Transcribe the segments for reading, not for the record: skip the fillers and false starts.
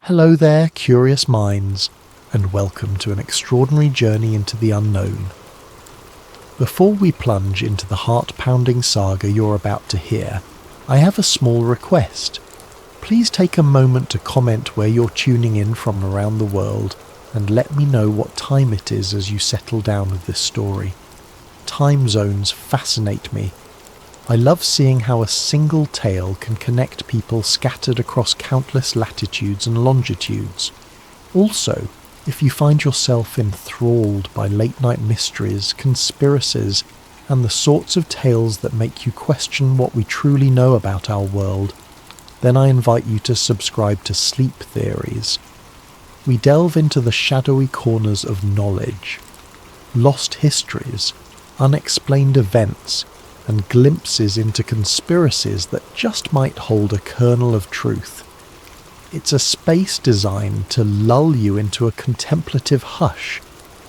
Hello there, curious minds, and welcome to an extraordinary journey into the unknown. Before we plunge into the heart-pounding saga you're about to hear, I have a small request. Please take a moment to comment where you're tuning in from around the world and let me know what time it is as you settle down with this story. Time zones fascinate me. I love seeing how a single tale can connect people scattered across countless latitudes and longitudes. Also, if you find yourself enthralled by late-night mysteries, conspiracies, and the sorts of tales that make you question what we truly know about our world, then I invite you to subscribe to Sleep Theories. We delve into the shadowy corners of knowledge, lost histories, unexplained events, and glimpses into conspiracies that just might hold a kernel of truth. It's a space designed to lull you into a contemplative hush,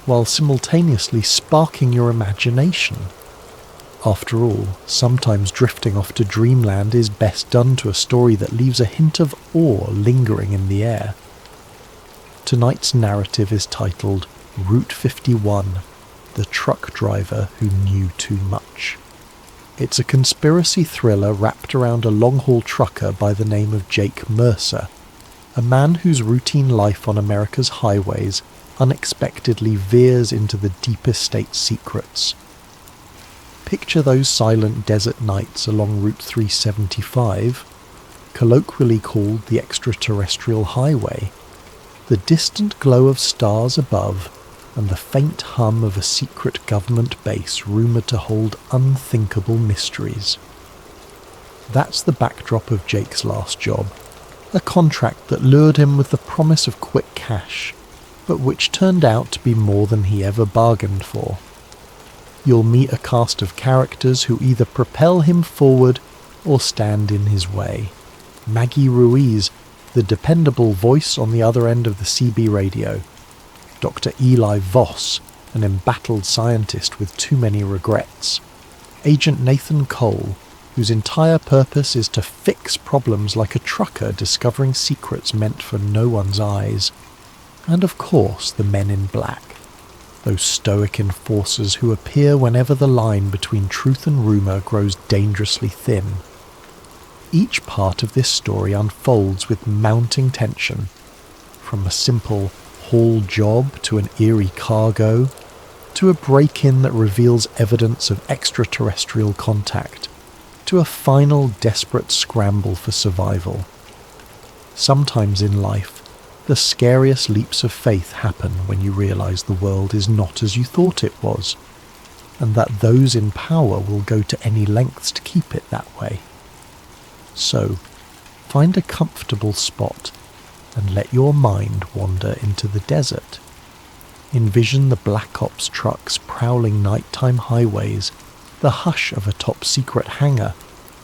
while simultaneously sparking your imagination. After all, sometimes drifting off to dreamland is best done to a story that leaves a hint of awe lingering in the air. Tonight's narrative is titled Route 51, The Truck Driver Who Knew Too Much. It's a conspiracy thriller wrapped around a long-haul trucker by the name of Jake Mercer, a man whose routine life on America's highways unexpectedly veers into the deepest state secrets. Picture those silent desert nights along Route 375, colloquially called the extraterrestrial highway, the distant glow of stars above, and the faint hum of a secret government base rumoured to hold unthinkable mysteries. That's the backdrop of Jake's last job, a contract that lured him with the promise of quick cash, but which turned out to be more than he ever bargained for. You'll meet a cast of characters who either propel him forward or stand in his way. Maggie Ruiz, the dependable voice on the other end of the CB radio. Dr. Eli Voss, an embattled scientist with too many regrets. Agent Nathan Cole, whose entire purpose is to fix problems like a trucker discovering secrets meant for no one's eyes. And of course the men in black, those stoic enforcers who appear whenever the line between truth and rumour grows dangerously thin. Each part of this story unfolds with mounting tension, from a simple haul job to an eerie cargo, to a break-in that reveals evidence of extraterrestrial contact, to a final desperate scramble for survival. Sometimes in life, the scariest leaps of faith happen when you realise the world is not as you thought it was, and that those in power will go to any lengths to keep it that way. So, find a comfortable spot and let your mind wander into the desert. Envision the Black Ops trucks prowling nighttime highways, the hush of a top-secret hangar,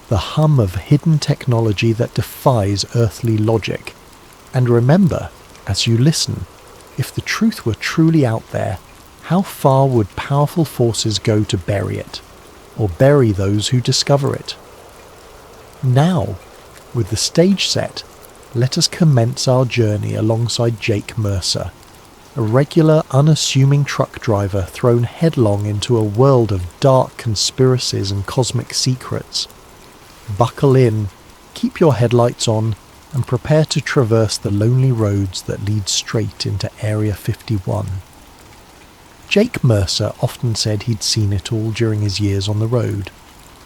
the hum of hidden technology that defies earthly logic. And remember, as you listen, if the truth were truly out there, how far would powerful forces go to bury it, or bury those who discover it? Now, with the stage set, let us commence our journey alongside Jake Mercer, a regular, unassuming truck driver thrown headlong into a world of dark conspiracies and cosmic secrets. Buckle in, keep your headlights on, and prepare to traverse the lonely roads that lead straight into Area 51. Jake Mercer often said he'd seen it all during his years on the road,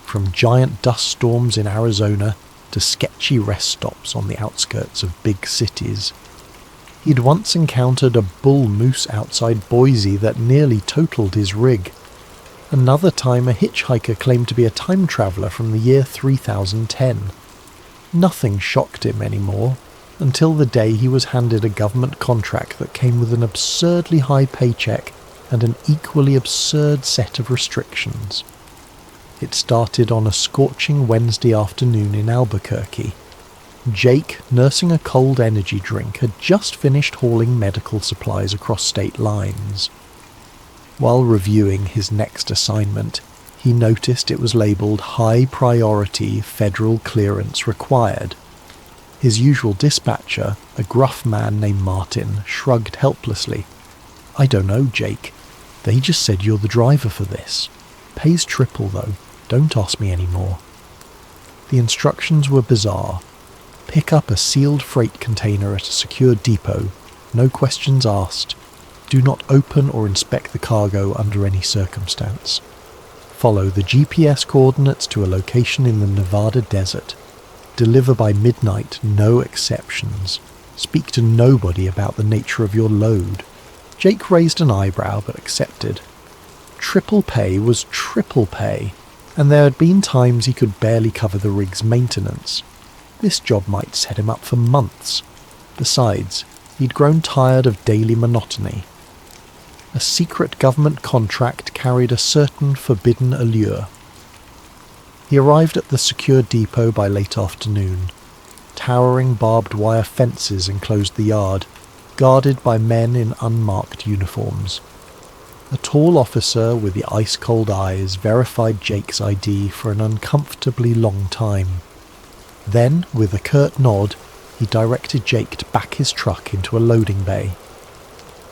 from giant dust storms in Arizona to sketchy rest stops on the outskirts of big cities. He'd once encountered a bull moose outside Boise that nearly totaled his rig. Another time a hitchhiker claimed to be a time traveller from the year 3010. Nothing shocked him anymore, until the day he was handed a government contract that came with an absurdly high paycheck and an equally absurd set of restrictions. It started on a scorching Wednesday afternoon in Albuquerque. Jake, nursing a cold energy drink, had just finished hauling medical supplies across state lines. While reviewing his next assignment, he noticed it was labelled High Priority Federal Clearance Required. His usual dispatcher, a gruff man named Martin, shrugged helplessly. "I don't know, Jake. They just said you're the driver for this. Pays triple, though. Don't ask me any more." The instructions were bizarre. Pick up a sealed freight container at a secure depot. No questions asked. Do not open or inspect the cargo under any circumstance. Follow the GPS coordinates to a location in the Nevada desert. Deliver by midnight, no exceptions. Speak to nobody about the nature of your load. Jake raised an eyebrow but accepted. Triple pay was triple pay, and there had been times he could barely cover the rig's maintenance. This job might set him up for months. Besides, he'd grown tired of daily monotony. A secret government contract carried a certain forbidden allure. He arrived at the secure depot by late afternoon. Towering barbed wire fences enclosed the yard, guarded by men in unmarked uniforms. A tall officer with the ice-cold eyes verified Jake's ID for an uncomfortably long time. Then, with a curt nod, he directed Jake to back his truck into a loading bay.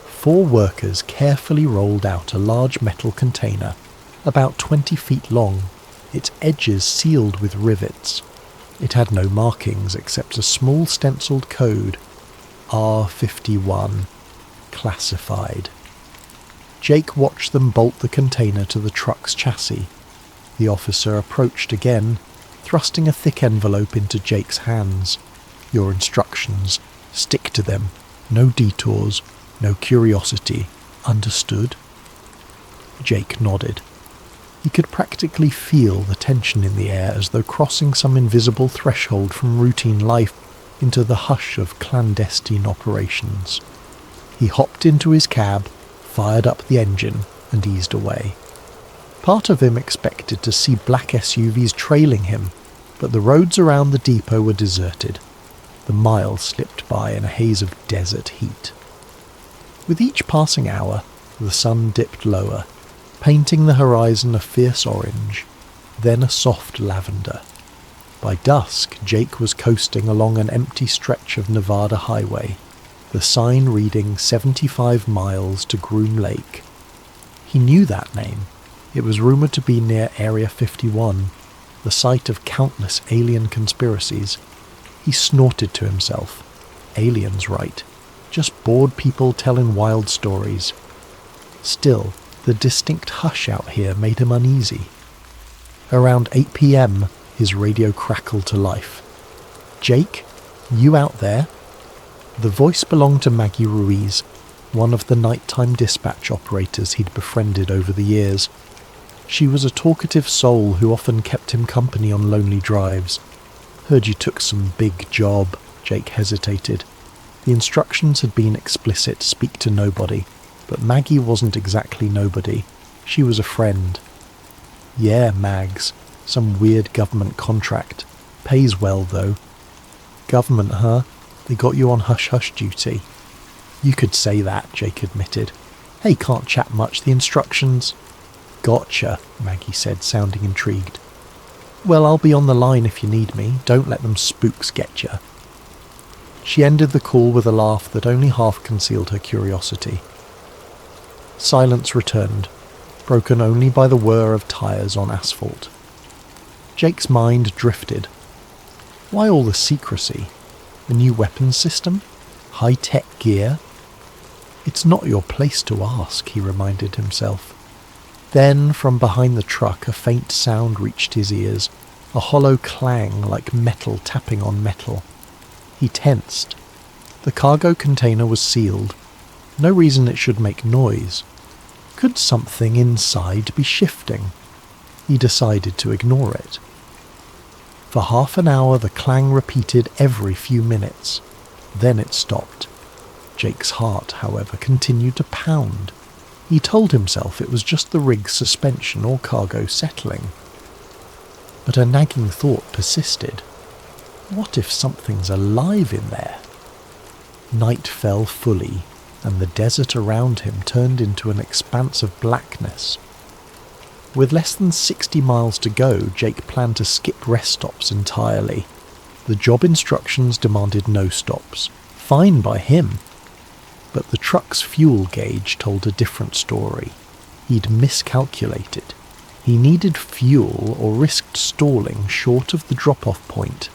4 workers carefully rolled out a large metal container, about 20 feet long, its edges sealed with rivets. It had no markings except a small stenciled code, R51, classified. Jake watched them bolt the container to the truck's chassis. The officer approached again, thrusting a thick envelope into Jake's hands. "Your instructions. Stick to them. No detours. No curiosity. Understood?" Jake nodded. He could practically feel the tension in the air as though crossing some invisible threshold from routine life into the hush of clandestine operations. He hopped into his cab, fired up the engine, and eased away. Part of him expected to see black SUVs trailing him, but the roads around the depot were deserted. The miles slipped by in a haze of desert heat. With each passing hour, the sun dipped lower, painting the horizon a fierce orange, then a soft lavender. By dusk, Jake was coasting along an empty stretch of Nevada highway, the sign reading 75 miles to Groom Lake. He knew that name. It was rumored to be near Area 51, the site of countless alien conspiracies. He snorted to himself. Aliens, right. Just bored people telling wild stories. Still, the distinct hush out here made him uneasy. Around 8 p.m, his radio crackled to life. "Jake, you out there?" The voice belonged to Maggie Ruiz, one of the nighttime dispatch operators he'd befriended over the years. She was a talkative soul who often kept him company on lonely drives. "Heard you took some big job," Jake hesitated. The instructions had been explicit, speak to nobody, but Maggie wasn't exactly nobody. She was a friend. "Yeah, Mags. Some weird government contract. Pays well, though." "Government, huh? They got you on hush-hush duty." "You could say that," Jake admitted. "Hey, can't chat much, the instructions." "Gotcha," Maggie said, sounding intrigued. "Well, I'll be on the line if you need me. Don't let them spooks get you." She ended the call with a laugh that only half concealed her curiosity. Silence returned, broken only by the whir of tyres on asphalt. Jake's mind drifted. Why all the secrecy? A new weapons system? High-tech gear? "It's not your place to ask," he reminded himself. Then, from behind the truck, a faint sound reached his ears, a hollow clang like metal tapping on metal. He tensed. The cargo container was sealed. No reason it should make noise. Could something inside be shifting? He decided to ignore it. For half an hour the clang repeated every few minutes. Then it stopped. Jake's heart, however, continued to pound. He told himself it was just the rig's suspension or cargo settling. But a nagging thought persisted. What if something's alive in there? Night fell fully, and the desert around him turned into an expanse of blackness. With less than 60 miles to go, Jake planned to skip rest stops entirely. The The job instructions demanded no stops. Fine by him. But the truck's fuel gauge told a different story. He'd miscalculated. He needed fuel or risked stalling short of the drop-off point.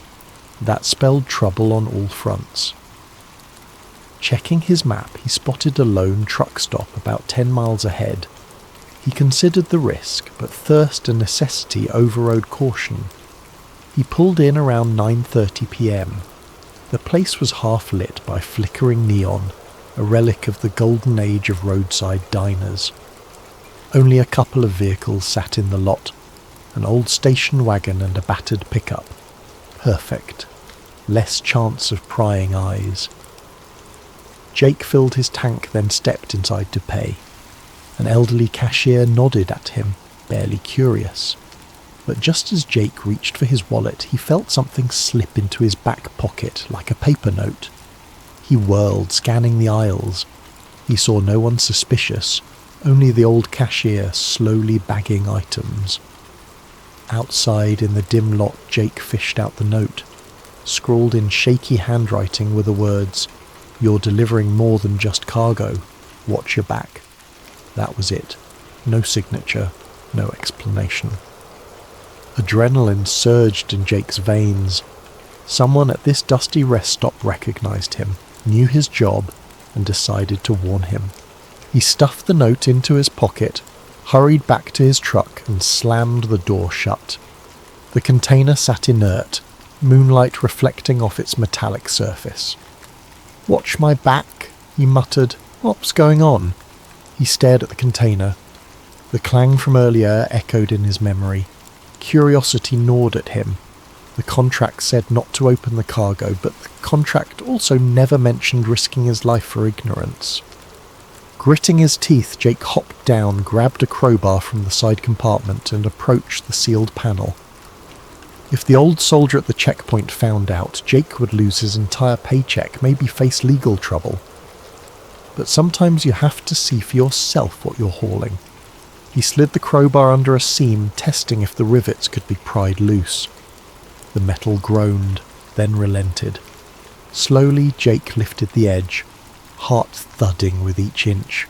That spelled trouble on all fronts. Checking his map, he spotted a lone truck stop about 10 miles ahead. He considered the risk, but thirst and necessity overrode caution. He pulled in around 9:30 p.m. The place was half lit by flickering neon, a relic of the golden age of roadside diners. Only a couple of vehicles sat in the lot, an old station wagon and a battered pickup. Perfect. Less chance of prying eyes. Jake filled his tank, then stepped inside to pay. An elderly cashier nodded at him, barely curious. But just as Jake reached for his wallet, he felt something slip into his back pocket like a paper note. He whirled, scanning the aisles. He saw no one suspicious, only the old cashier slowly bagging items. Outside in the dim lot, Jake fished out the note. Scrawled in shaky handwriting were the words, "You're delivering more than just cargo. Watch your back." That was it. No signature, no explanation. Adrenaline surged in Jake's veins. Someone at this dusty rest stop recognized him, knew his job, and decided to warn him. He stuffed the note into his pocket, hurried back to his truck, and slammed the door shut. The container sat inert, moonlight reflecting off its metallic surface. "Watch my back," he muttered. "What's going on?" He stared at the container. The clang from earlier echoed in his memory. Curiosity gnawed at him. The contract said not to open the cargo, but the contract also never mentioned risking his life for ignorance. Gritting his teeth, Jake hopped down, grabbed a crowbar from the side compartment, and approached the sealed panel. If the old soldier at the checkpoint found out, Jake would lose his entire paycheck, maybe face legal trouble. But sometimes you have to see for yourself what you're hauling. He slid the crowbar under a seam, testing if the rivets could be pried loose. The metal groaned, then relented. Slowly, Jake lifted the edge, heart thudding with each inch.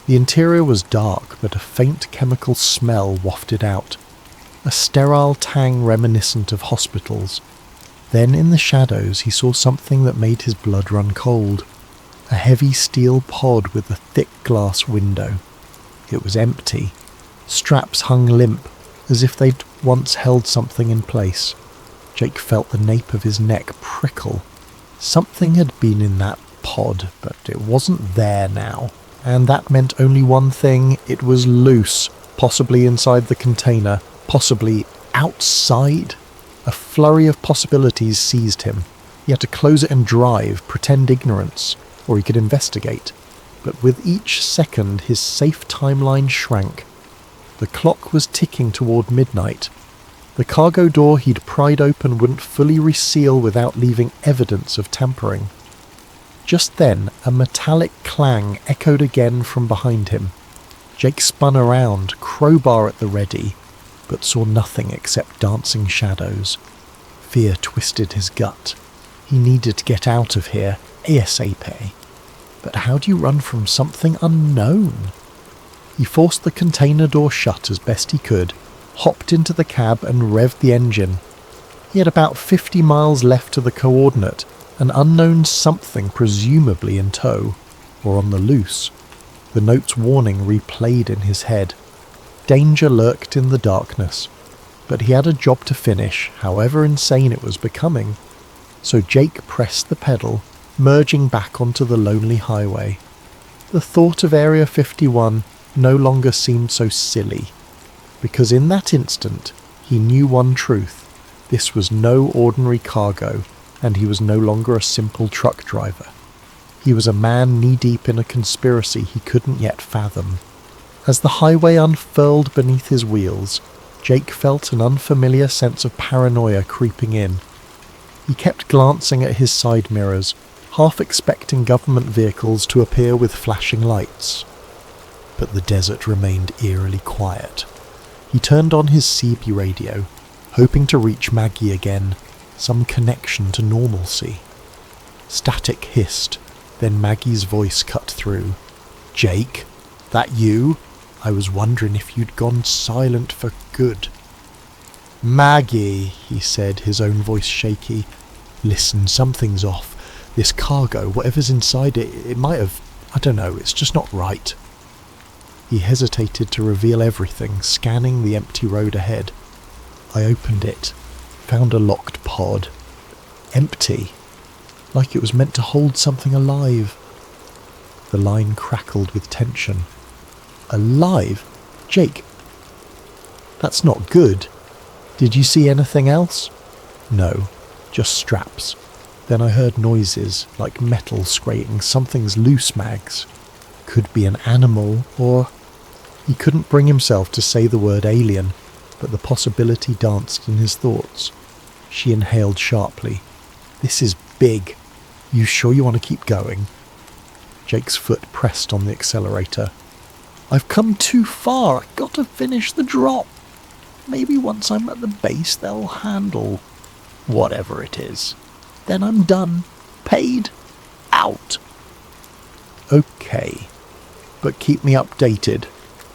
The interior was dark, but a faint chemical smell wafted out. A sterile tang reminiscent of hospitals. Then in the shadows he saw something that made his blood run cold. A heavy steel pod with a thick glass window. It was empty. Straps hung limp, as if they'd once held something in place. Jake felt the nape of his neck prickle. Something had been in that pod, but it wasn't there now. And that meant only one thing: it was loose, possibly inside the container, possibly outside. A flurry of possibilities seized him. He had to close it and drive, pretend ignorance, or he could investigate. But with each second his safe timeline shrank. The clock was ticking toward midnight. The cargo door he'd pried open wouldn't fully reseal without leaving evidence of tampering. Just then, a metallic clang echoed again from behind him. Jake spun around, crowbar at the ready, but saw nothing except dancing shadows. Fear twisted his gut. He needed to get out of here, ASAP. But how do you run from something unknown? He forced the container door shut as best he could, hopped into the cab and revved the engine. He had about 50 miles left to the coordinate, an unknown something presumably in tow, or on the loose. The note's warning replayed in his head. Danger lurked in the darkness, but he had a job to finish, however insane it was becoming. So Jake pressed the pedal, merging back onto the lonely highway. The thought of Area 51 no longer seemed so silly, because in that instant he knew one truth: this was no ordinary cargo, and he was no longer a simple truck driver. He was a man knee-deep in a conspiracy he couldn't yet fathom. As the highway unfurled beneath his wheels, Jake felt an unfamiliar sense of paranoia creeping in. He kept glancing at his side mirrors, half expecting government vehicles to appear with flashing lights. But the desert remained eerily quiet. He turned on his CB radio, hoping to reach Maggie again, some connection to normalcy. Static hissed, then Maggie's voice cut through. "Jake, that you? I was wondering if you'd gone silent for good." "Maggie," he said, his own voice shaky. "Listen, something's off. This cargo, whatever's inside it, it might have... I don't know, it's just not right." He hesitated to reveal everything, scanning the empty road ahead. I opened it, found a locked pod. Empty, like it was meant to hold something alive. The line crackled with tension. "Alive? Jake, that's not good. Did you see anything else?" "No, just straps." Then I heard noises, like metal scraping. "Something's loose, Mags. Could be an animal, or..." He couldn't bring himself to say the word alien, but the possibility danced in his thoughts. She inhaled sharply. "This is big. You sure you want to keep going?" Jake's foot pressed on the accelerator. "I've come too far. I've got to finish the drop. Maybe once I'm at the base they'll handle whatever it is. Then I'm done. Paid. Out." "Okay. But keep me updated.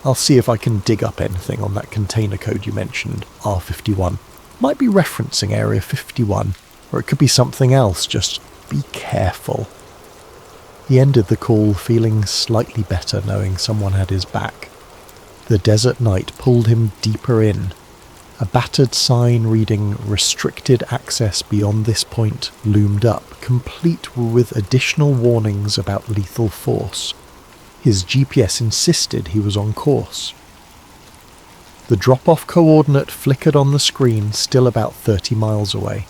I'll see if I can dig up anything on that container code you mentioned, R51. Might be referencing Area 51, or it could be something else. Just be careful." He ended the call feeling slightly better, knowing someone had his back. The desert night pulled him deeper in. A battered sign reading "Restricted access beyond this point" loomed up, complete with additional warnings about lethal force. His GPS insisted he was on course. The drop-off coordinate flickered on the screen, still about 30 miles away.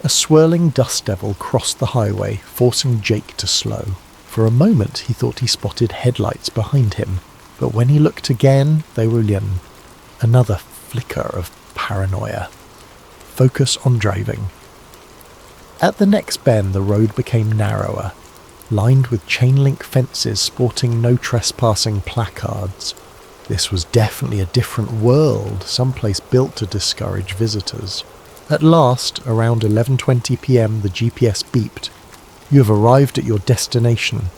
A swirling dust devil crossed the highway, forcing Jake to slow. For a moment he thought he spotted headlights behind him, but when he looked again, they were gone. Another flicker of paranoia. Focus on driving. At the next bend, the road became narrower, lined with chain-link fences sporting no trespassing placards. This was definitely a different world, someplace built to discourage visitors. At last, around 11:20 p.m, the GPS beeped. "You have arrived at your destination."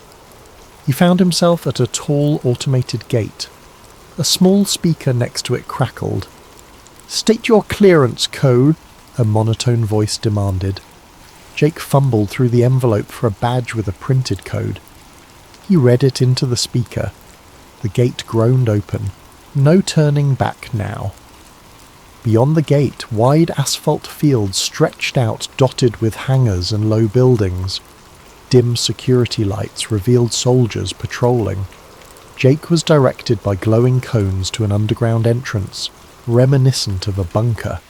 He found himself at a tall automated gate. A small speaker next to it crackled. "State your clearance code," a monotone voice demanded. Jake fumbled through the envelope for a badge with a printed code. He read it into the speaker. The gate groaned open. No turning back now. Beyond the gate, wide asphalt fields stretched out, dotted with hangars and low buildings. Dim security lights revealed soldiers patrolling. Jake was directed by glowing cones to an underground entrance, reminiscent of a bunker.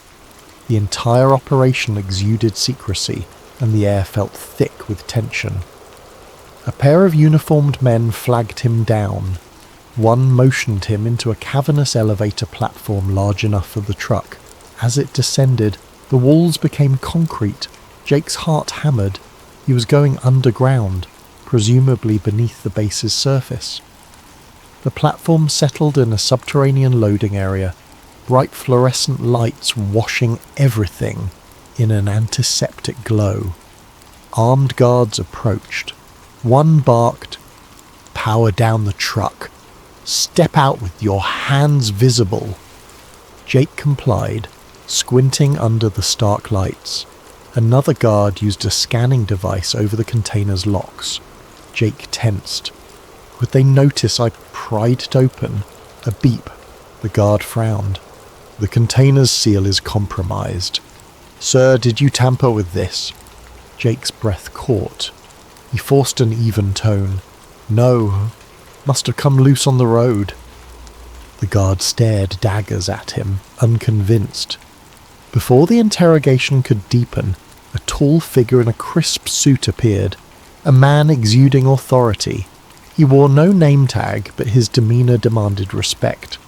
The entire operation exuded secrecy, and the air felt thick with tension. A pair of uniformed men flagged him down. One motioned him into a cavernous elevator platform large enough for the truck. As it descended, the walls became concrete. Jake's heart hammered. He was going underground, presumably beneath the base's surface. The platform settled in a subterranean loading area, bright fluorescent lights washing everything in an antiseptic glow. Armed guards approached. One barked, "Power down the truck. Step out with your hands visible." Jake complied, squinting under the stark lights. Another guard used a scanning device over the container's locks. Jake tensed. Would they notice I pried it open? A beep. The guard frowned. "The container's seal is compromised. Sir, did you tamper with this?" Jake's breath caught. He forced an even tone. "No. Must have come loose on the road." The guard stared daggers at him, unconvinced. Before the interrogation could deepen, a tall figure in a crisp suit appeared, a man exuding authority. He wore no name tag, but his demeanour demanded respect.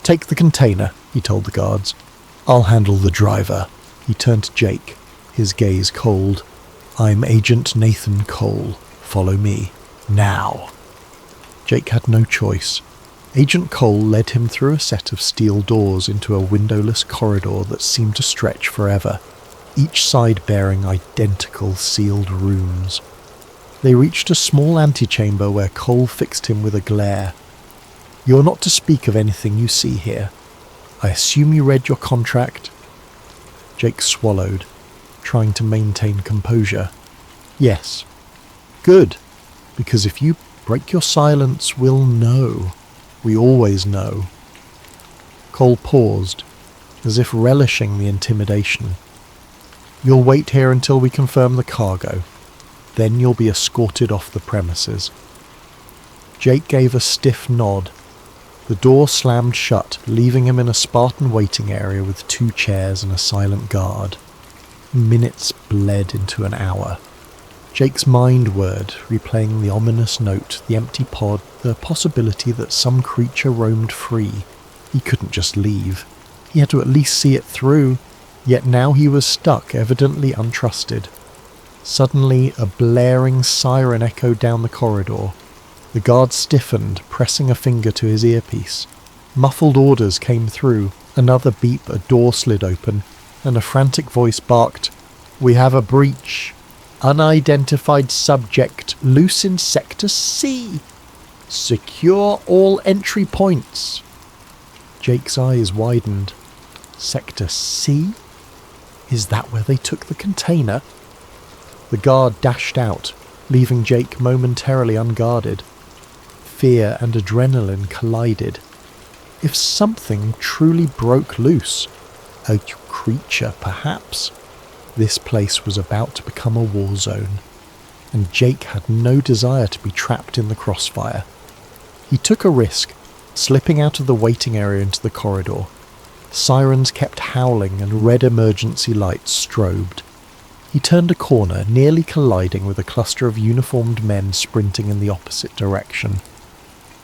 "Take the container," he told the guards. "I'll handle the driver." He turned to Jake, his gaze cold. "I'm Agent Nathan Cole. Follow me. Now." Jake had no choice. Agent Cole led him through a set of steel doors into a windowless corridor that seemed to stretch forever. each side bearing identical sealed rooms. They reached a small antechamber where Cole fixed him with a glare. "You're not to speak of anything you see here. I assume you read your contract?" Jake swallowed, trying to maintain composure. "Yes." "Good, because if you break your silence, we'll know. We always know." Cole paused, as if relishing the intimidation. "You'll wait here until we confirm the cargo. Then you'll be escorted off the premises." Jake gave a stiff nod. The door slammed shut, leaving him in a Spartan waiting area with 2 chairs and a silent guard. Minutes bled into an hour. Jake's mind whirred, replaying the ominous note, the empty pod, the possibility that some creature roamed free. He couldn't just leave. He had to at least see it through, yet now he was stuck, evidently untrusted. Suddenly, a blaring siren echoed down the corridor. The guard stiffened, pressing a finger to his earpiece. Muffled orders came through. Another beep, a door slid open, and a frantic voice barked, "We have a breach. Unidentified subject loose in Sector C. Secure all entry points." Jake's eyes widened. Sector C? Is that where they took the container? The guard dashed out, leaving Jake momentarily unguarded. Fear and adrenaline collided. If something truly broke loose, a creature perhaps, this place was about to become a war zone, and Jake had no desire to be trapped in the crossfire. He took a risk, slipping out of the waiting area into the corridor. Sirens kept howling and red emergency lights strobed. He turned a corner, nearly colliding with a cluster of uniformed men sprinting in the opposite direction.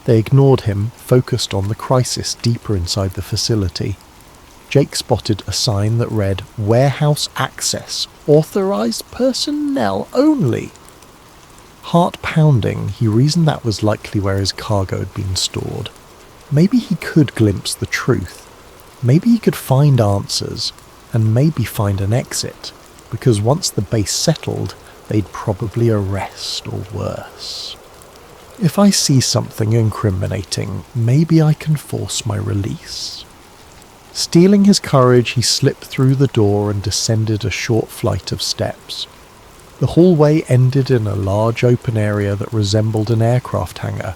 They ignored him, focused on the crisis deeper inside the facility. Jake spotted a sign that read, "Warehouse access, authorized personnel only." Heart pounding, he reasoned that was likely where his cargo had been stored. Maybe he could glimpse the truth. Maybe he could find answers, and maybe find an exit, because once the base settled, they'd probably arrest or worse. If I see something incriminating, maybe I can force my release. Steeling his courage, he slipped through the door and descended a short flight of steps. The hallway ended in a large open area that resembled an aircraft hangar,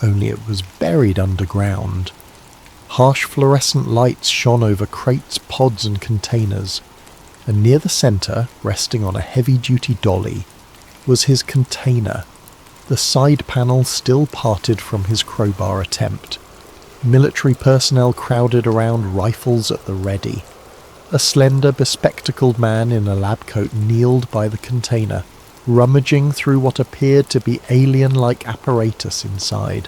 only it was buried underground. Harsh fluorescent lights shone over crates, pods and containers, and near the centre, resting on a heavy-duty dolly, was his container, the side panel still parted from his crowbar attempt. Military personnel crowded around, rifles at the ready. A slender, bespectacled man in a lab coat kneeled by the container, rummaging through what appeared to be alien-like apparatus inside.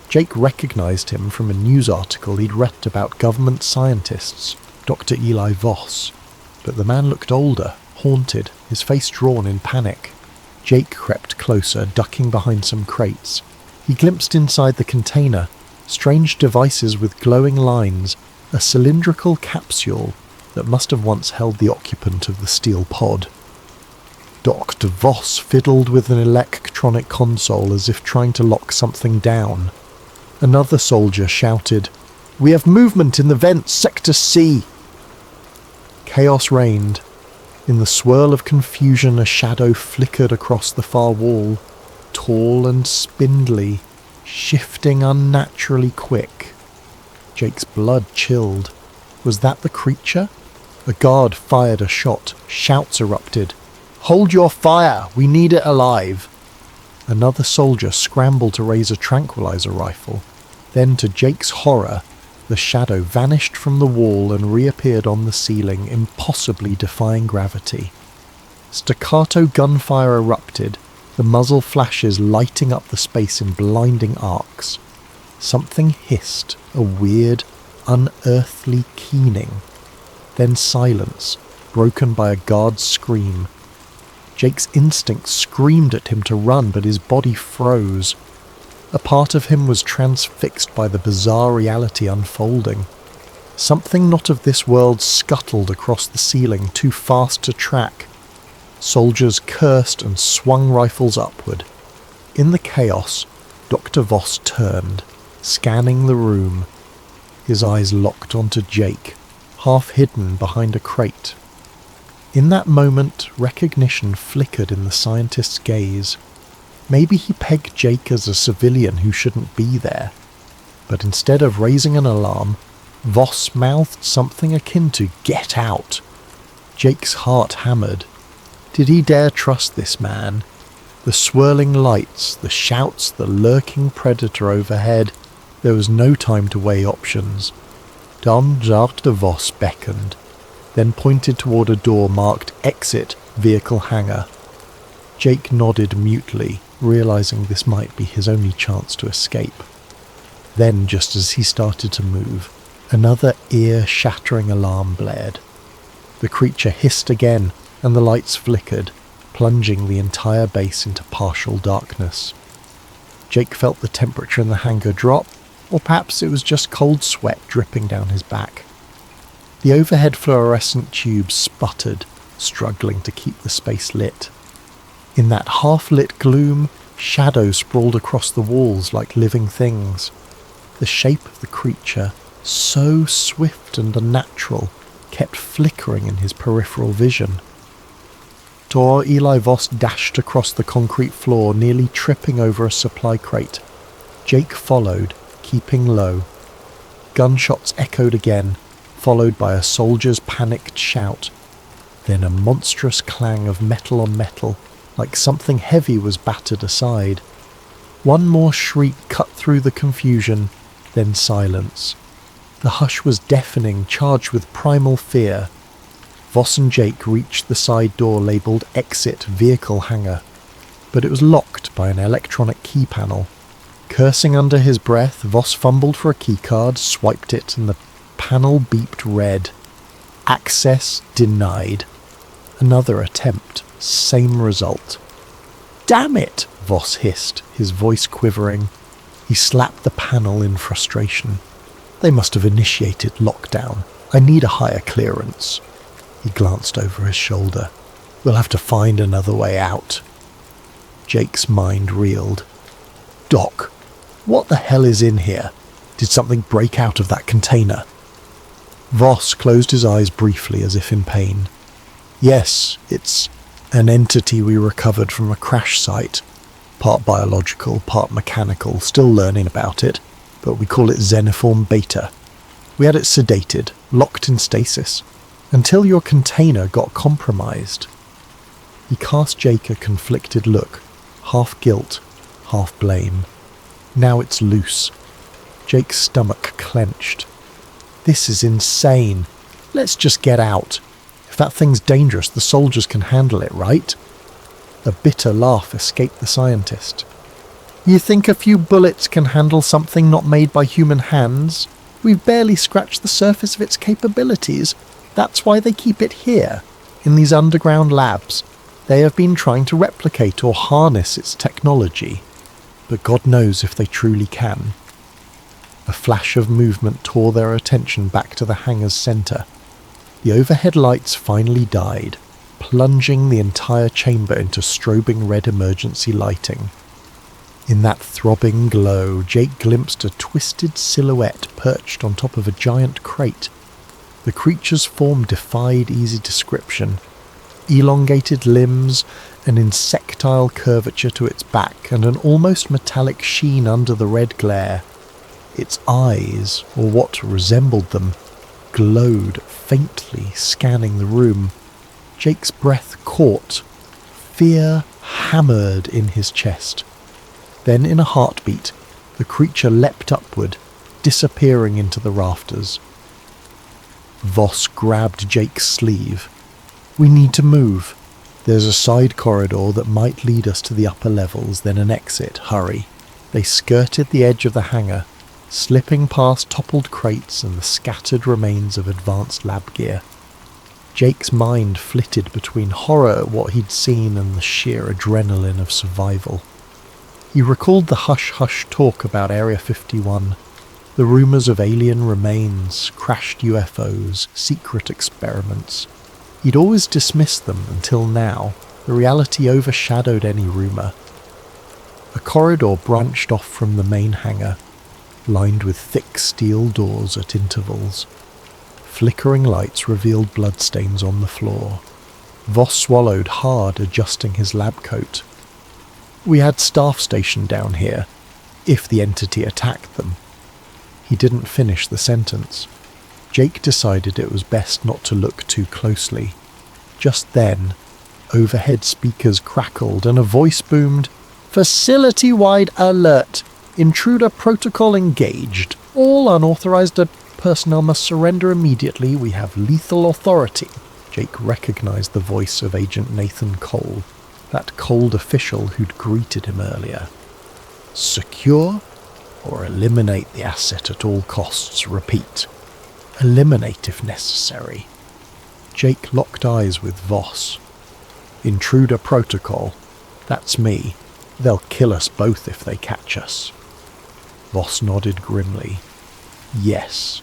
Jake recognised him from a news article he'd read about government scientists, Dr. Eli Voss. But the man looked older, haunted, his face drawn in panic. Jake crept closer, ducking behind some crates. He glimpsed inside the container, strange devices with glowing lines, a cylindrical capsule that must have once held the occupant of the steel pod. Dr. Voss fiddled with an electronic console as if trying to lock something down. Another soldier shouted, "We have movement in the vents, Sector C!" Chaos reigned. In the swirl of confusion, a shadow flickered across the far wall, tall and spindly, shifting unnaturally quick. Jake's blood chilled. Was that the creature? A guard fired a shot. Shouts erupted. "Hold your fire! We need it alive!" Another soldier scrambled to raise a tranquilizer rifle. Then, to Jake's horror, the shadow vanished from the wall and reappeared on the ceiling, impossibly defying gravity. Staccato gunfire erupted, the muzzle flashes lighting up the space in blinding arcs. Something hissed, a weird, unearthly keening. Then silence, broken by a guard's scream. Jake's instinct screamed at him to run, but his body froze. A part of him was transfixed by the bizarre reality unfolding. Something not of this world scuttled across the ceiling, too fast to track. Soldiers cursed and swung rifles upward. In the chaos, Dr. Voss turned, scanning the room. His eyes locked onto Jake, half hidden behind a crate. In that moment, recognition flickered in the scientist's gaze. Maybe he pegged Jake as a civilian who shouldn't be there. But instead of raising an alarm, Voss mouthed something akin to "Get out!" Jake's heart hammered. Did he dare trust this man? The swirling lights, the shouts, the lurking predator overhead. There was no time to weigh options. Jacques de Vos beckoned, then pointed toward a door marked "Exit, Vehicle Hangar." Jake nodded mutely, realizing this might be his only chance to escape. Then, just as he started to move, another ear-shattering alarm blared. The creature hissed again, and the lights flickered, plunging the entire base into partial darkness. Jake felt the temperature in the hangar drop, or perhaps it was just cold sweat dripping down his back. The overhead fluorescent tubes sputtered, struggling to keep the space lit. In that half-lit gloom, shadows sprawled across the walls like living things. The shape of the creature, so swift and unnatural, kept flickering in his peripheral vision. Tor Eli Voss dashed across the concrete floor, nearly tripping over a supply crate. Jake followed, keeping low. Gunshots echoed again, followed by a soldier's panicked shout. Then a monstrous clang of metal on metal, like something heavy was battered aside. One more shriek cut through the confusion, then silence. The hush was deafening, charged with primal fear. Voss and Jake reached the side door labelled "Exit Vehicle Hangar," but it was locked by an electronic key panel. Cursing under his breath, Voss fumbled for a keycard, swiped it, and the panel beeped red. Access denied. Another attempt, same result. "Damn it!" Voss hissed, his voice quivering. He slapped the panel in frustration. They must have initiated lockdown. I need a higher clearance. He glanced over his shoulder. We'll have to find another way out. Jake's mind reeled. Doc, what the hell is in here? Did something break out of that container? Voss closed his eyes briefly as if in pain. Yes, it's an entity we recovered from a crash site. Part biological, part mechanical, still learning about it, but we call it Xeniform Beta. We had it sedated, locked in stasis, until your container got compromised. He cast Jake a conflicted look, half guilt, half blame. Now it's loose. Jake's stomach clenched. This is insane. Let's just get out. If that thing's dangerous, the soldiers can handle it, right? A bitter laugh escaped the scientist. You think a few bullets can handle something not made by human hands? We've barely scratched the surface of its capabilities. That's why they keep it here, in these underground labs. They have been trying to replicate or harness its technology, but God knows if they truly can. A flash of movement tore their attention back to the hangar's centre. The overhead lights finally died, plunging the entire chamber into strobing red emergency lighting. In that throbbing glow, Jake glimpsed a twisted silhouette perched on top of a giant crate. The creature's form defied easy description. Elongated limbs, an insectile curvature to its back, and an almost metallic sheen under the red glare. Its eyes, or what resembled them, glowed faintly, scanning the room. Jake's breath caught. Fear hammered in his chest. Then, in a heartbeat, the creature leapt upward, disappearing into the rafters. Voss grabbed Jake's sleeve. We need to move. There's a side corridor that might lead us to the upper levels, then an exit. Hurry. They skirted the edge of the hangar, slipping past toppled crates and the scattered remains of advanced lab gear. Jake's mind flitted between horror at what he'd seen and the sheer adrenaline of survival. He recalled the hush-hush talk about Area 51. The rumours of alien remains, crashed UFOs, secret experiments. He'd always dismissed them until now. The reality overshadowed any rumour. A corridor branched off from the main hangar, lined with thick steel doors at intervals. Flickering lights revealed bloodstains on the floor. Voss swallowed hard, adjusting his lab coat. We had staff stationed down here, if the entity attacked them. He didn't finish the sentence. Jake decided it was best not to look too closely. Just then, overhead speakers crackled and a voice boomed, "Facility-wide alert! Intruder protocol engaged. All unauthorized personnel must surrender immediately. We have lethal authority." Jake recognized the voice of Agent Nathan Cole, that cold official who'd greeted him earlier. "Secure or eliminate the asset at all costs. Repeat. Eliminate if necessary." Jake locked eyes with Voss. "Intruder protocol. That's me. They'll kill us both if they catch us." Voss nodded grimly. "Yes.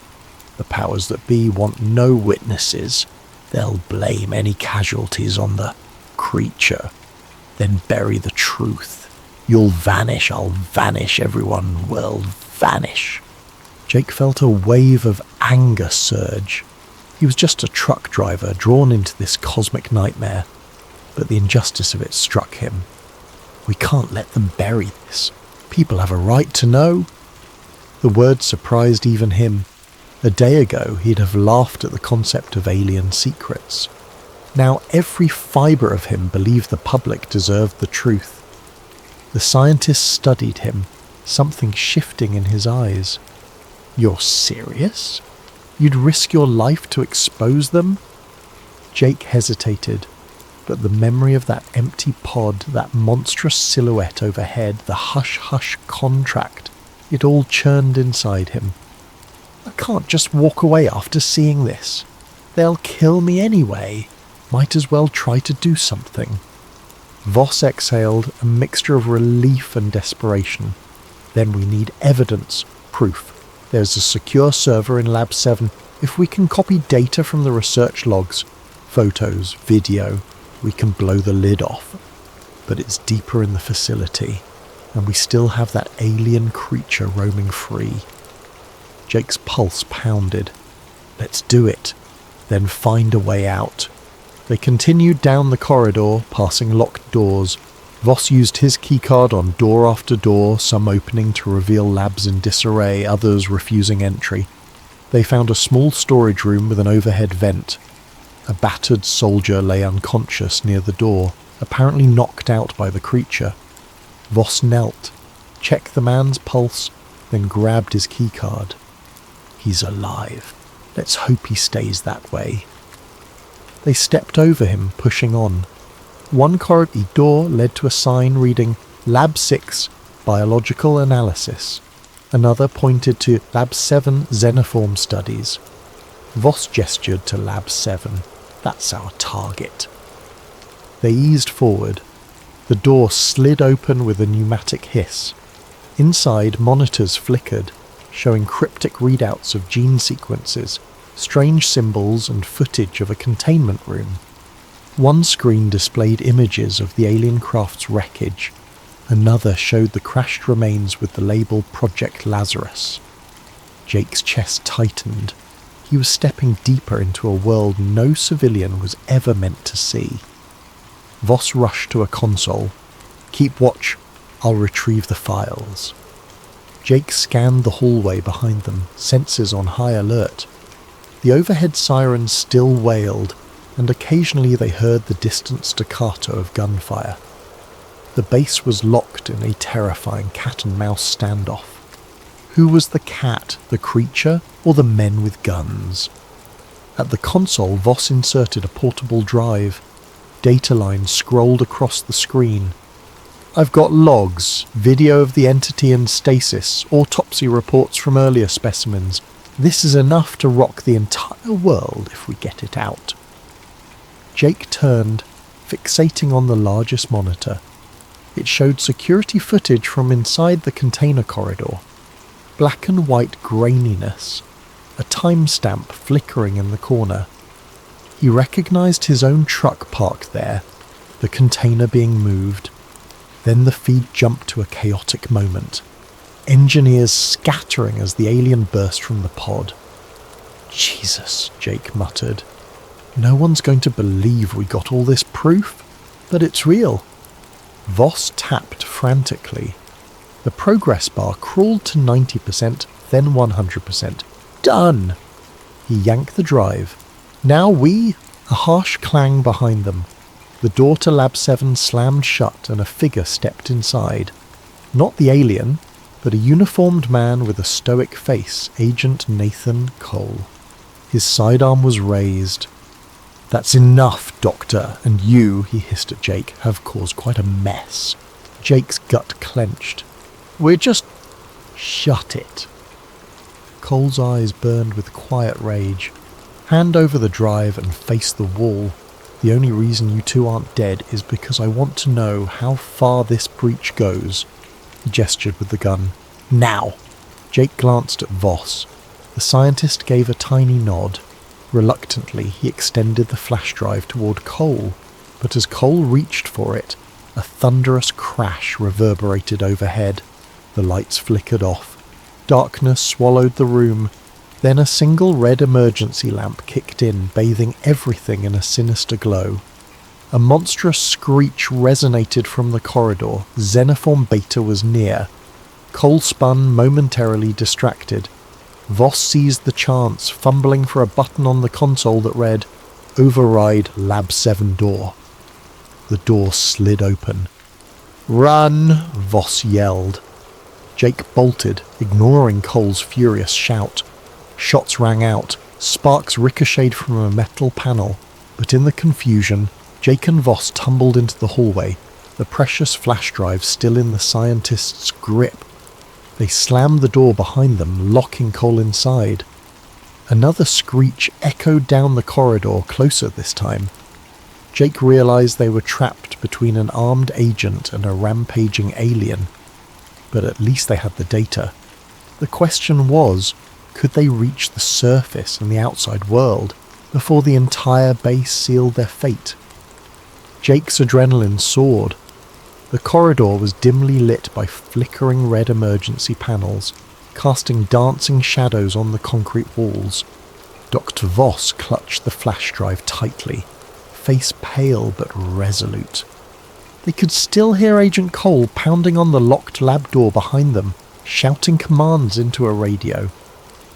The powers that be want no witnesses. They'll blame any casualties on the creature, then bury the truth. You'll vanish, I'll vanish, everyone will vanish." Jake felt a wave of anger surge. He was just a truck driver drawn into this cosmic nightmare, but the injustice of it struck him. We can't let them bury this. People have a right to know. The word surprised even him. A day ago, he'd have laughed at the concept of alien secrets. Now every fibre of him believed the public deserved the truth. The scientist studied him, something shifting in his eyes. "You're serious? You'd risk your life to expose them?" Jake hesitated, but the memory of that empty pod, that monstrous silhouette overhead, the hush-hush contract, it all churned inside him. "I can't just walk away after seeing this. They'll kill me anyway. Might as well try to do something." Voss exhaled, a mixture of relief and desperation. "Then we need evidence, proof. There's a secure server in Lab 7. If we can copy data from the research logs, photos, video, we can blow the lid off. But it's deeper in the facility, and we still have that alien creature roaming free." Jake's pulse pounded. "Let's do it, then find a way out." They continued down the corridor, passing locked doors. Voss used his keycard on door after door, some opening to reveal labs in disarray, others refusing entry. They found a small storage room with an overhead vent. A battered soldier lay unconscious near the door, apparently knocked out by the creature. Voss knelt, checked the man's pulse, then grabbed his keycard. He's alive. Let's hope he stays that way. They stepped over him, pushing on. One corridor door led to a sign reading Lab 6, Biological Analysis. Another pointed to Lab 7, Xenoform Studies. Voss gestured to Lab 7. "That's our target." They eased forward. The door slid open with a pneumatic hiss. Inside, monitors flickered, showing cryptic readouts of gene sequences, strange symbols and footage of a containment room. One screen displayed images of the alien craft's wreckage. Another showed the crashed remains with the label Project Lazarus. Jake's chest tightened. He was stepping deeper into a world no civilian was ever meant to see. Voss rushed to a console. "Keep watch. I'll retrieve the files." Jake scanned the hallway behind them, senses on high alert. The overhead sirens still wailed, and occasionally they heard the distant staccato of gunfire. The base was locked in a terrifying cat-and-mouse standoff. Who was the cat, the creature, or the men with guns? At the console, Voss inserted a portable drive. Data lines scrolled across the screen. "I've got logs, video of the entity in stasis, autopsy reports from earlier specimens. This is enough to rock the entire world if we get it out." Jake turned, fixating on the largest monitor. It showed security footage from inside the container corridor. black and white graininess, a timestamp flickering in the corner. He recognised his own truck parked there, the container being moved. Then the feed jumped to a chaotic moment. Engineers scattering as the alien burst from the pod. Jesus, Jake muttered. No one's going to believe we got all this proof, but it's real. Voss tapped frantically. The progress bar crawled to 90%, then 100%. Done! He yanked the drive. Now a harsh clang behind them. The door to Lab 7 slammed shut and a figure stepped inside. Not the alien, but a uniformed man with a stoic face, Agent Nathan Cole. His sidearm was raised. That's enough, Doctor, and you, he hissed at Jake, have caused quite a mess. Jake's gut clenched. We're just... Shut it. Cole's eyes burned with quiet rage. Hand over the drive and face the wall. The only reason you two aren't dead is because I want to know how far this breach goes. He gestured with the gun. Now! Jake glanced at Voss. The scientist gave a tiny nod. Reluctantly, he extended the flash drive toward Cole, but as Cole reached for it, a thunderous crash reverberated overhead. The lights flickered off. Darkness swallowed the room. Then a single red emergency lamp kicked in, bathing everything in a sinister glow. A monstrous screech resonated from the corridor. Xenoform Beta was near. Cole spun, momentarily distracted. Voss seized the chance, fumbling for a button on the console that read, Override Lab 7 door. The door slid open. Run! Voss yelled. Jake bolted, ignoring Cole's furious shout. Shots rang out, sparks ricocheted from a metal panel, but in the confusion, Jake and Voss tumbled into the hallway, the precious flash drive still in the scientist's grip. They slammed the door behind them, locking Cole inside. Another screech echoed down the corridor, closer this time. Jake realized they were trapped between an armed agent and a rampaging alien. But at least they had the data. The question was, could they reach the surface and the outside world before the entire base sealed their fate? Jake's adrenaline soared. The corridor was dimly lit by flickering red emergency panels, casting dancing shadows on the concrete walls. Dr. Voss clutched the flash drive tightly, face pale but resolute. They could still hear Agent Cole pounding on the locked lab door behind them, shouting commands into a radio.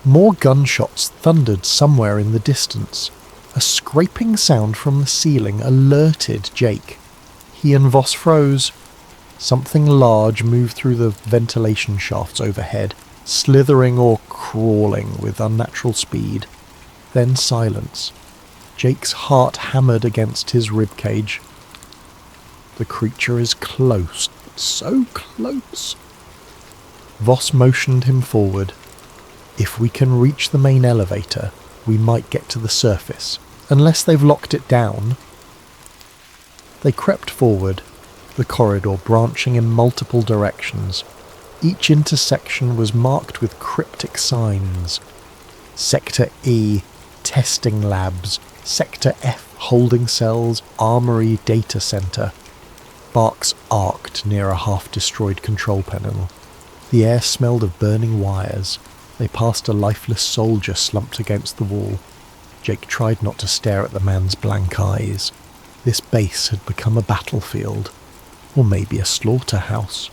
More gunshots thundered somewhere in the distance. A scraping sound from the ceiling alerted Jake. He and Voss froze. Something large moved through the ventilation shafts overhead, slithering or crawling with unnatural speed. Then silence. Jake's heart hammered against his ribcage. The creature is close, so close. Voss motioned him forward. If we can reach the main elevator, we might get to the surface, unless they've locked it down. They crept forward, the corridor branching in multiple directions. Each intersection was marked with cryptic signs. Sector E, testing labs. Sector F, holding cells, armory, data center. Sparks arced near a half-destroyed control panel. The air smelled of burning wires. They passed a lifeless soldier slumped against the wall. Jake tried not to stare at the man's blank eyes. This base had become a battlefield, or maybe a slaughterhouse.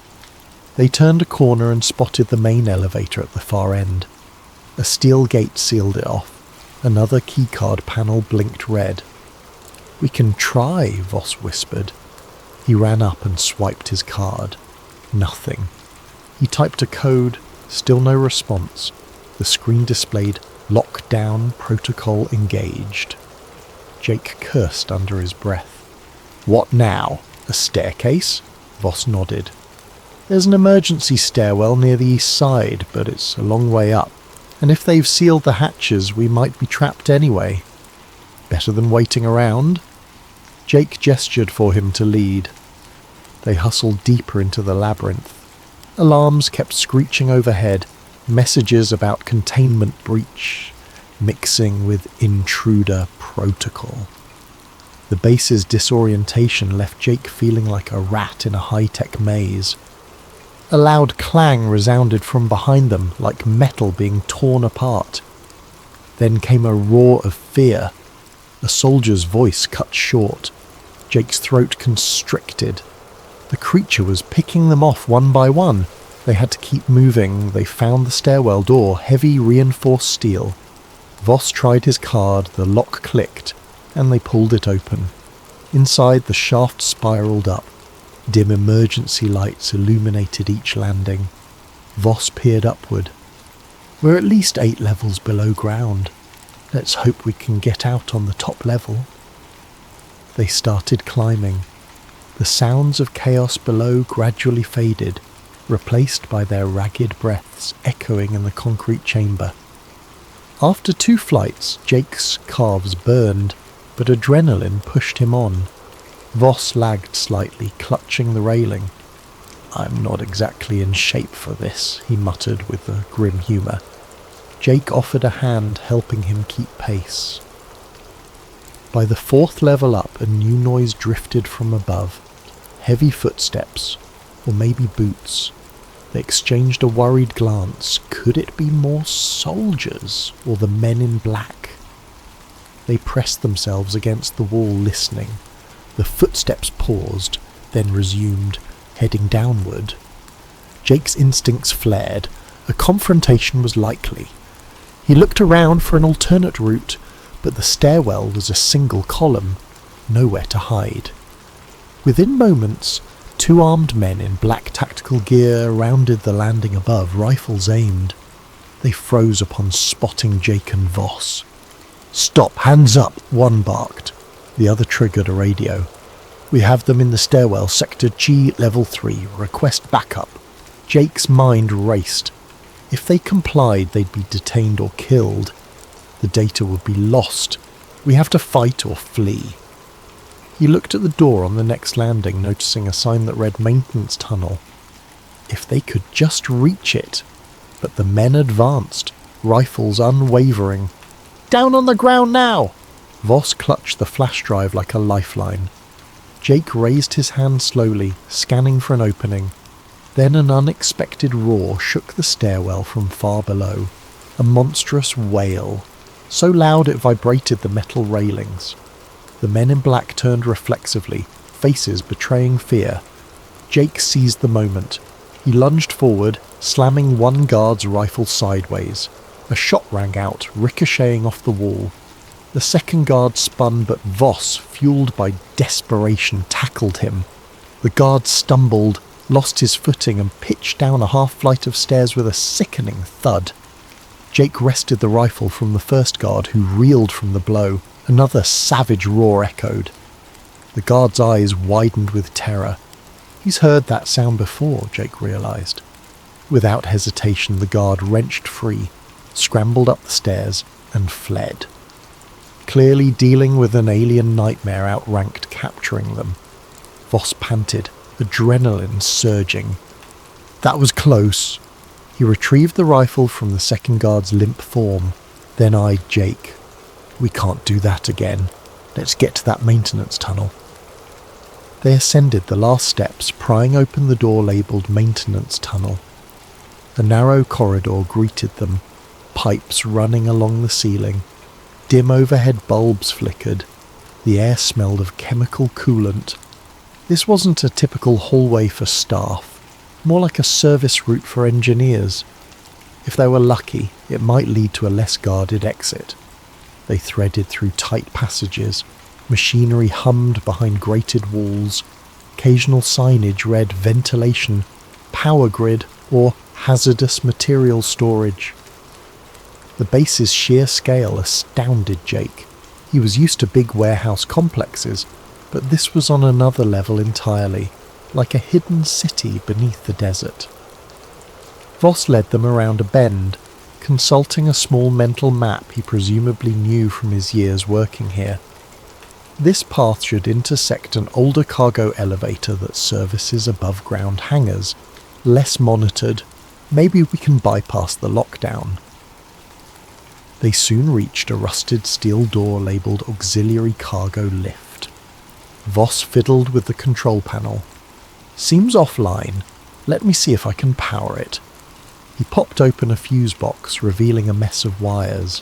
They turned a corner and spotted the main elevator at the far end. A steel gate sealed it off. Another keycard panel blinked red. We can try, Voss whispered. He ran up and swiped his card. Nothing. He typed a code, still no response. The screen displayed lockdown protocol engaged. Jake cursed under his breath. What now? A staircase? Voss nodded. There's an emergency stairwell near the east side, but it's a long way up. And if they've sealed the hatches, we might be trapped anyway. Better than waiting around. Jake gestured for him to lead. They hustled deeper into the labyrinth. Alarms kept screeching overhead. messages about containment breach mixing with intruder protocol. The base's disorientation left Jake feeling like a rat in a high-tech maze. A loud clang resounded from behind them, like metal being torn apart. Then came a roar of fear. A soldier's voice cut short. Jake's throat constricted. The creature was picking them off one by one. They had to keep moving. They found the stairwell door, heavy reinforced steel. Voss tried his card, the lock clicked, and they pulled it open. Inside, the shaft spiraled up. Dim emergency lights illuminated each landing. Voss peered upward. We're at least 8 levels below ground. Let's hope we can get out on the top level. They started climbing. The sounds of chaos below gradually faded, replaced by their ragged breaths echoing in the concrete chamber. After 2 flights, Jake's calves burned, but adrenaline pushed him on. Voss lagged slightly, clutching the railing. "I'm not exactly in shape for this," he muttered with a grim humour. Jake offered a hand, helping him keep pace. By the 4th level up, a new noise drifted from above. Heavy footsteps, or maybe boots. They exchanged a worried glance. Could it be more soldiers, or the men in black? They pressed themselves against the wall, listening. The footsteps paused, then resumed, heading downward. Jake's instincts flared. A confrontation was likely. He looked around for an alternate route, but the stairwell was a single column, nowhere to hide. Within moments, 2 armed men in black tactical gear rounded the landing above, rifles aimed. They froze upon spotting Jake and Voss. "Stop, hands up," one barked. The other triggered a radio. "We have them in the stairwell, Sector G, Level 3. Request backup." Jake's mind raced. If they complied, they'd be detained or killed. The data would be lost. We have to fight or flee. He looked at the door on the next landing, noticing a sign that read Maintenance Tunnel. If they could just reach it. But the men advanced, rifles unwavering. "Down on the ground now!" Voss clutched the flash drive like a lifeline. Jake raised his hand slowly, scanning for an opening. Then an unexpected roar shook the stairwell from far below. A monstrous wail, so loud it vibrated the metal railings. The men in black turned reflexively, faces betraying fear. Jake seized the moment. He lunged forward, slamming one guard's rifle sideways. A shot rang out, ricocheting off the wall. The second guard spun, but Voss, fueled by desperation, tackled him. The guard stumbled, lost his footing, and pitched down a half-flight of stairs with a sickening thud. Jake wrested the rifle from the first guard, who reeled from the blow. Another savage roar echoed. The guard's eyes widened with terror. He's heard that sound before, Jake realized. Without hesitation, the guard wrenched free, scrambled up the stairs, and fled. Clearly dealing with an alien nightmare outranked capturing them. Voss panted, adrenaline surging. That was close. He retrieved the rifle from the second guard's limp form, then eyed Jake. "We can't do that again. Let's get to that maintenance tunnel." They ascended the last steps, prying open the door labelled Maintenance Tunnel. A narrow corridor greeted them, pipes running along the ceiling. Dim overhead bulbs flickered. The air smelled of chemical coolant. This wasn't a typical hallway for staff, more like a service route for engineers. If they were lucky, it might lead to a less guarded exit. They threaded through tight passages. Machinery hummed behind grated walls. Occasional signage read ventilation, power grid, or hazardous material storage. The base's sheer scale astounded Jake. He was used to big warehouse complexes, but this was on another level entirely, like a hidden city beneath the desert. Voss led them around a bend, consulting a small mental map he presumably knew from his years working here. This path should intersect an older cargo elevator that services above-ground hangars, less monitored, Maybe we can bypass the lockdown. They soon reached a rusted steel door labelled Auxiliary Cargo Lift. Voss fiddled with the control panel. Seems offline. Let me see if I can power it. He popped open a fuse box, revealing a mess of wires.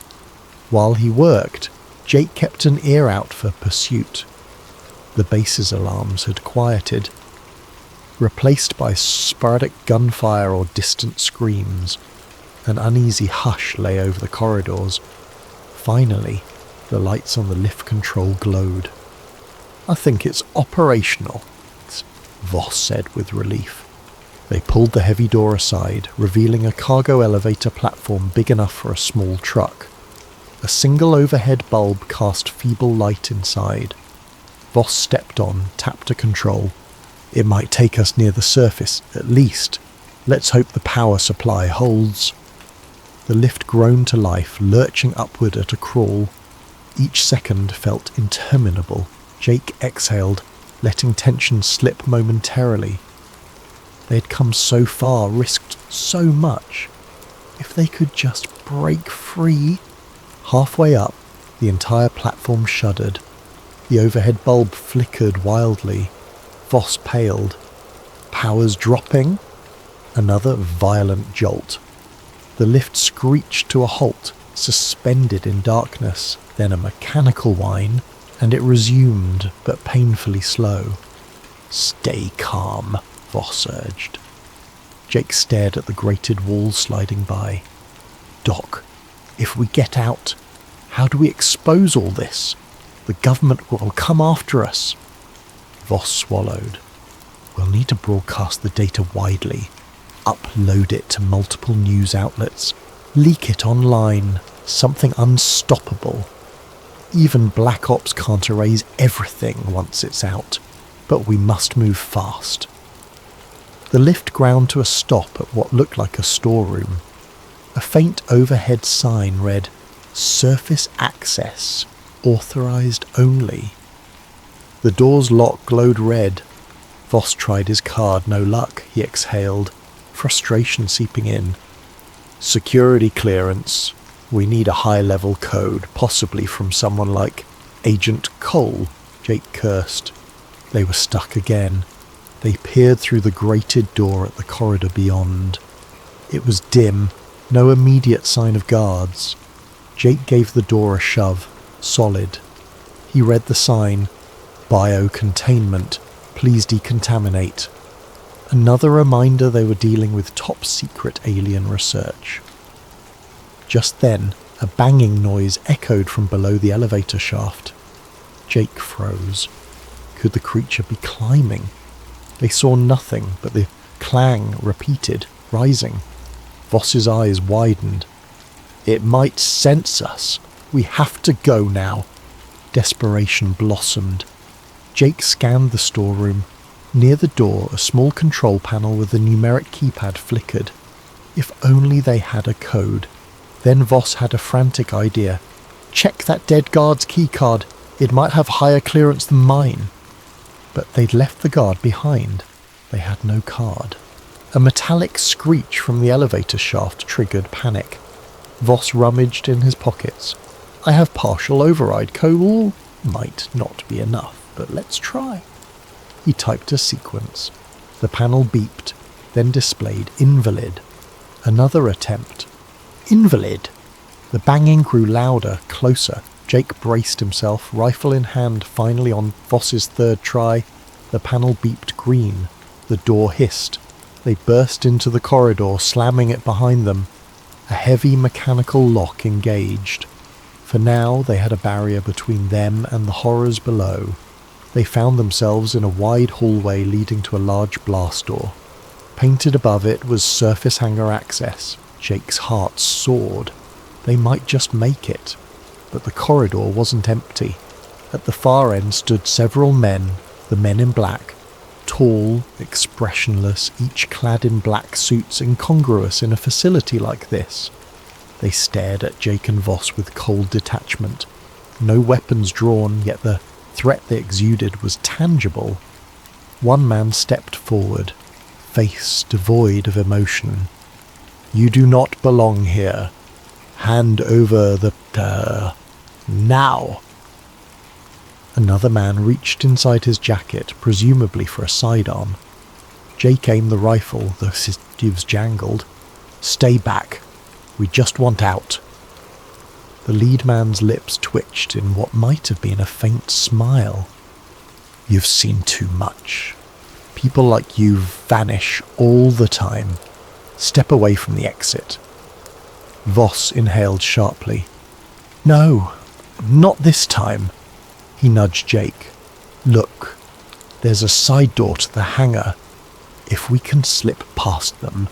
While he worked, Jake kept an ear out for pursuit. The base's alarms had quieted, replaced by sporadic gunfire or distant screams. An uneasy hush lay over the corridors. Finally, the lights on the lift control glowed. "I think it's operational," Voss said with relief. They pulled the heavy door aside, revealing a cargo elevator platform big enough for a small truck. A single overhead bulb cast feeble light inside. Voss stepped on, tapped a control. "It might take us near the surface, at least. Let's hope the power supply holds." The lift groaned to life, lurching upward at a crawl. Each second felt interminable. Jake exhaled, letting tension slip momentarily. They had come so far, risked so much. If they could just break free. Halfway up, the entire platform shuddered. The overhead bulb flickered wildly. Voss paled. Power's dropping? Another violent jolt. The lift screeched to a halt, suspended in darkness, then a mechanical whine, and it resumed, but painfully slow. "Stay calm," Voss urged. Jake stared at the grated walls sliding by. "Doc, if we get out, how do we expose all this? The government will come after us." Voss swallowed. "We'll need to broadcast the data widely. Upload it to multiple news outlets. Leak it online. Something unstoppable. Even Black Ops can't erase everything once it's out. But we must move fast." The lift ground to a stop at what looked like a storeroom. A faint overhead sign read, "Surface access. Authorized only." The door's lock glowed red. Voss tried his card, no luck, he exhaled, frustration seeping in. "Security clearance. We need a high-level code, possibly from someone like Agent Cole," Jake cursed. They were stuck again. They peered through the grated door at the corridor beyond. It was dim, no immediate sign of guards. Jake gave the door a shove, solid. He read the sign, "Biocontainment, please decontaminate." Another reminder they were dealing with top-secret alien research. Just then, a banging noise echoed from below the elevator shaft. Jake froze. Could the creature be climbing? They saw nothing, but the clang repeated, rising. Voss's eyes widened. "It might sense us. We have to go now." Desperation blossomed. Jake scanned the storeroom. Near the door, a small control panel with a numeric keypad flickered. If only they had a code. Then Voss had a frantic idea. "Check that dead guard's keycard. It might have higher clearance than mine." But they'd left the guard behind. They had no card. A metallic screech from the elevator shaft triggered panic. Voss rummaged in his pockets. "I have partial override code. Might not be enough, but let's try." He typed a sequence. The panel beeped, then displayed invalid. Another attempt. Invalid! The banging grew louder, closer. Jake braced himself, rifle in hand, finally on Voss's third try. The panel beeped green. The door hissed. They burst into the corridor, slamming it behind them. A heavy mechanical lock engaged. For now, they had a barrier between them and the horrors below. They found themselves in a wide hallway leading to a large blast door. Painted above it was surface hangar access. Jake's heart soared. They might just make it. But the corridor wasn't empty. At the far end stood several men, the men in black, tall, expressionless, each clad in black suits incongruous in a facility like this. They stared at Jake and Voss with cold detachment. No weapons drawn, yet the threat they exuded was tangible. One man stepped forward, face devoid of emotion. You do not belong here. Hand over the... now. Another man reached inside his jacket, presumably for a sidearm. Jake aimed the rifle, the sieves jangled. Stay back. We just want out. The lead man's lips twitched in what might have been a faint smile. You've seen too much. People like you vanish all the time. Step away from the exit. Voss inhaled sharply. No, not this time. He nudged Jake. Look, there's a side door to the hangar. If we can slip past them.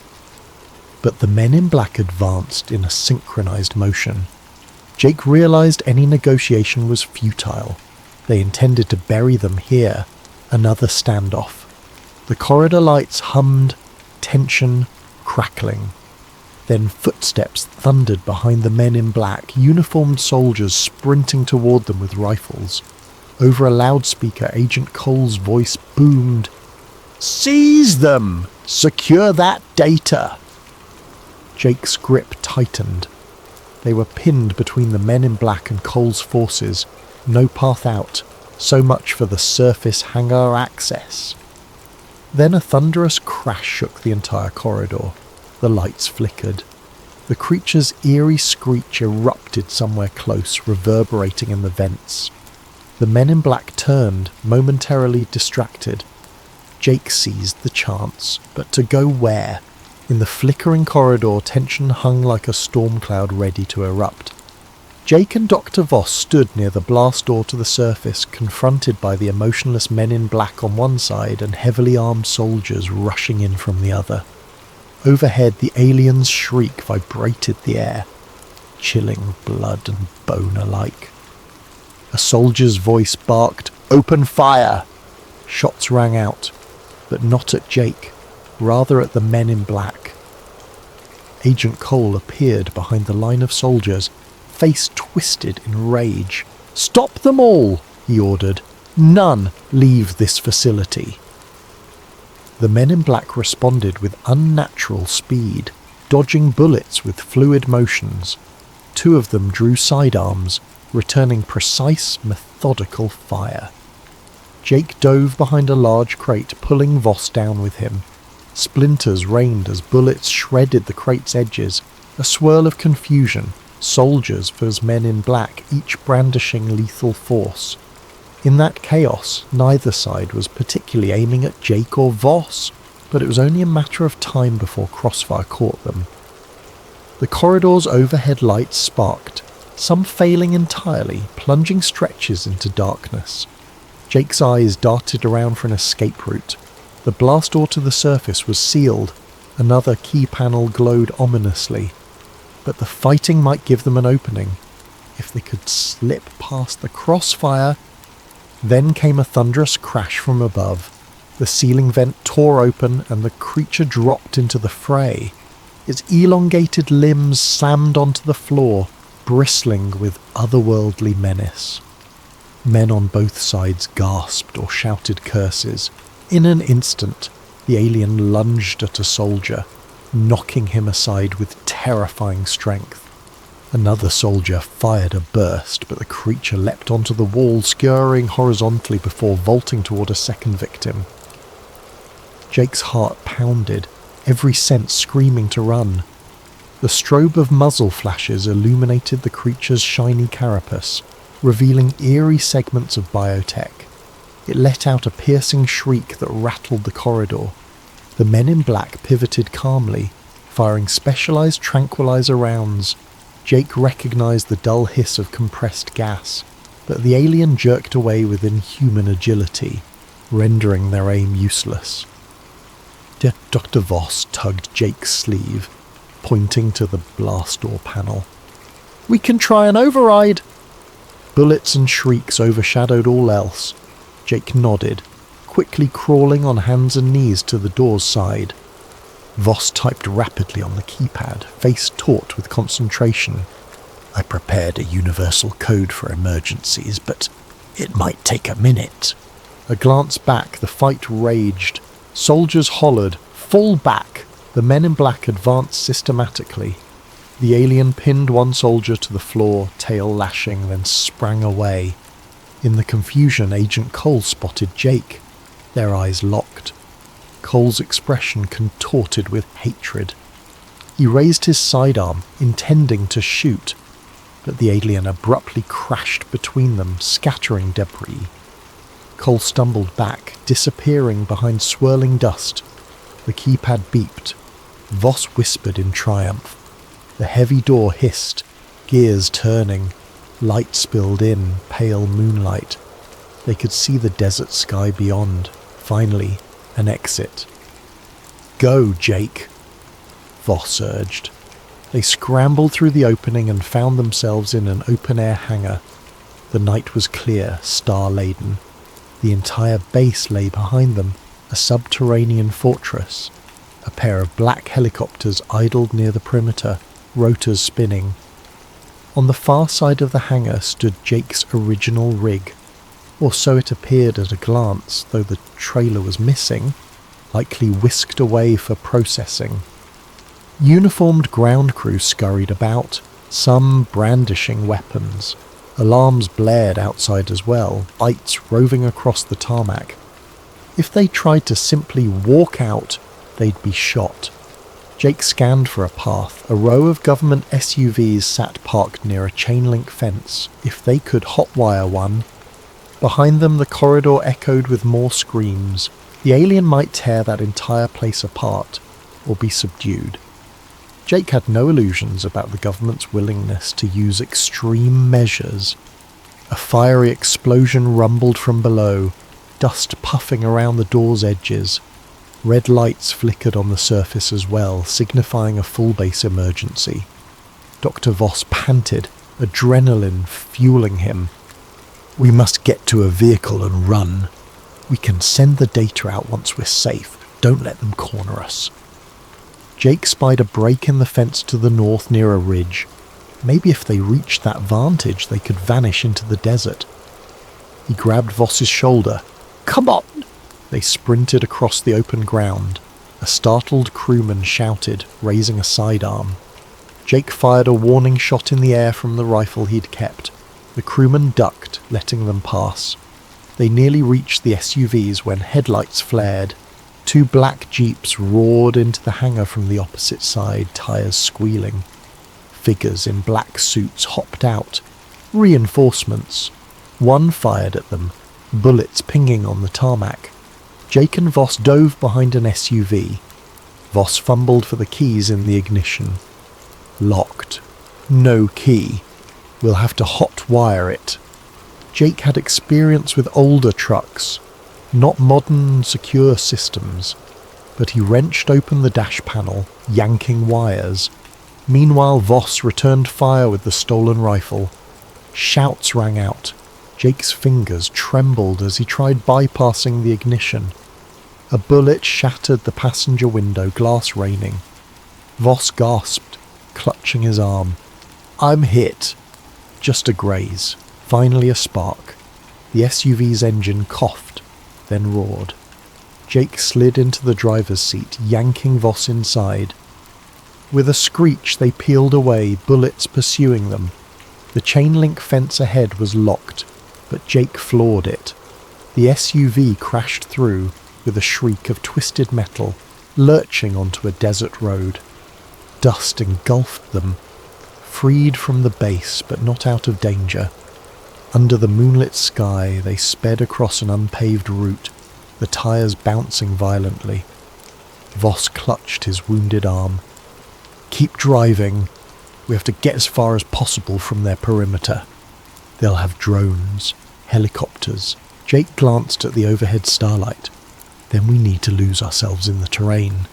But the men in black advanced in a synchronized motion. Jake realized any negotiation was futile. They intended to bury them here. Another standoff. The corridor lights hummed, tension, crackling. Then footsteps thundered behind the men in black, uniformed soldiers sprinting toward them with rifles. Over a loudspeaker, Agent Cole's voice boomed, "Seize them! Secure that data!" Jake's grip tightened. They were pinned between the men in black and Cole's forces. No path out. So much for the surface hangar access. Then a thunderous crash shook the entire corridor. The lights flickered. The creature's eerie screech erupted somewhere close, reverberating in the vents. The men in black turned, momentarily distracted. Jake seized the chance, but to go where? In the flickering corridor, tension hung like a storm cloud ready to erupt. Jake and Dr. Voss stood near the blast door to the surface, confronted by the emotionless men in black on one side and heavily armed soldiers rushing in from the other. Overhead, the alien's shriek vibrated the air, chilling blood and bone alike. A soldier's voice barked, "Open fire!" Shots rang out, but not at Jake, rather at the men in black. Agent Cole appeared behind the line of soldiers, face twisted in rage. "Stop them all!" he ordered. "None leave this facility." The men in black responded with unnatural speed, dodging bullets with fluid motions. Two of them drew sidearms, returning precise, methodical fire. Jake dove behind a large crate, pulling Voss down with him. Splinters rained as bullets shredded the crate's edges, a swirl of confusion, soldiers versus men in black, each brandishing lethal force. In that chaos, neither side was particularly aiming at Jake or Voss, but it was only a matter of time before crossfire caught them. The corridor's overhead lights sparked, some failing entirely, plunging stretches into darkness. Jake's eyes darted around for an escape route. The blast door to the surface was sealed. Another key panel glowed ominously. But the fighting might give them an opening. If they could slip past the crossfire... Then came a thunderous crash from above. The ceiling vent tore open and the creature dropped into the fray. Its elongated limbs slammed onto the floor, bristling with otherworldly menace. Men on both sides gasped or shouted curses. In an instant, the alien lunged at a soldier, knocking him aside with terrifying strength. Another soldier fired a burst, but the creature leapt onto the wall, scurrying horizontally before vaulting toward a second victim. Jake's heart pounded, every sense screaming to run. The strobe of muzzle flashes illuminated the creature's shiny carapace, revealing eerie segments of biotech. It let out a piercing shriek that rattled the corridor. The men in black pivoted calmly, firing specialized tranquilizer rounds. Jake recognized the dull hiss of compressed gas, but the alien jerked away with inhuman agility, rendering their aim useless. Dr. Voss tugged Jake's sleeve, pointing to the blast door panel. "We can try an override!" Bullets and shrieks overshadowed all else. Jake nodded, quickly crawling on hands and knees to the door's side. Voss typed rapidly on the keypad, face taut with concentration. "I prepared a universal code for emergencies, but it might take a minute." A glance back, the fight raged. Soldiers hollered, "Fall back!" The men in black advanced systematically. The alien pinned one soldier to the floor, tail lashing, then sprang away. In the confusion, Agent Cole spotted Jake. Their eyes locked. Cole's expression contorted with hatred. He raised his sidearm, intending to shoot, but the alien abruptly crashed between them, scattering debris. Cole stumbled back, disappearing behind swirling dust. The keypad beeped. Voss whispered in triumph. The heavy door hissed, gears turning. Light spilled in, pale moonlight. They could see the desert sky beyond. Finally, an exit. "Go, Jake," Voss urged. They scrambled through the opening and found themselves in an open-air hangar. The night was clear, star-laden. The entire base lay behind them, a subterranean fortress. A pair of black helicopters idled near the perimeter, rotors spinning. On the far side of the hangar stood Jake's original rig, or so it appeared at a glance, though the trailer was missing, likely whisked away for processing. Uniformed ground crew scurried about, some brandishing weapons. Alarms blared outside as well, lights roving across the tarmac. If they tried to simply walk out, they'd be shot. Jake scanned for a path. A row of government SUVs sat parked near a chain-link fence. If they could hotwire one. Behind them the corridor echoed with more screams. The alien might tear that entire place apart, or be subdued. Jake had no illusions about the government's willingness to use extreme measures. A fiery explosion rumbled from below, dust puffing around the door's edges. Red lights flickered on the surface as well, signifying a full-base emergency. Dr. Voss panted, adrenaline fueling him. "We must get to a vehicle and run. We can send the data out once we're safe. Don't let them corner us." Jake spied a break in the fence to the north near a ridge. Maybe if they reached that vantage, they could vanish into the desert. He grabbed Voss's shoulder. "Come on!" They sprinted across the open ground. A startled crewman shouted, raising a sidearm. Jake fired a warning shot in the air from the rifle he'd kept. The crewman ducked, letting them pass. They nearly reached the SUVs when headlights flared. Two black jeeps roared into the hangar from the opposite side, tires squealing. Figures in black suits hopped out. Reinforcements. One fired at them, bullets pinging on the tarmac. Jake and Voss dove behind an SUV. Voss fumbled for the keys in the ignition. Locked. No key. We'll have to hot-wire it. Jake had experience with older trucks, not modern, secure systems, but he wrenched open the dash panel, yanking wires. Meanwhile, Voss returned fire with the stolen rifle. Shouts rang out. Jake's fingers trembled as he tried bypassing the ignition. A bullet shattered the passenger window, glass raining. Voss gasped, clutching his arm. "I'm hit." Just a graze. Finally a spark. The SUV's engine coughed, then roared. Jake slid into the driver's seat, yanking Voss inside. With a screech they peeled away, bullets pursuing them. The chain-link fence ahead was locked, but Jake floored it. The SUV crashed through, with a shriek of twisted metal, lurching onto a desert road. Dust engulfed them, freed from the base but not out of danger. Under the moonlit sky they sped across an unpaved route, the tires bouncing violently. Voss clutched his wounded arm. "Keep driving. We have to get as far as possible from their perimeter. They'll have drones, helicopters." Jake glanced at the overhead starlight. "Then we need to lose ourselves in the terrain."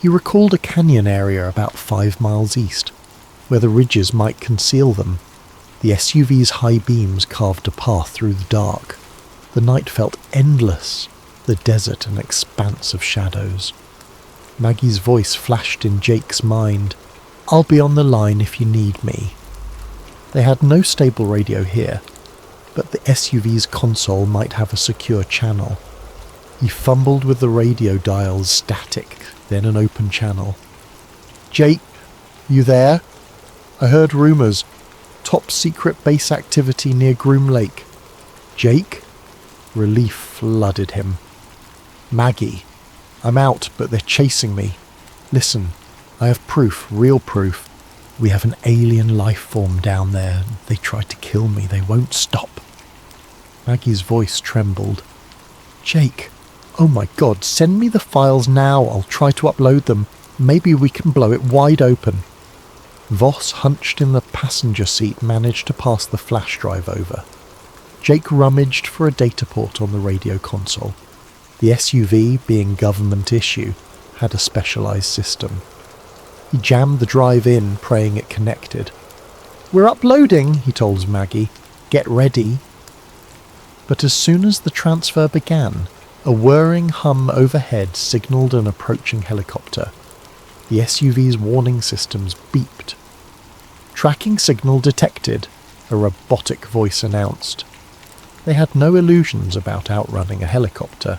He recalled a canyon area about 5 miles east, where the ridges might conceal them. The SUV's high beams carved a path through the dark. The night felt endless, the desert an expanse of shadows. Maggie's voice flashed in Jake's mind. "I'll be on the line if you need me." They had no stable radio here, but the SUV's console might have a secure channel. He fumbled with the radio dial's static, then an open channel. "Jake, you there? I heard rumours. Top secret base activity near Groom Lake." "Jake?" Relief flooded him. "Maggie, I'm out, but they're chasing me. Listen, I have proof, real proof. We have an alien life form down there. They tried to kill me. They won't stop." Maggie's voice trembled. "Jake, oh my God, send me the files now. I'll try to upload them. Maybe we can blow it wide open." Voss, hunched in the passenger seat, managed to pass the flash drive over. Jake rummaged for a data port on the radio console. The SUV, being government issue, had a specialised system. He jammed the drive in, praying it connected. "We're uploading," he told Maggie. "Get ready." But as soon as the transfer began, a whirring hum overhead signalled an approaching helicopter. The SUV's warning systems beeped. "Tracking signal detected," a robotic voice announced. They had no illusions about outrunning a helicopter.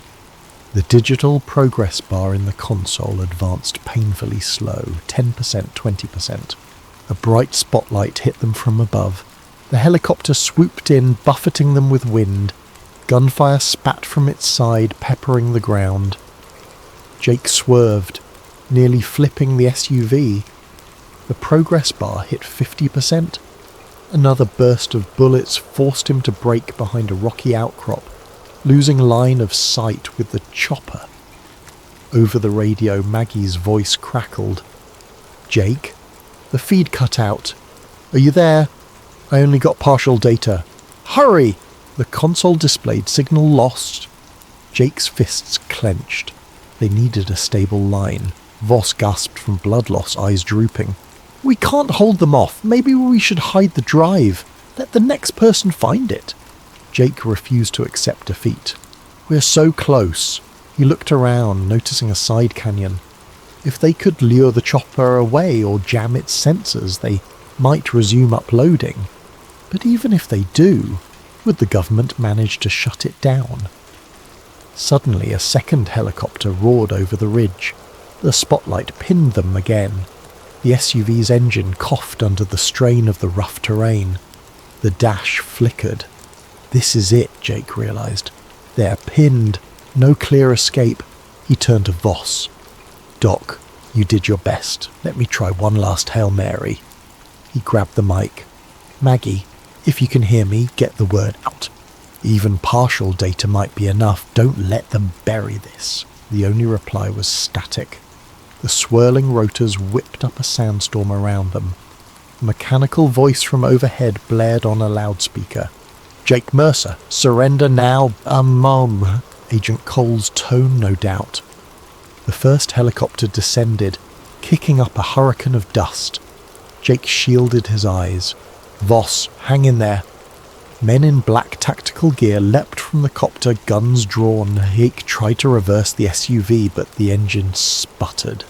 The digital progress bar in the console advanced painfully slow, 10%, 20%. A bright spotlight hit them from above. The helicopter swooped in, buffeting them with wind. Gunfire spat from its side, peppering the ground. Jake swerved, nearly flipping the SUV. The progress bar hit 50%. Another burst of bullets forced him to brake behind a rocky outcrop, losing line of sight with the chopper. Over the radio, Maggie's voice crackled. "Jake? The feed cut out. Are you there? I only got partial data. Hurry!" The console displayed signal lost. Jake's fists clenched. They needed a stable line. Voss gasped from blood loss, eyes drooping. "We can't hold them off. Maybe we should hide the drive. Let the next person find it." Jake refused to accept defeat. "We're so close." He looked around, noticing a side canyon. If they could lure the chopper away or jam its sensors, they might resume uploading. But even if they do, would the government manage to shut it down? Suddenly, a second helicopter roared over the ridge. The spotlight pinned them again. The SUV's engine coughed under the strain of the rough terrain. The dash flickered. This is it, Jake realised. They're pinned. No clear escape. He turned to Voss. "Doc, you did your best. Let me try one last Hail Mary." He grabbed the mic. "Maggie, if you can hear me, get the word out. Even partial data might be enough. Don't let them bury this." The only reply was static. The swirling rotors whipped up a sandstorm around them. A mechanical voice from overhead blared on a loudspeaker. "Jake Mercer, surrender now, Mom." Agent Cole's tone, no doubt. The first helicopter descended, kicking up a hurricane of dust. Jake shielded his eyes. "Voss, hang in there." Men in black tactical gear leapt from the copter, guns drawn. Jake tried to reverse the SUV, but the engine sputtered.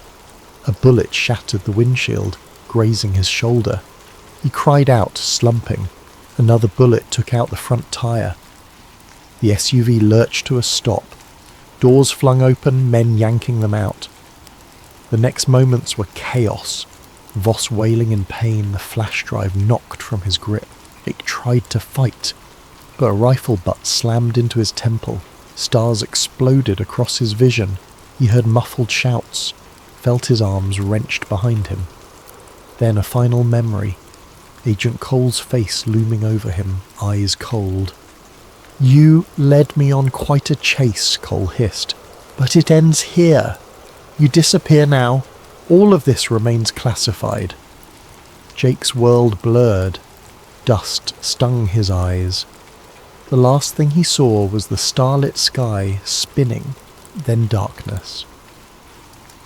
A bullet shattered the windshield, grazing his shoulder. He cried out, slumping. Another bullet took out the front tyre. The SUV lurched to a stop. Doors flung open, men yanking them out. The next moments were chaos. Voss wailing in pain, the flash drive knocked from his grip. Jake tried to fight, but a rifle butt slammed into his temple. Stars exploded across his vision. He heard muffled shouts, felt his arms wrenched behind him. Then a final memory. Agent Cole's face looming over him, eyes cold. "You led me on quite a chase," Cole hissed, "but it ends here. You disappear now. All of this remains classified." Jake's world blurred. Dust stung his eyes. The last thing he saw was the starlit sky spinning, then darkness.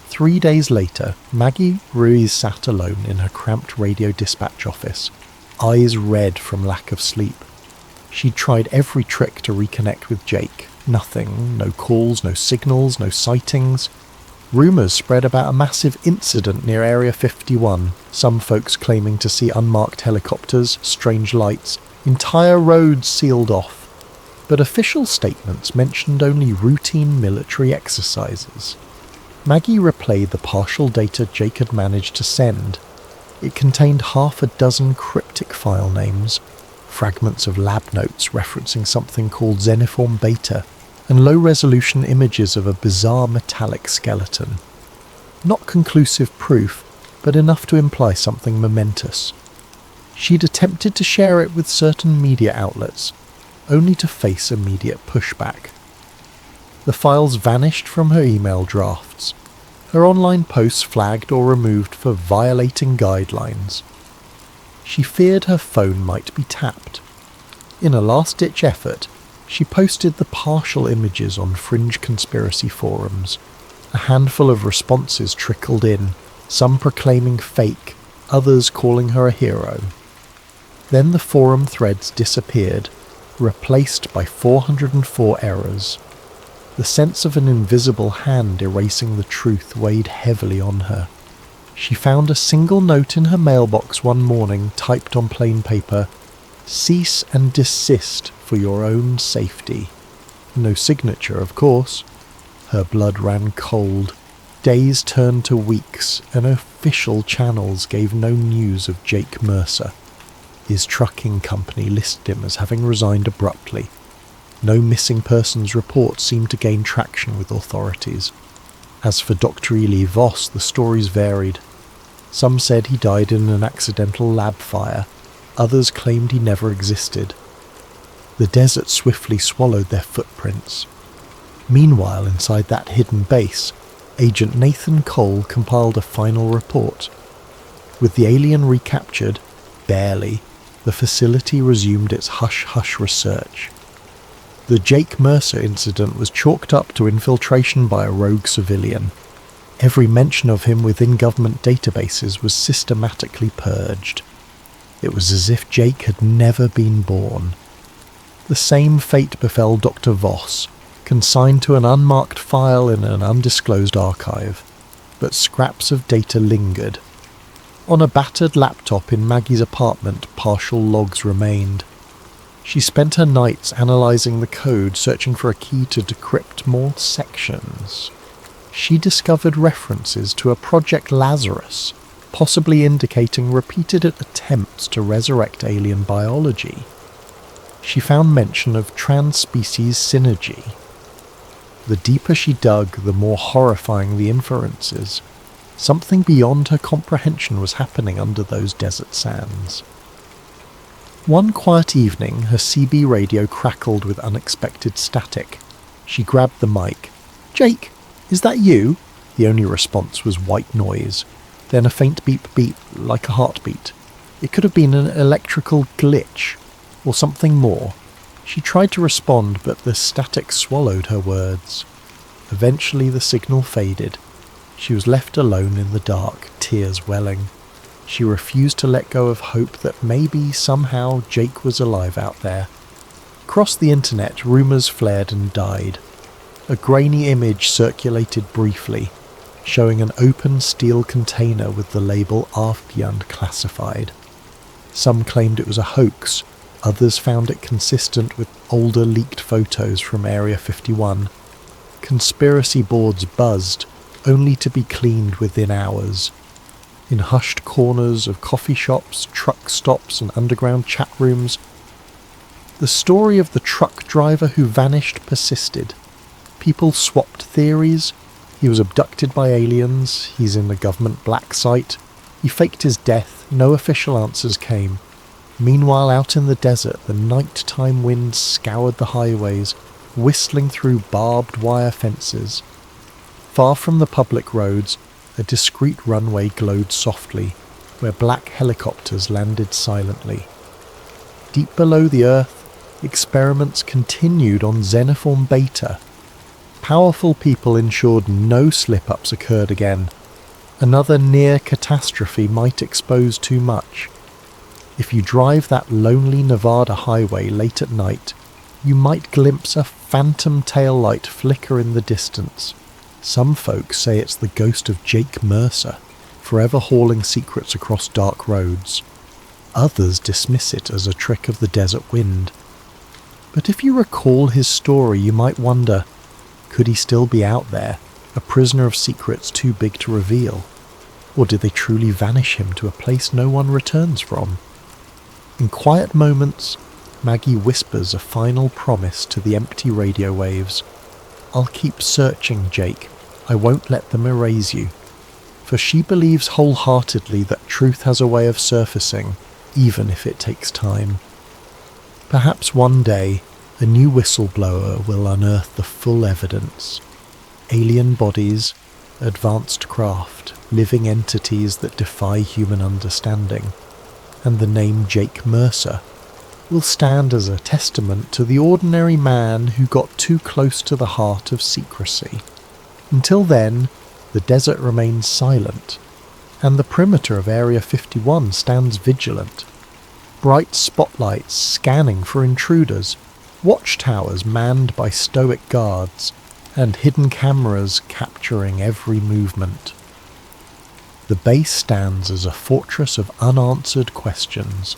3 days later, Maggie Ruiz sat alone in her cramped radio dispatch office, eyes red from lack of sleep. She'd tried every trick to reconnect with Jake. Nothing. No calls, no signals, no sightings. Rumours spread about a massive incident near Area 51, some folks claiming to see unmarked helicopters, strange lights, entire roads sealed off. But official statements mentioned only routine military exercises. Maggie replayed the partial data Jake had managed to send. It contained half a dozen cryptic file names, fragments of lab notes referencing something called xeniform beta, and low-resolution images of a bizarre metallic skeleton. Not conclusive proof, but enough to imply something momentous. She'd attempted to share it with certain media outlets, only to face immediate pushback. The files vanished from her email drafts, her online posts flagged or removed for violating guidelines. She feared her phone might be tapped. In a last-ditch effort, she posted the partial images on fringe conspiracy forums. A handful of responses trickled in, some proclaiming fake, others calling her a hero. Then the forum threads disappeared, replaced by 404 errors. The sense of an invisible hand erasing the truth weighed heavily on her. She found a single note in her mailbox one morning typed on plain paper, "Cease and desist for your own safety." No signature, of course. Her blood ran cold. Days turned to weeks, and official channels gave no news of Jake Mercer. His trucking company listed him as having resigned abruptly. No missing persons report seemed to gain traction with authorities. As for Dr. Ely Voss, the stories varied. Some said he died in an accidental lab fire. Others claimed he never existed. The desert swiftly swallowed their footprints. Meanwhile, inside that hidden base, Agent Nathan Cole compiled a final report. With the alien recaptured, barely, the facility resumed its hush-hush research. The Jake Mercer incident was chalked up to infiltration by a rogue civilian. Every mention of him within government databases was systematically purged. It was as if Jake had never been born. The same fate befell Dr. Voss, consigned to an unmarked file in an undisclosed archive, but scraps of data lingered. On a battered laptop in Maggie's apartment, partial logs remained. She spent her nights analysing the code, searching for a key to decrypt more sections. She discovered references to a Project Lazarus, possibly indicating repeated attempts to resurrect alien biology. She found mention of trans-species synergy. The deeper she dug, the more horrifying the inferences. Something beyond her comprehension was happening under those desert sands. One quiet evening, her CB radio crackled with unexpected static. She grabbed the mic. "Jake, is that you?" The only response was white noise, then a faint beep-beep, like a heartbeat. It could have been an electrical glitch, or something more. She tried to respond, but the static swallowed her words. Eventually the signal faded. She was left alone in the dark, tears welling. She refused to let go of hope that maybe, somehow, Jake was alive out there. Across the internet, rumours flared and died. A grainy image circulated briefly, showing an open steel container with the label Afghan classified. Some claimed it was a hoax, others found it consistent with older leaked photos from Area 51. Conspiracy boards buzzed, only to be cleaned within hours. In hushed corners of coffee shops, truck stops and underground chat rooms, the story of the truck driver who vanished persisted. People swapped theories. He was abducted by aliens, he's in the government black site, he faked his death, no official answers came. Meanwhile, out in the desert, the nighttime winds scoured the highways, whistling through barbed wire fences. Far from the public roads, a discreet runway glowed softly, where black helicopters landed silently. Deep below the earth, experiments continued on xeniform beta. Powerful people ensured no slip-ups occurred again. Another near catastrophe might expose too much. If you drive that lonely Nevada highway late at night, you might glimpse a phantom taillight flicker in the distance. Some folks say it's the ghost of Jake Mercer, forever hauling secrets across dark roads. Others dismiss it as a trick of the desert wind. But if you recall his story, you might wonder, could he still be out there, a prisoner of secrets too big to reveal? Or did they truly vanish him to a place no one returns from? In quiet moments, Maggie whispers a final promise to the empty radio waves. "I'll keep searching, Jake. I won't let them erase you." For she believes wholeheartedly that truth has a way of surfacing, even if it takes time. Perhaps one day, a new whistleblower will unearth the full evidence. Alien bodies, advanced craft, living entities that defy human understanding, and the name Jake Mercer will stand as a testament to the ordinary man who got too close to the heart of secrecy. Until then, the desert remains silent, and the perimeter of Area 51 stands vigilant. Bright spotlights scanning for intruders, watchtowers manned by stoic guards, and hidden cameras capturing every movement. The base stands as a fortress of unanswered questions,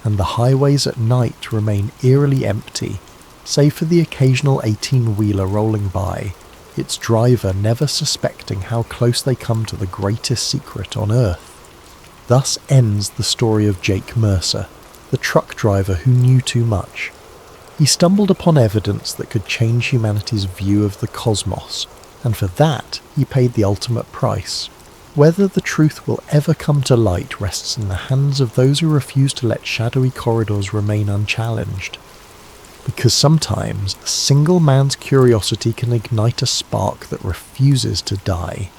and the highways at night remain eerily empty, save for the occasional 18-wheeler rolling by, its driver never suspecting how close they come to the greatest secret on Earth. Thus ends the story of Jake Mercer, the truck driver who knew too much. He stumbled upon evidence that could change humanity's view of the cosmos, and for that he paid the ultimate price. Whether the truth will ever come to light rests in the hands of those who refuse to let shadowy corridors remain unchallenged. Because sometimes a single man's curiosity can ignite a spark that refuses to die.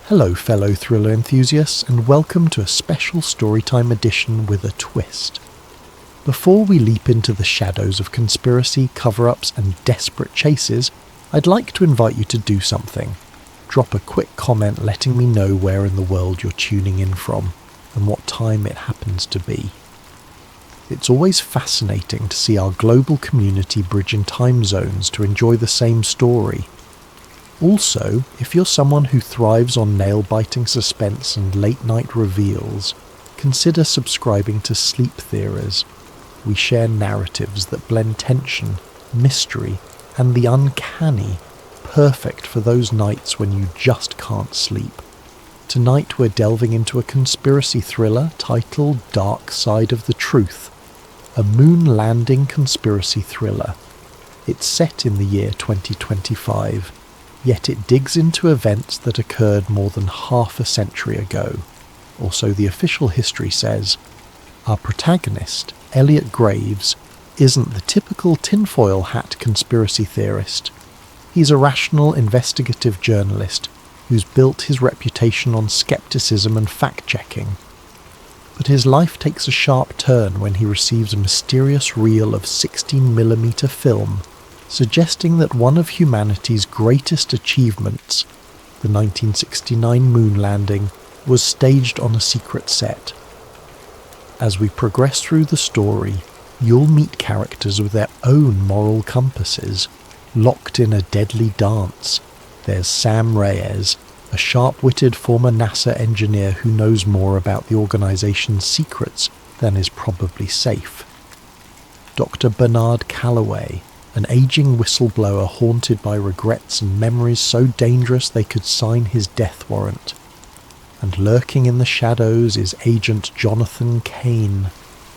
Hello fellow thriller enthusiasts, and welcome to a special storytime edition with a twist. Before we leap into the shadows of conspiracy, cover-ups and desperate chases, I'd like to invite you to do something. Drop a quick comment letting me know where in the world you're tuning in from, and what time it happens to be. It's always fascinating to see our global community bridging time zones to enjoy the same story. Also, if you're someone who thrives on nail-biting suspense and late-night reveals, consider subscribing to Sleep Theories. We share narratives that blend tension, mystery, and the uncanny, perfect for those nights when you just can't sleep. Tonight we're delving into a conspiracy thriller titled Dark Side of the Truth, a moon landing conspiracy thriller. It's set in the year 2025, yet it digs into events that occurred more than half a century ago, or so the official history says. Our protagonist, Elliot Graves, isn't the typical tinfoil hat conspiracy theorist. He's a rational investigative journalist who's built his reputation on skepticism and fact-checking. But his life takes a sharp turn when he receives a mysterious reel of 16mm film, suggesting that one of humanity's greatest achievements, the 1969 moon landing, was staged on a secret set. As we progress through the story, you'll meet characters with their own moral compasses, locked in a deadly dance. There's Sam Reyes, a sharp-witted former NASA engineer who knows more about the organization's secrets than is probably safe. Dr. Bernard Calloway, an aging whistleblower haunted by regrets and memories so dangerous they could sign his death warrant. And lurking in the shadows is Agent Jonathan Kane,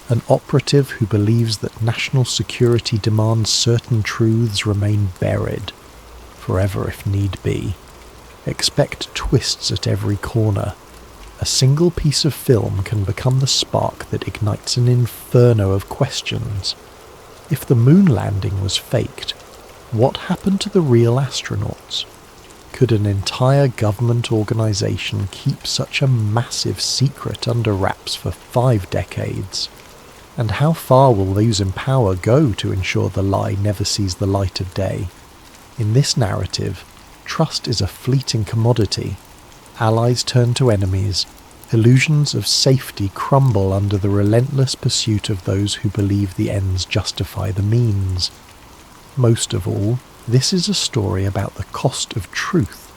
an operative who believes that national security demands certain truths remain buried, forever if need be. Expect twists at every corner. A single piece of film can become the spark that ignites an inferno of questions. If the moon landing was faked, what happened to the real astronauts? Could an entire government organization keep such a massive secret under wraps for 5 decades? And how far will those in power go to ensure the lie never sees the light of day? In this narrative, trust is a fleeting commodity. Allies turn to enemies. Illusions of safety crumble under the relentless pursuit of those who believe the ends justify the means. Most of all, this is a story about the cost of truth.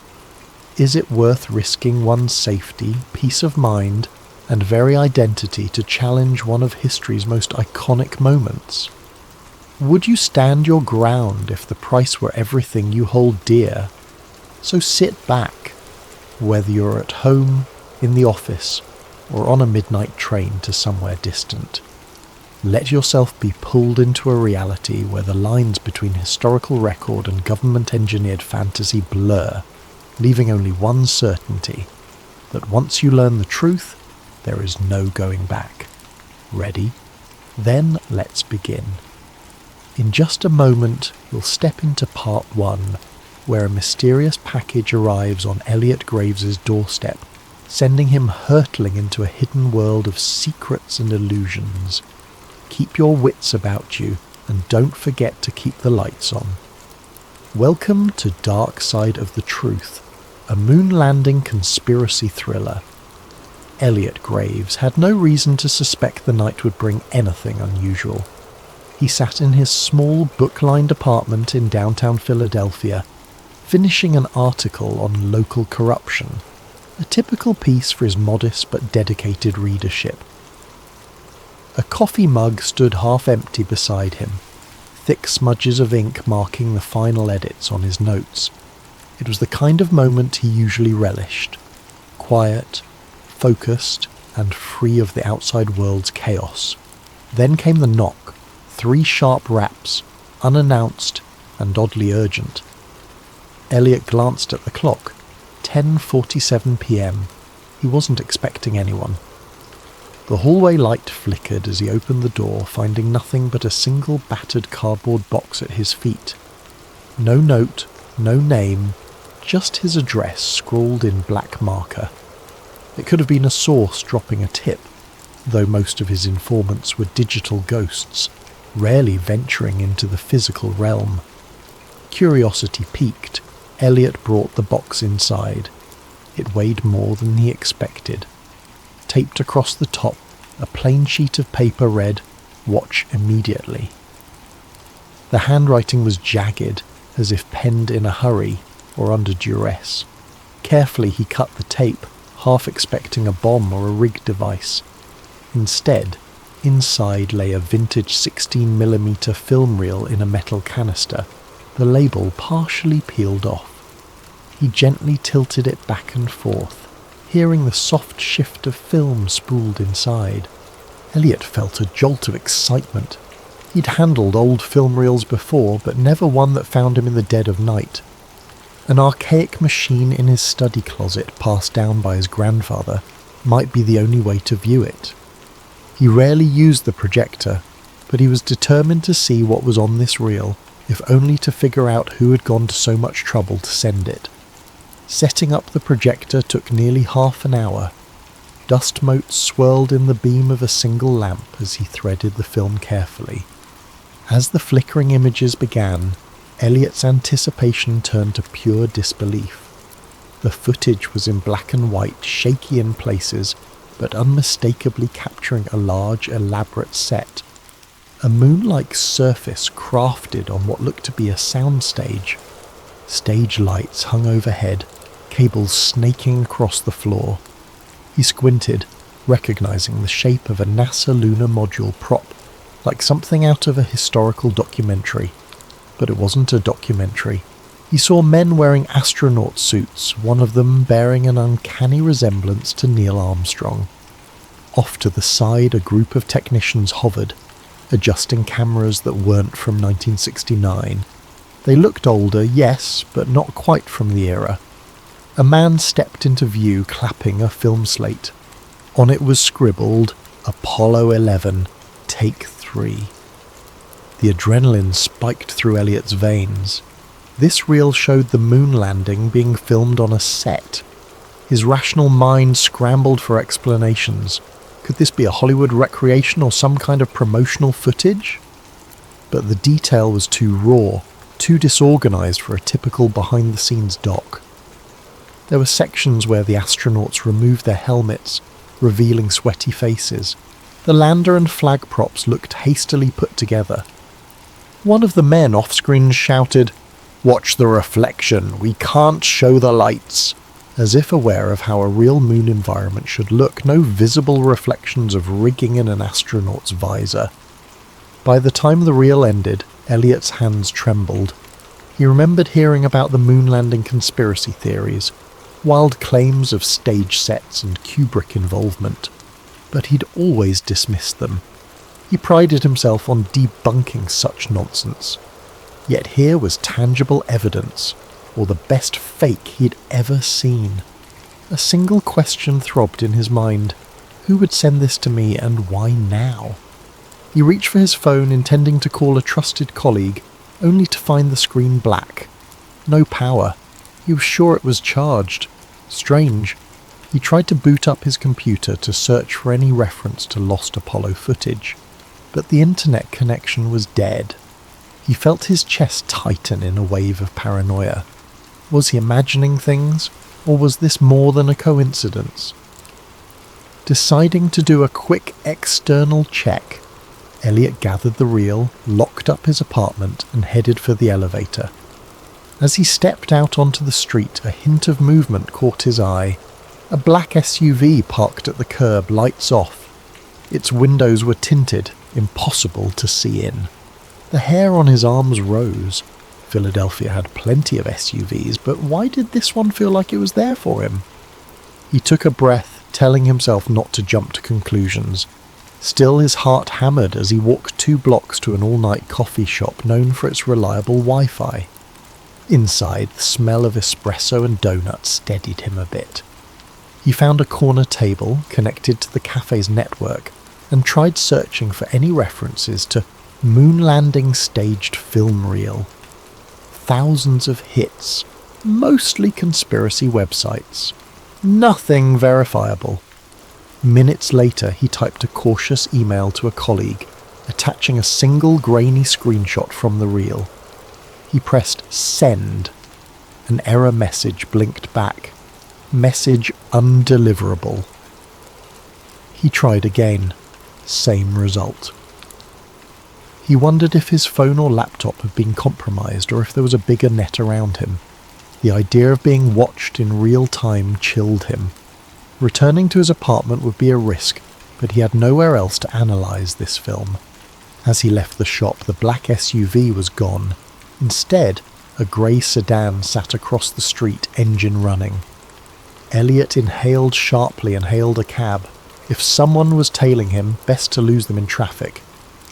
Is it worth risking one's safety, peace of mind, and very identity to challenge one of history's most iconic moments? Would you stand your ground if the price were everything you hold dear? So sit back, whether you're at home, in the office, or on a midnight train to somewhere distant. Let yourself be pulled into a reality where the lines between historical record and government-engineered fantasy blur, leaving only one certainty, that once you learn the truth, there is no going back. Ready? Then let's begin. In just a moment, you'll step into part 1, where a mysterious package arrives on Elliot Graves's doorstep, sending him hurtling into a hidden world of secrets and illusions. Keep your wits about you, and don't forget to keep the lights on. Welcome to Dark Side of the Truth, a moon landing conspiracy thriller. Elliot Graves had no reason to suspect the night would bring anything unusual. He sat in his small book-lined apartment in downtown Philadelphia, finishing an article on local corruption, a typical piece for his modest but dedicated readership. A coffee mug stood half empty beside him, thick smudges of ink marking the final edits on his notes. It was the kind of moment he usually relished, quiet, focused, and free of the outside world's chaos. Then came the knock, 3 sharp raps, unannounced and oddly urgent. Elliot glanced at the clock. 10:47 p.m. He wasn't expecting anyone. The hallway light flickered as he opened the door, finding nothing but a single battered cardboard box at his feet. No note, no name, just his address scrawled in black marker. It could have been a source dropping a tip, though most of his informants were digital ghosts, rarely venturing into the physical realm. Curiosity piqued, Elliot brought the box inside. It weighed more than he expected. Taped across the top, a plain sheet of paper read, "Watch immediately." The handwriting was jagged, as if penned in a hurry or under duress. Carefully he cut the tape, half expecting a bomb or a rig device. Instead, inside lay a vintage 16mm film reel in a metal canister, the label partially peeled off. He gently tilted it back and forth, hearing the soft shift of film spooled inside. Elliot felt a jolt of excitement. He'd handled old film reels before, but never one that found him in the dead of night. An archaic machine in his study closet passed down by his grandfather might be the only way to view it. He rarely used the projector, but he was determined to see what was on this reel, if only to figure out who had gone to so much trouble to send it. Setting up the projector took nearly half an hour. Dust motes swirled in the beam of a single lamp as he threaded the film carefully. As the flickering images began, Elliot's anticipation turned to pure disbelief. The footage was in black and white, shaky in places, but unmistakably capturing a large, elaborate set. A moon-like surface crafted on what looked to be a soundstage. Stage lights hung overhead, cables snaking across the floor. He squinted, recognizing the shape of a NASA lunar module prop, like something out of a historical documentary. But it wasn't a documentary. He saw men wearing astronaut suits, one of them bearing an uncanny resemblance to Neil Armstrong. Off to the side, a group of technicians hovered, adjusting cameras that weren't from 1969. They looked older, yes, but not quite from the era. A man stepped into view clapping a film slate. On it was scribbled, Apollo 11, Take 3. The adrenaline spiked through Elliot's veins. This reel showed the moon landing being filmed on a set. His rational mind scrambled for explanations. Could this be a Hollywood recreation or some kind of promotional footage? But the detail was too raw, too disorganized for a typical behind-the-scenes doc. There were sections where the astronauts removed their helmets, revealing sweaty faces. The lander and flag props looked hastily put together. One of the men off-screen shouted, "Watch the reflection, we can't show the lights," as if aware of how a real moon environment should look, no visible reflections of rigging in an astronaut's visor. By the time the reel ended, Elliot's hands trembled. He remembered hearing about the moon landing conspiracy theories, wild claims of stage sets and Kubrick involvement, but he'd always dismissed them. He prided himself on debunking such nonsense. Yet here was tangible evidence, or the best fake he'd ever seen. A single question throbbed in his mind. Who would send this to me, and why now? He reached for his phone, intending to call a trusted colleague, only to find the screen black. No power. He was sure it was charged. Strange. He tried to boot up his computer to search for any reference to lost Apollo footage, but the internet connection was dead. He felt his chest tighten in a wave of paranoia. Was he imagining things, or was this more than a coincidence? Deciding to do a quick external check, Elliot gathered the reel, locked up his apartment, and headed for the elevator. As he stepped out onto the street, a hint of movement caught his eye. A black SUV parked at the curb, lights off. Its windows were tinted, impossible to see in. The hair on his arms rose. Philadelphia had plenty of SUVs, but why did this one feel like it was there for him? He took a breath, telling himself not to jump to conclusions. Still, his heart hammered as he walked 2 blocks to an all-night coffee shop known for its reliable Wi-Fi. Inside, the smell of espresso and donuts steadied him a bit. He found a corner table connected to the cafe's network and tried searching for any references to moon landing staged film reel. Thousands of hits, mostly conspiracy websites. Nothing verifiable. Minutes later, he typed a cautious email to a colleague, attaching a single grainy screenshot from the reel. He pressed send. An error message blinked back. Message undeliverable. He tried again. Same result. He wondered if his phone or laptop had been compromised or if there was a bigger net around him. The idea of being watched in real time chilled him. Returning to his apartment would be a risk, but he had nowhere else to analyse this film. As he left the shop, the black SUV was gone. Instead, a grey sedan sat across the street, engine running. Elliot inhaled sharply and hailed a cab. If someone was tailing him, best to lose them in traffic.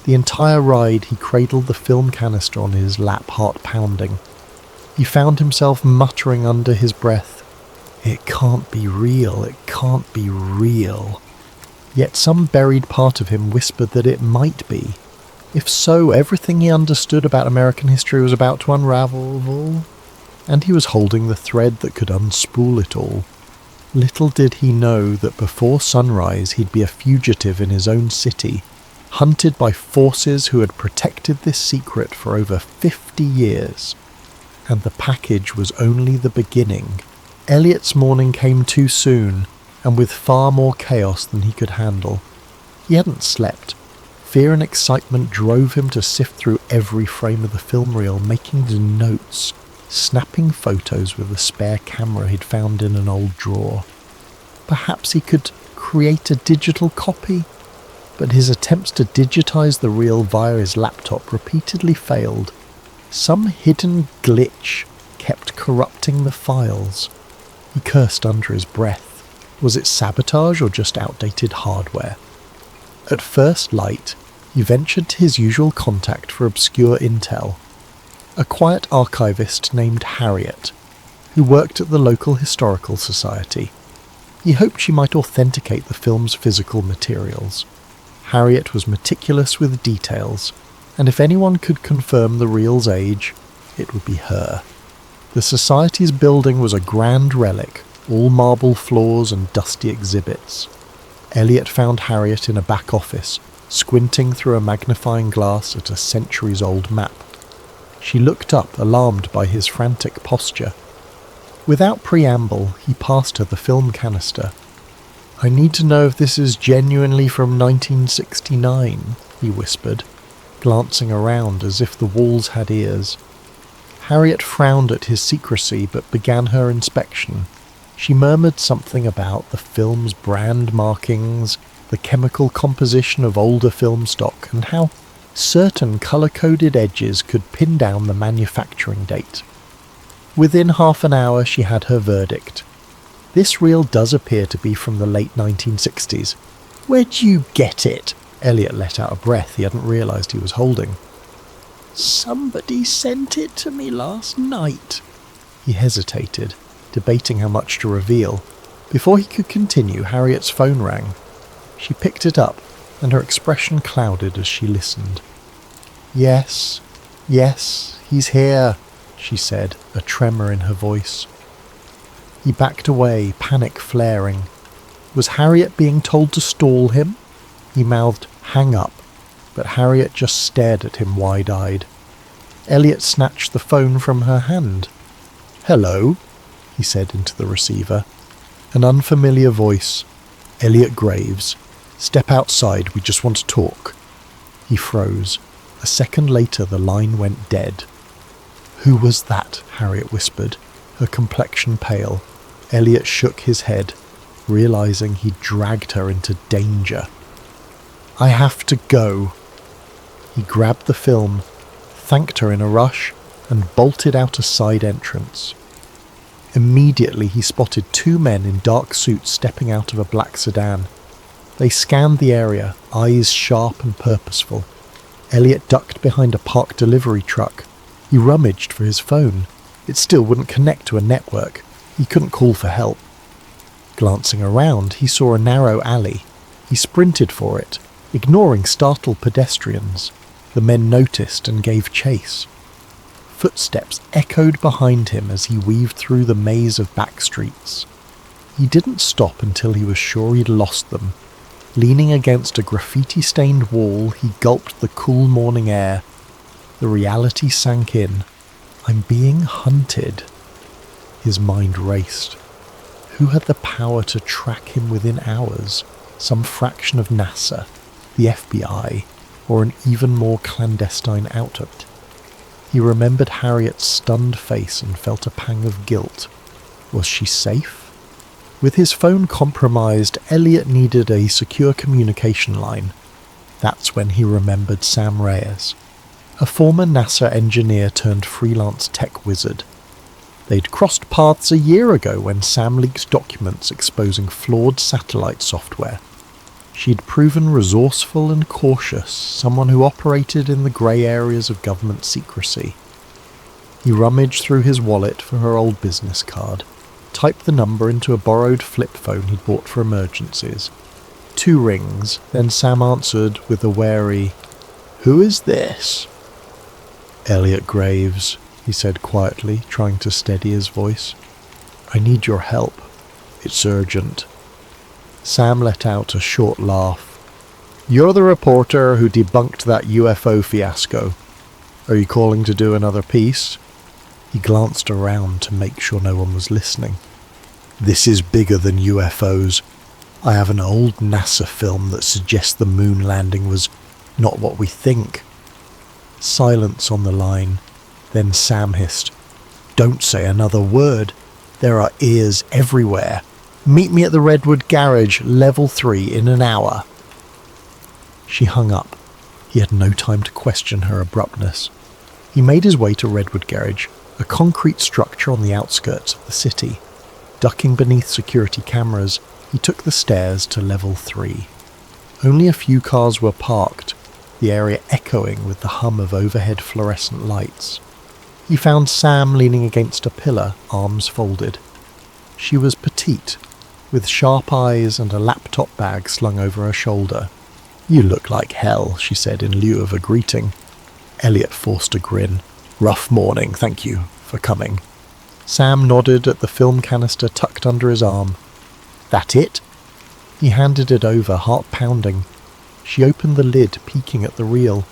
The entire ride he cradled the film canister on his lap, heart pounding. He found himself muttering under his breath, "It can't be real, it can't be real." Yet some buried part of him whispered that it might be. If so, everything he understood about American history was about to unravel, and he was holding the thread that could unspool it all. Little did he know that before sunrise he'd be a fugitive in his own city, hunted by forces who had protected this secret for over 50 years. And the package was only the beginning. Elliot's morning came too soon, and with far more chaos than he could handle. He hadn't slept. Fear and excitement drove him to sift through every frame of the film reel, making notes, snapping photos with a spare camera he'd found in an old drawer. Perhaps he could create a digital copy, but his attempts to digitize the reel via his laptop repeatedly failed. Some hidden glitch kept corrupting the files. He cursed under his breath. Was it sabotage or just outdated hardware? At first light, he ventured to his usual contact for obscure intel, a quiet archivist named Harriet, who worked at the local historical society. He hoped she might authenticate the film's physical materials. Harriet was meticulous with details, and if anyone could confirm the reel's age, it would be her. The society's building was a grand relic, all marble floors and dusty exhibits. Elliot found Harriet in a back office, squinting through a magnifying glass at a centuries-old map. She looked up, alarmed by his frantic posture. Without preamble, he passed her the film canister. "I need to know if this is genuinely from 1969, he whispered, glancing around as if the walls had ears. Harriet frowned at his secrecy but began her inspection. She murmured something about the film's brand markings, the chemical composition of older film stock, and how certain colour-coded edges could pin down the manufacturing date. Within half an hour she had her verdict. "This reel does appear to be from the late 1960s. "Where'd you get it?" Elliot let out a breath he hadn't realised he was holding. "Somebody sent it to me last night." He hesitated, debating how much to reveal. Before he could continue, Harriet's phone rang. She picked it up, and her expression clouded as she listened. Yes, he's here," she said, a tremor in her voice. He backed away, panic flaring. Was Harriet being told to stall him? He mouthed, "Hang up," but Harriet just stared at him wide-eyed. Elliot snatched the phone from her hand. "Hello," he said into the receiver. An unfamiliar voice. "Elliot Graves. Step outside, we just want to talk." He froze. A second later the line went dead. "Who was that?" Harriet whispered, her complexion pale. Elliot shook his head, realizing he'd dragged her into danger. "I have to go." He grabbed the film, thanked her in a rush, and bolted out a side entrance. Immediately he spotted two men in dark suits stepping out of a black sedan. They scanned the area, eyes sharp and purposeful. Elliot ducked behind a parked delivery truck. He rummaged for his phone. It still wouldn't connect to a network. He couldn't call for help. Glancing around, he saw a narrow alley. He sprinted for it, ignoring startled pedestrians. The men noticed and gave chase. Footsteps echoed behind him as he weaved through the maze of back streets. He didn't stop until he was sure he'd lost them. Leaning against a graffiti-stained wall, he gulped the cool morning air. The reality sank in. I'm being hunted. His mind raced. Who had the power to track him within hours? Some fraction of NASA, the FBI, or an even more clandestine outfit? He remembered Harriet's stunned face and felt a pang of guilt. Was she safe? With his phone compromised, Elliot needed a secure communication line. That's when he remembered Sam Reyes, a former NASA engineer turned freelance tech wizard. They'd crossed paths a year ago when Sam leaked documents exposing flawed satellite software. She'd proven resourceful and cautious, someone who operated in the grey areas of government secrecy. He rummaged through his wallet for her old business card, typed the number into a borrowed flip phone he'd bought for emergencies. 2 rings, then Sam answered with a wary, "Who is this?" "Elliot Graves," he said quietly, trying to steady his voice. "I need your help. It's urgent." Sam let out a short laugh. "You're the reporter who debunked that UFO fiasco. Are you calling to do another piece?" He glanced around to make sure no one was listening. "This is bigger than UFOs. I have an old NASA film that suggests the moon landing was not what we think." Silence on the line. Then Sam hissed, "Don't say another word. There are ears everywhere. Meet me at the Redwood Garage, level 3, in an hour." She hung up. He had no time to question her abruptness. He made his way to Redwood Garage, a concrete structure on the outskirts of the city. Ducking beneath security cameras, he took the stairs to level 3. Only a few cars were parked, the area echoing with the hum of overhead fluorescent lights. He found Sam leaning against a pillar, arms folded. She was petite, with sharp eyes and a laptop bag slung over her shoulder. "You look like hell," she said in lieu of a greeting. Elliot forced a grin. "Rough morning, thank you for coming." Sam nodded at the film canister tucked under his arm. "That it?" He handed it over, heart pounding. She opened the lid, peeking at the reel.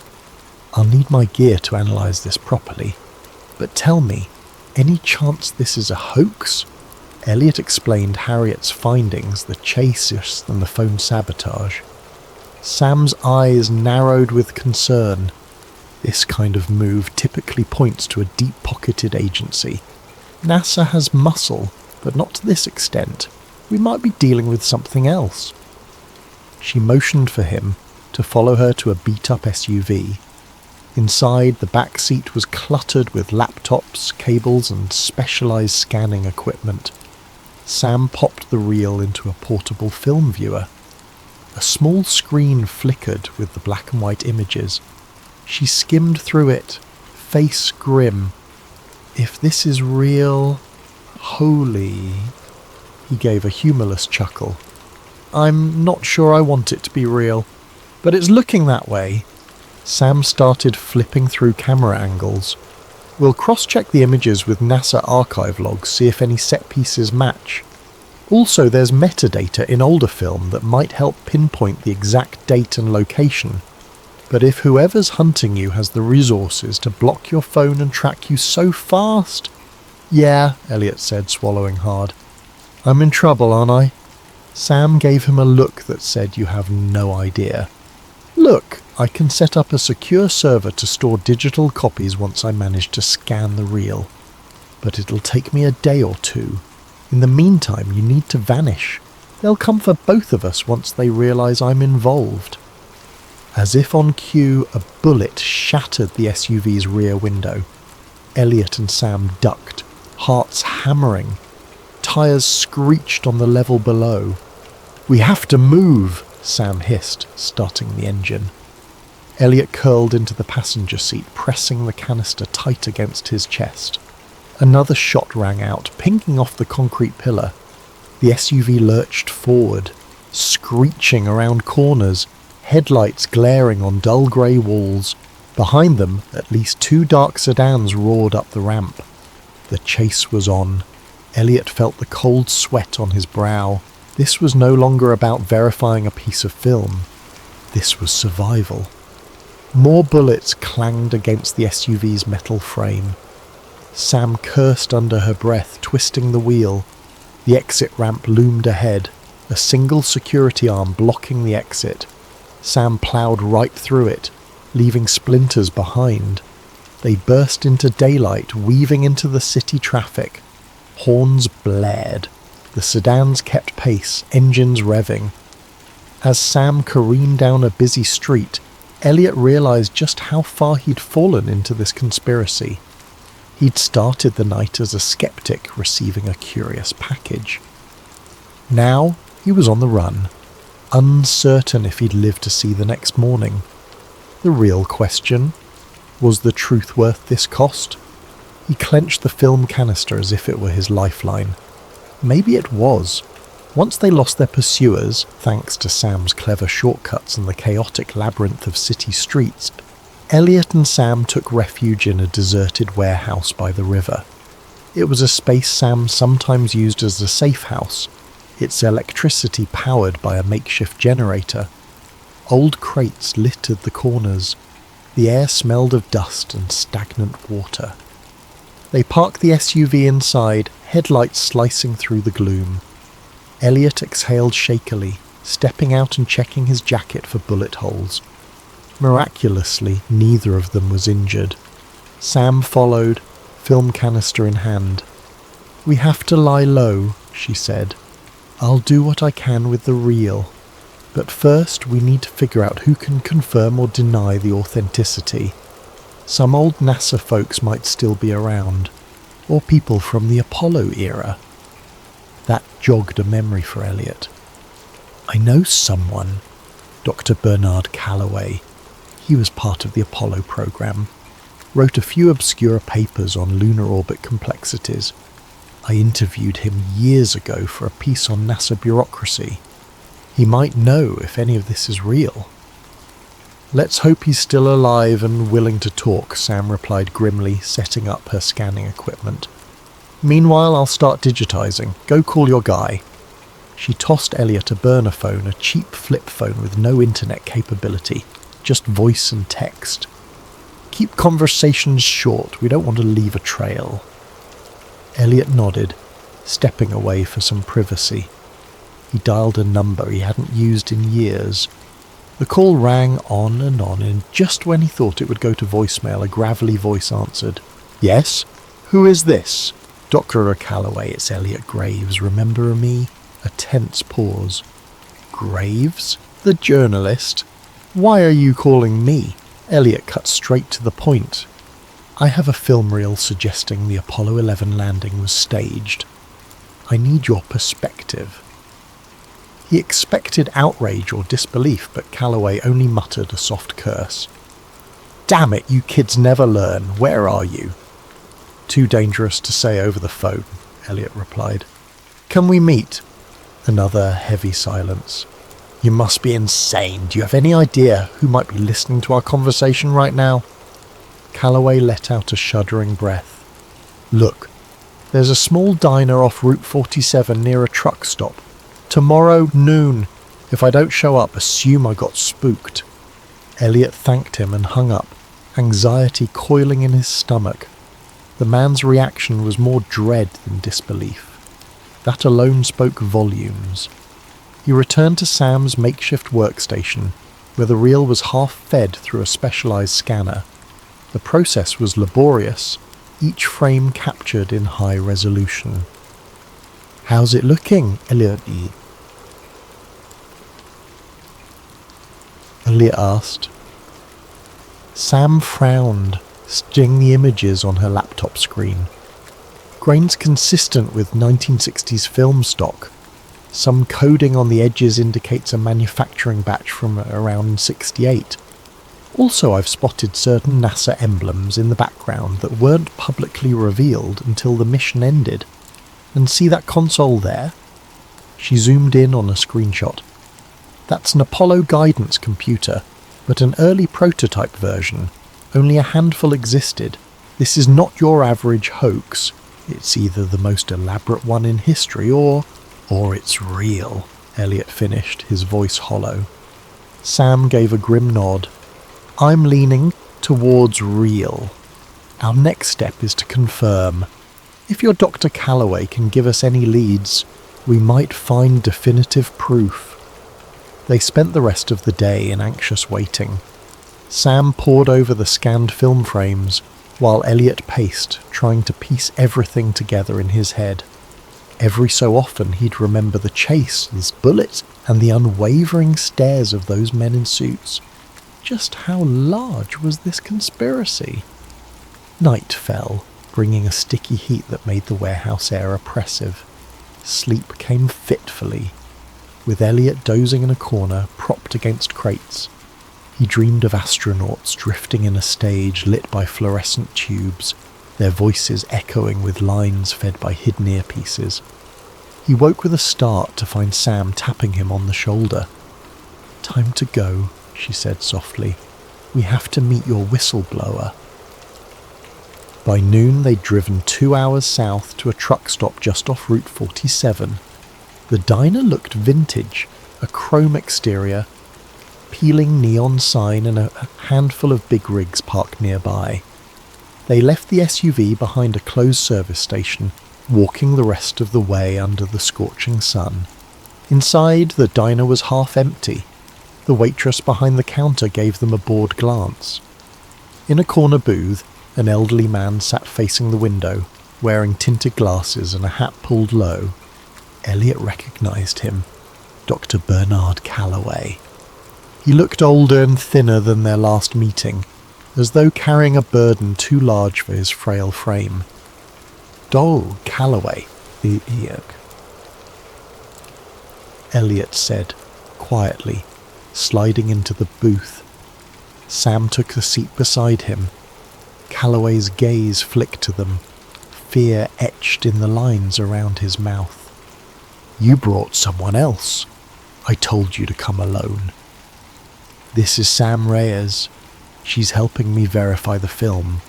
"I'll need my gear to analyse this properly. But tell me, any chance this is a hoax?" Elliot explained Harriet's findings, the chase and the phone sabotage. Sam's eyes narrowed with concern. This kind of move typically points to a deep-pocketed agency. NASA has muscle, but not to this extent. We might be dealing with something else. She motioned for him to follow her to a beat-up SUV. Inside, the back seat was cluttered with laptops, cables, and specialized scanning equipment. Sam popped the reel into a portable film viewer. A small screen flickered with the black and white images. She skimmed through it, face grim. "If this is real, holy..." He gave a humorless chuckle. "I'm not sure I want it to be real, but it's looking that way." Sam started flipping through camera angles. "We'll cross-check the images with NASA archive logs, see if any set pieces match. Also, there's metadata in older film that might help pinpoint the exact date and location. But if whoever's hunting you has the resources to block your phone and track you so fast..." "Yeah," Elliot said, swallowing hard. "I'm in trouble, aren't I?" Sam gave him a look that said, "You have no idea. Look, I can set up a secure server to store digital copies once I manage to scan the reel. But it'll take me a day or 2. In the meantime, you need to vanish. They'll come for both of us once they realise I'm involved." As if on cue, a bullet shattered the SUV's rear window. Elliot and Sam ducked, hearts hammering. Tyres screeched on the level below. "We have to move," Sam hissed, starting the engine. Elliot curled into the passenger seat, pressing the canister tight against his chest. Another shot rang out, pinging off the concrete pillar. The SUV lurched forward, screeching around corners, headlights glaring on dull grey walls. Behind them, at least 2 dark sedans roared up the ramp. The chase was on. Elliot felt the cold sweat on his brow. This was no longer about verifying a piece of film. This was survival. More bullets clanged against the SUV's metal frame. Sam cursed under her breath, twisting the wheel. The exit ramp loomed ahead, a single security arm blocking the exit. Sam ploughed right through it, leaving splinters behind. They burst into daylight, weaving into the city traffic. Horns blared. The sedans kept pace, engines revving. As Sam careened down a busy street, Elliot realised just how far he'd fallen into this conspiracy. He'd started the night as a skeptic receiving a curious package. Now he was on the run, uncertain if he'd live to see the next morning. The real question: was the truth worth this cost? He clenched the film canister as if it were his lifeline. Maybe it was. Once they lost their pursuers, thanks to Sam's clever shortcuts and the chaotic labyrinth of city streets, Elliot and Sam took refuge in a deserted warehouse by the river. It was a space Sam sometimes used as a safe house, its electricity powered by a makeshift generator. Old crates littered the corners. The air smelled of dust and stagnant water. They parked the SUV inside, headlights slicing through the gloom. Elliot exhaled shakily, stepping out and checking his jacket for bullet holes. Miraculously, neither of them was injured. Sam followed, film canister in hand. "We have to lie low," she said. "I'll do what I can with the reel. But first we need to figure out who can confirm or deny the authenticity. Some old NASA folks might still be around, or people from the Apollo era." That jogged a memory for Elliot. "I know someone, Dr. Bernard Calloway. He was part of the Apollo program. Wrote a few obscure papers on lunar orbit complexities. I interviewed him years ago for a piece on NASA bureaucracy. He might know if any of this is real." "Let's hope he's still alive and willing to talk," Sam replied grimly, setting up her scanning equipment. "Meanwhile, I'll start digitizing. Go call your guy." She tossed Elliot a burner phone, a cheap flip phone with no internet capability, just voice and text. "Keep conversations short, we don't want to leave a trail." Elliot nodded, stepping away for some privacy. He dialed a number he hadn't used in years. The call rang on, and just when he thought it would go to voicemail, a gravelly voice answered. "Yes? Who is this?" "Dr. Calloway, it's Elliot Graves. Remember me?" A tense pause. "Graves? The journalist? Why are you calling me?" Elliot cut straight to the point. "I have a film reel suggesting the Apollo 11 landing was staged. I need your perspective." He expected outrage or disbelief, but Calloway only muttered a soft curse. "Damn it, you kids never learn. Where are you?" "Too dangerous to say over the phone," Elliot replied. "Can we meet?" Another heavy silence. "You must be insane. Do you have any idea who might be listening to our conversation right now?" Calloway let out a shuddering breath. "Look, there's a small diner off Route 47 near a truck stop. Tomorrow noon. If I don't show up, assume I got spooked." Elliot thanked him and hung up, anxiety coiling in his stomach. The man's reaction was more dread than disbelief. That alone spoke volumes. He returned to Sam's makeshift workstation, where the reel was half fed through a specialized scanner. The process was laborious, each frame captured in high resolution. "How's it looking, Elliot asked. Sam frowned, studying the images on her laptop screen. Grains consistent with 1960s film stock. Some coding on the edges indicates a manufacturing batch from around 68. Also, I've spotted certain NASA emblems in the background that weren't publicly revealed until the mission ended. And see that console there?" She zoomed in on a screenshot. "That's an Apollo guidance computer, but an early prototype version. Only a handful existed. This is not your average hoax. It's either the most elaborate one in history or it's real," Elliot finished, his voice hollow. Sam gave a grim nod. "I'm leaning towards real. Our next step is to confirm. If your Dr. Calloway can give us any leads, we might find definitive proof." They spent the rest of the day in anxious waiting. Sam pored over the scanned film frames, while Elliot paced, trying to piece everything together in his head. Every so often he'd remember the chase, the bullets, and the unwavering stares of those men in suits. Just how large was this conspiracy? Night fell, bringing a sticky heat that made the warehouse air oppressive. Sleep came fitfully, with Elliot dozing in a corner, propped against crates. He dreamed of astronauts drifting in a stage lit by fluorescent tubes, their voices echoing with lines fed by hidden earpieces. He woke with a start to find Sam tapping him on the shoulder. "Time to go," she said softly. "We have to meet your whistleblower." By noon they'd driven 2 hours south to a truck stop just off Route 47. The diner looked vintage, a chrome exterior, peeling neon sign and a handful of big rigs parked nearby. They left the SUV behind a closed service station, walking the rest of the way under the scorching sun. Inside, the diner was half empty. The waitress behind the counter gave them a bored glance. In a corner booth, an elderly man sat facing the window, wearing tinted glasses and a hat pulled low. Elliot recognized him, Dr. Bernard Calloway. He looked older and thinner than their last meeting, as though carrying a burden too large for his frail frame. "Dol Calloway, the Eog," Elliot said, quietly, sliding into the booth. Sam took the seat beside him. Calloway's gaze flicked to them, fear etched in the lines around his mouth. "You brought someone else. I told you to come alone." "This is Sam Reyes. She's helping me verify the film."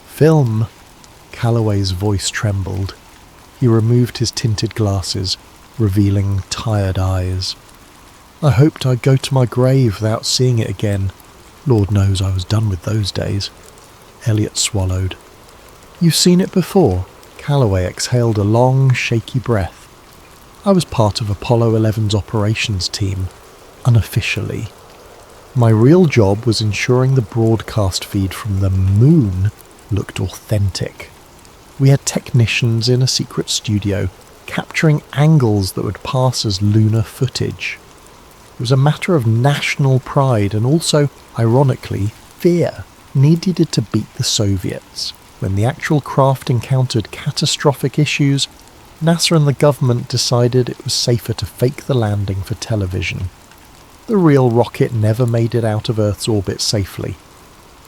"Film?" Calloway's voice trembled. He removed his tinted glasses, revealing tired eyes. "I hoped I'd go to my grave without seeing it again. Lord knows I was done with those days." Elliot swallowed. "You've seen it before?" Calloway exhaled a long, shaky breath. "I was part of Apollo 11's operations team, unofficially. My real job was ensuring the broadcast feed from the moon looked authentic. We had technicians in a secret studio capturing angles that would pass as lunar footage. It was a matter of national pride and also, ironically, fear. Needed to beat the Soviets. When the actual craft encountered catastrophic issues, NASA and the government decided it was safer to fake the landing for television. The real rocket never made it out of Earth's orbit safely.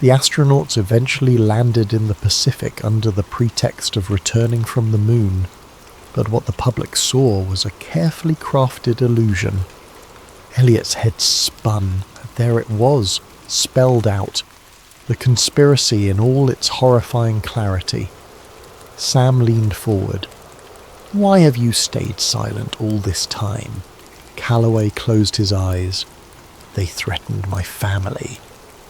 The astronauts eventually landed in the Pacific under the pretext of returning from the moon, but what the public saw was a carefully crafted illusion. Elliot's head spun. There it was, spelled out. The conspiracy in all its horrifying clarity. Sam leaned forward. "Why have you stayed silent all this time?" Calloway closed his eyes. "They threatened my family.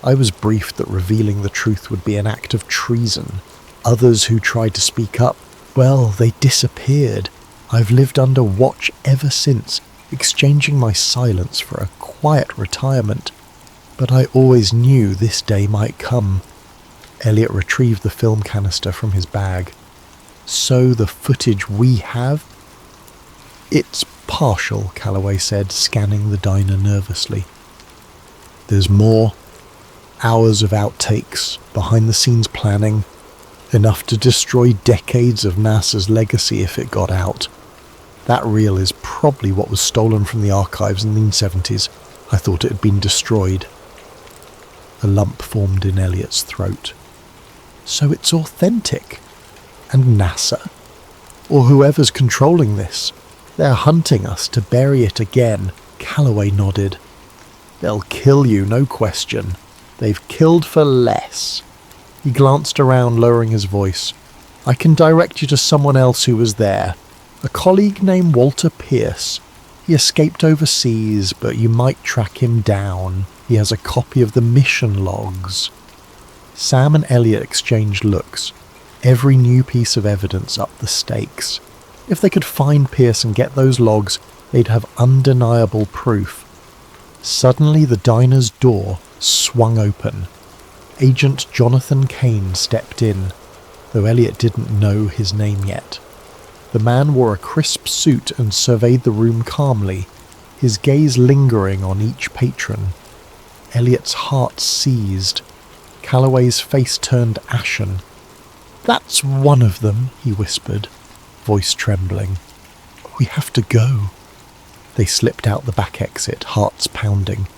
I was briefed that revealing the truth would be an act of treason. Others who tried to speak up, well, they disappeared. I've lived under watch ever since, exchanging my silence for a quiet retirement. But I always knew this day might come." Elliot retrieved the film canister from his bag. "So the footage we have?" "It's partial," Calloway said, scanning the diner nervously. "There's more. Hours of outtakes, behind-the-scenes planning. Enough to destroy decades of NASA's legacy if it got out. That reel is probably what was stolen from the archives in the 1970s. I thought it had been destroyed." A lump formed in Elliot's throat. "So it's authentic? And NASA? Or whoever's controlling this? They're hunting us to bury it again." Calloway nodded. "They'll kill you, no question. They've killed for less." He glanced around, lowering his voice. "I can direct you to someone else who was there. A colleague named Walter Pierce. He escaped overseas, but you might track him down. He has a copy of the mission logs." Sam and Elliot exchanged looks. Every new piece of evidence upped the stakes. If they could find Pierce and get those logs, they'd have undeniable proof. Suddenly the diner's door swung open. Agent Jonathan Kane stepped in, though Elliot didn't know his name yet. The man wore a crisp suit and surveyed the room calmly, his gaze lingering on each patron. Elliot's heart seized. Calloway's face turned ashen. "That's one of them," he whispered, voice trembling. "We have to go." They slipped out the back exit, hearts pounding.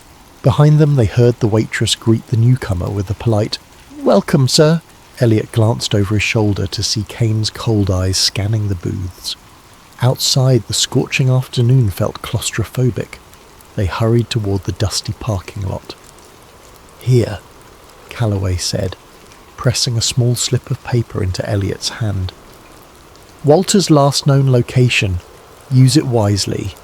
Behind them they heard the waitress greet the newcomer with a polite, "Welcome, sir." Elliot glanced over his shoulder to see Kane's cold eyes scanning the booths. Outside, the scorching afternoon felt claustrophobic. They hurried toward the dusty parking lot. "Here," Calloway said, pressing a small slip of paper into Elliot's hand. "Walter's last known location. Use it wisely."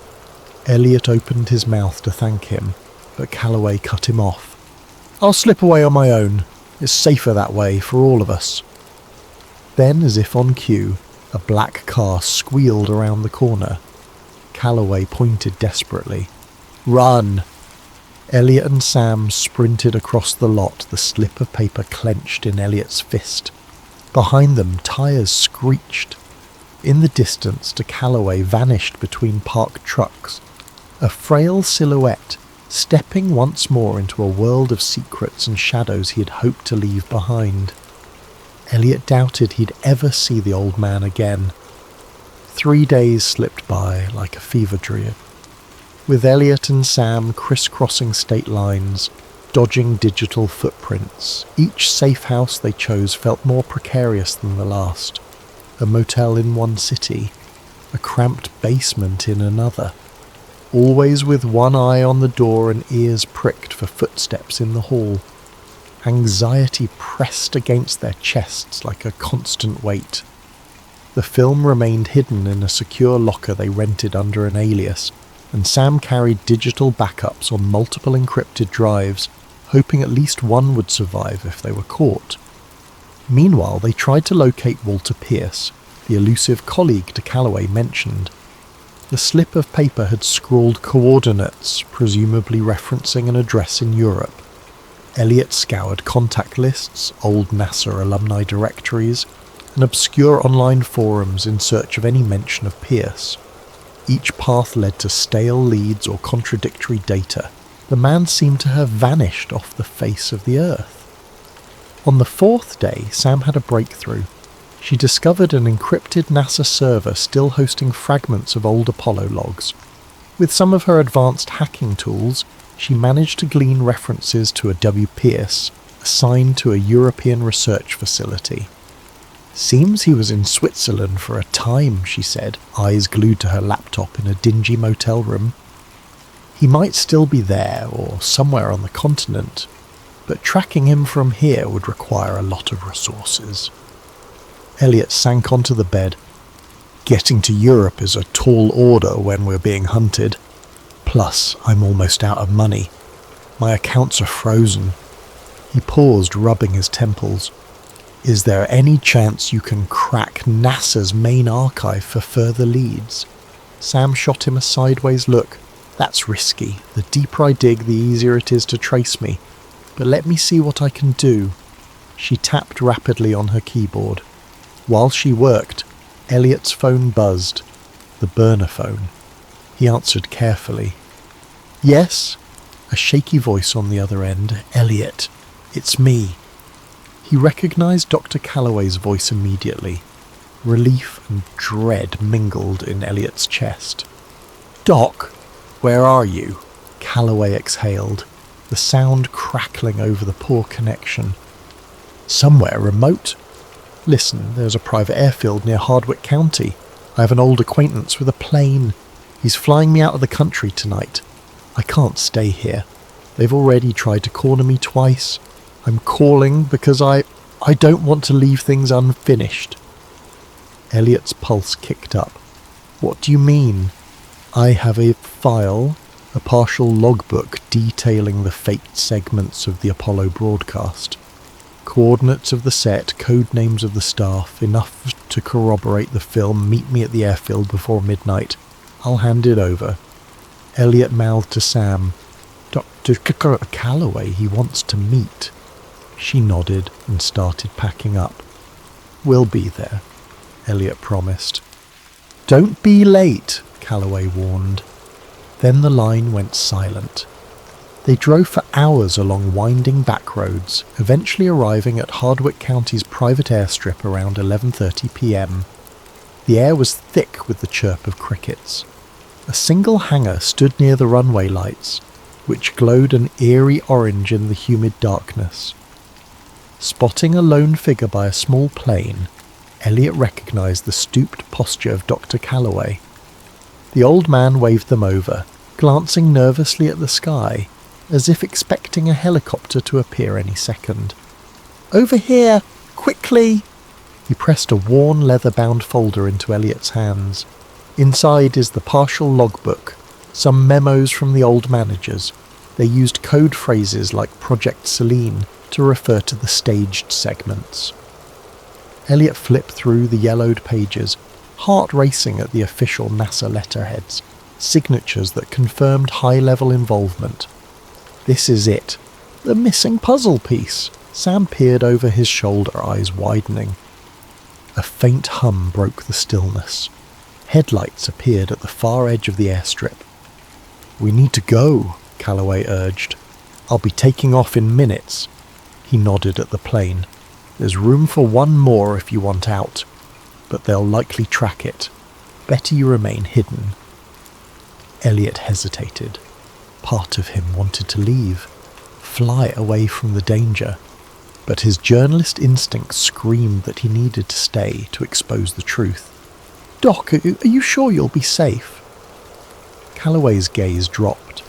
Elliot opened his mouth to thank him, but Calloway cut him off. "I'll slip away on my own. It's safer that way for all of us." Then, as if on cue, a black car squealed around the corner. Calloway pointed desperately. "Run!" Elliot and Sam sprinted across the lot, the slip of paper clenched in Elliot's fist. Behind them, tyres screeched. In the distance, de Calloway vanished between parked trucks, a frail silhouette, stepping once more into a world of secrets and shadows he had hoped to leave behind. Elliot doubted he'd ever see the old man again. 3 days slipped by like a fever dream, with Elliot and Sam crisscrossing state lines, dodging digital footprints. Each safe house they chose felt more precarious than the last. A motel in one city, a cramped basement in another, always with one eye on the door and ears pricked for footsteps in the hall. Anxiety pressed against their chests like a constant weight. The film remained hidden in a secure locker they rented under an alias, and Sam carried digital backups on multiple encrypted drives, hoping at least one would survive if they were caught. Meanwhile, they tried to locate Walter Pierce, the elusive colleague de Calloway mentioned. The slip of paper had scrawled coordinates, presumably referencing an address in Europe. Elliot scoured contact lists, old NASA alumni directories, and obscure online forums in search of any mention of Pierce. Each path led to stale leads or contradictory data. The man seemed to have vanished off the face of the earth. On the 4th day, Sam had a breakthrough. She discovered an encrypted NASA server still hosting fragments of old Apollo logs. With some of her advanced hacking tools, she managed to glean references to a W. Pierce, assigned to a European research facility. "Seems he was in Switzerland for a time," she said, eyes glued to her laptop in a dingy motel room. "He might still be there, or somewhere on the continent, but tracking him from here would require a lot of resources." Elliot sank onto the bed. "Getting to Europe is a tall order when we're being hunted. Plus, I'm almost out of money. My accounts are frozen." He paused, rubbing his temples. "Is there any chance you can crack NASA's main archive for further leads?" Sam shot him a sideways look. "That's risky. The deeper I dig, the easier it is to trace me. But let me see what I can do." She tapped rapidly on her keyboard. While she worked, Elliot's phone buzzed. The burner phone. He answered carefully. "Yes?" A shaky voice on the other end. "Elliot, it's me." He recognized Dr. Calloway's voice immediately. Relief and dread mingled in Elliot's chest. "Doc, where are you?" Calloway exhaled, the sound crackling over the poor connection. "Somewhere remote. Listen, there's a private airfield near Hardwick County. I have an old acquaintance with a plane. He's flying me out of the country tonight. I can't stay here. They've already tried to corner me twice. I'm calling because I don't want to leave things unfinished." Elliot's pulse kicked up. "What do you mean?" "I have a file, a partial logbook detailing the faked segments of the Apollo broadcast. Coordinates of the set, code names of the staff, enough to corroborate the film. Meet me at the airfield before midnight. I'll hand it over." Elliot mouthed to Sam, "Dr. Calloway he wants to meet." She nodded and started packing up. "We'll be there," Elliot promised. "Don't be late," Calloway warned. Then the line went silent. They drove for hours along winding back roads, eventually arriving at Hardwick County's private airstrip around 11:30 p.m. The air was thick with the chirp of crickets. A single hangar stood near the runway lights, which glowed an eerie orange in the humid darkness. Spotting a lone figure by a small plane, Elliot recognised the stooped posture of Dr. Calloway. The old man waved them over, glancing nervously at the sky, as if expecting a helicopter to appear any second. "Over here! Quickly!" He pressed a worn leather-bound folder into Elliot's hands. Inside is the partial logbook, some memos from the old managers. They used code phrases like Project Selene to refer to the staged segments. Elliot flipped through the yellowed pages, heart racing at the official NASA letterheads, signatures that confirmed high-level involvement. This is it. The missing puzzle piece. Sam peered over his shoulder, eyes widening. A faint hum broke the stillness. Headlights appeared at the far edge of the airstrip. "We need to go," Calloway urged. "I'll be taking off in minutes." He nodded at the plane. "There's room for one more if you want out, but they'll likely track it. Better you remain hidden." Elliot hesitated. Part of him wanted to leave, fly away from the danger, but his journalist instinct screamed that he needed to stay to expose the truth. "Doc, are you sure you'll be safe?" Calloway's gaze dropped.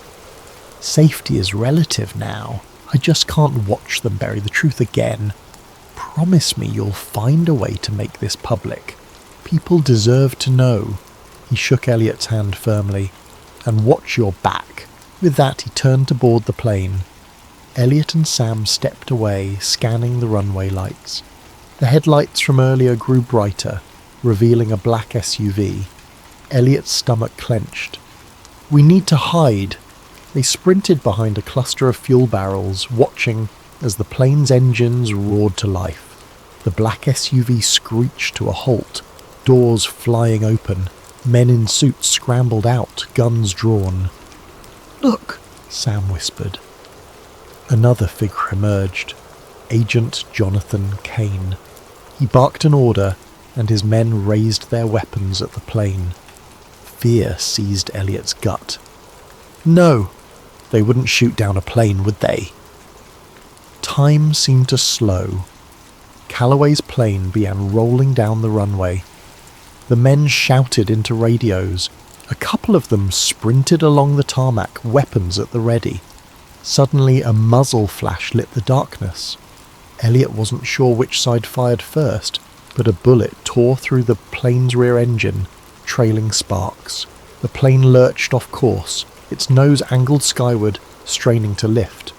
"Safety is relative now. I just can't watch them bury the truth again. Promise me you'll find a way to make this public. People deserve to know." He shook Elliot's hand firmly. "And watch your back." With that, he turned to board the plane. Elliot and Sam stepped away, scanning the runway lights. The headlights from earlier grew brighter, revealing a black SUV. Elliot's stomach clenched. "We need to hide." They sprinted behind a cluster of fuel barrels, watching as the plane's engines roared to life. The black SUV screeched to a halt, doors flying open. Men in suits scrambled out, guns drawn. "Look," Sam whispered. Another figure emerged, Agent Jonathan Kane. He barked an order, and his men raised their weapons at the plane. Fear seized Elliot's gut. No, they wouldn't shoot down a plane, would they? Time seemed to slow. Calloway's plane began rolling down the runway. The men shouted into radios. A couple of them sprinted along the tarmac, weapons at the ready. Suddenly a muzzle flash lit the darkness. Elliot wasn't sure which side fired first, but a bullet tore through the plane's rear engine, trailing sparks. The plane lurched off course, its nose angled skyward, straining to lift.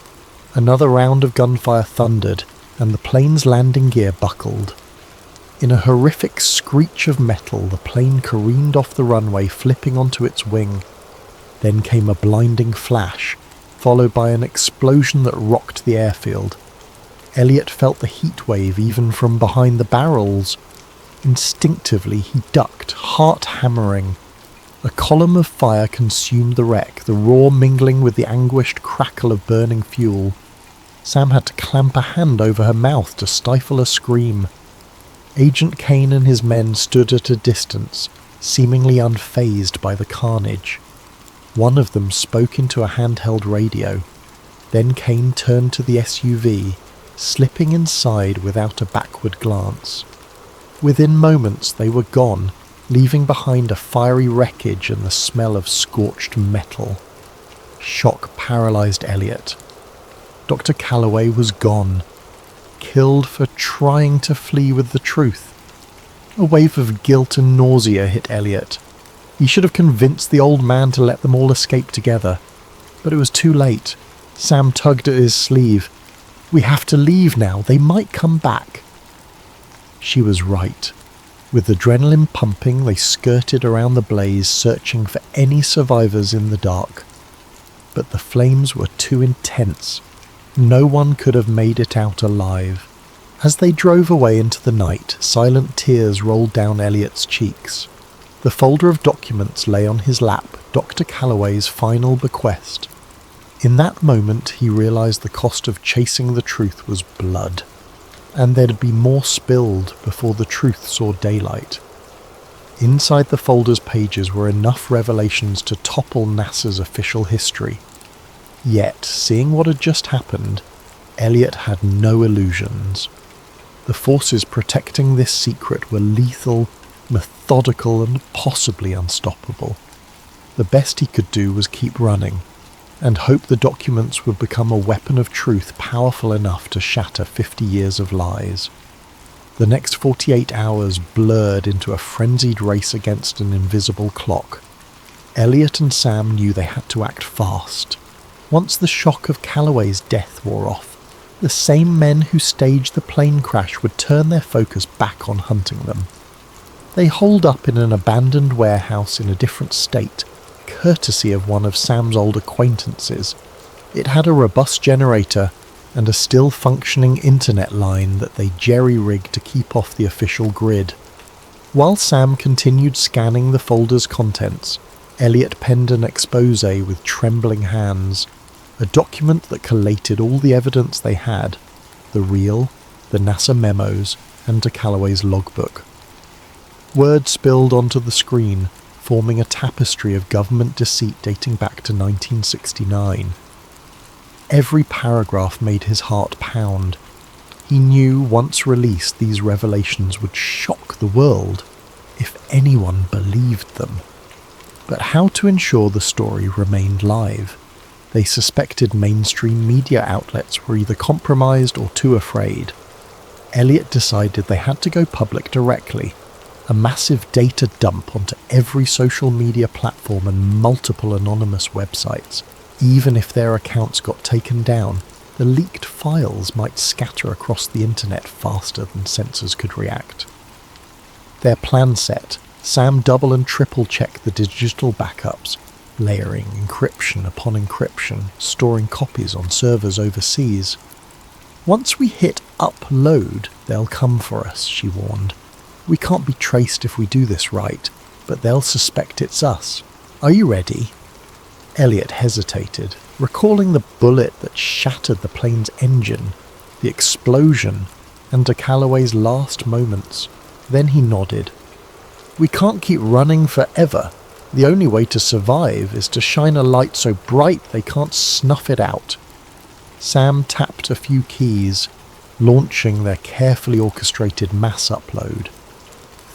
Another round of gunfire thundered, and the plane's landing gear buckled. In a horrific screech of metal, the plane careened off the runway, flipping onto its wing. Then came a blinding flash, followed by an explosion that rocked the airfield. Elliot felt the heat wave even from behind the barrels. Instinctively, he ducked, heart hammering. A column of fire consumed the wreck, the roar mingling with the anguished crackle of burning fuel. Sam had to clamp a hand over her mouth to stifle a scream. Agent Kane and his men stood at a distance, seemingly unfazed by the carnage. One of them spoke into a handheld radio. Then Kane turned to the SUV, slipping inside without a backward glance. Within moments they were gone, leaving behind a fiery wreckage and the smell of scorched metal. Shock paralysed Elliot. Dr. Calloway was gone, killed for trying to flee with the truth. A wave of guilt and nausea hit Elliot. He should have convinced the old man to let them all escape together. But it was too late. Sam tugged at his sleeve. "We have to leave now. They might come back." She was right. With adrenaline pumping, they skirted around the blaze, searching for any survivors in the dark. But the flames were too intense. No one could have made it out alive. As they drove away into the night, silent tears rolled down Elliot's cheeks. The folder of documents lay on his lap, Dr. Calloway's final bequest. In that moment, he realized the cost of chasing the truth was blood, and there'd be more spilled before the truth saw daylight. Inside the folder's pages were enough revelations to topple NASA's official history. Yet, seeing what had just happened, Elliot had no illusions. The forces protecting this secret were lethal, methodical, and possibly unstoppable. The best he could do was keep running, and hope the documents would become a weapon of truth powerful enough to shatter 50 years of lies. The next 48 hours blurred into a frenzied race against an invisible clock. Elliot and Sam knew they had to act fast. Once the shock of Calloway's death wore off, the same men who staged the plane crash would turn their focus back on hunting them. They holed up in an abandoned warehouse in a different state, courtesy of one of Sam's old acquaintances. It had a robust generator and a still functioning internet line that they jerry-rigged to keep off the official grid. While Sam continued scanning the folder's contents, Elliot penned an expose with trembling hands, a document that collated all the evidence they had, the reel, the NASA memos, and de Calloway's logbook. Word spilled onto the screen, forming a tapestry of government deceit dating back to 1969. Every paragraph made his heart pound. He knew once released these revelations would shock the world, if anyone believed them. But how to ensure the story remained live? They suspected mainstream media outlets were either compromised or too afraid. Elliot decided they had to go public directly, a massive data dump onto every social media platform and multiple anonymous websites. Even if their accounts got taken down, the leaked files might scatter across the internet faster than sensors could react. Their plan set, Sam double and triple checked the digital backups, layering encryption upon encryption, storing copies on servers overseas. Once we hit upload, they'll come for us, she warned. We can't be traced if we do this right, but they'll suspect it's us. Are you ready? Elliot hesitated, recalling the bullet that shattered the plane's engine, the explosion, and de Calloway's last moments. Then he nodded. We can't keep running forever. The only way to survive is to shine a light so bright they can't snuff it out. Sam tapped a few keys, launching their carefully orchestrated mass upload.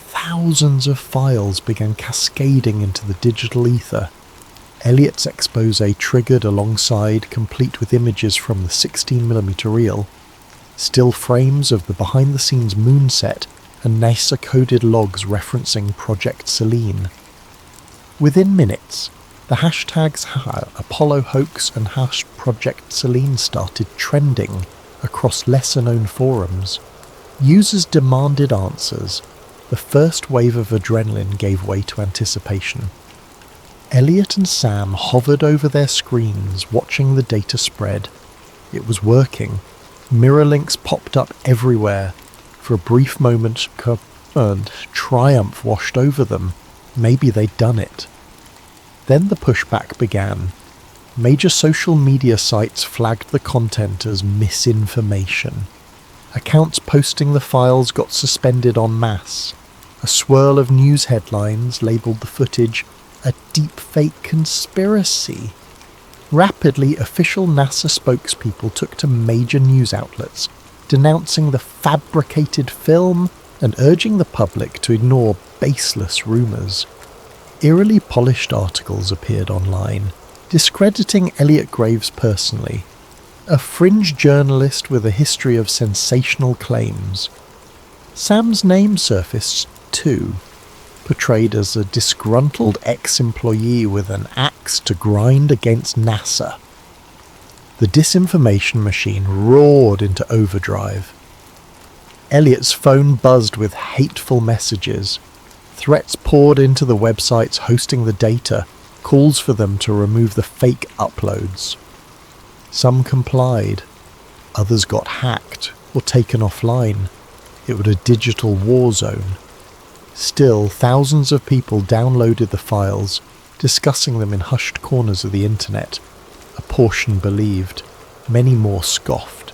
Thousands of files began cascading into the digital ether. Elliot's expose triggered alongside, complete with images from the 16mm reel, still frames of the behind-the-scenes moon set, and NASA-coded logs referencing Project Selene. Within minutes, the hashtags Apollo hoax and #Project Selene started trending across lesser-known forums. Users demanded answers. The first wave of adrenaline gave way to anticipation. Elliot and Sam hovered over their screens, watching the data spread. It was working. Mirror links popped up everywhere. For a brief moment, triumph washed over them. Maybe they'd done it. Then the pushback began. Major social media sites flagged the content as misinformation. Accounts posting the files got suspended en masse. A swirl of news headlines labelled the footage a deepfake conspiracy. Rapidly, official NASA spokespeople took to major news outlets, denouncing the fabricated film and urging the public to ignore baseless rumours. Eerily polished articles appeared online, discrediting Elliot Graves personally, a fringe journalist with a history of sensational claims. Sam's name surfaced too, portrayed as a disgruntled ex-employee with an axe to grind against NASA. The disinformation machine roared into overdrive. Elliot's phone buzzed with hateful messages. Threats poured into the websites hosting the data, calls for them to remove the fake uploads. Some complied. Others got hacked or taken offline. It was a digital war zone. Still, thousands of people downloaded the files, discussing them in hushed corners of the internet. A portion believed, many more scoffed.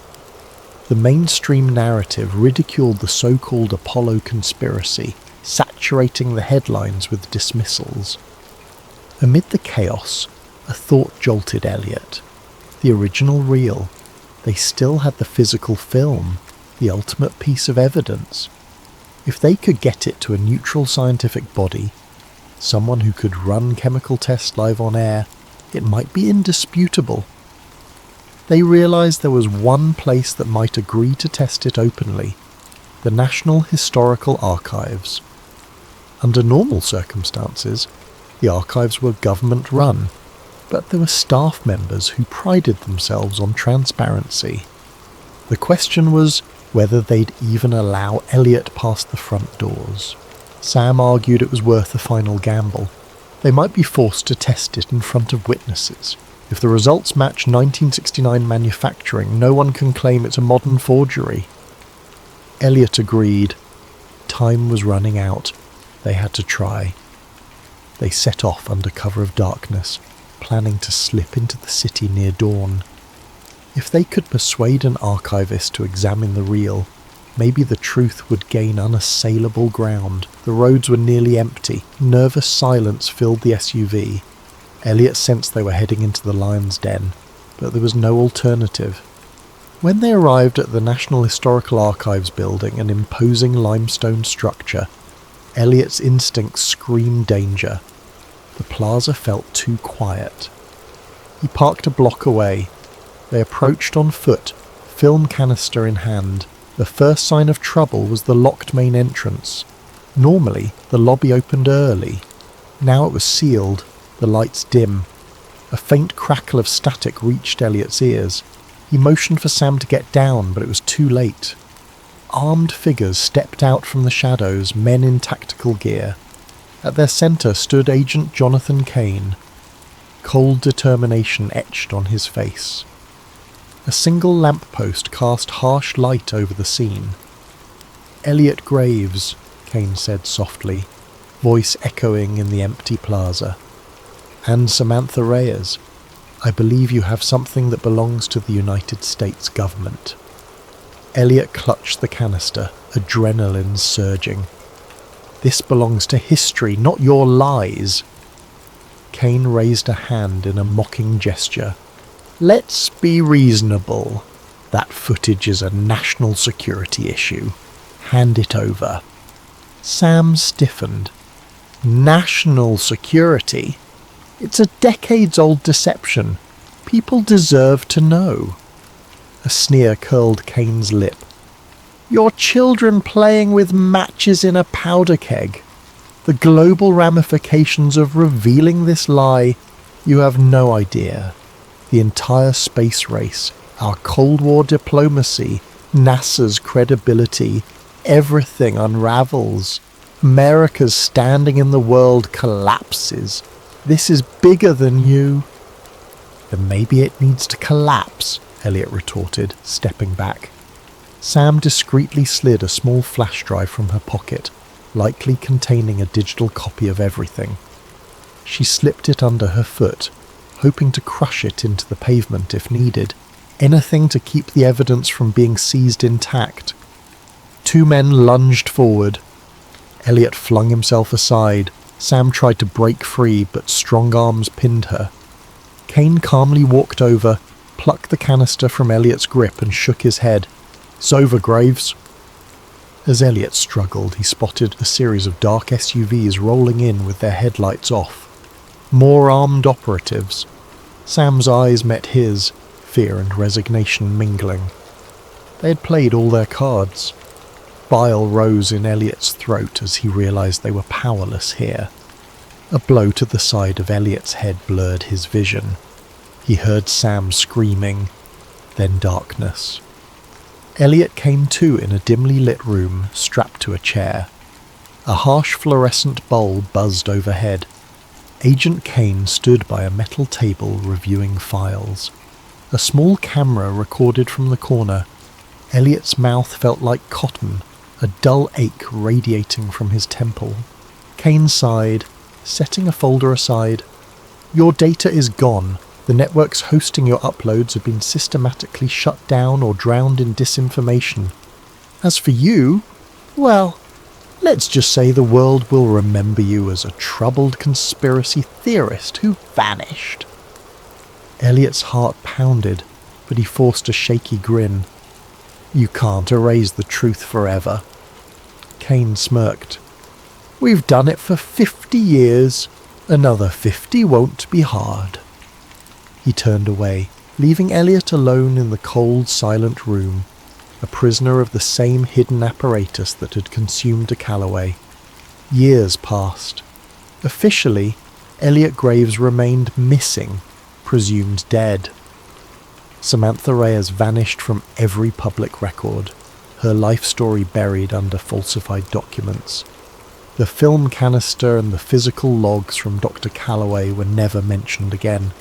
The mainstream narrative ridiculed the so-called Apollo conspiracy, saturating the headlines with dismissals. Amid the chaos, a thought jolted Elliot. The original reel. They still had the physical film, the ultimate piece of evidence. If they could get it to a neutral scientific body, someone who could run chemical tests live on air, it might be indisputable. They realised there was one place that might agree to test it openly: the National Historical Archives. Under normal circumstances, the archives were government-run, but there were staff members who prided themselves on transparency. The question was whether they'd even allow Elliot past the front doors. Sam argued it was worth a final gamble. They might be forced to test it in front of witnesses. If the results match 1969 manufacturing, no one can claim it's a modern forgery. Elliot agreed. Time was running out. They had to try. They set off under cover of darkness, planning to slip into the city near dawn. If they could persuade an archivist to examine the reel, maybe the truth would gain unassailable ground. The roads were nearly empty. Nervous silence filled the SUV. Elliot sensed they were heading into the lion's den, but there was no alternative. When they arrived at the National Historical Archives building, an imposing limestone structure, Elliot's instincts screamed danger. The plaza felt too quiet. He parked a block away. They approached on foot, film canister in hand. The first sign of trouble was the locked main entrance. Normally, the lobby opened early. Now it was sealed, the lights dim. A faint crackle of static reached Elliot's ears. He motioned for Sam to get down, but it was too late. Armed figures stepped out from the shadows, men in tactical gear. At their centre stood Agent Jonathan Kane. Cold determination etched on his face. A single lamppost cast harsh light over the scene. "Elliot Graves," Kane said softly, voice echoing in the empty plaza. "And Samantha Reyes. I believe you have something that belongs to the United States government." Elliot clutched the canister, adrenaline surging. "This belongs to history, not your lies." Kane raised a hand in a mocking gesture. "Let's be reasonable. That footage is a national security issue. Hand it over." Sam stiffened. "National security? It's a decades-old deception. People deserve to know." A sneer curled Kane's lip. "Your children playing with matches in a powder keg. The global ramifications of revealing this lie, you have no idea. The entire space race, our Cold War diplomacy, NASA's credibility, everything unravels. America's standing in the world collapses. This is bigger than you." "Then maybe it needs to collapse," Elliot retorted, stepping back. Sam discreetly slid a small flash drive from her pocket, likely containing a digital copy of everything. She slipped it under her foot, hoping to crush it into the pavement if needed, anything to keep the evidence from being seized intact. Two men lunged forward. Elliot flung himself aside. Sam tried to break free, but strong arms pinned her. Kane calmly walked over, plucked the canister from Elliot's grip and shook his head. "It's over, Graves." As Elliot struggled, he spotted a series of dark SUVs rolling in with their headlights off. More armed operatives. Sam's eyes met his, fear and resignation mingling. They had played all their cards. Bile rose in Elliot's throat as he realised they were powerless here. A blow to the side of Elliot's head blurred his vision. He heard Sam screaming, then darkness. Elliot came to in a dimly lit room, strapped to a chair. A harsh fluorescent bulb buzzed overhead. Agent Kane stood by a metal table reviewing files. A small camera recorded from the corner. Elliot's mouth felt like cotton, a dull ache radiating from his temple. Kane sighed, setting a folder aside. "Your data is gone. The networks hosting your uploads have been systematically shut down or drowned in disinformation. As for you, well, let's just say the world will remember you as a troubled conspiracy theorist who vanished." Elliot's heart pounded, but he forced a shaky grin. "You can't erase the truth forever." Kane smirked. "We've done it for 50 years. Another 50 won't be hard." He turned away, leaving Elliot alone in the cold, silent room, a prisoner of the same hidden apparatus that had consumed Calloway. Years passed. Officially, Elliot Graves remained missing, presumed dead. Samantha Reyes vanished from every public record, her life story buried under falsified documents. The film canister and the physical logs from Dr. Calloway were never mentioned again.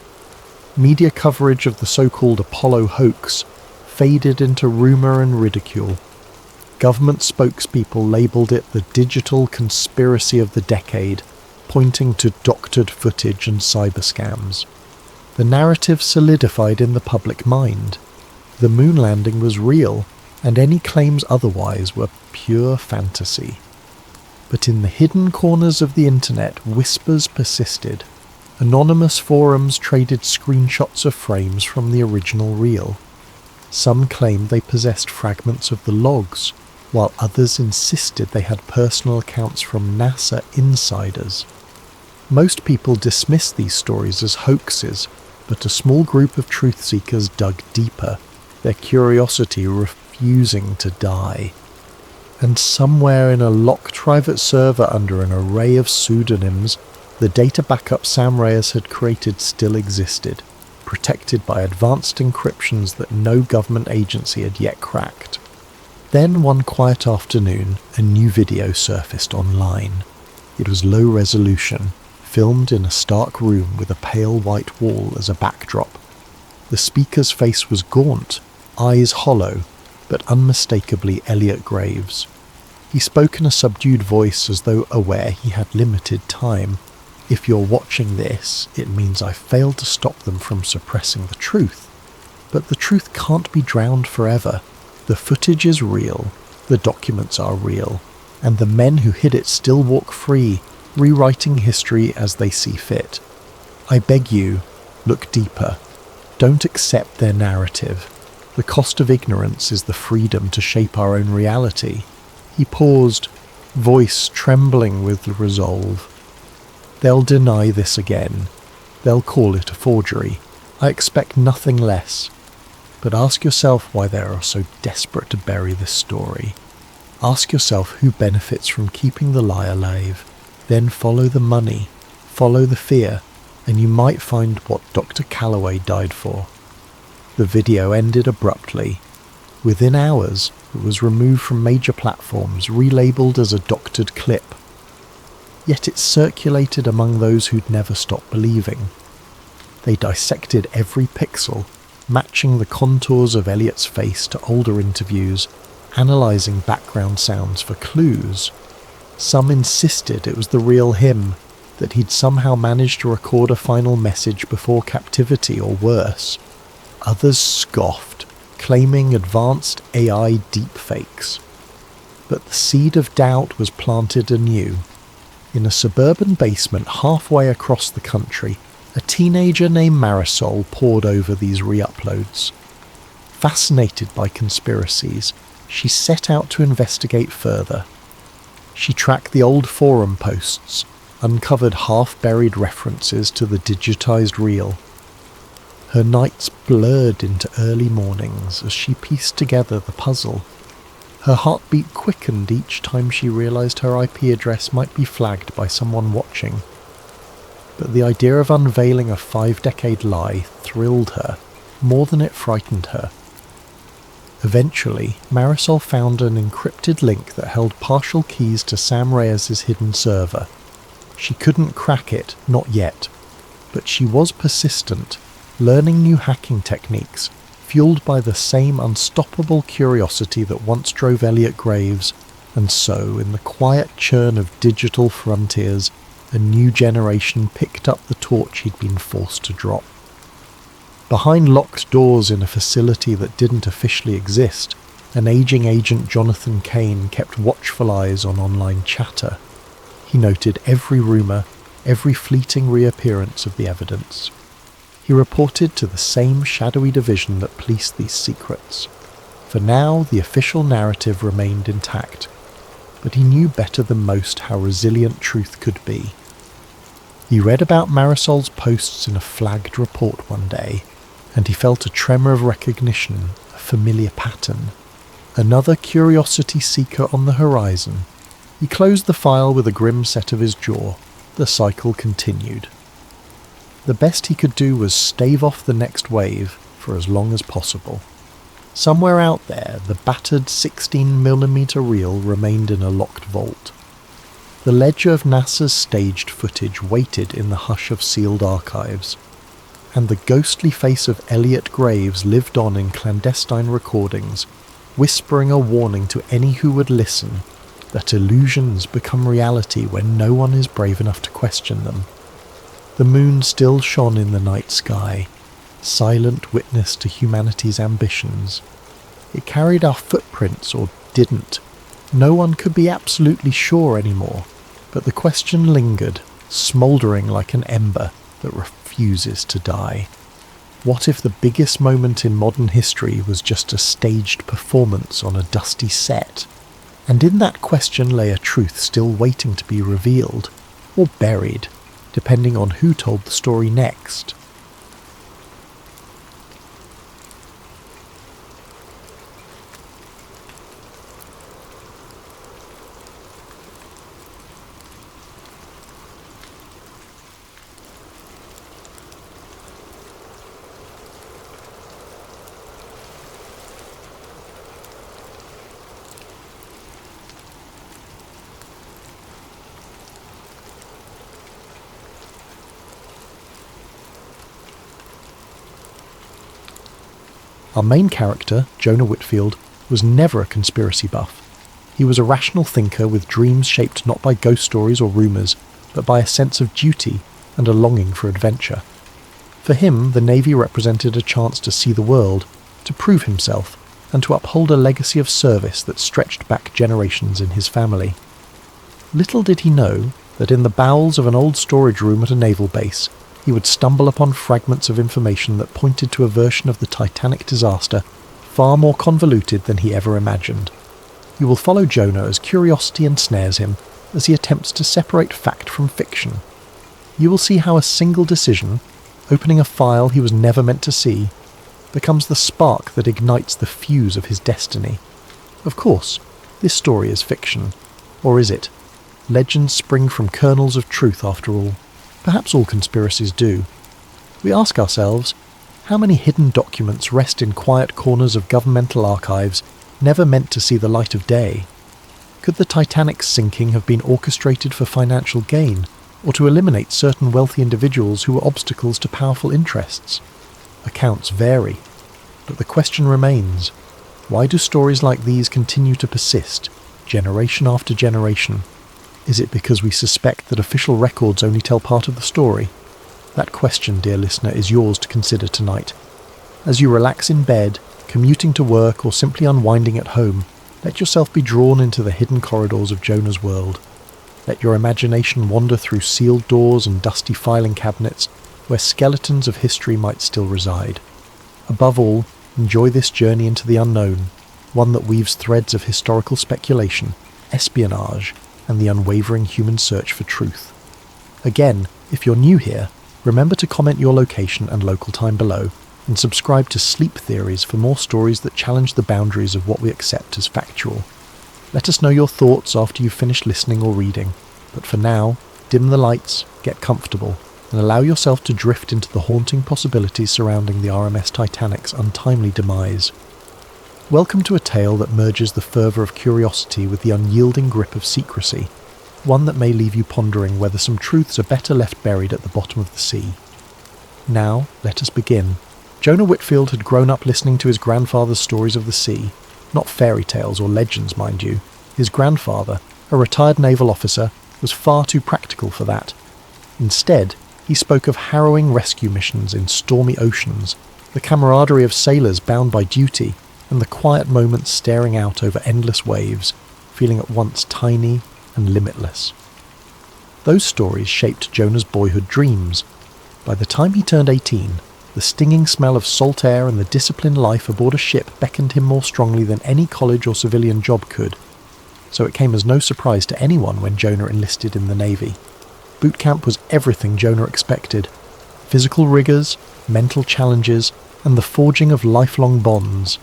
Media coverage of the so-called Apollo hoax faded into rumour and ridicule. Government spokespeople labelled it the digital conspiracy of the decade, pointing to doctored footage and cyber scams. The narrative solidified in the public mind. The moon landing was real, and any claims otherwise were pure fantasy. But in the hidden corners of the internet, whispers persisted. Anonymous forums traded screenshots of frames from the original reel. Some claimed they possessed fragments of the logs, while others insisted they had personal accounts from NASA insiders. Most people dismissed these stories as hoaxes, but a small group of truth seekers dug deeper, their curiosity refusing to die. And somewhere in a locked private server under an array of pseudonyms, the data backup Sam Reyes had created still existed, protected by advanced encryptions that no government agency had yet cracked. Then one quiet afternoon, a new video surfaced online. It was low resolution, filmed in a stark room with a pale white wall as a backdrop. The speaker's face was gaunt, eyes hollow, but unmistakably Elliot Graves. He spoke in a subdued voice as though aware he had limited time. "If you're watching this, it means I failed to stop them from suppressing the truth. But the truth can't be drowned forever. The footage is real, the documents are real, and the men who hid it still walk free, rewriting history as they see fit. I beg you, look deeper. Don't accept their narrative. The cost of ignorance is the freedom to shape our own reality." He paused, voice trembling with resolve. "They'll deny this again. They'll call it a forgery. I expect nothing less. But ask yourself why they are so desperate to bury this story. Ask yourself who benefits from keeping the lie alive. Then follow the money, follow the fear, and you might find what Dr. Calloway died for." The video ended abruptly. Within hours, it was removed from major platforms, relabeled as a doctored clip. Yet it circulated among those who'd never stopped believing. They dissected every pixel, matching the contours of Elliot's face to older interviews, analysing background sounds for clues. Some insisted it was the real him, that he'd somehow managed to record a final message before captivity or worse. Others scoffed, claiming advanced AI deepfakes. But the seed of doubt was planted anew. In a suburban basement halfway across the country, a teenager named Marisol pored over these re-uploads. Fascinated by conspiracies, she set out to investigate further. She tracked the old forum posts, uncovered half-buried references to the digitized reel. Her nights blurred into early mornings as she pieced together the puzzle. Her heartbeat quickened each time she realized her IP address might be flagged by someone watching. But the idea of unveiling a 5-decade lie thrilled her more than it frightened her. Eventually, Marisol found an encrypted link that held partial keys to Sam Reyes' hidden server. She couldn't crack it, not yet, but she was persistent, learning new hacking techniques, fueled by the same unstoppable curiosity that once drove Elliot Graves, and so, in the quiet churn of digital frontiers, a new generation picked up the torch he'd been forced to drop. Behind locked doors in a facility that didn't officially exist, an aging Agent Jonathan Kane kept watchful eyes on online chatter. He noted every rumour, every fleeting reappearance of the evidence. He reported to the same shadowy division that policed these secrets. For now, the official narrative remained intact, but he knew better than most how resilient truth could be. He read about Marisol's posts in a flagged report one day, and he felt a tremor of recognition, a familiar pattern. Another curiosity seeker on the horizon. He closed the file with a grim set of his jaw. The cycle continued. The best he could do was stave off the next wave for as long as possible. Somewhere out there, the battered 16mm reel remained in a locked vault. The ledger of NASA's staged footage waited in the hush of sealed archives, and the ghostly face of Elliot Graves lived on in clandestine recordings, whispering a warning to any who would listen that illusions become reality when no one is brave enough to question them. The moon still shone in the night sky, silent witness to humanity's ambitions. It carried our footprints, or didn't. No one could be absolutely sure anymore, but the question lingered, smouldering like an ember that refuses to die. What if the biggest moment in modern history was just a staged performance on a dusty set? And in that question lay a truth still waiting to be revealed, or buried, depending on who told the story next. Our main character, Jonah Whitfield, was never a conspiracy buff. He was a rational thinker with dreams shaped not by ghost stories or rumours, but by a sense of duty and a longing for adventure. For him, the Navy represented a chance to see the world, to prove himself, and to uphold a legacy of service that stretched back generations in his family. Little did he know that in the bowels of an old storage room at a naval base, he would stumble upon fragments of information that pointed to a version of the Titanic disaster far more convoluted than he ever imagined. You will follow Jonah as curiosity ensnares him as he attempts to separate fact from fiction. You will see how a single decision, opening a file he was never meant to see, becomes the spark that ignites the fuse of his destiny. Of course, this story is fiction. Or is it? Legends spring from kernels of truth after all. Perhaps all conspiracies do. We ask ourselves, how many hidden documents rest in quiet corners of governmental archives, never meant to see the light of day? Could the Titanic's sinking have been orchestrated for financial gain, or to eliminate certain wealthy individuals who were obstacles to powerful interests? Accounts vary, but the question remains, why do stories like these continue to persist, generation after generation? Is it because we suspect that official records only tell part of the story? That question, dear listener, is yours to consider tonight. As you relax in bed, commuting to work, or simply unwinding at home, let yourself be drawn into the hidden corridors of Jonah's world. Let your imagination wander through sealed doors and dusty filing cabinets where skeletons of history might still reside. Above all, enjoy this journey into the unknown, one that weaves threads of historical speculation, espionage, and the unwavering human search for truth. Again, if you're new here, remember to comment your location and local time below, and subscribe to Sleep Theories for more stories that challenge the boundaries of what we accept as factual. Let us know your thoughts after you've finished listening or reading, but for now, dim the lights, get comfortable, and allow yourself to drift into the haunting possibilities surrounding the RMS Titanic's untimely demise. Welcome to a tale that merges the fervour of curiosity with the unyielding grip of secrecy, one that may leave you pondering whether some truths are better left buried at the bottom of the sea. Now, let us begin. Jonah Whitfield had grown up listening to his grandfather's stories of the sea, not fairy tales or legends, mind you. His grandfather, a retired naval officer, was far too practical for that. Instead, he spoke of harrowing rescue missions in stormy oceans, the camaraderie of sailors bound by duty, and the quiet moments staring out over endless waves, feeling at once tiny and limitless. Those stories shaped Jonah's boyhood dreams. By the time he turned 18, the stinging smell of salt air and the disciplined life aboard a ship beckoned him more strongly than any college or civilian job could, so it came as no surprise to anyone when Jonah enlisted in the Navy. Boot camp was everything Jonah expected: physical rigours, mental challenges, and the forging of lifelong bonds.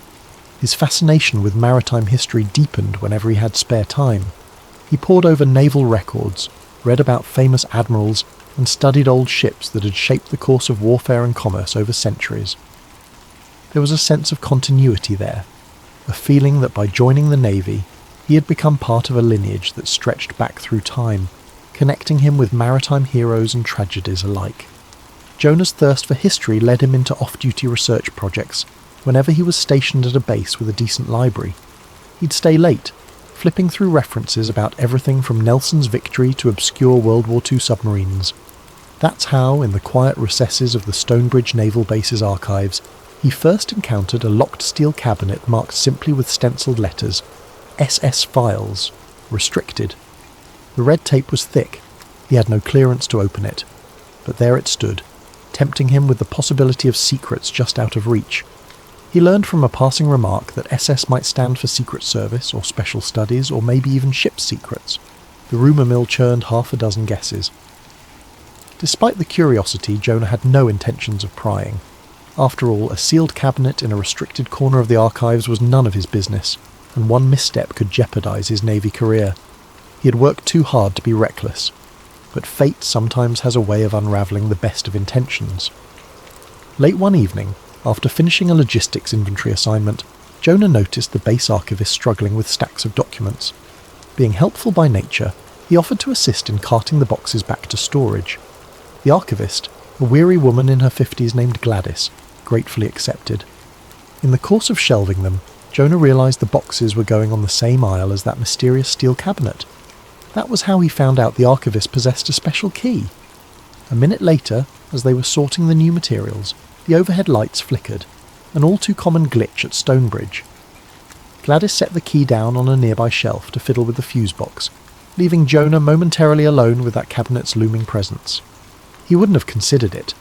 His fascination with maritime history deepened whenever he had spare time. He pored over naval records, read about famous admirals, and studied old ships that had shaped the course of warfare and commerce over centuries. There was a sense of continuity there, a feeling that by joining the Navy, he had become part of a lineage that stretched back through time, connecting him with maritime heroes and tragedies alike. Jonah's thirst for history led him into off-duty research projects whenever he was stationed at a base with a decent library. He'd stay late, flipping through references about everything from Nelson's victory to obscure World War II submarines. That's how, in the quiet recesses of the Stonebridge Naval Base's archives, he first encountered a locked steel cabinet marked simply with stenciled letters, SS Files, Restricted. The red tape was thick. He had no clearance to open it. But there it stood, tempting him with the possibility of secrets just out of reach. He learned from a passing remark that SS might stand for Secret Service or Special Studies or maybe even ship secrets. The rumour mill churned half a dozen guesses. Despite the curiosity, Jonah had no intentions of prying. After all, a sealed cabinet in a restricted corner of the archives was none of his business, and one misstep could jeopardise his Navy career. He had worked too hard to be reckless, but fate sometimes has a way of unravelling the best of intentions. Late one evening, after finishing a logistics inventory assignment, Jonah noticed the base archivist struggling with stacks of documents. Being helpful by nature, he offered to assist in carting the boxes back to storage. The archivist, a weary woman in her 50s named Gladys, gratefully accepted. In the course of shelving them, Jonah realised the boxes were going on the same aisle as that mysterious steel cabinet. That was how he found out the archivist possessed a special key. A minute later, as they were sorting the new materials, the overhead lights flickered, an all-too-common glitch at Stonebridge. Gladys set the key down on a nearby shelf to fiddle with the fuse box, leaving Jonah momentarily alone with that cabinet's looming presence. He wouldn't have considered it,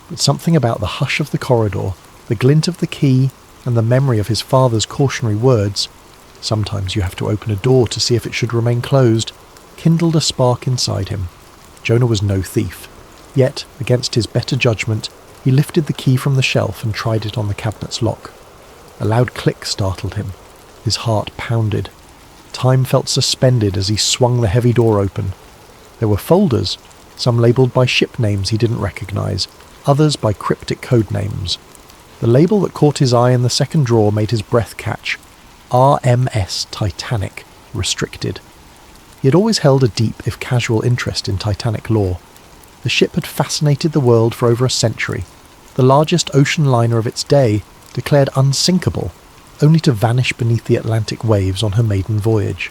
but something about the hush of the corridor, the glint of the key, and the memory of his father's cautionary words, "Sometimes you have to open a door to see if it should remain closed," kindled a spark inside him. Jonah was no thief, yet, against his better judgment, he lifted the key from the shelf and tried it on the cabinet's lock. A loud click startled him. His heart pounded. Time felt suspended as he swung the heavy door open. There were folders, some labelled by ship names he didn't recognise, others by cryptic code names. The label that caught his eye in the second drawer made his breath catch. RMS Titanic, Restricted. He had always held a deep, if casual, interest in Titanic lore. The ship had fascinated the world for over a century. The largest ocean liner of its day, declared unsinkable, only to vanish beneath the Atlantic waves on her maiden voyage.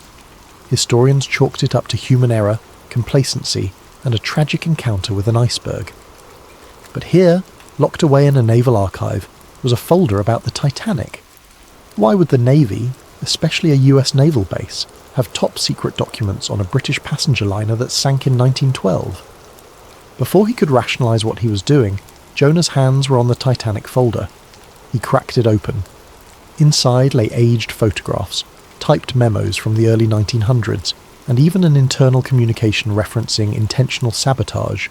Historians chalked it up to human error, complacency, and a tragic encounter with an iceberg. But here, locked away in a naval archive, was a folder about the Titanic. Why would the Navy, especially a US naval base, have top-secret documents on a British passenger liner that sank in 1912? Before he could rationalise what he was doing, Jonah's hands were on the Titanic folder. He cracked it open. Inside lay aged photographs, typed memos from the early 1900s, and even an internal communication referencing intentional sabotage.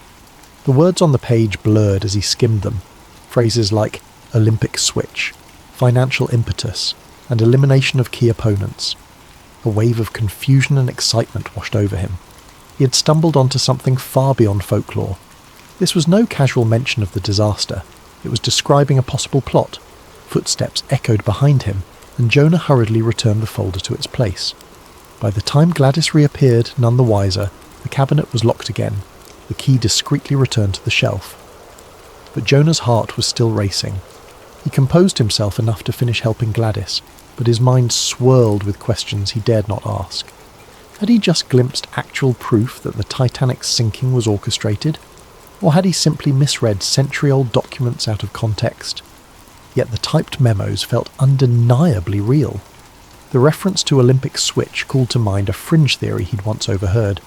The words on the page blurred as he skimmed them. Phrases like Olympic switch, financial impetus, and elimination of key opponents. A wave of confusion and excitement washed over him. He had stumbled onto something far beyond folklore. This was no casual mention of the disaster. It was describing a possible plot. Footsteps echoed behind him, and Jonah hurriedly returned the folder to its place. By the time Gladys reappeared, none the wiser, the cabinet was locked again, the key discreetly returned to the shelf. But Jonah's heart was still racing. He composed himself enough to finish helping Gladys, but his mind swirled with questions he dared not ask. Had he just glimpsed actual proof that the Titanic's sinking was orchestrated? Or had he simply misread century-old documents out of context? typed memos felt undeniably real. The reference to Olympic switch called to mind a fringe theory he'd once overheard.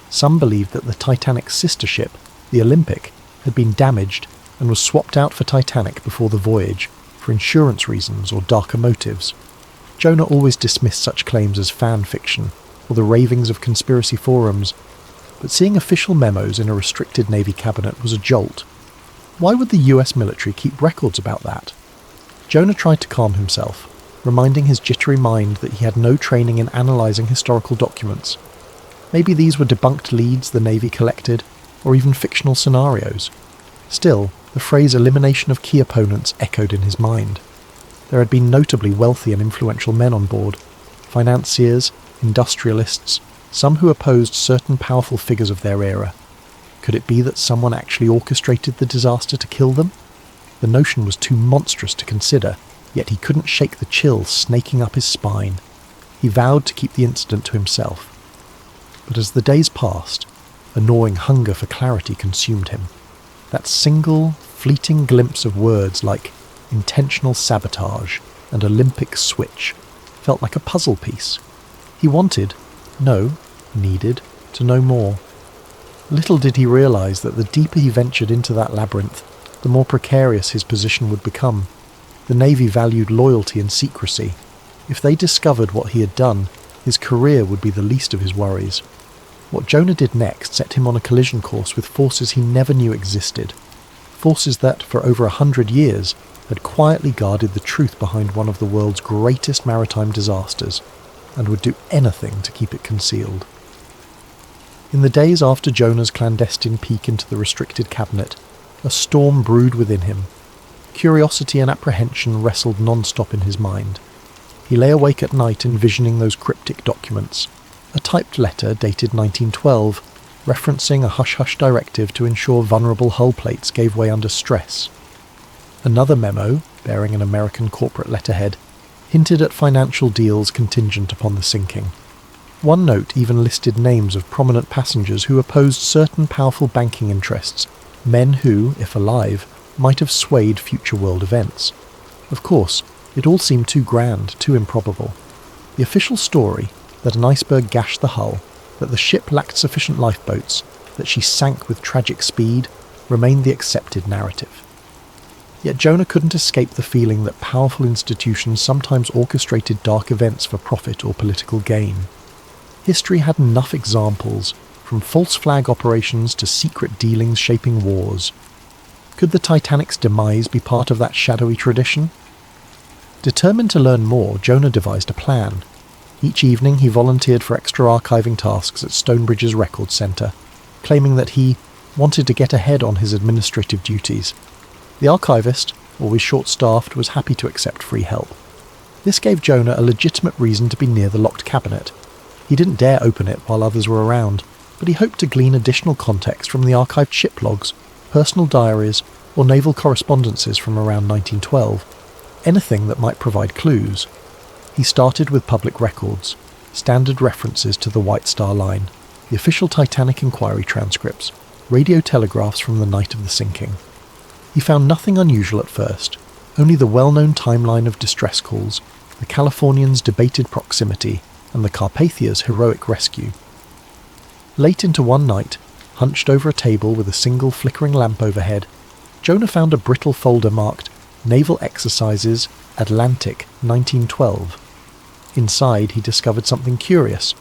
Some believed that the Titanic's sister ship, the Olympic, had been damaged and was swapped out for Titanic before the voyage, for insurance reasons or darker motives. Jonah always dismissed such claims as fan fiction or the ravings of conspiracy forums, but seeing official memos in a restricted Navy cabinet was a jolt. Why would the US military keep records about that? Jonah tried to calm himself, reminding his jittery mind that he had no training in analysing historical documents. Maybe these were debunked leads the Navy collected, or even fictional scenarios. Still, the phrase elimination of key opponents echoed in his mind. There had been notably wealthy and influential men on board, financiers, industrialists, some who opposed certain powerful figures of their era. Could it be that someone actually orchestrated the disaster to kill them? The notion was too monstrous to consider, yet he couldn't shake the chill snaking up his spine. He vowed to keep the incident to himself. But as the days passed, a gnawing hunger for clarity consumed him. That single, fleeting glimpse of words like intentional sabotage and Olympic switch felt like a puzzle piece. He wanted, needed, to know more. Little did he realise that the deeper he ventured into that labyrinth, the more precarious his position would become. The Navy valued loyalty and secrecy. If they discovered what he had done, his career would be the least of his worries. What Jonah did next set him on a collision course with forces he never knew existed. Forces that, for over 100 years, had quietly guarded the truth behind one of the world's greatest maritime disasters, and would do anything to keep it concealed. In the days after Jonah's clandestine peek into the restricted cabinet, a storm brewed within him. Curiosity and apprehension wrestled non-stop in his mind. He lay awake at night envisioning those cryptic documents. A typed letter dated 1912, referencing a hush-hush directive to ensure vulnerable hull plates gave way under stress. Another memo, bearing an American corporate letterhead, hinted at financial deals contingent upon the sinking. One note even listed names of prominent passengers who opposed certain powerful banking interests, men who, if alive, might have swayed future world events. Of course, it all seemed too grand, too improbable. The official story, that an iceberg gashed the hull, that the ship lacked sufficient lifeboats, that she sank with tragic speed, remained the accepted narrative. Yet Jonah couldn't escape the feeling that powerful institutions sometimes orchestrated dark events for profit or political gain. History had enough examples, from false flag operations to secret dealings shaping wars. Could the Titanic's demise be part of that shadowy tradition? Determined to learn more, Jonah devised a plan. Each evening he volunteered for extra archiving tasks at Stonebridge's Records Centre, claiming that he wanted to get ahead on his administrative duties. The archivist, always short-staffed, was happy to accept free help. This gave Jonah a legitimate reason to be near the locked cabinet. He didn't dare open it while others were around, but he hoped to glean additional context from the archived ship logs, personal diaries, or naval correspondences from around 1912, anything that might provide clues. He started with public records, standard references to the White Star Line, the official Titanic inquiry transcripts, radio telegraphs from the night of the sinking. He found nothing unusual at first, only the well-known timeline of distress calls, the Californian's debated proximity, and the Carpathia's heroic rescue. Late into one night, hunched over a table with a single flickering lamp overhead, Jonah found a brittle folder marked Naval Exercises, Atlantic, 1912. Inside he discovered something curious,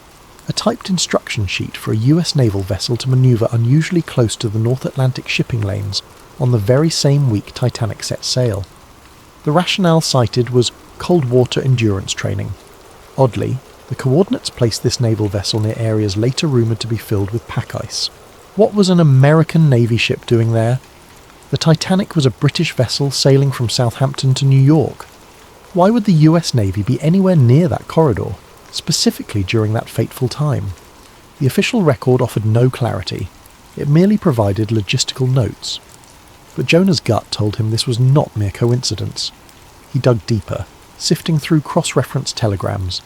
a typed instruction sheet for a US naval vessel to manoeuvre unusually close to the North Atlantic shipping lanes on the very same week Titanic set sail. The rationale cited was cold water endurance training. Oddly, the coordinates placed this naval vessel near areas later rumoured to be filled with pack ice. What was an American Navy ship doing there? The Titanic was a British vessel sailing from Southampton to New York. Why would the US Navy be anywhere near that corridor, specifically during that fateful time? The official record offered no clarity. It merely provided logistical notes. But Jonah's gut told him this was not mere coincidence. He dug deeper, sifting through cross-reference telegrams.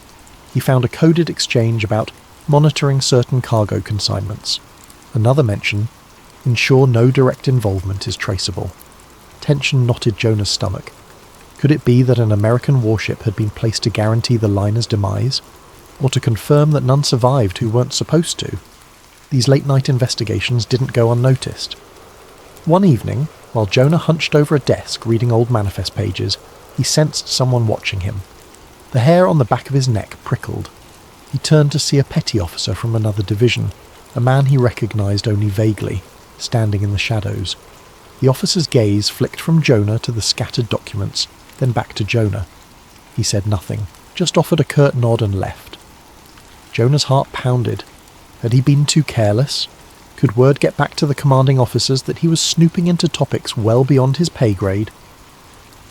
He found a coded exchange about monitoring certain cargo consignments. Another mention, ensure no direct involvement is traceable. Tension knotted Jonah's stomach. Could it be that an American warship had been placed to guarantee the liner's demise? Or to confirm that none survived who weren't supposed to? These late-night investigations didn't go unnoticed. One evening, while Jonah hunched over a desk reading old manifest pages, he sensed someone watching him. The hair on the back of his neck prickled. He turned to see a petty officer from another division, a man he recognised only vaguely, standing in the shadows. The officer's gaze flicked from Jonah to the scattered documents, then back to Jonah. He said nothing, just offered a curt nod and left. Jonah's heart pounded. Had he been too careless? Could word get back to the commanding officers that he was snooping into topics well beyond his pay grade?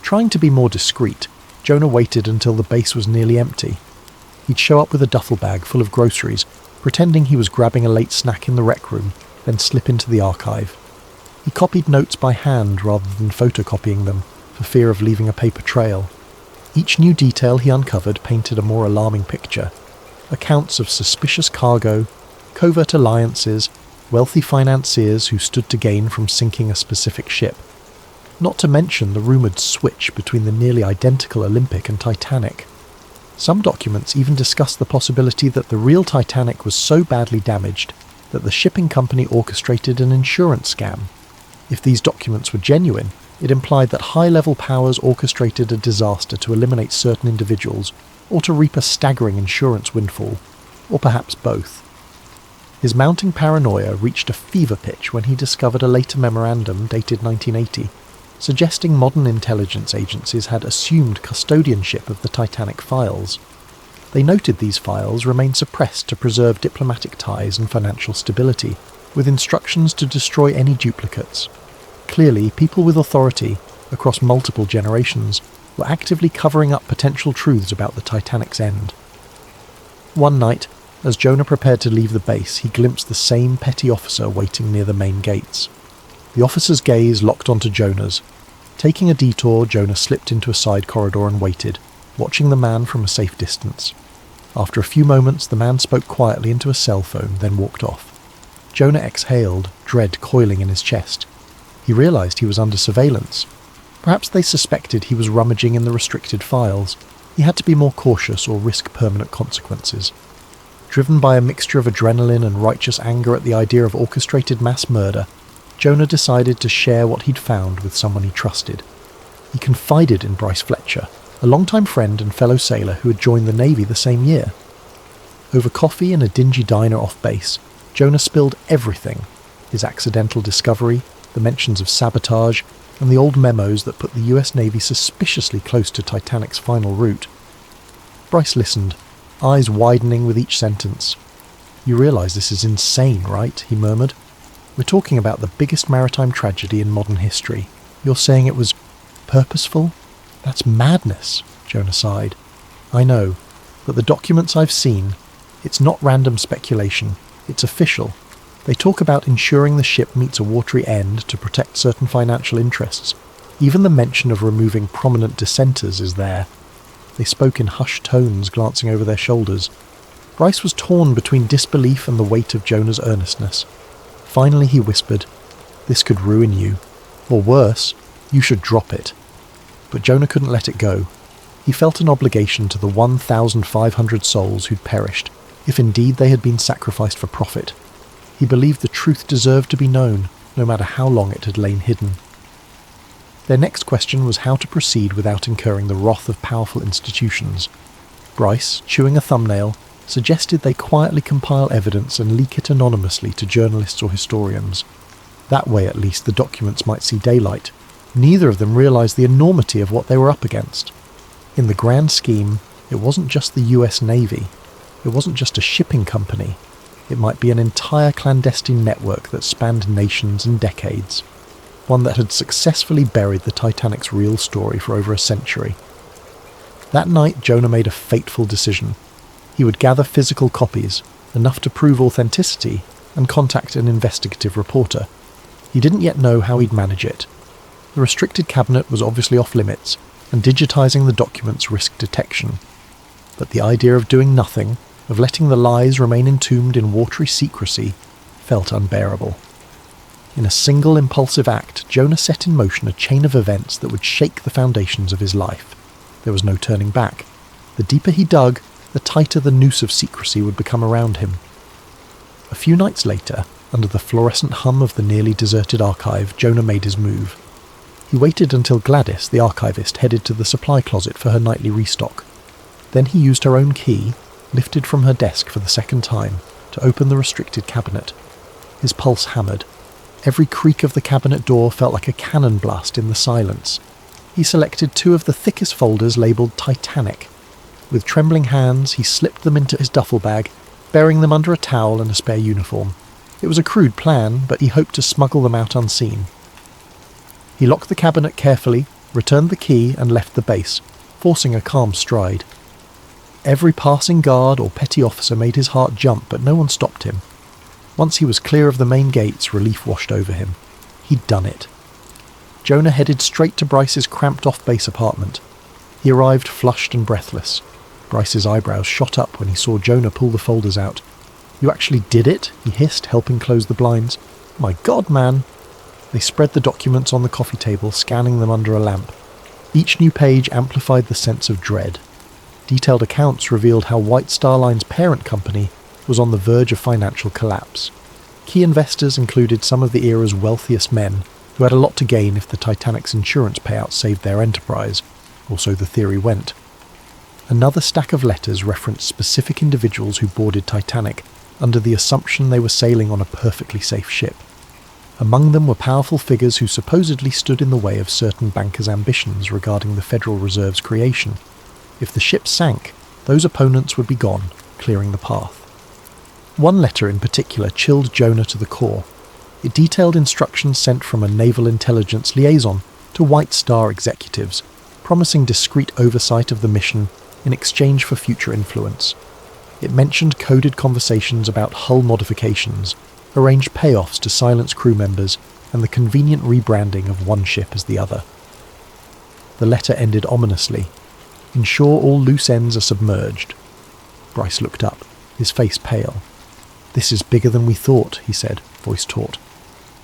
Trying to be more discreet, Jonah waited until the base was nearly empty. He'd show up with a duffel bag full of groceries, pretending he was grabbing a late snack in the rec room, then slip into the archive. He copied notes by hand rather than photocopying them, for fear of leaving a paper trail. Each new detail he uncovered painted a more alarming picture. Accounts of suspicious cargo, covert alliances, wealthy financiers who stood to gain from sinking a specific ship. Not to mention the rumoured switch between the nearly identical Olympic and Titanic. Some documents even discussed the possibility that the real Titanic was so badly damaged that the shipping company orchestrated an insurance scam. If these documents were genuine, it implied that high-level powers orchestrated a disaster to eliminate certain individuals, or to reap a staggering insurance windfall, or perhaps both. His mounting paranoia reached a fever pitch when he discovered a later memorandum dated 1980, suggesting modern intelligence agencies had assumed custodianship of the Titanic files. They noted these files remained suppressed to preserve diplomatic ties and financial stability, with instructions to destroy any duplicates. Clearly, people with authority, across multiple generations, were actively covering up potential truths about the Titanic's end. One night, as Jonah prepared to leave the base, he glimpsed the same petty officer waiting near the main gates. The officer's gaze locked onto Jonah's. Taking a detour, Jonah slipped into a side corridor and waited, watching the man from a safe distance. After a few moments, the man spoke quietly into a cell phone, then walked off. Jonah exhaled, dread coiling in his chest. He realised he was under surveillance. Perhaps they suspected he was rummaging in the restricted files. He had to be more cautious or risk permanent consequences. Driven by a mixture of adrenaline and righteous anger at the idea of orchestrated mass murder, Jonah decided to share what he'd found with someone he trusted. He confided in Bryce Fletcher, a longtime friend and fellow sailor who had joined the Navy the same year. Over coffee in a dingy diner off base, Jonah spilled everything: his accidental discovery, the mentions of sabotage, and the old memos that put the US Navy suspiciously close to Titanic's final route. Bryce listened, eyes widening with each sentence. "You realise this is insane, right?" he murmured. "We're talking about the biggest maritime tragedy in modern history. You're saying it was purposeful? That's madness," Jonah sighed. "I know, but the documents I've seen, it's not random speculation, it's official. They talk about ensuring the ship meets a watery end to protect certain financial interests. Even the mention of removing prominent dissenters is there." They spoke in hushed tones, glancing over their shoulders. Bryce was torn between disbelief and the weight of Jonah's earnestness. Finally he whispered, "This could ruin you. Or worse, you should drop it." But Jonah couldn't let it go. He felt an obligation to the 1,500 souls who'd perished, if indeed they had been sacrificed for profit. He believed the truth deserved to be known, no matter how long it had lain hidden. Their next question was how to proceed without incurring the wrath of powerful institutions. Bryce, chewing a thumbnail, suggested they quietly compile evidence and leak it anonymously to journalists or historians. That way at least the documents might see daylight. Neither of them realised the enormity of what they were up against. In the grand scheme, it wasn't just the US Navy. It wasn't just a shipping company. It might be an entire clandestine network that spanned nations and decades. One that had successfully buried the Titanic's real story for over a century. That night, Jonah made a fateful decision. He would gather physical copies, enough to prove authenticity, and contact an investigative reporter. He didn't yet know how he'd manage it. The restricted cabinet was obviously off limits, and digitizing the documents risked detection. But the idea of doing nothing, of letting the lies remain entombed in watery secrecy, felt unbearable. In a single impulsive act, Jonah set in motion a chain of events that would shake the foundations of his life. There was no turning back. The deeper he dug, the tighter the noose of secrecy would become around him. A few nights later, under the fluorescent hum of the nearly deserted archive, Jonah made his move. He waited until Gladys, the archivist, headed to the supply closet for her nightly restock. Then he used her own key, lifted from her desk for the second time, to open the restricted cabinet. His pulse hammered. Every creak of the cabinet door felt like a cannon blast in the silence. He selected 2 of the thickest folders labelled Titanic. With trembling hands, he slipped them into his duffel bag, burying them under a towel and a spare uniform. It was a crude plan, but he hoped to smuggle them out unseen. He locked the cabinet carefully, returned the key, and left the base, forcing a calm stride. Every passing guard or petty officer made his heart jump, but no one stopped him. Once he was clear of the main gates, relief washed over him. He'd done it. Jonah headed straight to Bryce's cramped off-base apartment. He arrived flushed and breathless. Bryce's eyebrows shot up when he saw Jonah pull the folders out. "You actually did it?" he hissed, helping close the blinds. "My God, man!" They spread the documents on the coffee table, scanning them under a lamp. Each new page amplified the sense of dread. Detailed accounts revealed how White Star Line's parent company was on the verge of financial collapse. Key investors included some of the era's wealthiest men, who had a lot to gain if the Titanic's insurance payout saved their enterprise, or so the theory went. Another stack of letters referenced specific individuals who boarded Titanic under the assumption they were sailing on a perfectly safe ship. Among them were powerful figures who supposedly stood in the way of certain bankers' ambitions regarding the Federal Reserve's creation. If the ship sank, those opponents would be gone, clearing the path. One letter in particular chilled Jonah to the core. It detailed instructions sent from a naval intelligence liaison to White Star executives, promising discreet oversight of the mission in exchange for future influence. It mentioned coded conversations about hull modifications, arranged payoffs to silence crew members, and the convenient rebranding of one ship as the other. The letter ended ominously. "Ensure all loose ends are submerged." Bryce looked up, his face pale. "This is bigger than we thought," he said, voice taut.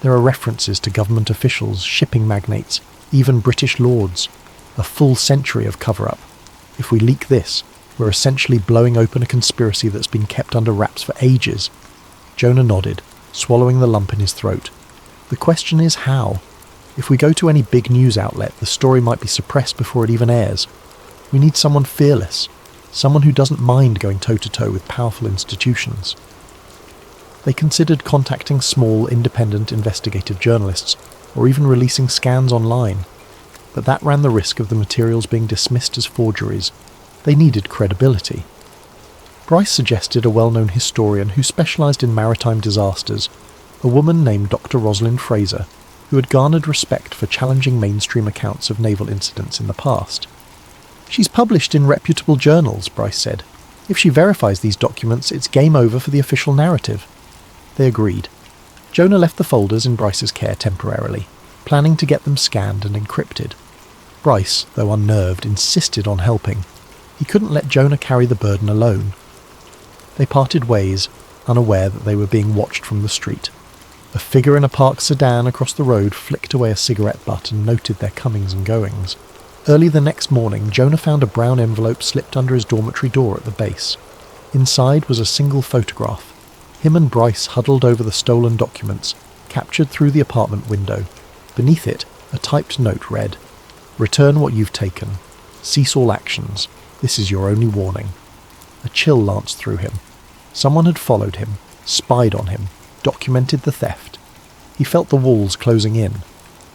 "There are references to government officials, shipping magnates, even British lords. A full century of cover-up. If we leak this, we're essentially blowing open a conspiracy that's been kept under wraps for ages." Jonah nodded, swallowing the lump in his throat. "The question is how. If we go to any big news outlet, the story might be suppressed before it even airs. We need someone fearless, someone who doesn't mind going toe-to-toe with powerful institutions." They considered contacting small, independent investigative journalists, or even releasing scans online. But that ran the risk of the materials being dismissed as forgeries. They needed credibility. Bryce suggested a well-known historian who specialised in maritime disasters, a woman named Dr. Rosalind Fraser, who had garnered respect for challenging mainstream accounts of naval incidents in the past. "She's published in reputable journals," Bryce said. "If she verifies these documents, it's game over for the official narrative." They agreed. Jonah left the folders in Bryce's care temporarily, planning to get them scanned and encrypted. Bryce, though unnerved, insisted on helping. He couldn't let Jonah carry the burden alone. They parted ways, unaware that they were being watched from the street. A figure in a parked sedan across the road flicked away a cigarette butt and noted their comings and goings. Early the next morning, Jonah found a brown envelope slipped under his dormitory door at the base. Inside was a single photograph. Him and Bryce huddled over the stolen documents, captured through the apartment window. Beneath it, a typed note read, "Return what you've taken. Cease all actions. This is your only warning." A chill lanced through him. Someone had followed him, spied on him, documented the theft. He felt the walls closing in.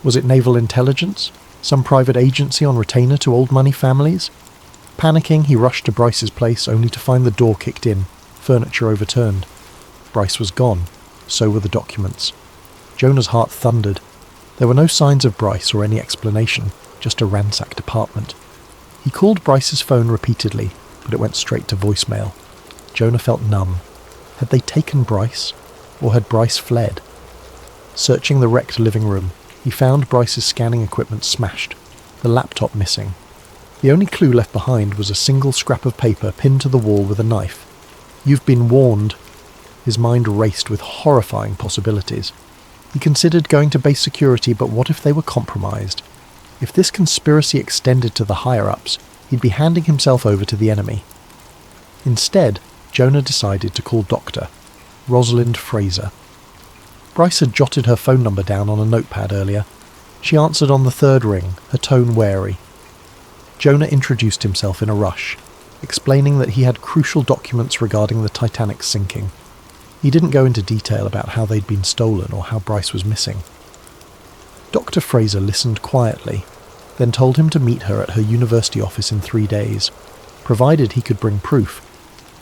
Was it naval intelligence? Some private agency on retainer to old money families? Panicking, he rushed to Bryce's place only to find the door kicked in, furniture overturned. Bryce was gone. So were the documents. Jonah's heart thundered. There were no signs of Bryce or any explanation, just a ransacked apartment. He called Bryce's phone repeatedly, but it went straight to voicemail. Jonah felt numb. Had they taken Bryce? Or had Bryce fled? Searching the wrecked living room, he found Bryce's scanning equipment smashed, the laptop missing. The only clue left behind was a single scrap of paper pinned to the wall with a knife. "You've been warned." His mind raced with horrifying possibilities. He considered going to base security, but what if they were compromised? If this conspiracy extended to the higher-ups, he'd be handing himself over to the enemy. Instead, Jonah decided to call Dr. Rosalind Fraser. Bryce had jotted her phone number down on a notepad earlier. She answered on the third ring, her tone wary. Jonah introduced himself in a rush, explaining that he had crucial documents regarding the Titanic's sinking. He didn't go into detail about how they'd been stolen or how Bryce was missing. Dr. Fraser listened quietly, then told him to meet her at her university office in 3 days, provided he could bring proof.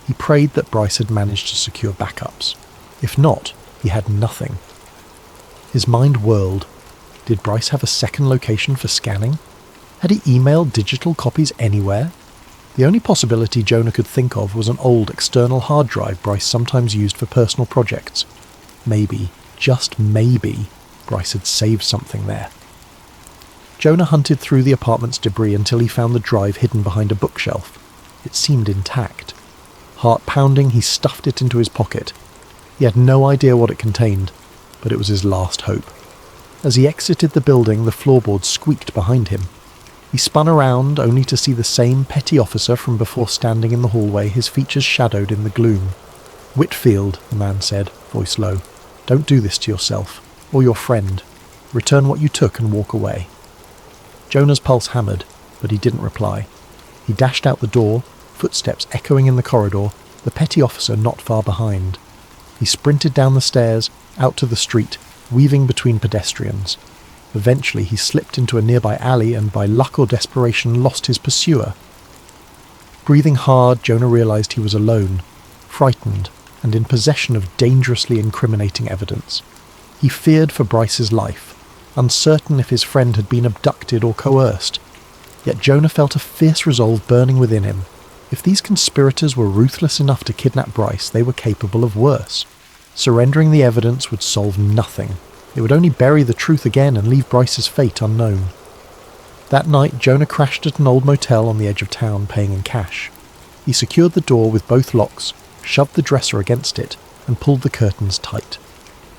He prayed that Bryce had managed to secure backups. If not, he had nothing. His mind whirled. Did Bryce have a second location for scanning? Had he emailed digital copies anywhere? The only possibility Jonah could think of was an old external hard drive Bryce sometimes used for personal projects. Maybe, just maybe, Bryce had saved something there. Jonah hunted through the apartment's debris until he found the drive hidden behind a bookshelf. It seemed intact. Heart pounding, he stuffed it into his pocket. He had no idea what it contained, but it was his last hope. As he exited the building, the floorboards squeaked behind him. He spun around, only to see the same petty officer from before standing in the hallway, his features shadowed in the gloom. "Whitfield," the man said, voice low. "Don't do this to yourself, or your friend. Return what you took and walk away." Jonah's pulse hammered, but he didn't reply. He dashed out the door, footsteps echoing in the corridor, the petty officer not far behind. He sprinted down the stairs, out to the street, weaving between pedestrians. Eventually he slipped into a nearby alley and by luck or desperation lost his pursuer. Breathing hard, Jonah realized he was alone, frightened, and in possession of dangerously incriminating evidence. He feared for Bryce's life, uncertain if his friend had been abducted or coerced. Yet Jonah felt a fierce resolve burning within him. If these conspirators were ruthless enough to kidnap Bryce, they were capable of worse. Surrendering the evidence would solve nothing. It would only bury the truth again and leave Bryce's fate unknown. That night, Jonah crashed at an old motel on the edge of town, paying in cash. He secured the door with both locks, shoved the dresser against it, and pulled the curtains tight.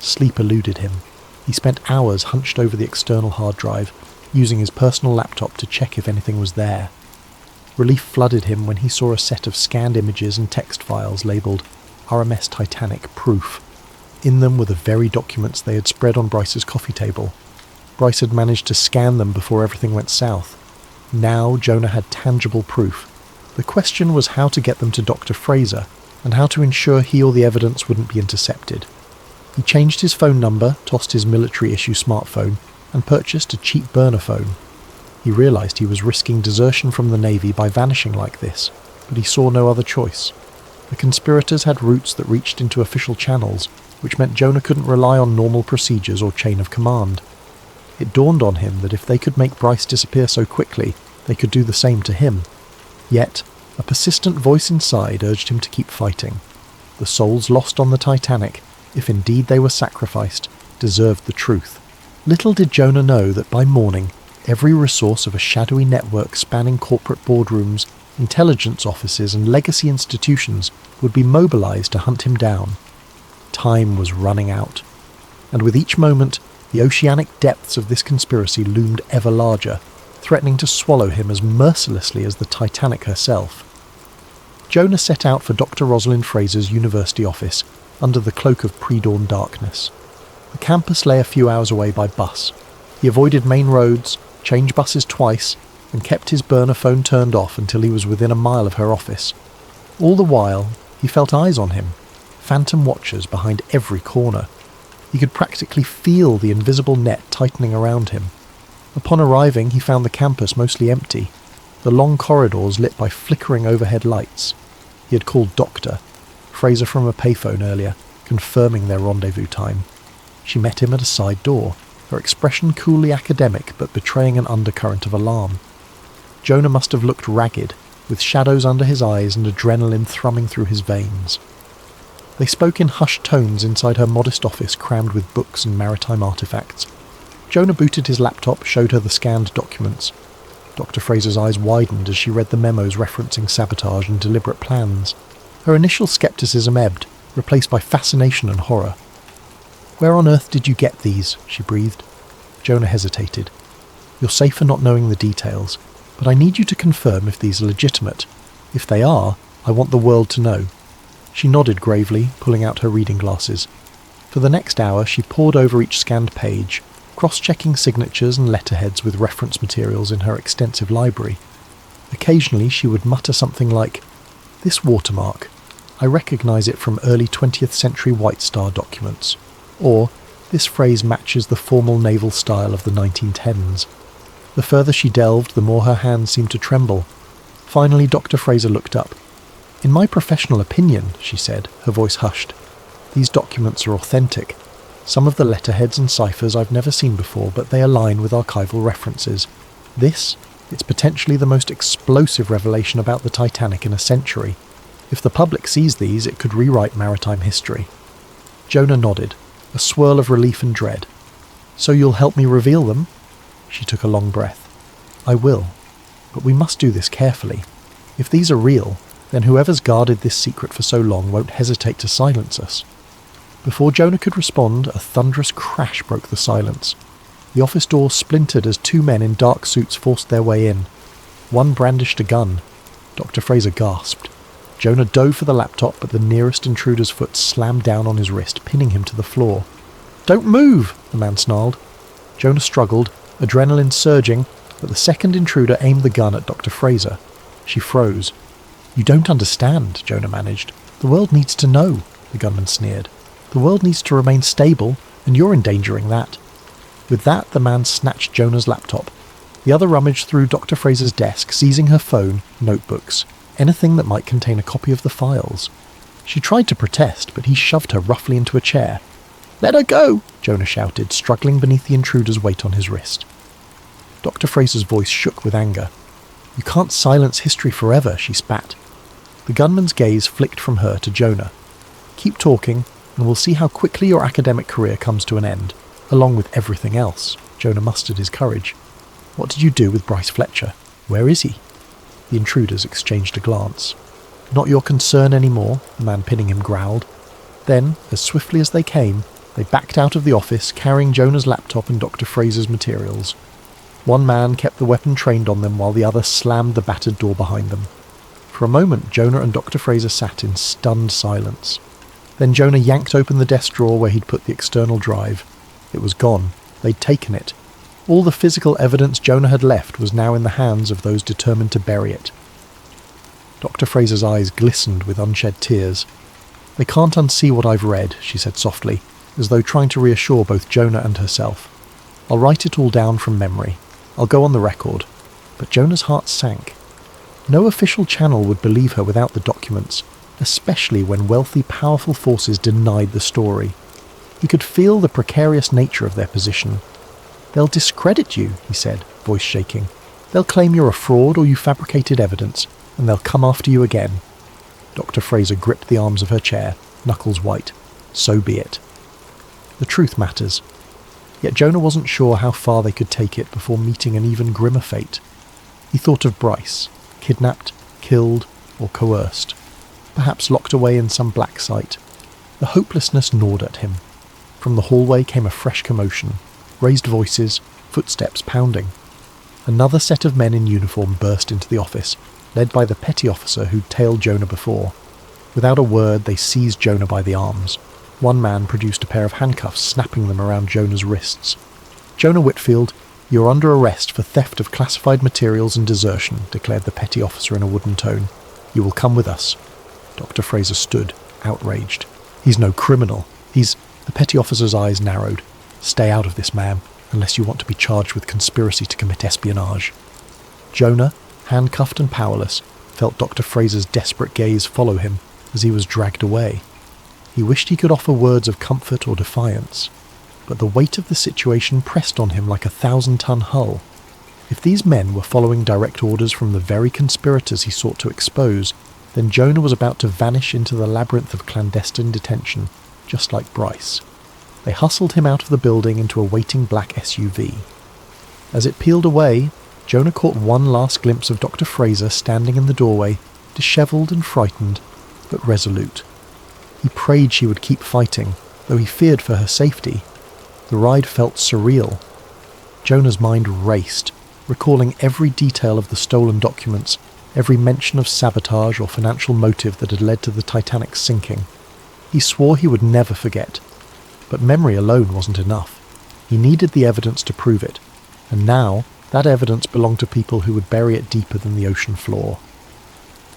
Sleep eluded him. He spent hours hunched over the external hard drive, using his personal laptop to check if anything was there. Relief flooded him when he saw a set of scanned images and text files labelled RMS Titanic Proof. In them were the very documents they had spread on Bryce's coffee table. Bryce had managed to scan them before everything went south. Now Jonah had tangible proof. The question was how to get them to Dr. Fraser, and how to ensure he or the evidence wouldn't be intercepted. He changed his phone number, tossed his military-issue smartphone, and purchased a cheap burner phone. He realised he was risking desertion from the Navy by vanishing like this, but he saw no other choice. The conspirators had routes that reached into official channels, which meant Jonah couldn't rely on normal procedures or chain of command. It dawned on him that if they could make Bryce disappear so quickly, they could do the same to him. Yet, a persistent voice inside urged him to keep fighting. The souls lost on the Titanic, if indeed they were sacrificed, deserved the truth. Little did Jonah know that by morning, every resource of a shadowy network spanning corporate boardrooms, intelligence offices and legacy institutions would be mobilized to hunt him down. Time was running out, and with each moment, the oceanic depths of this conspiracy loomed ever larger, threatening to swallow him as mercilessly as the Titanic herself. Jonah set out for Dr. Rosalind Fraser's university office, under the cloak of pre-dawn darkness. The campus lay a few hours away by bus. He avoided main roads, changed buses twice, and kept his burner phone turned off until he was within a mile of her office. All the while, he felt eyes on him, phantom watchers behind every corner. He could practically feel the invisible net tightening around him. Upon arriving, he found the campus mostly empty, the long corridors lit by flickering overhead lights. He had called Dr. Fraser from a payphone earlier, confirming their rendezvous time. She met him at a side door, her expression coolly academic but betraying an undercurrent of alarm. Jonah must have looked ragged, with shadows under his eyes and adrenaline thrumming through his veins. They spoke in hushed tones inside her modest office crammed with books and maritime artifacts. Jonah booted his laptop, showed her the scanned documents. Dr. Fraser's eyes widened as she read the memos referencing sabotage and deliberate plans. Her initial skepticism ebbed, replaced by fascination and horror. "Where on earth did you get these?" she breathed. Jonah hesitated. "You're safer not knowing the details, but I need you to confirm if these are legitimate. If they are, I want the world to know." She nodded gravely, pulling out her reading glasses. For the next hour she pored over each scanned page, cross-checking signatures and letterheads with reference materials in her extensive library. Occasionally she would mutter something like, "This watermark, I recognise it from early 20th century White Star documents," or "This phrase matches the formal naval style of the 1910s. The further she delved, the more her hands seemed to tremble. Finally Dr. Fraser looked up. "In my professional opinion," she said, her voice hushed, "these documents are authentic. Some of the letterheads and ciphers I've never seen before, but they align with archival references. It's potentially the most explosive revelation about the Titanic in a century. If the public sees these, it could rewrite maritime history." Jonah nodded, a swirl of relief and dread. "So you'll help me reveal them?" She took a long breath. "I will. But we must do this carefully. If these are real, then whoever's guarded this secret for so long won't hesitate to silence us." Before Jonah could respond, a thunderous crash broke the silence. The office door splintered as two men in dark suits forced their way in. One brandished a gun. Dr. Fraser gasped. Jonah dove for the laptop, but the nearest intruder's foot slammed down on his wrist, pinning him to the floor. "Don't move!" the man snarled. Jonah struggled, adrenaline surging, but the second intruder aimed the gun at Dr. Fraser. She froze. "You don't understand," Jonah managed. "The world needs to know," the gunman sneered. "The world needs to remain stable, and you're endangering that." With that, the man snatched Jonah's laptop. The other rummaged through Dr. Fraser's desk, seizing her phone, notebooks, anything that might contain a copy of the files. She tried to protest, but he shoved her roughly into a chair. "Let her go!" Jonah shouted, struggling beneath the intruder's weight on his wrist. Dr. Fraser's voice shook with anger. "You can't silence history forever," she spat. The gunman's gaze flicked from her to Jonah. "Keep talking, and we'll see how quickly your academic career comes to an end, along with everything else." Jonah mustered his courage. "What did you do with Bryce Fletcher? Where is he?" The intruders exchanged a glance. "Not your concern anymore," the man pinning him growled. Then, as swiftly as they came, they backed out of the office, carrying Jonah's laptop and Dr. Fraser's materials. One man kept the weapon trained on them while the other slammed the battered door behind them. For a moment, Jonah and Dr. Fraser sat in stunned silence. Then Jonah yanked open the desk drawer where he'd put the external drive. It was gone. They'd taken it. All the physical evidence Jonah had left was now in the hands of those determined to bury it. Dr. Fraser's eyes glistened with unshed tears. "They can't unsee what I've read," she said softly, as though trying to reassure both Jonah and herself. "I'll write it all down from memory. I'll go on the record." But Jonah's heart sank. No official channel would believe her without the documents, especially when wealthy, powerful forces denied the story. He could feel the precarious nature of their position. "They'll discredit you," he said, voice shaking. "They'll claim you're a fraud or you fabricated evidence, and they'll come after you again." Dr. Fraser gripped the arms of her chair, knuckles white. "So be it. The truth matters." Yet Jonah wasn't sure how far they could take it before meeting an even grimmer fate. He thought of Bryce, kidnapped, killed, or coerced, perhaps locked away in some black site. The hopelessness gnawed at him. From the hallway came a fresh commotion, raised voices, footsteps pounding. Another set of men in uniform burst into the office, led by the petty officer who'd tailed Jonah before. Without a word, they seized Jonah by the arms. One man produced a pair of handcuffs, snapping them around Jonah's wrists. "Jonah Whitfield, you're under arrest for theft of classified materials and desertion," declared the petty officer in a wooden tone. "You will come with us." Dr. Fraser stood, outraged. "He's no criminal. He's—" The petty officer's eyes narrowed. "Stay out of this, ma'am, unless you want to be charged with conspiracy to commit espionage." Jonah, handcuffed and powerless, felt Dr. Fraser's desperate gaze follow him as he was dragged away. He wished he could offer words of comfort or defiance, but the weight of the situation pressed on him like a 1,000-ton hull. If these men were following direct orders from the very conspirators he sought to expose, then Jonah was about to vanish into the labyrinth of clandestine detention, just like Bryce. They hustled him out of the building into a waiting black SUV. As it peeled away, Jonah caught one last glimpse of Dr. Fraser standing in the doorway, dishevelled and frightened, but resolute. He prayed she would keep fighting, Though he feared for her safety, the ride felt surreal. Jonah's mind raced, recalling every detail of the stolen documents, every mention of sabotage or financial motive that had led to the Titanic's sinking. He swore he would never forget, but memory alone wasn't enough. He needed the evidence to prove it, and now that evidence belonged to people who would bury it deeper than the ocean floor.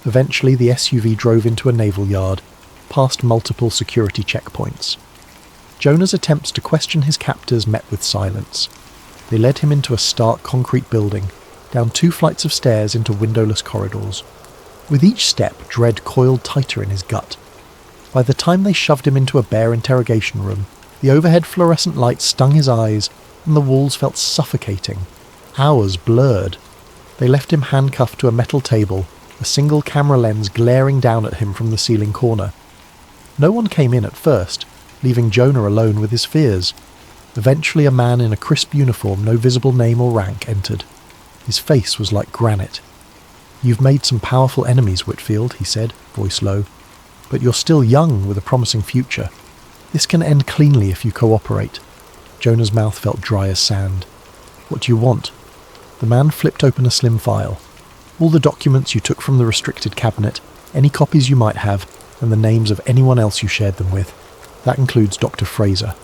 Eventually the SUV drove into a naval yard, past multiple security checkpoints. Jonah's attempts to question his captors met with silence. They led him into a stark concrete building, down 2 flights of stairs into windowless corridors. With each step, dread coiled tighter in his gut. By the time they shoved him into a bare interrogation room, the overhead fluorescent light stung his eyes, and the walls felt suffocating. Hours blurred. They left him handcuffed to a metal table, a single camera lens glaring down at him from the ceiling corner. No one came in at first, leaving Jonah alone with his fears. Eventually a man in a crisp uniform, no visible name or rank, entered. His face was like granite. "You've made some powerful enemies, Whitfield," he said, voice low. "But you're still young with a promising future. This can end cleanly if you cooperate." Jonah's mouth felt dry as sand. "What do you want?" The man flipped open a slim file. "All the documents you took from the restricted cabinet, any copies you might have, and the names of anyone else you shared them with. That includes Dr. Fraser."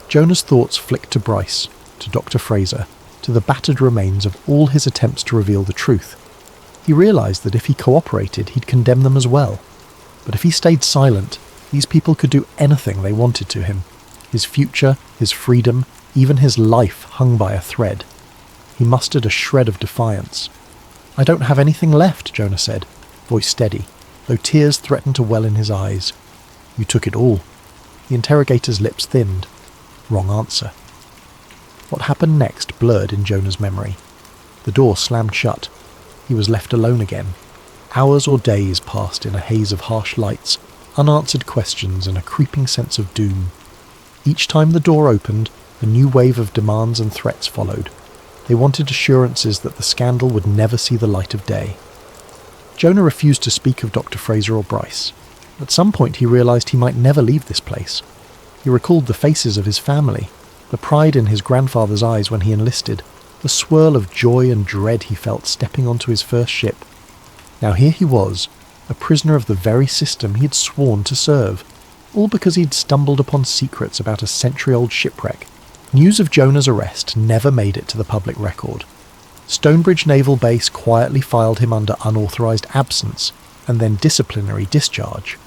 Jonah's thoughts flicked to Bryce, to Dr. Fraser, to the battered remains of all his attempts to reveal the truth. He realised that if he cooperated, he'd condemn them as well. But if he stayed silent, these people could do anything they wanted to him. His future, his freedom, even his life hung by a thread. He mustered a shred of defiance. "I don't have anything left," Jonah said, voice steady, though tears threatened to well in his eyes. "You took it all." The interrogator's lips thinned. Wrong answer. What happened next blurred in Jonah's memory. The door slammed shut. He was left alone again. Hours or days passed in a haze of harsh lights, unanswered questions, and a creeping sense of doom. Each time the door opened, a new wave of demands and threats followed. They wanted assurances that the scandal would never see the light of day. Jonah refused to speak of Dr. Fraser or Bryce. At some point he realised he might never leave this place. He recalled the faces of his family, the pride in his grandfather's eyes when he enlisted, the swirl of joy and dread he felt stepping onto his first ship. Now here he was, a prisoner of the very system he had sworn to serve, all because he'd stumbled upon secrets about a century-old shipwreck. News of Jonah's arrest never made it to the public record. Stonebridge Naval Base quietly filed him under unauthorised absence, and then disciplinary discharge.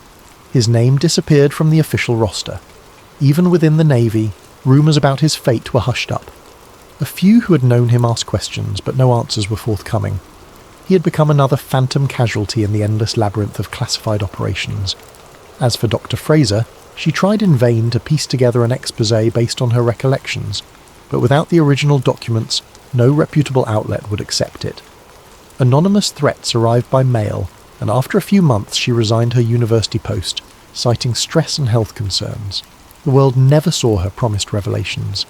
His name disappeared from the official roster. Even within the Navy, rumours about his fate were hushed up. A few who had known him asked questions, but no answers were forthcoming. He had become another phantom casualty in the endless labyrinth of classified operations. As for Dr. Fraser, she tried in vain to piece together an exposé based on her recollections, but without the original documents, no reputable outlet would accept it. Anonymous threats arrived by mail, and after a few months she resigned her university post, citing stress and health concerns. The world never saw her promised revelations.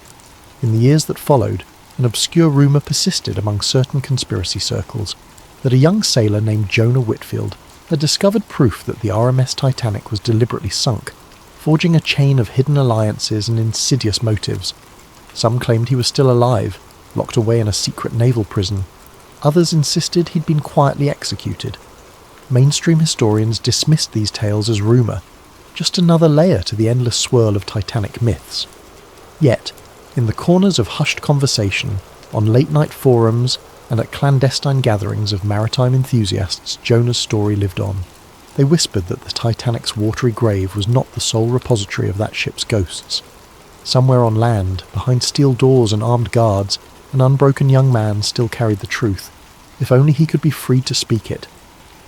In the years that followed, an obscure rumour persisted among certain conspiracy circles that a young sailor named Jonah Whitfield had discovered proof that the RMS Titanic was deliberately sunk, forging a chain of hidden alliances and insidious motives. Some claimed he was still alive, locked away in a secret naval prison. Others insisted he'd been quietly executed. Mainstream historians dismissed these tales as rumour, just another layer to the endless swirl of Titanic myths. Yet, in the corners of hushed conversation, on late-night forums, and at clandestine gatherings of maritime enthusiasts, Jonah's story lived on. They whispered that the Titanic's watery grave was not the sole repository of that ship's ghosts. Somewhere on land, behind steel doors and armed guards, an unbroken young man still carried the truth, if only he could be freed to speak it.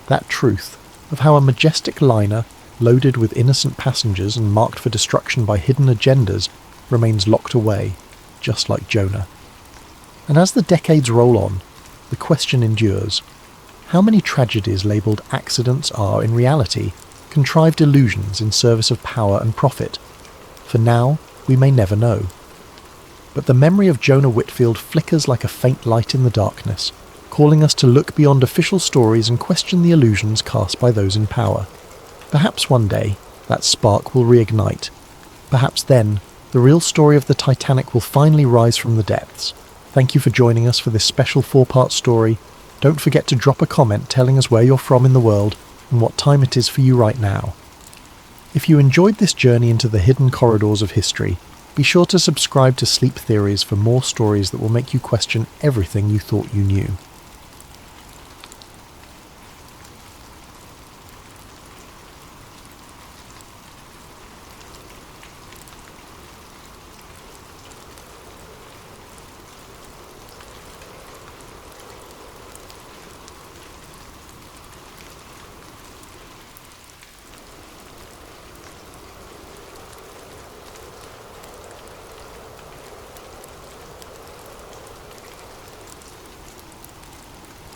That truth, of how a majestic liner, loaded with innocent passengers and marked for destruction by hidden agendas, remains locked away, just like Jonah. And as the decades roll on, the question endures. How many tragedies labelled accidents are, in reality, contrived illusions in service of power and profit? For now, we may never know. But the memory of Jonah Whitfield flickers like a faint light in the darkness, calling us to look beyond official stories and question the illusions cast by those in power. Perhaps one day, that spark will reignite. Perhaps then, the real story of the Titanic will finally rise from the depths. Thank you for joining us for this special 4-part story. Don't forget to drop a comment telling us where you're from in the world and what time it is for you right now. If you enjoyed this journey into the hidden corridors of history, be sure to subscribe to Sleep Theories for more stories that will make you question everything you thought you knew.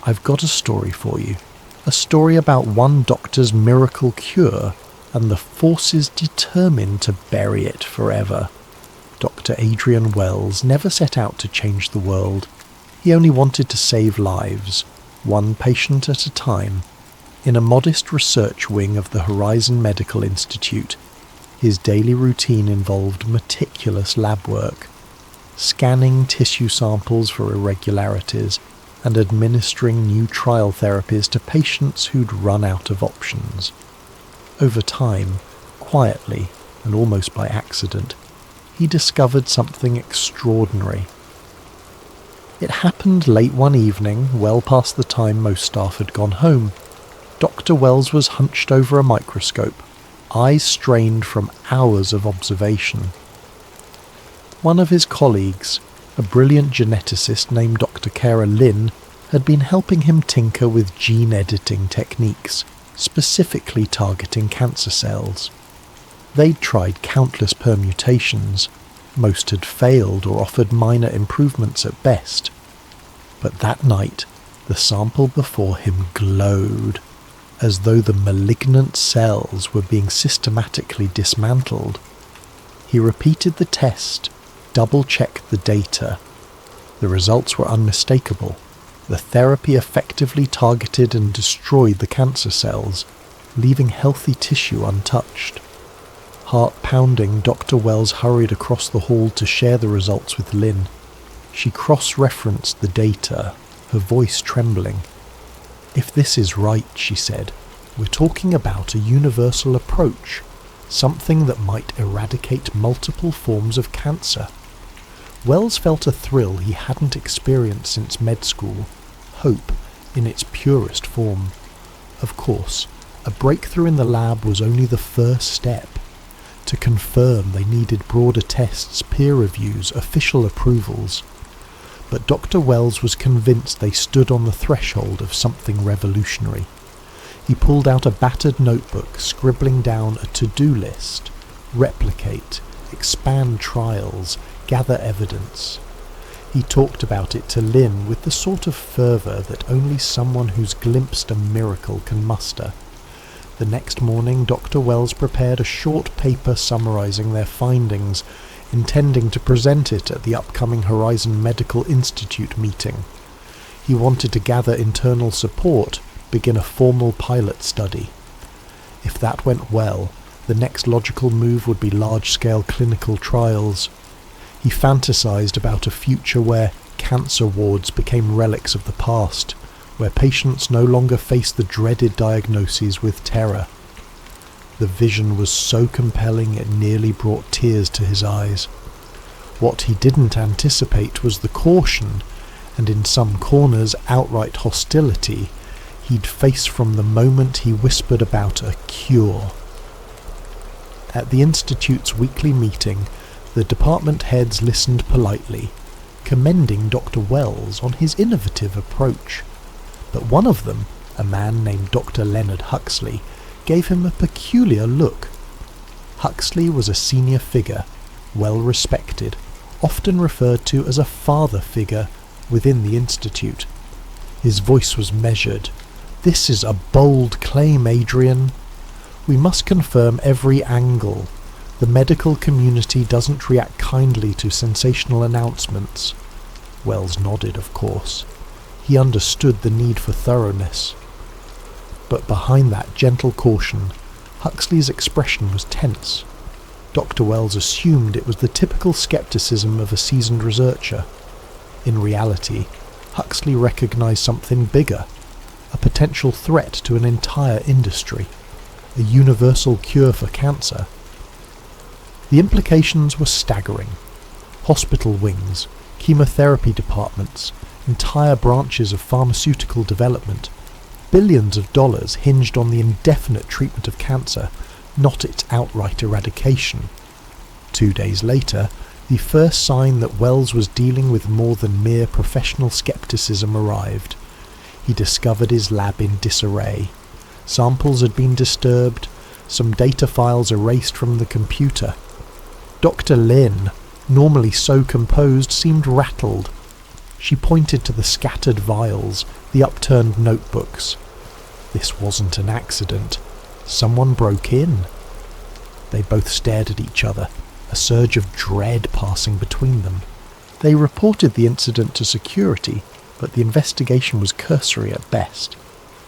I've got a story for you. A story about one doctor's miracle cure and the forces determined to bury it forever. Dr. Adrian Wells never set out to change the world. He only wanted to save lives, one patient at a time. In a modest research wing of the Horizon Medical Institute, his daily routine involved meticulous lab work, scanning tissue samples for irregularities, and administering new trial therapies to patients who'd run out of options. Over time, quietly and almost by accident, he discovered something extraordinary. It happened late one evening, well past the time most staff had gone home. Dr. Wells was hunched over a microscope, eyes strained from hours of observation. One of his colleagues, a brilliant geneticist named Dr. Kara Lynn, had been helping him tinker with gene editing techniques, specifically targeting cancer cells. They'd tried countless permutations. Most had failed or offered minor improvements at best. But that night, the sample before him glowed, as though the malignant cells were being systematically dismantled. He repeated the test, double-checked the data. The results were unmistakable. The therapy effectively targeted and destroyed the cancer cells, leaving healthy tissue untouched. Heart-pounding, Dr. Wells hurried across the hall to share the results with Lynn. She cross-referenced the data, her voice trembling. "If this is right," she said, "we're talking about a universal approach, something that might eradicate multiple forms of cancer." Wells felt a thrill he hadn't experienced since med school, hope in its purest form. Of course, a breakthrough in the lab was only the first step. To confirm, they needed broader tests, peer reviews, official approvals. But Dr. Wells was convinced they stood on the threshold of something revolutionary. He pulled out a battered notebook, scribbling down a to-do list: replicate, expand trials, gather evidence. He talked about it to Lynn with the sort of fervour that only someone who's glimpsed a miracle can muster. The next morning, Dr. Wells prepared a short paper summarising their findings, intending to present it at the upcoming Horizon Medical Institute meeting. He wanted to gather internal support, begin a formal pilot study. If that went well, the next logical move would be large-scale clinical trials. He fantasized about a future where cancer wards became relics of the past, where patients no longer faced the dreaded diagnoses with terror. The vision was so compelling it nearly brought tears to his eyes. What he didn't anticipate was the caution, and in some corners outright hostility, he'd face from the moment he whispered about a cure. At the Institute's weekly meeting, the department heads listened politely, commending Dr. Wells on his innovative approach. But one of them, a man named Dr. Leonard Huxley, gave him a peculiar look. Huxley was a senior figure, well respected, often referred to as a father figure within the Institute. His voice was measured. "This is a bold claim, Adrian. We must confirm every angle. The medical community doesn't react kindly to sensational announcements." Wells nodded, of course. He understood the need for thoroughness. But behind that gentle caution, Huxley's expression was tense. Dr. Wells assumed it was the typical skepticism of a seasoned researcher. In reality, Huxley recognised something bigger, a potential threat to an entire industry, a universal cure for cancer. The implications were staggering. Hospital wings, chemotherapy departments, entire branches of pharmaceutical development, billions of dollars hinged on the indefinite treatment of cancer, not its outright eradication. 2 days later, the first sign that Wells was dealing with more than mere professional skepticism arrived. He discovered his lab in disarray. Samples had been disturbed, some data files erased from the computer. Dr. Lin, normally so composed, seemed rattled. She pointed to the scattered vials, the upturned notebooks. This wasn't an accident. Someone broke in. They both stared at each other, a surge of dread passing between them. They reported the incident to security, but the investigation was cursory at best.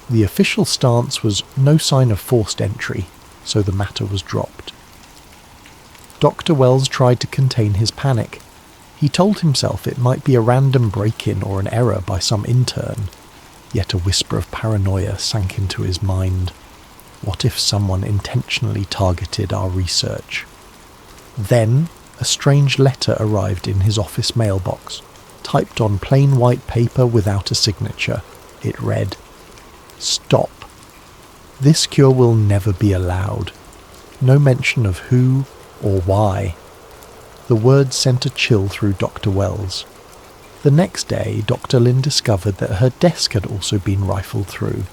The official stance was no sign of forced entry, so the matter was dropped. Dr. Wells tried to contain his panic. He told himself it might be a random break-in or an error by some intern. Yet a whisper of paranoia sank into his mind. What if someone intentionally targeted our research? Then, a strange letter arrived in his office mailbox, typed on plain white paper without a signature. It read, "Stop. This cure will never be allowed." No mention of who or why. The words sent a chill through Dr. Wells. The next day, Dr. Lin discovered that her desk had also been rifled through.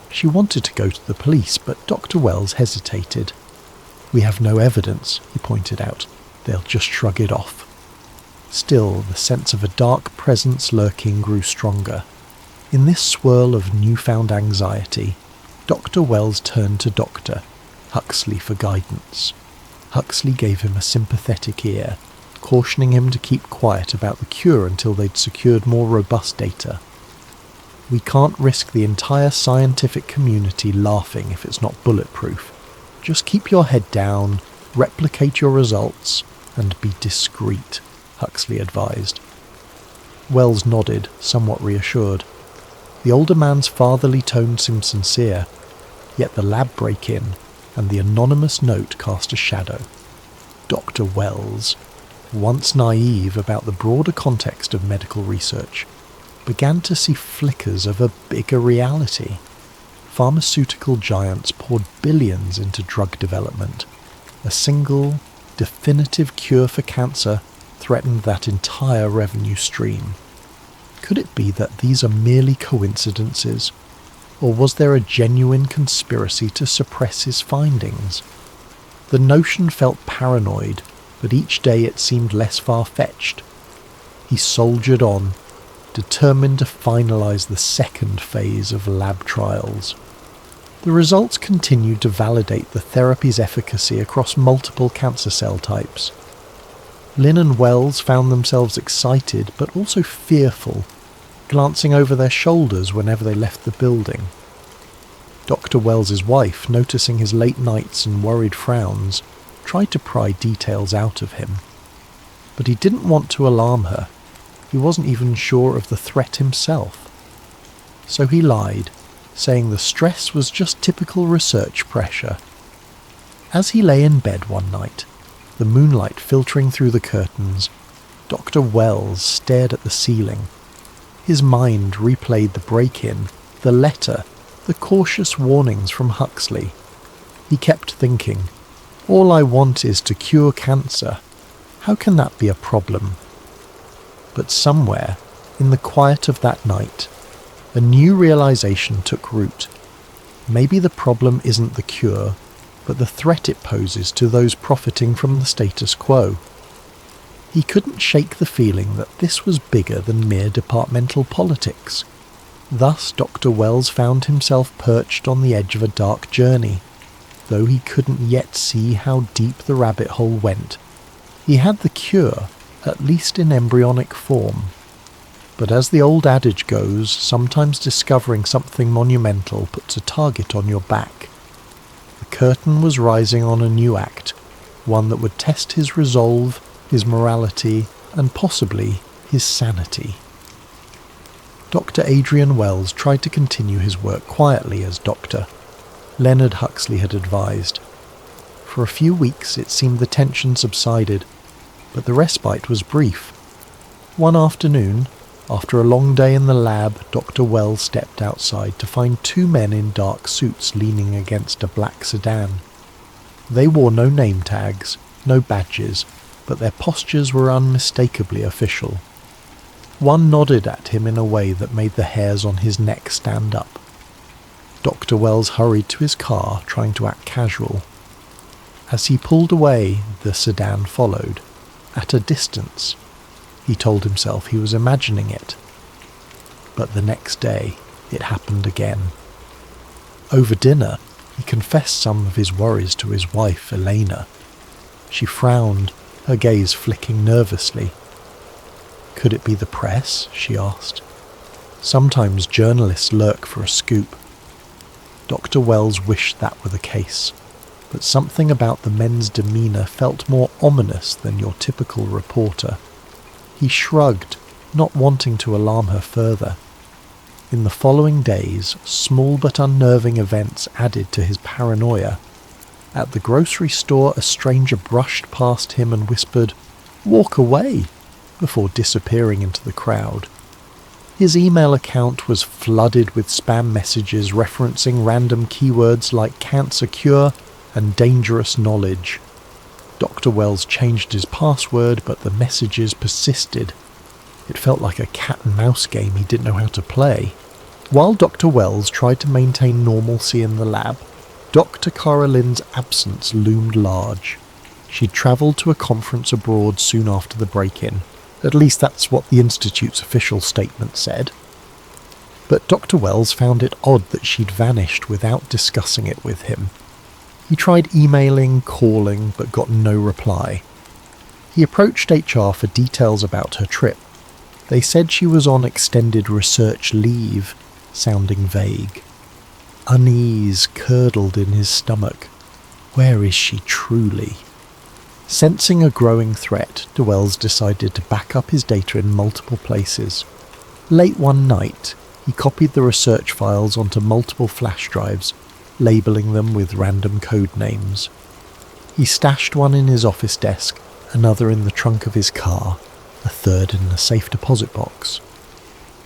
She wanted to go to the police, but Dr. Wells hesitated. "We have no evidence," he pointed out. "They'll just shrug it off." Still, the sense of a dark presence lurking grew stronger. In this swirl of newfound anxiety, Dr. Wells turned to Dr. Huxley for guidance. Huxley gave him a sympathetic ear, cautioning him to keep quiet about the cure until they'd secured more robust data. "We can't risk the entire scientific community laughing if it's not bulletproof. Just keep your head down, replicate your results, and be discreet," Huxley advised. Wells nodded, somewhat reassured. The older man's fatherly tone seemed sincere, yet the lab break-in and the anonymous note cast a shadow. Dr. Wells, once naive about the broader context of medical research, began to see flickers of a bigger reality. Pharmaceutical giants poured billions into drug development. A single, definitive cure for cancer threatened that entire revenue stream. Could it be that these are merely coincidences? Or was there a genuine conspiracy to suppress his findings? The notion felt paranoid, but each day it seemed less far-fetched. He soldiered on, determined to finalize the second phase of lab trials. The results continued to validate the therapy's efficacy across multiple cancer cell types. Lin and Wells found themselves excited but also fearful, glancing over their shoulders whenever they left the building. Dr. Wells's wife, noticing his late nights and worried frowns, tried to pry details out of him. But he didn't want to alarm her. He wasn't even sure of the threat himself. So he lied, saying the stress was just typical research pressure. As he lay in bed one night, the moonlight filtering through the curtains, Dr. Wells stared at the ceiling. His mind replayed the break-in, the letter, the cautious warnings from Huxley. He kept thinking, all I want is to cure cancer. How can that be a problem? But somewhere, in the quiet of that night, a new realization took root. Maybe the problem isn't the cure, but the threat it poses to those profiting from the status quo. He couldn't shake the feeling that this was bigger than mere departmental politics. Thus Dr. Wells found himself perched on the edge of a dark journey. Though he couldn't yet see how deep the rabbit hole went, he had the cure, at least in embryonic form. But as the old adage goes, sometimes discovering something monumental puts a target on your back. The curtain was rising on a new act, one that would test his resolve, his morality, and possibly his sanity. Dr. Adrian Wells tried to continue his work quietly as doctor. Leonard Huxley had advised. For a few weeks it seemed the tension subsided, but the respite was brief. One afternoon, after a long day in the lab, Dr. Wells stepped outside to find two men in dark suits leaning against a black sedan. They wore no name tags, no badges, but their postures were unmistakably official. One nodded at him in a way that made the hairs on his neck stand up. Dr. Wells hurried to his car, trying to act casual. As he pulled away, the sedan followed, at a distance. He told himself he was imagining it. But the next day, it happened again. Over dinner, he confessed some of his worries to his wife, Elena. She frowned, her gaze flicking nervously. Could it be the press? She asked. Sometimes journalists lurk for a scoop. Dr. Wells wished that were the case, but something about the men's demeanour felt more ominous than your typical reporter. He shrugged, not wanting to alarm her further. In the following days, small but unnerving events added to his paranoia. At the grocery store, a stranger brushed past him and whispered, "Walk away," before disappearing into the crowd. His email account was flooded with spam messages referencing random keywords like cancer cure and dangerous knowledge. Dr. Wells changed his password, but the messages persisted. It felt like a cat-and-mouse game he didn't know how to play. While Dr. Wells tried to maintain normalcy in the lab, Dr. Caroline's absence loomed large. She'd travelled to a conference abroad soon after the break-in. At least that's what the Institute's official statement said. But Dr. Wells found it odd that she'd vanished without discussing it with him. He tried emailing, calling, but got no reply. He approached HR for details about her trip. They said she was on extended research leave, sounding vague. Unease curdled in his stomach. Where is she truly? Sensing a growing threat, de Wells decided to back up his data in multiple places. Late one night, he copied the research files onto multiple flash drives, labelling them with random code names. He stashed one in his office desk, another in the trunk of his car, a third in a safe deposit box.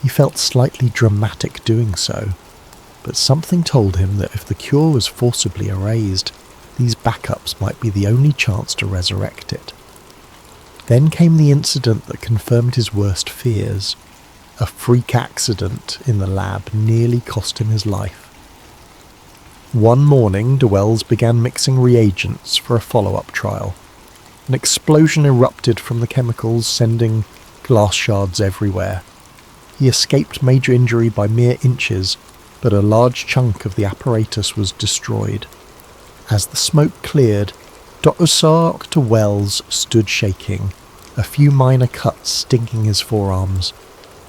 He felt slightly dramatic doing so, but something told him that if the cure was forcibly erased, these backups might be the only chance to resurrect it. Then came the incident that confirmed his worst fears. A freak accident in the lab nearly cost him his life. One morning, de Wells began mixing reagents for a follow-up trial. An explosion erupted from the chemicals, sending glass shards everywhere. He escaped major injury by mere inches, but a large chunk of the apparatus was destroyed. As the smoke cleared, Dr. Wells stood shaking, a few minor cuts stinging his forearms.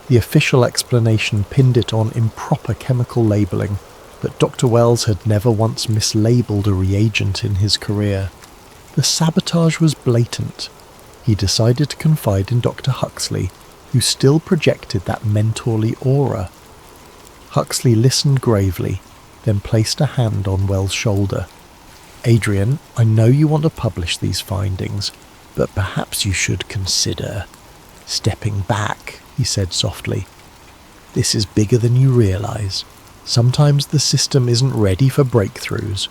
The official explanation pinned it on improper chemical labelling, but Dr. Wells had never once mislabelled a reagent in his career. The sabotage was blatant. He decided to confide in Dr. Huxley, who still projected that mentorly aura. Huxley listened gravely, then placed a hand on Wells' shoulder. "Adrian, I know you want to publish these findings, but perhaps you should consider stepping back," he said softly. "This is bigger than you realise. Sometimes the system isn't ready for breakthroughs."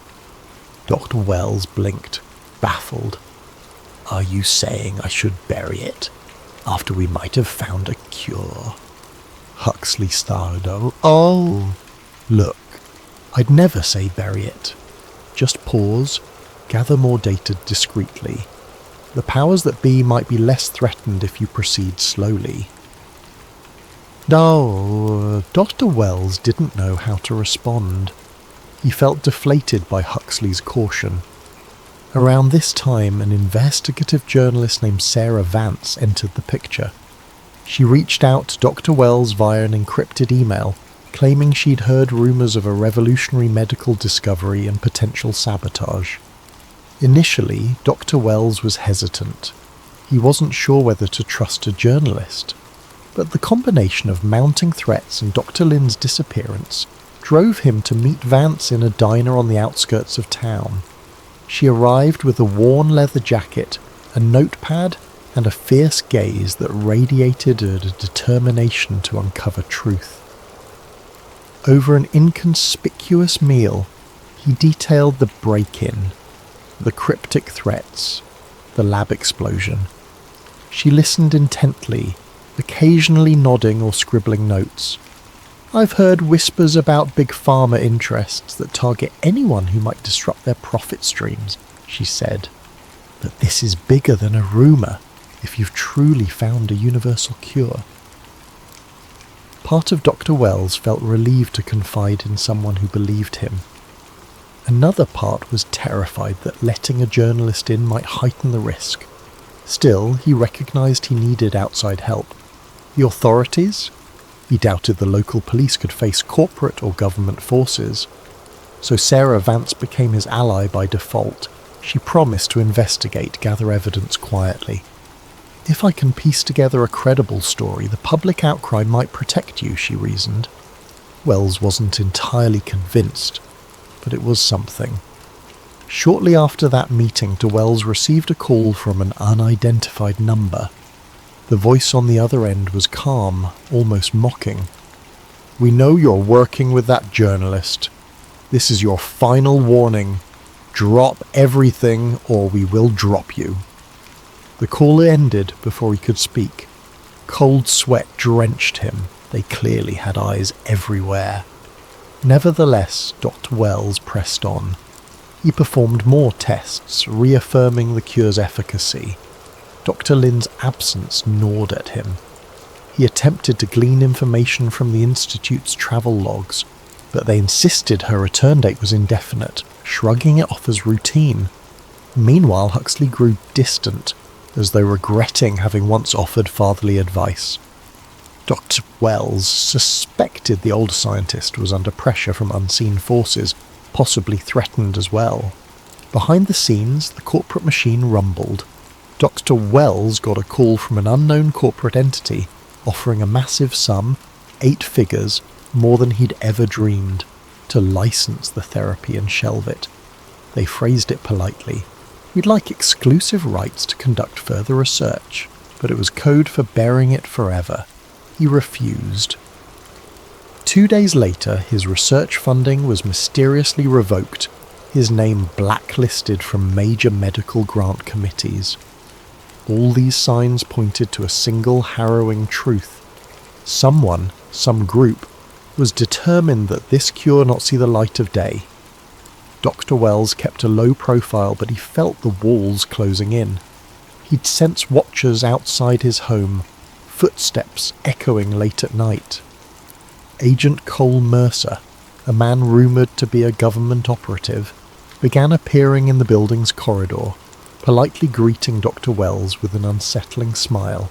Dr. Wells blinked, baffled. "Are you saying I should bury it, after we might have found a cure?" Huxley started. Oh, look, I'd never say bury it. Just pause, gather more data discreetly. The powers that be might be less threatened if you proceed slowly. No, Dr. Wells didn't know how to respond. He felt deflated by Huxley's caution. Around this time, an investigative journalist named Sarah Vance entered the picture. She reached out to Dr. Wells via an encrypted email, claiming she'd heard rumours of a revolutionary medical discovery and potential sabotage. Initially, Dr. Wells was hesitant. He wasn't sure whether to trust a journalist. But the combination of mounting threats and Dr. Lynn's disappearance drove him to meet Vance in a diner on the outskirts of town. She arrived with a worn leather jacket, a notepad, and a fierce gaze that radiated a determination to uncover truth. Over an inconspicuous meal, he detailed the break-in, the cryptic threats, the lab explosion. She listened intently, occasionally nodding or scribbling notes. "I've heard whispers about big pharma interests that target anyone who might disrupt their profit streams," she said. "But this is bigger than a rumour, if you've truly found a universal cure." Part of Dr. Wells felt relieved to confide in someone who believed him. Another part was terrified that letting a journalist in might heighten the risk. Still, he recognised he needed outside help. The authorities? He doubted the local police could face corporate or government forces. So Sarah Vance became his ally by default. She promised to investigate, gather evidence quietly. "If I can piece together a credible story, the public outcry might protect you," she reasoned. Wells wasn't entirely convinced, but it was something. Shortly after that meeting, Wells received a call from an unidentified number. The voice on the other end was calm, almost mocking. "We know you're working with that journalist. This is your final warning. Drop everything or we will drop you." The call ended before he could speak. Cold sweat drenched him. They clearly had eyes everywhere. Nevertheless, Dr. Wells pressed on. He performed more tests, reaffirming the cure's efficacy. Dr. Lynn's absence gnawed at him. He attempted to glean information from the Institute's travel logs, but they insisted her return date was indefinite, shrugging it off as routine. Meanwhile, Huxley grew distant, as though regretting having once offered fatherly advice. Dr. Wells suspected the older scientist was under pressure from unseen forces, possibly threatened as well. Behind the scenes, the corporate machine rumbled. Dr. Wells got a call from an unknown corporate entity, offering a massive sum, 8 figures, more than he'd ever dreamed, to license the therapy and shelve it. They phrased it politely. "We'd like exclusive rights to conduct further research," but it was code for burying it forever. He refused. 2 days later, his research funding was mysteriously revoked, his name blacklisted from major medical grant committees. All these signs pointed to a single harrowing truth. Someone, some group, was determined that this cure not see the light of day. Dr. Wells kept a low profile, but he felt the walls closing in. He'd sense watchers outside his home, footsteps echoing late at night. Agent Cole Mercer, a man rumoured to be a government operative, began appearing in the building's corridor, politely greeting Dr. Wells with an unsettling smile.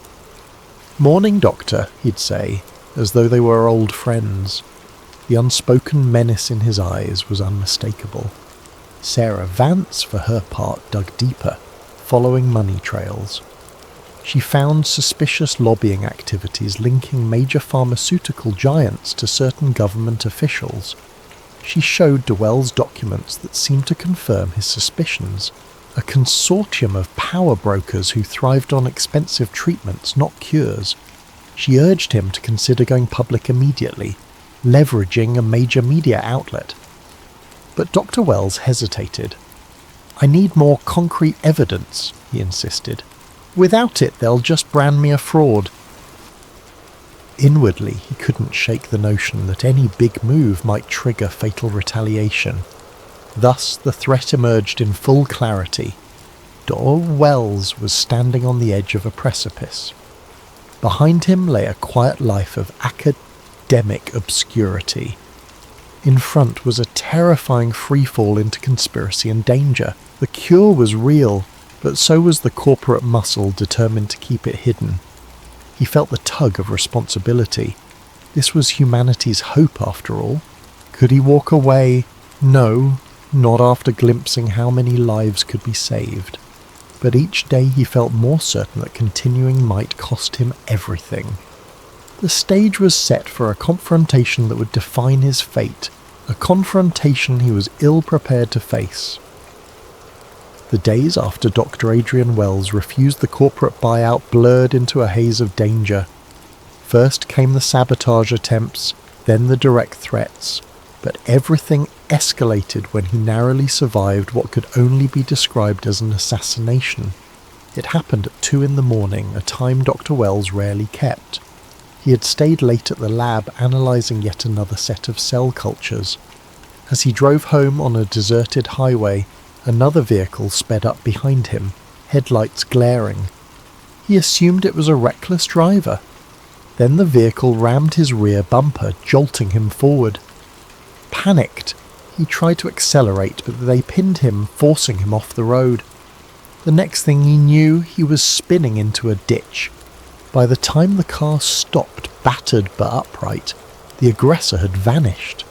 "Morning, Doctor," he'd say, as though they were old friends. The unspoken menace in his eyes was unmistakable. Sarah Vance, for her part, dug deeper, following money trails. She found suspicious lobbying activities linking major pharmaceutical giants to certain government officials. She showed Wells documents that seemed to confirm his suspicions. A consortium of power brokers who thrived on expensive treatments, not cures. She urged him to consider going public immediately, leveraging a major media outlet. But Dr. Wells hesitated. "I need more concrete evidence," he insisted. "Without it, they'll just brand me a fraud." Inwardly, he couldn't shake the notion that any big move might trigger fatal retaliation. Thus, the threat emerged in full clarity. Dr. Wells was standing on the edge of a precipice. Behind him lay a quiet life of academic obscurity. In front was a terrifying freefall into conspiracy and danger. The cure was real, but so was the corporate muscle determined to keep it hidden. He felt the tug of responsibility. This was humanity's hope, after all. Could he walk away? No, not after glimpsing how many lives could be saved, but each day he felt more certain that continuing might cost him everything. The stage was set for a confrontation that would define his fate, a confrontation he was ill-prepared to face. The days after Dr. Adrian Wells refused the corporate buyout blurred into a haze of danger. First came the sabotage attempts, then the direct threats, but everything escalated when he narrowly survived what could only be described as an assassination. It happened at 2 a.m, a time Dr. Wells rarely kept. He had stayed late at the lab analysing yet another set of cell cultures. As he drove home on a deserted highway, another vehicle sped up behind him, headlights glaring. He assumed it was a reckless driver. Then the vehicle rammed his rear bumper, jolting him forward. Panicked, he tried to accelerate, but they pinned him, forcing him off the road. The next thing he knew, he was spinning into a ditch. By the time the car stopped, battered but upright, the aggressor had vanished.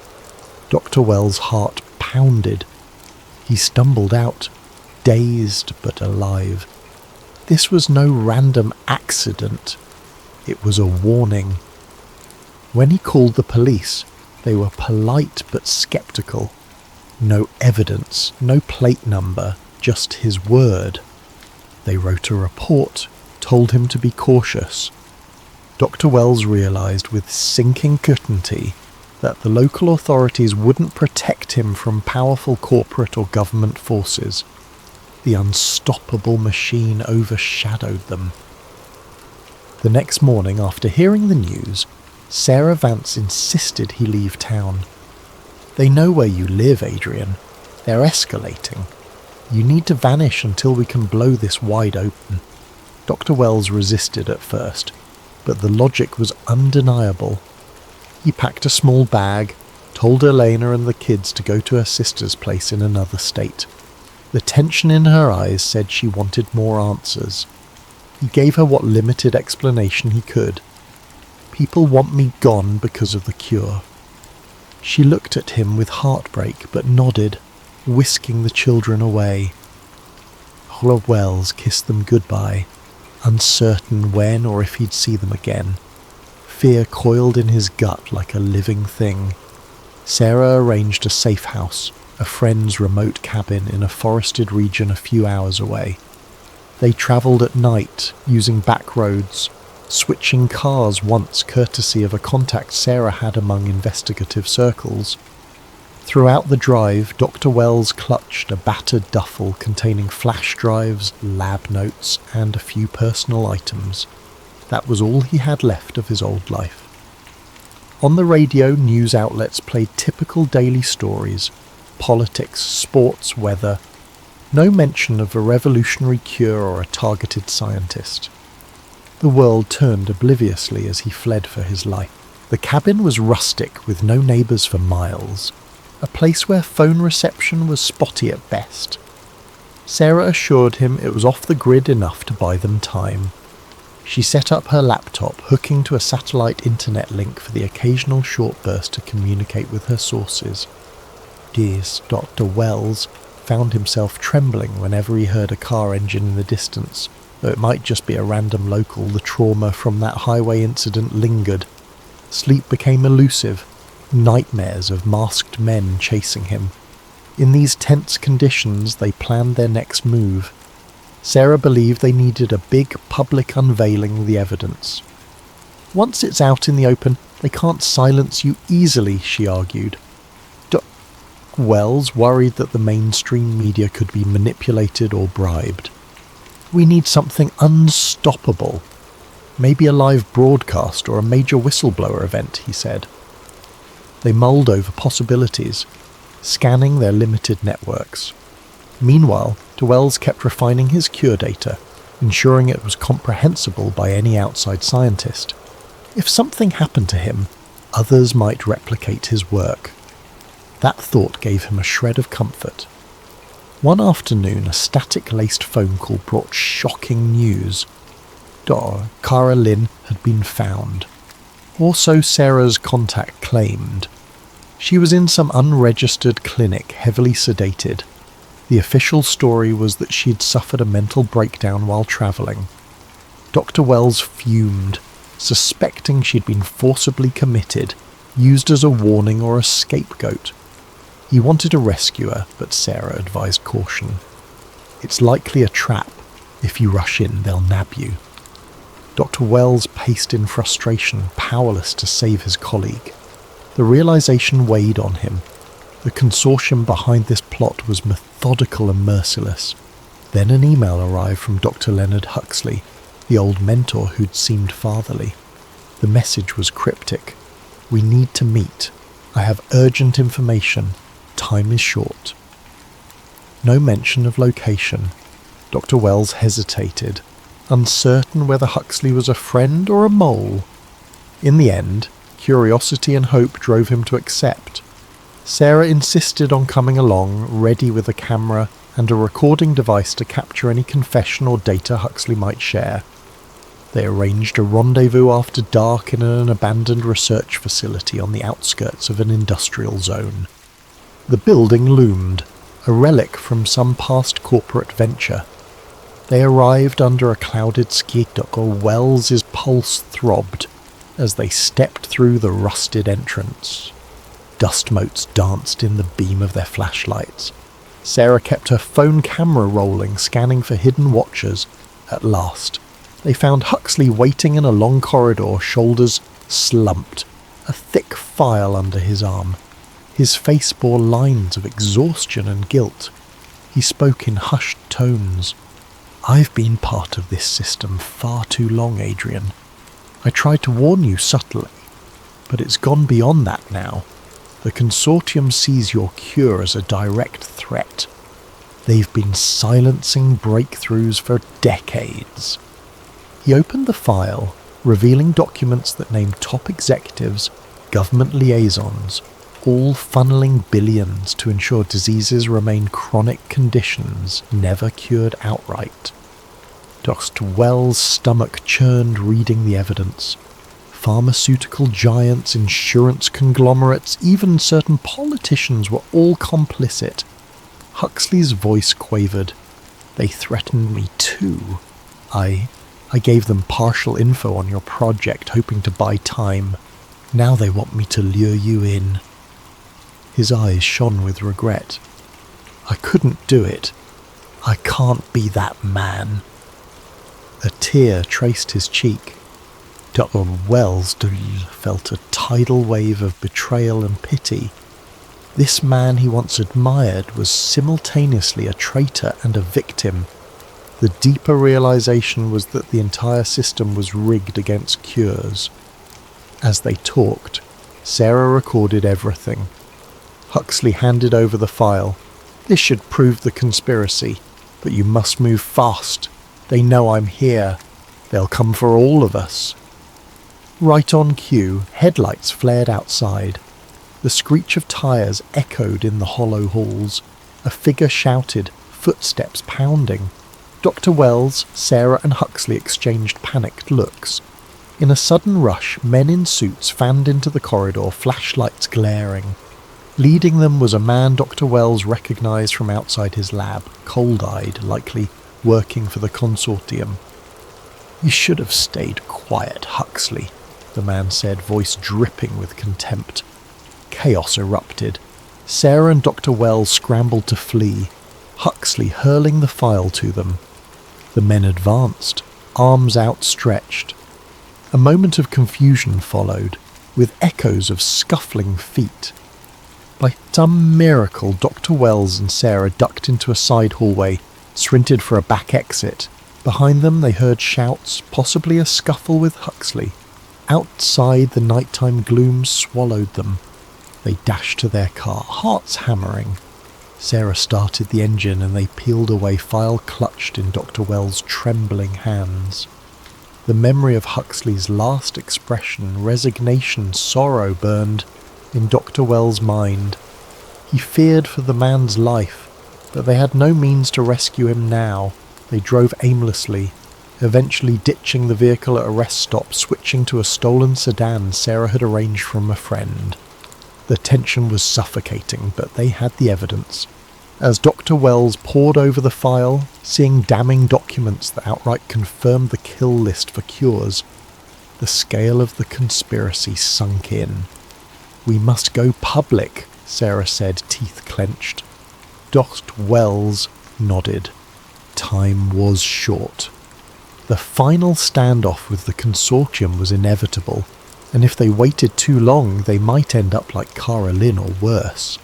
Dr. Wells' heart pounded. He stumbled out, dazed but alive. This was no random accident. It was a warning. When he called the police, they were polite but sceptical. No evidence, no plate number, just his word. They wrote a report, told him to be cautious. Dr. Wells realised with sinking certainty that the local authorities wouldn't protect him from powerful corporate or government forces. The unstoppable machine overshadowed them. The next morning, after hearing the news, Sarah Vance insisted he leave town. "They know where you live, Adrian. They're escalating. You need to vanish until we can blow this wide open." Dr. Wells resisted at first, but the logic was undeniable. He packed a small bag, told Elena and the kids to go to her sister's place in another state. The tension in her eyes said she wanted more answers. He gave her what limited explanation he could. "People want me gone because of the cure." She looked at him with heartbreak but nodded, whisking the children away. Oliver Wells kissed them goodbye, uncertain when or if he'd see them again. Fear coiled in his gut like a living thing. Sarah arranged a safe house, a friend's remote cabin in a forested region a few hours away. They travelled at night, using back roads, switching cars once courtesy of a contact Sarah had among investigative circles. Throughout the drive, Dr. Wells clutched a battered duffel containing flash drives, lab notes, and a few personal items. That was all he had left of his old life. On the radio, news outlets played typical daily stories: politics, sports, weather. No mention of a revolutionary cure or a targeted scientist. The world turned obliviously as he fled for his life. The cabin was rustic with no neighbours for miles, a place where phone reception was spotty at best. Sarah assured him it was off the grid enough to buy them time. She set up her laptop, hooking to a satellite internet link for the occasional short burst to communicate with her sources. Dears, Dr. Wells found himself trembling whenever he heard a car engine in the distance. Though it might just be a random local, the trauma from that highway incident lingered. Sleep became elusive, nightmares of masked men chasing him. In these tense conditions, they planned their next move. Sarah believed they needed a big public unveiling the evidence. Once it's out in the open, they can't silence you easily, she argued. Wells worried that the mainstream media could be manipulated or bribed. "We need something unstoppable. Maybe a live broadcast or a major whistleblower event," he said. They mulled over possibilities, scanning their limited networks. Meanwhile, Wells kept refining his cure data, ensuring it was comprehensible by any outside scientist. If something happened to him, others might replicate his work. That thought gave him a shred of comfort. One afternoon, a static-laced phone call brought shocking news. Cara Lynn had been found. Or so Sarah's contact claimed. She was in some unregistered clinic, heavily sedated. The official story was that she'd suffered a mental breakdown while travelling. Dr. Wells fumed, suspecting she'd been forcibly committed, used as a warning or a scapegoat. He wanted to rescue her, but Sarah advised caution. It's likely a trap. If you rush in, they'll nab you. Dr. Wells paced in frustration, powerless to save his colleague. The realization weighed on him. The consortium behind this plot was methodical and merciless. Then an email arrived from Dr. Leonard Huxley, the old mentor who'd seemed fatherly. The message was cryptic. We need to meet. I have urgent information. Time is short. No mention of location. Dr. Wells hesitated, uncertain whether Huxley was a friend or a mole. In the end, curiosity and hope drove him to accept. Sarah insisted on coming along, ready with a camera and a recording device to capture any confession or data Huxley might share. They arranged a rendezvous after dark in an abandoned research facility on the outskirts of an industrial zone. The building loomed, a relic from some past corporate venture. They arrived under a clouded sky. Dr. Wells's pulse throbbed as they stepped through the rusted entrance. Dust motes danced in the beam of their flashlights. Sarah kept her phone camera rolling, scanning for hidden watchers. At last, they found Huxley waiting in a long corridor, shoulders slumped, a thick file under his arm. His face bore lines of exhaustion and guilt. He spoke in hushed tones. I've been part of this system far too long, Adrian. I tried to warn you subtly, but it's gone beyond that now. The consortium sees your cure as a direct threat. They've been silencing breakthroughs for decades. He opened the file, revealing documents that named top executives, government liaisons, all funneling billions to ensure diseases remain chronic conditions, never cured outright. Dr. Wells' stomach churned reading the evidence. Pharmaceutical giants, insurance conglomerates, even certain politicians were all complicit. Huxley's voice quavered. They threatened me too. I gave them partial info on your project, hoping to buy time. Now they want me to lure you in. His eyes shone with regret. I couldn't do it. I can't be that man. A tear traced his cheek. Dr. Wells felt a tidal wave of betrayal and pity. This man he once admired was simultaneously a traitor and a victim. The deeper realization was that the entire system was rigged against cures. As they talked, Sarah recorded everything. Huxley handed over the file. This should prove the conspiracy, but you must move fast. They know I'm here. They'll come for all of us. Right on cue, headlights flared outside. The screech of tyres echoed in the hollow halls. A figure shouted, footsteps pounding. Dr. Wells, Sarah and Huxley exchanged panicked looks. In a sudden rush, men in suits fanned into the corridor, flashlights glaring. Leading them was a man Dr. Wells recognised from outside his lab, cold-eyed, likely working for the consortium. You should have stayed quiet, Huxley, the man said, voice dripping with contempt. Chaos erupted. Sarah and Dr. Wells scrambled to flee, Huxley hurling the file to them. The men advanced, arms outstretched. A moment of confusion followed, with echoes of scuffling feet. By some miracle, Dr. Wells and Sarah ducked into a side hallway, sprinted for a back exit. Behind them they heard shouts, possibly a scuffle with Huxley. Outside, the nighttime gloom swallowed them. They dashed to their car, hearts hammering. Sarah started the engine and they peeled away, file clutched in Dr. Wells' trembling hands. The memory of Huxley's last expression, resignation, sorrow, burned in Dr. Wells' mind. He feared for the man's life, but they had no means to rescue him now. They drove aimlessly, eventually ditching the vehicle at a rest stop, switching to a stolen sedan Sarah had arranged from a friend. The tension was suffocating, but they had the evidence. As Dr. Wells pored over the file, seeing damning documents that outright confirmed the kill list for cures, the scale of the conspiracy sunk in. "We must go public," Sarah said, teeth clenched. Dr. Wells nodded. Time was short. The final standoff with the consortium was inevitable, and if they waited too long, they might end up like Cara Lynn or worse.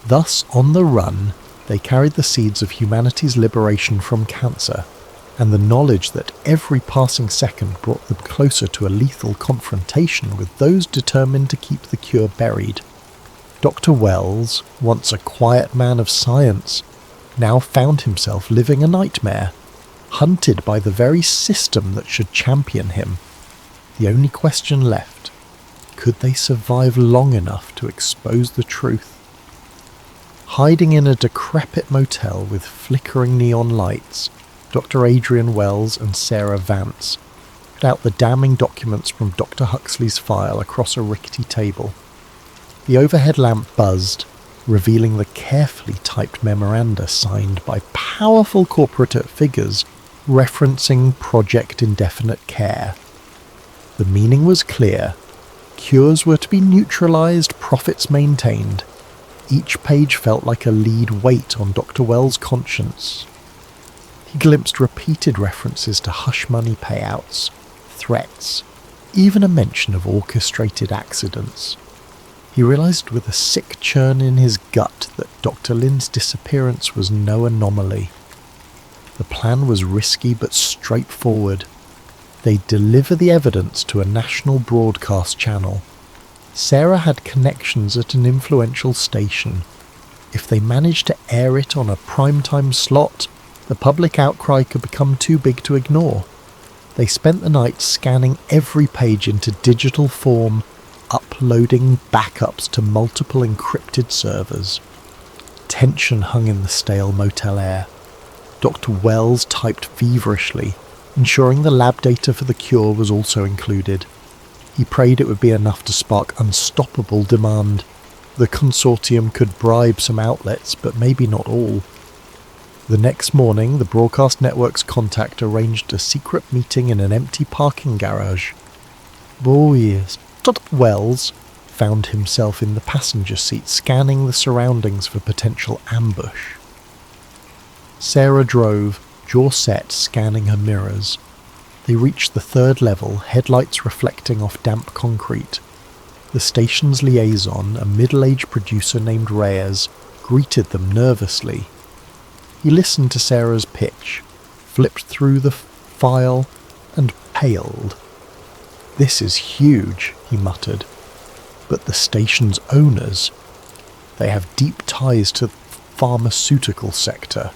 Thus, on the run, they carried the seeds of humanity's liberation from cancer, and the knowledge that every passing second brought them closer to a lethal confrontation with those determined to keep the cure buried. Dr. Wells, once a quiet man of science, now found himself living a nightmare, hunted by the very system that should champion him. The only question left: could they survive long enough to expose the truth? Hiding in a decrepit motel with flickering neon lights, Dr. Adrian Wells and Sarah Vance put out the damning documents from Dr. Huxley's file across a rickety table. The overhead lamp buzzed, revealing the carefully typed memoranda signed by powerful corporate figures referencing Project Indefinite Care. The meaning was clear. Cures were to be neutralized, profits maintained. Each page felt like a lead weight on Dr. Wells' conscience. He glimpsed repeated references to hush money payouts, threats, even a mention of orchestrated accidents. He realized with a sick churn in his gut that Dr. Lynn's disappearance was no anomaly. The plan was risky but straightforward. They'd deliver the evidence to a national broadcast channel. Sarah had connections at an influential station. If they managed to air it on a primetime slot, the public outcry could become too big to ignore. They spent the night scanning every page into digital form, uploading backups to multiple encrypted servers. Tension hung in the stale motel air. Dr. Wells typed feverishly, ensuring the lab data for the cure was also included. He prayed it would be enough to spark unstoppable demand. The consortium could bribe some outlets, but maybe not all. The next morning, the broadcast network's contact arranged a secret meeting in an empty parking garage. Oh yes, Dr. Wells found himself in the passenger seat scanning the surroundings for potential ambush. Sarah drove, jaw set, scanning her mirrors. They reached the third level, headlights reflecting off damp concrete. The station's liaison, a middle-aged producer named Reyes, greeted them nervously. He listened to Sarah's pitch, flipped through the file, and paled. "This is huge," he muttered. "But the station's owners, they have deep ties to the pharmaceutical sector."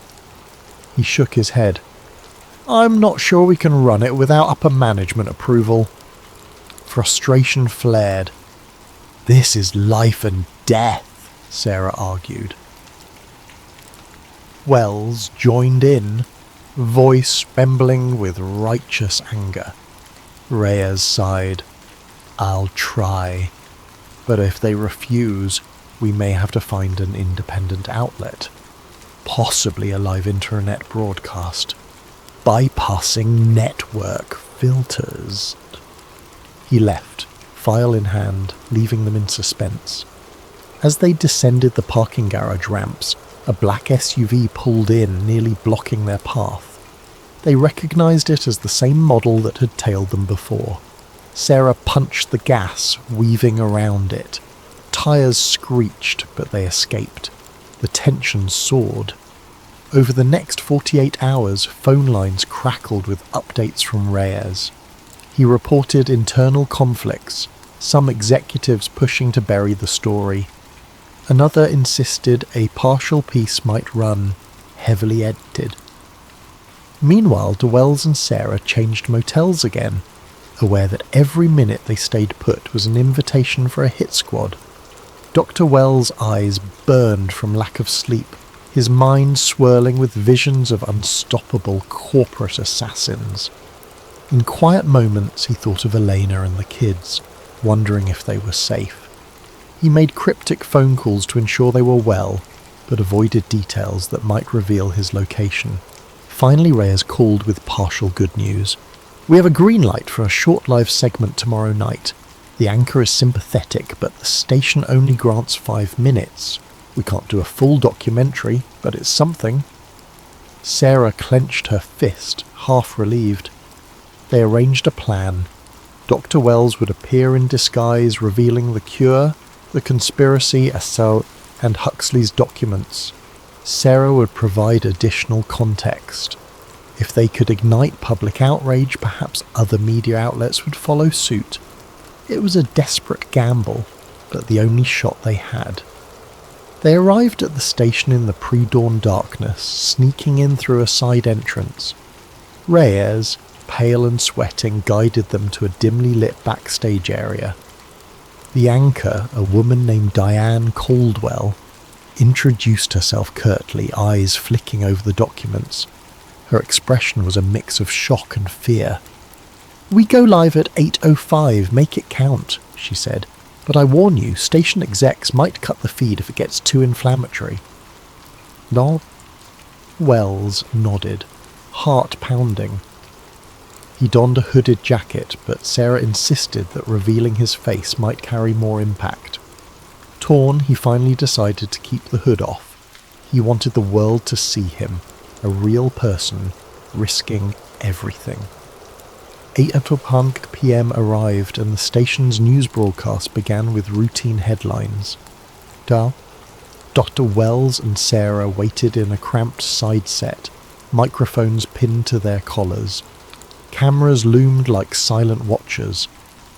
He shook his head. "I'm not sure we can run it without upper management approval." Frustration flared. "This is life and death," Sarah argued. Wells joined in, voice trembling with righteous anger. Reyes sighed. "I'll try, but if they refuse, we may have to find an independent outlet, possibly a live internet broadcast, bypassing network filters." He left, file in hand, leaving them in suspense. As they descended the parking garage ramps, a black SUV pulled in, nearly blocking their path. They recognized it as the same model that had tailed them before. Sarah punched the gas, weaving around it. Tires screeched, but they escaped. The tension soared. Over the next 48 hours, phone lines crackled with updates from Reyes. He reported internal conflicts, some executives pushing to bury the story. Another insisted a partial piece might run, heavily edited. Meanwhile, Wells and Sarah changed motels again, aware that every minute they stayed put was an invitation for a hit squad. Dr. Wells' eyes burned from lack of sleep, his mind swirling with visions of unstoppable corporate assassins. In quiet moments he thought of Elena and the kids, wondering if they were safe. He made cryptic phone calls to ensure they were well, but avoided details that might reveal his location. Finally, Reyes called with partial good news. "We have a green light for a short-lived segment tomorrow night. The anchor is sympathetic, but the station only grants 5 minutes. We can't do a full documentary, but it's something." Sarah clenched her fist, half relieved. They arranged a plan. Dr. Wells would appear in disguise, revealing the cure, the conspiracy, assault, and Huxley's documents. Sarah would provide additional context. If they could ignite public outrage, perhaps other media outlets would follow suit. It was a desperate gamble, but the only shot they had. They arrived at the station in the pre-dawn darkness, sneaking in through a side entrance. Reyes, pale and sweating, guided them to a dimly lit backstage area. The anchor, a woman named Diane Caldwell, introduced herself curtly, eyes flicking over the documents. Her expression was a mix of shock and fear. "We go live at 8:05, make it count," she said. "But I warn you, station execs might cut the feed if it gets too inflammatory." Wells nodded, heart pounding. He donned a hooded jacket, but Sarah insisted that revealing his face might carry more impact. Torn, he finally decided to keep the hood off. He wanted the world to see him, a real person, risking everything. 8:00 p.m. arrived, and the station's news broadcast began with routine headlines. Dr. Wells and Sarah waited in a cramped side set, microphones pinned to their collars. Cameras loomed like silent watchers.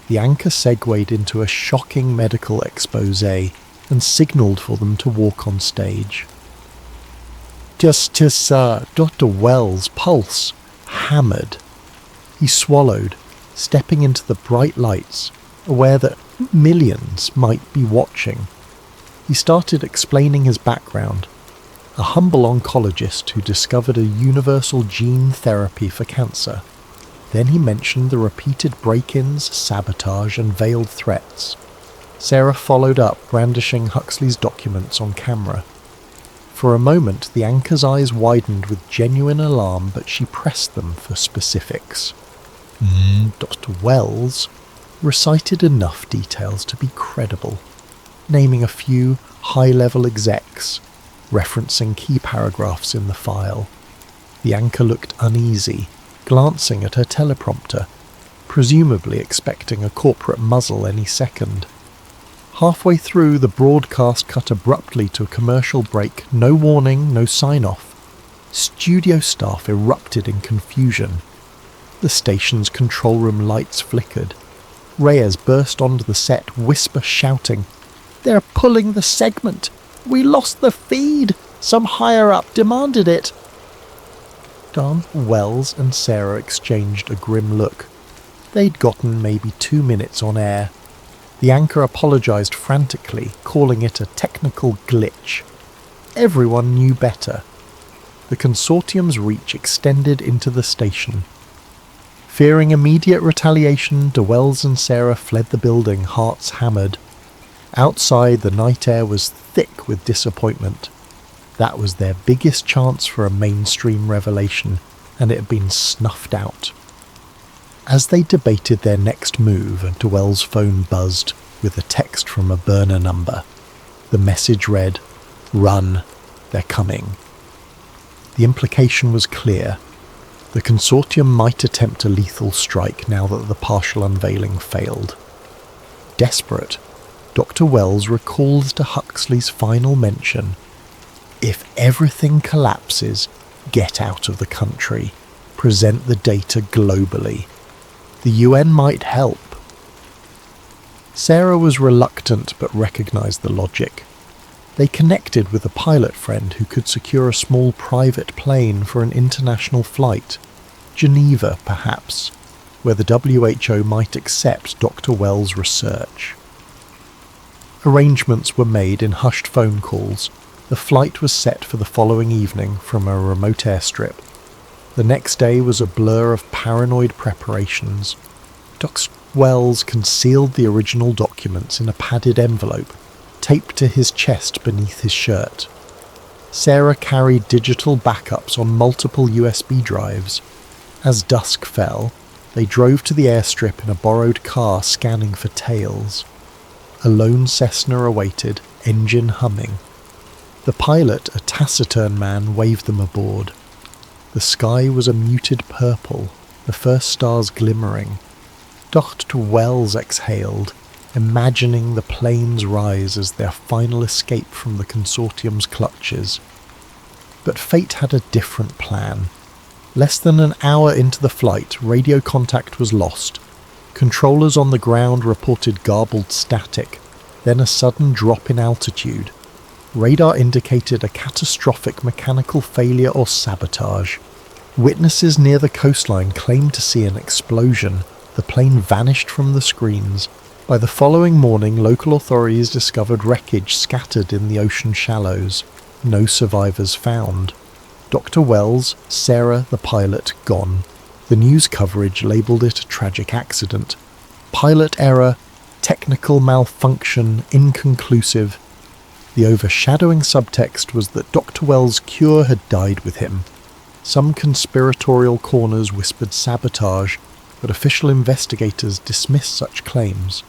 The anchor segued into a shocking medical expose and signalled for them to walk on stage. Dr. Wells' pulse hammered. He swallowed, stepping into the bright lights, aware that millions might be watching. He started explaining his background, a humble oncologist who discovered a universal gene therapy for cancer. Then he mentioned the repeated break-ins, sabotage, and veiled threats. Sarah followed up, brandishing Huxley's documents on camera. For a moment, the anchor's eyes widened with genuine alarm, but she pressed them for specifics. Dr. Wells recited enough details to be credible, naming a few high-level execs, referencing key paragraphs in the file. The anchor looked uneasy, glancing at her teleprompter, presumably expecting a corporate muzzle any second. Halfway through, the broadcast cut abruptly to a commercial break, no warning, no sign-off. Studio staff erupted in confusion. The station's control room lights flickered. Reyes burst onto the set, whisper shouting, "They're pulling the segment! We lost the feed! Some higher-up demanded it!" Wells and Sarah exchanged a grim look. They'd gotten maybe 2 minutes on air. The anchor apologized frantically, calling it a technical glitch. Everyone knew better. The consortium's reach extended into the station. Fearing immediate retaliation, DeWells and Sarah fled the building, hearts hammered. Outside, the night air was thick with disappointment. That was their biggest chance for a mainstream revelation, and it had been snuffed out. As they debated their next move, DeWell's phone buzzed with a text from a burner number. The message read, "Run, they're coming." The implication was clear. The consortium might attempt a lethal strike now that the partial unveiling failed. Desperate, Dr. Wells recalled to Huxley's final mention, "If everything collapses, get out of the country. Present the data globally. The UN might help." Sarah was reluctant but recognized the logic. They connected with a pilot friend who could secure a small private plane for an international flight. Geneva, perhaps, where the WHO might accept Dr. Wells' research. Arrangements were made in hushed phone calls. The flight was set for the following evening from a remote airstrip. The next day was a blur of paranoid preparations. Dr. Wells concealed the original documents in a padded envelope, taped to his chest beneath his shirt. Sarah carried digital backups on multiple USB drives. As dusk fell, they drove to the airstrip in a borrowed car scanning for tails. A lone Cessna awaited, engine humming. The pilot, a taciturn man, waved them aboard. The sky was a muted purple, the first stars glimmering. Dr. Wells exhaled, imagining the plane's rise as their final escape from the consortium's clutches. But fate had a different plan. Less than an hour into the flight, radio contact was lost. Controllers on the ground reported garbled static, then a sudden drop in altitude. Radar indicated a catastrophic mechanical failure or sabotage. Witnesses near the coastline claimed to see an explosion. The plane vanished from the screens. By the following morning, local authorities discovered wreckage scattered in the ocean shallows. No survivors found. Dr. Wells, Sarah, the pilot, gone. The news coverage labelled it a tragic accident. Pilot error, technical malfunction, inconclusive. The overshadowing subtext was that Dr. Wells' cure had died with him. Some conspiratorial corners whispered sabotage, but official investigators dismissed such claims.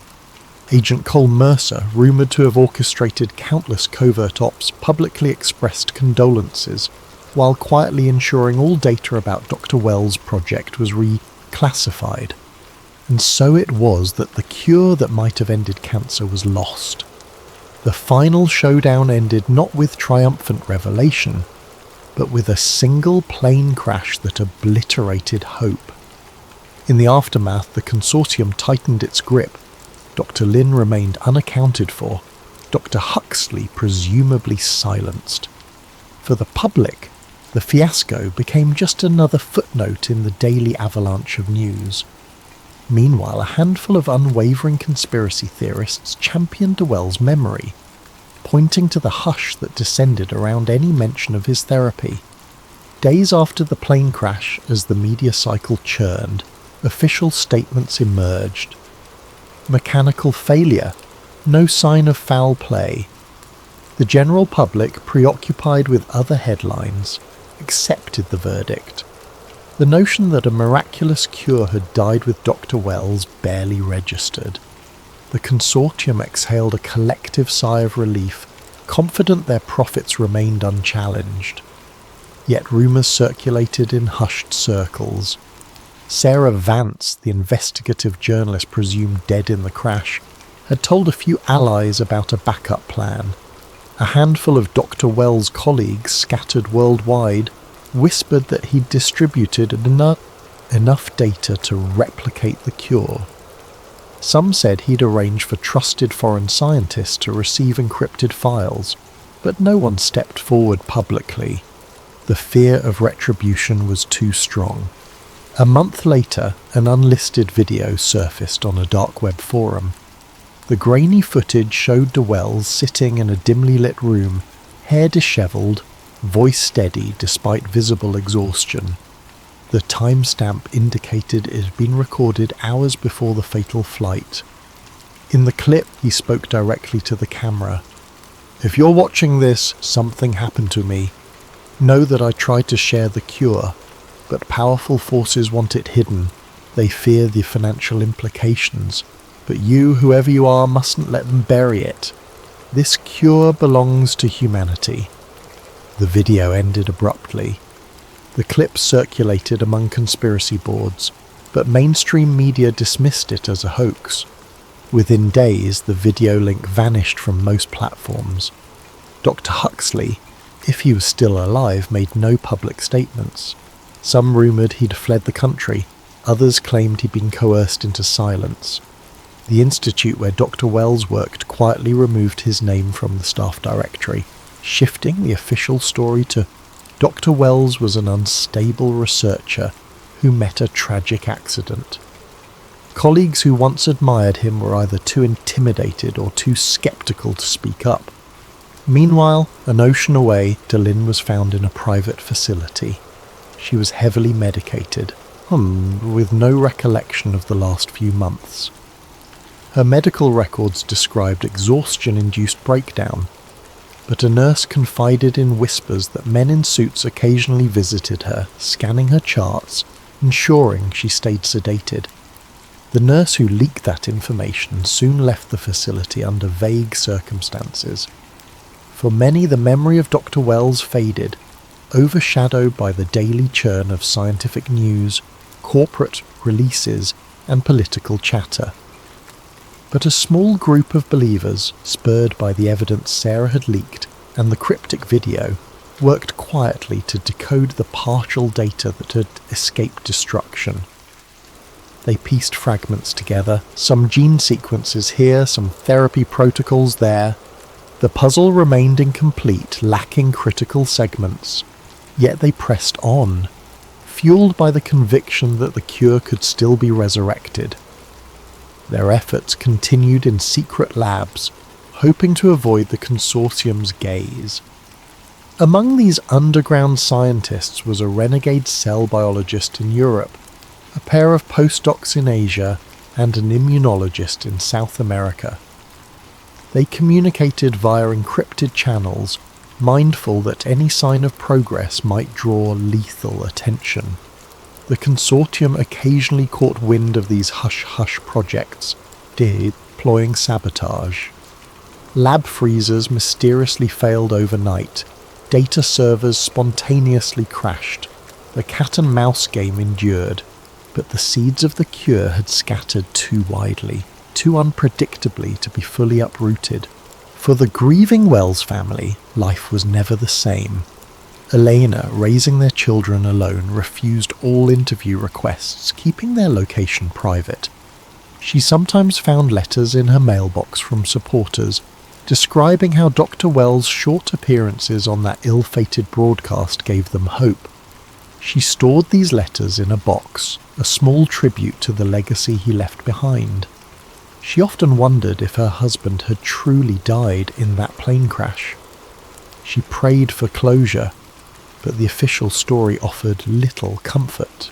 Agent Cole Mercer, rumoured to have orchestrated countless covert ops, publicly expressed condolences, while quietly ensuring all data about Dr. Wells' project was reclassified. And so it was that the cure that might have ended cancer was lost. The final showdown ended not with triumphant revelation, but with a single plane crash that obliterated hope. In the aftermath, the consortium tightened its grip. Dr. Lin remained unaccounted for, Dr. Huxley presumably silenced. For the public, the fiasco became just another footnote in the daily avalanche of news. Meanwhile, a handful of unwavering conspiracy theorists championed Wells' memory, pointing to the hush that descended around any mention of his therapy. Days after the plane crash, as the media cycle churned, official statements emerged. Mechanical failure, no sign of foul play. The general public, preoccupied with other headlines, accepted the verdict. The notion that a miraculous cure had died with Dr. Wells barely registered. The consortium exhaled a collective sigh of relief, confident their profits remained unchallenged. Yet rumours circulated in hushed circles. Sarah Vance, the investigative journalist presumed dead in the crash, had told a few allies about a backup plan. A handful of Dr. Wells' colleagues scattered worldwide whispered that he'd distributed enough data to replicate the cure. Some said he'd arranged for trusted foreign scientists to receive encrypted files, but no one stepped forward publicly. The fear of retribution was too strong. A month later, an unlisted video surfaced on a dark web forum. The grainy footage showed Wells sitting in a dimly lit room, hair dishevelled, voice steady despite visible exhaustion. The timestamp indicated it had been recorded hours before the fatal flight. In the clip, he spoke directly to the camera. "If you're watching this, something happened to me. Know that I tried to share the cure, but powerful forces want it hidden. They fear the financial implications. But you, whoever you are, mustn't let them bury it. This cure belongs to humanity." The video ended abruptly. The clip circulated among conspiracy boards, but mainstream media dismissed it as a hoax. Within days, the video link vanished from most platforms. Dr. Huxley, if he was still alive, made no public statements. Some rumoured he'd fled the country, others claimed he'd been coerced into silence. The institute where Dr. Wells worked quietly removed his name from the staff directory, shifting the official story to Dr. Wells was an unstable researcher who met a tragic accident. Colleagues who once admired him were either too intimidated or too sceptical to speak up. Meanwhile, an ocean away, Delin was found in a private facility. She was heavily medicated, with no recollection of the last few months. Her medical records described exhaustion-induced breakdown, but a nurse confided in whispers that men in suits occasionally visited her, scanning her charts, ensuring she stayed sedated. The nurse who leaked that information soon left the facility under vague circumstances. For many, the memory of Dr. Wells faded, overshadowed by the daily churn of scientific news, corporate releases, and political chatter. But a small group of believers, spurred by the evidence Sarah had leaked and the cryptic video, worked quietly to decode the partial data that had escaped destruction. They pieced fragments together, some gene sequences here, some therapy protocols there. The puzzle remained incomplete, lacking critical segments. Yet they pressed on, fueled by the conviction that the cure could still be resurrected. Their efforts continued in secret labs, hoping to avoid the consortium's gaze. Among these underground scientists was a renegade cell biologist in Europe, a pair of postdocs in Asia, and an immunologist in South America. They communicated via encrypted channels, mindful that any sign of progress might draw lethal attention. The consortium occasionally caught wind of these hush-hush projects, deploying sabotage. Lab freezers mysteriously failed overnight. Data servers spontaneously crashed. The cat-and-mouse game endured, but the seeds of the cure had scattered too widely, too unpredictably to be fully uprooted. For the grieving Wells family, life was never the same. Elena, raising their children alone, refused all interview requests, keeping their location private. She sometimes found letters in her mailbox from supporters, describing how Dr. Wells' short appearances on that ill-fated broadcast gave them hope. She stored these letters in a box, a small tribute to the legacy he left behind. She often wondered if her husband had truly died in that plane crash. She prayed for closure, but the official story offered little comfort.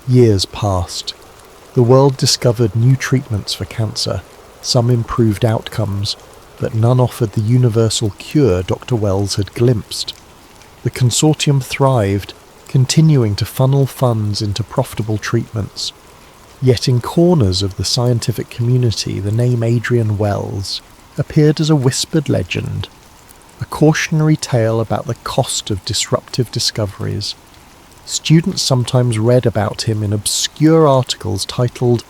Years passed. The world discovered new treatments for cancer, some improved outcomes, but none offered the universal cure Dr. Wells had glimpsed. The consortium thrived, continuing to funnel funds into profitable treatments. Yet in corners of the scientific community, the name Adrian Wells appeared as a whispered legend, a cautionary tale about the cost of disruptive discoveries. Students sometimes read about him in obscure articles titled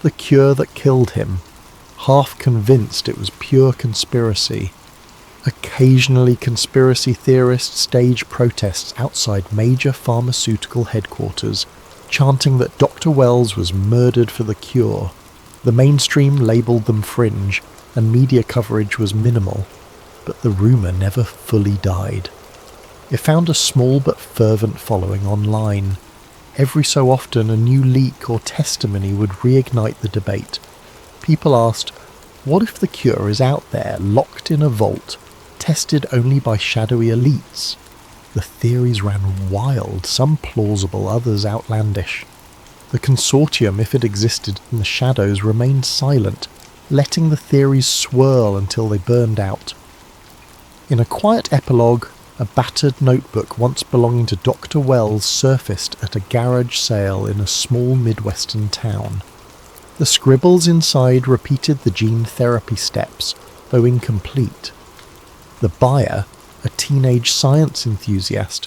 "The Cure That Killed Him," half convinced it was pure conspiracy. Occasionally, conspiracy theorists staged protests outside major pharmaceutical headquarters, chanting that Dr. Wells was murdered for the cure. The mainstream labelled them fringe, and media coverage was minimal, but the rumour never fully died. It found a small but fervent following online. Every so often a new leak or testimony would reignite the debate. People asked, what if the cure is out there, locked in a vault, tested only by shadowy elites? The theories ran wild, some plausible, others outlandish. The consortium, if it existed in the shadows, remained silent, letting the theories swirl until they burned out. In a quiet epilogue, a battered notebook once belonging to Dr. Wells surfaced at a garage sale in a small Midwestern town. The scribbles inside repeated the gene therapy steps, though incomplete. The buyer, a teenage science enthusiast,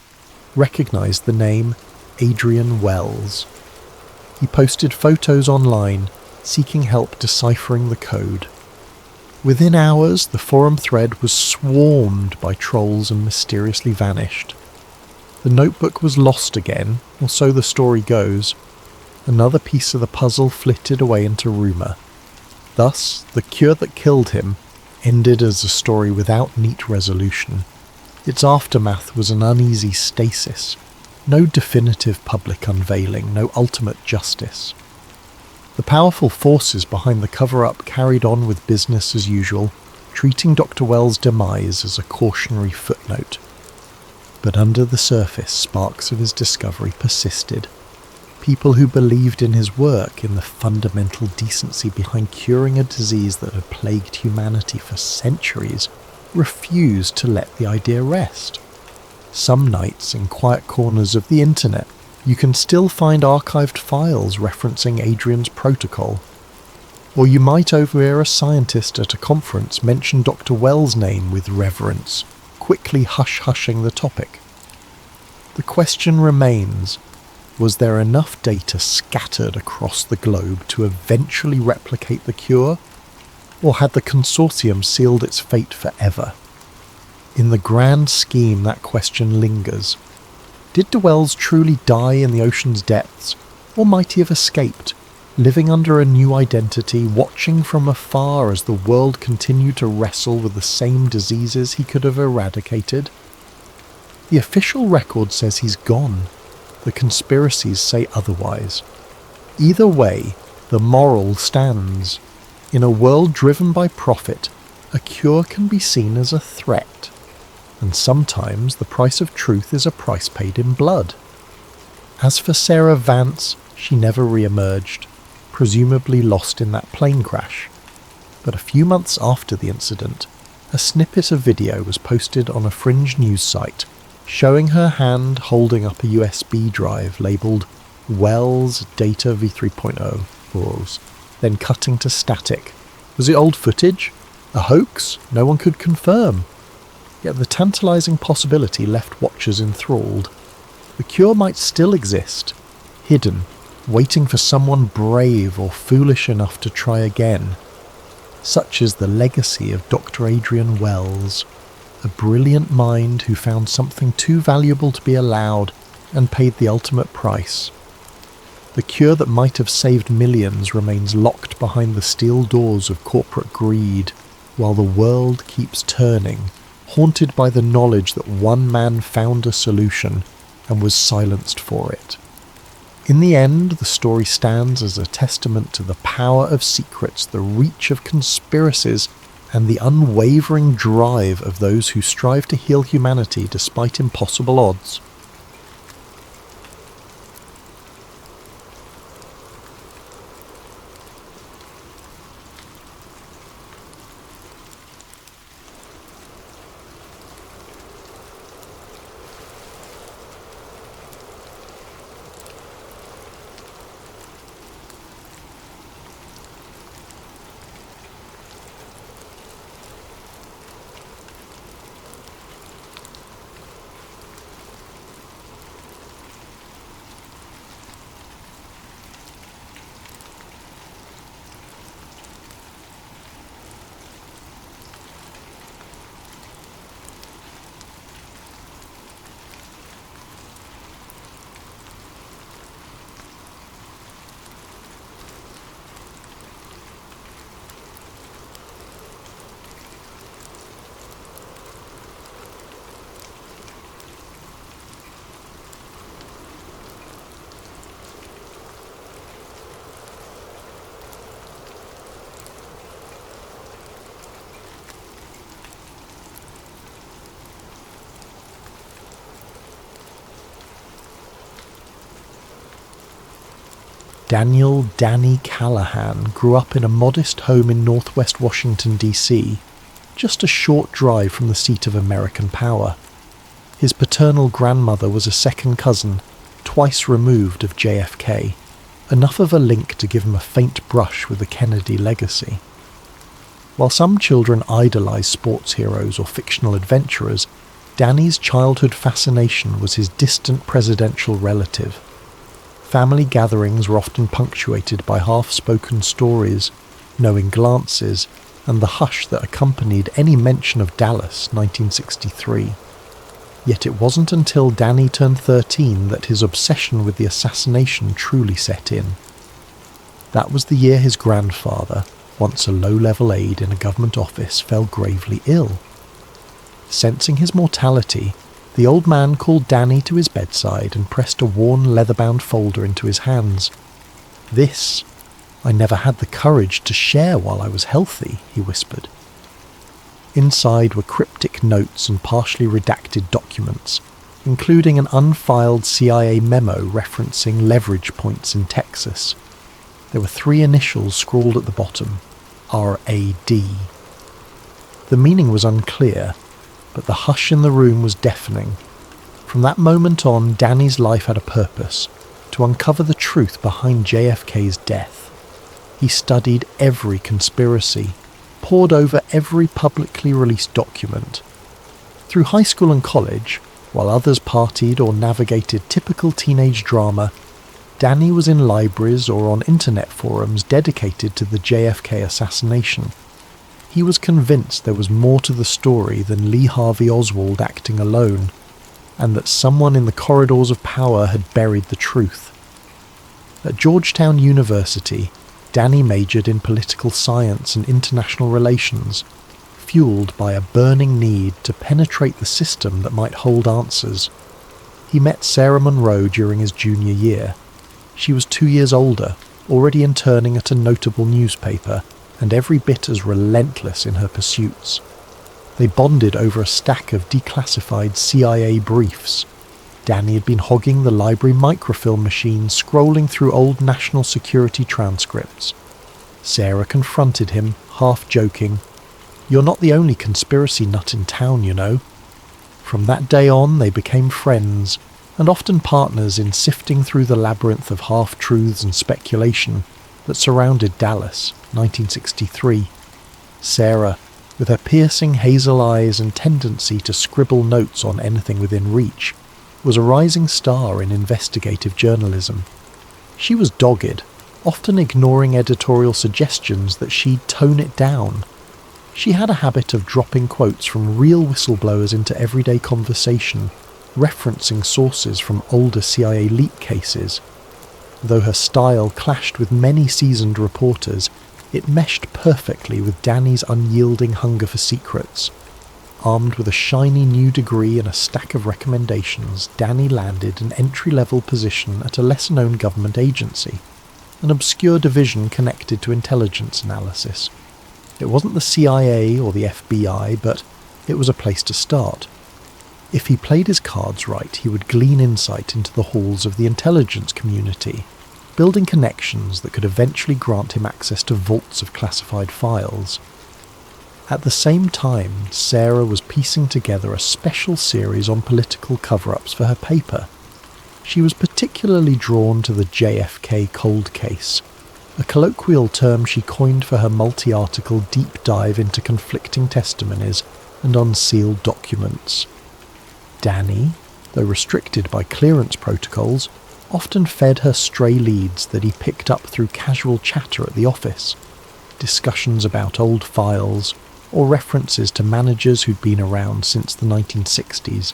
recognized the name Adrian Wells. He posted photos online, seeking help deciphering the code. Within hours, the forum thread was swarmed by trolls and mysteriously vanished. The notebook was lost again, or so the story goes. Another piece of the puzzle flitted away into rumour. Thus, the cure that killed him ended as a story without neat resolution. Its aftermath was an uneasy stasis. No definitive public unveiling, no ultimate justice. The powerful forces behind the cover-up carried on with business as usual, treating Dr. Wells' demise as a cautionary footnote. But under the surface, sparks of his discovery persisted. People who believed in his work, in the fundamental decency behind curing a disease that had plagued humanity for centuries, refused to let the idea rest. Some nights, in quiet corners of the internet, you can still find archived files referencing Adrian's protocol. Or you might overhear a scientist at a conference mention Dr. Wells' name with reverence, quickly hush-hushing the topic. The question remains, was there enough data scattered across the globe to eventually replicate the cure? Or had the consortium sealed its fate forever? In the grand scheme, that question lingers. Did de Wells truly die in the ocean's depths, or might he have escaped, living under a new identity, watching from afar as the world continued to wrestle with the same diseases he could have eradicated? The official record says he's gone. The conspiracies say otherwise. Either way, the moral stands. In a world driven by profit, a cure can be seen as a threat. And sometimes the price of truth is a price paid in blood. As for Sarah Vance, she never re-emerged, presumably lost in that plane crash. But a few months after the incident, a snippet of video was posted on a fringe news site showing her hand holding up a USB drive labelled Wells Data V3.0 RAWs, then cutting to static. Was it old footage? A hoax? No one could confirm. Yet the tantalising possibility left watchers enthralled. The cure might still exist, hidden, waiting for someone brave or foolish enough to try again. Such is the legacy of Dr. Adrian Wells, a brilliant mind who found something too valuable to be allowed and paid the ultimate price. The cure that might have saved millions remains locked behind the steel doors of corporate greed, while the world keeps turning, haunted by the knowledge that one man found a solution and was silenced for it. In the end, the story stands as a testament to the power of secrets, the reach of conspiracies, and the unwavering drive of those who strive to heal humanity despite impossible odds. Daniel Danny Callahan grew up in a modest home in northwest Washington, D.C., just a short drive from the seat of American power. His paternal grandmother was a second cousin, twice removed of JFK, enough of a link to give him a faint brush with the Kennedy legacy. While some children idolize sports heroes or fictional adventurers, Danny's childhood fascination was his distant presidential relative. Family gatherings were often punctuated by half-spoken stories, knowing glances, and the hush that accompanied any mention of Dallas 1963. Yet it wasn't until Danny turned 13 that his obsession with the assassination truly set in. That was the year his grandfather, once a low-level aide in a government office, fell gravely ill. Sensing his mortality, the old man called Danny to his bedside and pressed a worn leather-bound folder into his hands. "This, I never had the courage to share while I was healthy," he whispered. Inside were cryptic notes and partially redacted documents, including an unfiled CIA memo referencing leverage points in Texas. There were 3 initials scrawled at the bottom, R.A.D. The meaning was unclear, but the hush in the room was deafening. From that moment on, Danny's life had a purpose, to uncover the truth behind JFK's death. He studied every conspiracy, pored over every publicly released document. Through high school and college, while others partied or navigated typical teenage drama, Danny was in libraries or on internet forums dedicated to the JFK assassination. He was convinced there was more to the story than Lee Harvey Oswald acting alone, and that someone in the corridors of power had buried the truth. At Georgetown University, Danny majored in political science and international relations, fueled by a burning need to penetrate the system that might hold answers. He met Sarah Monroe during his junior year. She was 2 years older, already interning at a notable newspaper, and every bit as relentless in her pursuits. They bonded over a stack of declassified CIA briefs. Danny had been hogging the library microfilm machine, scrolling through old national security transcripts. Sarah confronted him, half joking, "You're not the only conspiracy nut in town, you know." From that day on, they became friends, and often partners in sifting through the labyrinth of half-truths and speculation that surrounded Dallas, 1963. Sarah, with her piercing hazel eyes and tendency to scribble notes on anything within reach, was a rising star in investigative journalism. She was dogged, often ignoring editorial suggestions that she'd tone it down. She had a habit of dropping quotes from real whistleblowers into everyday conversation, referencing sources from older CIA leak cases. Though her style clashed with many seasoned reporters, it meshed perfectly with Danny's unyielding hunger for secrets. Armed with a shiny new degree and a stack of recommendations, Danny landed an entry-level position at a lesser-known government agency, an obscure division connected to intelligence analysis. It wasn't the CIA or the FBI, but it was a place to start. If he played his cards right, he would glean insight into the halls of the intelligence community, building connections that could eventually grant him access to vaults of classified files. At the same time, Sarah was piecing together a special series on political cover-ups for her paper. She was particularly drawn to the JFK cold case, a colloquial term she coined for her multi-article deep dive into conflicting testimonies and unsealed documents. Danny, though restricted by clearance protocols, often fed her stray leads that he picked up through casual chatter at the office, discussions about old files, or references to managers who'd been around since the 1960s.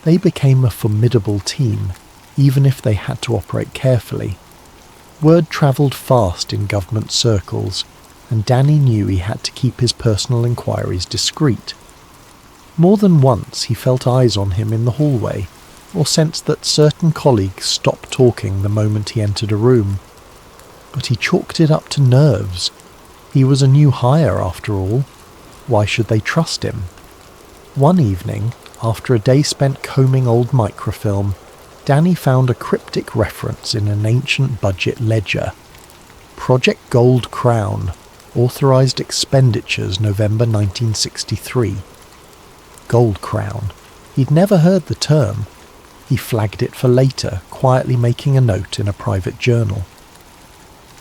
They became a formidable team, even if they had to operate carefully. Word travelled fast in government circles, and Danny knew he had to keep his personal inquiries discreet. More than once he felt eyes on him in the hallway, or sensed that certain colleagues stopped talking the moment he entered a room. But he chalked it up to nerves. He was a new hire after all. Why should they trust him? One evening, after a day spent combing old microfilm, Danny found a cryptic reference in an ancient budget ledger. Project Gold Crown, authorized expenditures November 1963. Gold Crown. He'd never heard the term. He flagged it for later, quietly making a note in a private journal.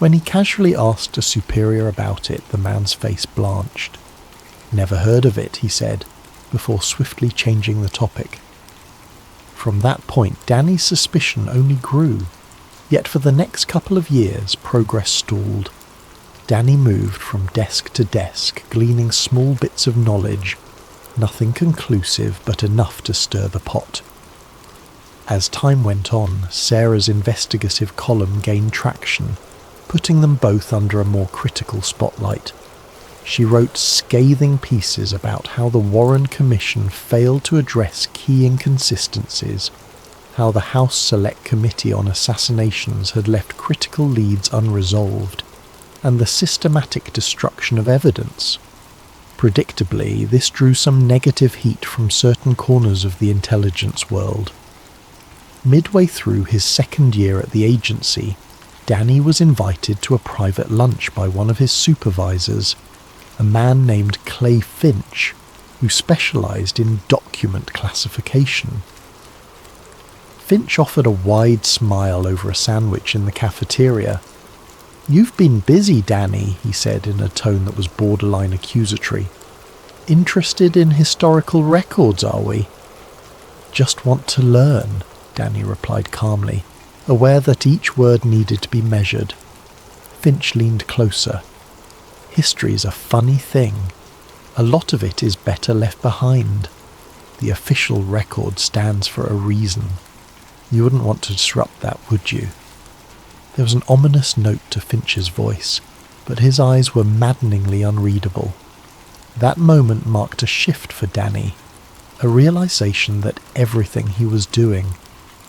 When he casually asked a superior about it, the man's face blanched. "Never heard of it," he said, before swiftly changing the topic. From that point, Danny's suspicion only grew. Yet for the next couple of years, progress stalled. Danny moved from desk to desk, gleaning small bits of knowledge, nothing conclusive but enough to stir the pot. As time went on, Sarah's investigative column gained traction, putting them both under a more critical spotlight. She wrote scathing pieces about how the Warren Commission failed to address key inconsistencies, how the House Select Committee on Assassinations had left critical leads unresolved, and the systematic destruction of evidence. Predictably, this drew some negative heat from certain corners of the intelligence world. Midway through his second year at the agency, Danny was invited to a private lunch by one of his supervisors, a man named Clay Finch, who specialised in document classification. Finch offered a wide smile over a sandwich in the cafeteria. "You've been busy, Danny," he said in a tone that was borderline accusatory. "Interested in historical records, are we?" "Just want to learn," Danny replied calmly, aware that each word needed to be measured. Finch leaned closer. "History is a funny thing. A lot of it is better left behind. The official record stands for a reason. You wouldn't want to disrupt that, would you?" There was an ominous note to Finch's voice, but his eyes were maddeningly unreadable. That moment marked a shift for Danny, a realization that everything he was doing,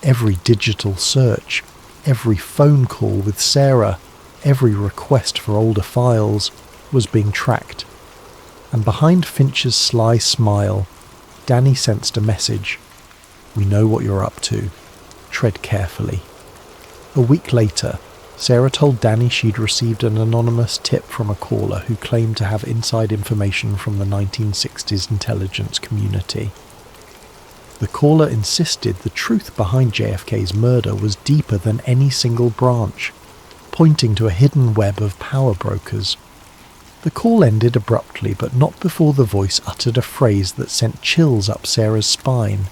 every digital search, every phone call with Sarah, every request for older files, was being tracked. And behind Finch's sly smile, Danny sensed a message. "We know what you're up to. Tread carefully." A week later, Sarah told Danny she'd received an anonymous tip from a caller who claimed to have inside information from the 1960s intelligence community. The caller insisted the truth behind JFK's murder was deeper than any single branch, pointing to a hidden web of power brokers. The call ended abruptly, but not before the voice uttered a phrase that sent chills up Sarah's spine.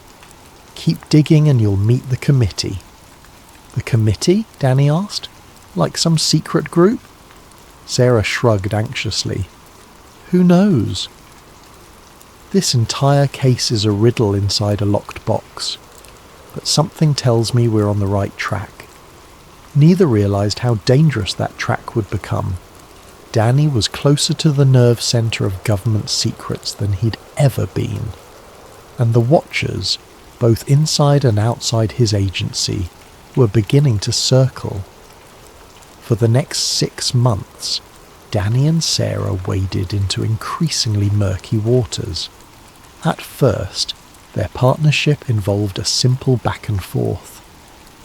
"Keep digging and you'll meet the committee." "The committee?" Danny asked. "Like some secret group?" Sarah shrugged anxiously. "Who knows? This entire case is a riddle inside a locked box, but something tells me we're on the right track." Neither realized how dangerous that track would become. Danny was closer to the nerve center of government secrets than he'd ever been, and the watchers, both inside and outside his agency, were beginning to circle. For the next 6 months, Danny and Sarah waded into increasingly murky waters. At first, their partnership involved a simple back and forth.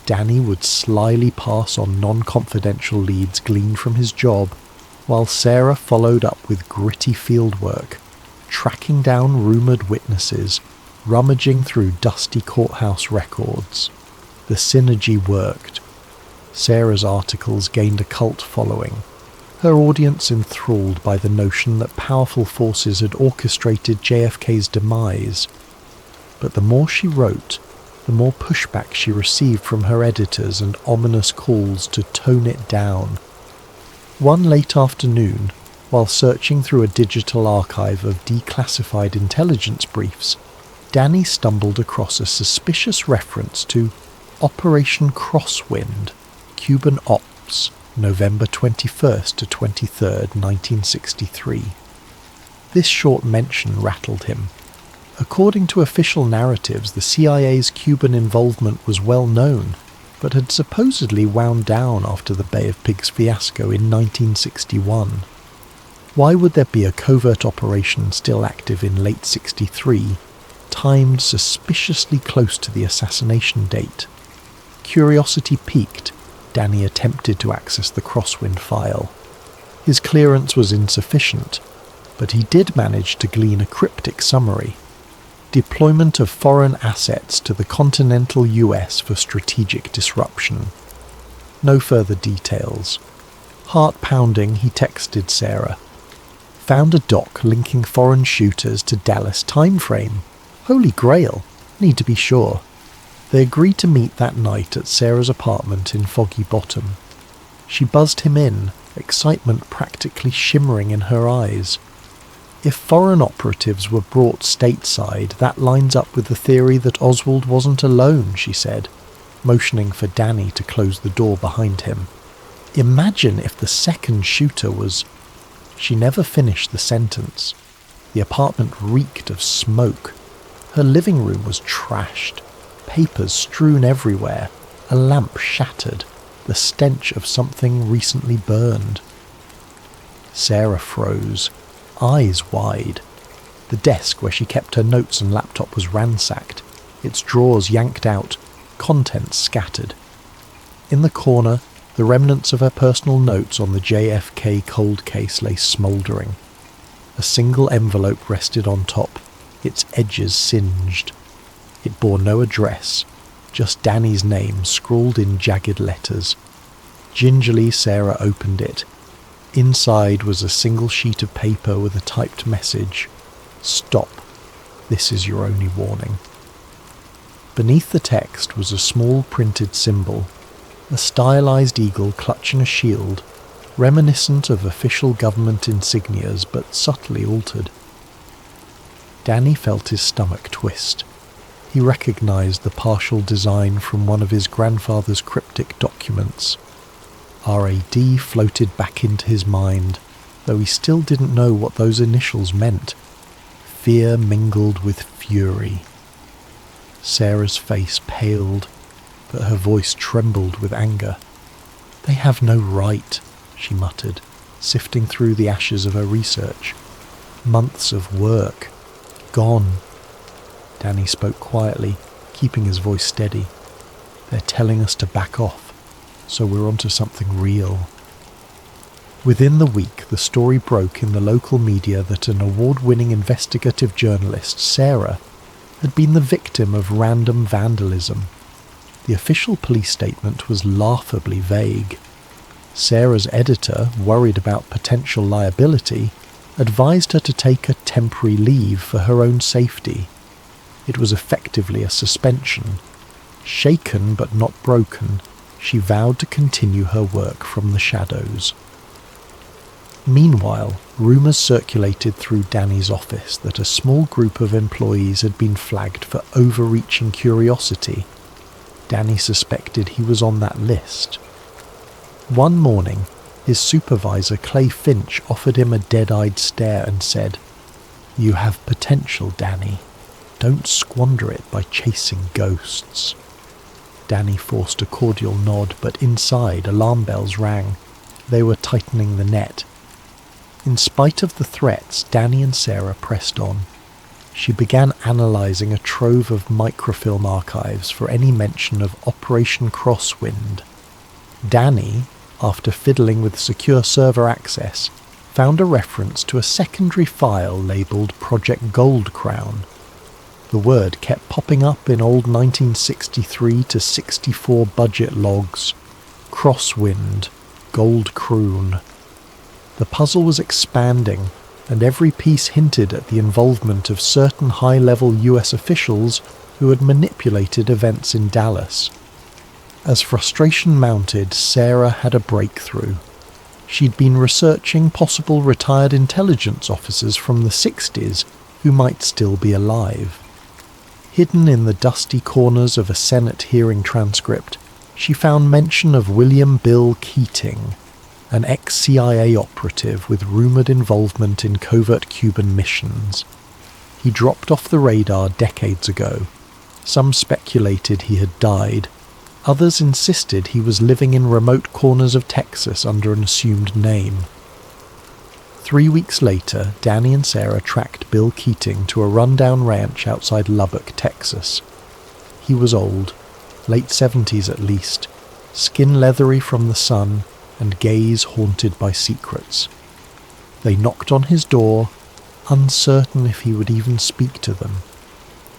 Danny would slyly pass on non-confidential leads gleaned from his job, while Sarah followed up with gritty fieldwork, tracking down rumoured witnesses, rummaging through dusty courthouse records. The synergy worked. Sarah's articles gained a cult following, her audience enthralled by the notion that powerful forces had orchestrated JFK's demise. But the more she wrote, the more pushback she received from her editors and ominous calls to tone it down. One late afternoon, while searching through a digital archive of declassified intelligence briefs, Danny stumbled across a suspicious reference to Operation Crosswind, Cuban Ops, November 21st to 23rd, 1963. This short mention rattled him. According to official narratives, the CIA's Cuban involvement was well known, but had supposedly wound down after the Bay of Pigs fiasco in 1961. Why would there be a covert operation still active in late 63, timed suspiciously close to the assassination date? Curiosity piqued, Danny attempted to access the Crosswind file. His clearance was insufficient, but he did manage to glean a cryptic summary. Deployment of foreign assets to the continental US for strategic disruption. No further details. Heart-pounding, he texted Sarah. Found a doc linking foreign shooters to Dallas timeframe. Holy Grail. Need to be sure. They agreed to meet that night at Sarah's apartment in Foggy Bottom. She buzzed him in, excitement practically shimmering in her eyes. If foreign operatives were brought stateside, that lines up with the theory that Oswald wasn't alone, she said, motioning for Danny to close the door behind him. Imagine if the second shooter was... She never finished the sentence. The apartment reeked of smoke. Her living room was trashed, papers strewn everywhere, a lamp shattered, the stench of something recently burned. Sarah froze, eyes wide. The desk where she kept her notes and laptop was ransacked, its drawers yanked out, contents scattered. In the corner, the remnants of her personal notes on the JFK cold case lay smouldering. A single envelope rested on top, its edges singed. It bore no address, just Danny's name scrawled in jagged letters. Gingerly, Sarah opened it. Inside was a single sheet of paper with a typed message. "Stop. This is your only warning." Beneath the text was a small printed symbol, a stylized eagle clutching a shield, reminiscent of official government insignias but subtly altered. Danny felt his stomach twist. He recognized the partial design from one of his grandfather's cryptic documents. RAD floated back into his mind, though he still didn't know what those initials meant. Fear mingled with fury. Sarah's face paled, but her voice trembled with anger. "They have no right," she muttered, sifting through the ashes of her research. "Months of work. Gone." Danny spoke quietly, keeping his voice steady. "They're telling us to back off, so we're onto something real." Within the week, the story broke in the local media that an award-winning investigative journalist, Sarah, had been the victim of random vandalism. The official police statement was laughably vague. Sarah's editor, worried about potential liability, advised her to take a temporary leave for her own safety. It was effectively a suspension. Shaken but not broken, she vowed to continue her work from the shadows. Meanwhile, rumours circulated through Danny's office that a small group of employees had been flagged for overreaching curiosity. Danny suspected he was on that list. One morning, his supervisor, Clay Finch, offered him a dead-eyed stare and said, "You have potential, Danny. Don't squander it by chasing ghosts." Danny forced a cordial nod, but inside alarm bells rang. They were tightening the net. In spite of the threats, Danny and Sarah pressed on. She began analysing a trove of microfilm archives for any mention of Operation Crosswind. Danny, after fiddling with secure server access, found a reference to a secondary file labelled Project Gold Crown. The word kept popping up in old 1963 to 64 budget logs. Crosswind, Gold Croon. The puzzle was expanding, and every piece hinted at the involvement of certain high-level US officials who had manipulated events in Dallas. As frustration mounted, Sarah had a breakthrough. She'd been researching possible retired intelligence officers from the 60s who might still be alive. Hidden in the dusty corners of a Senate hearing transcript, she found mention of William Bill Keating, an ex-CIA operative with rumoured involvement in covert Cuban missions. He dropped off the radar decades ago. Some speculated he had died. Others insisted he was living in remote corners of Texas under an assumed name. 3 weeks later, Danny and Sarah tracked Bill Keating to a rundown ranch outside Lubbock, Texas. He was old, late 70s at least, skin leathery from the sun, and gaze haunted by secrets. They knocked on his door, uncertain if he would even speak to them.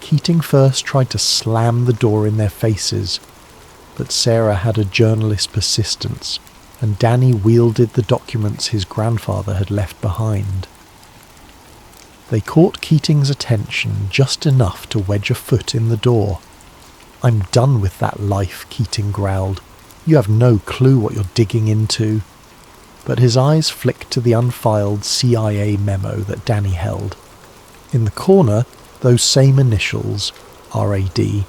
Keating first tried to slam the door in their faces, but Sarah had a journalist's persistence, and Danny wielded the documents his grandfather had left behind. They caught Keating's attention just enough to wedge a foot in the door. "I'm done with that life," Keating growled. "You have no clue what you're digging into." But his eyes flicked to the unfiled CIA memo that Danny held. In the corner, those same initials, RAD,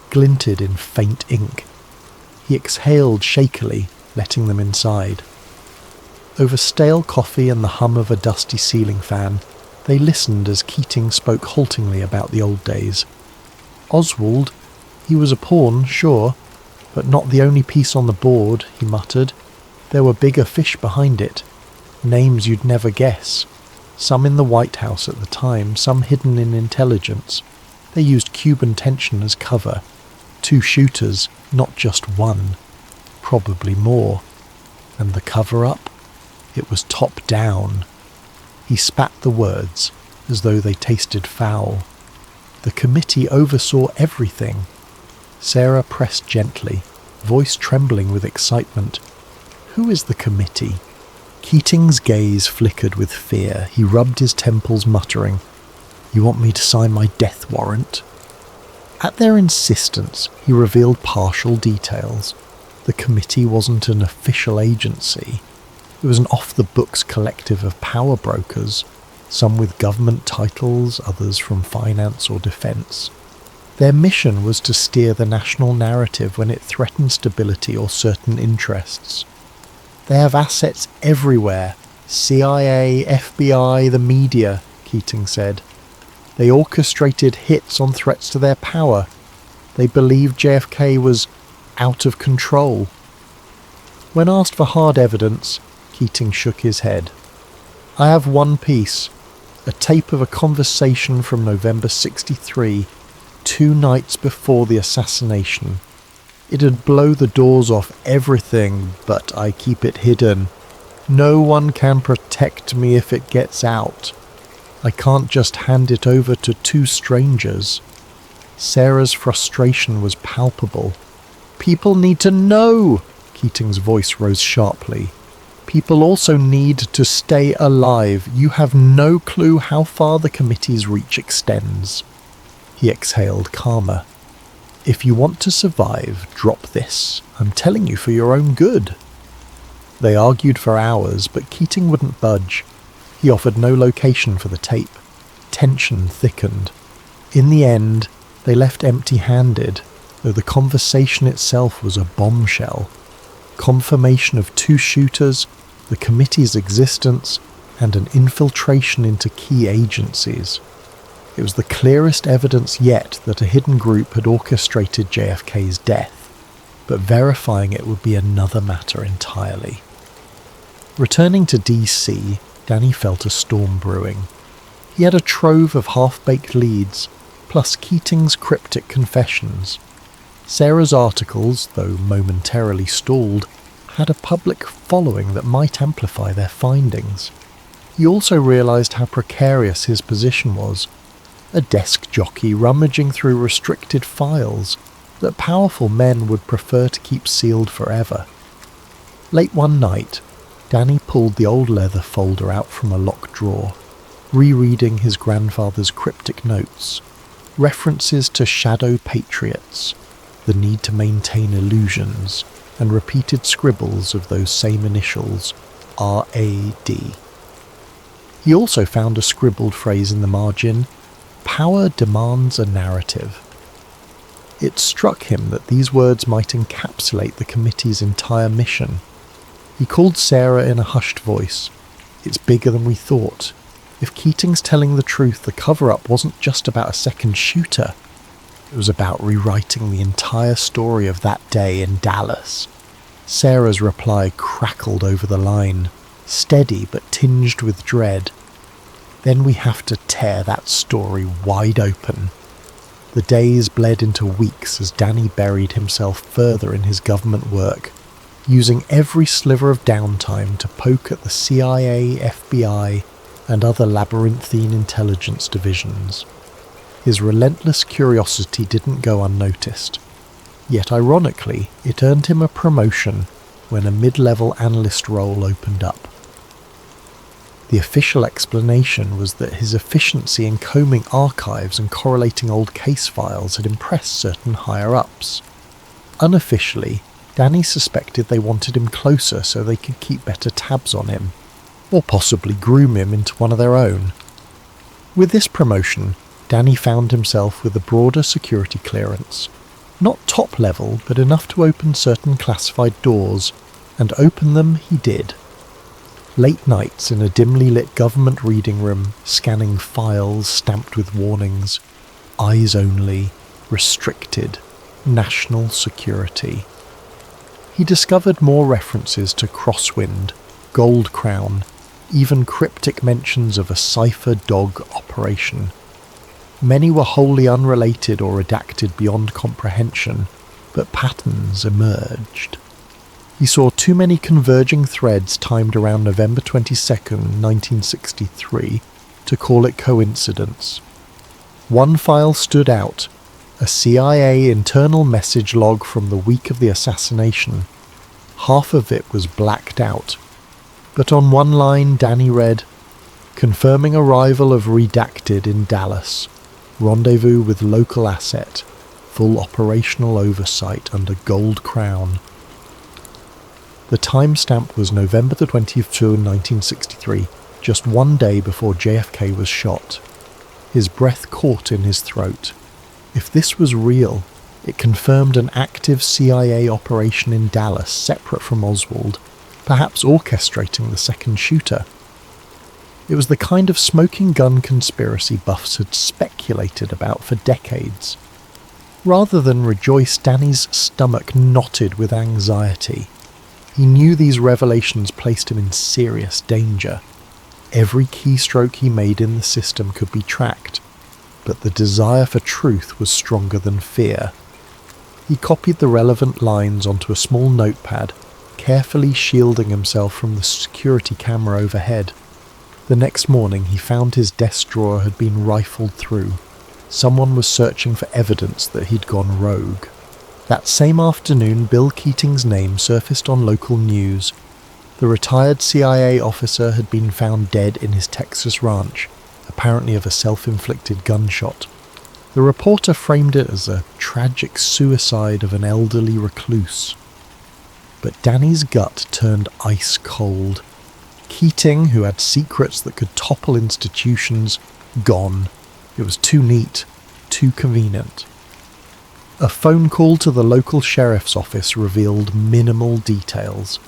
glinted in faint ink. He exhaled shakily, letting them inside. Over stale coffee and the hum of a dusty ceiling fan, they listened as Keating spoke haltingly about the old days. "Oswald, he was a pawn, sure, but not the only piece on the board," he muttered. "There were bigger fish behind it. Names you'd never guess. Some in the White House at the time, some hidden in intelligence. They used Cuban tension as cover. 2 shooters, not just one, probably more. And the cover-up? It was top down. He spat the words, as though they tasted foul. The committee oversaw everything. Sarah pressed gently, voice trembling with excitement. Who is the committee? Keating's gaze flickered with fear. He rubbed his temples, muttering, "You want me to sign my death warrant?" At their insistence, he revealed partial details. The committee wasn't an official agency. It was an off-the-books collective of power brokers, some with government titles, others from finance or defence. Their mission was to steer the national narrative when it threatened stability or certain interests. They have assets everywhere. CIA, FBI, the media, Keating said. They orchestrated hits on threats to their power. They believed JFK was out of control. When asked for hard evidence, Keating shook his head. I have one piece, a tape of a conversation from November 63, 2 nights before the assassination. It'd blow the doors off everything, but I keep it hidden. No one can protect me if it gets out. I can't just hand it over to 2 strangers. Sarah's frustration was palpable. People need to know! Keating's voice rose sharply. People also need to stay alive. You have no clue how far the committee's reach extends. He exhaled, calmer. If you want to survive, drop this. I'm telling you for your own good. They argued for hours, but Keating wouldn't budge. He offered no location for the tape. Tension thickened. In the end, they left empty-handed, though the conversation itself was a bombshell. Confirmation of 2 shooters, the committee's existence, and an infiltration into key agencies. It was the clearest evidence yet that a hidden group had orchestrated JFK's death, but verifying it would be another matter entirely. Returning to DC, Danny felt a storm brewing. He had a trove of half-baked leads, plus Keating's cryptic confessions. Sarah's articles, though momentarily stalled, had a public following that might amplify their findings. He also realised how precarious his position was. A desk jockey rummaging through restricted files that powerful men would prefer to keep sealed forever. Late one night, Danny pulled the old leather folder out from a locked drawer, rereading his grandfather's cryptic notes, references to shadow patriots, the need to maintain illusions, and repeated scribbles of those same initials, R.A.D. He also found a scribbled phrase in the margin, "Power demands a narrative." It struck him that these words might encapsulate the committee's entire mission. He called Sarah in a hushed voice. "It's bigger than we thought. If Keating's telling the truth, the cover-up wasn't just about a second shooter. It was about rewriting the entire story of that day in Dallas." Sarah's reply crackled over the line, steady but tinged with dread. "Then we have to tear that story wide open." The days bled into weeks as Danny buried himself further in his government work, using every sliver of downtime to poke at the CIA, FBI, and other labyrinthine intelligence divisions. His relentless curiosity didn't go unnoticed. Yet ironically, it earned him a promotion when a mid-level analyst role opened up. The official explanation was that his efficiency in combing archives and correlating old case files had impressed certain higher-ups. Unofficially, Danny suspected they wanted him closer so they could keep better tabs on him, or possibly groom him into one of their own. With this promotion, Danny found himself with a broader security clearance. Not top level, but enough to open certain classified doors, and open them he did. Late nights in a dimly lit government reading room, scanning files stamped with warnings, eyes only, restricted, national security. He discovered more references to Crosswind, Gold Crown, even cryptic mentions of a cipher dog operation. Many were wholly unrelated or redacted beyond comprehension, but patterns emerged. He saw too many converging threads timed around November 22nd, 1963, to call it coincidence. One file stood out, a CIA internal message log from the week of the assassination. Half of it was blacked out, but on one line Danny read, "Confirming arrival of redacted in Dallas. Rendezvous with local asset. Full operational oversight under Gold Crown." The timestamp was November the 20th, 1963, just one day before JFK was shot. His breath caught in his throat. If this was real, it confirmed an active CIA operation in Dallas separate from Oswald, perhaps orchestrating the second shooter. It was the kind of smoking gun conspiracy buffs had speculated about for decades. Rather than rejoice, Danny's stomach knotted with anxiety. He knew these revelations placed him in serious danger. Every keystroke he made in the system could be tracked, but the desire for truth was stronger than fear. He copied the relevant lines onto a small notepad, carefully shielding himself from the security camera overhead. The next morning he found his desk drawer had been rifled through. Someone was searching for evidence that he'd gone rogue. That same afternoon, Bill Keating's name surfaced on local news. The retired CIA officer had been found dead in his Texas ranch, apparently of a self-inflicted gunshot. The reporter framed it as a tragic suicide of an elderly recluse. But Danny's gut turned ice cold. Keating, who had secrets that could topple institutions, gone. It was too neat, too convenient. A phone call to the local sheriff's office revealed minimal details.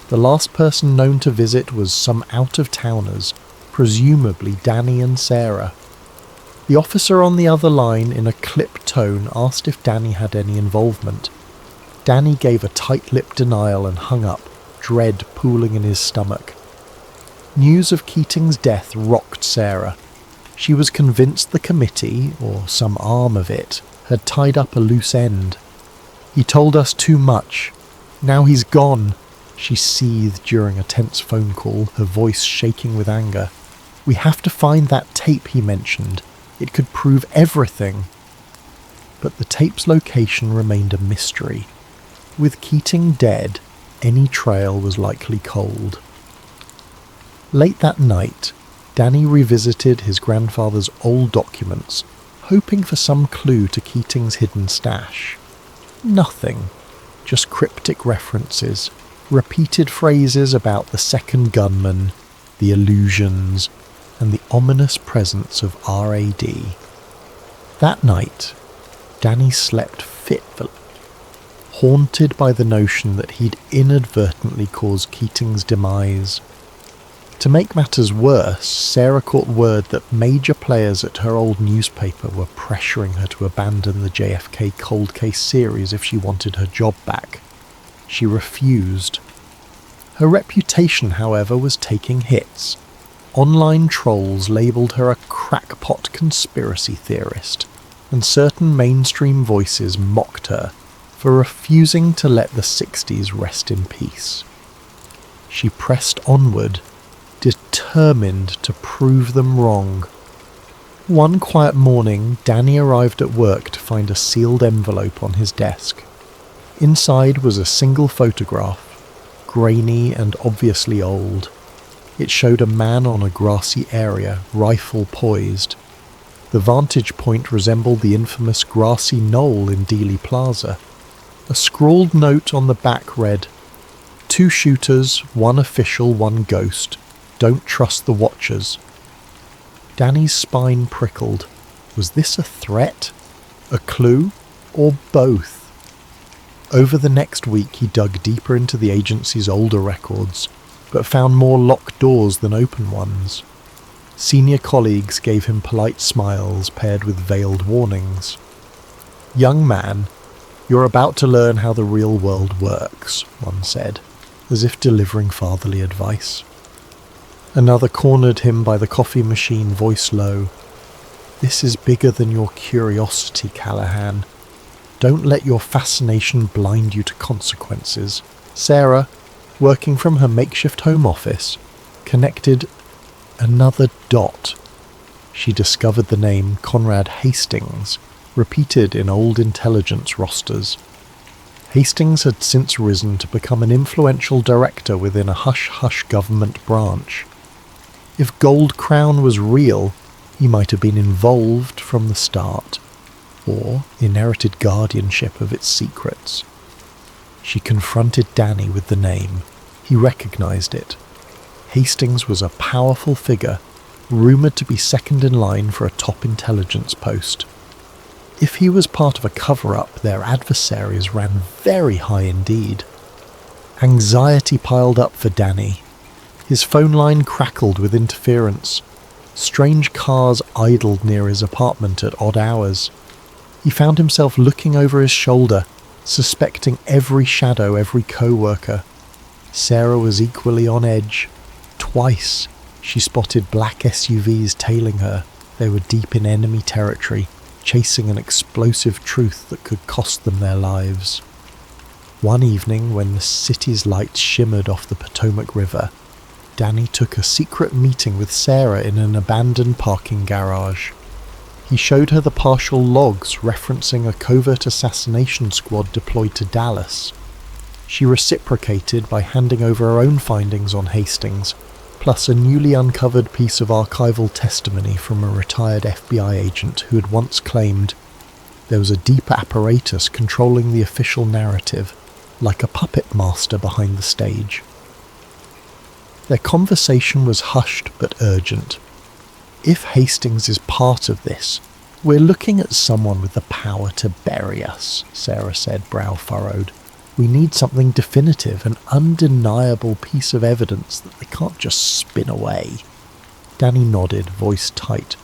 The last person known to visit was some out-of-towners, presumably Danny and Sarah. The officer on the other line, in a clipped tone, asked if Danny had any involvement. Danny gave a tight-lipped denial and hung up, dread pooling in his stomach. News of Keating's death rocked Sarah. She was convinced the committee, or some arm of it, had tied up a loose end. "He told us too much. Now he's gone," she seethed during a tense phone call, her voice shaking with anger. "We have to find that tape he mentioned. It could prove everything." But the tape's location remained a mystery. With Keating dead, any trail was likely cold. Late that night, Danny revisited his grandfather's old documents, hoping for some clue to Keating's hidden stash. Nothing, just cryptic references, repeated phrases about the second gunman, the illusions, and the ominous presence of RAD. That night, Danny slept fitfully, haunted by the notion that he'd inadvertently caused Keating's demise. To make matters worse, Sarah caught word that major players at her old newspaper were pressuring her to abandon the JFK cold case series if she wanted her job back. She refused. Her reputation, however, was taking hits. Online trolls labelled her a crackpot conspiracy theorist, and certain mainstream voices mocked her for refusing to let the 60s rest in peace. She pressed onward, determined to prove them wrong. One quiet morning, Danny arrived at work to find a sealed envelope on his desk. Inside was a single photograph, grainy and obviously old. It showed a man on a grassy area, rifle poised. The vantage point resembled the infamous grassy knoll in Dealey Plaza. A scrawled note on the back read, "2 shooters, 1 official, 1 ghost. Don't trust the watchers." Danny's spine prickled. Was this a threat? A clue? Or both? Over the next week he dug deeper into the agency's older records, but found more locked doors than open ones. Senior colleagues gave him polite smiles paired with veiled warnings. "Young man, you're about to learn how the real world works," one said, as if delivering fatherly advice. Another cornered him by the coffee machine, voice low. This is bigger than your curiosity, Callahan. Don't let your fascination blind you to consequences. Sarah, working from her makeshift home office, connected another dot. She discovered the name Conrad Hastings, repeated in old intelligence rosters. Hastings had since risen to become an influential director within a hush-hush government branch. If Gold Crown was real, he might have been involved from the start, or inherited guardianship of its secrets. She confronted Danny with the name. He recognized it. Hastings was a powerful figure, rumoured to be second in line for a top intelligence post. If he was part of a cover-up, their adversaries ran very high indeed. Anxiety piled up for Danny. His phone line crackled with interference. Strange cars idled near his apartment at odd hours. He found himself looking over his shoulder, suspecting every shadow, every co-worker. Sarah was equally on edge. Twice, she spotted black SUVs tailing her. They were deep in enemy territory, chasing an explosive truth that could cost them their lives. One evening, when the city's lights shimmered off the Potomac River, Danny took a secret meeting with Sarah in an abandoned parking garage. He showed her the partial logs referencing a covert assassination squad deployed to Dallas. She reciprocated by handing over her own findings on Hastings, plus a newly uncovered piece of archival testimony from a retired FBI agent who had once claimed there was a deep apparatus controlling the official narrative, like a puppet master behind the stage. Their conversation was hushed but urgent. If Hastings is part of this, we're looking at someone with the power to bury us, Sarah said, brow furrowed. We need something definitive, an undeniable piece of evidence that they can't just spin away. Danny nodded, voice tight.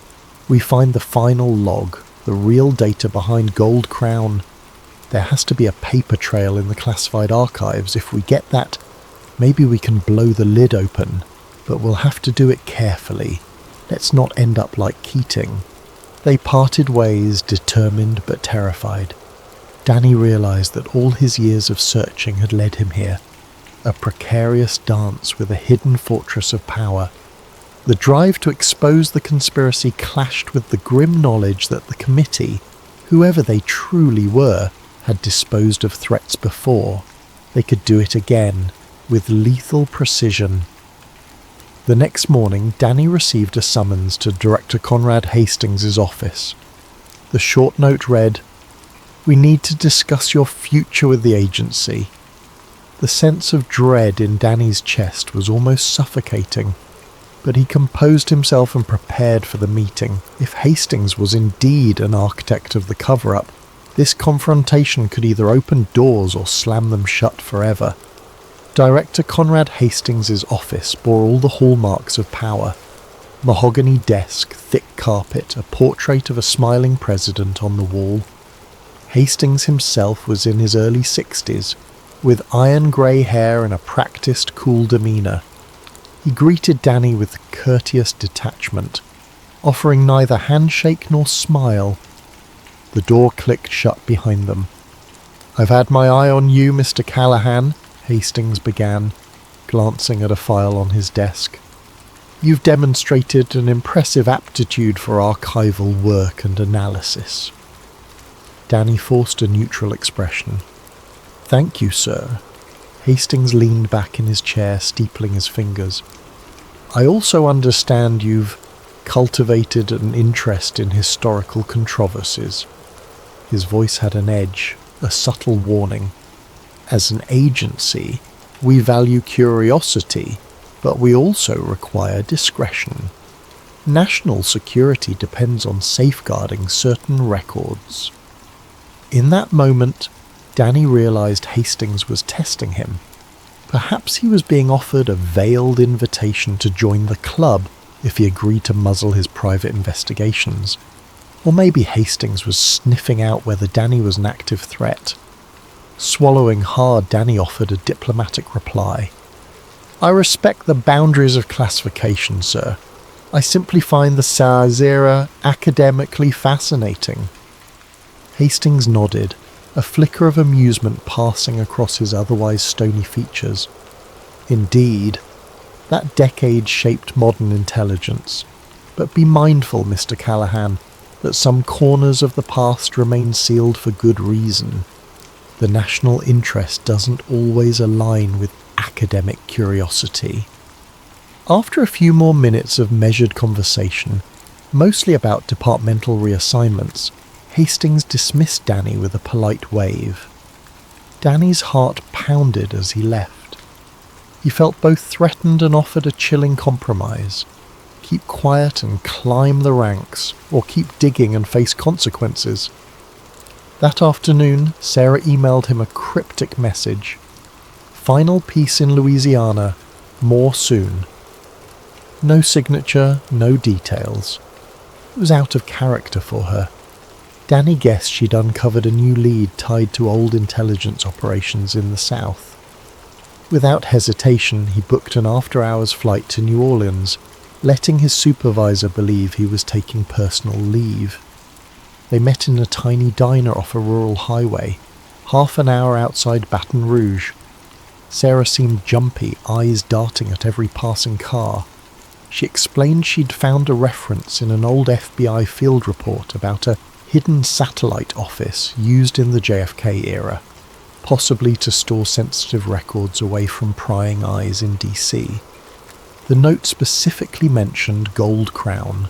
We find the final log, the real data behind Gold Crown. There has to be a paper trail in the classified archives. If we get that, maybe we can blow the lid open, but we'll have to do it carefully. Let's not end up like Keating. They parted ways, determined but terrified. Danny realized that all his years of searching had led him here, a precarious dance with a hidden fortress of power. The drive to expose the conspiracy clashed with the grim knowledge that the committee, whoever they truly were, had disposed of threats before. They could do it again, with lethal precision. The next morning, Danny received a summons to Director Conrad Hastings' office. The short note read, "We need to discuss your future with the agency." The sense of dread in Danny's chest was almost suffocating, but he composed himself and prepared for the meeting. If Hastings was indeed an architect of the cover-up, this confrontation could either open doors or slam them shut forever. Director Conrad Hastings' office bore all the hallmarks of power. Mahogany desk, thick carpet, a portrait of a smiling president on the wall. Hastings himself was in his early 60s, with iron grey hair and a practiced, cool demeanour. He greeted Danny with courteous detachment, offering neither handshake nor smile. The door clicked shut behind them. "I've had my eye on you, Mr. Callahan," Hastings began, glancing at a file on his desk. "You've demonstrated an impressive aptitude for archival work and analysis." Danny forced a neutral expression. "Thank you, sir." Hastings leaned back in his chair, steepling his fingers. "I also understand you've cultivated an interest in historical controversies." His voice had an edge, a subtle warning. "As an agency, we value curiosity, but we also require discretion. National security depends on safeguarding certain records." In that moment, Danny realized Hastings was testing him. Perhaps he was being offered a veiled invitation to join the club if he agreed to muzzle his private investigations. Or maybe Hastings was sniffing out whether Danny was an active threat. Swallowing hard, Danny offered a diplomatic reply. "I respect the boundaries of classification, sir. I simply find the Sarazera academically fascinating." Hastings nodded, a flicker of amusement passing across his otherwise stony features. "Indeed, that decade shaped modern intelligence. But be mindful, Mr. Callahan, that some corners of the past remain sealed for good reason. The national interest doesn't always align with academic curiosity." After a few more minutes of measured conversation, mostly about departmental reassignments, Hastings dismissed Danny with a polite wave. Danny's heart pounded as he left. He felt both threatened and offered a chilling compromise. Keep quiet and climb the ranks, or keep digging and face consequences. That afternoon, Sarah emailed him a cryptic message. "Final piece in Louisiana, more soon." No signature, no details. It was out of character for her. Danny guessed she'd uncovered a new lead tied to old intelligence operations in the South. Without hesitation, he booked an after-hours flight to New Orleans, letting his supervisor believe he was taking personal leave. They met in a tiny diner off a rural highway, half an hour outside Baton Rouge. Sarah seemed jumpy, eyes darting at every passing car. She explained she'd found a reference in an old FBI field report about a hidden satellite office used in the JFK era, possibly to store sensitive records away from prying eyes in DC. The note specifically mentioned Gold Crown.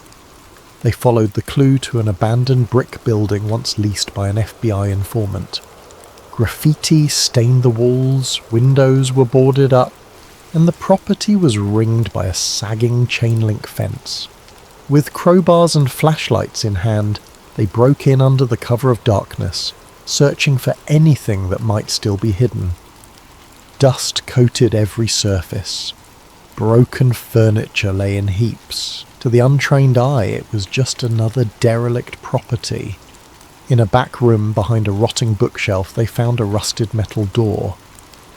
They followed the clue to an abandoned brick building once leased by an FBI informant. Graffiti stained the walls, windows were boarded up, and the property was ringed by a sagging chain-link fence. With crowbars and flashlights in hand, they broke in under the cover of darkness, searching for anything that might still be hidden. Dust coated every surface. Broken furniture lay in heaps. To the untrained eye, it was just another derelict property. In a back room behind a rotting bookshelf, they found a rusted metal door.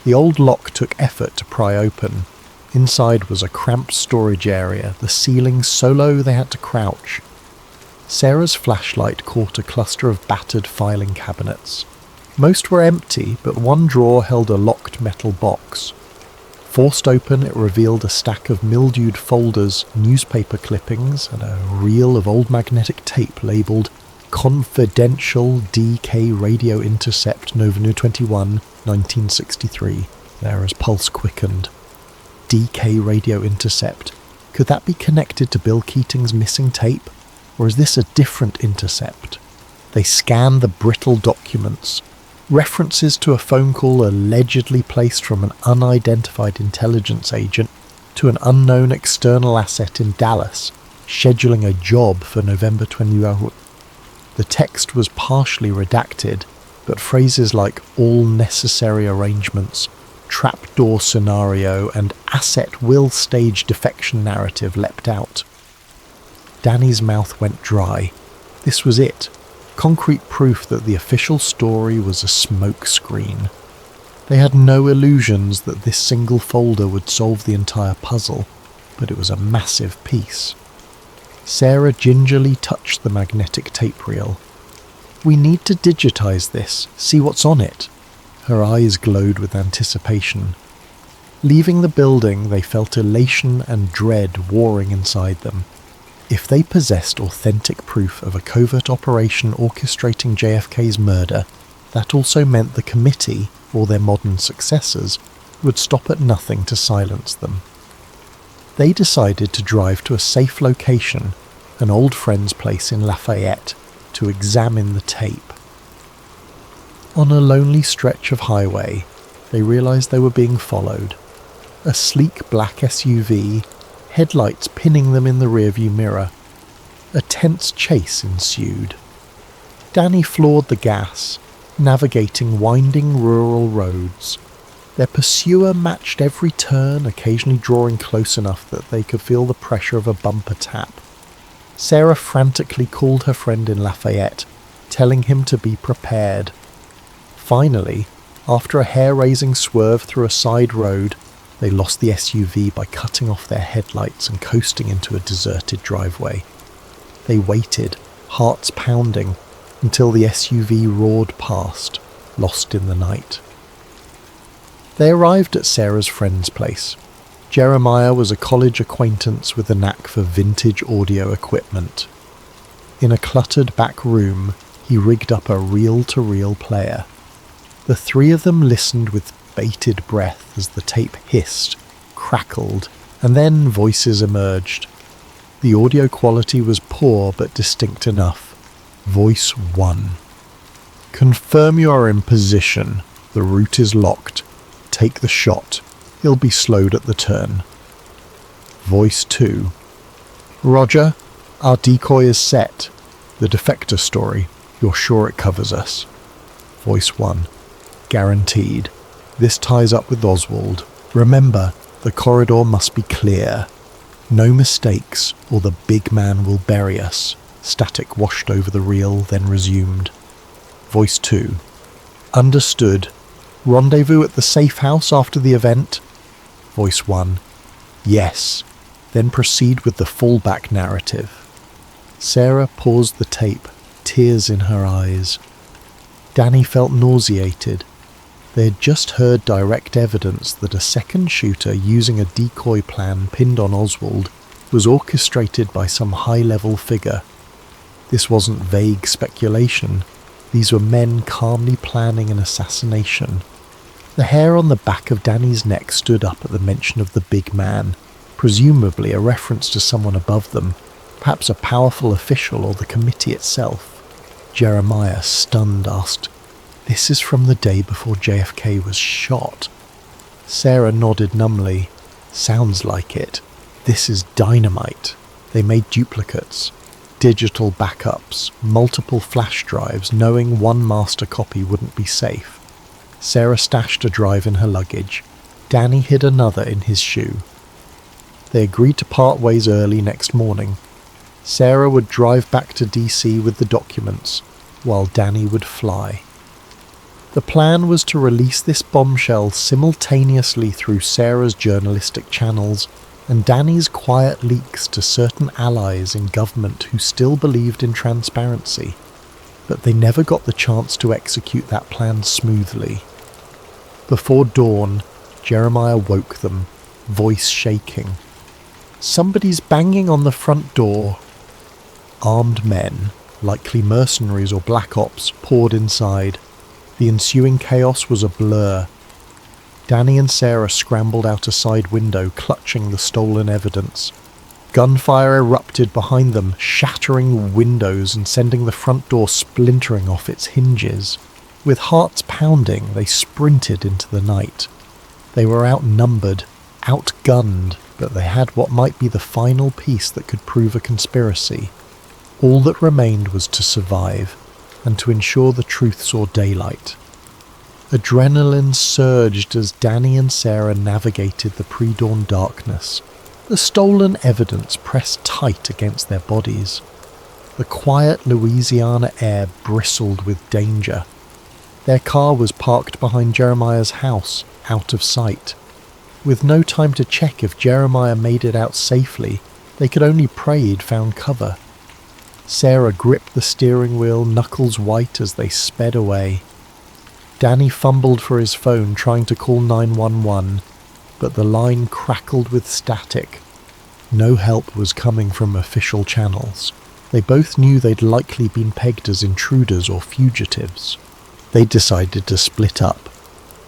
The old lock took effort to pry open. Inside was a cramped storage area, the ceiling so low they had to crouch. Sarah's flashlight caught a cluster of battered filing cabinets. Most were empty, but one drawer held a locked metal box. Forced open, it revealed a stack of mildewed folders, newspaper clippings, and a reel of old magnetic tape labelled Confidential DK Radio Intercept November 21, 1963. Sarah's pulse quickened. DK Radio Intercept. Could that be connected to Bill Keating's missing tape? Or is this a different intercept? They scanned the brittle documents. References to a phone call allegedly placed from an unidentified intelligence agent to an unknown external asset in Dallas, scheduling a job for November 20. The text was partially redacted, but phrases like "all necessary arrangements," "trapdoor scenario," and "asset will stage defection narrative" leapt out. Danny's mouth went dry. This was it. Concrete proof that the official story was a smoke screen. They had no illusions that this single folder would solve the entire puzzle, but it was a massive piece. Sarah gingerly touched the magnetic tape reel. "We need to digitize this, see what's on it." Her eyes glowed with anticipation. Leaving the building, they felt elation and dread warring inside them. If they possessed authentic proof of a covert operation orchestrating JFK's murder, that also meant the committee, or their modern successors, would stop at nothing to silence them. They decided to drive to a safe location, an old friend's place in Lafayette, to examine the tape. On a lonely stretch of highway, they realized they were being followed. A sleek black SUV, headlights pinning them in the rearview mirror. A tense chase ensued. Danny floored the gas, navigating winding rural roads. Their pursuer matched every turn, occasionally drawing close enough that they could feel the pressure of a bumper tap. Sarah frantically called her friend in Lafayette, telling him to be prepared. Finally, after a hair-raising swerve through a side road, They lost the SUV by cutting off their headlights and coasting into a deserted driveway. They waited, hearts pounding, until the SUV roared past, lost in the night. They arrived at Sarah's friend's place. Jeremiah was a college acquaintance with a knack for vintage audio equipment. In a cluttered back room, he rigged up a reel-to-reel player. The three of them listened with bated breath as the tape hissed, crackled, and then voices emerged. The audio quality was poor but distinct enough. Voice 1. "Confirm you are in position. The route is locked. Take the shot. He'll be slowed at the turn." Voice 2. "Roger. Our decoy is set. The defector story. You're sure it covers us?" Voice 1. "Guaranteed. This ties up with Oswald. Remember, the corridor must be clear. No mistakes, or the big man will bury us." Static washed over the reel, then resumed. Voice 2. "Understood. Rendezvous at the safe house after the event?" Voice 1. "Yes. Then proceed with the fallback narrative." Sarah paused the tape, tears in her eyes. Danny felt nauseated. They had just heard direct evidence that a second shooter using a decoy plan pinned on Oswald was orchestrated by some high-level figure. This wasn't vague speculation. These were men calmly planning an assassination. The hair on the back of Danny's neck stood up at the mention of the big man, presumably a reference to someone above them, perhaps a powerful official or the committee itself. Jeremiah, stunned, asked, "This is from the day before JFK was shot?" Sarah nodded numbly. "Sounds like it. This is dynamite. They made duplicates. Digital backups, multiple flash drives, knowing one master copy wouldn't be safe. Sarah stashed a drive in her luggage. Danny hid another in his shoe. They agreed to part ways early next morning. Sarah would drive back to DC with the documents, while Danny would fly. The plan was to release this bombshell simultaneously through Sarah's journalistic channels and Danny's quiet leaks to certain allies in government who still believed in transparency. But they never got the chance to execute that plan smoothly. Before dawn, Jeremiah woke them, voice shaking. "Somebody's banging on the front door." Armed men, likely mercenaries or black ops, poured inside. The ensuing chaos was a blur. Danny and Sarah scrambled out a side window, clutching the stolen evidence. Gunfire erupted behind them, shattering windows and sending the front door splintering off its hinges. With hearts pounding, they sprinted into the night. They were outnumbered, outgunned, but they had what might be the final piece that could prove a conspiracy. All that remained was to survive, and to ensure the truth saw daylight. Adrenaline surged as Danny and Sarah navigated the pre-dawn darkness. The stolen evidence pressed tight against their bodies. The quiet Louisiana air bristled with danger. Their car was parked behind Jeremiah's house, out of sight. With no time to check if Jeremiah made it out safely, they could only pray he'd found cover. Sarah gripped the steering wheel, knuckles white as they sped away. Danny fumbled for his phone, trying to call 911, but the line crackled with static. No help was coming from official channels. They both knew they'd likely been pegged as intruders or fugitives. They decided to split up.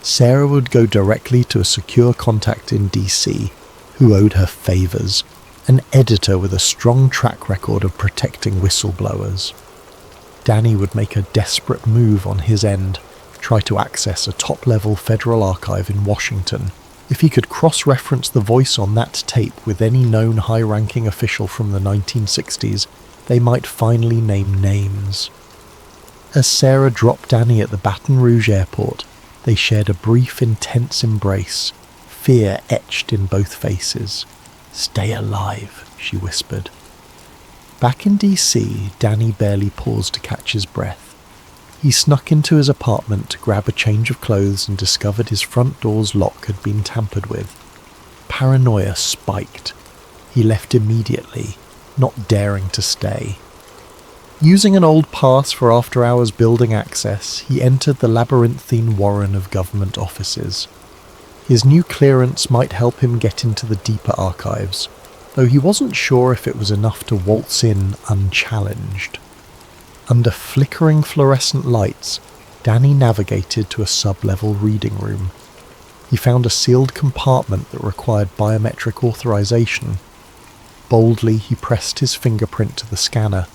Sarah would go directly to a secure contact in DC, who owed her favours, an editor with a strong track record of protecting whistleblowers. Danny would make a desperate move on his end, try to access a top-level federal archive in Washington. If he could cross-reference the voice on that tape with any known high-ranking official from the 1960s, they might finally name names. As Sarah dropped Danny at the Baton Rouge airport, they shared a brief, intense embrace, fear etched in both faces. "Stay alive," she whispered. Back in DC, Danny barely paused to catch his breath. He snuck into his apartment to grab a change of clothes and discovered his front door's lock had been tampered with. Paranoia spiked. He left immediately, not daring to stay. Using an old pass for after-hours building access, he entered the labyrinthine warren of government offices. His new clearance might help him get into the deeper archives, though he wasn't sure if it was enough to waltz in unchallenged. Under flickering fluorescent lights, Danny navigated to a sub-level reading room. He found a sealed compartment that required biometric authorization. Boldly, he pressed his fingerprint to the scanner.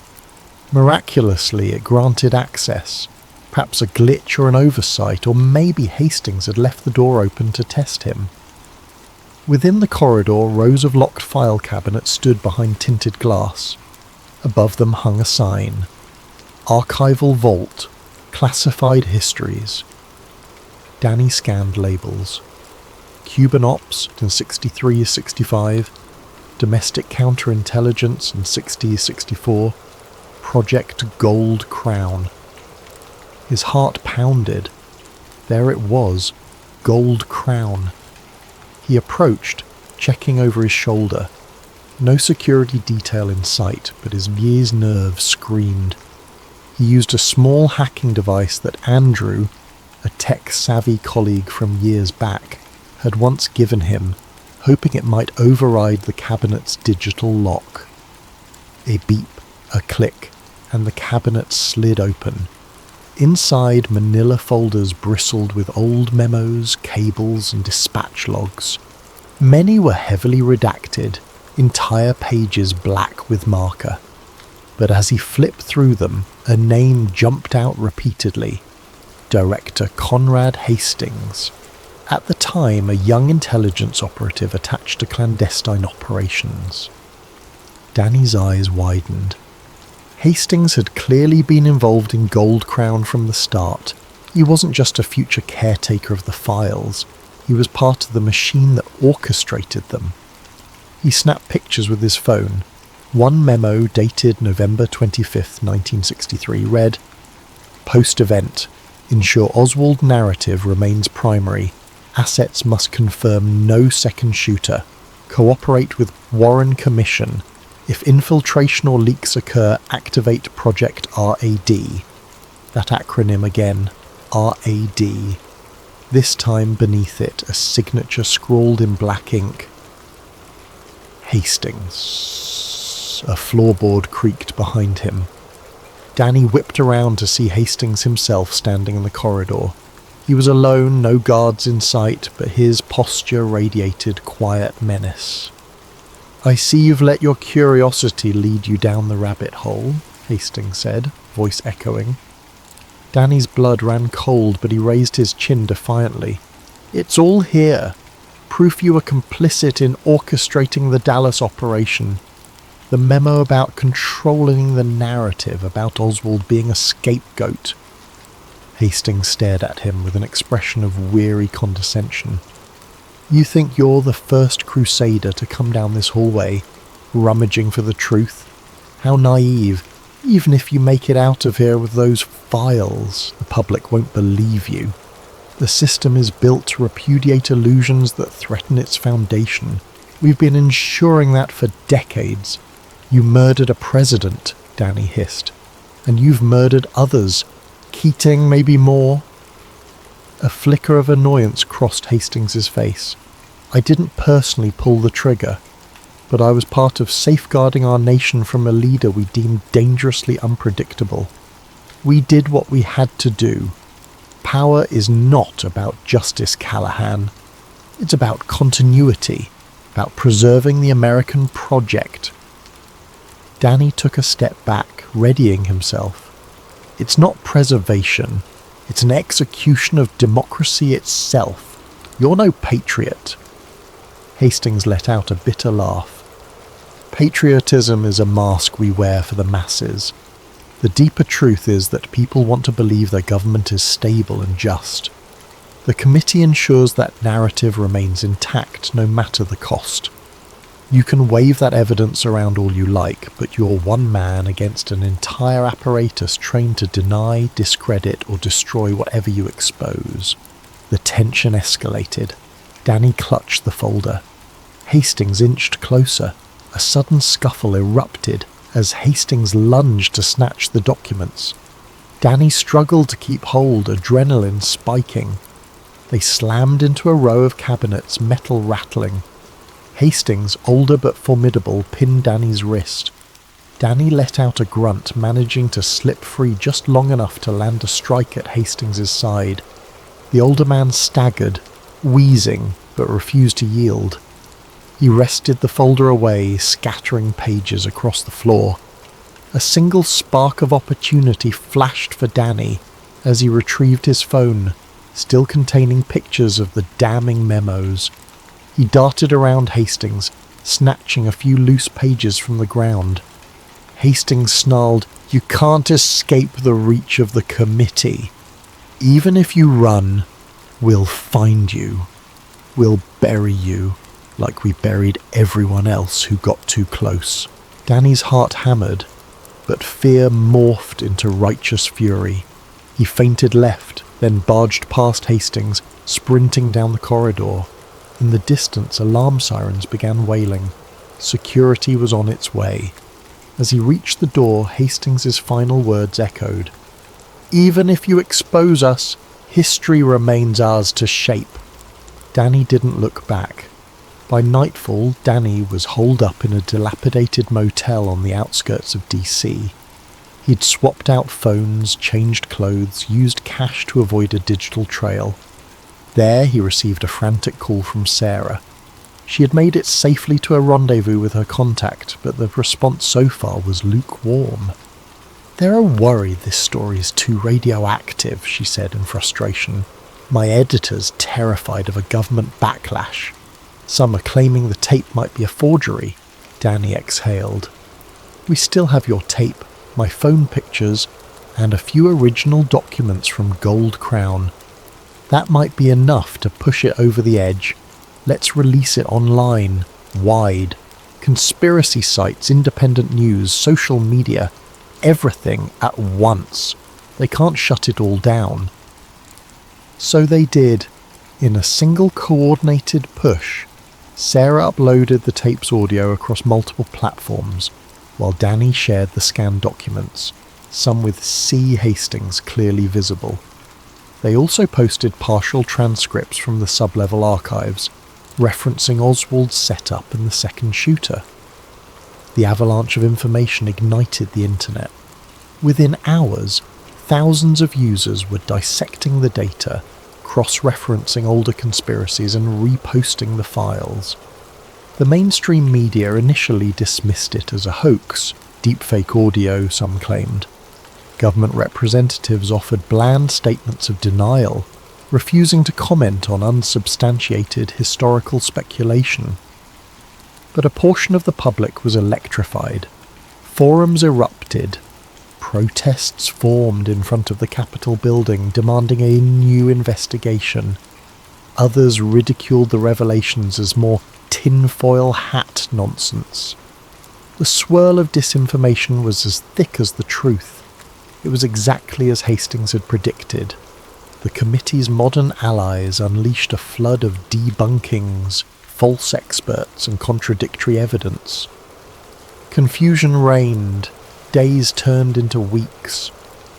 Miraculously, it granted access. Perhaps a glitch or an oversight, or maybe Hastings had left the door open to test him. Within the corridor, rows of locked file cabinets stood behind tinted glass. Above them hung a sign. Archival Vault. Classified Histories. Danny scanned labels. Cuban Ops in 63-65. Domestic Counterintelligence in 60-64. Project Gold Crown. His heart pounded. There it was, Gold Crown. He approached, checking over his shoulder. No security detail in sight, but his Vier's nerves screamed. He used a small hacking device that Andrew, a tech-savvy colleague from years back, had once given him, hoping it might override the cabinet's digital lock. A beep, a click, and the cabinet slid open. Inside, manila folders bristled with old memos, cables, and dispatch logs. Many were heavily redacted, entire pages black with marker. But as he flipped through them, a name jumped out repeatedly. Director Conrad Hastings. At the time, a young intelligence operative attached to clandestine operations. Danny's eyes widened. Hastings had clearly been involved in Gold Crown from the start. He wasn't just a future caretaker of the files. He was part of the machine that orchestrated them. He snapped pictures with his phone. One memo dated November 25th, 1963 read, "Post-event. Ensure Oswald narrative remains primary. Assets must confirm no second shooter. Cooperate with Warren Commission. If infiltration or leaks occur, activate Project RAD." That acronym again, RAD. This time beneath it, a signature scrawled in black ink. Hastings. A floorboard creaked behind him. Danny whipped around to see Hastings himself standing in the corridor. He was alone, no guards in sight, but his posture radiated quiet menace. "I see you've let your curiosity lead you down the rabbit hole," Hastings said, voice echoing. Danny's blood ran cold, but he raised his chin defiantly. "It's all here. Proof you were complicit in orchestrating the Dallas operation. The memo about controlling the narrative, about Oswald being a scapegoat." Hastings stared at him with an expression of weary condescension. "You think you're the first crusader to come down this hallway, rummaging for the truth? How naive. Even if you make it out of here with those files, the public won't believe you. The system is built to repudiate illusions that threaten its foundation. We've been ensuring that for decades. You murdered a president," Danny hissed. "And you've murdered others. Keating, maybe more." A flicker of annoyance crossed Hastings's face. "I didn't personally pull the trigger, but I was part of safeguarding our nation from a leader we deemed dangerously unpredictable. We did what we had to do. Power is not about justice, Callahan. It's about continuity, about preserving the American project." Danny took a step back, readying himself. "It's not preservation. It's an execution of democracy itself. You're no patriot." Hastings let out a bitter laugh. "Patriotism is a mask we wear for the masses. The deeper truth is that people want to believe their government is stable and just. The committee ensures that narrative remains intact no matter the cost. You can wave that evidence around all you like, but you're one man against an entire apparatus trained to deny, discredit, or destroy whatever you expose." The tension escalated. Danny clutched the folder. Hastings inched closer. A sudden scuffle erupted as Hastings lunged to snatch the documents. Danny struggled to keep hold, adrenaline spiking. They slammed into a row of cabinets, metal rattling. Hastings, older but formidable, pinned Danny's wrist. Danny let out a grunt, managing to slip free just long enough to land a strike at Hastings' side. The older man staggered, wheezing, but refused to yield. He wrested the folder away, scattering pages across the floor. A single spark of opportunity flashed for Danny as he retrieved his phone, still containing pictures of the damning memos. He darted around Hastings, snatching a few loose pages from the ground. Hastings snarled, "You can't escape the reach of the committee. Even if you run, we'll find you. We'll bury you, like we buried everyone else who got too close." Danny's heart hammered, but fear morphed into righteous fury. He feinted left, then barged past Hastings, sprinting down the corridor. In the distance, alarm sirens began wailing. Security was on its way. As he reached the door, Hastings' final words echoed. "Even if you expose us, history remains ours to shape." Danny didn't look back. By nightfall, Danny was holed up in a dilapidated motel on the outskirts of DC. He'd swapped out phones, changed clothes, used cash to avoid a digital trail. There he received a frantic call from Sarah. She had made it safely to a rendezvous with her contact, but the response so far was lukewarm. "They're worried this story is too radioactive," she said in frustration. "My editor's terrified of a government backlash. Some are claiming the tape might be a forgery." Danny exhaled. "We still have your tape, my phone pictures, and a few original documents from Gold Crown. That might be enough to push it over the edge. Let's release it online, wide. Conspiracy sites, independent news, social media, everything at once. They can't shut it all down." So they did. In a single coordinated push, Sarah uploaded the tape's audio across multiple platforms, while Danny shared the scanned documents, some with C. Hastings clearly visible. They also posted partial transcripts from the sub-level archives, referencing Oswald's setup and the second shooter. The avalanche of information ignited the internet. Within hours, thousands of users were dissecting the data, cross-referencing older conspiracies and reposting the files. The mainstream media initially dismissed it as a hoax, deepfake audio, some claimed. Government representatives offered bland statements of denial, refusing to comment on unsubstantiated historical speculation. But a portion of the public was electrified. Forums erupted. Protests formed in front of the Capitol building, demanding a new investigation. Others ridiculed the revelations as more tinfoil hat nonsense. The swirl of disinformation was as thick as the truth. It was exactly as Hastings had predicted. The committee's modern allies unleashed a flood of debunkings, false experts, and contradictory evidence. Confusion reigned. Days turned into weeks.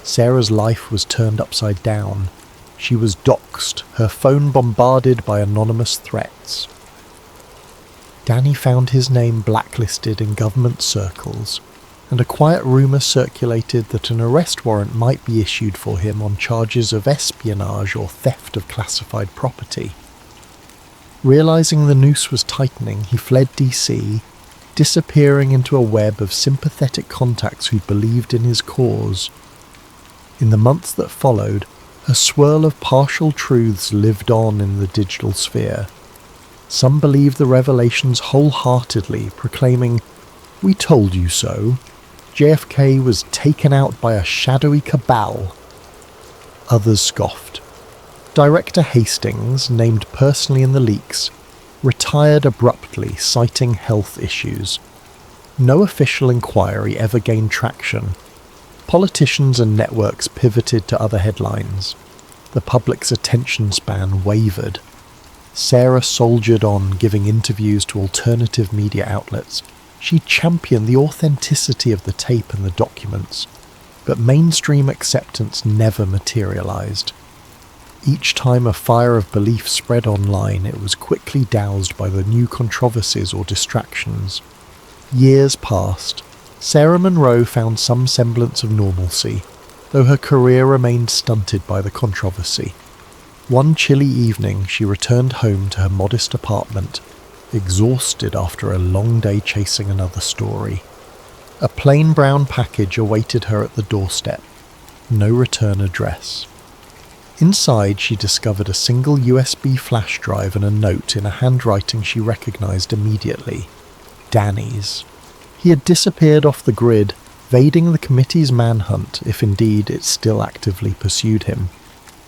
Sarah's life was turned upside down. She was doxxed, her phone bombarded by anonymous threats. Danny found his name blacklisted in government circles, and a quiet rumour circulated that an arrest warrant might be issued for him on charges of espionage or theft of classified property. Realising the noose was tightening, he fled DC, disappearing into a web of sympathetic contacts who believed in his cause. In the months that followed, a swirl of partial truths lived on in the digital sphere. Some believed the revelations wholeheartedly, proclaiming, "We told you so. JFK was taken out by a shadowy cabal." Others scoffed. Director Hastings, named personally in the leaks, retired abruptly, citing health issues. No official inquiry ever gained traction. Politicians and networks pivoted to other headlines. The public's attention span wavered. Sarah soldiered on, giving interviews to alternative media outlets. She championed the authenticity of the tape and the documents, but mainstream acceptance never materialized. Each time a fire of belief spread online, it was quickly doused by the new controversies or distractions. Years passed. Sarah Monroe found some semblance of normalcy, though her career remained stunted by the controversy. One chilly evening, she returned home to her modest apartment, exhausted after a long day chasing another story. A plain brown package awaited her at the doorstep. No return address. Inside, she discovered a single USB flash drive and a note in a handwriting she recognized immediately. Danny's. He had disappeared off the grid, evading the committee's manhunt, if indeed it still actively pursued him.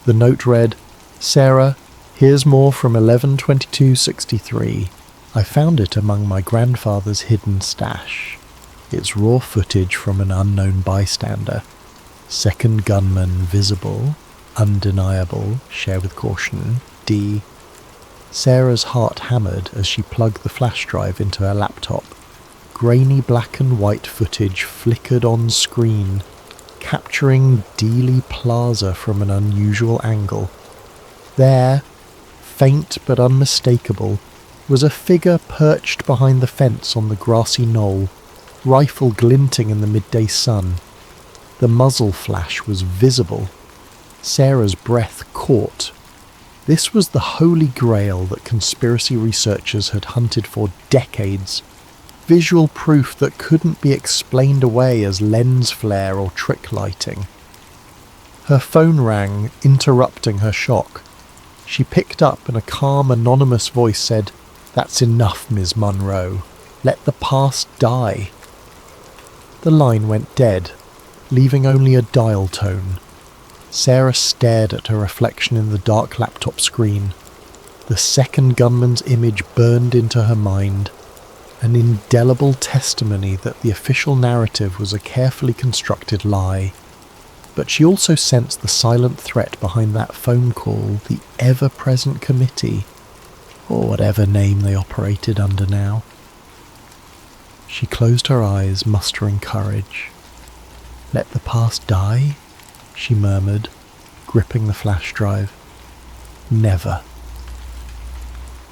The note read, "Sarah, here's more from 11/22/63. I found it among my grandfather's hidden stash. It's raw footage from an unknown bystander. Second gunman visible, undeniable, share with caution, D." Sarah's heart hammered as she plugged the flash drive into her laptop. Grainy black and white footage flickered on screen, capturing Dealey Plaza from an unusual angle. There, faint but unmistakable, was a figure perched behind the fence on the grassy knoll, rifle glinting in the midday sun. The muzzle flash was visible. Sarah's breath caught. This was the holy grail that conspiracy researchers had hunted for decades. Visual proof that couldn't be explained away as lens flare or trick lighting. Her phone rang, interrupting her shock. She picked up and a calm, anonymous voice said, "That's enough, Ms. Monroe. Let the past die." The line went dead, leaving only a dial tone. Sarah stared at her reflection in the dark laptop screen. The second gunman's image burned into her mind, an indelible testimony that the official narrative was a carefully constructed lie. But she also sensed the silent threat behind that phone call, the ever-present committee, or whatever name they operated under now. She closed her eyes, mustering courage. "Let the past die?" she murmured, gripping the flash drive. "Never."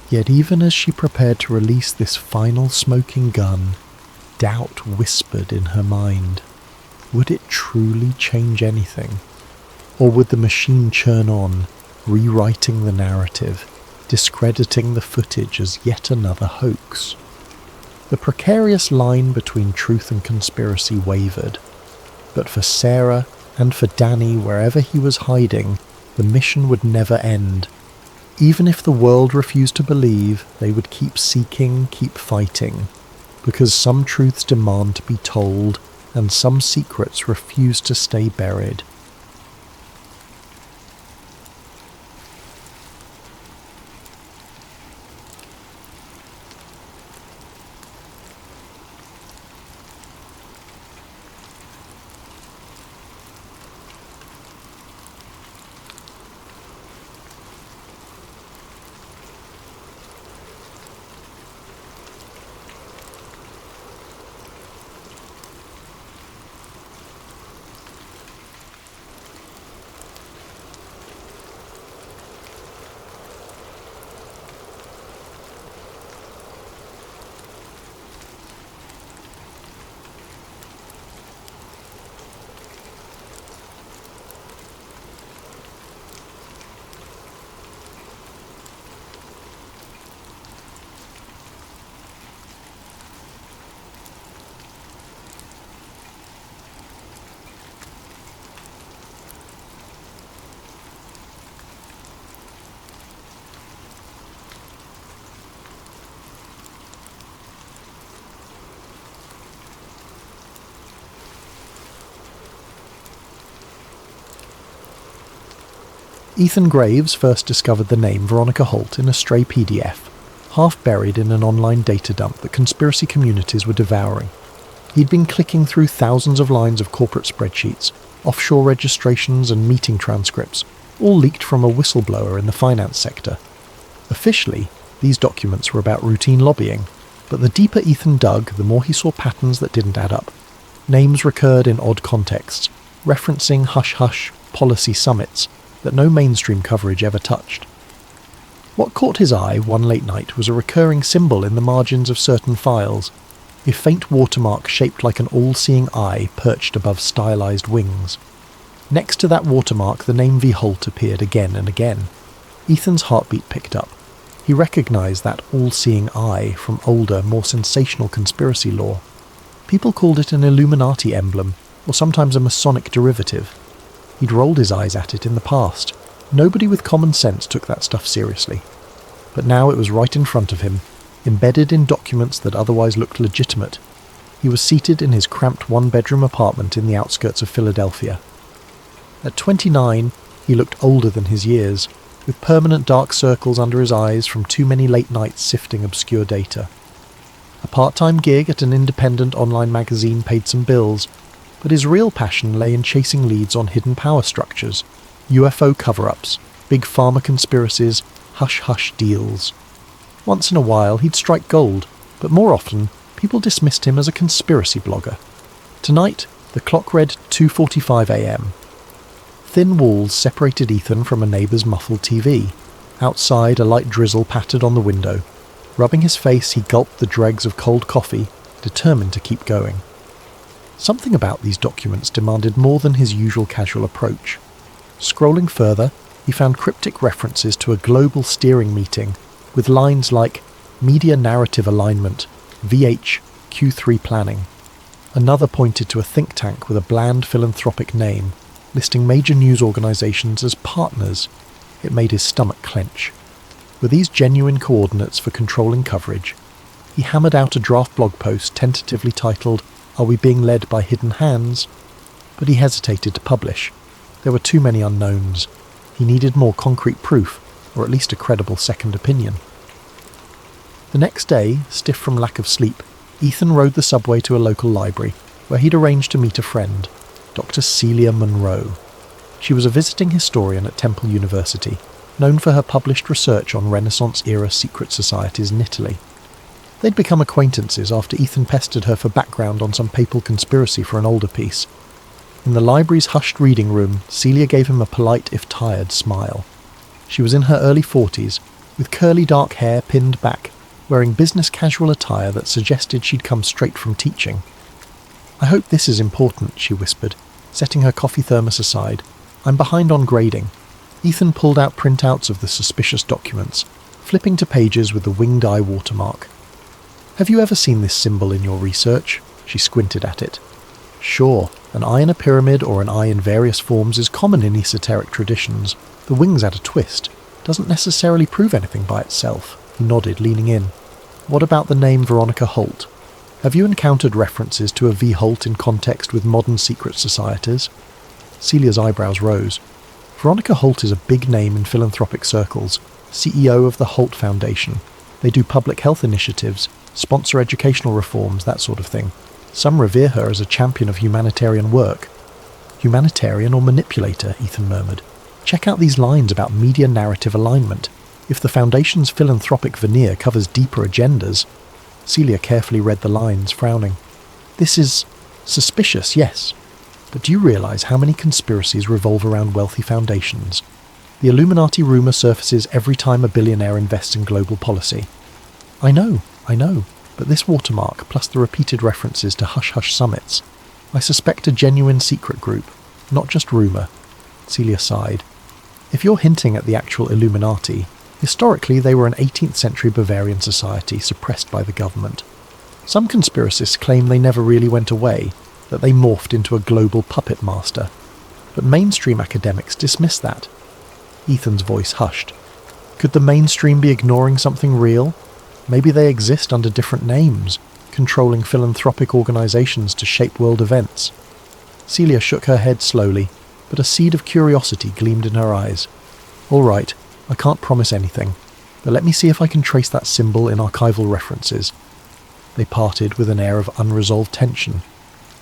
Yet even as she prepared to release this final smoking gun, doubt whispered in her mind. Would it truly change anything? Or would the machine churn on, rewriting the narrative, discrediting the footage as yet another hoax? The precarious line between truth and conspiracy wavered. But for Sarah, and for Danny, wherever he was hiding, the mission would never end. Even if the world refused to believe, they would keep seeking, keep fighting, because some truths demand to be told, and some secrets refuse to stay buried. Ethan Graves first discovered the name Veronica Holt in a stray PDF, half buried in an online data dump that conspiracy communities were devouring. He'd been clicking through thousands of lines of corporate spreadsheets, offshore registrations and meeting transcripts, all leaked from a whistleblower in the finance sector. Officially, these documents were about routine lobbying, but the deeper Ethan dug, the more he saw patterns that didn't add up. Names recurred in odd contexts, referencing hush-hush policy summits that no mainstream coverage ever touched. What caught his eye one late night was a recurring symbol in the margins of certain files, a faint watermark shaped like an all-seeing eye perched above stylized wings. Next to that watermark, the name V. Holt appeared again and again. Ethan's heartbeat picked up. He recognized that all-seeing eye from older, more sensational conspiracy lore. People called it an Illuminati emblem, or sometimes a Masonic derivative. He'd rolled his eyes at it in the past. Nobody with common sense took that stuff seriously. But now it was right in front of him, embedded in documents that otherwise looked legitimate. He was seated in his cramped one-bedroom apartment in the outskirts of Philadelphia. At 29, he looked older than his years, with permanent dark circles under his eyes from too many late nights sifting obscure data. A part-time gig at an independent online magazine paid some bills, but his real passion lay in chasing leads on hidden power structures, UFO cover-ups, big pharma conspiracies, hush-hush deals. Once in a while he'd strike gold, but more often people dismissed him as a conspiracy blogger. Tonight, the clock read 2:45 a.m. Thin walls separated Ethan from a neighbour's muffled TV. Outside, a light drizzle pattered on the window. Rubbing his face, he gulped the dregs of cold coffee, determined to keep going. Something about these documents demanded more than his usual casual approach. Scrolling further, he found cryptic references to a global steering meeting, with lines like Media Narrative Alignment, VH, Q3 Planning. Another pointed to a think tank with a bland philanthropic name, listing major news organisations as partners. It made his stomach clench. Were these genuine coordinates for controlling coverage? He hammered out a draft blog post tentatively titled, "Are we being led by hidden hands?" But he hesitated to publish. There were too many unknowns. He needed more concrete proof, or at least a credible second opinion. The next day, stiff from lack of sleep, Ethan rode the subway to a local library, where he'd arranged to meet a friend, Dr. Celia Monroe. She was a visiting historian at Temple University, known for her published research on Renaissance-era secret societies in Italy. They'd become acquaintances after Ethan pestered her for background on some papal conspiracy for an older piece. In the library's hushed reading room, Celia gave him a polite if tired smile. She was in her early 40s, with curly dark hair pinned back, wearing business casual attire that suggested she'd come straight from teaching. "I hope this is important," she whispered, setting her coffee thermos aside. "I'm behind on grading." Ethan pulled out printouts of the suspicious documents, flipping to pages with the winged eye watermark. "Have you ever seen this symbol in your research?" She squinted at it. "Sure, an eye in a pyramid or an eye in various forms is common in esoteric traditions. The wings add a twist. Doesn't necessarily prove anything by itself." He nodded, leaning in. "What about the name Veronica Holt? Have you encountered references to a V. Holt in context with modern secret societies?" Celia's eyebrows rose. Veronica Holt is a big name in philanthropic circles, CEO of the Holt Foundation. They do public health initiatives, sponsor educational reforms, that sort of thing. Some revere her as a champion of humanitarian work. "Humanitarian or manipulator?" Ethan murmured. "Check out these lines about media narrative alignment. If the Foundation's philanthropic veneer covers deeper agendas..." Celia carefully read the lines, frowning. "This is suspicious, yes. But do you realise how many conspiracies revolve around wealthy foundations? The Illuminati rumour surfaces every time a billionaire invests in global policy." I know, but this watermark, plus the repeated references to hush-hush summits, I suspect a genuine secret group, not just rumour." Celia sighed. "If you're hinting at the actual Illuminati, historically they were an 18th century Bavarian society suppressed by the government. Some conspiracists claim they never really went away, that they morphed into a global puppet master. But mainstream academics dismiss that." Ethan's voice hushed. Could the mainstream be ignoring something real? Maybe they exist under different names, controlling philanthropic organisations to shape world events. Celia shook her head slowly, but a seed of curiosity gleamed in her eyes. "All right, I can't promise anything, but let me see if I can trace that symbol in archival references." They parted with an air of unresolved tension.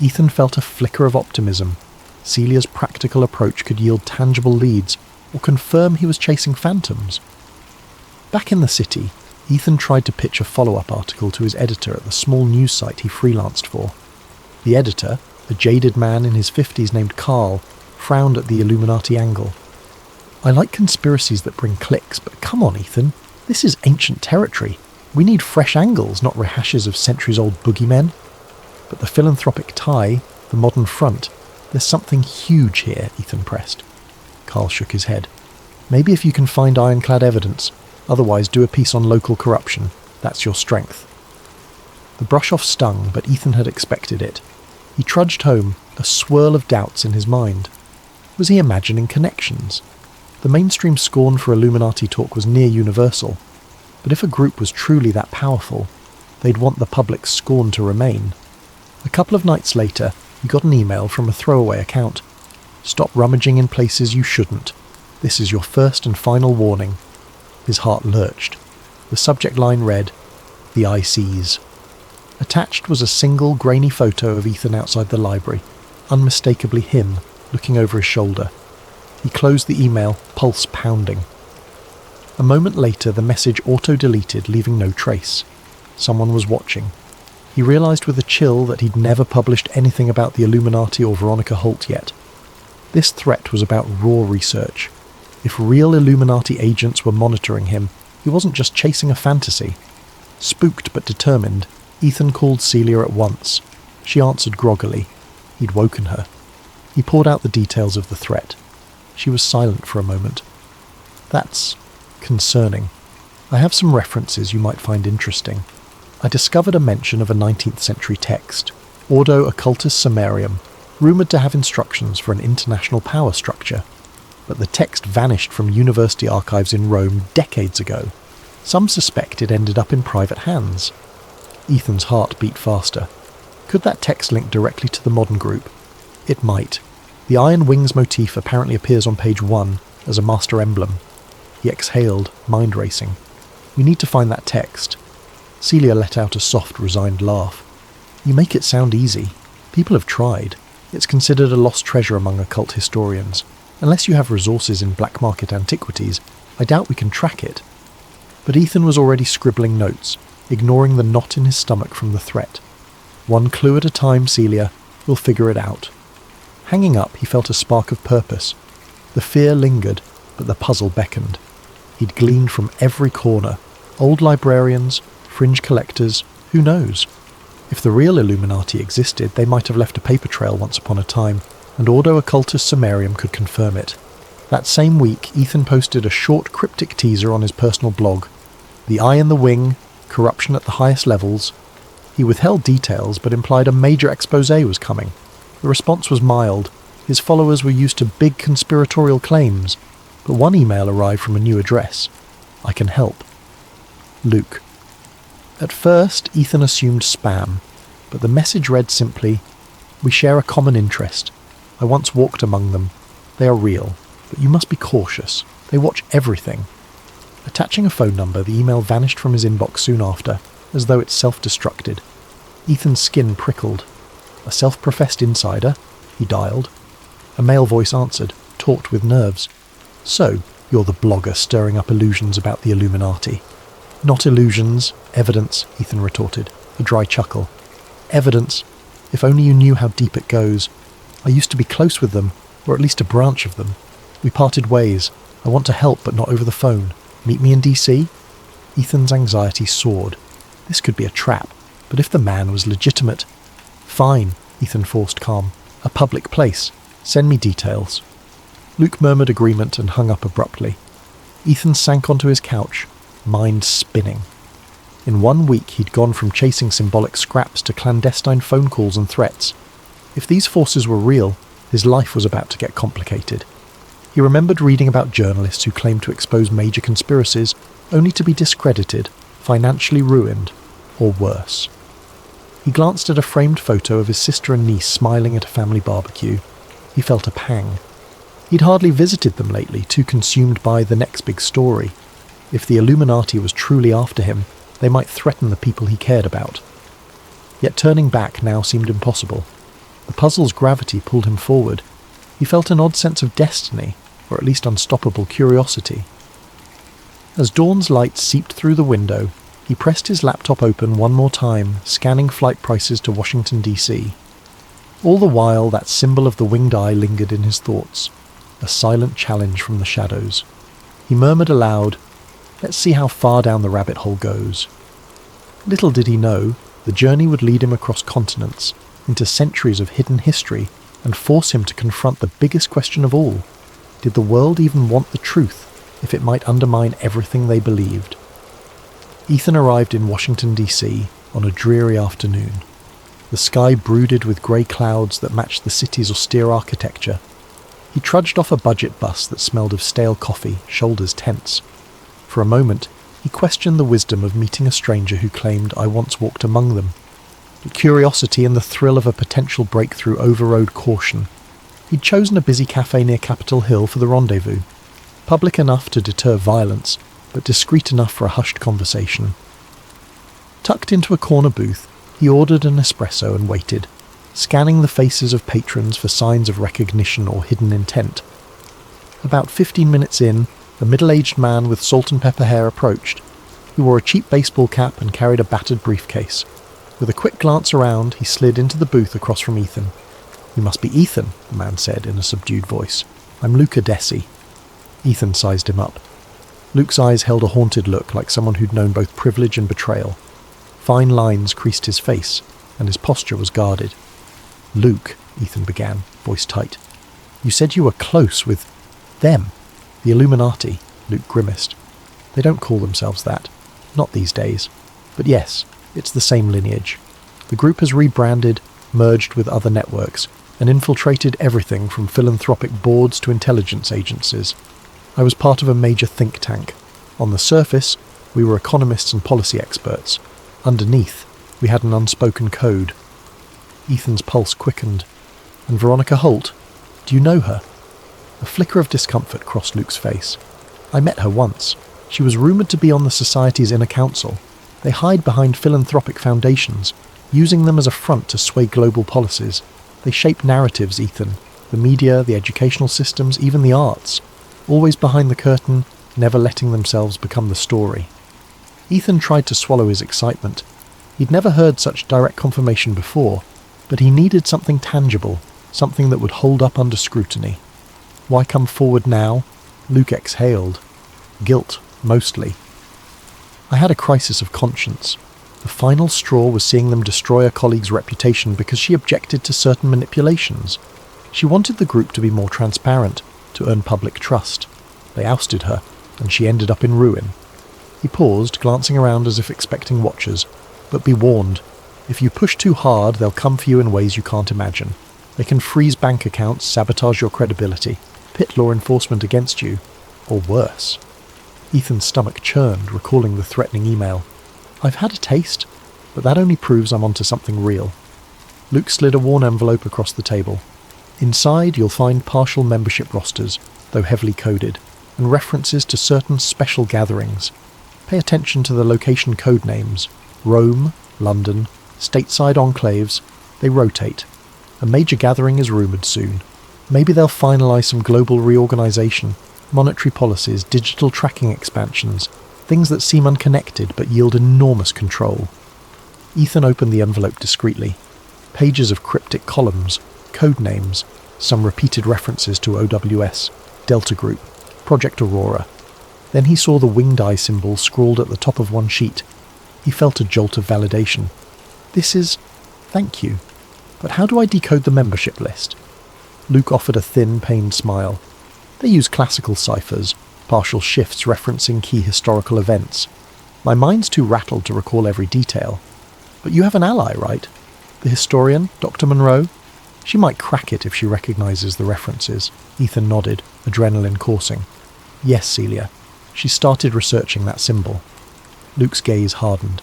Ethan felt a flicker of optimism. Celia's practical approach could yield tangible leads, or confirm he was chasing phantoms. Back in the city, Ethan tried to pitch a follow-up article to his editor at the small news site he freelanced for. The editor, a jaded man in his 50s named Carl, frowned at the Illuminati angle. "I like conspiracies that bring clicks, but come on, Ethan, this is ancient territory. We need fresh angles, not rehashes of centuries-old boogeymen." "But the philanthropic tie, the modern front, there's something huge here," Ethan pressed. Carl shook his head. "Maybe if you can find ironclad evidence. Otherwise, do a piece on local corruption. That's your strength." The brush-off stung, but Ethan had expected it. He trudged home, a swirl of doubts in his mind. Was he imagining connections? The mainstream scorn for Illuminati talk was near universal, but if a group was truly that powerful, they'd want the public's scorn to remain. A couple of nights later, he got an email from a throwaway account. "Stop rummaging in places you shouldn't. This is your first and final warning." His heart lurched. The subject line read, "The Eye Sees." Attached was a single grainy photo of Ethan outside the library, unmistakably him, looking over his shoulder. He closed the email, pulse pounding. A moment later, the message auto-deleted, leaving no trace. Someone was watching. He realised with a chill that he'd never published anything about the Illuminati or Veronica Holt yet. This threat was about raw research. If real Illuminati agents were monitoring him, he wasn't just chasing a fantasy. Spooked but determined, Ethan called Celia at once. She answered groggily. He'd woken her. He poured out the details of the threat. She was silent for a moment. "That's concerning. I have some references you might find interesting." I discovered a mention of a 19th century text, Ordo Occultus Sumerium, rumoured to have instructions for an international power structure. But the text vanished from university archives in Rome decades ago. Some suspect it ended up in private hands. Ethan's heart beat faster. Could that text link directly to the modern group? It might. The iron wings motif apparently appears on page 1 as a master emblem. He exhaled, mind racing. "We need to find that text." Celia let out a soft, resigned laugh. "You make it sound easy. People have tried. It's considered a lost treasure among occult historians. Unless you have resources in black market antiquities, I doubt we can track it." But Ethan was already scribbling notes, ignoring the knot in his stomach from the threat. "One clue at a time, Celia. We'll figure it out." Hanging up, he felt a spark of purpose. The fear lingered, but the puzzle beckoned. He'd gleaned from every corner. Old librarians, fringe collectors, who knows? If the real Illuminati existed, they might have left a paper trail once upon a time, and Ordo Occultus Sumerium could confirm it. That same week, Ethan posted a short cryptic teaser on his personal blog. "The Eye in the Wing, corruption at the highest levels." He withheld details, but implied a major exposé was coming. The response was mild. His followers were used to big conspiratorial claims, but one email arrived from a new address. "I can help. Luke." At first, Ethan assumed spam, but the message read simply, "We share a common interest. I once walked among them. They are real, but you must be cautious. They watch everything." Attaching a phone number, the email vanished from his inbox soon after, as though it self-destructed. Ethan's skin prickled. A self-professed insider? He dialed. A male voice answered, taut with nerves. "So, you're the blogger stirring up illusions about the Illuminati." "Not illusions, evidence," Ethan retorted, a dry chuckle. "Evidence. If only you knew how deep it goes. I used to be close with them, or at least a branch of them. We parted ways. I want to help, but not over the phone. Meet me in DC?" Ethan's anxiety soared. This could be a trap, but if the man was legitimate... "Fine," Ethan forced calm. "A public place. Send me details." Luke murmured agreement and hung up abruptly. Ethan sank onto his couch, mind spinning. In 1 week he'd gone from chasing symbolic scraps to clandestine phone calls and threats. If these forces were real, his life was about to get complicated. He remembered reading about journalists who claimed to expose major conspiracies, only to be discredited, financially ruined, or worse. He glanced at a framed photo of his sister and niece smiling at a family barbecue. He felt a pang. He'd hardly visited them lately, too consumed by the next big story. If the Illuminati was truly after him, they might threaten the people he cared about. Yet turning back now seemed impossible. The puzzle's gravity pulled him forward. He felt an odd sense of destiny, or at least unstoppable curiosity. As dawn's light seeped through the window, he pressed his laptop open one more time, scanning flight prices to Washington, D.C. All the while, that symbol of the winged eye lingered in his thoughts, a silent challenge from the shadows. He murmured aloud, "Let's see how far down the rabbit hole goes." Little did he know, the journey would lead him across continents, into centuries of hidden history, and force him to confront the biggest question of all. Did the world even want the truth, if it might undermine everything they believed? Ethan arrived in Washington, D.C. on a dreary afternoon. The sky brooded with grey clouds that matched the city's austere architecture. He trudged off a budget bus that smelled of stale coffee, shoulders tense. For a moment, he questioned the wisdom of meeting a stranger who claimed, "I once walked among them." But curiosity and the thrill of a potential breakthrough overrode caution. He'd chosen a busy cafe near Capitol Hill for the rendezvous, public enough to deter violence, but discreet enough for a hushed conversation. Tucked into a corner booth, he ordered an espresso and waited, scanning the faces of patrons for signs of recognition or hidden intent. About 15 minutes in, a middle-aged man with salt and pepper hair approached. He wore a cheap baseball cap and carried a battered briefcase. With a quick glance around, he slid into the booth across from Ethan. "You must be Ethan," the man said in a subdued voice. "I'm Luca Desi." Ethan sized him up. Luke's eyes held a haunted look, like someone who'd known both privilege and betrayal. Fine lines creased his face, and his posture was guarded. "Luke," Ethan began, voice tight. "You said you were close with them." "The Illuminati," Luke grimaced. "They don't call themselves that. Not these days. But yes, it's the same lineage. The group has rebranded, merged with other networks, and infiltrated everything from philanthropic boards to intelligence agencies. I was part of a major think tank. On the surface, we were economists and policy experts. Underneath, we had an unspoken code." Ethan's pulse quickened. "And Veronica Holt? Do you know her?" A flicker of discomfort crossed Luke's face. "I met her once. She was rumoured to be on the Society's inner council. They hide behind philanthropic foundations, using them as a front to sway global policies. They shape narratives, Ethan. The media, the educational systems, even the arts. Always behind the curtain, never letting themselves become the story." Ethan tried to swallow his excitement. He'd never heard such direct confirmation before, but he needed something tangible, something that would hold up under scrutiny. Why come forward now? Luke exhaled. Guilt, mostly. "I had a crisis of conscience. The final straw was seeing them destroy a colleague's reputation because she objected to certain manipulations. She wanted the group to be more transparent, to earn public trust. They ousted her, and she ended up in ruin." He paused, glancing around as if expecting watchers. "But be warned, if you push too hard, they'll come for you in ways you can't imagine. They can freeze bank accounts, sabotage your credibility, pit law enforcement against you, or worse." Ethan's stomach churned, recalling the threatening email. "I've had a taste, but that only proves I'm onto something real." Luke slid a worn envelope across the table. "Inside, you'll find partial membership rosters, though heavily coded, and references to certain special gatherings. Pay attention to the location code names. Rome, London, stateside enclaves. They rotate. A major gathering is rumoured soon. Maybe they'll finalise some global reorganisation, monetary policies, digital tracking expansions, things that seem unconnected but yield enormous control." Ethan opened the envelope discreetly. Pages of cryptic columns, code names, some repeated references to OWS, Delta Group, Project Aurora. Then he saw the winged eye symbol scrawled at the top of one sheet. He felt a jolt of validation. "This is... thank you. But how do I decode the membership list?" Luke offered a thin, pained smile. "They use classical ciphers, partial shifts referencing key historical events. My mind's too rattled to recall every detail. But you have an ally, right? The historian, Dr. Monroe? She might crack it if she recognises the references." Ethan nodded, adrenaline coursing. "Yes, Celia. She started researching that symbol." Luke's gaze hardened.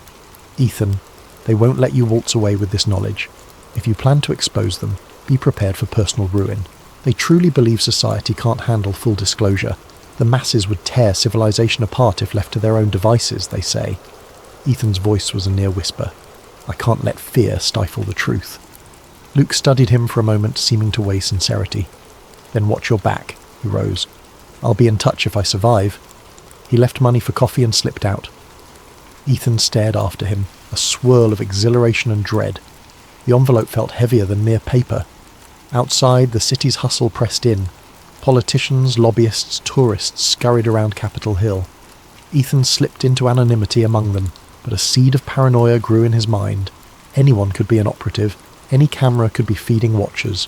"Ethan, they won't let you waltz away with this knowledge. If you plan to expose them, be prepared for personal ruin. They truly believe society can't handle full disclosure. The masses would tear civilization apart if left to their own devices, they say." Ethan's voice was a near whisper. "I can't let fear stifle the truth." Luke studied him for a moment, seeming to weigh sincerity. "Then watch your back," he rose. "I'll be in touch if I survive." He left money for coffee and slipped out. Ethan stared after him, a swirl of exhilaration and dread. The envelope felt heavier than mere paper. Outside, the city's hustle pressed in. Politicians, lobbyists, tourists scurried around Capitol Hill. Ethan slipped into anonymity among them, but a seed of paranoia grew in his mind. Anyone could be an operative. Any camera could be feeding watchers.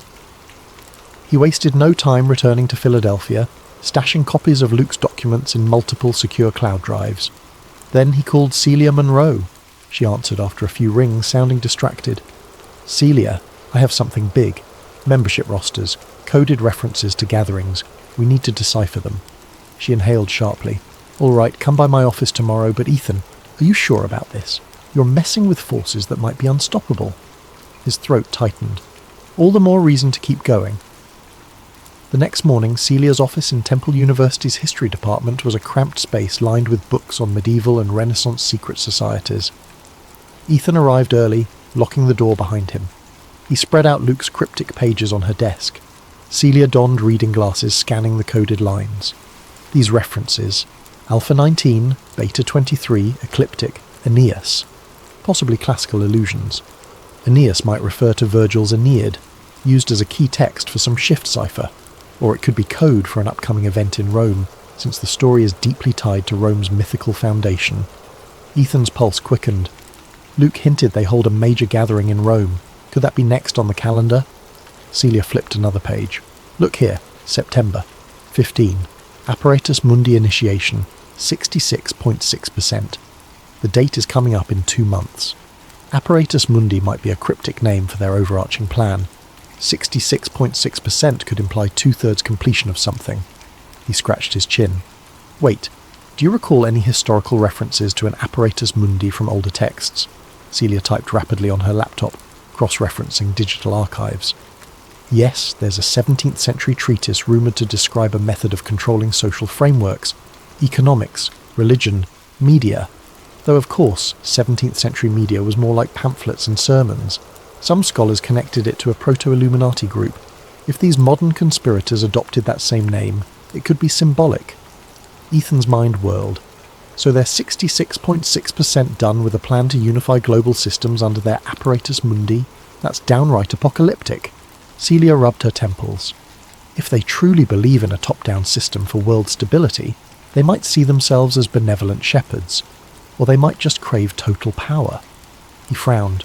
He wasted no time returning to Philadelphia, stashing copies of Luke's documents in multiple secure cloud drives. Then he called Celia Monroe. She answered after a few rings, sounding distracted. "Celia, I have something big. Membership rosters, coded references to gatherings. We need to decipher them." She inhaled sharply. "All right, come by my office tomorrow, but Ethan, are you sure about this? You're messing with forces that might be unstoppable." His throat tightened. All the more reason to keep going. The next morning, Celia's office in Temple University's history department was a cramped space lined with books on medieval and Renaissance secret societies. Ethan arrived early, locking the door behind him. He spread out Luke's cryptic pages on her desk. Celia donned reading glasses, scanning the coded lines. These references: Alpha 19, Beta 23, Ecliptic, Aeneas. Possibly classical allusions. Aeneas might refer to Virgil's Aeneid, used as a key text for some shift cipher. Or it could be code for an upcoming event in Rome, since the story is deeply tied to Rome's mythical foundation. Ethan's pulse quickened. Luke hinted they hold a major gathering in Rome. Could that be next on the calendar? Celia flipped another page. "Look here, September 15. Apparatus Mundi initiation, 66.6%. The date is coming up in 2 months. Apparatus Mundi might be a cryptic name for their overarching plan. 66.6% could imply 2/3 completion of something." He scratched his chin. "Wait, do you recall any historical references to an Apparatus Mundi from older texts?" Celia typed rapidly on her laptop, cross-referencing digital archives. "Yes, there's a 17th century treatise rumoured to describe a method of controlling social frameworks, economics, religion, media. Though of course, 17th century media was more like pamphlets and sermons. Some scholars connected it to a proto-Illuminati group. If these modern conspirators adopted that same name, it could be symbolic." Ethan's mind whirled. So they're 66.6% done with a plan to unify global systems under their Apparatus Mundi? That's downright apocalyptic. Celia rubbed her temples. If they truly believe in a top-down system for world stability, they might see themselves as benevolent shepherds, or they might just crave total power. He frowned.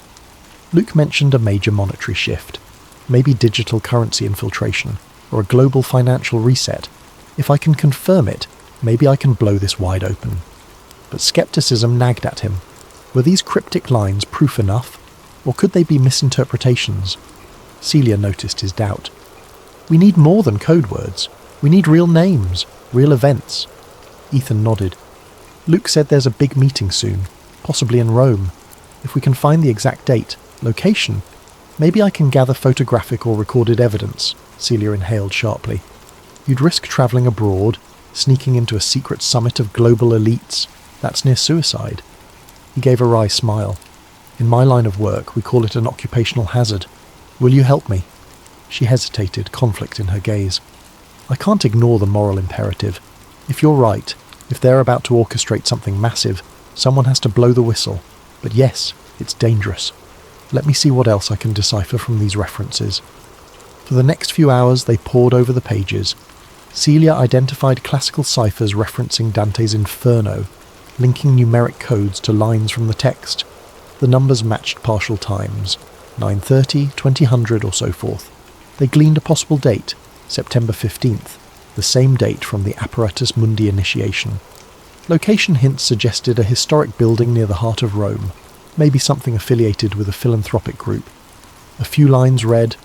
Luke mentioned a major monetary shift, maybe digital currency infiltration, or a global financial reset. If I can confirm it, maybe I can blow this wide open. But skepticism nagged at him. Were these cryptic lines proof enough, or could they be misinterpretations? Celia noticed his doubt. "We need more than code words. We need real names, real events." Ethan nodded. "Luke said there's a big meeting soon, possibly in Rome. If we can find the exact date, location, maybe I can gather photographic or recorded evidence." Celia inhaled sharply. "You'd risk travelling abroad, sneaking into a secret summit of global elites. That's near suicide." He gave a wry smile. "In my line of work, we call it an occupational hazard. Will you help me?" She hesitated, conflict in her gaze. "I can't ignore the moral imperative. If you're right, if they're about to orchestrate something massive, someone has to blow the whistle. But yes, it's dangerous. Let me see what else I can decipher from these references." For the next few hours they pored over the pages. Celia identified classical ciphers referencing Dante's Inferno, linking numeric codes to lines from the text. The numbers matched partial times, 9:30, 2000 or so forth. They gleaned a possible date, September 15th, the same date from the Apparatus Mundi initiation. Location hints suggested a historic building near the heart of Rome, maybe something affiliated with a philanthropic group. A few lines read,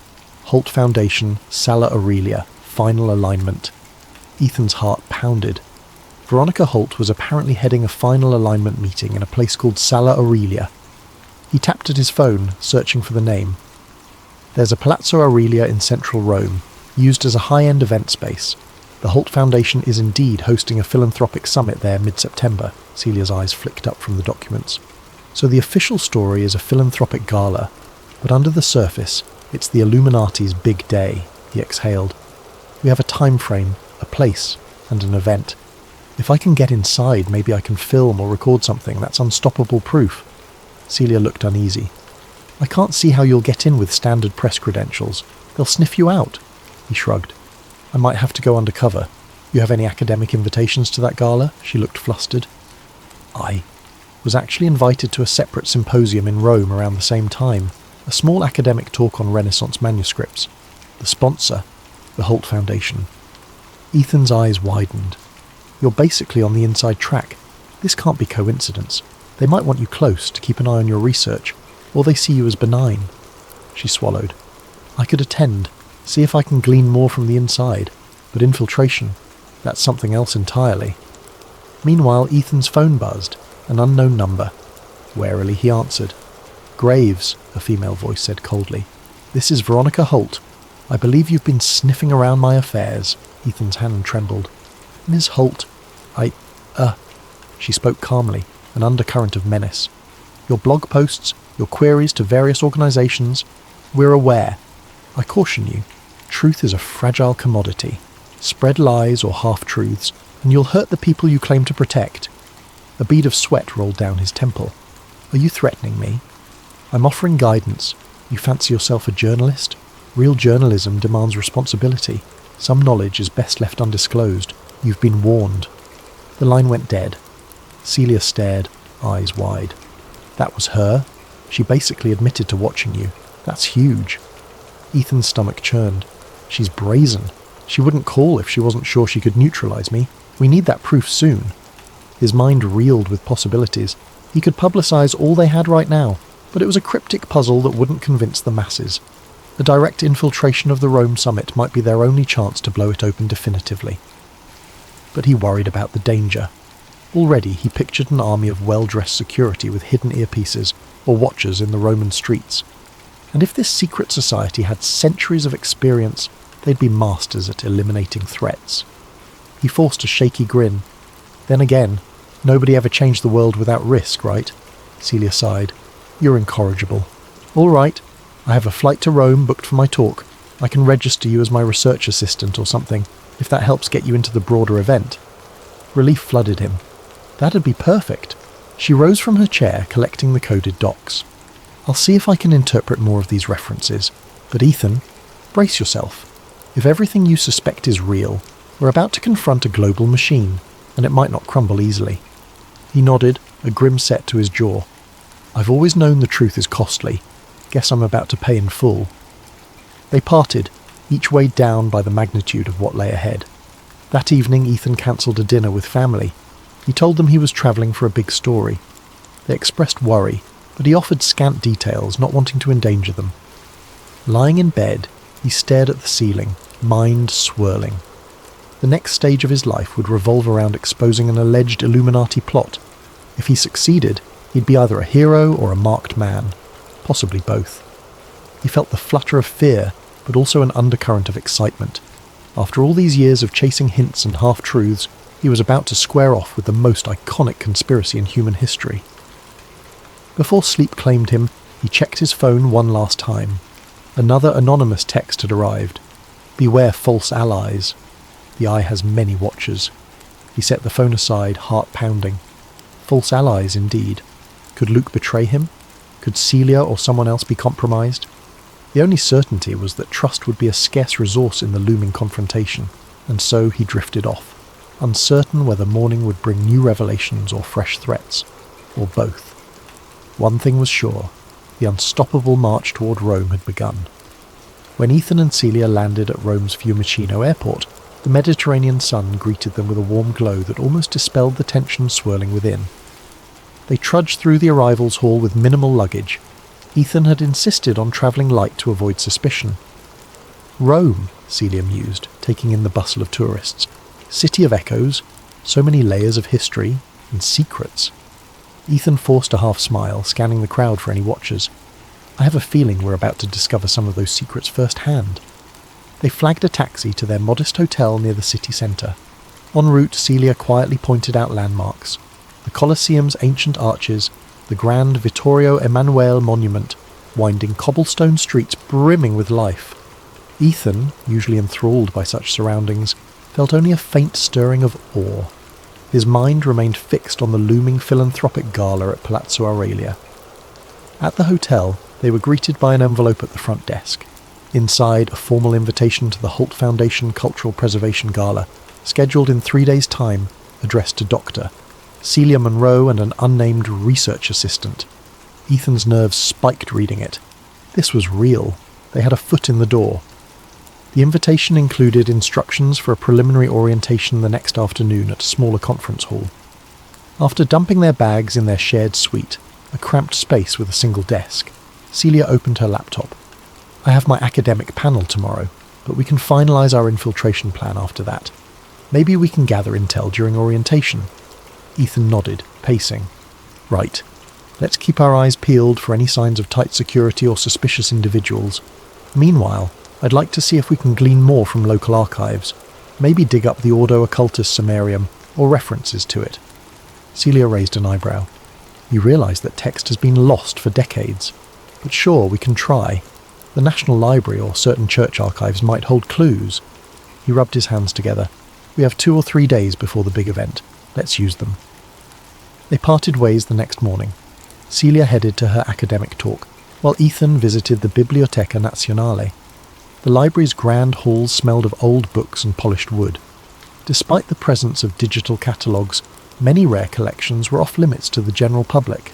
"Holt Foundation, Sala Aurelia, final alignment." Ethan's heart pounded. Veronica Holt was apparently heading a final alignment meeting in a place called Sala Aurelia. He tapped at his phone, searching for the name. "There's a Palazzo Aurelia in central Rome, used as a high-end event space. The Holt Foundation is indeed hosting a philanthropic summit there mid-September." Celia's eyes flicked up from the documents. "So the official story is a philanthropic gala, but under the surface, it's the Illuminati's big day," he exhaled. "We have a time frame, a place, and an event. If I can get inside, maybe I can film or record something. That's unstoppable proof. Celia looked uneasy. I can't see how you'll get in with standard press credentials. They'll sniff you out. He shrugged. I might have to go undercover. You have any academic invitations to that gala? She looked flustered. I was actually invited to a separate symposium in Rome around the same time, a small academic talk on Renaissance manuscripts. The sponsor, the Holt Foundation. Ethan's eyes widened. You're basically on the inside track. This can't be coincidence. They might want you close to keep an eye on your research, or they see you as benign. She swallowed. I could attend, see if I can glean more from the inside, but infiltration, that's something else entirely. Meanwhile, Ethan's phone buzzed, an unknown number. Warily he answered. Graves, a female voice said coldly. This is Veronica Holt. I believe you've been sniffing around my affairs. Ethan's hand trembled. Ms. Holt, She spoke calmly, an undercurrent of menace. Your blog posts, your queries to various organisations, we're aware. I caution you, truth is a fragile commodity. Spread lies or half-truths, and you'll hurt the people you claim to protect. A bead of sweat rolled down his temple. Are you threatening me? I'm offering guidance. You fancy yourself a journalist? Real journalism demands responsibility. Some knowledge is best left undisclosed. You've been warned. The line went dead. Celia stared, eyes wide. That was her? She basically admitted to watching you. That's huge. Ethan's stomach churned. She's brazen. She wouldn't call if she wasn't sure she could neutralise me. We need that proof soon. His mind reeled with possibilities. He could publicise all they had right now, but it was a cryptic puzzle that wouldn't convince the masses. A direct infiltration of the Rome summit might be their only chance to blow it open definitively. But he worried about the danger. Already he pictured an army of well-dressed security with hidden earpieces or watchers in the Roman streets. And if this secret society had centuries of experience, they'd be masters at eliminating threats. He forced a shaky grin. Then again, nobody ever changed the world without risk, right? Celia sighed. You're incorrigible. All right, I have a flight to Rome booked for my talk. I can register you as my research assistant or something, if that helps get you into the broader event. Relief flooded him. That'd be perfect. She rose from her chair, collecting the coded docs. I'll see if I can interpret more of these references. But Ethan, brace yourself. If everything you suspect is real, we're about to confront a global machine, and it might not crumble easily. He nodded, a grim set to his jaw. I've always known the truth is costly. Guess I'm about to pay in full. They parted, each weighed down by the magnitude of what lay ahead. That evening Ethan cancelled a dinner with family. He told them he was travelling for a big story. They expressed worry, but he offered scant details, not wanting to endanger them. Lying in bed, he stared at the ceiling, mind swirling. The next stage of his life would revolve around exposing an alleged Illuminati plot. If he succeeded, he'd be either a hero or a marked man, possibly both. He felt the flutter of fear, but also an undercurrent of excitement. After all these years of chasing hints and half-truths, he was about to square off with the most iconic conspiracy in human history. Before sleep claimed him, he checked his phone one last time. Another anonymous text had arrived. Beware false allies. The eye has many watchers. He set the phone aside, heart pounding. False allies, indeed. Could Luke betray him? Could Celia or someone else be compromised? The only certainty was that trust would be a scarce resource in the looming confrontation, and so he drifted off, uncertain whether morning would bring new revelations or fresh threats, or both. One thing was sure, the unstoppable march toward Rome had begun. When Ethan and Celia landed at Rome's Fiumicino airport, the Mediterranean sun greeted them with a warm glow that almost dispelled the tension swirling within. They trudged through the arrivals hall with minimal luggage. Ethan had insisted on travelling light to avoid suspicion. Rome, Celia mused, taking in the bustle of tourists. City of echoes, so many layers of history and secrets. Ethan forced a half smile, scanning the crowd for any watchers. I have a feeling we're about to discover some of those secrets firsthand. They flagged a taxi to their modest hotel near the city centre. En route, Celia quietly pointed out landmarks. The Colosseum's ancient arches, the grand Vittorio Emanuele monument, winding cobblestone streets brimming with life. Ethan, usually enthralled by such surroundings, felt only a faint stirring of awe. His mind remained fixed on the looming philanthropic gala at Palazzo Aurelia. At the hotel, they were greeted by an envelope at the front desk. Inside, a formal invitation to the Holt Foundation Cultural Preservation Gala, scheduled in 3 days' time, addressed to Dr. Celia Monroe and an unnamed research assistant. Ethan's nerves spiked reading it. This was real. They had a foot in the door. The invitation included instructions for a preliminary orientation the next afternoon at a smaller conference hall. After dumping their bags in their shared suite, a cramped space with a single desk, Celia opened her laptop. I have my academic panel tomorrow, but we can finalise our infiltration plan after that. Maybe we can gather intel during orientation. Ethan nodded, pacing. Right. Let's keep our eyes peeled for any signs of tight security or suspicious individuals. Meanwhile, I'd like to see if we can glean more from local archives. Maybe dig up the Ordo Occultus Summarium or references to it. Celia raised an eyebrow. You realise that text has been lost for decades. But sure, we can try. The National Library or certain church archives might hold clues. He rubbed his hands together. We have 2 or 3 days before the big event. Let's use them. They parted ways the next morning. Celia headed to her academic talk, while Ethan visited the Biblioteca Nazionale. The library's grand halls smelled of old books and polished wood. Despite the presence of digital catalogues, many rare collections were off limits to the general public.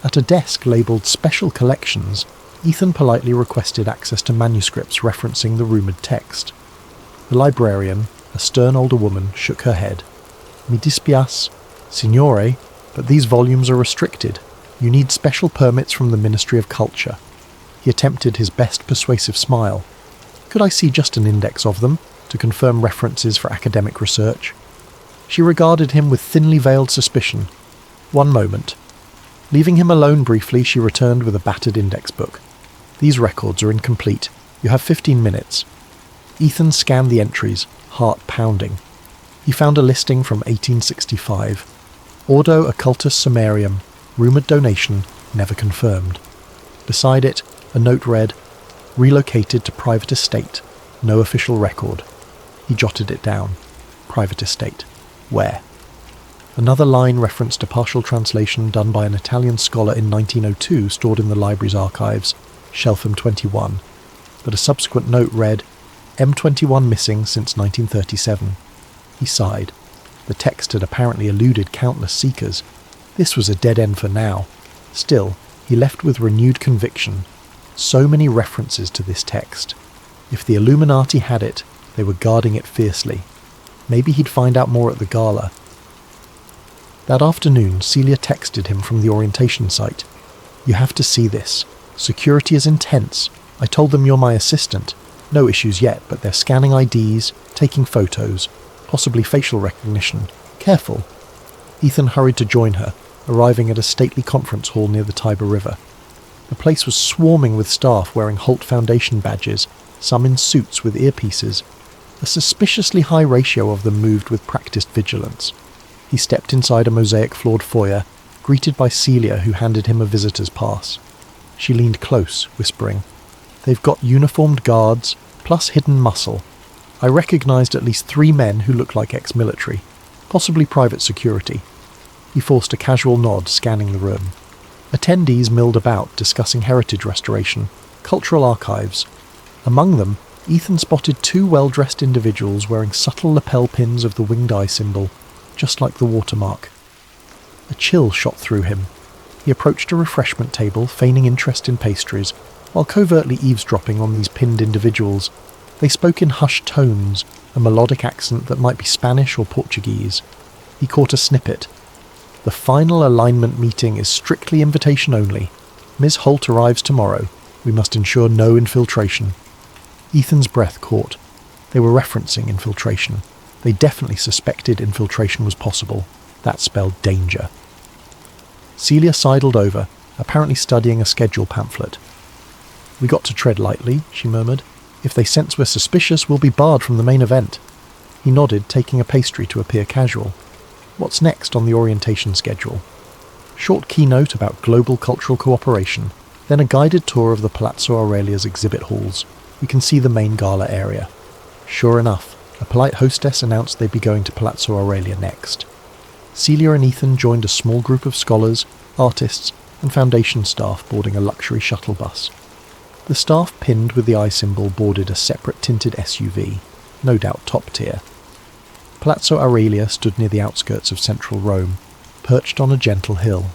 At a desk labelled Special Collections, Ethan politely requested access to manuscripts referencing the rumoured text. The librarian, a stern older woman, shook her head. Mi dispiace, signore, but these volumes are restricted. You need special permits from the Ministry of Culture. He attempted his best persuasive smile. Could I see just an index of them, to confirm references for academic research? She regarded him with thinly veiled suspicion. One moment. Leaving him alone briefly, she returned with a battered index book. These records are incomplete. You have 15 minutes. Ethan scanned the entries, heart pounding. He found a listing from 1865. Ordo Occultus Summarium, rumoured donation, never confirmed. Beside it, a note read, relocated to private estate, no official record. He jotted it down. Private estate. Where? Another line referenced a partial translation done by an Italian scholar in 1902 stored in the library's archives, Shelf M21, but a subsequent note read, M21 missing since 1937. He sighed. The text had apparently eluded countless seekers. This was a dead end for now. Still, he left with renewed conviction. So many references to this text. If the Illuminati had it, they were guarding it fiercely. Maybe he'd find out more at the gala. That afternoon, Celia texted him from the orientation site. You have to see this. Security is intense. I told them you're my assistant. No issues yet, but they're scanning IDs, taking photos, possibly facial recognition. Careful. Ethan hurried to join her, arriving at a stately conference hall near the Tiber River. The place was swarming with staff wearing Holt Foundation badges, some in suits with earpieces. A suspiciously high ratio of them moved with practiced vigilance. He stepped inside a mosaic-floored foyer, greeted by Celia, who handed him a visitor's pass. She leaned close, whispering, They've got uniformed guards, plus hidden muscle. I recognised at least 3 men who looked like ex-military, possibly private security. He forced a casual nod, scanning the room. Attendees milled about, discussing heritage restoration, cultural archives. Among them, Ethan spotted 2 well-dressed individuals wearing subtle lapel pins of the winged eye symbol, just like the watermark. A chill shot through him. He approached a refreshment table, feigning interest in pastries, while covertly eavesdropping on these pinned individuals. They spoke in hushed tones, a melodic accent that might be Spanish or Portuguese. He caught a snippet. The final alignment meeting is strictly invitation only. Ms. Holt arrives tomorrow. We must ensure no infiltration. Ethan's breath caught. They were referencing infiltration. They definitely suspected infiltration was possible. That spelled danger. Celia sidled over, apparently studying a schedule pamphlet. We got to tread lightly, she murmured. If they sense we're suspicious, we'll be barred from the main event. He nodded, taking a pastry to appear casual. What's next on the orientation schedule? Short keynote about global cultural cooperation, then a guided tour of the Palazzo Aurelia's exhibit halls. We can see the main gala area. Sure enough, a polite hostess announced they'd be going to Palazzo Aurelia next. Celia and Ethan joined a small group of scholars, artists, and Foundation staff boarding a luxury shuttle bus. The staff pinned with the eye symbol boarded a separate tinted SUV, no doubt top tier. Palazzo Aurelia stood near the outskirts of central Rome, perched on a gentle hill.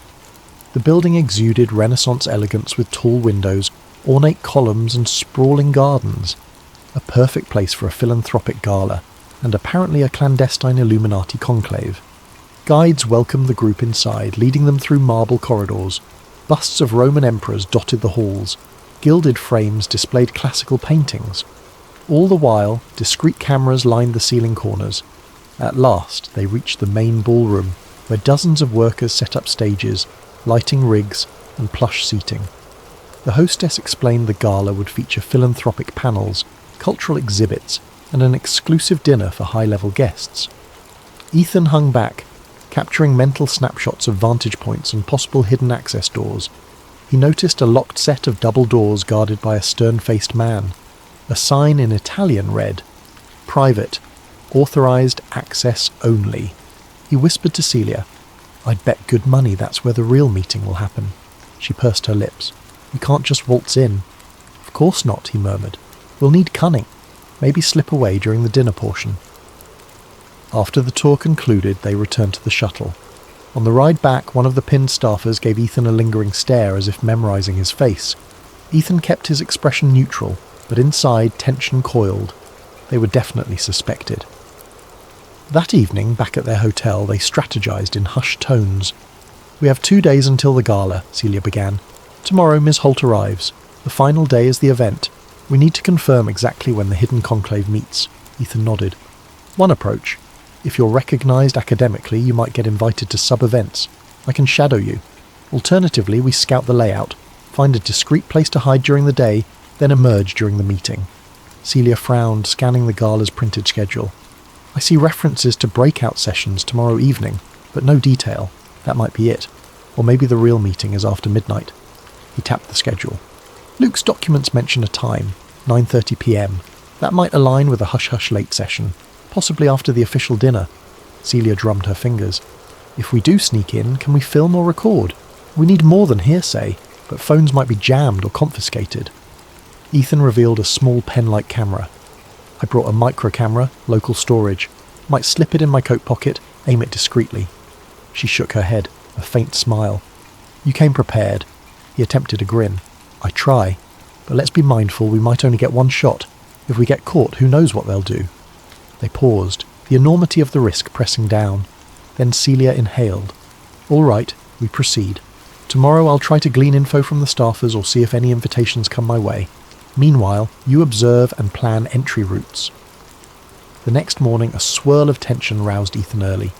The building exuded Renaissance elegance with tall windows, ornate columns and sprawling gardens. A perfect place for a philanthropic gala, and apparently a clandestine Illuminati conclave. Guides welcomed the group inside, leading them through marble corridors. Busts of Roman emperors dotted the halls. Gilded frames displayed classical paintings. All the while, discreet cameras lined the ceiling corners. At last, they reached the main ballroom, where dozens of workers set up stages, lighting rigs, and plush seating. The hostess explained the gala would feature philanthropic panels, cultural exhibits, and an exclusive dinner for high-level guests. Ethan hung back, capturing mental snapshots of vantage points and possible hidden access doors. He noticed a locked set of double doors guarded by a stern-faced man. A sign in Italian read, "Private, authorized access only." He whispered to Celia, "I'd bet good money that's where the real meeting will happen." She pursed her lips. "We can't just waltz in." "Of course not," he murmured. "We'll need cunning. Maybe slip away during the dinner portion." After the tour concluded, they returned to the shuttle. On the ride back, one of the pinned staffers gave Ethan a lingering stare as if memorizing his face. Ethan kept his expression neutral, but inside tension coiled. They were definitely suspected. That evening, back at their hotel, they strategized in hushed tones. "We have 2 days until the gala," Celia began. "Tomorrow Ms. Holt arrives. The final day is the event. We need to confirm exactly when the hidden conclave meets." Ethan nodded. "One approach. If you're recognized academically, you might get invited to sub-events. I can shadow you. Alternatively, we scout the layout, find a discreet place to hide during the day, then emerge during the meeting." Celia frowned, scanning the gala's printed schedule. "I see references to breakout sessions tomorrow evening, but no detail. That might be it. Or maybe the real meeting is after midnight." He tapped the schedule. "Luke's documents mention a time, 9:30 p.m. That might align with a hush-hush late session, possibly after the official dinner." Celia drummed her fingers. "If we do sneak in, can we film or record? We need more than hearsay, but phones might be jammed or confiscated." Ethan revealed a small pen-like camera. "I brought a micro camera, local storage. Might slip it in my coat pocket, aim it discreetly." She shook her head, a faint smile. "You came prepared." He attempted a grin. "I try. But let's be mindful we might only get one shot. If we get caught, who knows what they'll do." They paused, the enormity of the risk pressing down. Then Celia inhaled. "All right, we proceed. Tomorrow I'll try to glean info from the staffers or see if any invitations come my way. Meanwhile, you observe and plan entry routes." The next morning, a swirl of tension roused Ethan early.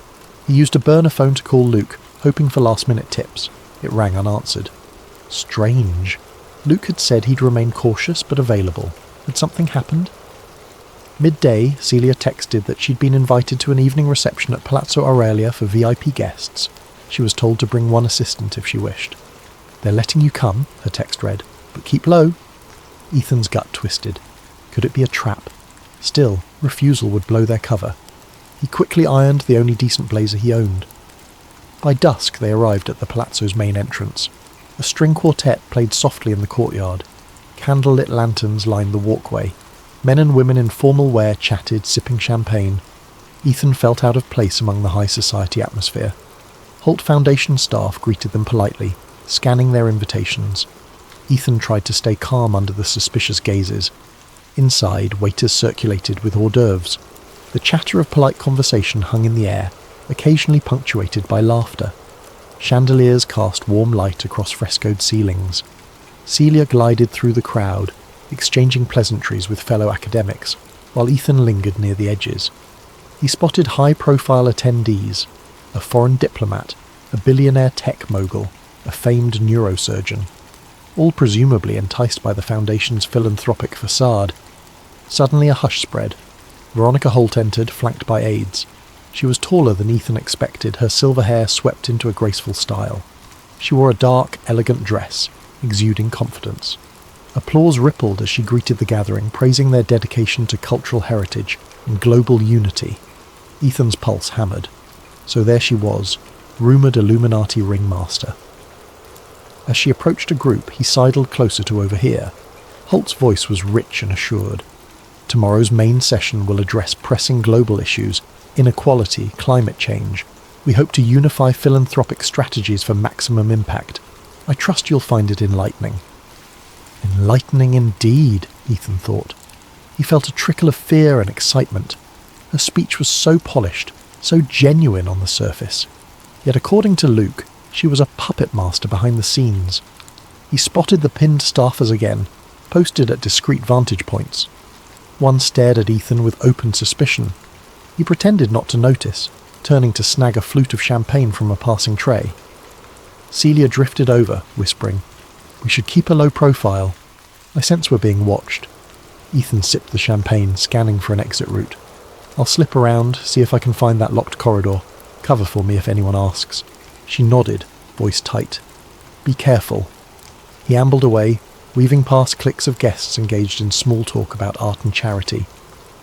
He used a burner phone to call Luke, hoping for last-minute tips. It rang unanswered. Strange. Luke had said he'd remain cautious but available. Had something happened? Midday, Celia texted that she'd been invited to an evening reception at Palazzo Aurelia for VIP guests. She was told to bring one assistant if she wished. "They're letting you come," her text read, "but keep low." Ethan's gut twisted. Could it be a trap? Still, refusal would blow their cover. He quickly ironed the only decent blazer he owned. By dusk they arrived at the palazzo's main entrance. A string quartet played softly in the courtyard. Candle-lit lanterns lined the walkway. Men and women in formal wear chatted, sipping champagne. Ethan felt out of place among the high society atmosphere. Holt Foundation staff greeted them politely, scanning their invitations. Ethan tried to stay calm under the suspicious gazes. Inside, waiters circulated with hors d'oeuvres. The chatter of polite conversation hung in the air, occasionally punctuated by laughter. Chandeliers cast warm light across frescoed ceilings. Celia glided through the crowd, exchanging pleasantries with fellow academics, while Ethan lingered near the edges. He spotted high-profile attendees, a foreign diplomat, a billionaire tech mogul, a famed neurosurgeon, all presumably enticed by the Foundation's philanthropic facade. Suddenly a hush spread. Veronica Holt entered, flanked by aides. She was taller than Ethan expected, her silver hair swept into a graceful style. She wore a dark, elegant dress, exuding confidence. Applause rippled as she greeted the gathering, praising their dedication to cultural heritage and global unity. Ethan's pulse hammered. So there she was, rumoured Illuminati ringmaster. As she approached a group, he sidled closer to overhear. Holt's voice was rich and assured. Tomorrow's main session will address pressing global issues, inequality, climate change. We hope to unify philanthropic strategies for maximum impact. I trust you'll find it enlightening. Enlightening indeed, Ethan thought. He felt a trickle of fear and excitement. Her speech was so polished, so genuine on the surface. Yet according to Luke, she was a puppet master behind the scenes. He spotted the pinned staffers again, posted at discreet vantage points. One stared at Ethan with open suspicion. He pretended not to notice, turning to snag a flute of champagne from a passing tray. Celia drifted over, whispering, "We should keep a low profile. I sense we're being watched." Ethan sipped the champagne, scanning for an exit route. "I'll slip around, see if I can find that locked corridor. Cover for me if anyone asks." She nodded, voice tight. "Be careful." He ambled away, weaving past cliques of guests engaged in small talk about art and charity.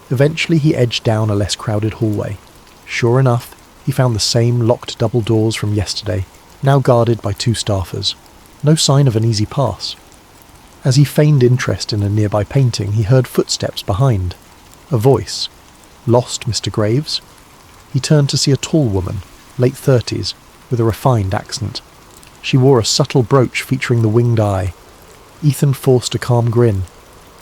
Eventually he edged down a less crowded hallway. Sure enough, he found the same locked double doors from yesterday, now guarded by 2 staffers. No sign of an easy pass. As he feigned interest in a nearby painting, he heard footsteps behind. A voice. "Lost, Mr. Graves?" He turned to see a tall woman, late 30s, with a refined accent. She wore a subtle brooch featuring the winged eye. Ethan forced a calm grin.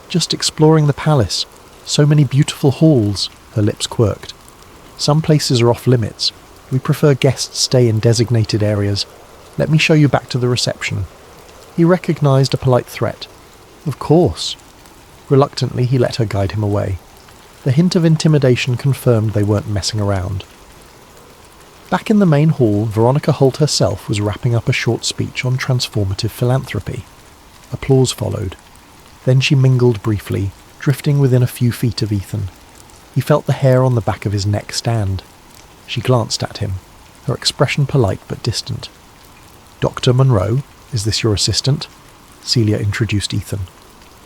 "Just exploring the palace. So many beautiful halls," her lips quirked. "Some places are off limits. We prefer guests stay in designated areas. Let me show you back to the reception." He recognized a polite threat. "Of course." Reluctantly, he let her guide him away. The hint of intimidation confirmed they weren't messing around. Back in the main hall, Veronica Holt herself was wrapping up a short speech on transformative philanthropy. Applause followed. Then she mingled briefly, drifting within a few feet of Ethan. He felt the hair on the back of his neck stand. She glanced at him, her expression polite but distant. "Dr. Monroe, is this your assistant?" Celia introduced Ethan.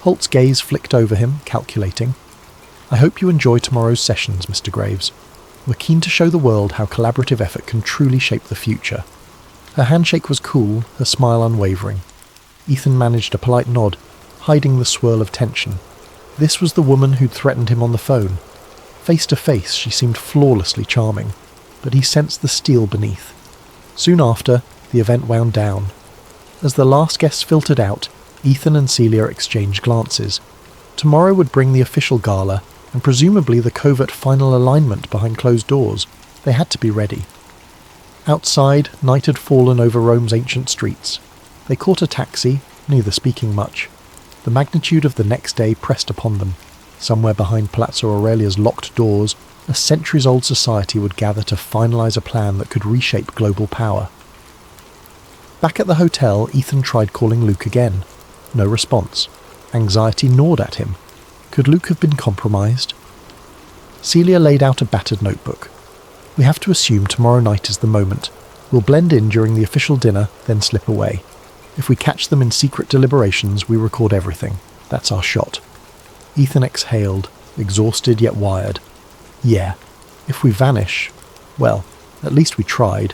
Holt's gaze flicked over him, calculating. "I hope you enjoy tomorrow's sessions, Mr. Graves. We're keen to show the world how collaborative effort can truly shape the future." Her handshake was cool, her smile unwavering. Ethan managed a polite nod, hiding the swirl of tension. This was the woman who'd threatened him on the phone. Face to face, she seemed flawlessly charming, but he sensed the steel beneath. Soon after, the event wound down. As the last guests filtered out, Ethan and Celia exchanged glances. Tomorrow would bring the official gala, and presumably the covert final alignment behind closed doors. They had to be ready. Outside, night had fallen over Rome's ancient streets. They caught a taxi, neither speaking much. The magnitude of the next day pressed upon them. Somewhere behind Palazzo Aurelia's locked doors, a centuries-old society would gather to finalise a plan that could reshape global power. Back at the hotel, Ethan tried calling Luke again. No response. Anxiety gnawed at him. Could Luke have been compromised? Celia laid out a battered notebook. "We have to assume tomorrow night is the moment. We'll blend in during the official dinner, then slip away. If we catch them in secret deliberations, we record everything. That's our shot." Ethan exhaled, exhausted yet wired. "Yeah, if we vanish, well, at least we tried."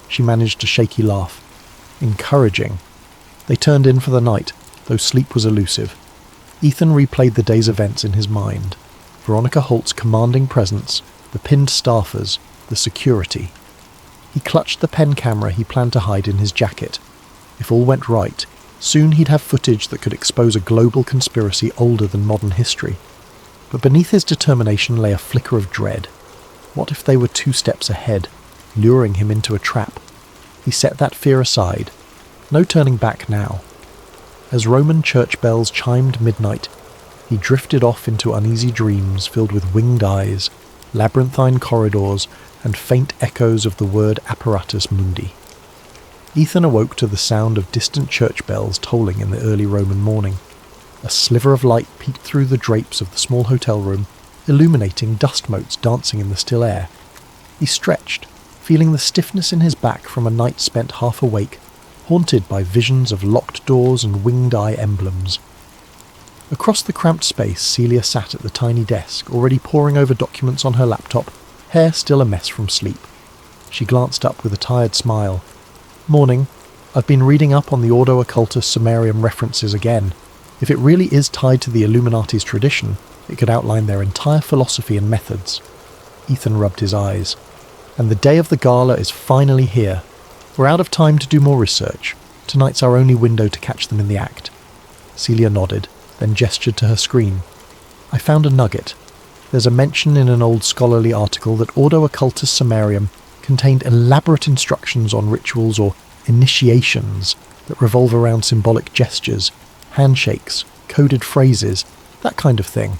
She managed a shaky laugh. "Encouraging." They turned in for the night, though sleep was elusive. Ethan replayed the day's events in his mind. Veronica Holt's commanding presence, the pinned staffers, the security. He clutched the pen camera he planned to hide in his jacket. If all went right, soon he'd have footage that could expose a global conspiracy older than modern history. But beneath his determination lay a flicker of dread. What if they were 2 steps ahead, luring him into a trap? He set that fear aside. No turning back now. As Roman church bells chimed midnight, he drifted off into uneasy dreams filled with winged eyes, labyrinthine corridors, and faint echoes of the word apparatus mundi. Ethan awoke to the sound of distant church bells tolling in the early Roman morning. A sliver of light peeked through the drapes of the small hotel room, illuminating dust motes dancing in the still air. He stretched, feeling the stiffness in his back from a night spent half awake, haunted by visions of locked doors and winged eye emblems. Across the cramped space, Celia sat at the tiny desk, already poring over documents on her laptop, hair still a mess from sleep. She glanced up with a tired smile. "Morning. I've been reading up on the Ordo Occultus Sumerium references again. If it really is tied to the Illuminati's tradition, it could outline their entire philosophy and methods." Ethan rubbed his eyes. "And the day of the gala is finally here. We're out of time to do more research. Tonight's our only window to catch them in the act." Celia nodded, then gestured to her screen. "I found a nugget. There's a mention in an old scholarly article that Ordo Occultus Sumerium contained elaborate instructions on rituals or initiations that revolve around symbolic gestures, handshakes, coded phrases, that kind of thing.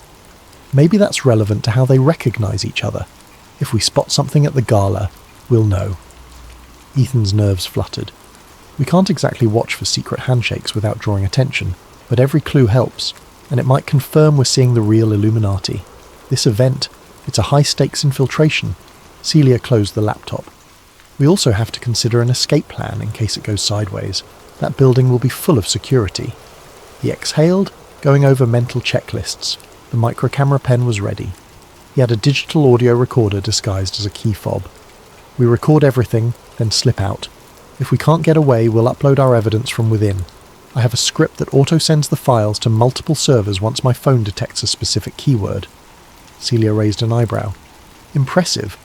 Maybe that's relevant to how they recognize each other. If we spot something at the gala, we'll know." Ethan's nerves fluttered. We can't exactly watch for secret handshakes without drawing attention, but every clue helps, and it might confirm we're seeing the real Illuminati. This event, it's a high-stakes infiltration. Celia closed the laptop. "We also have to consider an escape plan in case it goes sideways. That building will be full of security." He exhaled, going over mental checklists. The microcamera pen was ready. He had a digital audio recorder disguised as a key fob. "We record everything, then slip out. If we can't get away, we'll upload our evidence from within. I have a script that auto-sends the files to multiple servers once my phone detects a specific keyword." Celia raised an eyebrow. "Impressive,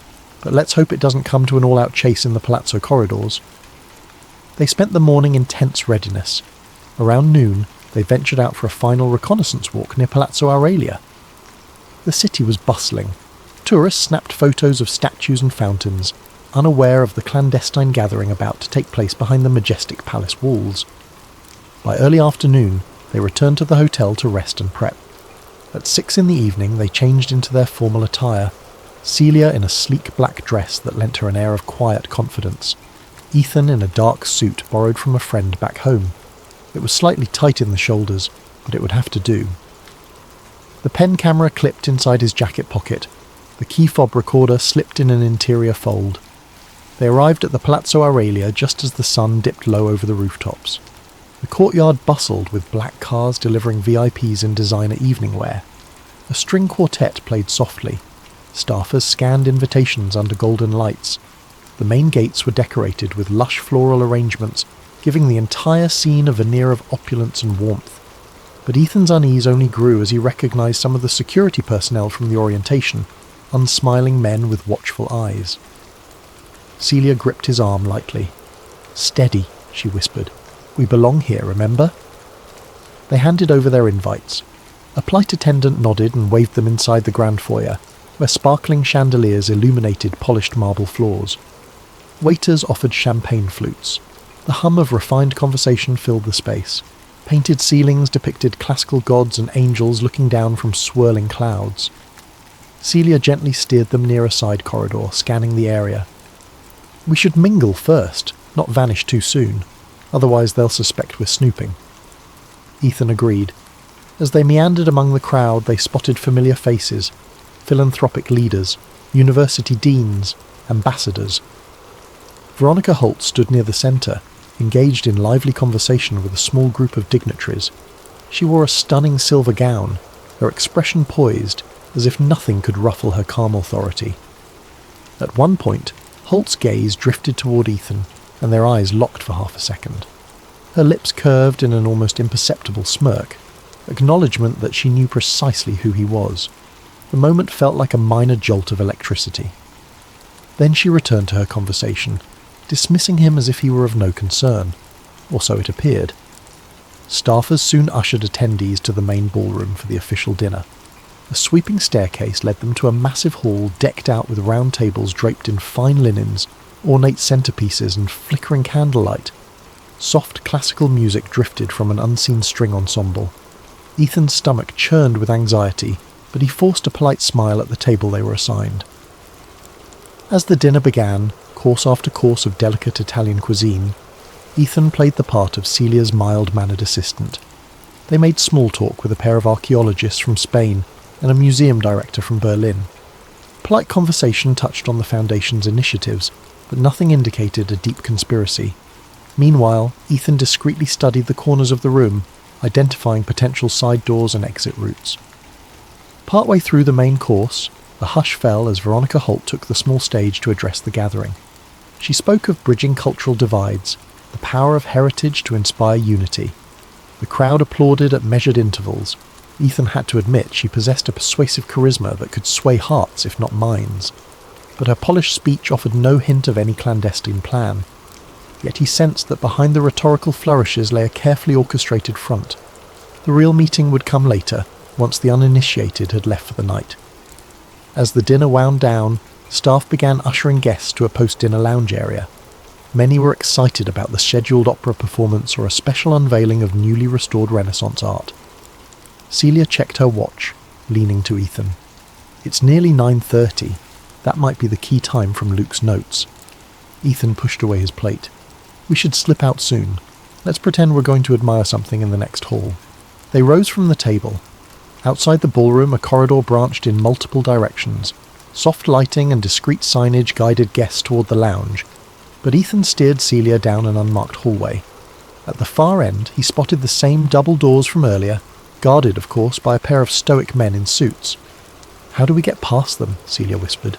but let's hope it doesn't come to an all-out chase in the palazzo corridors." They spent the morning in tense readiness. Around noon, they ventured out for a final reconnaissance walk near Palazzo Aurelia. The city was bustling. Tourists snapped photos of statues and fountains, unaware of the clandestine gathering about to take place behind the majestic palace walls. By early afternoon, they returned to the hotel to rest and prep. At 6 in the evening, they changed into their formal attire, Celia in a sleek black dress that lent her an air of quiet confidence, Ethan in a dark suit borrowed from a friend back home. It was slightly tight in the shoulders, but it would have to do. The pen camera clipped inside his jacket pocket. The key fob recorder slipped in an interior fold. They arrived at the Palazzo Aurelia just as the sun dipped low over the rooftops. The courtyard bustled with black cars delivering VIPs in designer evening wear. A string quartet played softly. Staffers scanned invitations under golden lights. The main gates were decorated with lush floral arrangements, giving the entire scene a veneer of opulence and warmth. But Ethan's unease only grew as he recognized some of the security personnel from the orientation, unsmiling men with watchful eyes. Celia gripped his arm lightly. "Steady," she whispered. "We belong here, remember?" They handed over their invites. A flight attendant nodded and waved them inside the grand foyer, where sparkling chandeliers illuminated polished marble floors. Waiters offered champagne flutes. The hum of refined conversation filled the space. Painted ceilings depicted classical gods and angels looking down from swirling clouds. Celia gently steered them near a side corridor, scanning the area. "We should mingle first, not vanish too soon. Otherwise they'll suspect we're snooping." Ethan agreed. As they meandered among the crowd, they spotted familiar faces, philanthropic leaders, university deans, ambassadors. Veronica Holt stood near the centre, engaged in lively conversation with a small group of dignitaries. She wore a stunning silver gown, her expression poised, as if nothing could ruffle her calm authority. At one point, Holt's gaze drifted toward Ethan, and their eyes locked for half a second. Her lips curved in an almost imperceptible smirk, acknowledgement that she knew precisely who he was. The moment felt like a minor jolt of electricity. Then she returned to her conversation, dismissing him as if he were of no concern, or so it appeared. Staffers soon ushered attendees to the main ballroom for the official dinner. A sweeping staircase led them to a massive hall decked out with round tables draped in fine linens, ornate centerpieces and flickering candlelight. Soft classical music drifted from an unseen string ensemble. Ethan's stomach churned with anxiety, but he forced a polite smile at the table they were assigned. As the dinner began, course after course of delicate Italian cuisine, Ethan played the part of Celia's mild-mannered assistant. They made small talk with a pair of archaeologists from Spain and a museum director from Berlin. Polite conversation touched on the Foundation's initiatives, but nothing indicated a deep conspiracy. Meanwhile, Ethan discreetly studied the corners of the room, identifying potential side doors and exit routes. Partway through the main course, a hush fell as Veronica Holt took the small stage to address the gathering. She spoke of bridging cultural divides, the power of heritage to inspire unity. The crowd applauded at measured intervals. Ethan had to admit she possessed a persuasive charisma that could sway hearts if not minds. But her polished speech offered no hint of any clandestine plan. Yet he sensed that behind the rhetorical flourishes lay a carefully orchestrated front. The real meeting would come later, once the uninitiated had left for the night. As the dinner wound down, staff began ushering guests to a post-dinner lounge area. Many were excited about the scheduled opera performance or a special unveiling of newly restored Renaissance art. Celia checked her watch, leaning to Ethan. "It's nearly 9:30. That might be the key time from Luke's notes." Ethan pushed away his plate. "We should slip out soon. Let's pretend we're going to admire something in the next hall." They rose from the table. Outside the ballroom, a corridor branched in multiple directions. Soft lighting and discreet signage guided guests toward the lounge, but Ethan steered Celia down an unmarked hallway. At the far end, he spotted the same double doors from earlier, guarded, of course, by a pair of stoic men in suits. "How do we get past them?" Celia whispered.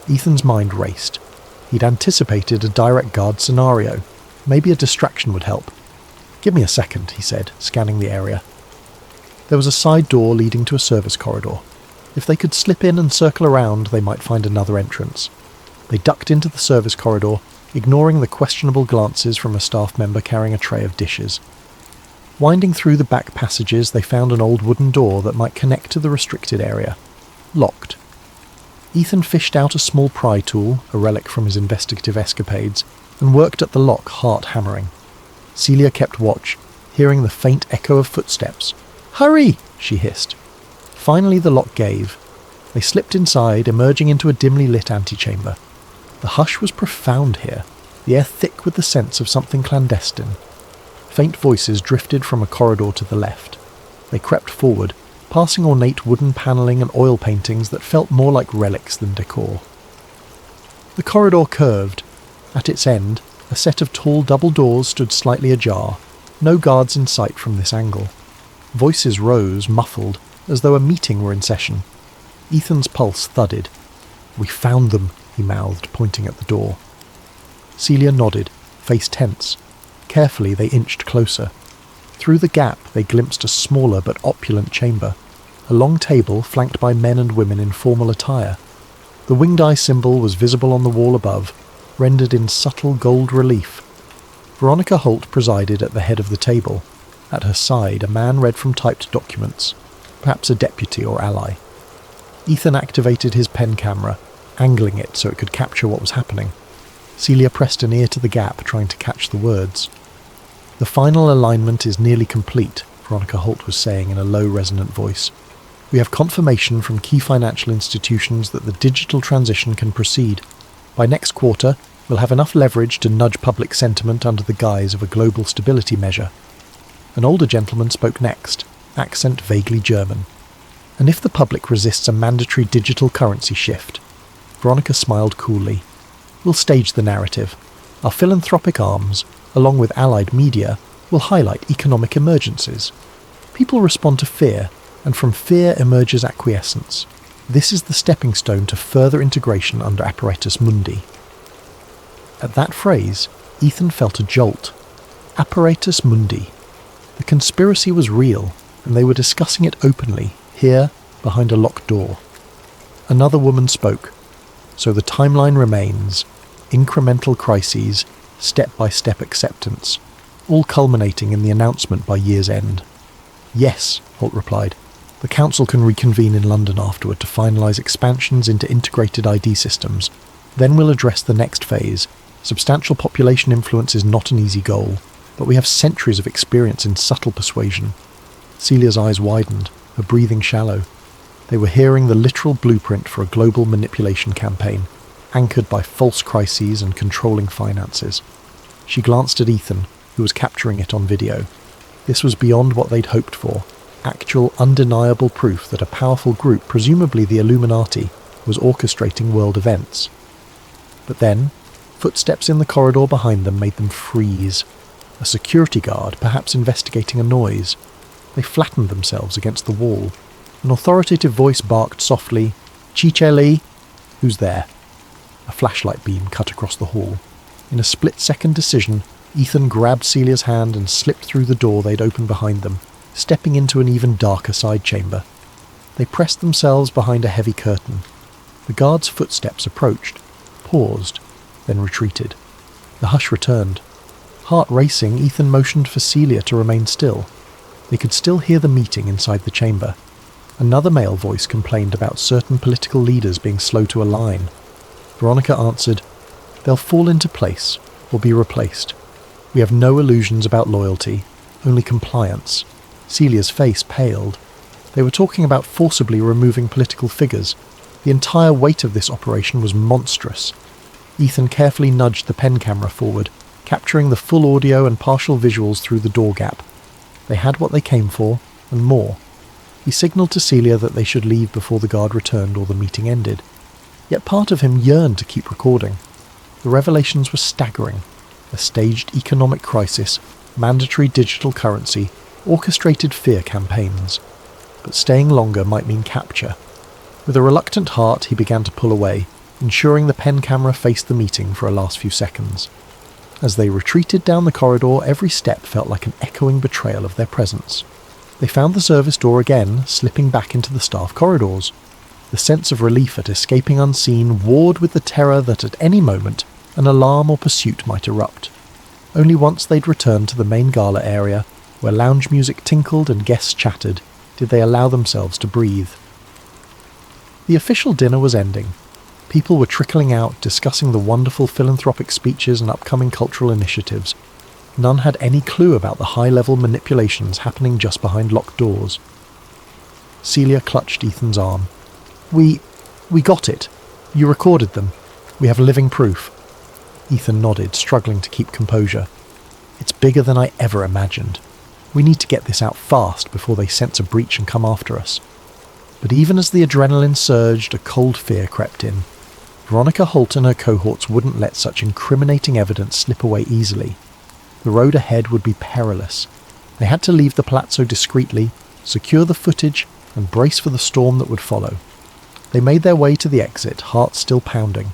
Ethan's mind raced. He'd anticipated a direct guard scenario. Maybe a distraction would help. "Give me a second," he said, scanning the area. There was a side door leading to a service corridor. If they could slip in and circle around, they might find another entrance. They ducked into the service corridor, ignoring the questionable glances from a staff member carrying a tray of dishes. Winding through the back passages, they found an old wooden door that might connect to the restricted area. Locked. Ethan fished out a small pry tool, a relic from his investigative escapades, and worked at the lock, heart hammering. Celia kept watch, hearing the faint echo of footsteps. "Hurry!" she hissed. Finally the lock gave. They slipped inside, emerging into a dimly lit antechamber. The hush was profound here, the air thick with the sense of something clandestine. Faint voices drifted from a corridor to the left. They crept forward, passing ornate wooden panelling and oil paintings that felt more like relics than decor. The corridor curved. At its end, a set of tall double doors stood slightly ajar, no guards in sight from this angle. Voices rose, muffled, as though a meeting were in session. Ethan's pulse thudded. "We found them," he mouthed, pointing at the door. Celia nodded, face tense. Carefully they inched closer. Through the gap they glimpsed a smaller but opulent chamber, a long table flanked by men and women in formal attire. The winged eye symbol was visible on the wall above, rendered in subtle gold relief. Veronica Holt presided at the head of the table. At her side, a man read from typed documents, perhaps a deputy or ally. Ethan activated his pen camera, angling it so it could capture what was happening. Celia pressed an ear to the gap, trying to catch the words. "The final alignment is nearly complete," Veronica Holt was saying in a low, resonant voice. "We have confirmation from key financial institutions that the digital transition can proceed. By next quarter, we'll have enough leverage to nudge public sentiment under the guise of a global stability measure." An older gentleman spoke next, accent vaguely German. "And if the public resists a mandatory digital currency shift?" Veronica smiled coolly. "We'll stage the narrative. Our philanthropic arms, along with allied media, will highlight economic emergencies. People respond to fear, and from fear emerges acquiescence. This is the stepping stone to further integration under Apparatus Mundi." At that phrase, Ethan felt a jolt. Apparatus Mundi. The conspiracy was real, and they were discussing it openly, here, behind a locked door. Another woman spoke. "So the timeline remains. Incremental crises, step-by-step acceptance, all culminating in the announcement by year's end." "Yes," Holt replied. "The Council can reconvene in London afterward to finalise expansions into integrated ID systems. Then we'll address the next phase. Substantial population influence is not an easy goal, but we have centuries of experience in subtle persuasion." Celia's eyes widened, her breathing shallow. They were hearing the literal blueprint for a global manipulation campaign, anchored by false crises and controlling finances. She glanced at Ethan, who was capturing it on video. This was beyond what they'd hoped for, actual undeniable proof that a powerful group, presumably the Illuminati, was orchestrating world events. But then, footsteps in the corridor behind them made them freeze. A security guard, perhaps investigating a noise. They flattened themselves against the wall. An authoritative voice barked softly, "Chiche Lee?" "Who's there?" A flashlight beam cut across the hall. In a split-second decision, Ethan grabbed Celia's hand and slipped through the door they'd opened behind them, stepping into an even darker side chamber. They pressed themselves behind a heavy curtain. The guard's footsteps approached, paused, then retreated. The hush returned. Heart racing, Ethan motioned for Celia to remain still. They could still hear the meeting inside the chamber. Another male voice complained about certain political leaders being slow to align. Veronica answered, "They'll fall into place, or be replaced. We have no illusions about loyalty, only compliance." Celia's face paled. They were talking about forcibly removing political figures. The entire weight of this operation was monstrous. Ethan carefully nudged the pen camera forward, capturing the full audio and partial visuals through the door gap. They had what they came for, and more. He signalled to Celia that they should leave before the guard returned or the meeting ended. Yet part of him yearned to keep recording. The revelations were staggering. A staged economic crisis, mandatory digital currency, orchestrated fear campaigns. But staying longer might mean capture. With a reluctant heart, he began to pull away, ensuring the pen camera faced the meeting for a last few seconds. As they retreated down the corridor, every step felt like an echoing betrayal of their presence. They found the service door again, slipping back into the staff corridors. The sense of relief at escaping unseen warred with the terror that at any moment an alarm or pursuit might erupt. Only once they'd returned to the main gala area, where lounge music tinkled and guests chattered, did they allow themselves to breathe. The official dinner was ending. People were trickling out, discussing the wonderful philanthropic speeches and upcoming cultural initiatives. None had any clue about the high-level manipulations happening just behind locked doors. Celia clutched Ethan's arm. We got it. You recorded them. We have living proof." Ethan nodded, struggling to keep composure. "It's bigger than I ever imagined. We need to get this out fast before they sense a breach and come after us." But even as the adrenaline surged, a cold fear crept in. Veronica Holt and her cohorts wouldn't let such incriminating evidence slip away easily. The road ahead would be perilous. They had to leave the palazzo discreetly, secure the footage, and brace for the storm that would follow. They made their way to the exit, hearts still pounding.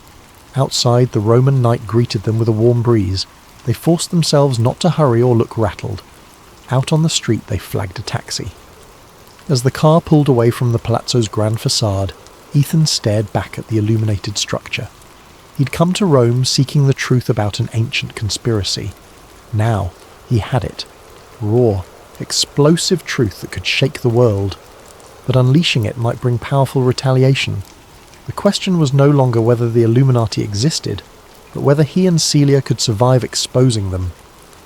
Outside, the Roman night greeted them with a warm breeze. They forced themselves not to hurry or look rattled. Out on the street, they flagged a taxi. As the car pulled away from the palazzo's grand facade, Ethan stared back at the illuminated structure. He'd come to Rome seeking the truth about an ancient conspiracy. Now, he had it. Raw, explosive truth that could shake the world. But unleashing it might bring powerful retaliation. The question was no longer whether the Illuminati existed, but whether he and Celia could survive exposing them.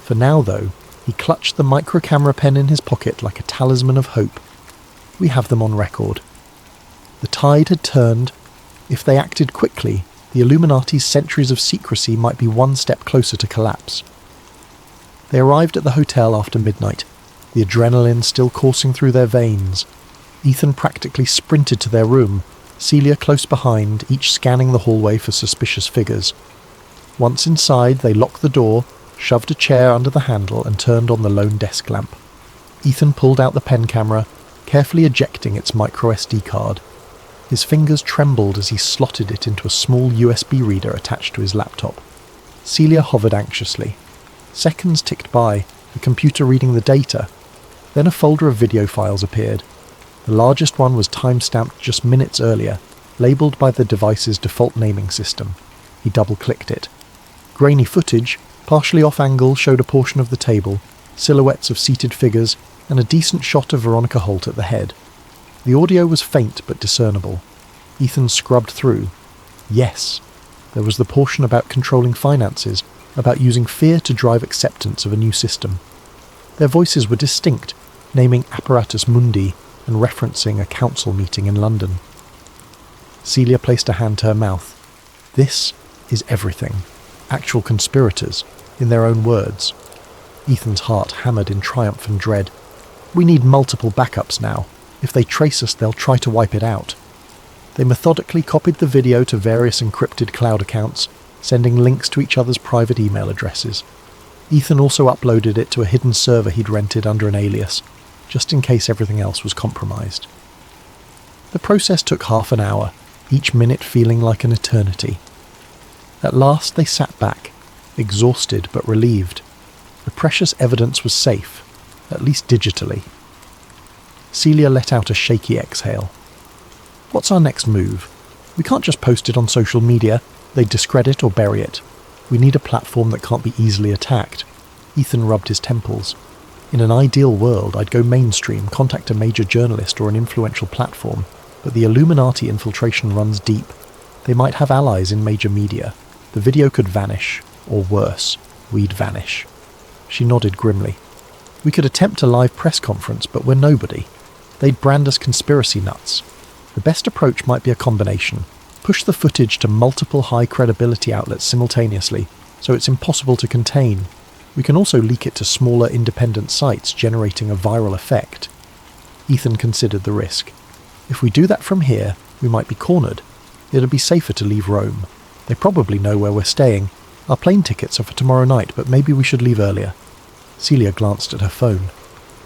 For now, though, he clutched the microcamera pen in his pocket like a talisman of hope. We have them on record. The tide had turned. If they acted quickly, the Illuminati's centuries of secrecy might be one step closer to collapse. They arrived at the hotel after midnight, the adrenaline still coursing through their veins. Ethan practically sprinted to their room, Celia close behind, each scanning the hallway for suspicious figures. Once inside, they locked the door, shoved a chair under the handle and turned on the lone desk lamp. Ethan pulled out the pen camera, carefully ejecting its micro SD card. His fingers trembled as he slotted it into a small USB reader attached to his laptop. Celia hovered anxiously. Seconds ticked by, the computer reading the data. Then a folder of video files appeared. The largest one was time-stamped just minutes earlier, labelled by the device's default naming system. He double-clicked it. Grainy footage, partially off-angle, showed a portion of the table, silhouettes of seated figures, and a decent shot of Veronica Holt at the head. The audio was faint but discernible. Ethan scrubbed through. Yes, there was the portion about controlling finances, about using fear to drive acceptance of a new system. Their voices were distinct, naming Apparatus Mundi and referencing a council meeting in London. Celia placed a hand to her mouth. This is everything. Actual conspirators, in their own words. Ethan's heart hammered in triumph and dread. We need multiple backups now. If they trace us, they'll try to wipe it out. They methodically copied the video to various encrypted cloud accounts, sending links to each other's private email addresses. Ethan also uploaded it to a hidden server he'd rented under an alias, just in case everything else was compromised. The process took half an hour, each minute feeling like an eternity. At last they sat back, exhausted but relieved. The precious evidence was safe, at least digitally. Celia let out a shaky exhale. What's our next move? We can't just post it on social media. They'd discredit or bury it. We need a platform that can't be easily attacked. Ethan rubbed his temples. In an ideal world, I'd go mainstream, contact a major journalist or an influential platform, but the Illuminati infiltration runs deep. They might have allies in major media. The video could vanish, or worse, we'd vanish. She nodded grimly. We could attempt a live press conference, but we're nobody. They'd brand us conspiracy nuts. The best approach might be a combination. Push the footage to multiple high-credibility outlets simultaneously, so it's impossible to contain. We can also leak it to smaller independent sites, generating a viral effect. Ethan considered the risk. If we do that from here, we might be cornered. It'd be safer to leave Rome. They probably know where we're staying. Our plane tickets are for tomorrow night, but maybe we should leave earlier. Celia glanced at her phone.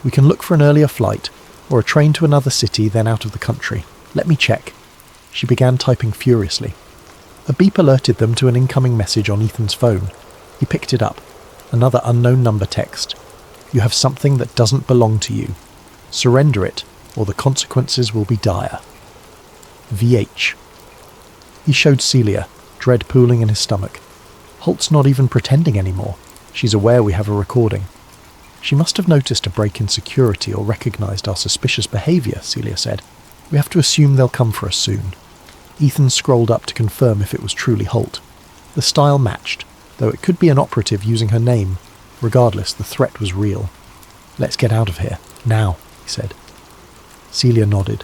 We can look for an earlier flight, or a train to another city, then out of the country. Let me check. She began typing furiously. A beep alerted them to an incoming message on Ethan's phone. He picked it up. Another unknown number text. You have something that doesn't belong to you. Surrender it, or the consequences will be dire. VH. He showed Celia, dread pooling in his stomach. Holt's not even pretending anymore. She's aware we have a recording. She must have noticed a break in security or recognized our suspicious behavior, Celia said. We have to assume they'll come for us soon. Ethan scrolled up to confirm if it was truly Holt. The style matched, though it could be an operative using her name. Regardless, the threat was real. Let's get out of here, now, he said. Celia nodded.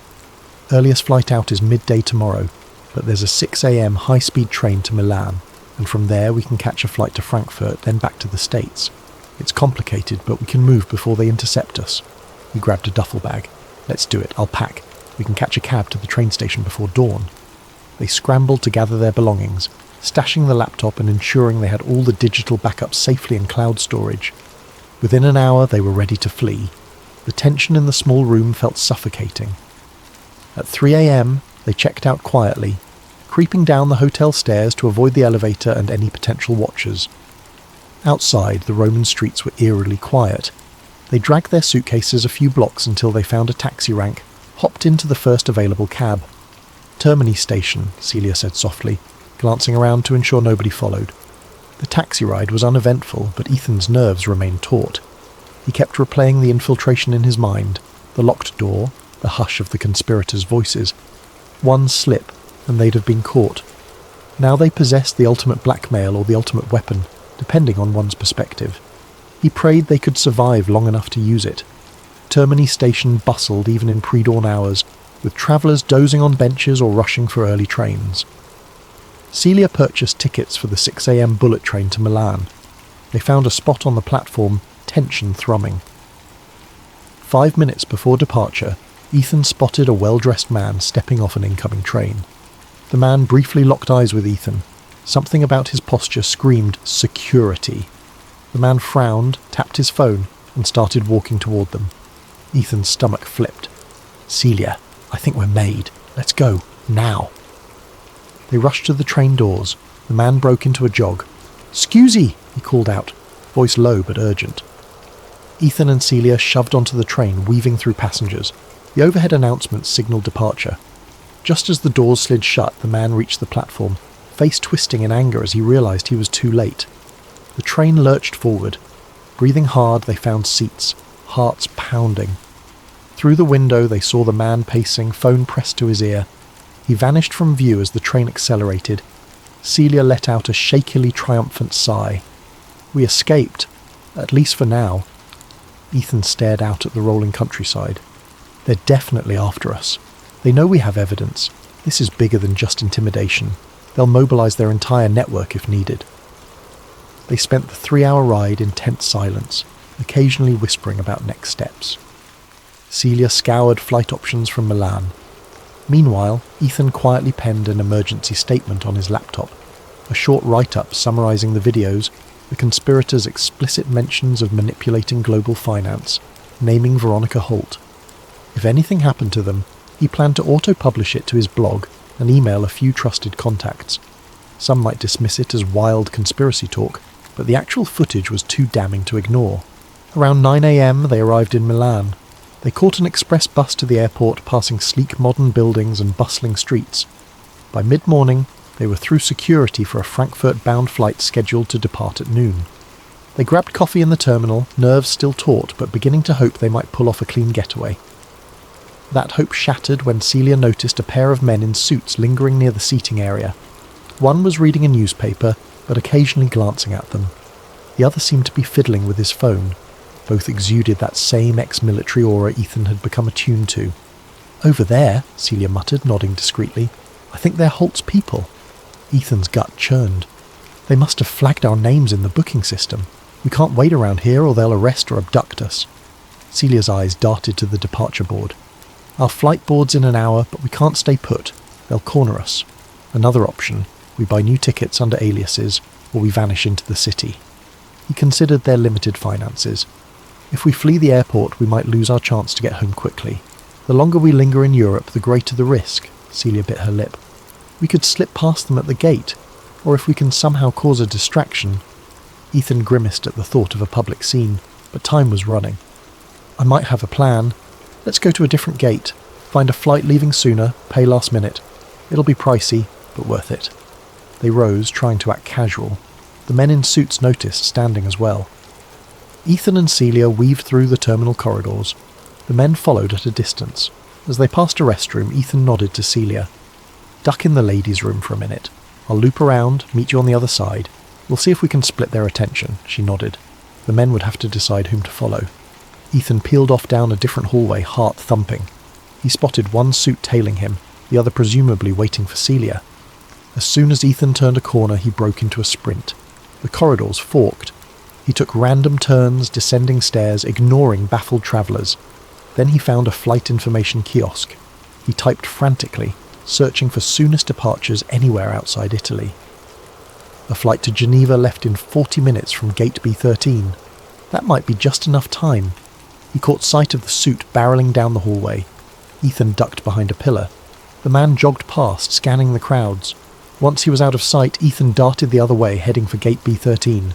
Earliest flight out is midday tomorrow, but there's a 6 a.m. high-speed train to Milan, and from there we can catch a flight to Frankfurt, then back to the States. It's complicated, but we can move before they intercept us. He grabbed a duffel bag. Let's do it, I'll pack. We can catch a cab to the train station before dawn. They scrambled to gather their belongings, stashing the laptop and ensuring they had all the digital backups safely in cloud storage. Within an hour, they were ready to flee. The tension in the small room felt suffocating. At 3 a.m., they checked out quietly, creeping down the hotel stairs to avoid the elevator and any potential watchers. Outside, the Roman streets were eerily quiet. They dragged their suitcases a few blocks until they found a taxi rank, hopped into the first available cab. Termini station, Celia said softly, glancing around to ensure nobody followed. The taxi ride was uneventful, but Ethan's nerves remained taut. He kept replaying the infiltration in his mind, the locked door, the hush of the conspirators' voices. One slip, and they'd have been caught. Now they possessed the ultimate blackmail or the ultimate weapon, depending on one's perspective. He prayed they could survive long enough to use it. Termini station bustled even in pre-dawn hours, with travellers dozing on benches or rushing for early trains. Celia purchased tickets for the 6 a.m. bullet train to Milan. They found a spot on the platform, tension thrumming. 5 minutes before departure, Ethan spotted a well-dressed man stepping off an incoming train. The man briefly locked eyes with Ethan. Something about his posture screamed security. The man frowned, tapped his phone, and started walking toward them. Ethan's stomach flipped. Celia, I think we're made. Let's go, now. They rushed to the train doors. The man broke into a jog. "Scusy," he called out, voice low but urgent. Ethan and Celia shoved onto the train, weaving through passengers. The overhead announcement signalled departure. Just as the doors slid shut, the man reached the platform, face twisting in anger as he realised he was too late. The train lurched forward. Breathing hard, they found seats, hearts pounding. Through the window, they saw the man pacing, phone pressed to his ear. He vanished from view as the train accelerated. Celia let out a shakily triumphant sigh. We escaped, at least for now. Ethan stared out at the rolling countryside. They're definitely after us. They know we have evidence. This is bigger than just intimidation. They'll mobilise their entire network if needed. They spent the 3-hour ride in tense silence, occasionally whispering about next steps. Celia scoured flight options from Milan. Meanwhile, Ethan quietly penned an emergency statement on his laptop, a short write-up summarising the videos, the conspirators' explicit mentions of manipulating global finance, naming Veronica Holt. If anything happened to them, he planned to auto-publish it to his blog and email a few trusted contacts. Some might dismiss it as wild conspiracy talk, but the actual footage was too damning to ignore. Around 9 a.m. they arrived in Milan. They caught an express bus to the airport, passing sleek modern buildings and bustling streets. By mid-morning, they were through security for a Frankfurt-bound flight scheduled to depart at noon. They grabbed coffee in the terminal, nerves still taut, but beginning to hope they might pull off a clean getaway. That hope shattered when Celia noticed a pair of men in suits lingering near the seating area. One was reading a newspaper, but occasionally glancing at them. The other seemed to be fiddling with his phone. Both exuded that same ex-military aura Ethan had become attuned to. "Over there," Celia muttered, nodding discreetly. "I think they're Holt's people." Ethan's gut churned. "They must have flagged our names in the booking system. We can't wait around here or they'll arrest or abduct us." Celia's eyes darted to the departure board. "Our flight board's in an hour, but we can't stay put. They'll corner us. Another option, we buy new tickets under aliases, or we vanish into the city." He considered their limited finances. "If we flee the airport, we might lose our chance to get home quickly. The longer we linger in Europe, the greater the risk." Celia bit her lip. "We could slip past them at the gate, or if we can somehow cause a distraction." Ethan grimaced at the thought of a public scene, but time was running. "I might have a plan. Let's go to a different gate, find a flight leaving sooner, pay last minute. It'll be pricey, but worth it." They rose, trying to act casual. The men in suits noticed, standing as well. Ethan and Celia weaved through the terminal corridors. The men followed at a distance. As they passed a restroom, Ethan nodded to Celia. "Duck in the ladies' room for a minute. I'll loop around, meet you on the other side. We'll see if we can split their attention," she nodded. The men would have to decide whom to follow. Ethan peeled off down a different hallway, heart thumping. He spotted one suit tailing him, the other presumably waiting for Celia. As soon as Ethan turned a corner, he broke into a sprint. The corridors forked. He took random turns, descending stairs, ignoring baffled travellers. Then he found a flight information kiosk. He typed frantically, searching for soonest departures anywhere outside Italy. A flight to Geneva left in 40 minutes from gate B13. That might be just enough time. He caught sight of the suit barreling down the hallway. Ethan ducked behind a pillar. The man jogged past, scanning the crowds. Once he was out of sight, Ethan darted the other way, heading for gate B13.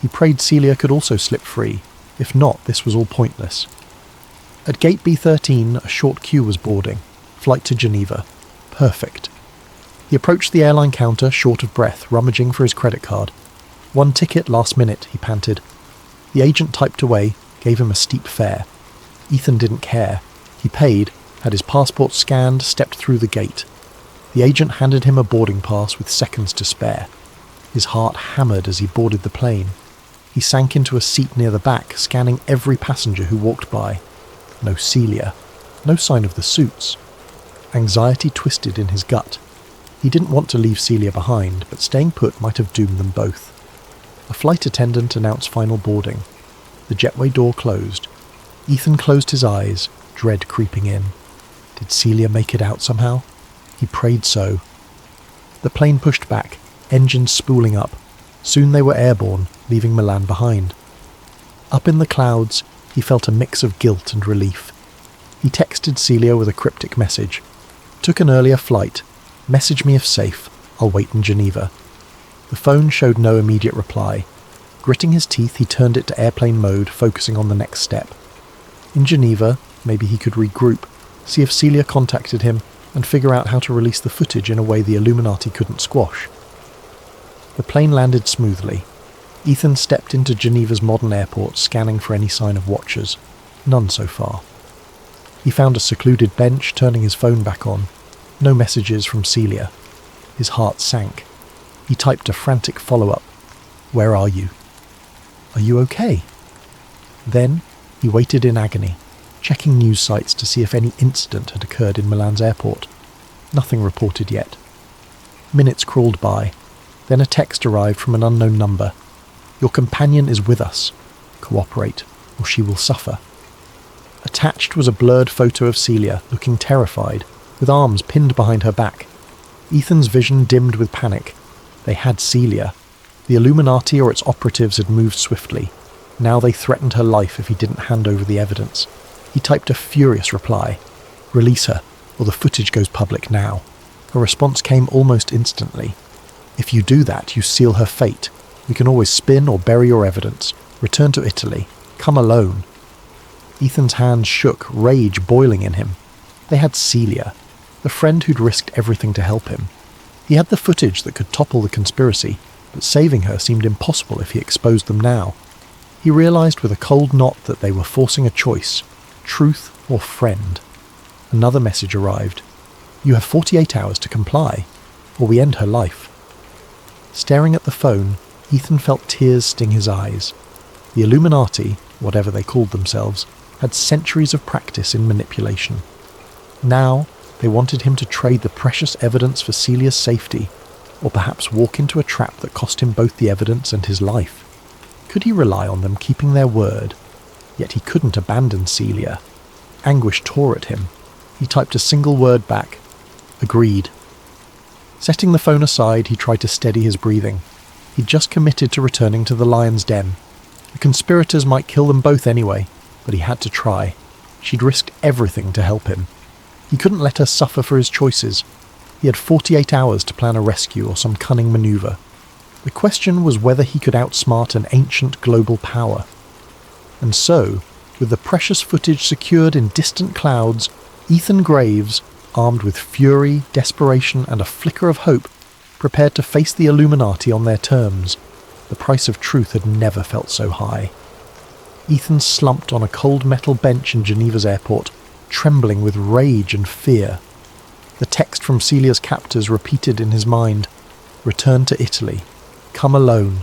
He prayed Celia could also slip free. If not, this was all pointless. At gate B13, a short queue was boarding. Flight to Geneva. Perfect. He approached the airline counter, short of breath, rummaging for his credit card. "One ticket, last minute," he panted. The agent typed away, gave him a steep fare. Ethan didn't care. He paid, had his passport scanned, stepped through the gate. The agent handed him a boarding pass with seconds to spare. His heart hammered as he boarded the plane. He sank into a seat near the back, scanning every passenger who walked by. No Celia. No sign of the suits. Anxiety twisted in his gut. He didn't want to leave Celia behind, but staying put might have doomed them both. A flight attendant announced final boarding. The jetway door closed. Ethan closed his eyes, dread creeping in. Did Celia make it out somehow? He prayed so. The plane pushed back, engines spooling up. Soon they were airborne, leaving Milan behind. Up in the clouds, he felt a mix of guilt and relief. He texted Celia with a cryptic message. "Took an earlier flight. Message me if safe. I'll wait in Geneva." The phone showed no immediate reply. Gritting his teeth, he turned it to airplane mode, focusing on the next step. In Geneva, maybe he could regroup, see if Celia contacted him, and figure out how to release the footage in a way the Illuminati couldn't squash. The plane landed smoothly. Ethan stepped into Geneva's modern airport, scanning for any sign of watchers. None so far. He found a secluded bench, turning his phone back on. No messages from Celia. His heart sank. He typed a frantic follow-up. "Where are you? Are you okay?" Then he waited in agony, checking news sites to see if any incident had occurred in Milan's airport. Nothing reported yet. Minutes crawled by. Then a text arrived from an unknown number. "Your companion is with us. Cooperate, or she will suffer." Attached was a blurred photo of Celia, looking terrified, with arms pinned behind her back. Ethan's vision dimmed with panic. They had Celia. The Illuminati or its operatives had moved swiftly. Now they threatened her life if he didn't hand over the evidence. He typed a furious reply. "Release her, or the footage goes public now." A response came almost instantly. "If you do that, you seal her fate. We can always spin or bury your evidence. Return to Italy. Come alone." Ethan's hands shook, rage boiling in him. They had Celia, the friend who'd risked everything to help him. He had the footage that could topple the conspiracy, but saving her seemed impossible if he exposed them now. He realised with a cold knot that they were forcing a choice, truth or friend. Another message arrived. "You have 48 hours to comply, or we end her life." Staring at the phone, Ethan felt tears sting his eyes. The Illuminati, whatever they called themselves, had centuries of practice in manipulation. Now, they wanted him to trade the precious evidence for Celia's safety, or perhaps walk into a trap that cost him both the evidence and his life. Could he rely on them keeping their word? Yet he couldn't abandon Celia. Anguish tore at him. He typed a single word back. "Agreed." Setting the phone aside, he tried to steady his breathing. He'd just committed to returning to the lion's den. The conspirators might kill them both anyway, but he had to try. She'd risked everything to help him. He couldn't let her suffer for his choices. He had 48 hours to plan a rescue or some cunning maneuver. The question was whether he could outsmart an ancient global power. And so, with the precious footage secured in distant clouds, Ethan Graves, armed with fury, desperation, and a flicker of hope, prepared to face the Illuminati on their terms. The price of truth had never felt so high. Ethan slumped on a cold metal bench in Geneva's airport, trembling with rage and fear. The text from Celia's captors repeated in his mind, "Return to Italy. Come alone."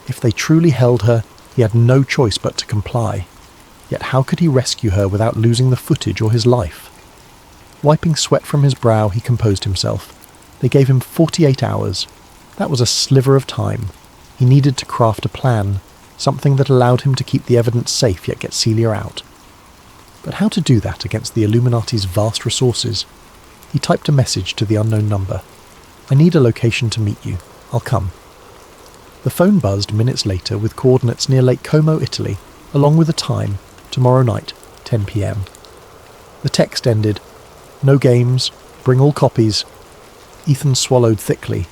If they truly held her, he had no choice but to comply. Yet how could he rescue her without losing the footage or his life? Wiping sweat from his brow, he composed himself. They gave him 48 hours. That was a sliver of time. He needed to craft a plan, something that allowed him to keep the evidence safe yet get Celia out. But how to do that against the Illuminati's vast resources? He typed a message to the unknown number. "I need a location to meet you. I'll come." The phone buzzed minutes later with coordinates near Lake Como, Italy, along with a time, tomorrow night, 10 p.m. The text ended, "No games, bring all copies." Ethan swallowed thickly.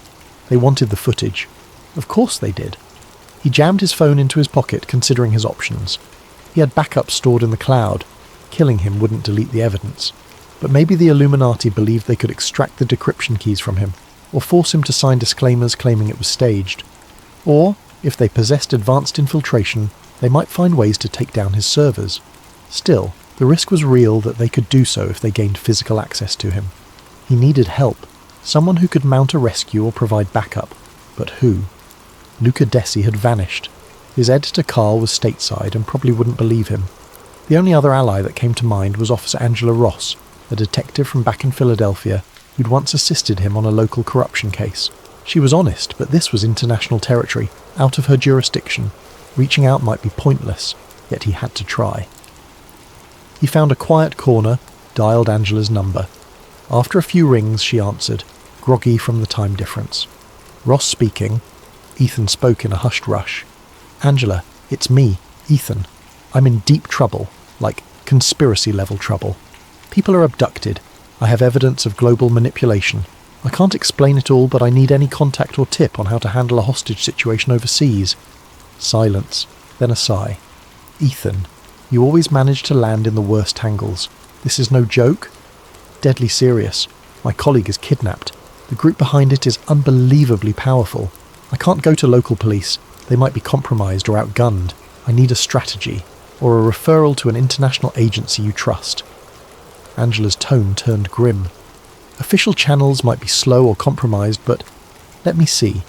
They wanted the footage. Of course they did. He jammed his phone into his pocket, considering his options. He had backups stored in the cloud. Killing him wouldn't delete the evidence. But maybe the Illuminati believed they could extract the decryption keys from him, or force him to sign disclaimers claiming it was staged. Or, if they possessed advanced infiltration, they might find ways to take down his servers. Still, the risk was real that they could do so if they gained physical access to him. He needed help, someone who could mount a rescue or provide backup. But who? Luca Desi had vanished. His editor Carl was stateside and probably wouldn't believe him. The only other ally that came to mind was Officer Angela Ross, a detective from back in Philadelphia who'd once assisted him on a local corruption case. She was honest, but this was international territory, out of her jurisdiction. Reaching out might be pointless, yet he had to try. He found a quiet corner, dialed Angela's number. After a few rings, she answered, groggy from the time difference. "Ross speaking." Ethan spoke in a hushed rush. "Angela, it's me, Ethan. I'm in deep trouble, like conspiracy-level trouble. People are abducted. I have evidence of global manipulation. I can't explain it all, but I need any contact or tip on how to handle a hostage situation overseas." Silence, then a sigh. "Ethan, you always manage to land in the worst tangles. This is no joke? Deadly serious. My colleague is kidnapped. The group behind it is unbelievably powerful. I can't go to local police. They might be compromised or outgunned. I need a strategy, or a referral to an international agency you trust." Angela's tone turned grim. "Official channels might be slow or compromised, but let me see.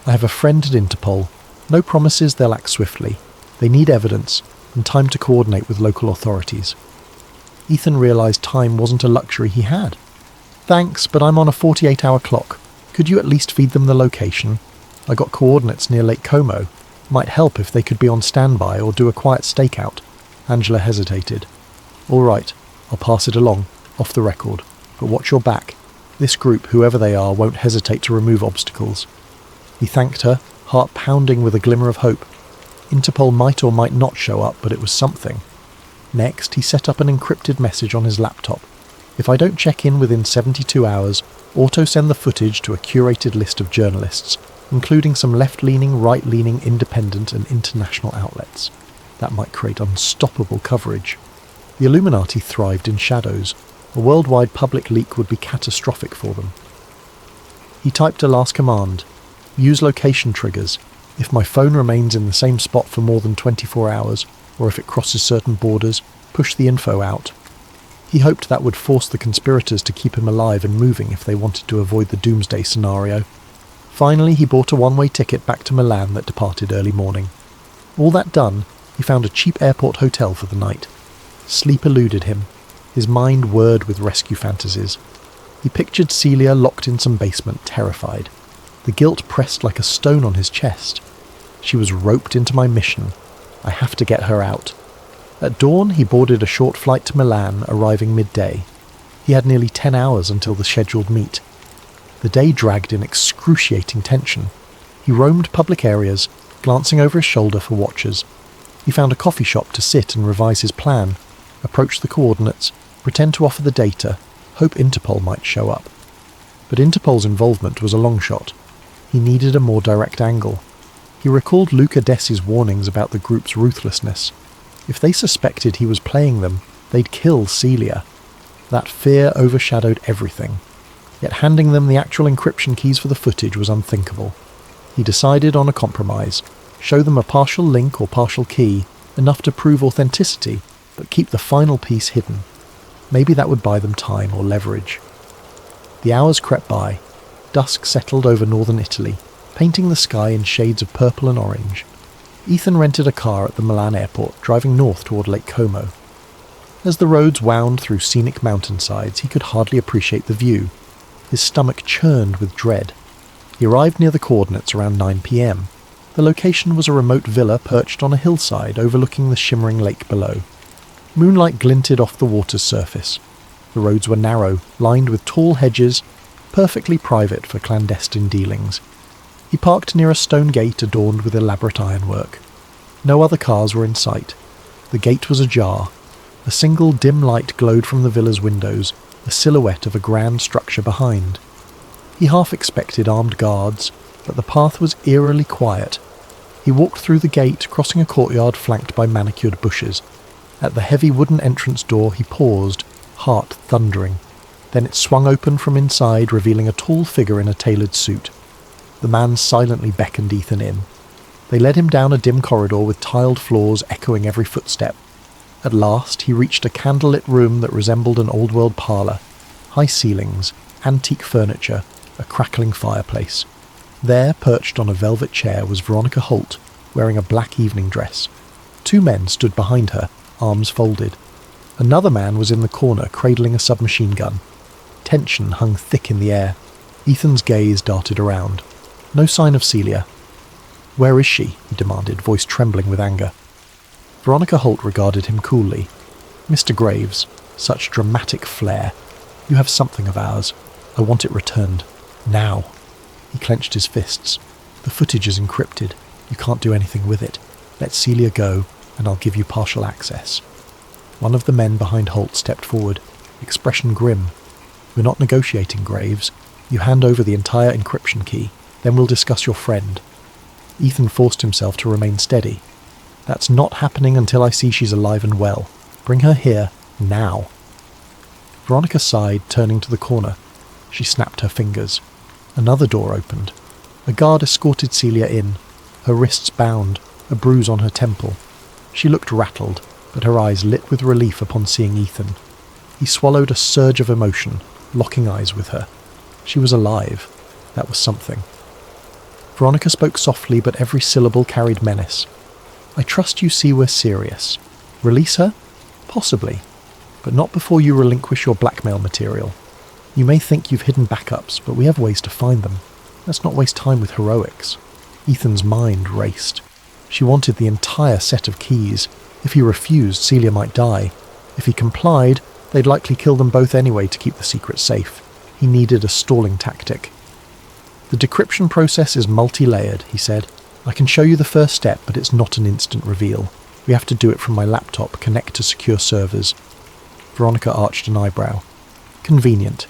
I have a friend at Interpol. No promises they'll act swiftly. They need evidence, and time to coordinate with local authorities." Ethan realised time wasn't a luxury he had. "Thanks, but I'm on a 48-hour clock. Could you at least feed them the location? I got coordinates near Lake Como. Might help if they could be on standby or do a quiet stakeout." Angela hesitated. "All right, I'll pass it along, off the record. But watch your back. This group, whoever they are, won't hesitate to remove obstacles." He thanked her, heart pounding with a glimmer of hope. Interpol might or might not show up, but it was something. Next, he set up an encrypted message on his laptop. "If I don't check in within 72 hours, auto-send the footage to a curated list of journalists. including some left-leaning, right-leaning, independent and international outlets. That might create unstoppable coverage. The Illuminati thrived in shadows. A worldwide public leak would be catastrophic for them. He typed a last command. Use location triggers. If my phone remains in the same spot for more than 24 hours, or if it crosses certain borders, push the info out. He hoped that would force the conspirators to keep him alive and moving if they wanted to avoid the doomsday scenario. Finally, he bought a one-way ticket back to Milan that departed early morning. All that done, he found a cheap airport hotel for the night. Sleep eluded him. His mind whirred with rescue fantasies. He pictured Celia locked in some basement, terrified. The guilt pressed like a stone on his chest. She was roped into my mission. I have to get her out. At dawn, he boarded a short flight to Milan, arriving midday. He had nearly 10 hours until the scheduled meet. The day dragged in excruciating tension. He roamed public areas, glancing over his shoulder for watchers. He found a coffee shop to sit and revise his plan, approach the coordinates, pretend to offer the data, hope Interpol might show up. But Interpol's involvement was a long shot. He needed a more direct angle. He recalled Luca Dessi's warnings about the group's ruthlessness. If they suspected he was playing them, they'd kill Celia. That fear overshadowed everything. Yet handing them the actual encryption keys for the footage was unthinkable. He decided on a compromise. Show them a partial link or partial key, enough to prove authenticity, but keep the final piece hidden. Maybe that would buy them time or leverage. The hours crept by. Dusk settled over northern Italy, painting the sky in shades of purple and orange. Ethan rented a car at the Milan airport, driving north toward Lake Como. As the roads wound through scenic mountainsides, he could hardly appreciate the view. His stomach churned with dread. He arrived near the coordinates around 9 p.m. The location was a remote villa perched on a hillside overlooking the shimmering lake below. Moonlight glinted off the water's surface. The roads were narrow, lined with tall hedges, perfectly private for clandestine dealings. He parked near a stone gate adorned with elaborate ironwork. No other cars were in sight. The gate was ajar. A single dim light glowed from the villa's windows, a silhouette of a grand structure behind. He half expected armed guards, but the path was eerily quiet. He walked through the gate, crossing a courtyard flanked by manicured bushes. At the heavy wooden entrance door he paused, heart thundering. Then it swung open from inside, revealing a tall figure in a tailored suit. The man silently beckoned Ethan in. They led him down a dim corridor with tiled floors echoing every footstep. At last he reached a candlelit room that resembled an old-world parlour. High ceilings, antique furniture, a crackling fireplace. There, perched on a velvet chair, was Veronica Holt, wearing a black evening dress. Two men stood behind her, arms folded. Another man was in the corner, cradling a submachine gun. Tension hung thick in the air. Ethan's gaze darted around. No sign of Celia. "Where is she?" he demanded, voice trembling with anger. Veronica Holt regarded him coolly. "Mr. Graves, such dramatic flair. You have something of ours. I want it returned. Now." He clenched his fists. "The footage is encrypted. You can't do anything with it. Let Celia go, and I'll give you partial access." One of the men behind Holt stepped forward, expression grim. "We're not negotiating, Graves. You hand over the entire encryption key, then we'll discuss your friend." Ethan forced himself to remain steady. "That's not happening until I see she's alive and well. Bring her here, now." Veronica sighed, turning to the corner. She snapped her fingers. Another door opened. A guard escorted Celia in, her wrists bound, a bruise on her temple. She looked rattled, but her eyes lit with relief upon seeing Ethan. He swallowed a surge of emotion, locking eyes with her. She was alive. That was something. Veronica spoke softly, but every syllable carried menace. "I trust you see we're serious. Release her? Possibly. But not before you relinquish your blackmail material. You may think you've hidden backups, but we have ways to find them. Let's not waste time with heroics." Ethan's mind raced. She wanted the entire set of keys. If he refused, Celia might die. If he complied, they'd likely kill them both anyway to keep the secret safe. He needed a stalling tactic. "The decryption process is multi-layered," he said. "I can show you the first step, but it's not an instant reveal. We have to do it from my laptop, connect to secure servers." Veronica arched an eyebrow. "Convenient.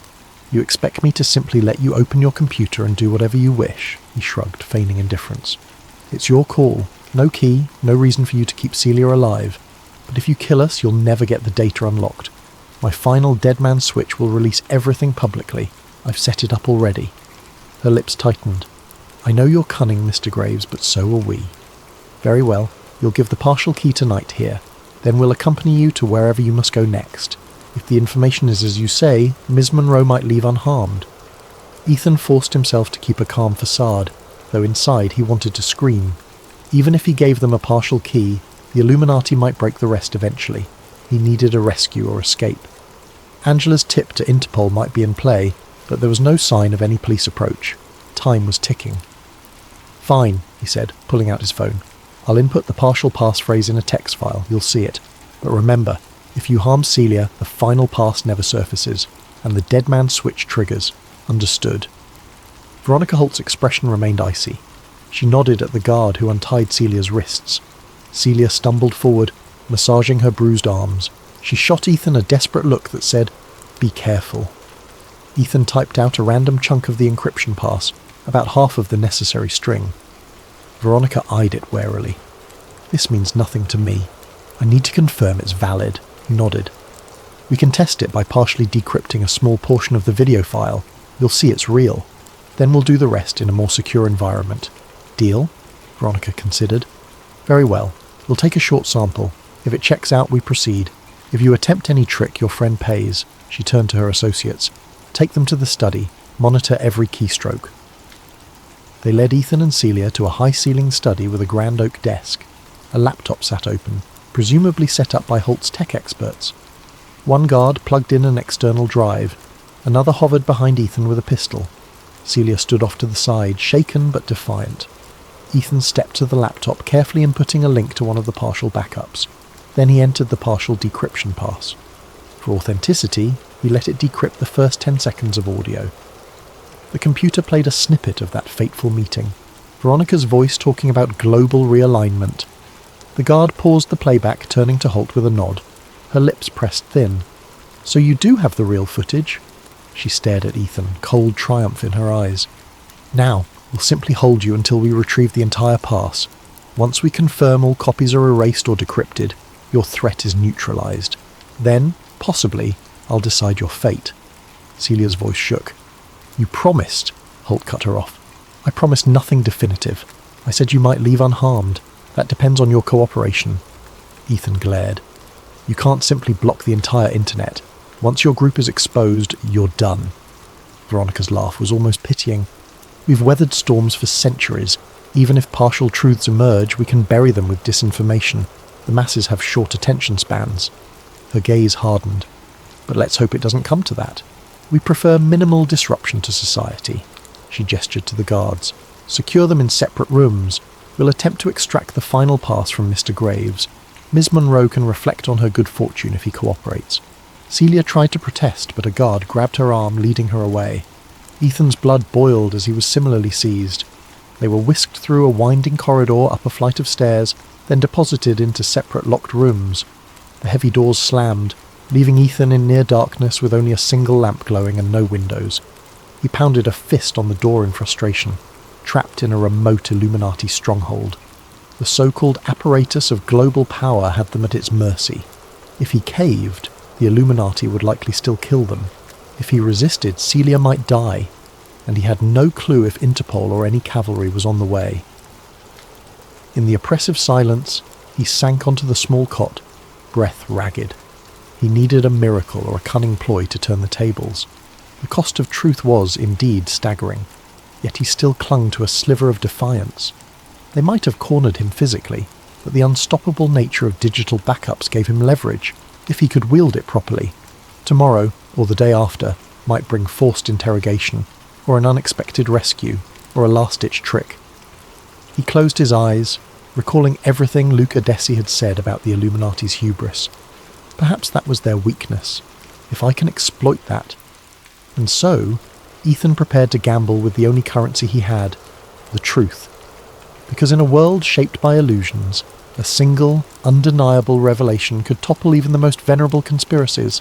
You expect me to simply let you open your computer and do whatever you wish? He shrugged, feigning indifference. It's your call. No key, no reason for you to keep Celia alive. But if you kill us, you'll never get the data unlocked. My final dead man switch will release everything publicly. I've set it up already. Her lips tightened. I know you're cunning, Mr. Graves, but so are we. Very well. You'll give the partial key tonight here. Then we'll accompany you to wherever you must go next. If the information is as you say, Ms. Monroe might leave unharmed. Ethan forced himself to keep a calm facade, though inside he wanted to scream. Even if he gave them a partial key, the Illuminati might break the rest eventually. He needed a rescue or escape. Angela's tip to Interpol might be in play, but there was no sign of any police approach. Time was ticking. Fine, he said, pulling out his phone. I'll input the partial passphrase in a text file, you'll see it. But remember, if you harm Celia, the final pass never surfaces, and the dead man switch triggers. Understood. Veronica Holt's expression remained icy. She nodded at the guard who untied Celia's wrists. Celia stumbled forward, massaging her bruised arms. She shot Ethan a desperate look that said, "Be careful." Ethan typed out a random chunk of the encryption pass, about half of the necessary string. Veronica eyed it warily. This means nothing to me. I need to confirm it's valid. He nodded. We can test it by partially decrypting a small portion of the video file. You'll see it's real. Then we'll do the rest in a more secure environment. Deal? Veronica considered. Very well. We'll take a short sample. If it checks out, we proceed. If you attempt any trick, your friend pays. She turned to her associates. Take them to the study. Monitor every keystroke. They led Ethan and Celia to a high-ceilinged study with a grand oak desk. A laptop sat open, presumably set up by Holt's tech experts. One guard plugged in an external drive. Another hovered behind Ethan with a pistol. Celia stood off to the side, shaken but defiant. Ethan stepped to the laptop, carefully inputting a link to one of the partial backups. Then he entered the partial decryption pass. For authenticity, he let it decrypt the first 10 seconds of audio. The computer played a snippet of that fateful meeting. Veronica's voice talking about global realignment. The guard paused the playback, turning to Holt with a nod. Her lips pressed thin. So you do have the real footage? She stared at Ethan, cold triumph in her eyes. Now, we'll simply hold you until we retrieve the entire pass. Once we confirm all copies are erased or decrypted, your threat is neutralized. Then, possibly, I'll decide your fate. Celia's voice shook. You promised, Holt cut her off. I promised nothing definitive. I said you might leave unharmed. That depends on your cooperation. Ethan glared. You can't simply block the entire internet. Once your group is exposed, you're done. Veronica's laugh was almost pitying. We've weathered storms for centuries. Even if partial truths emerge, we can bury them with disinformation. The masses have short attention spans. Her gaze hardened. But let's hope it doesn't come to that. We prefer minimal disruption to society. She gestured to the guards. Secure them in separate rooms. We'll attempt to extract the final pass from Mr. Graves. Ms. Monroe can reflect on her good fortune if he cooperates. Celia tried to protest, but a guard grabbed her arm, leading her away. Ethan's blood boiled as he was similarly seized. They were whisked through a winding corridor up a flight of stairs, then deposited into separate locked rooms. The heavy doors slammed, leaving Ethan in near darkness with only a single lamp glowing and no windows. He pounded a fist on the door in frustration, trapped in a remote Illuminati stronghold. The so-called apparatus of global power had them at its mercy. If he caved, the Illuminati would likely still kill them. If he resisted, Celia might die, and he had no clue if Interpol or any cavalry was on the way. In the oppressive silence, he sank onto the small cot, breath ragged. He needed a miracle or a cunning ploy to turn the tables. The cost of truth was, indeed, staggering, yet he still clung to a sliver of defiance. They might have cornered him physically, but the unstoppable nature of digital backups gave him leverage, if he could wield it properly. Tomorrow, or the day after, might bring forced interrogation, or an unexpected rescue, or a last-ditch trick. He closed his eyes, recalling everything Luca Desi had said about the Illuminati's hubris. Perhaps that was their weakness. If I can exploit that. And so, Ethan prepared to gamble with the only currency he had, the truth. Because in a world shaped by illusions, a single, undeniable revelation could topple even the most venerable conspiracies.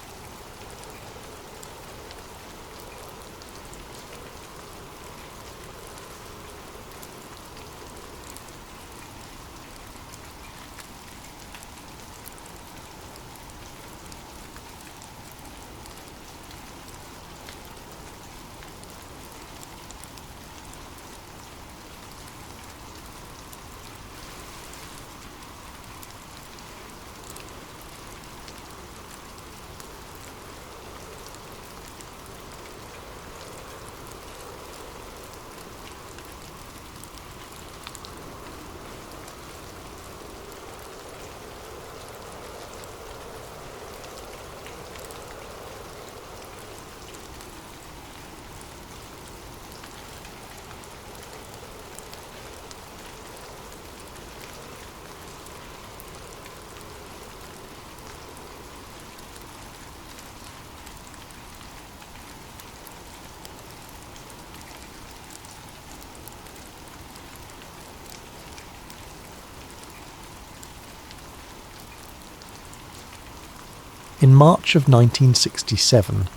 In March of 1967,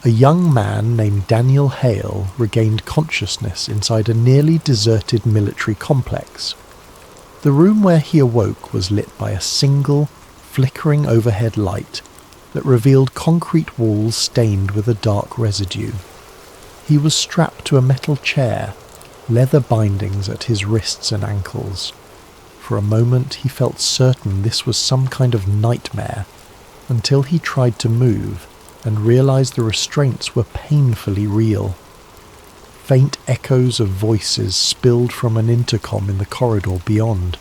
a young man named Daniel Hale regained consciousness inside a nearly deserted military complex. The room where he awoke was lit by a single, flickering overhead light that revealed concrete walls stained with a dark residue. He was strapped to a metal chair, leather bindings at his wrists and ankles. For a moment he felt certain this was some kind of nightmare, until he tried to move and realized the restraints were painfully real. Faint echoes of voices spilled from an intercom in the corridor beyond.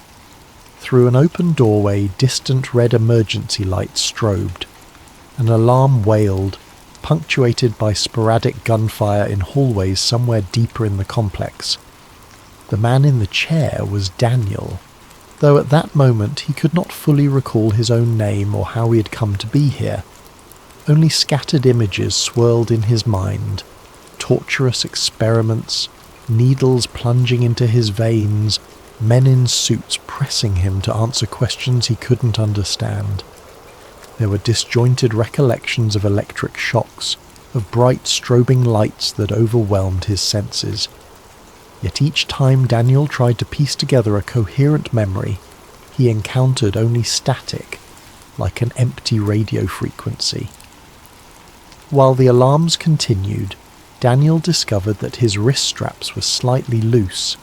Through an open doorway, distant red emergency lights strobed. An alarm wailed, punctuated by sporadic gunfire in hallways somewhere deeper in the complex. The man in the chair was Daniel, though at that moment he could not fully recall his own name or how he had come to be here. Only scattered images swirled in his mind, torturous experiments, needles plunging into his veins, men in suits pressing him to answer questions he couldn't understand. There were disjointed recollections of electric shocks, of bright strobing lights that overwhelmed his senses. Yet each time Daniel tried to piece together a coherent memory, he encountered only static, like an empty radio frequency. While the alarms continued, Daniel discovered that his wrist straps were slightly loose,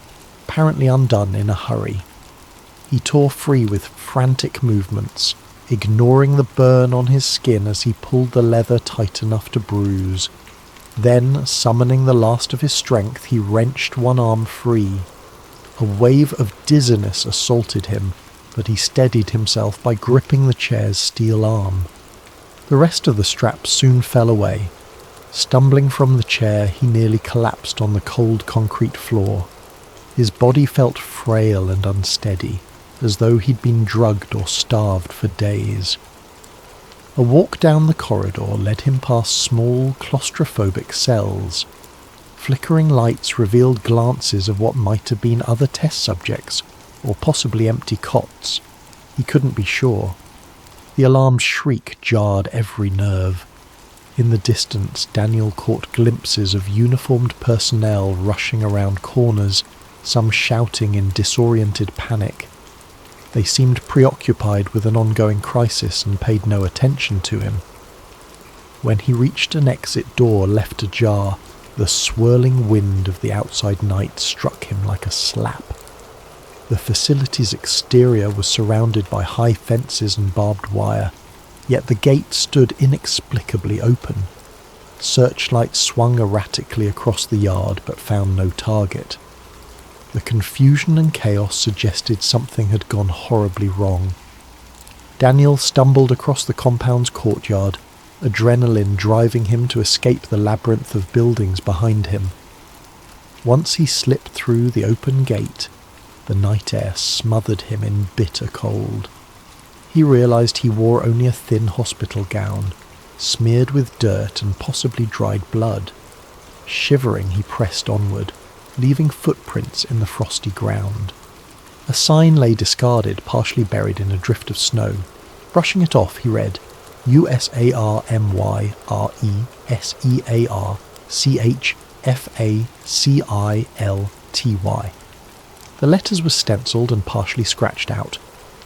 apparently undone in a hurry. He tore free with frantic movements, ignoring the burn on his skin as he pulled the leather tight enough to bruise. Then, summoning the last of his strength, he wrenched one arm free. A wave of dizziness assaulted him, but he steadied himself by gripping the chair's steel arm. The rest of the straps soon fell away. Stumbling from the chair, he nearly collapsed on the cold concrete floor. His body felt frail and unsteady, as though he'd been drugged or starved for days. A walk down the corridor led him past small, claustrophobic cells. Flickering lights revealed glances of what might have been other test subjects, or possibly empty cots. He couldn't be sure. The alarm's shriek jarred every nerve. In the distance, Daniel caught glimpses of uniformed personnel rushing around corners, some shouting in disoriented panic. They seemed preoccupied with an ongoing crisis and paid no attention to him. When he reached an exit door left ajar, the swirling wind of the outside night struck him like a slap. The facility's exterior was surrounded by high fences and barbed wire, yet the gate stood inexplicably open. Searchlights swung erratically across the yard but found no target. The confusion and chaos suggested something had gone horribly wrong. Daniel stumbled across the compound's courtyard, adrenaline driving him to escape the labyrinth of buildings behind him. Once he slipped through the open gate, the night air smothered him in bitter cold. He realized he wore only a thin hospital gown, smeared with dirt and possibly dried blood. Shivering, he pressed onward, leaving footprints in the frosty ground. A sign lay discarded, partially buried in a drift of snow. Brushing it off, he read, USARMYRESEARCHFACILTY. The letters were stenciled and partially scratched out.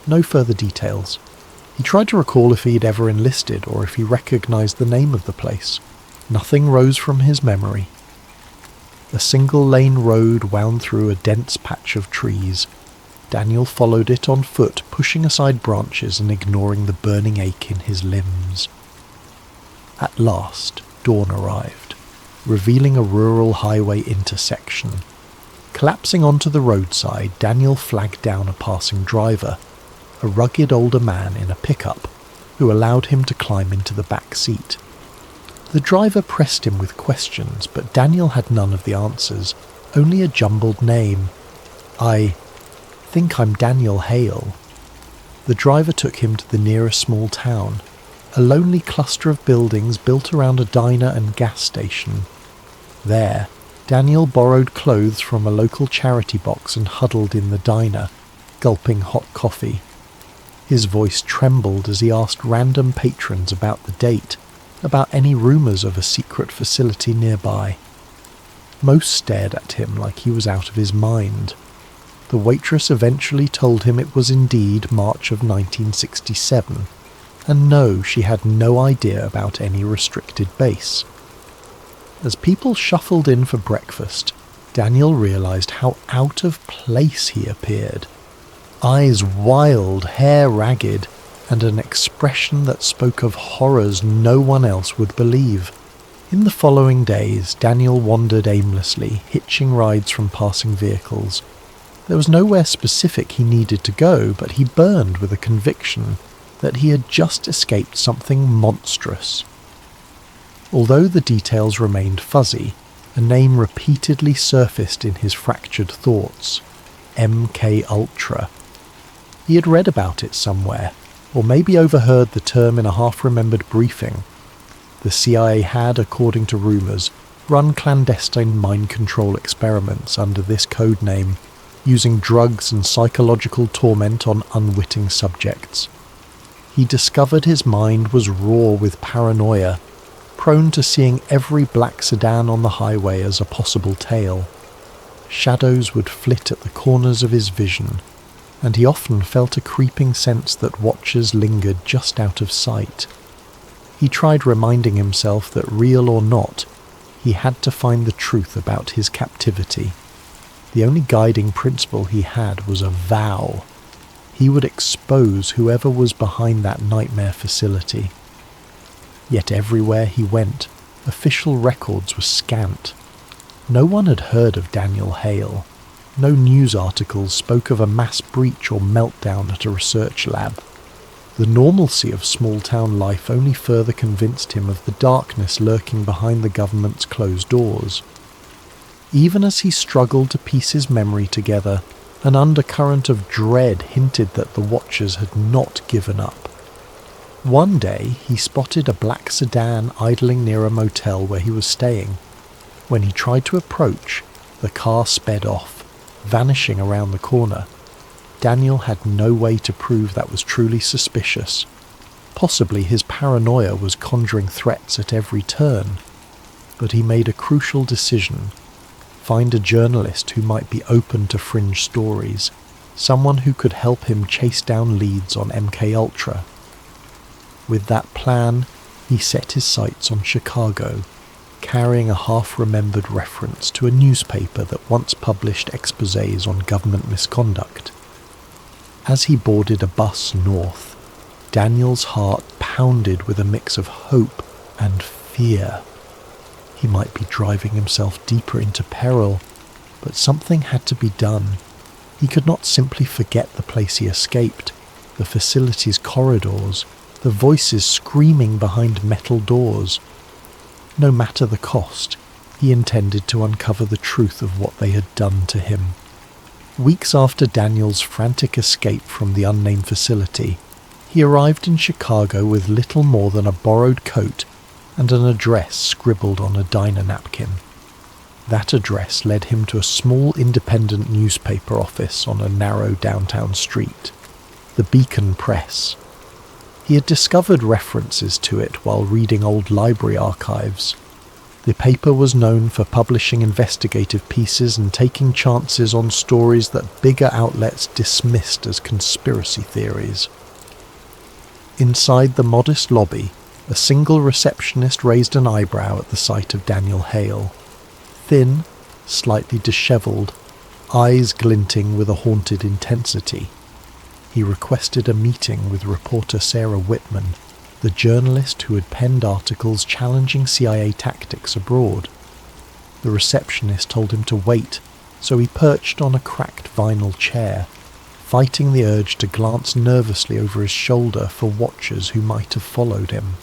No further details. He tried to recall if he had ever enlisted or if he recognized the name of the place. Nothing rose from his memory. A single-lane road wound through a dense patch of trees. Daniel followed it on foot, pushing aside branches and ignoring the burning ache in his limbs. At last, dawn arrived, revealing a rural highway intersection. Collapsing onto the roadside, Daniel flagged down a passing driver, a rugged older man in a pickup, who allowed him to climb into the back seat. The driver pressed him with questions, but Daniel had none of the answers, only a jumbled name. "I think I'm Daniel Hale." The driver took him to the nearest small town, a lonely cluster of buildings built around a diner and gas station. There, Daniel borrowed clothes from a local charity box and huddled in the diner, gulping hot coffee. His voice trembled as he asked random patrons about the date, about any rumours of a secret facility nearby. Most stared at him like he was out of his mind. The waitress eventually told him it was indeed March of 1967, and no, she had no idea about any restricted base. As people shuffled in for breakfast, Daniel realised how out of place he appeared. Eyes wild, hair ragged, and an expression that spoke of horrors no one else would believe. In the following days, Daniel wandered aimlessly, hitching rides from passing vehicles. There was nowhere specific he needed to go, but he burned with a conviction that he had just escaped something monstrous. Although the details remained fuzzy, a name repeatedly surfaced in his fractured thoughts: MK Ultra. He had read about it somewhere, or maybe overheard the term in a half-remembered briefing. The CIA had, according to rumours, run clandestine mind control experiments under this code name, using drugs and psychological torment on unwitting subjects. He discovered his mind was raw with paranoia, prone to seeing every black sedan on the highway as a possible tail. Shadows would flit at the corners of his vision, and he often felt a creeping sense that watchers lingered just out of sight. He tried reminding himself that, real or not, he had to find the truth about his captivity. The only guiding principle he had was a vow. He would expose whoever was behind that nightmare facility. Yet everywhere he went, official records were scant. No one had heard of Daniel Hale. No news articles spoke of a mass breach or meltdown at a research lab. The normalcy of small-town life only further convinced him of the darkness lurking behind the government's closed doors. Even as he struggled to piece his memory together, an undercurrent of dread hinted that the watchers had not given up. One day he spotted a black sedan idling near a motel where he was staying. When he tried to approach, the car sped off, vanishing around the corner. Daniel had no way to prove that was truly suspicious. Possibly his paranoia was conjuring threats at every turn. But he made a crucial decision: find a journalist who might be open to fringe stories, someone who could help him chase down leads on MK Ultra. With that plan, he set his sights on Chicago, carrying a half-remembered reference to a newspaper that once published exposés on government misconduct. As he boarded a bus north, Daniel's heart pounded with a mix of hope and fear. He might be driving himself deeper into peril, but something had to be done. He could not simply forget the place he escaped, the facility's corridors, the voices screaming behind metal doors. No matter the cost, he intended to uncover the truth of what they had done to him. Weeks after Daniel's frantic escape from the unnamed facility, he arrived in Chicago with little more than a borrowed coat and an address scribbled on a diner napkin. That address led him to a small independent newspaper office on a narrow downtown street, the Beacon Press. He had discovered references to it while reading old library archives. The paper was known for publishing investigative pieces and taking chances on stories that bigger outlets dismissed as conspiracy theories. Inside the modest lobby, a single receptionist raised an eyebrow at the sight of Daniel Hale. Thin, slightly dishevelled, eyes glinting with a haunted intensity. He requested a meeting with reporter Sarah Whitman, the journalist who had penned articles challenging CIA tactics abroad. The receptionist told him to wait, so he perched on a cracked vinyl chair, fighting the urge to glance nervously over his shoulder for watchers who might have followed him.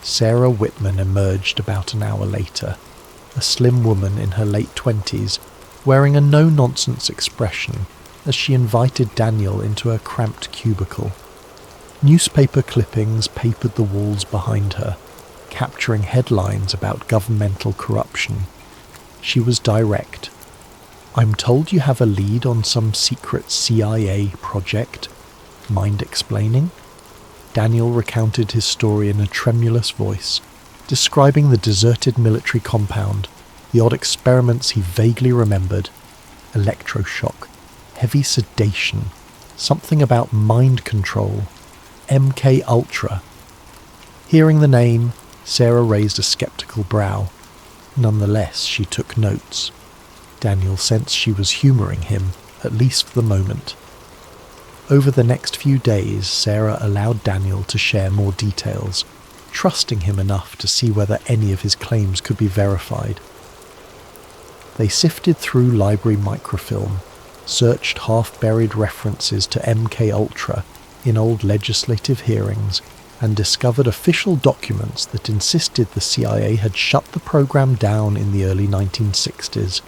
Sarah Whitman emerged about an hour later, a slim woman in her late 20s, wearing a no-nonsense expression as she invited Daniel into her cramped cubicle. Newspaper clippings papered the walls behind her, capturing headlines about governmental corruption. She was direct. "I'm told you have a lead on some secret CIA project. Mind explaining? Daniel recounted his story in a tremulous voice, describing the deserted military compound, the odd experiments he vaguely remembered, electroshock, heavy sedation, something about mind control, MK Ultra. Hearing the name, Sarah raised a skeptical brow. Nonetheless, she took notes. Daniel sensed she was humouring him, at least for the moment. Over the next few days, Sarah allowed Daniel to share more details, trusting him enough to see whether any of his claims could be verified. They sifted through library microfilm, searched half-buried references to MK Ultra in old legislative hearings, and discovered official documents that insisted the CIA had shut the program down in the early 1960s.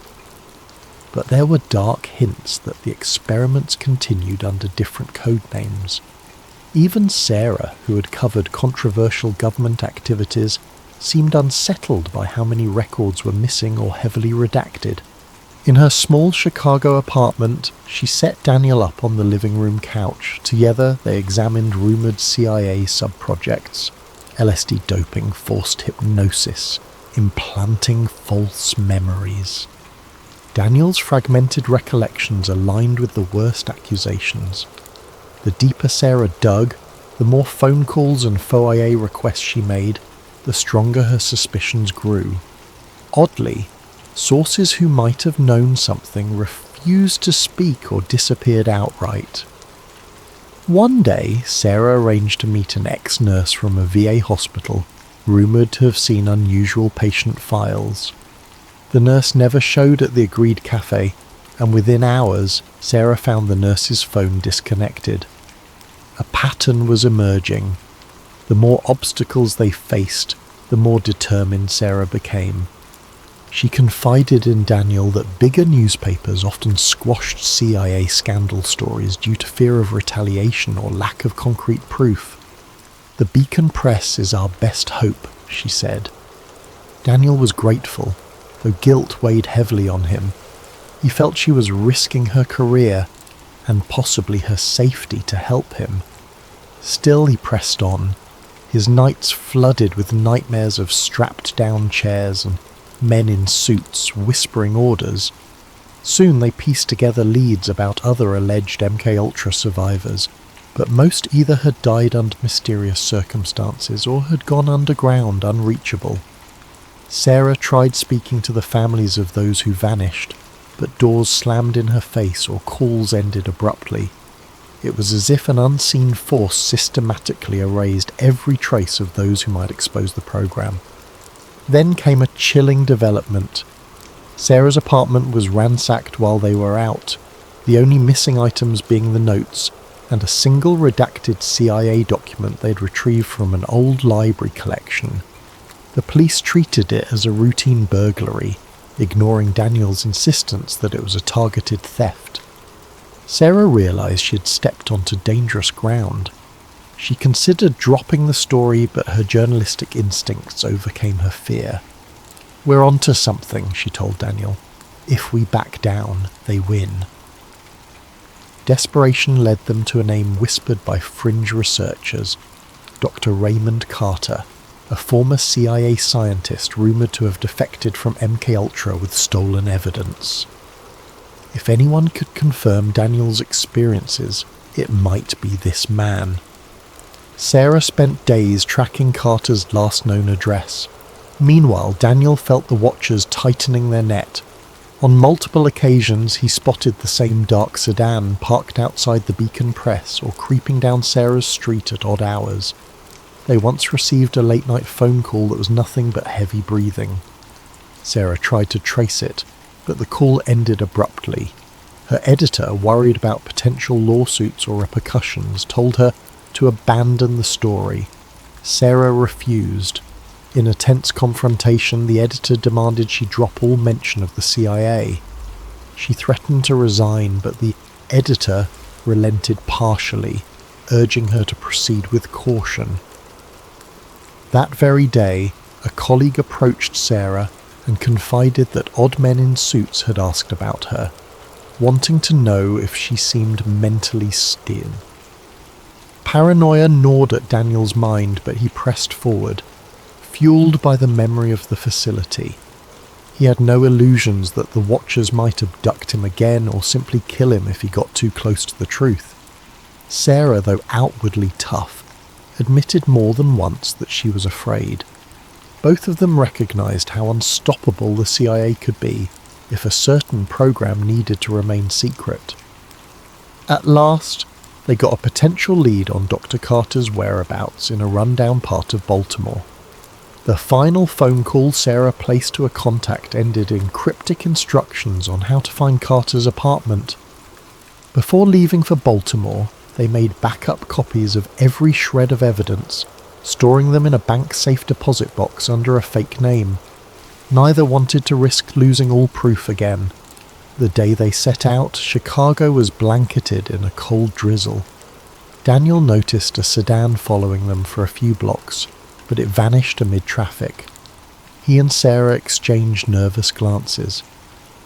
But there were dark hints that the experiments continued under different code names. Even Sarah, who had covered controversial government activities, seemed unsettled by how many records were missing or heavily redacted. In her small Chicago apartment, she set Daniel up on the living room couch. Together, they examined rumoured CIA sub-projects: LSD doping, forced hypnosis, implanting false memories. Daniel's fragmented recollections aligned with the worst accusations. The deeper Sarah dug, the more phone calls and FOIA requests she made, the stronger her suspicions grew. Oddly, sources who might have known something refused to speak or disappeared outright. One day, Sarah arranged to meet an ex-nurse from a VA hospital, rumoured to have seen unusual patient files. The nurse never showed at the agreed cafe, and within hours, Sarah found the nurse's phone disconnected. A pattern was emerging. The more obstacles they faced, the more determined Sarah became. She confided in Daniel that bigger newspapers often squashed CIA scandal stories due to fear of retaliation or lack of concrete proof. "The Beacon Press is our best hope," she said. Daniel was grateful, though guilt weighed heavily on him. He felt she was risking her career, and possibly her safety, to help him. Still he pressed on, his nights flooded with nightmares of strapped-down chairs and men in suits whispering orders. Soon they pieced together leads about other alleged MKUltra survivors, but most either had died under mysterious circumstances or had gone underground unreachable. Sarah tried speaking to the families of those who vanished, but doors slammed in her face or calls ended abruptly. It was as if an unseen force systematically erased every trace of those who might expose the program. Then came a chilling development. Sarah's apartment was ransacked while they were out, the only missing items being the notes and a single redacted CIA document they'd retrieved from an old library collection. The police treated it as a routine burglary, ignoring Daniel's insistence that it was a targeted theft. Sarah realised she had stepped onto dangerous ground. She considered dropping the story, but her journalistic instincts overcame her fear. "We're onto something," she told Daniel. "If we back down, they win." Desperation led them to a name whispered by fringe researchers, Dr. Raymond Carter, a former CIA scientist rumoured to have defected from MKUltra with stolen evidence. If anyone could confirm Daniel's experiences, it might be this man. Sarah spent days tracking Carter's last known address. Meanwhile, Daniel felt the watchers tightening their net. On multiple occasions, he spotted the same dark sedan parked outside the Beacon Press or creeping down Sarah's street at odd hours. They once received a late-night phone call that was nothing but heavy breathing. Sarah tried to trace it, but the call ended abruptly. Her editor, worried about potential lawsuits or repercussions, told her to abandon the story. Sarah refused. In a tense confrontation, the editor demanded she drop all mention of the CIA. She threatened to resign, but the editor relented partially, urging her to proceed with caution. That very day, a colleague approached Sarah and confided that odd men in suits had asked about her, wanting to know if she seemed mentally still. Paranoia gnawed at Daniel's mind, but he pressed forward, fueled by the memory of the facility. He had no illusions that the Watchers might abduct him again or simply kill him if he got too close to the truth. Sarah, though outwardly tough, admitted more than once that she was afraid. Both of them recognized how unstoppable the CIA could be if a certain program needed to remain secret. At last, they got a potential lead on Dr. Carter's whereabouts in a rundown part of Baltimore. The final phone call Sarah placed to a contact ended in cryptic instructions on how to find Carter's apartment. Before leaving for Baltimore, they made backup copies of every shred of evidence, storing them in a bank-safe deposit box under a fake name. Neither wanted to risk losing all proof again. The day they set out, Chicago was blanketed in a cold drizzle. Daniel noticed a sedan following them for a few blocks, but it vanished amid traffic. He and Sarah exchanged nervous glances.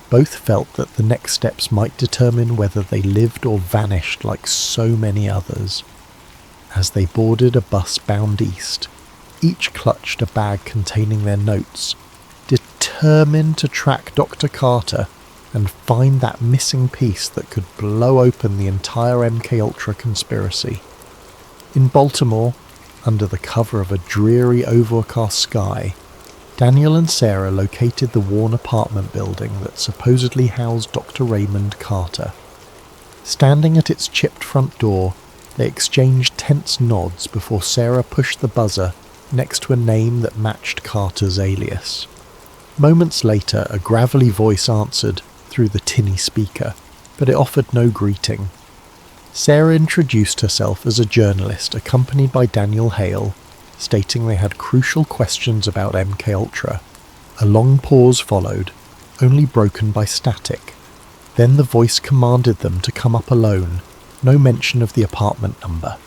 Both felt that the next steps might determine whether they lived or vanished like so many others. As they boarded a bus bound east, each clutched a bag containing their notes, determined to track Dr. Carter and find that missing piece that could blow open the entire MKUltra conspiracy. In Baltimore, under the cover of a dreary overcast sky, Daniel and Sarah located the worn apartment building that supposedly housed Dr. Raymond Carter. Standing at its chipped front door, they exchanged tense nods before Sarah pushed the buzzer next to a name that matched Carter's alias. Moments later, a gravelly voice answered through the tinny speaker, but it offered no greeting. Sarah introduced herself as a journalist accompanied by Daniel Hale, stating they had crucial questions about MKUltra. A long pause followed, only broken by static. Then the voice commanded them to come up alone, no mention of the apartment number.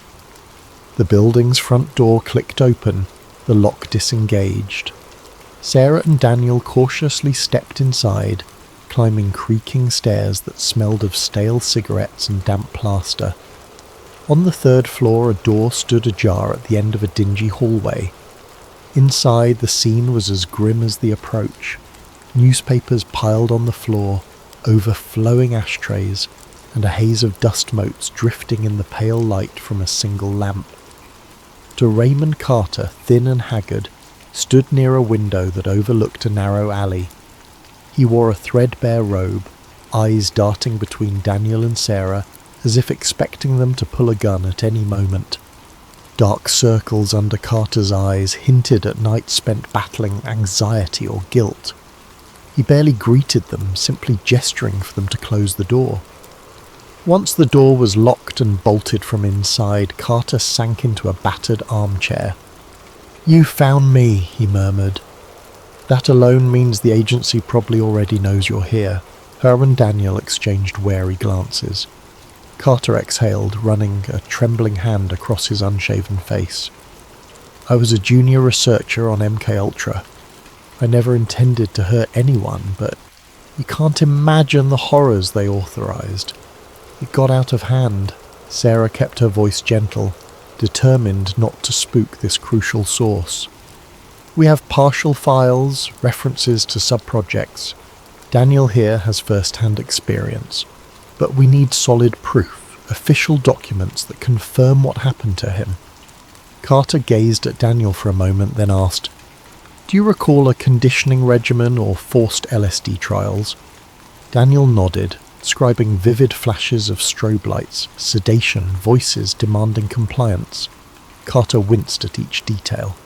The building's front door clicked open, the lock disengaged. Sarah and Daniel cautiously stepped inside, climbing creaking stairs that smelled of stale cigarettes and damp plaster. On the third floor, a door stood ajar at the end of a dingy hallway. Inside, the scene was as grim as the approach. Newspapers piled on the floor, overflowing ashtrays, and a haze of dust motes drifting in the pale light from a single lamp. Dr. Raymond Carter, thin and haggard, stood near a window that overlooked a narrow alley. He wore a threadbare robe, eyes darting between Daniel and Sarah, as if expecting them to pull a gun at any moment. Dark circles under Carter's eyes hinted at nights spent battling anxiety or guilt. He barely greeted them, simply gesturing for them to close the door. Once the door was locked and bolted from inside, Carter sank into a battered armchair. "You found me," he murmured. "That alone means the agency probably already knows you're here." Her and Daniel exchanged wary glances. Carter exhaled, running a trembling hand across his unshaven face. "I was a junior researcher on MKUltra. I never intended to hurt anyone, but you can't imagine the horrors they authorized. It got out of hand." Sarah kept her voice gentle, determined not to spook this crucial source. "We have partial files, references to sub-projects. Daniel here has first-hand experience. But we need solid proof, official documents that confirm what happened to him." Carter gazed at Daniel for a moment, then asked, "Do you recall a conditioning regimen or forced LSD trials?" Daniel nodded, describing vivid flashes of strobe lights, sedation, voices demanding compliance. Carter winced at each detail.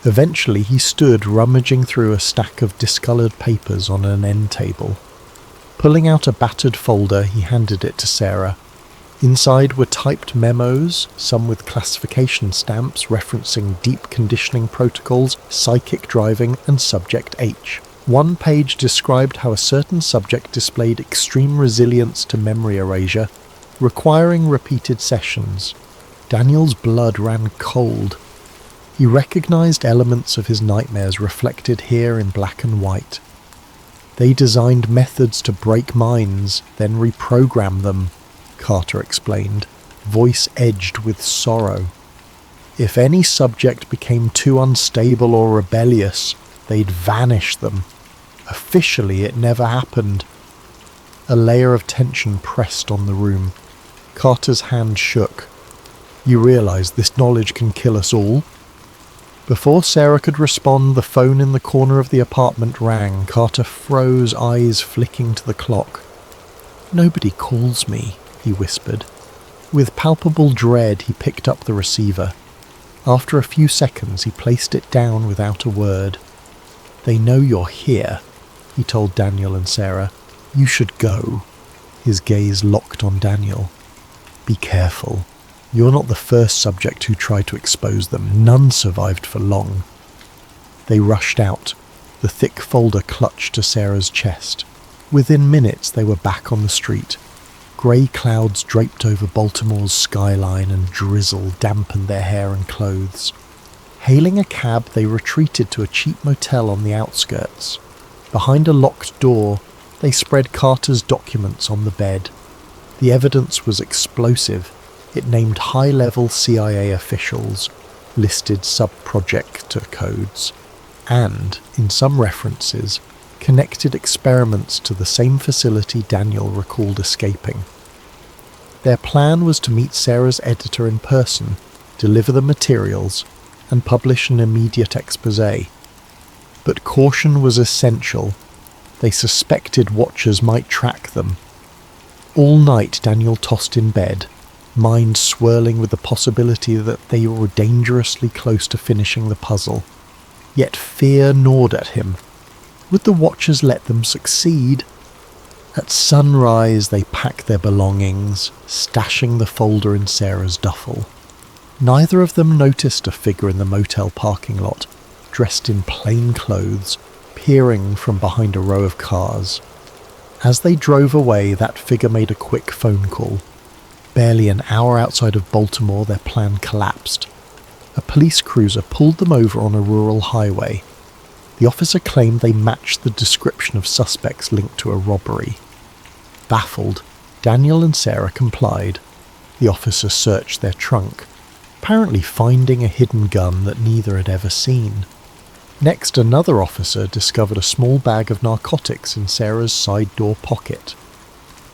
Eventually he stood rummaging through a stack of discoloured papers on an end table. Pulling out a battered folder, he handed it to Sarah. Inside were typed memos, some with classification stamps referencing deep conditioning protocols, psychic driving, and Subject H. One page described how a certain subject displayed extreme resilience to memory erasure, requiring repeated sessions. Daniel's blood ran cold. He recognized elements of his nightmares reflected here in black and white. They designed methods to break minds, then reprogram them, Carter explained, voice edged with sorrow. If any subject became too unstable or rebellious, they'd vanish them. Officially, it never happened. A layer of tension pressed on the room. Carter's hand shook. You realize this knowledge can kill us all? Before Sarah could respond, the phone in the corner of the apartment rang. Carter froze, eyes flicking to the clock. Nobody calls me, he whispered. With palpable dread, he picked up the receiver. After a few seconds, he placed it down without a word. They know you're here, he told Daniel and Sarah. You should go. His gaze locked on Daniel. Be careful. You're not the first subject who tried to expose them. None survived for long. They rushed out, the thick folder clutched to Sarah's chest. Within minutes, they were back on the street. Grey clouds draped over Baltimore's skyline and drizzle dampened their hair and clothes. Hailing a cab, they retreated to a cheap motel on the outskirts. Behind a locked door, they spread Carter's documents on the bed. The evidence was explosive. It named high-level CIA officials, listed sub-projector codes, and, in some references, connected experiments to the same facility Daniel recalled escaping. Their plan was to meet Sarah's editor in person, deliver the materials, and publish an immediate exposé. But caution was essential. They suspected watchers might track them. All night Daniel tossed in bed, mind swirling with the possibility that they were dangerously close to finishing the puzzle. Yet fear gnawed at him. Would the watchers let them succeed? At sunrise they packed their belongings, stashing the folder in Sarah's duffel. Neither of them noticed a figure in the motel parking lot, dressed in plain clothes, peering from behind a row of cars. As they drove away, that figure made a quick phone call. Barely an hour outside of Baltimore, their plan collapsed. A police cruiser pulled them over on a rural highway. The officer claimed they matched the description of suspects linked to a robbery. Baffled, Daniel and Sarah complied. The officer searched their trunk, apparently finding a hidden gun that neither had ever seen. Next, another officer discovered a small bag of narcotics in Sarah's side door pocket.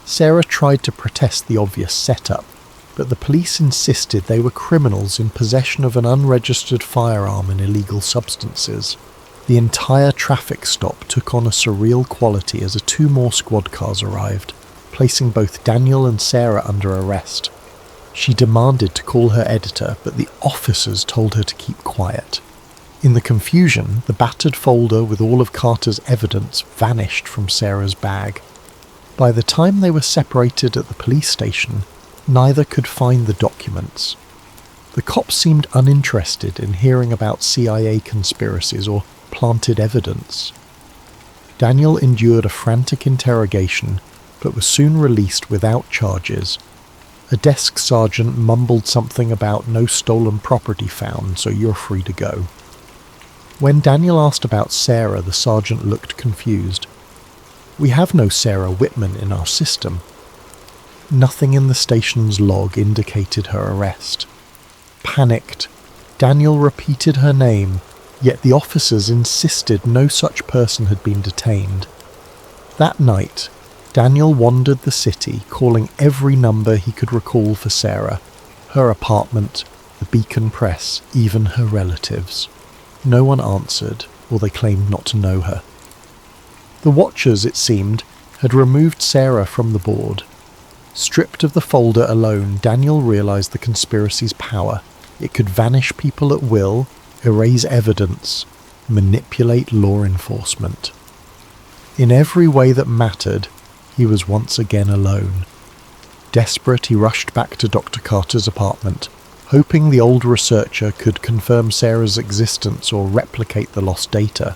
Sarah tried to protest the obvious setup, but the police insisted they were criminals in possession of an unregistered firearm and illegal substances. The entire traffic stop took on a surreal quality as 2 more squad cars arrived, placing both Daniel and Sarah under arrest. She demanded to call her editor, but the officers told her to keep quiet. In the confusion, the battered folder with all of Carter's evidence vanished from Sarah's bag. By the time they were separated at the police station, neither could find the documents. The cops seemed uninterested in hearing about CIA conspiracies or planted evidence. Daniel endured a frantic interrogation, but was soon released without charges. A desk sergeant mumbled something about no stolen property found, so you're free to go. When Daniel asked about Sarah, the sergeant looked confused. We have no Sarah Whitman in our system. Nothing in the station's log indicated her arrest. Panicked, Daniel repeated her name, yet the officers insisted no such person had been detained. That night, Daniel wandered the city, calling every number he could recall for Sarah, her apartment, the Beacon Press, even her relatives. No one answered, or they claimed not to know her. The watchers, it seemed, had removed Sarah from the board. Stripped of the folder alone, Daniel realized the conspiracy's power. It could vanish people at will, erase evidence, manipulate law enforcement. In every way that mattered, he was once again alone. Desperate, he rushed back to Dr. Carter's apartment, hoping the old researcher could confirm Sarah's existence or replicate the lost data.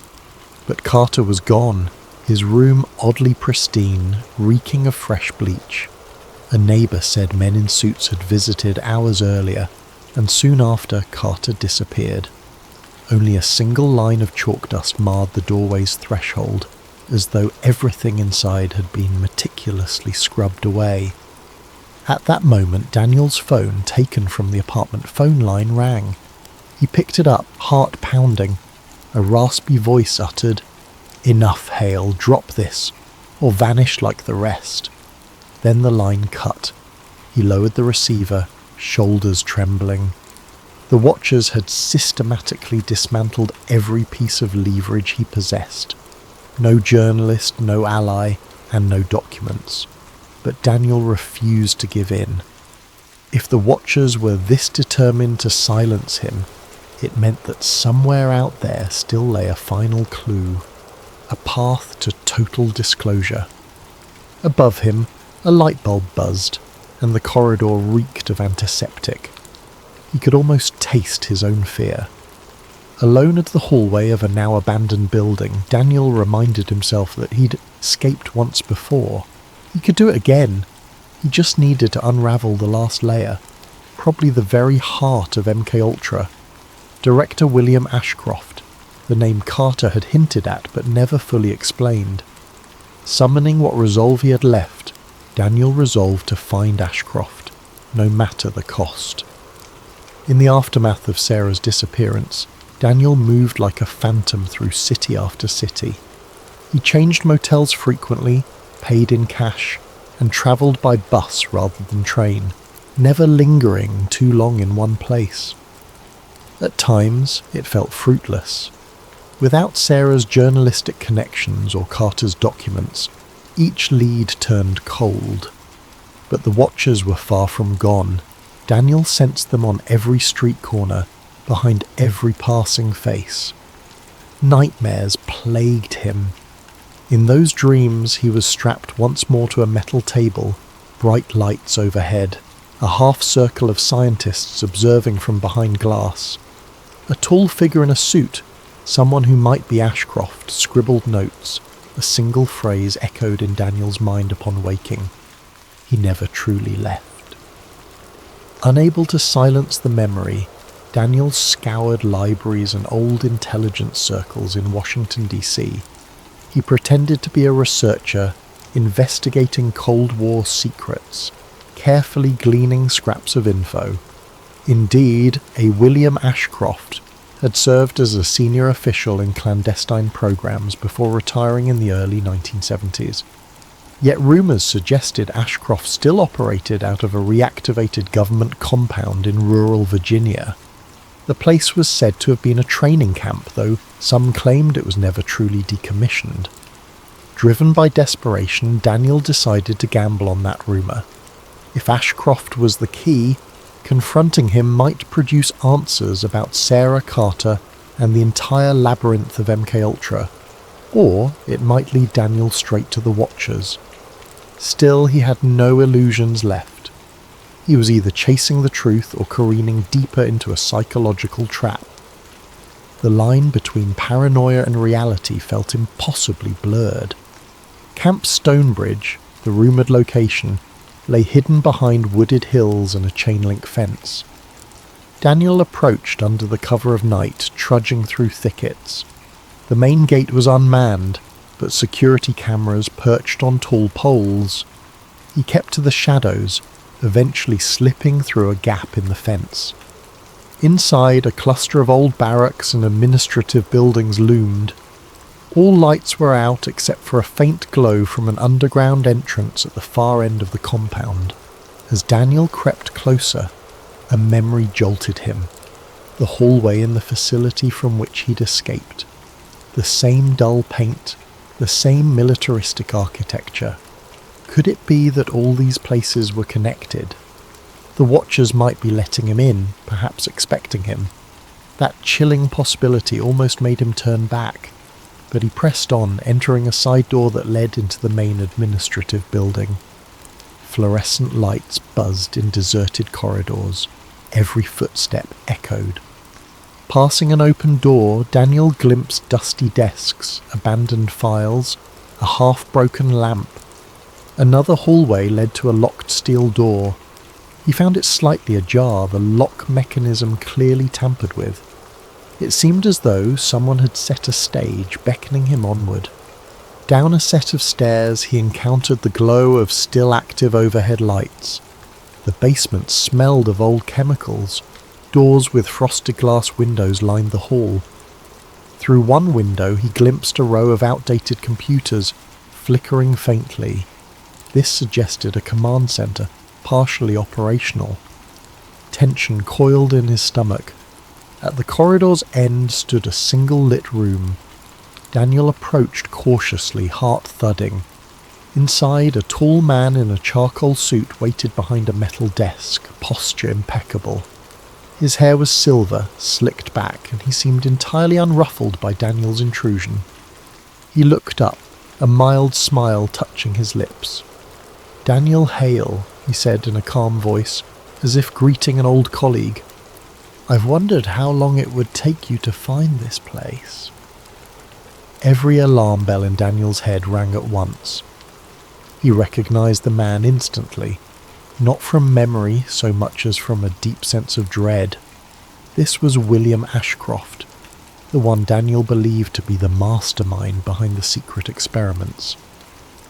But Carter was gone, his room oddly pristine, reeking of fresh bleach. A neighbour said men in suits had visited hours earlier, and soon after Carter disappeared. Only a single line of chalk dust marred the doorway's threshold, as though everything inside had been meticulously scrubbed away. At that moment, Daniel's phone, taken from the apartment phone line, rang. He picked it up, heart pounding. A raspy voice uttered, "Enough, Hale, drop this, or vanish like the rest." Then the line cut. He lowered the receiver, shoulders trembling. The Watchers had systematically dismantled every piece of leverage he possessed. No journalist, no ally, and no documents. But Daniel refused to give in. If the Watchers were this determined to silence him, it meant that somewhere out there still lay a final clue, a path to total disclosure. Above him, a light bulb buzzed, and the corridor reeked of antiseptic. He could almost taste his own fear. Alone at the hallway of a now abandoned building, Daniel reminded himself that he'd escaped once before. He could do it again. He just needed to unravel the last layer, probably the very heart of MKUltra. Director William Ashcroft, the name Carter had hinted at but never fully explained. Summoning what resolve he had left, Daniel resolved to find Ashcroft, no matter the cost. In the aftermath of Sarah's disappearance, Daniel moved like a phantom through city after city. He changed motels frequently, paid in cash, and travelled by bus rather than train, never lingering too long in one place. At times, it felt fruitless. Without Sarah's journalistic connections or Carter's documents, each lead turned cold. But the Watchers were far from gone. Daniel sensed them on every street corner, behind every passing face. Nightmares plagued him. In those dreams, he was strapped once more to a metal table, bright lights overhead, a half circle of scientists observing from behind glass. A tall figure in a suit, someone who might be Ashcroft, scribbled notes. A single phrase echoed in Daniel's mind upon waking. He never truly left. Unable to silence the memory, Daniel scoured libraries and old intelligence circles in Washington, D.C. He pretended to be a researcher, investigating Cold War secrets, carefully gleaning scraps of info. Indeed, a William Ashcroft had served as a senior official in clandestine programs before retiring in the early 1970s. Yet rumours suggested Ashcroft still operated out of a reactivated government compound in rural Virginia. The place was said to have been a training camp, though some claimed it was never truly decommissioned. Driven by desperation, Daniel decided to gamble on that rumour. If Ashcroft was the key, confronting him might produce answers about Sarah Carter and the entire labyrinth of MKUltra, or it might lead Daniel straight to the Watchers. Still, he had no illusions left. He was either chasing the truth or careening deeper into a psychological trap. The line between paranoia and reality felt impossibly blurred. Camp Stonebridge, the rumoured location, lay hidden behind wooded hills and a chain-link fence. Daniel approached under the cover of night, trudging through thickets. The main gate was unmanned, but security cameras perched on tall poles. He kept to the shadows, eventually slipping through a gap in the fence. Inside, a cluster of old barracks and administrative buildings loomed. All lights were out except for a faint glow from an underground entrance at the far end of the compound. As Daniel crept closer, a memory jolted him. The hallway in the facility from which he'd escaped. The same dull paint, the same militaristic architecture. Could it be that all these places were connected? The Watchers might be letting him in, perhaps expecting him. That chilling possibility almost made him turn back, but he pressed on, entering a side door that led into the main administrative building. Fluorescent lights buzzed in deserted corridors. Every footstep echoed. Passing an open door, Daniel glimpsed dusty desks, abandoned files, a half-broken lamp. Another hallway led to a locked steel door. He found it slightly ajar, the lock mechanism clearly tampered with. It seemed as though someone had set a stage, beckoning him onward. Down a set of stairs, he encountered the glow of still active overhead lights. The basement smelled of old chemicals. Doors with frosted glass windows lined the hall. Through one window he glimpsed a row of outdated computers, flickering faintly. This suggested a command center, partially operational. Tension coiled in his stomach. At the corridor's end stood a single lit room. Daniel approached cautiously, heart thudding. Inside, a tall man in a charcoal suit waited behind a metal desk, posture impeccable. His hair was silver, slicked back, and he seemed entirely unruffled by Daniel's intrusion. He looked up, a mild smile touching his lips. "Daniel Hale," he said in a calm voice, as if greeting an old colleague. "I've wondered how long it would take you to find this place." Every alarm bell in Daniel's head rang at once. He recognized the man instantly, not from memory so much as from a deep sense of dread. This was William Ashcroft, the one Daniel believed to be the mastermind behind the secret experiments.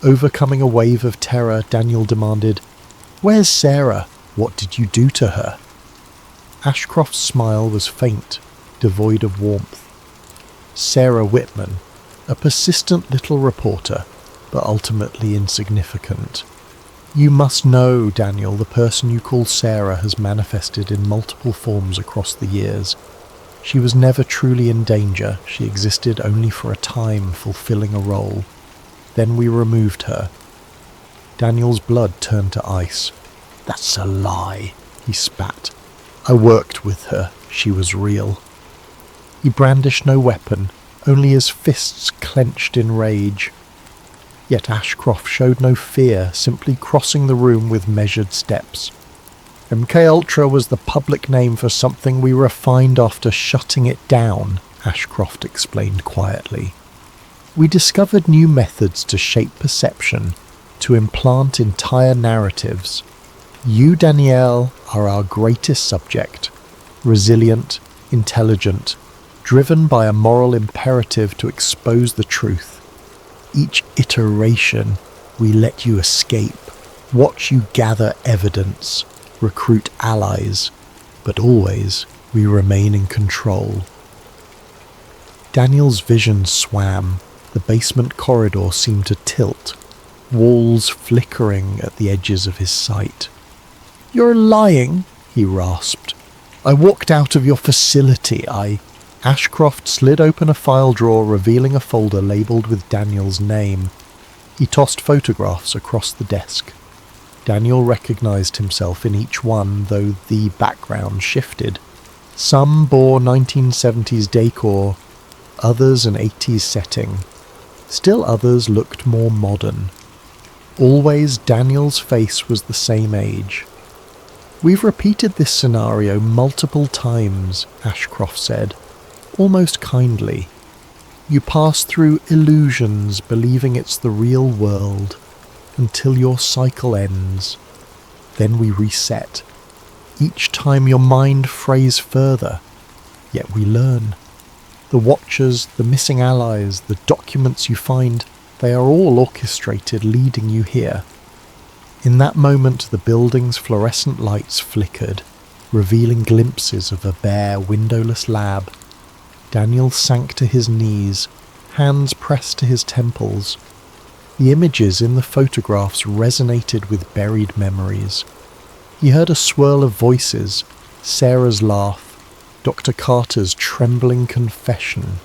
Overcoming a wave of terror, Daniel demanded, "Where's Sarah? What did you do to her?" Ashcroft's smile was faint, devoid of warmth. Sarah Whitman, a persistent little reporter, but ultimately insignificant. "You must know, Daniel, the person you call Sarah has manifested in multiple forms across the years. She was never truly in danger. She existed only for a time, fulfilling a role. Then we removed her." Daniel's blood turned to ice. "That's a lie," he spat. "I worked with her. She was real." He brandished no weapon, only his fists clenched in rage. Yet Ashcroft showed no fear, simply crossing the room with measured steps. "MK Ultra was the public name for something we refined after shutting it down," Ashcroft explained quietly. "We discovered new methods to shape perception, to implant entire narratives. You, Danielle, are our greatest subject, resilient, intelligent, driven by a moral imperative to expose the truth. Each iteration, we let you escape, watch you gather evidence, recruit allies, but always we remain in control." Daniel's vision swam. The basement corridor seemed to tilt, walls flickering at the edges of his sight. "You're lying," he rasped. "I walked out of your facility. Ashcroft slid open a file drawer, revealing a folder labelled with Daniel's name. He tossed photographs across the desk. Daniel recognized himself in each one, though the background shifted. Some bore 1970s decor, others an 80s setting. Still others looked more modern. Always Daniel's face was the same age. "We've repeated this scenario multiple times," Ashcroft said, almost kindly. "You pass through illusions, believing it's the real world, until your cycle ends. Then we reset. Each time your mind frays further, yet we learn. The watchers, the missing allies, the documents you find, they are all orchestrated, leading you here." In that moment, the building's fluorescent lights flickered, revealing glimpses of a bare, windowless lab. Daniel sank to his knees, hands pressed to his temples. The images in the photographs resonated with buried memories. He heard a swirl of voices, Sarah's laugh, Dr. Carter's trembling confession,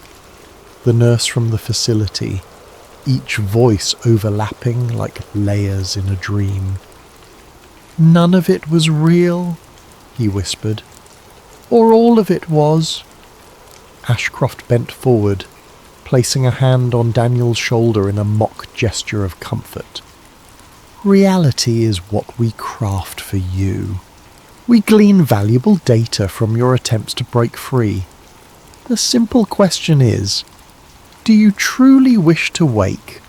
the nurse from the facility, each voice overlapping like layers in a dream. "None of it was real," he whispered. "Or all of it was." Ashcroft bent forward, placing a hand on Daniel's shoulder in a mock gesture of comfort. "Reality is what we craft for you. We glean valuable data from your attempts to break free. The simple question is, do you truly wish to wake,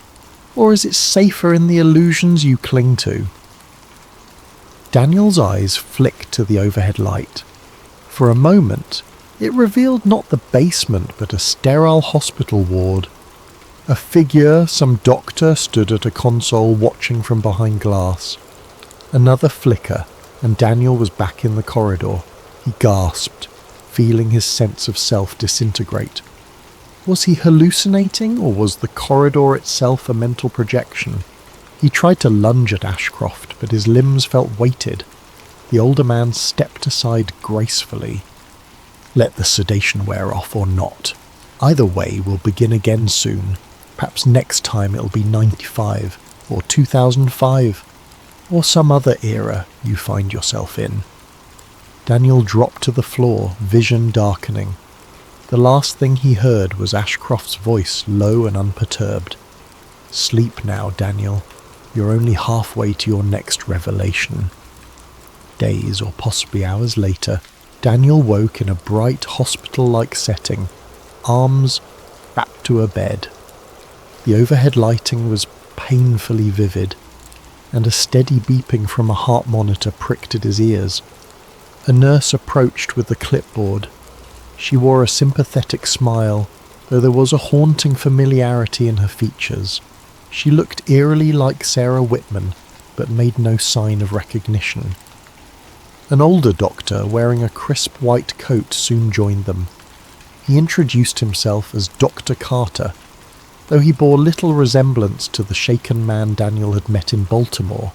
or is it safer in the illusions you cling to?" Daniel's eyes flicked to the overhead light. For a moment, it revealed not the basement but a sterile hospital ward. A figure, some doctor, stood at a console watching from behind glass. Another flicker, and Daniel was back in the corridor. He gasped, feeling his sense of self disintegrate. Was he hallucinating, or was the corridor itself a mental projection? He tried to lunge at Ashcroft, but his limbs felt weighted. The older man stepped aside gracefully. Let the sedation wear off or not. Either way, we'll begin again soon. Perhaps next time it'll be 95, or 2005, or some other era you find yourself in. Daniel dropped to the floor, vision darkening. The last thing he heard was Ashcroft's voice, low and unperturbed. Sleep now, Daniel. You're only halfway to your next revelation. Days, or possibly hours later, Daniel woke in a bright hospital-like setting, arms wrapped to a bed. The overhead lighting was painfully vivid, and a steady beeping from a heart monitor pricked at his ears. A nurse approached with the clipboard. She wore a sympathetic smile, though there was a haunting familiarity in her features. She looked eerily like Sarah Whitman, but made no sign of recognition. An older doctor, wearing a crisp white coat, soon joined them. He introduced himself as Dr. Carter, though he bore little resemblance to the shaken man Daniel had met in Baltimore.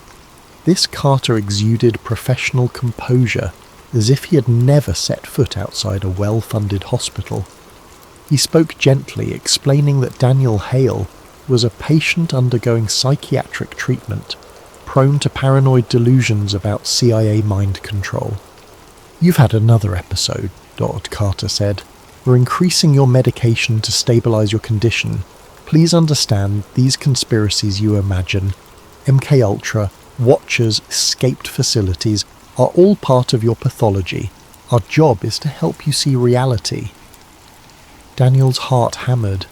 This Carter exuded professional composure, as if he had never set foot outside a well-funded hospital. He spoke gently, explaining that Daniel Hale was a patient undergoing psychiatric treatment, prone to paranoid delusions about CIA mind control. You've had another episode, Dr. Carter said. We're increasing your medication to stabilize your condition. Please understand these conspiracies you imagine, MKUltra, Watchers, escaped facilities, are all part of your pathology. Our job is to help you see reality. Daniel's heart hammered.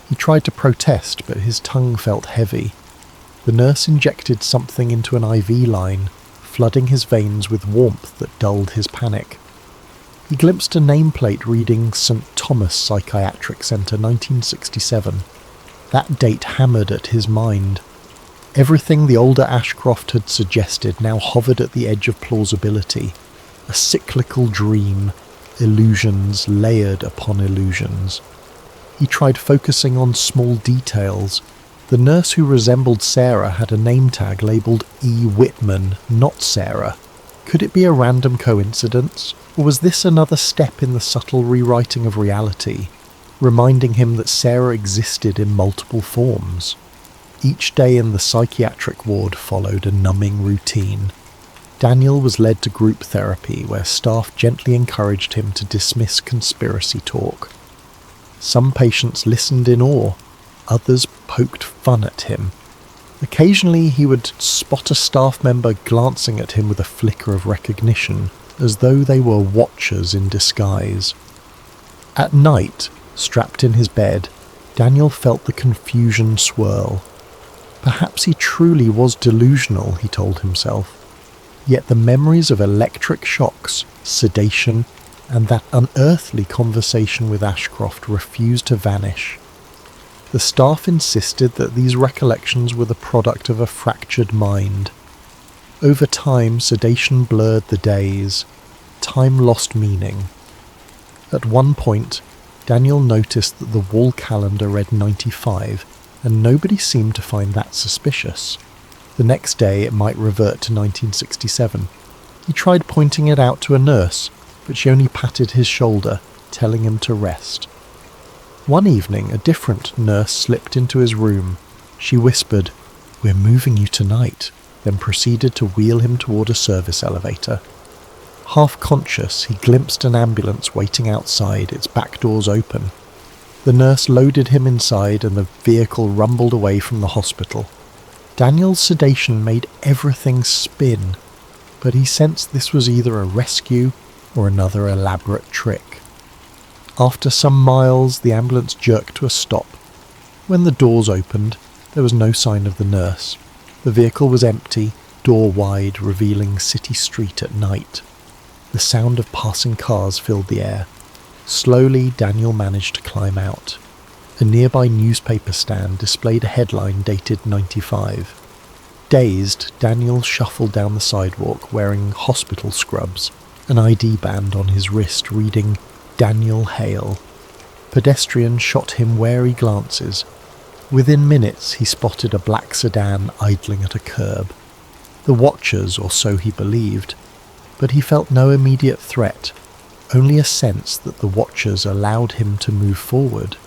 He tried to protest, but his tongue felt heavy. The nurse injected something into an IV line, flooding his veins with warmth that dulled his panic. He glimpsed a nameplate reading St. Thomas Psychiatric Centre 1967. That date hammered at his mind. Everything the older Ashcroft had suggested now hovered at the edge of plausibility. A cyclical dream, illusions layered upon illusions. He tried focusing on small details. The nurse who resembled Sarah had a name tag labelled E. Whitman, not Sarah. Could it be a random coincidence? Or was this another step in the subtle rewriting of reality, reminding him that Sarah existed in multiple forms? Each day in the psychiatric ward followed a numbing routine. Daniel was led to group therapy, where staff gently encouraged him to dismiss conspiracy talk. Some patients listened in awe, others poked fun at him. Occasionally he would spot a staff member glancing at him with a flicker of recognition, as though they were watchers in disguise. At night, strapped in his bed, Daniel felt the confusion swirl. Perhaps he truly was delusional, he told himself. Yet the memories of electric shocks, sedation, and that unearthly conversation with Ashcroft refused to vanish. The staff insisted that these recollections were the product of a fractured mind. Over time, sedation blurred the days. Time lost meaning. At one point, Daniel noticed that the wall calendar read 95, and nobody seemed to find that suspicious. The next day it might revert to 1967. He tried pointing it out to a nurse, but she only patted his shoulder, telling him to rest. One evening, a different nurse slipped into his room. She whispered, "We're moving you tonight," then proceeded to wheel him toward a service elevator. Half conscious, he glimpsed an ambulance waiting outside, its back doors open. The nurse loaded him inside and the vehicle rumbled away from the hospital. Daniel's sedation made everything spin, but he sensed this was either a rescue or another elaborate trick. After some miles, the ambulance jerked to a stop. When the doors opened, there was no sign of the nurse. The vehicle was empty, door wide, revealing city street at night. The sound of passing cars filled the air. Slowly, Daniel managed to climb out. A nearby newspaper stand displayed a headline dated 95. Dazed, Daniel shuffled down the sidewalk wearing hospital scrubs, an ID band on his wrist reading Daniel Hale. Pedestrians shot him wary glances. Within minutes he spotted a black sedan idling at a curb. The watchers, or so he believed, but he felt no immediate threat, only a sense that the watchers allowed him to move forward.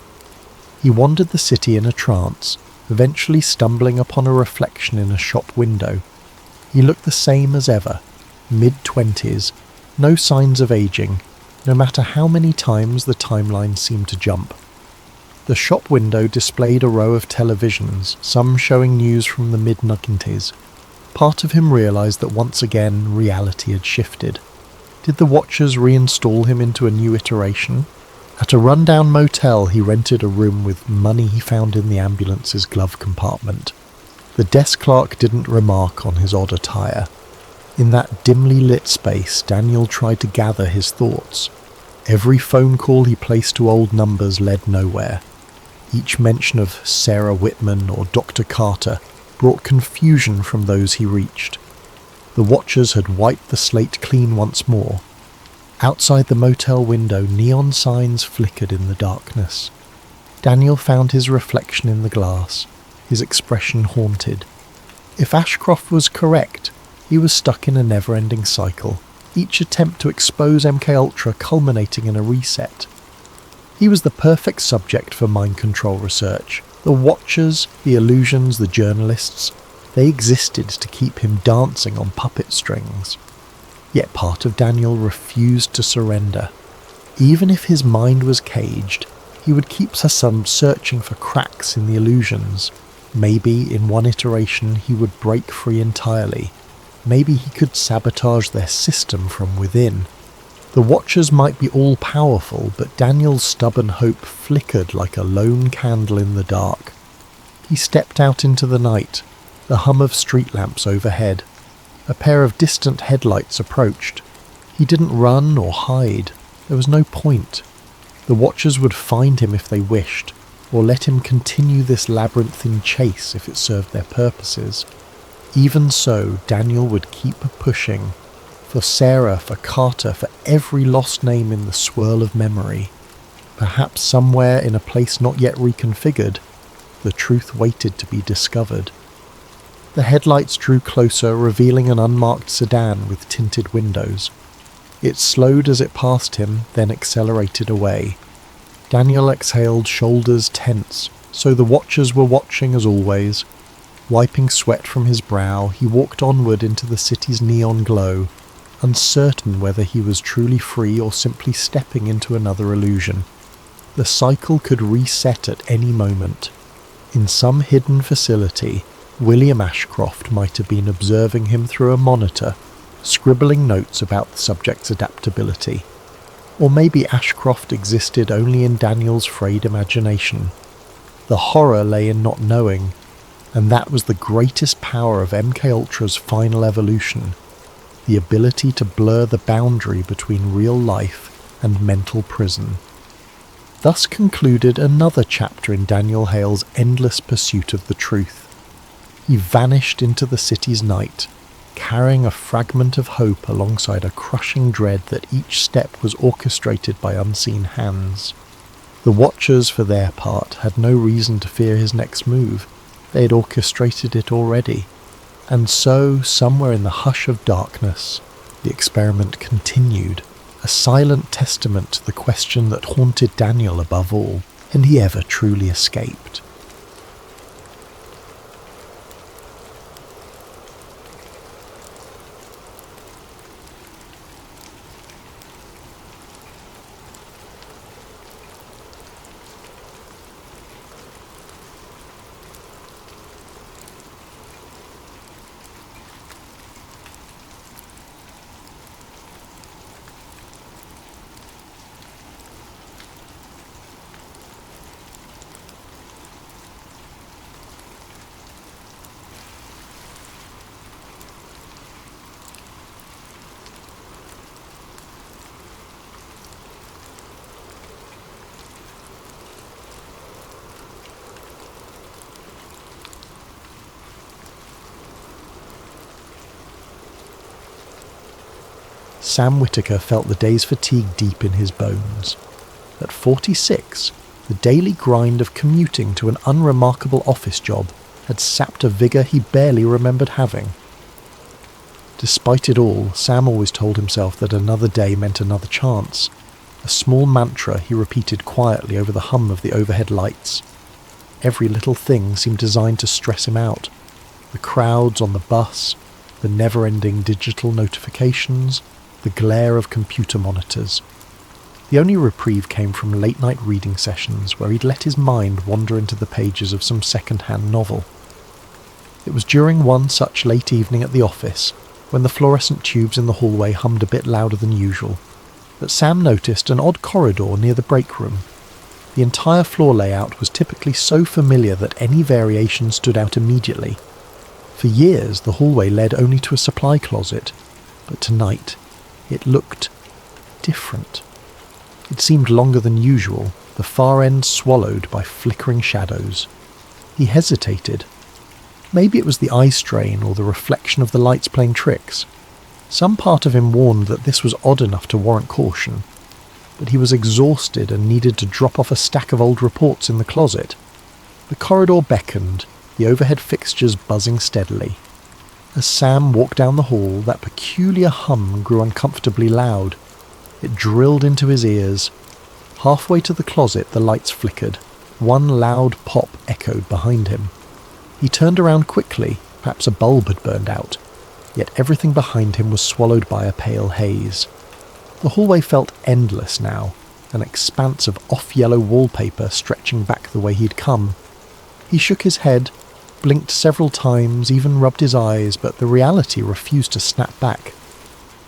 He wandered the city in a trance, eventually stumbling upon a reflection in a shop window. He looked the same as ever, mid-20s, no signs of aging, no matter how many times the timeline seemed to jump. The shop window displayed a row of televisions, some showing news from the mid-90s. Part of him realised that once again reality had shifted. Did the watchers reinstall him into a new iteration? At a rundown motel he rented a room with money he found in the ambulance's glove compartment. The desk clerk didn't remark on his odd attire. In that dimly lit space, Daniel tried to gather his thoughts. Every phone call he placed to old numbers led nowhere. Each mention of Sarah Whitman or Dr. Carter brought confusion from those he reached. The watchers had wiped the slate clean once more. Outside the motel window, neon signs flickered in the darkness. Daniel found his reflection in the glass, his expression haunted. If Ashcroft was correct, he was stuck in a never-ending cycle, each attempt to expose MKUltra culminating in a reset. He was the perfect subject for mind control research. The watchers, the illusions, the journalists, they existed to keep him dancing on puppet strings. Yet part of Daniel refused to surrender. Even if his mind was caged, he would keep searching for cracks in the illusions. Maybe in one iteration he would break free entirely. Maybe he could sabotage their system from within. The watchers might be all-powerful, but Daniel's stubborn hope flickered like a lone candle in the dark. He stepped out into the night, the hum of street lamps overhead. A pair of distant headlights approached. He didn't run or hide. There was no point. The watchers would find him if they wished, or let him continue this labyrinthine chase if it served their purposes. Even so, Daniel would keep pushing. For Sarah, for Carter, for every lost name in the swirl of memory. Perhaps somewhere in a place not yet reconfigured, the truth waited to be discovered. The headlights drew closer, revealing an unmarked sedan with tinted windows. It slowed as it passed him, then accelerated away. Daniel exhaled, shoulders tense, so the watchers were watching as always. Wiping sweat from his brow, he walked onward into the city's neon glow, uncertain whether he was truly free or simply stepping into another illusion. The cycle could reset at any moment. In some hidden facility, William Ashcroft might have been observing him through a monitor, scribbling notes about the subject's adaptability. Or maybe Ashcroft existed only in Daniel's frayed imagination. The horror lay in not knowing, and that was the greatest power of MKUltra's final evolution, the ability to blur the boundary between real life and mental prison. Thus concluded another chapter in Daniel Hale's endless pursuit of the truth. He vanished into the city's night, carrying a fragment of hope alongside a crushing dread that each step was orchestrated by unseen hands. The watchers, for their part, had no reason to fear his next move. They had orchestrated it already. And so, somewhere in the hush of darkness, the experiment continued, a silent testament to the question that haunted Daniel above all, had he ever truly escaped? Sam Whitaker felt the day's fatigue deep in his bones. At 46, the daily grind of commuting to an unremarkable office job had sapped a vigour he barely remembered having. Despite it all, Sam always told himself that another day meant another chance, a small mantra he repeated quietly over the hum of the overhead lights. Every little thing seemed designed to stress him out. The crowds on the bus, the never-ending digital notifications, the glare of computer monitors. The only reprieve came from late-night reading sessions where he'd let his mind wander into the pages of some second-hand novel. It was during one such late evening at the office, when the fluorescent tubes in the hallway hummed a bit louder than usual, that Sam noticed an odd corridor near the break room. The entire floor layout was typically so familiar that any variation stood out immediately. For years, the hallway led only to a supply closet, but tonight, it looked different. It seemed longer than usual, the far end swallowed by flickering shadows. He hesitated. Maybe it was the eye strain or the reflection of the lights playing tricks. Some part of him warned that this was odd enough to warrant caution, but he was exhausted and needed to drop off a stack of old reports in the closet. The corridor beckoned, the overhead fixtures buzzing steadily. As Sam walked down the hall, that peculiar hum grew uncomfortably loud. It drilled into his ears. Halfway to the closet, the lights flickered. One loud pop echoed behind him. He turned around quickly, perhaps a bulb had burned out, yet everything behind him was swallowed by a pale haze. The hallway felt endless now, an expanse of off-yellow wallpaper stretching back the way he'd come. He shook his head, blinked several times, even rubbed his eyes, but the reality refused to snap back.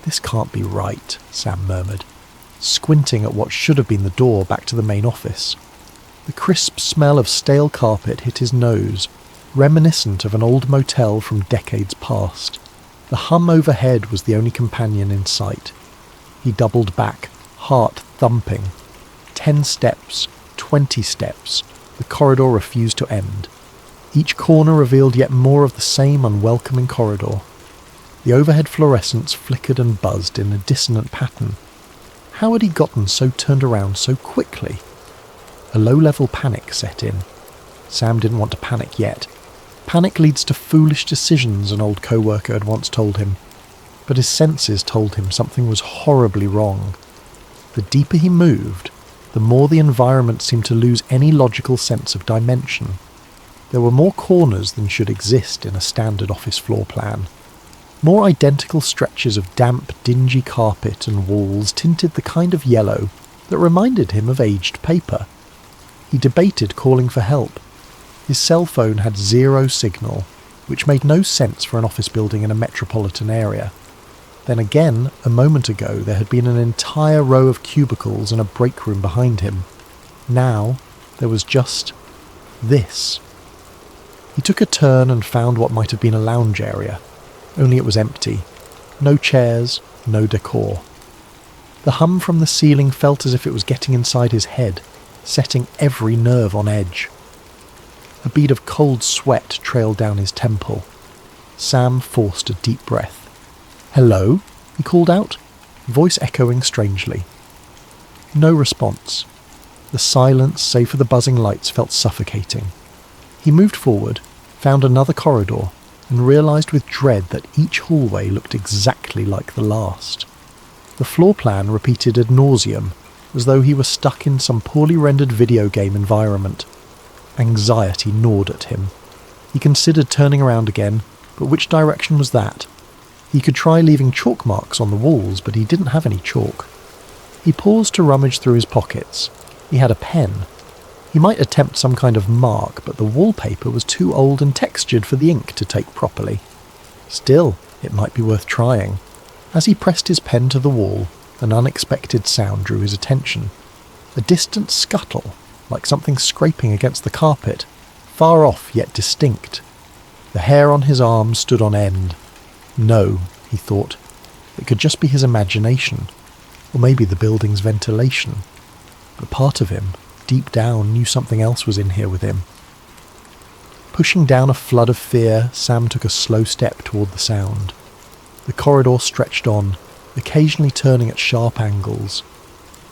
"This can't be right," Sam murmured, squinting at what should have been the door back to the main office. The crisp smell of stale carpet hit his nose, reminiscent of an old motel from decades past. The hum overhead was the only companion in sight. He doubled back, heart thumping. 10 steps, 20 steps. The corridor refused to end. Each corner revealed yet more of the same unwelcoming corridor. The overhead fluorescents flickered and buzzed in a dissonant pattern. How had he gotten so turned around so quickly? A low-level panic set in. Sam didn't want to panic yet. Panic leads to foolish decisions, an old co-worker had once told him. But his senses told him something was horribly wrong. The deeper he moved, the more the environment seemed to lose any logical sense of dimension. There were more corners than should exist in a standard office floor plan. More identical stretches of damp, dingy carpet and walls tinted the kind of yellow that reminded him of aged paper. He debated calling for help. His cell phone had 0 signal, which made no sense for an office building in a metropolitan area. Then again, a moment ago, there had been an entire row of cubicles and a break room behind him. Now, there was just this. He took a turn and found what might have been a lounge area, only it was empty. No chairs, no decor. The hum from the ceiling felt as if it was getting inside his head, setting every nerve on edge. A bead of cold sweat trailed down his temple. Sam forced a deep breath. "Hello?" he called out, voice echoing strangely. No response. The silence, save for the buzzing lights, felt suffocating. He moved forward, found another corridor, and realised with dread that each hallway looked exactly like the last. The floor plan repeated ad nauseum, as though he were stuck in some poorly rendered video game environment. Anxiety gnawed at him. He considered turning around again, but which direction was that? He could try leaving chalk marks on the walls, but he didn't have any chalk. He paused to rummage through his pockets. He had a pen. He might attempt some kind of mark, but the wallpaper was too old and textured for the ink to take properly. Still, it might be worth trying. As he pressed his pen to the wall, an unexpected sound drew his attention. A distant scuttle, like something scraping against the carpet, far off yet distinct. The hair on his arm stood on end. No, he thought, it could just be his imagination, or maybe the building's ventilation. But part of him, deep down, knew something else was in here with him. Pushing down a flood of fear, Sam took a slow step toward the sound. The corridor stretched on, occasionally turning at sharp angles.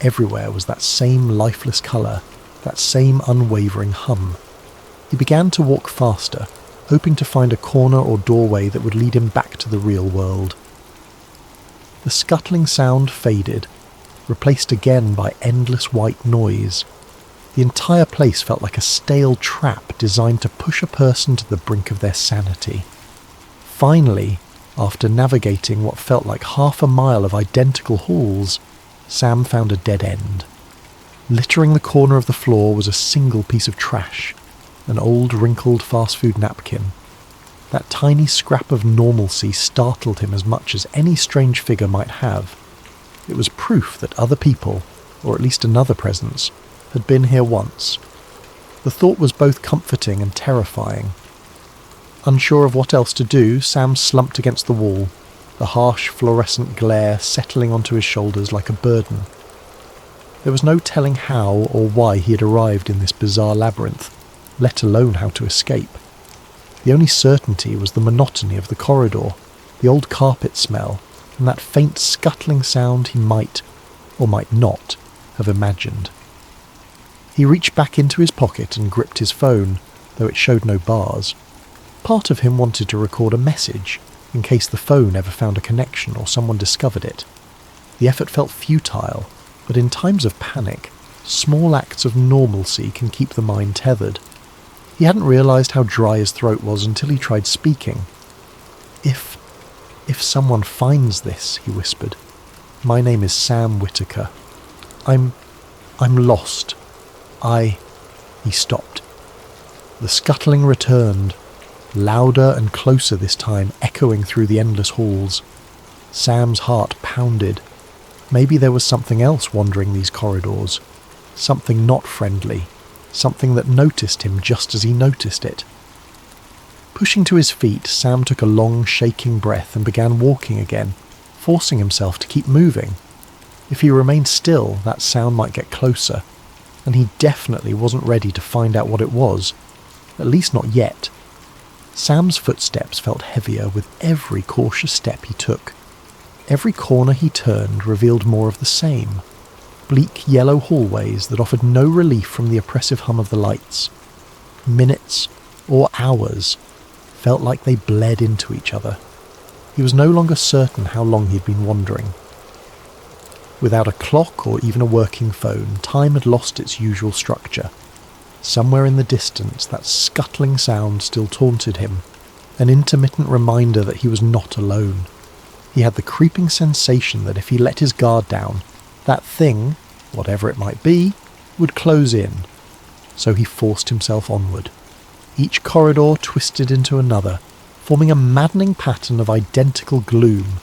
Everywhere was that same lifeless colour, that same unwavering hum. He began to walk faster, hoping to find a corner or doorway that would lead him back to the real world. The scuttling sound faded, replaced again by endless white noise. The entire place felt like a stale trap designed to push a person to the brink of their sanity. Finally, after navigating what felt like half a mile of identical halls, Sam found a dead end. Littering the corner of the floor was a single piece of trash, an old wrinkled fast food napkin. That tiny scrap of normalcy startled him as much as any strange figure might have. It was proof that other people, or at least another presence, had been here once. The thought was both comforting and terrifying. Unsure of what else to do, Sam slumped against the wall, the harsh fluorescent glare settling onto his shoulders like a burden. There was no telling how or why he had arrived in this bizarre labyrinth, let alone how to escape. The only certainty was the monotony of the corridor, the old carpet smell, and that faint scuttling sound he might, or might not, have imagined. He reached back into his pocket and gripped his phone, though it showed no bars. Part of him wanted to record a message, in case the phone ever found a connection or someone discovered it. The effort felt futile, but in times of panic, small acts of normalcy can keep the mind tethered. He hadn't realised how dry his throat was until he tried speaking. If someone finds this," he whispered. "My name is Sam Whitaker. I'm lost. He stopped. The scuttling returned, louder and closer this time, echoing through the endless halls. Sam's heart pounded. Maybe there was something else wandering these corridors. Something not friendly. Something that noticed him just as he noticed it. Pushing to his feet, Sam took a long, shaking breath and began walking again, forcing himself to keep moving. If he remained still, that sound might get closer, and he definitely wasn't ready to find out what it was, at least not yet. Sam's footsteps felt heavier with every cautious step he took. Every corner he turned revealed more of the same. Bleak yellow hallways that offered no relief from the oppressive hum of the lights. Minutes, or hours, felt like they bled into each other. He was no longer certain how long he'd been wandering. Without a clock or even a working phone, time had lost its usual structure. Somewhere in the distance, that scuttling sound still taunted him, an intermittent reminder that he was not alone. He had the creeping sensation that if he let his guard down, that thing, whatever it might be, would close in. So he forced himself onward. Each corridor twisted into another, forming a maddening pattern of identical gloom.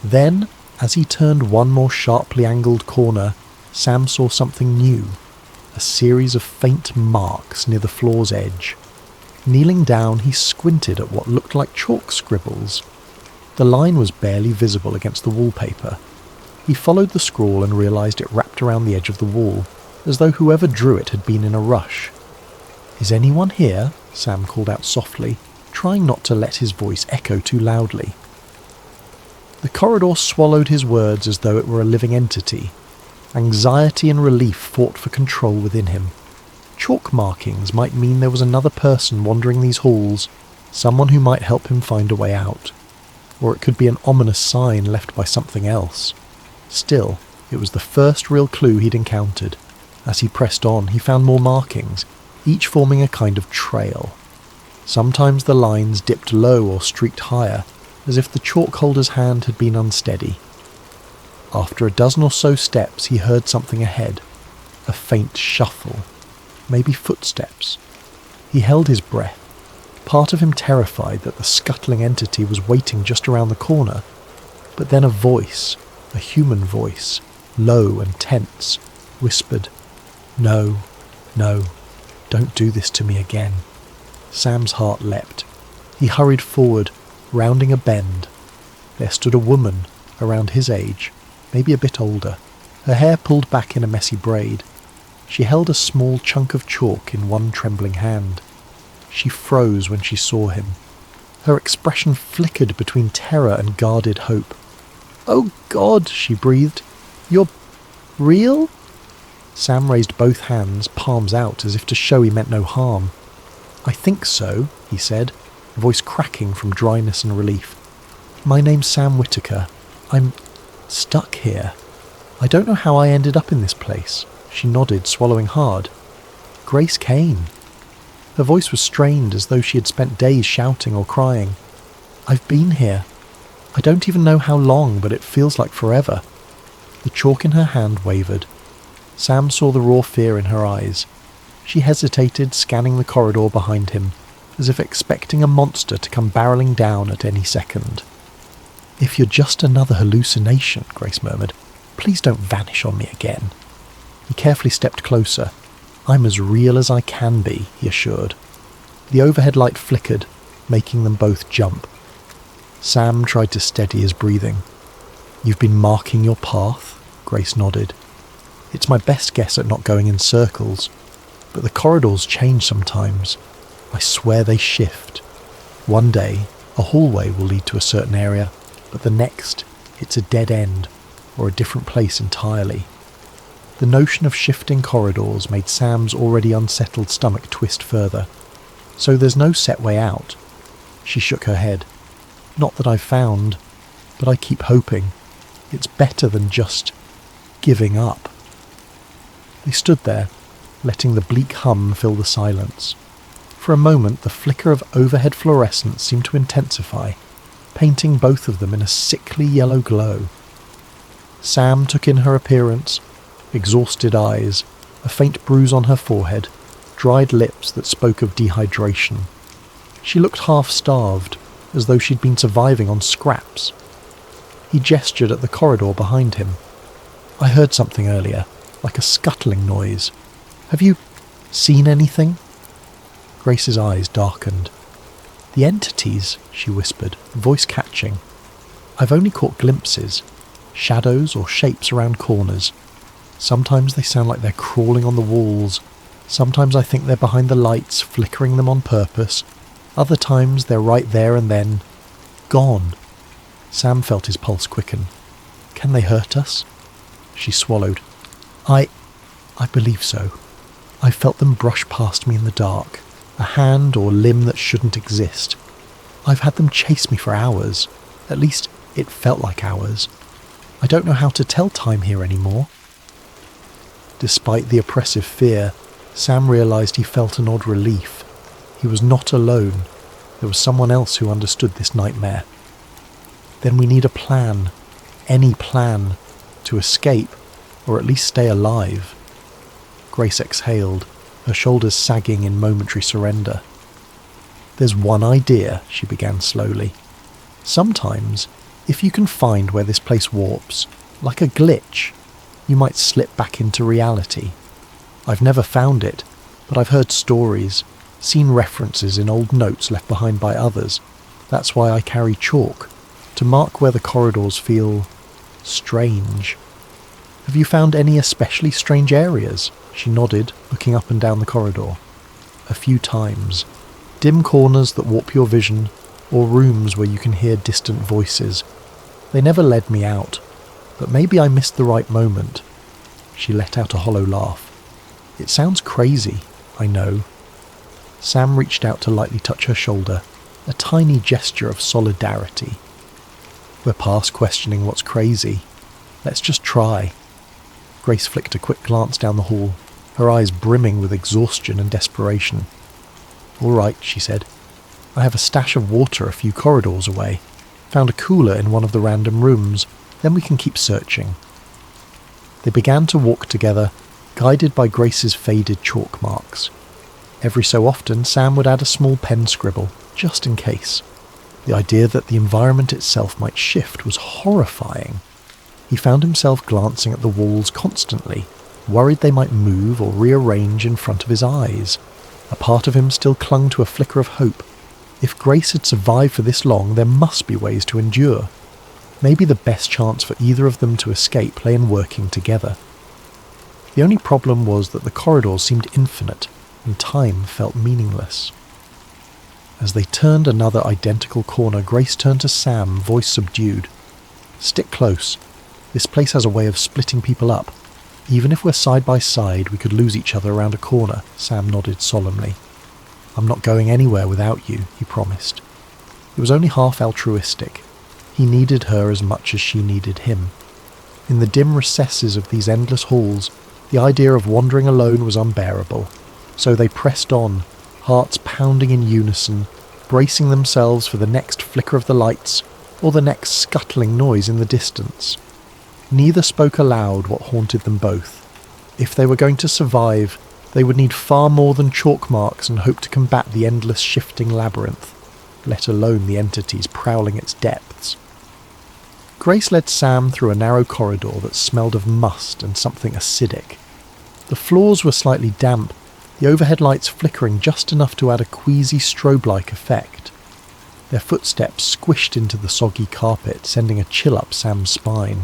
Then, as he turned one more sharply angled corner, Sam saw something new. A series of faint marks near the floor's edge. Kneeling down, he squinted at what looked like chalk scribbles. The line was barely visible against the wallpaper. He followed the scrawl and realised it wrapped around the edge of the wall, as though whoever drew it had been in a rush. "Is anyone here?" Sam called out softly, trying not to let his voice echo too loudly. The corridor swallowed his words as though it were a living entity. Anxiety and relief fought for control within him. Chalk markings might mean there was another person wandering these halls, someone who might help him find a way out. Or it could be an ominous sign left by something else. Still, it was the first real clue he'd encountered. As he pressed on, he found more markings, each forming a kind of trail. Sometimes the lines dipped low or streaked higher, as if the chalk holder's hand had been unsteady. After a dozen or so steps, he heard something ahead. A faint shuffle. Maybe footsteps. He held his breath, part of him terrified that the scuttling entity was waiting just around the corner. But then a voice, a human voice, low and tense, whispered, "No, no, don't do this to me again." Sam's heart leapt. He hurried forward, rounding a bend. There stood a woman, around his age, maybe a bit older, her hair pulled back in a messy braid. She held a small chunk of chalk in one trembling hand. She froze when she saw him. Her expression flickered between terror and guarded hope. "Oh God," she breathed. "You're real?" Sam raised both hands, palms out, as if to show he meant no harm. "I think so," he said, voice cracking from dryness and relief. "My name's Sam Whitaker. I'm stuck here. I don't know how I ended up in this place." She nodded, swallowing hard. "Grace Kane." Her voice was strained, as though she had spent days shouting or crying. "I've been here. I don't even know how long, but it feels like forever." The chalk in her hand wavered. Sam saw the raw fear in her eyes. She hesitated, scanning the corridor behind him, as if expecting a monster to come barreling down at any second. "If you're just another hallucination," Grace murmured, "please don't vanish on me again." He carefully stepped closer. "I'm as real as I can be," he assured. The overhead light flickered, making them both jump. Sam tried to steady his breathing. "You've been marking your path?" Grace nodded. "It's my best guess at not going in circles, but the corridors change sometimes. I swear they shift. One day, a hallway will lead to a certain area, but the next, it's a dead end, or a different place entirely." The notion of shifting corridors made Sam's already unsettled stomach twist further. "So there's no set way out?" She shook her head. "Not that I've found, but I keep hoping. It's better than just giving up." They stood there, letting the bleak hum fill the silence. For a moment, the flicker of overhead fluorescence seemed to intensify, painting both of them in a sickly yellow glow. Sam took in her appearance, exhausted eyes, a faint bruise on her forehead, dried lips that spoke of dehydration. She looked half-starved, as though she'd been surviving on scraps. He gestured at the corridor behind him. "I heard something earlier, like a scuttling noise. Have you seen anything?" Grace's eyes darkened. "The entities," she whispered, voice catching. "I've only caught glimpses, shadows or shapes around corners. Sometimes they sound like they're crawling on the walls. Sometimes I think they're behind the lights, flickering them on purpose. Other times they're right there and then gone." Sam felt his pulse quicken. "Can they hurt us?" She swallowed. I believe so. I felt them brush past me in the dark, a hand or limb that shouldn't exist. I've had them chase me for hours. At least it felt like hours. I don't know how to tell time here anymore." Despite the oppressive fear, Sam realised he felt an odd relief. He was not alone. There was someone else who understood this nightmare. "Then we need a plan. Any plan. To escape, or at least stay alive." Grace exhaled, her shoulders sagging in momentary surrender. "There's one idea," she began slowly. "Sometimes, if you can find where this place warps, like a glitch, you might slip back into reality. I've never found it, but I've heard stories, seen references in old notes left behind by others. That's why I carry chalk, to mark where the corridors feel strange." "Have you found any especially strange areas?" She nodded, looking up and down the corridor. "A few times. Dim corners that warp your vision, or rooms where you can hear distant voices. They never led me out, but maybe I missed the right moment." She let out a hollow laugh. "It sounds crazy, I know." Sam reached out to lightly touch her shoulder, a tiny gesture of solidarity. "We're past questioning what's crazy. Let's just try." Grace flicked a quick glance down the hall, her eyes brimming with exhaustion and desperation. "All right," she said. "I have a stash of water a few corridors away. Found a cooler in one of the random rooms. Then we can keep searching." They began to walk together, guided by Grace's faded chalk marks. Every so often, Sam would add a small pen scribble, just in case. The idea that the environment itself might shift was horrifying. He found himself glancing at the walls constantly, worried they might move or rearrange in front of his eyes. A part of him still clung to a flicker of hope. If Grace had survived for this long, there must be ways to endure. Maybe the best chance for either of them to escape lay in working together. The only problem was that the corridors seemed infinite, and time felt meaningless. As they turned another identical corner, Grace turned to Sam, voice subdued. Stick close. This place has a way of splitting people up. Even if we're side by side, we could lose each other around a corner, Sam nodded solemnly. I'm not going anywhere without you, he promised. It was only half altruistic. He needed her as much as she needed him. In the dim recesses of these endless halls, the idea of wandering alone was unbearable. So they pressed on, hearts pounding in unison, bracing themselves for the next flicker of the lights or the next scuttling noise in the distance. Neither spoke aloud what haunted them both. If they were going to survive, they would need far more than chalk marks and hope to combat the endless shifting labyrinth, let alone the entities prowling its depths. Grace led Sam through a narrow corridor that smelled of must and something acidic. The floors were slightly damp, the overhead lights flickering just enough to add a queasy strobe-like effect. Their footsteps squished into the soggy carpet, sending a chill up Sam's spine.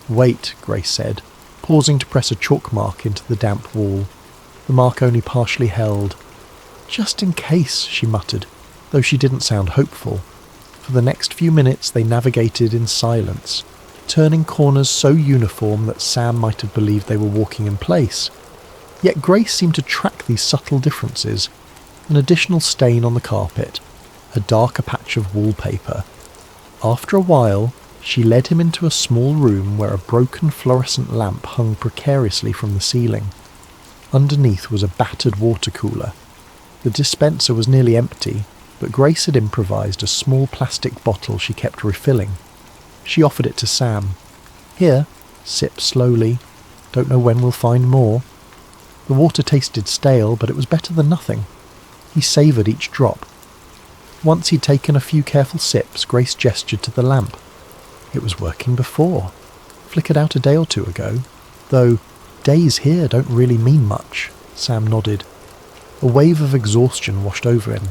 Wait, Grace said, pausing to press a chalk mark into the damp wall. The mark only partially held. Just in case, she muttered, though she didn't sound hopeful. For the next few minutes they navigated in silence, turning corners so uniform that Sam might have believed they were walking in place. Yet Grace seemed to track these subtle differences. An additional stain on the carpet, a darker patch of wallpaper. After a while, she led him into a small room where a broken fluorescent lamp hung precariously from the ceiling. Underneath was a battered water cooler. The dispenser was nearly empty, but Grace had improvised a small plastic bottle she kept refilling. She offered it to Sam. Here, sip slowly. Don't know when we'll find more. The water tasted stale, but it was better than nothing. He savoured each drop. Once he'd taken a few careful sips, Grace gestured to the lamp. It was working before. Flickered out a day or two ago. Though, days here don't really mean much, Sam nodded. A wave of exhaustion washed over him.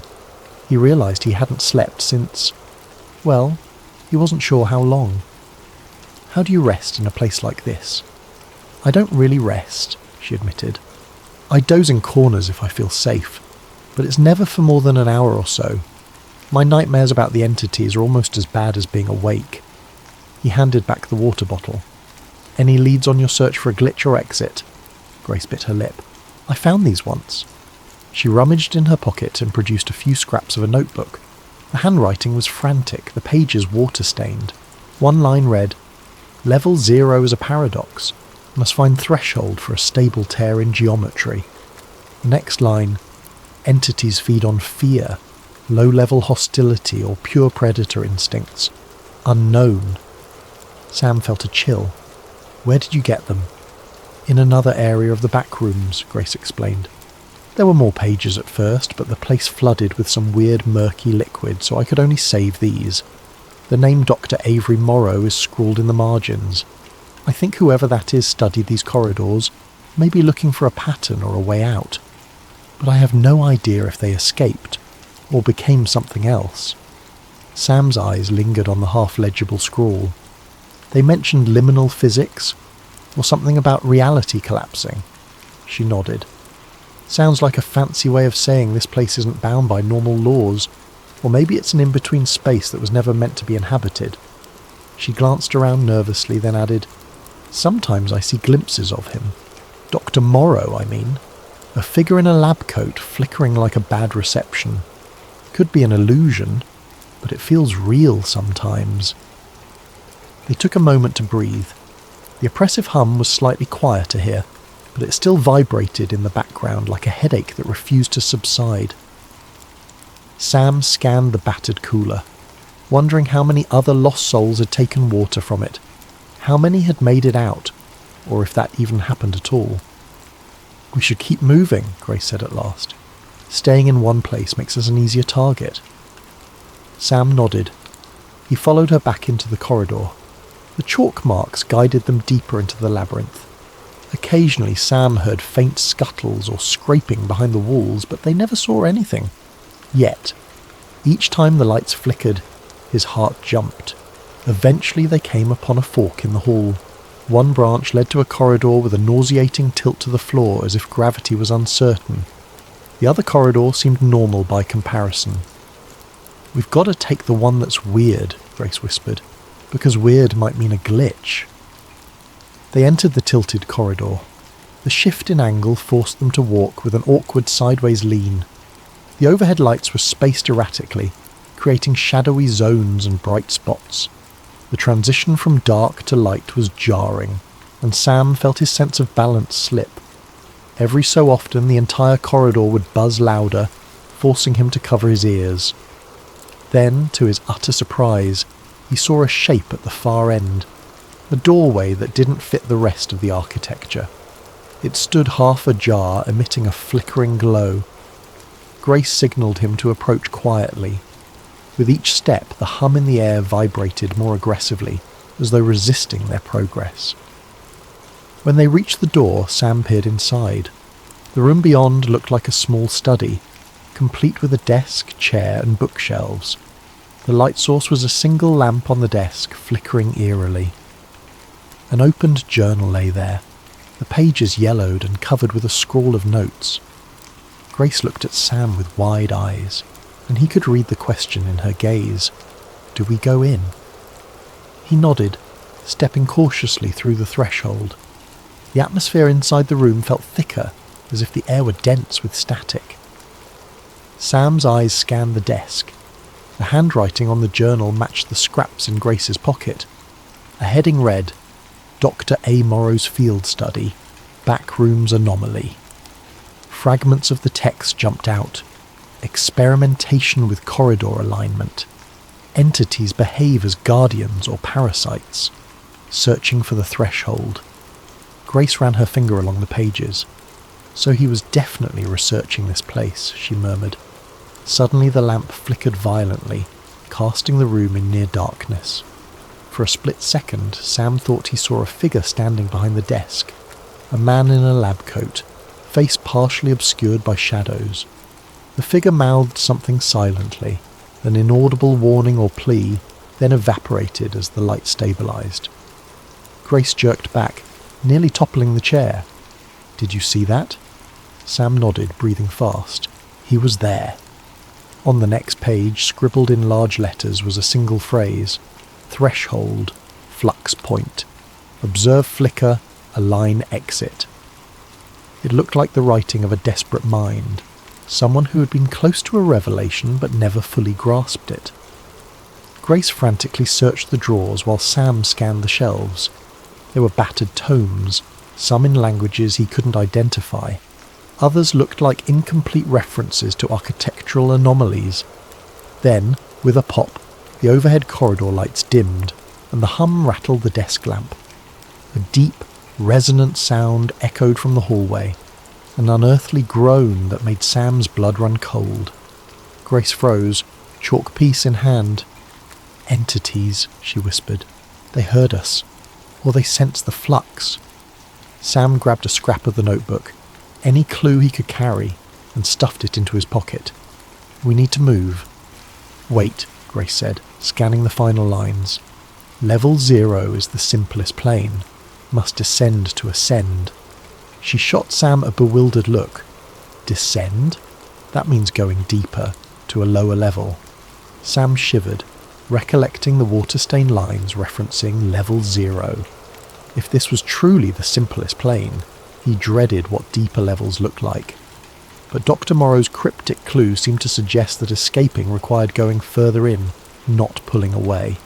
He realised he hadn't slept since... well, he wasn't sure how long. How do you rest in a place like this? I don't really rest, she admitted. I doze in corners if I feel safe, but it's never for more than an hour or so. My nightmares about the entities are almost as bad as being awake. He handed back the water bottle. Any leads on your search for a glitch or exit? Grace bit her lip. I found these once. She rummaged in her pocket and produced a few scraps of a notebook. The handwriting was frantic, the pages water-stained. One line read, Level 0 is a paradox. Must find threshold for a stable tear in geometry. The next line, Entities feed on fear, low-level hostility or pure predator instincts. Unknown. Sam felt a chill. Where did you get them? In another area of the back rooms, Grace explained. There were more pages at first, but the place flooded with some weird murky liquid, so I could only save these. The name Dr. Avery Morrow is scrawled in the margins. I think whoever that is studied these corridors, maybe looking for a pattern or a way out. But I have no idea if they escaped, or became something else. Sam's eyes lingered on the half-legible scrawl. They mentioned liminal physics, or something about reality collapsing. She nodded. Sounds like a fancy way of saying this place isn't bound by normal laws, or maybe it's an in-between space that was never meant to be inhabited. She glanced around nervously, then added, Sometimes I see glimpses of him. Dr. Morrow, I mean. A figure in a lab coat flickering like a bad reception. Could be an illusion, but it feels real sometimes. They took a moment to breathe. The oppressive hum was slightly quieter here, but it still vibrated in the background like a headache that refused to subside. Sam scanned the battered cooler, wondering how many other lost souls had taken water from it, how many had made it out, or if that even happened at all. We should keep moving, Grace said at last. Staying in one place makes us an easier target. Sam nodded. He followed her back into the corridor. The chalk marks guided them deeper into the labyrinth. Occasionally Sam heard faint scuttles or scraping behind the walls, but they never saw anything. Yet, each time the lights flickered, his heart jumped. Eventually they came upon a fork in the hall. One branch led to a corridor with a nauseating tilt to the floor as if gravity was uncertain. The other corridor seemed normal by comparison. We've got to take the one that's weird, Grace whispered. because weird might mean a glitch. They entered the tilted corridor. The shift in angle forced them to walk with an awkward sideways lean. The overhead lights were spaced erratically, creating shadowy zones and bright spots. The transition from dark to light was jarring, and Sam felt his sense of balance slip. Every so often the entire corridor would buzz louder, forcing him to cover his ears. Then, to his utter surprise, he saw a shape at the far end, a doorway that didn't fit the rest of the architecture. It stood half ajar, emitting a flickering glow. Grace signalled him to approach quietly. With each step, the hum in the air vibrated more aggressively, as though resisting their progress. When they reached the door, Sam peered inside. The room beyond looked like a small study, complete with a desk, chair, and bookshelves. The light source was a single lamp on the desk, flickering eerily. An opened journal lay there, the pages yellowed and covered with a scrawl of notes. Grace looked at Sam with wide eyes, and he could read the question in her gaze. "Do we go in?" He nodded, stepping cautiously through the threshold. The atmosphere inside the room felt thicker, as if the air were dense with static. Sam's eyes scanned the desk. The handwriting on the journal matched the scraps in Grace's pocket. A heading read, "Dr. A. Morrow's Field Study, Backroom's Anomaly." Fragments of the text jumped out. Experimentation with corridor alignment. Entities behave as guardians or parasites. Searching for the threshold. Grace ran her finger along the pages. So he was definitely researching this place, she murmured. Suddenly the lamp flickered violently, casting the room in near darkness. For a split second, Sam thought he saw a figure standing behind the desk. A man in a lab coat, face partially obscured by shadows. The figure mouthed something silently, an inaudible warning or plea, then evaporated as the light stabilized. Grace jerked back, nearly toppling the chair. "Did you see that?" Sam nodded, breathing fast. He was there. On the next page, scribbled in large letters, was a single phrase. Threshold, flux point. Observe flicker, align exit. It looked like the writing of a desperate mind, someone who had been close to a revelation but never fully grasped it. Grace frantically searched the drawers while Sam scanned the shelves. There were battered tomes, some in languages he couldn't identify. Others looked like incomplete references to architectural anomalies. Then, with a pop, the overhead corridor lights dimmed, and the hum rattled the desk lamp. A deep, resonant sound echoed from the hallway, an unearthly groan that made Sam's blood run cold. Grace froze, chalk piece in hand. "Entities," she whispered. "They heard us. Or they sensed the flux." Sam grabbed a scrap of the notebook, any clue he could carry, and stuffed it into his pocket. "We need to move." "Wait," Grace said, scanning the final lines. "Level 0 is the simplest plane. Must descend to ascend." She shot Sam a bewildered look. "Descend? That means going deeper, to a lower level." Sam shivered, recollecting the water-stained lines referencing level 0. If this was truly the simplest plane, he dreaded what deeper levels looked like. But Dr. Morrow's cryptic clue seemed to suggest that escaping required going further in, not pulling away.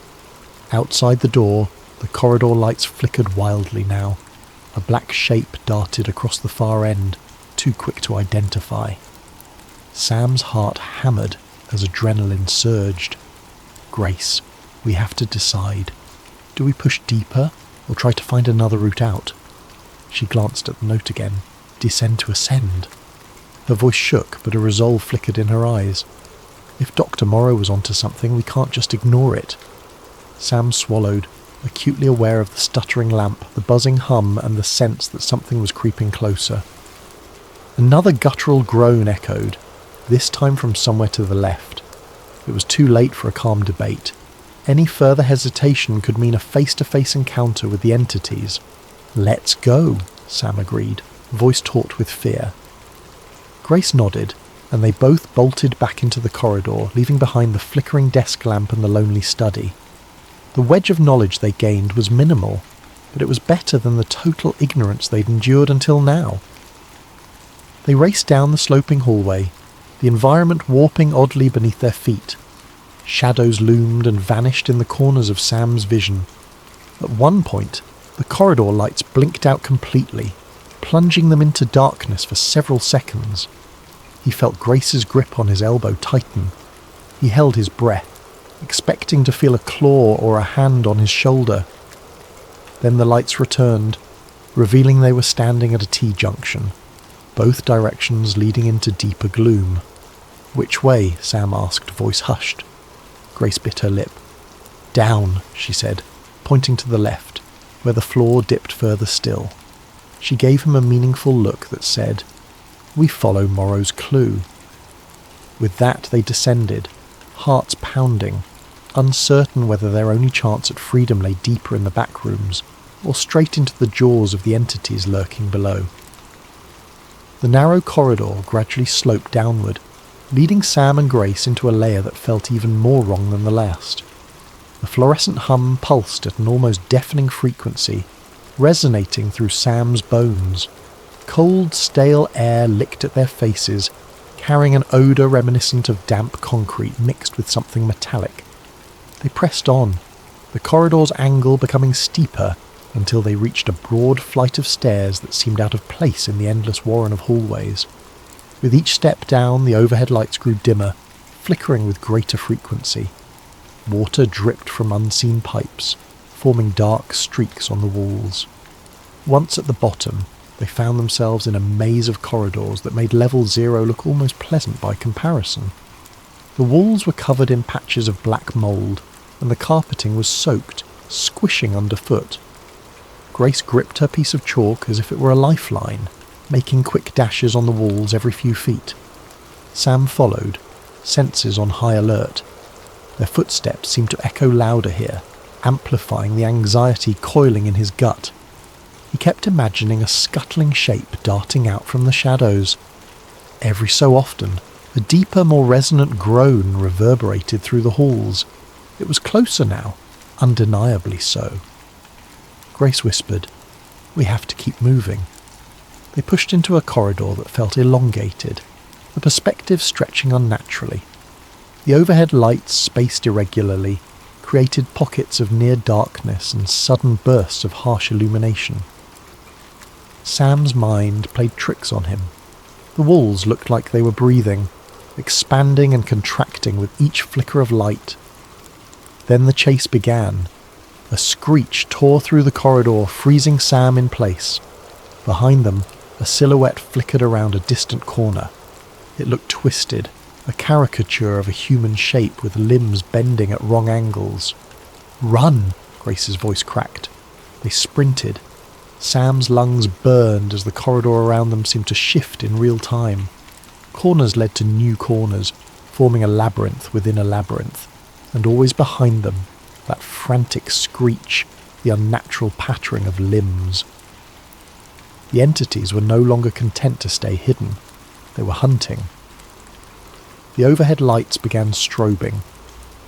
Outside the door, the corridor lights flickered wildly now. A black shape darted across the far end, too quick to identify. Sam's heart hammered as adrenaline surged. "Grace, we have to decide. Do we push deeper, or try to find another route out?" She glanced at the note again. "Descend to ascend." Her voice shook, but a resolve flickered in her eyes. If Dr. Morrow was onto something, we can't just ignore it. Sam swallowed, acutely aware of the stuttering lamp, the buzzing hum, and the sense that something was creeping closer. Another guttural groan echoed, this time from somewhere to the left. It was too late for a calm debate. Any further hesitation could mean a face-to-face encounter with the entities. "Let's go," Sam agreed, voice taut with fear. Grace nodded, and they both bolted back into the corridor, leaving behind the flickering desk lamp and the lonely study. The wedge of knowledge they gained was minimal, but it was better than the total ignorance they'd endured until now. They raced down the sloping hallway, the environment warping oddly beneath their feet. Shadows loomed and vanished in the corners of Sam's vision. At one point, the corridor lights blinked out completely, plunging them into darkness for several seconds. He felt Grace's grip on his elbow tighten. He held his breath, expecting to feel a claw or a hand on his shoulder. Then the lights returned, revealing they were standing at a T-junction, both directions leading into deeper gloom. "Which way?" Sam asked, voice hushed. Grace bit her lip. "Down," she said, pointing to the left, where the floor dipped further still. She gave him a meaningful look that said, "We follow Morrow's clue." With that they descended, hearts pounding, uncertain whether their only chance at freedom lay deeper in the back rooms, or straight into the jaws of the entities lurking below. The narrow corridor gradually sloped downward, leading Sam and Grace into a layer that felt even more wrong than the last. The fluorescent hum pulsed at an almost deafening frequency, resonating through Sam's bones. Cold, stale air licked at their faces, carrying an odour reminiscent of damp concrete mixed with something metallic. They pressed on, the corridor's angle becoming steeper until they reached a broad flight of stairs that seemed out of place in the endless warren of hallways. With each step down, the overhead lights grew dimmer, flickering with greater frequency. Water dripped from unseen pipes, forming dark streaks on the walls. Once at the bottom, they found themselves in a maze of corridors that made level 0 look almost pleasant by comparison. The walls were covered in patches of black mould, and the carpeting was soaked, squishing underfoot. Grace gripped her piece of chalk as if it were a lifeline, making quick dashes on the walls every few feet. Sam followed, senses on high alert. Their footsteps seemed to echo louder here, amplifying the anxiety coiling in his gut. He kept imagining a scuttling shape darting out from the shadows. Every so often, a deeper, more resonant groan reverberated through the halls. It was closer now, undeniably so. Grace whispered, "We have to keep moving." They pushed into a corridor that felt elongated, the perspective stretching unnaturally. The overhead lights, spaced irregularly, created pockets of near darkness and sudden bursts of harsh illumination. Sam's mind played tricks on him. The walls looked like they were breathing, expanding and contracting with each flicker of light. Then the chase began. A screech tore through the corridor, freezing Sam in place. Behind them, a silhouette flickered around a distant corner. It looked twisted, a caricature of a human shape with limbs bending at wrong angles. "Run!" Grace's voice cracked. They sprinted. Sam's lungs burned as the corridor around them seemed to shift in real time. Corners led to new corners, forming a labyrinth within a labyrinth, and always behind them, that frantic screech, the unnatural pattering of limbs. The entities were no longer content to stay hidden. They were hunting. The overhead lights began strobing.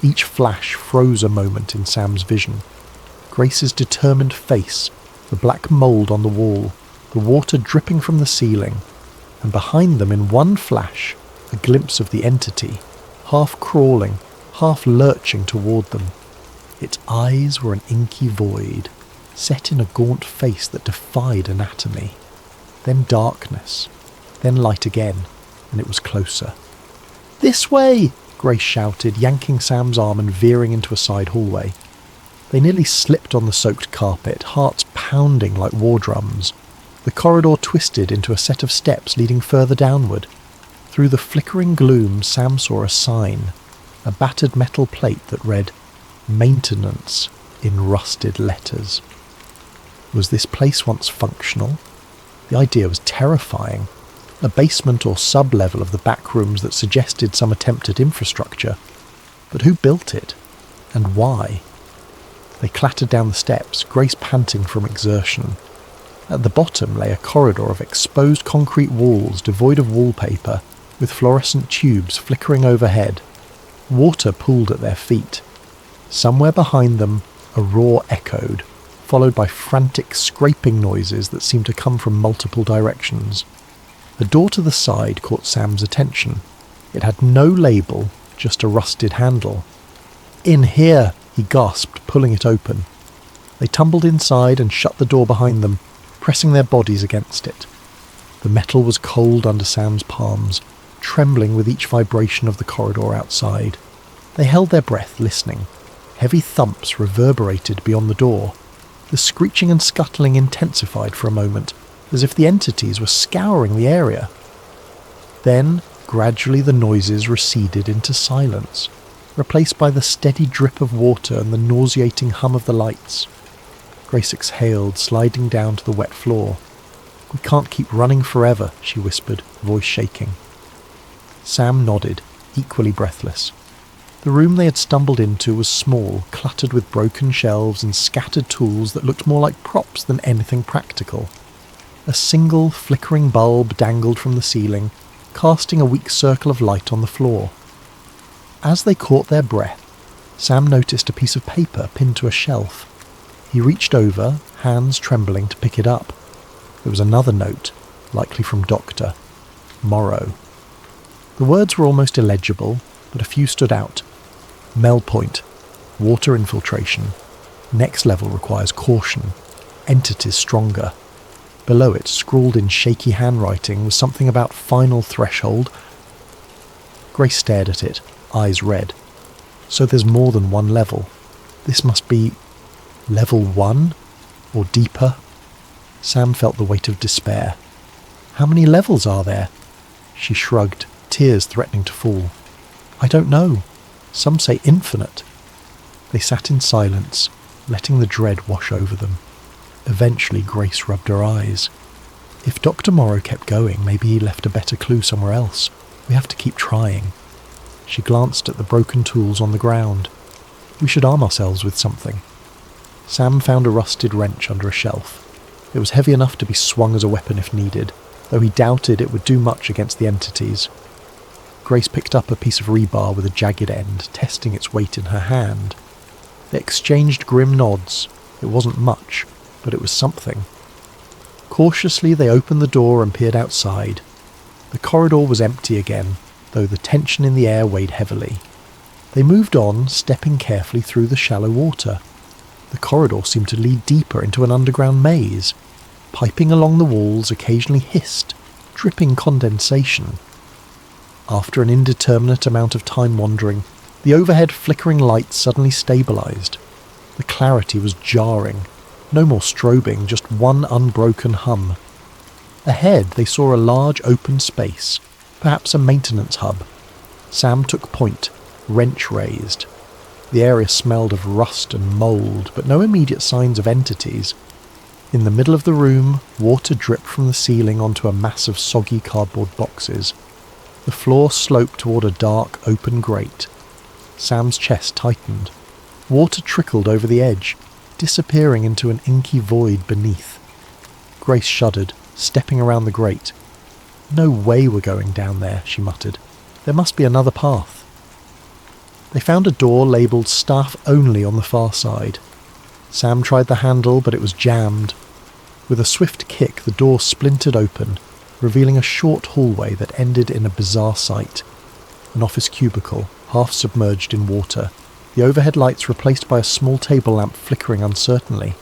Each flash froze a moment in Sam's vision. Grace's determined face, the black mould on the wall, the water dripping from the ceiling, and behind them in one flash, a glimpse of the entity, half crawling, half lurching toward them. Its eyes were an inky void, set in a gaunt face that defied anatomy. Then darkness, then light again, and it was closer. "This way!" Grace shouted, yanking Sam's arm and veering into a side hallway. They nearly slipped on the soaked carpet, hearts pounding like war drums. The corridor twisted into a set of steps leading further downward. Through the flickering gloom, Sam saw a sign, a battered metal plate that read, "Maintenance," in rusted letters. Was this place once functional? The idea was terrifying. A basement or sub-level of the back rooms that suggested some attempt at infrastructure. But who built it? And why? They clattered down the steps, Grace panting from exertion. At the bottom lay a corridor of exposed concrete walls devoid of wallpaper, with fluorescent tubes flickering overhead. Water pooled at their feet. Somewhere behind them, A roar echoed, followed by frantic scraping noises that seemed to come from multiple directions. The door to the side caught Sam's attention. It had no label, just a rusted handle. "In here!" he gasped, pulling it open. They tumbled inside and shut the door behind them, pressing their bodies against it. The metal was cold under Sam's palms, trembling with each vibration of the corridor outside. They held their breath, listening. Heavy thumps reverberated beyond the door. The screeching and scuttling intensified for a moment, as if the entities were scouring the area. Then, gradually the noises receded into silence, replaced by the steady drip of water and the nauseating hum of the lights. Grace exhaled, sliding down to the wet floor. "We can't keep running forever," she whispered, voice shaking. Sam nodded, equally breathless. The room they had stumbled into was small, cluttered with broken shelves and scattered tools that looked more like props than anything practical. A single flickering bulb dangled from the ceiling, casting a weak circle of light on the floor. As they caught their breath, Sam noticed a piece of paper pinned to a shelf. He reached over, hands trembling, to pick it up. It was another note, likely from Dr. Morrow. The words were almost illegible, but a few stood out. Mel point. Water infiltration. Next level requires caution. Entities stronger. Below it, scrawled in shaky handwriting, was something about final threshold. Grace stared at it, eyes red. So there's more than one level. This must be level 1? Or deeper? Sam felt the weight of despair. How many levels are there? She shrugged, tears threatening to fall. I don't know. Some say infinite. They sat in silence, letting the dread wash over them. Eventually Grace rubbed her eyes. If Dr. Morrow kept going, maybe he left a better clue somewhere else. We have to keep trying. She glanced at the broken tools on the ground. We should arm ourselves with something. Sam found a rusted wrench under a shelf. It was heavy enough to be swung as a weapon if needed, though he doubted it would do much against the entities. Grace picked up a piece of rebar with a jagged end, testing its weight in her hand. They exchanged grim nods. It wasn't much, but it was something. Cautiously they opened the door and peered outside. The corridor was empty again, though the tension in the air weighed heavily. They moved on, stepping carefully through the shallow water. The corridor seemed to lead deeper into an underground maze. Piping along the walls occasionally hissed, dripping condensation. After an indeterminate amount of time wandering, the overhead flickering lights suddenly stabilized. The clarity was jarring. No more strobing, just one unbroken hum. Ahead they saw a large open space, perhaps a maintenance hub. Sam took point, wrench raised. The area smelled of rust and mould, but no immediate signs of entities. In the middle of the room, water dripped from the ceiling onto a mass of soggy cardboard boxes. The floor sloped toward a dark, open grate. Sam's chest tightened. Water trickled over the edge, disappearing into an inky void beneath. Grace shuddered, stepping around the grate. "No way we're going down there," she muttered. "There must be another path." They found a door labelled Staff Only on the far side. Sam tried the handle, but it was jammed. With a swift kick, the door splintered open, revealing a short hallway that ended in a bizarre sight. An office cubicle, half submerged in water, the overhead lights replaced by a small table lamp flickering uncertainly.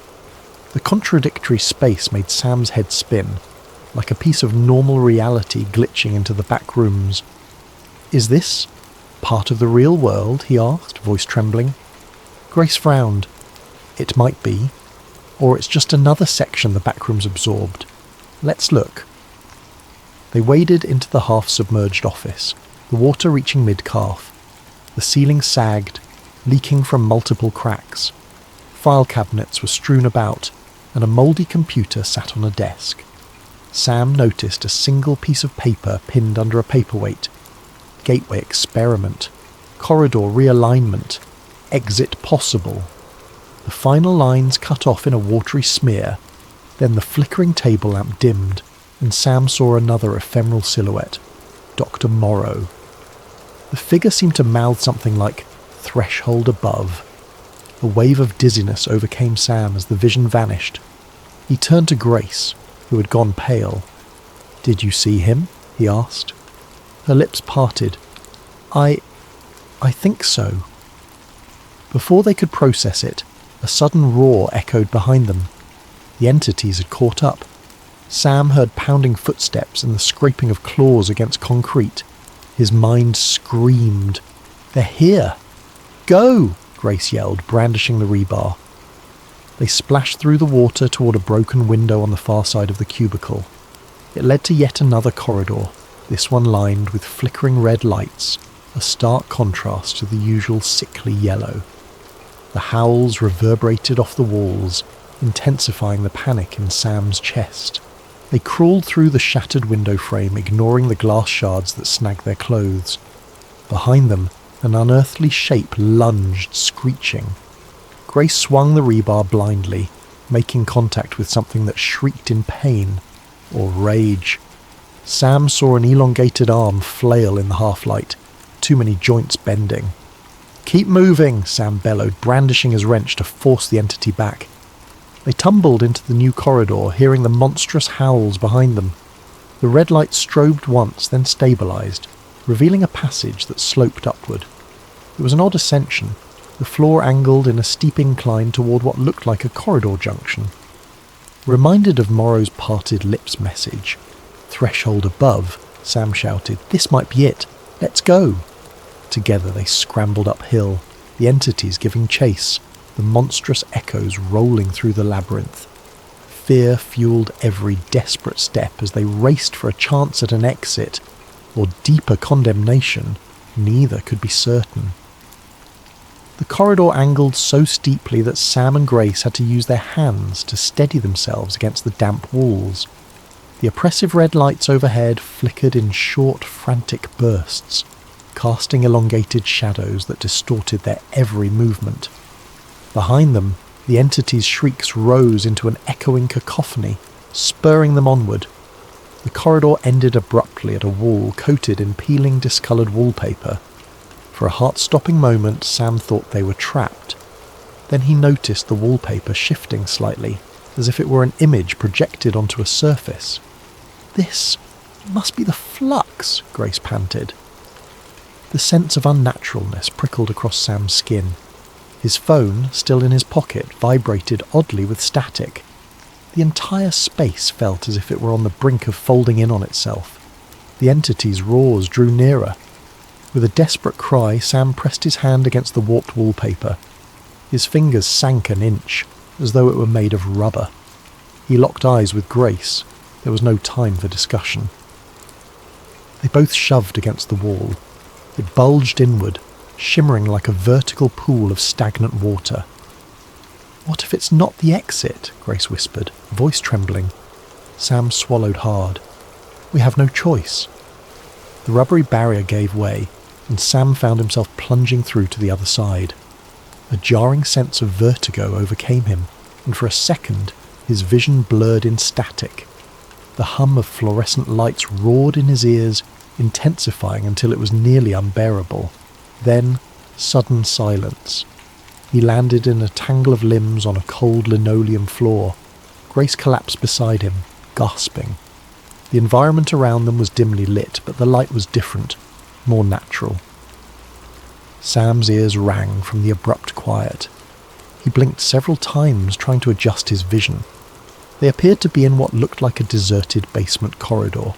The contradictory space made Sam's head spin, like a piece of normal reality glitching into the back rooms. "Is this part of the real world?" he asked, voice trembling. Grace frowned. "It might be. Or it's just another section the back rooms absorbed. Let's look." They waded into the half-submerged office, the water reaching mid-calf. The ceiling sagged, leaking from multiple cracks. File cabinets were strewn about, and a mouldy computer sat on a desk. Sam noticed a single piece of paper pinned under a paperweight. Gateway experiment. Corridor realignment. Exit possible. The final lines cut off in a watery smear. Then the flickering table lamp dimmed, and Sam saw another ephemeral silhouette. Dr. Morrow. The figure seemed to mouth something like "threshold above." A wave of dizziness overcame Sam as the vision vanished. He turned to Grace, who had gone pale. "Did you see him?" he asked. Her lips parted. I think so." Before they could process it, a sudden roar echoed behind them. The entities had caught up. Sam heard pounding footsteps and the scraping of claws against concrete. His mind screamed. "They're here!" "Go!" Grace yelled, brandishing the rebar. They splashed through the water toward a broken window on the far side of the cubicle. It led to yet another corridor, this one lined with flickering red lights, a stark contrast to the usual sickly yellow. The howls reverberated off the walls, intensifying the panic in Sam's chest. They crawled through the shattered window frame, ignoring the glass shards that snagged their clothes. Behind them, an unearthly shape lunged, screeching. Grace swung the rebar blindly, making contact with something that shrieked in pain or rage. Sam saw an elongated arm flail in the half-light, too many joints bending. "Keep moving," Sam bellowed, brandishing his wrench to force the entity back. They tumbled into the new corridor, hearing the monstrous howls behind them. The red light strobed once, then stabilized, revealing a passage that sloped upward. It was an odd ascension, the floor angled in a steep incline toward what looked like a corridor junction. Reminded of Morrow's parted lips message, "Threshold above," Sam shouted, "This might be it. Let's go." Together they scrambled uphill, the entities giving chase, the monstrous echoes rolling through the labyrinth. Fear fueled every desperate step as they raced for a chance at an exit, or deeper condemnation. Neither could be certain. The corridor angled so steeply that Sam and Grace had to use their hands to steady themselves against the damp walls. The oppressive red lights overhead flickered in short, frantic bursts, casting elongated shadows that distorted their every movement. Behind them, the entity's shrieks rose into an echoing cacophony, spurring them onward. The corridor ended abruptly at a wall coated in peeling, discoloured wallpaper. For a heart-stopping moment, Sam thought they were trapped. Then he noticed the wallpaper shifting slightly, as if it were an image projected onto a surface. "This must be the flux," Grace panted. The sense of unnaturalness prickled across Sam's skin. His phone, still in his pocket, vibrated oddly with static. The entire space felt as if it were on the brink of folding in on itself. The entity's roars drew nearer. With a desperate cry, Sam pressed his hand against the warped wallpaper. His fingers sank an inch, as though it were made of rubber. He locked eyes with Grace. There was no time for discussion. They both shoved against the wall. It bulged inward, shimmering like a vertical pool of stagnant water. "What if it's not the exit?" Grace whispered, voice trembling. Sam swallowed hard. "We have no choice." The rubbery barrier gave way, and Sam found himself plunging through to the other side. A jarring sense of vertigo overcame him, and for a second his vision blurred in static. The hum of fluorescent lights roared in his ears, intensifying until it was nearly unbearable. Then, sudden silence. He landed in a tangle of limbs on a cold linoleum floor. Grace collapsed beside him, gasping. The environment around them was dimly lit, but the light was different, more natural. Sam's ears rang from the abrupt quiet. He blinked several times, trying to adjust his vision. They appeared to be in what looked like a deserted basement corridor.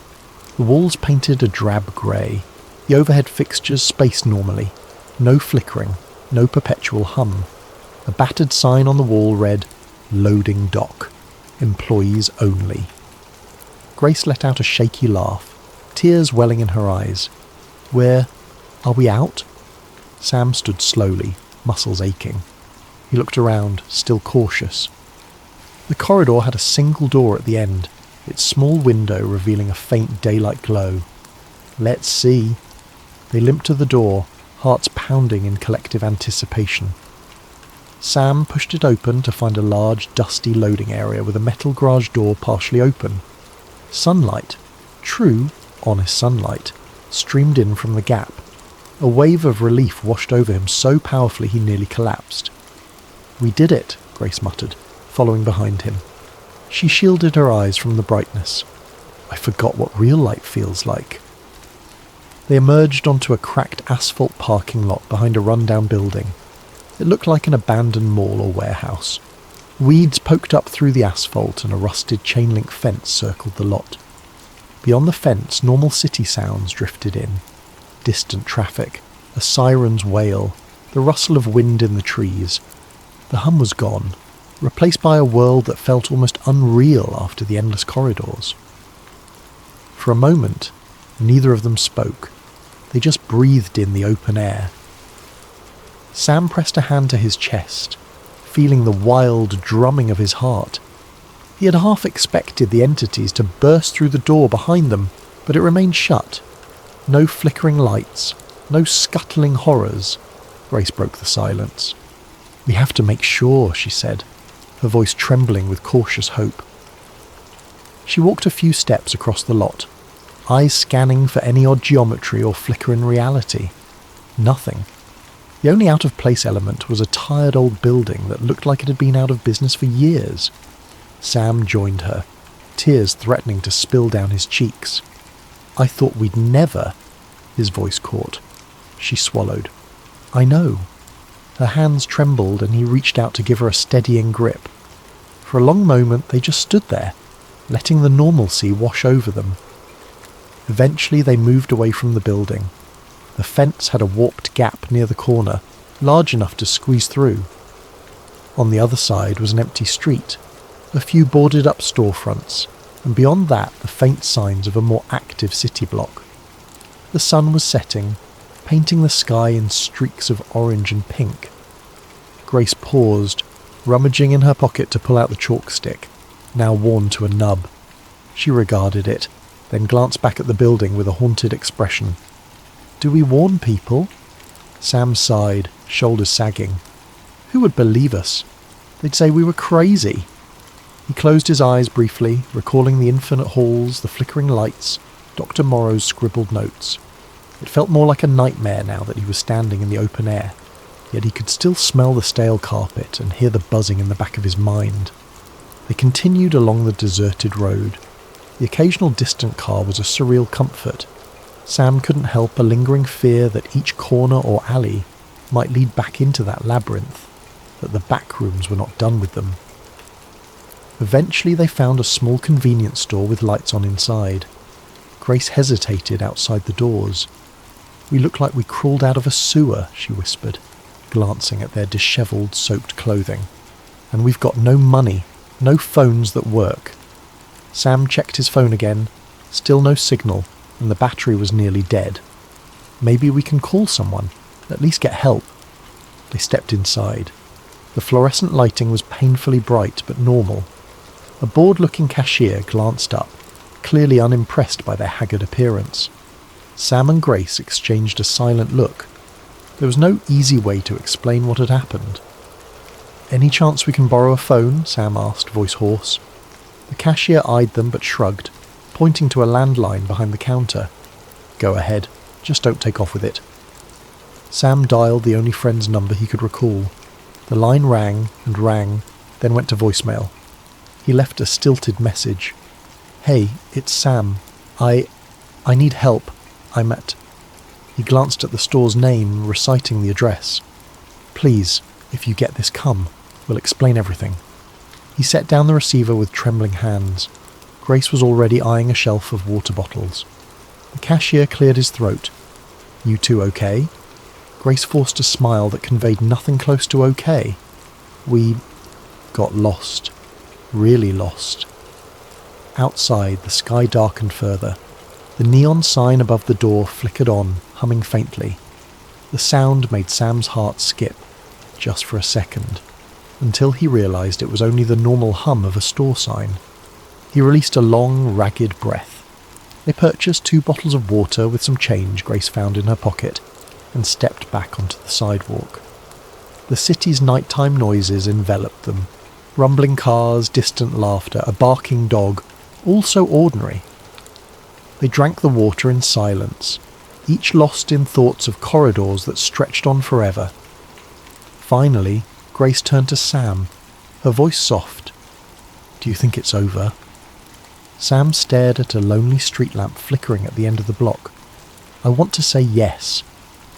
The walls painted a drab grey, the overhead fixtures spaced normally, no flickering, no perpetual hum. A battered sign on the wall read, "Loading dock. Employees only." Grace let out a shaky laugh, tears welling in her eyes. Are we out?" Sam stood slowly, muscles aching. He looked around, still cautious. The corridor had a single door at the end, its small window revealing a faint daylight glow. "Let's see." They limped to the door, hearts pounding in collective anticipation. Sam pushed it open to find a large, dusty loading area with a metal garage door partially open. Sunlight, true, honest sunlight, streamed in from the gap. A wave of relief washed over him so powerfully he nearly collapsed. "We did it," Grace muttered, following behind him. She shielded her eyes from the brightness. "I forgot what real light feels like." They emerged onto a cracked asphalt parking lot behind a rundown building. It looked like an abandoned mall or warehouse. Weeds poked up through the asphalt and a rusted chain-link fence circled the lot. Beyond the fence, normal city sounds drifted in. Distant traffic, a siren's wail, the rustle of wind in the trees. The hum was gone, replaced by a world that felt almost unreal after the endless corridors. For a moment, neither of them spoke. They just breathed in the open air. Sam pressed a hand to his chest, feeling the wild drumming of his heart. He had half expected the entities to burst through the door behind them, but it remained shut. No flickering lights, no scuttling horrors. Grace broke the silence. "We have to make sure," she said, her voice trembling with cautious hope. She walked a few steps across the lot, eyes scanning for any odd geometry or flicker in reality. Nothing. The only out-of-place element was a tired old building that looked like it had been out of business for years. Sam joined her, tears threatening to spill down his cheeks. "I thought we'd never," his voice caught. She swallowed. "I know." Her hands trembled and he reached out to give her a steadying grip. For a long moment they just stood there, letting the normalcy wash over them. Eventually they moved away from the building. The fence had a warped gap near the corner, large enough to squeeze through. On the other side was an empty street, a few boarded-up storefronts, and beyond that the faint signs of a more active city block. The sun was setting, painting the sky in streaks of orange and pink. Grace paused, rummaging in her pocket to pull out the chalk stick, now worn to a nub. She regarded it, then glanced back at the building with a haunted expression. "Do we warn people?" Sam sighed, shoulders sagging. "Who would believe us? They'd say we were crazy." He closed his eyes briefly, recalling the infinite halls, the flickering lights, Dr. Morrow's scribbled notes. It felt more like a nightmare now that he was standing in the open air, yet he could still smell the stale carpet and hear the buzzing in the back of his mind. They continued along the deserted road. The occasional distant car was a surreal comfort. Sam couldn't help a lingering fear that each corner or alley might lead back into that labyrinth, that the back rooms were not done with them. Eventually they found a small convenience store with lights on inside. Grace hesitated outside the doors. "We look like we crawled out of a sewer," she whispered, glancing at their dishevelled, soaked clothing. "And we've got no money, no phones that work." Sam checked his phone again. Still no signal, and the battery was nearly dead. "Maybe we can call someone, at least get help." They stepped inside. The fluorescent lighting was painfully bright but normal. A bored-looking cashier glanced up, clearly unimpressed by their haggard appearance. Sam and Grace exchanged a silent look. There was no easy way to explain what had happened. "Any chance we can borrow a phone?" Sam asked, voice hoarse. The cashier eyed them but shrugged, pointing to a landline behind the counter. "Go ahead, just don't take off with it." Sam dialed the only friend's number he could recall. The line rang and rang, then went to voicemail. He left a stilted message. "Hey, it's Sam. I need help. I'm at..." He glanced at the store's name, reciting the address. "Please, if you get this, come. We'll explain everything." He set down the receiver with trembling hands. Grace was already eyeing a shelf of water bottles. The cashier cleared his throat. "You two okay?" Grace forced a smile that conveyed nothing close to okay. "We got lost. Really lost." Outside, the sky darkened further. The neon sign above the door flickered on, humming faintly. The sound made Sam's heart skip, just for a second, until he realised it was only the normal hum of a store sign. He released a long, ragged breath. They purchased 2 bottles of water with some change Grace found in her pocket, and stepped back onto the sidewalk. The city's nighttime noises enveloped them. Rumbling cars, distant laughter, a barking dog, all so ordinary. They drank the water in silence, each lost in thoughts of corridors that stretched on forever. Finally, Grace turned to Sam, her voice soft. "Do you think it's over?" Sam stared at a lonely street lamp flickering at the end of the block. "I want to say yes,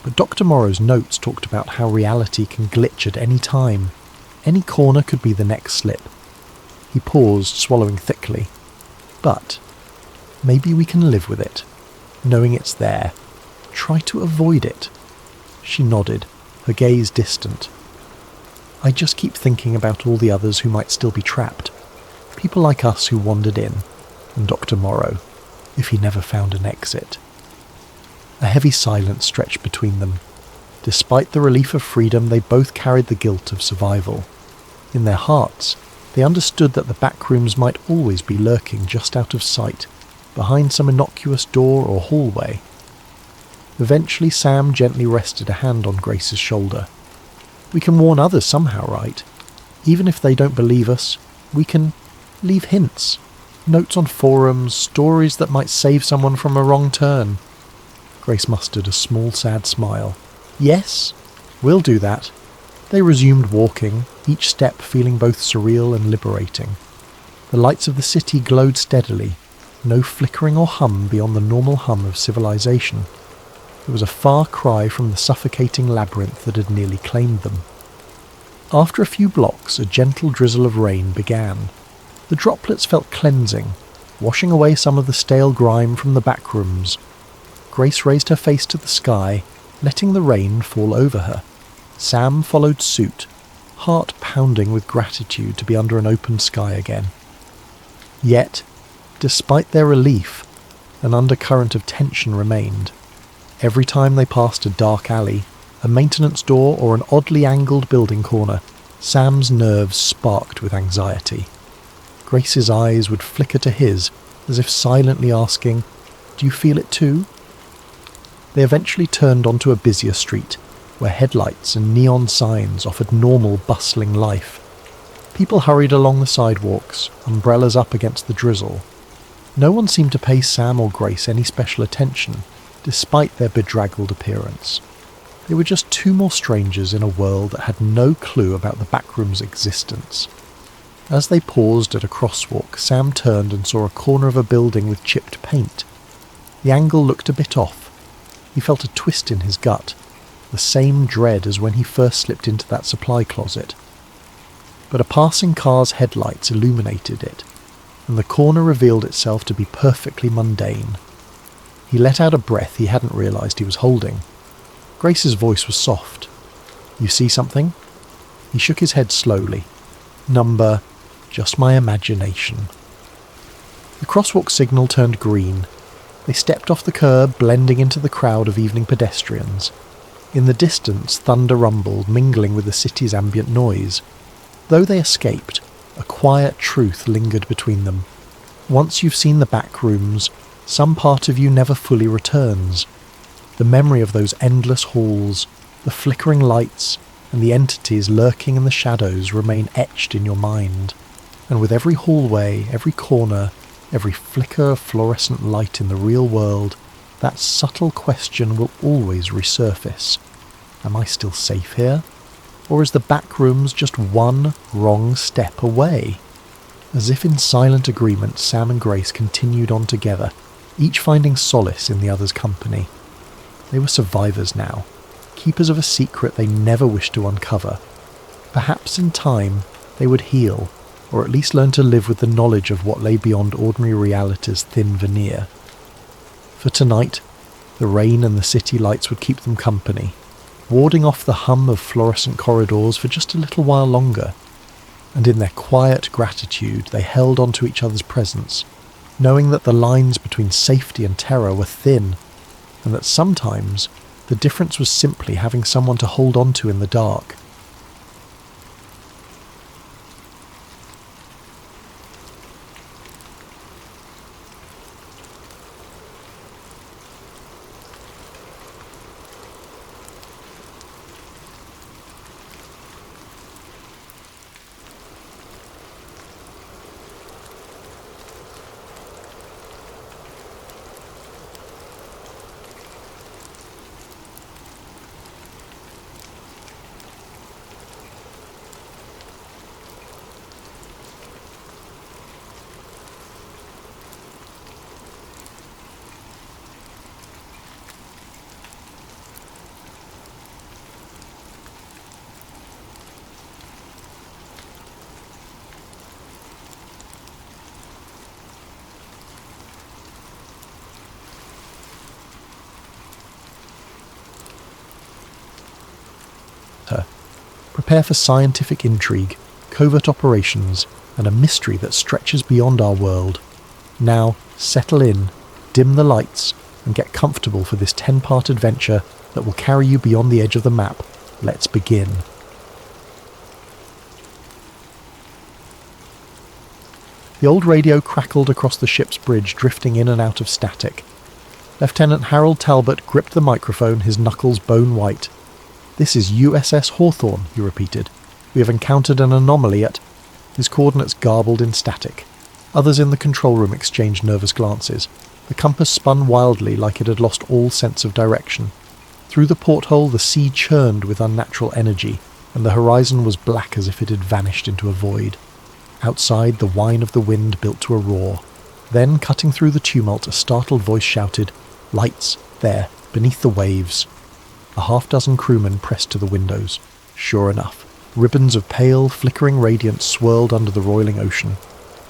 but Dr. Morrow's notes talked about how reality can glitch at any time. Any corner could be the next slip." He paused, swallowing thickly. "But maybe we can live with it, knowing it's there. Try to avoid it." She nodded, her gaze distant. "I just keep thinking about all the others who might still be trapped. People like us who wandered in, and Dr. Morrow, if he never found an exit." A heavy silence stretched between them. Despite the relief of freedom, they both carried the guilt of survival. In their hearts, they understood that the back rooms might always be lurking just out of sight, behind some innocuous door or hallway. Eventually, Sam gently rested a hand on Grace's shoulder. "We can warn others somehow, right? Even if they don't believe us, we can leave hints. Notes on forums, stories that might save someone from a wrong turn." Grace mustered a small, sad smile. "Yes, we'll do that." They resumed walking, each step feeling both surreal and liberating. The lights of the city glowed steadily, no flickering or hum beyond the normal hum of civilization. It was a far cry from the suffocating labyrinth that had nearly claimed them. After a few blocks, a gentle drizzle of rain began. The droplets felt cleansing, washing away some of the stale grime from the back rooms. Grace raised her face to the sky, letting the rain fall over her. Sam followed suit, heart pounding with gratitude to be under an open sky again. Yet, despite their relief, an undercurrent of tension remained. Every time they passed a dark alley, a maintenance door or an oddly angled building corner, Sam's nerves sparked with anxiety. Grace's eyes would flicker to his, as if silently asking, "Do you feel it too?" They eventually turned onto a busier street, where headlights and neon signs offered normal, bustling life. People hurried along the sidewalks, umbrellas up against the drizzle. No one seemed to pay Sam or Grace any special attention, despite their bedraggled appearance. They were just two more strangers in a world that had no clue about the backroom's existence. As they paused at a crosswalk, Sam turned and saw a corner of a building with chipped paint. The angle looked a bit off. He felt a twist in his gut, the same dread as when he first slipped into that supply closet. But a passing car's headlights illuminated it, and the corner revealed itself to be perfectly mundane. He let out a breath he hadn't realized he was holding. Grace's voice was soft. "You see something?" He shook his head slowly. "Number, just my imagination." The crosswalk signal turned green. They stepped off the curb, blending into the crowd of evening pedestrians. In the distance, thunder rumbled, mingling with the city's ambient noise. Though they escaped, a quiet truth lingered between them. Once you've seen the back rooms, some part of you never fully returns. The memory of those endless halls, the flickering lights, and the entities lurking in the shadows remain etched in your mind. And with every hallway, every corner, every flicker of fluorescent light in the real world, that subtle question will always resurface. Am I still safe here? Or is the back rooms just one wrong step away? As if in silent agreement, Sam and Grace continued on together, each finding solace in the other's company. They were survivors now, keepers of a secret they never wished to uncover. Perhaps in time they would heal, or at least learn to live with the knowledge of what lay beyond ordinary reality's thin veneer. For tonight, the rain and the city lights would keep them company, warding off the hum of fluorescent corridors for just a little while longer. And in their quiet gratitude, they held on to each other's presence, knowing that the lines between safety and terror were thin, and that sometimes the difference was simply having someone to hold on to in the dark. Prepare for scientific intrigue, covert operations, and a mystery that stretches beyond our world. Now, settle in, dim the lights, and get comfortable for this 10-part adventure that will carry you beyond the edge of the map. Let's begin. The old radio crackled across the ship's bridge, drifting in and out of static. Lieutenant Harold Talbot gripped the microphone, his knuckles bone white. "This is USS Hawthorne," he repeated. "We have encountered an anomaly at—" His coordinates garbled in static. Others in the control room exchanged nervous glances. The compass spun wildly like it had lost all sense of direction. Through the porthole the sea churned with unnatural energy, and the horizon was black as if it had vanished into a void. Outside, the whine of the wind built to a roar. Then, cutting through the tumult, a startled voice shouted, "Lights, there, beneath the waves." A half-dozen crewmen pressed to the windows. Sure enough, ribbons of pale, flickering radiance swirled under the roiling ocean.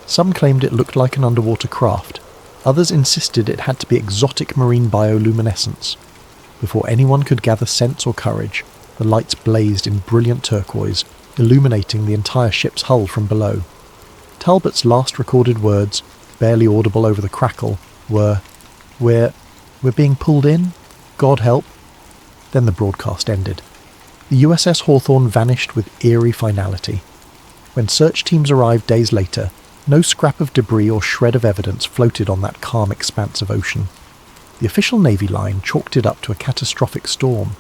Some claimed it looked like an underwater craft. Others insisted it had to be exotic marine bioluminescence. Before anyone could gather sense or courage, the lights blazed in brilliant turquoise, illuminating the entire ship's hull from below. Talbot's last recorded words, barely audible over the crackle, were, We're being pulled in? God help." Then the broadcast ended. The USS Hawthorne vanished with eerie finality. When search teams arrived days later, no scrap of debris or shred of evidence floated on that calm expanse of ocean. The official Navy line chalked it up to a catastrophic storm.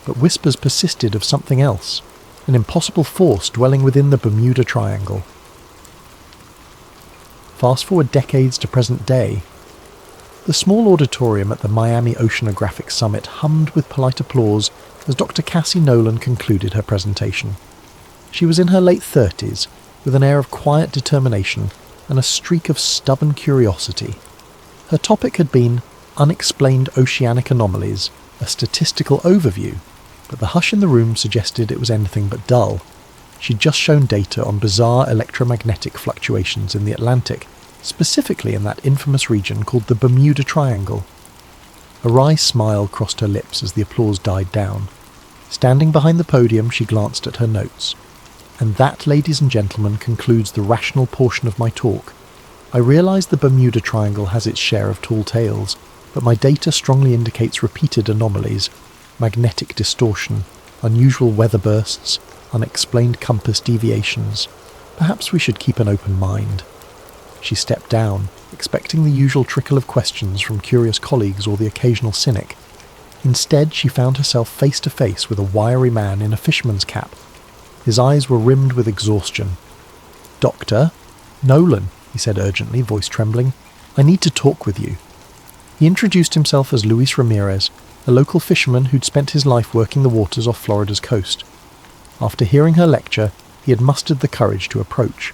But whispers persisted of something else, an impossible force dwelling within the Bermuda Triangle. Fast forward decades to present day. The small auditorium at the Miami Oceanographic Summit hummed with polite applause as Dr. Cassie Nolan concluded her presentation. She was in her late 30s, with an air of quiet determination and a streak of stubborn curiosity. Her topic had been Unexplained Oceanic Anomalies, a statistical overview, but the hush in the room suggested it was anything but dull. She'd just shown data on bizarre electromagnetic fluctuations in the Atlantic, specifically in that infamous region called the Bermuda Triangle. A wry smile crossed her lips as the applause died down. Standing behind the podium, she glanced at her notes. And that, ladies and gentlemen, concludes the rational portion of my talk. I realise the Bermuda Triangle has its share of tall tales, but my data strongly indicates repeated anomalies, magnetic distortion, unusual weather bursts, unexplained compass deviations. Perhaps we should keep an open mind. She stepped down, expecting the usual trickle of questions from curious colleagues or the occasional cynic. Instead, she found herself face to face with a wiry man in a fisherman's cap. His eyes were rimmed with exhaustion. "Dr. Nolan," he said urgently, voice trembling, "I need to talk with you." He introduced himself as Luis Ramirez, a local fisherman who'd spent his life working the waters off Florida's coast. After hearing her lecture, he had mustered the courage to approach.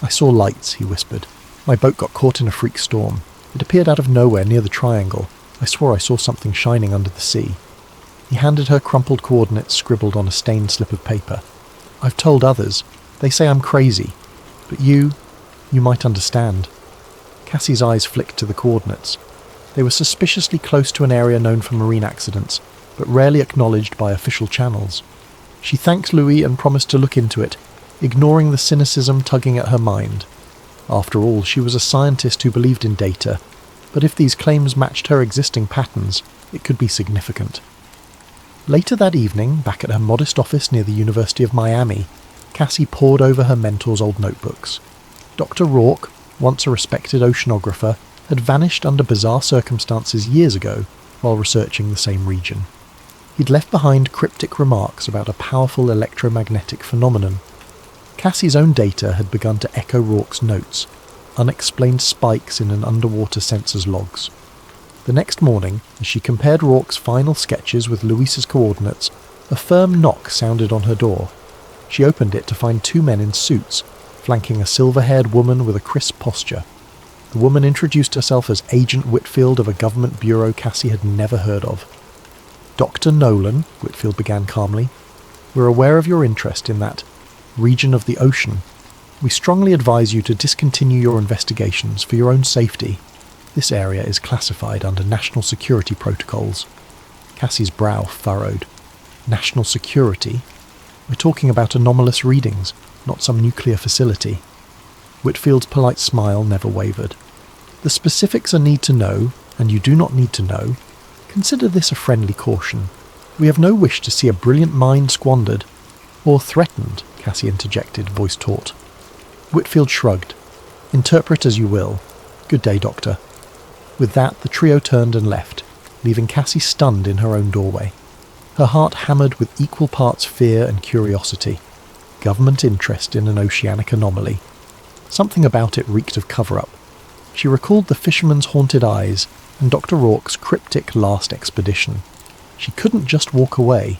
"I saw lights," he whispered. "My boat got caught in a freak storm. It appeared out of nowhere near the triangle. I swore I saw something shining under the sea." He handed her crumpled coordinates scribbled on a stained slip of paper. "I've told others. They say I'm crazy. But you might understand." Cassie's eyes flicked to the coordinates. They were suspiciously close to an area known for marine accidents, but rarely acknowledged by official channels. She thanked Louis and promised to look into it, ignoring the cynicism tugging at her mind. After all, she was a scientist who believed in data, but if these claims matched her existing patterns, it could be significant. Later that evening, back at her modest office near the University of Miami, Cassie pored over her mentor's old notebooks. Dr. Rourke, once a respected oceanographer, had vanished under bizarre circumstances years ago while researching the same region. He'd left behind cryptic remarks about a powerful electromagnetic phenomenon. Cassie's own data had begun to echo Rourke's notes, unexplained spikes in an underwater sensor's logs. The next morning, as she compared Rourke's final sketches with Luis's coordinates, a firm knock sounded on her door. She opened it to find two men in suits, flanking a silver-haired woman with a crisp posture. The woman introduced herself as Agent Whitfield of a government bureau Cassie had never heard of. "Dr. Nolan," Whitfield began calmly, "we're aware of your interest in that region of the ocean. We strongly advise you to discontinue your investigations for your own safety. This area is classified under national security protocols." Cassie's brow furrowed. National security? We're talking about anomalous readings, not some nuclear facility. Whitfield's polite smile never wavered. The specifics are need to know, and you do not need to know. Consider this a friendly caution. We have no wish to see a brilliant mind squandered, or threatened, Cassie interjected, voice taut. Whitfield shrugged. Interpret as you will. Good day, Doctor. With that, the trio turned and left, leaving Cassie stunned in her own doorway. Her heart hammered with equal parts fear and curiosity. Government interest in an oceanic anomaly. Something about it reeked of cover-up. She recalled the fisherman's haunted eyes and Dr. Rourke's cryptic last expedition. She couldn't just walk away.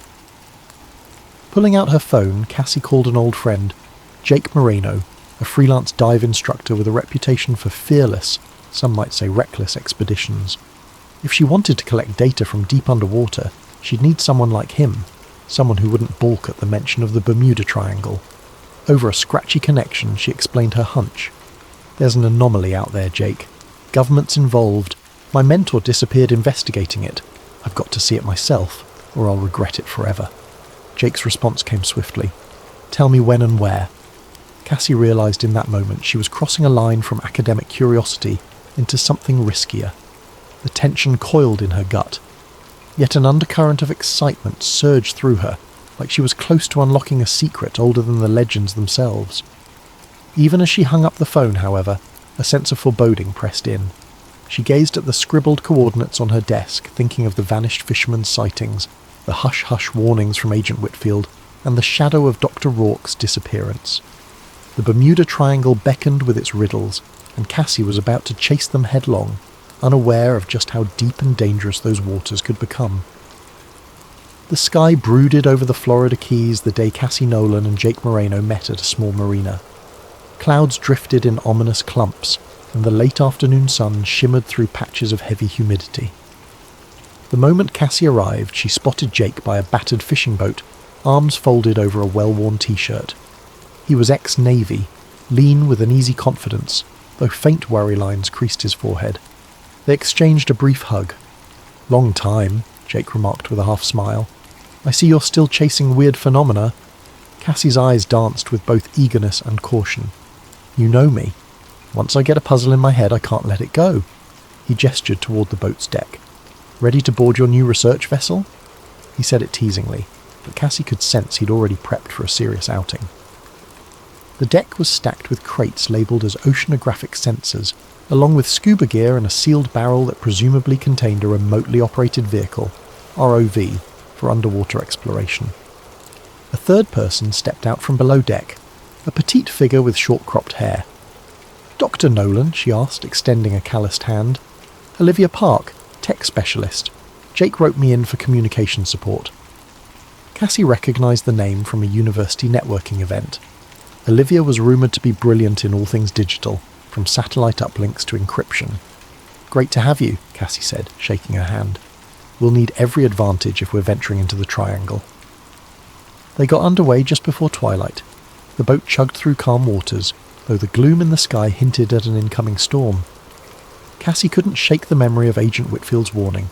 Pulling out her phone, Cassie called an old friend, Jake Moreno, a freelance dive instructor with a reputation for fearless, some might say reckless, expeditions. If she wanted to collect data from deep underwater, she'd need someone like him, someone who wouldn't balk at the mention of the Bermuda Triangle. Over a scratchy connection, she explained her hunch. There's an anomaly out there, Jake. Government's involved. My mentor disappeared investigating it. I've got to see it myself, or I'll regret it forever. Jake's response came swiftly. Tell me when and where. Cassie realised in that moment she was crossing a line from academic curiosity into something riskier. The tension coiled in her gut. Yet an undercurrent of excitement surged through her, like she was close to unlocking a secret older than the legends themselves. Even as she hung up the phone, however, a sense of foreboding pressed in. She gazed at the scribbled coordinates on her desk, thinking of the vanished fisherman's sightings, the hush-hush warnings from Agent Whitfield, and the shadow of Dr. Rourke's disappearance. The Bermuda Triangle beckoned with its riddles, and Cassie was about to chase them headlong, unaware of just how deep and dangerous those waters could become. The sky brooded over the Florida Keys the day Cassie Nolan and Jake Moreno met at a small marina. Clouds drifted in ominous clumps, and the late afternoon sun shimmered through patches of heavy humidity. The moment Cassie arrived, she spotted Jake by a battered fishing boat, arms folded over a well-worn t-shirt. He was ex-Navy, lean with an easy confidence, though faint worry lines creased his forehead. They exchanged a brief hug. Long time, Jake remarked with a half-smile. I see you're still chasing weird phenomena. Cassie's eyes danced with both eagerness and caution. You know me. Once I get a puzzle in my head, I can't let it go. He gestured toward the boat's deck. Ready to board your new research vessel? He said it teasingly, but Cassie could sense he'd already prepped for a serious outing. The deck was stacked with crates labelled as oceanographic sensors, along with scuba gear and a sealed barrel that presumably contained a remotely operated vehicle, ROV, for underwater exploration. A third person stepped out from below deck, a petite figure with short-cropped hair. Dr. Nolan, she asked, extending a calloused hand. Olivia Park, tech specialist. Jake wrote me in for communication support. Cassie recognised the name from a university networking event. Olivia was rumoured to be brilliant in all things digital, from satellite uplinks to encryption. Great to have you, Cassie said, shaking her hand. We'll need every advantage if we're venturing into the Triangle. They got underway just before twilight. The boat chugged through calm waters, though the gloom in the sky hinted at an incoming storm. Cassie couldn't shake the memory of Agent Whitfield's warning.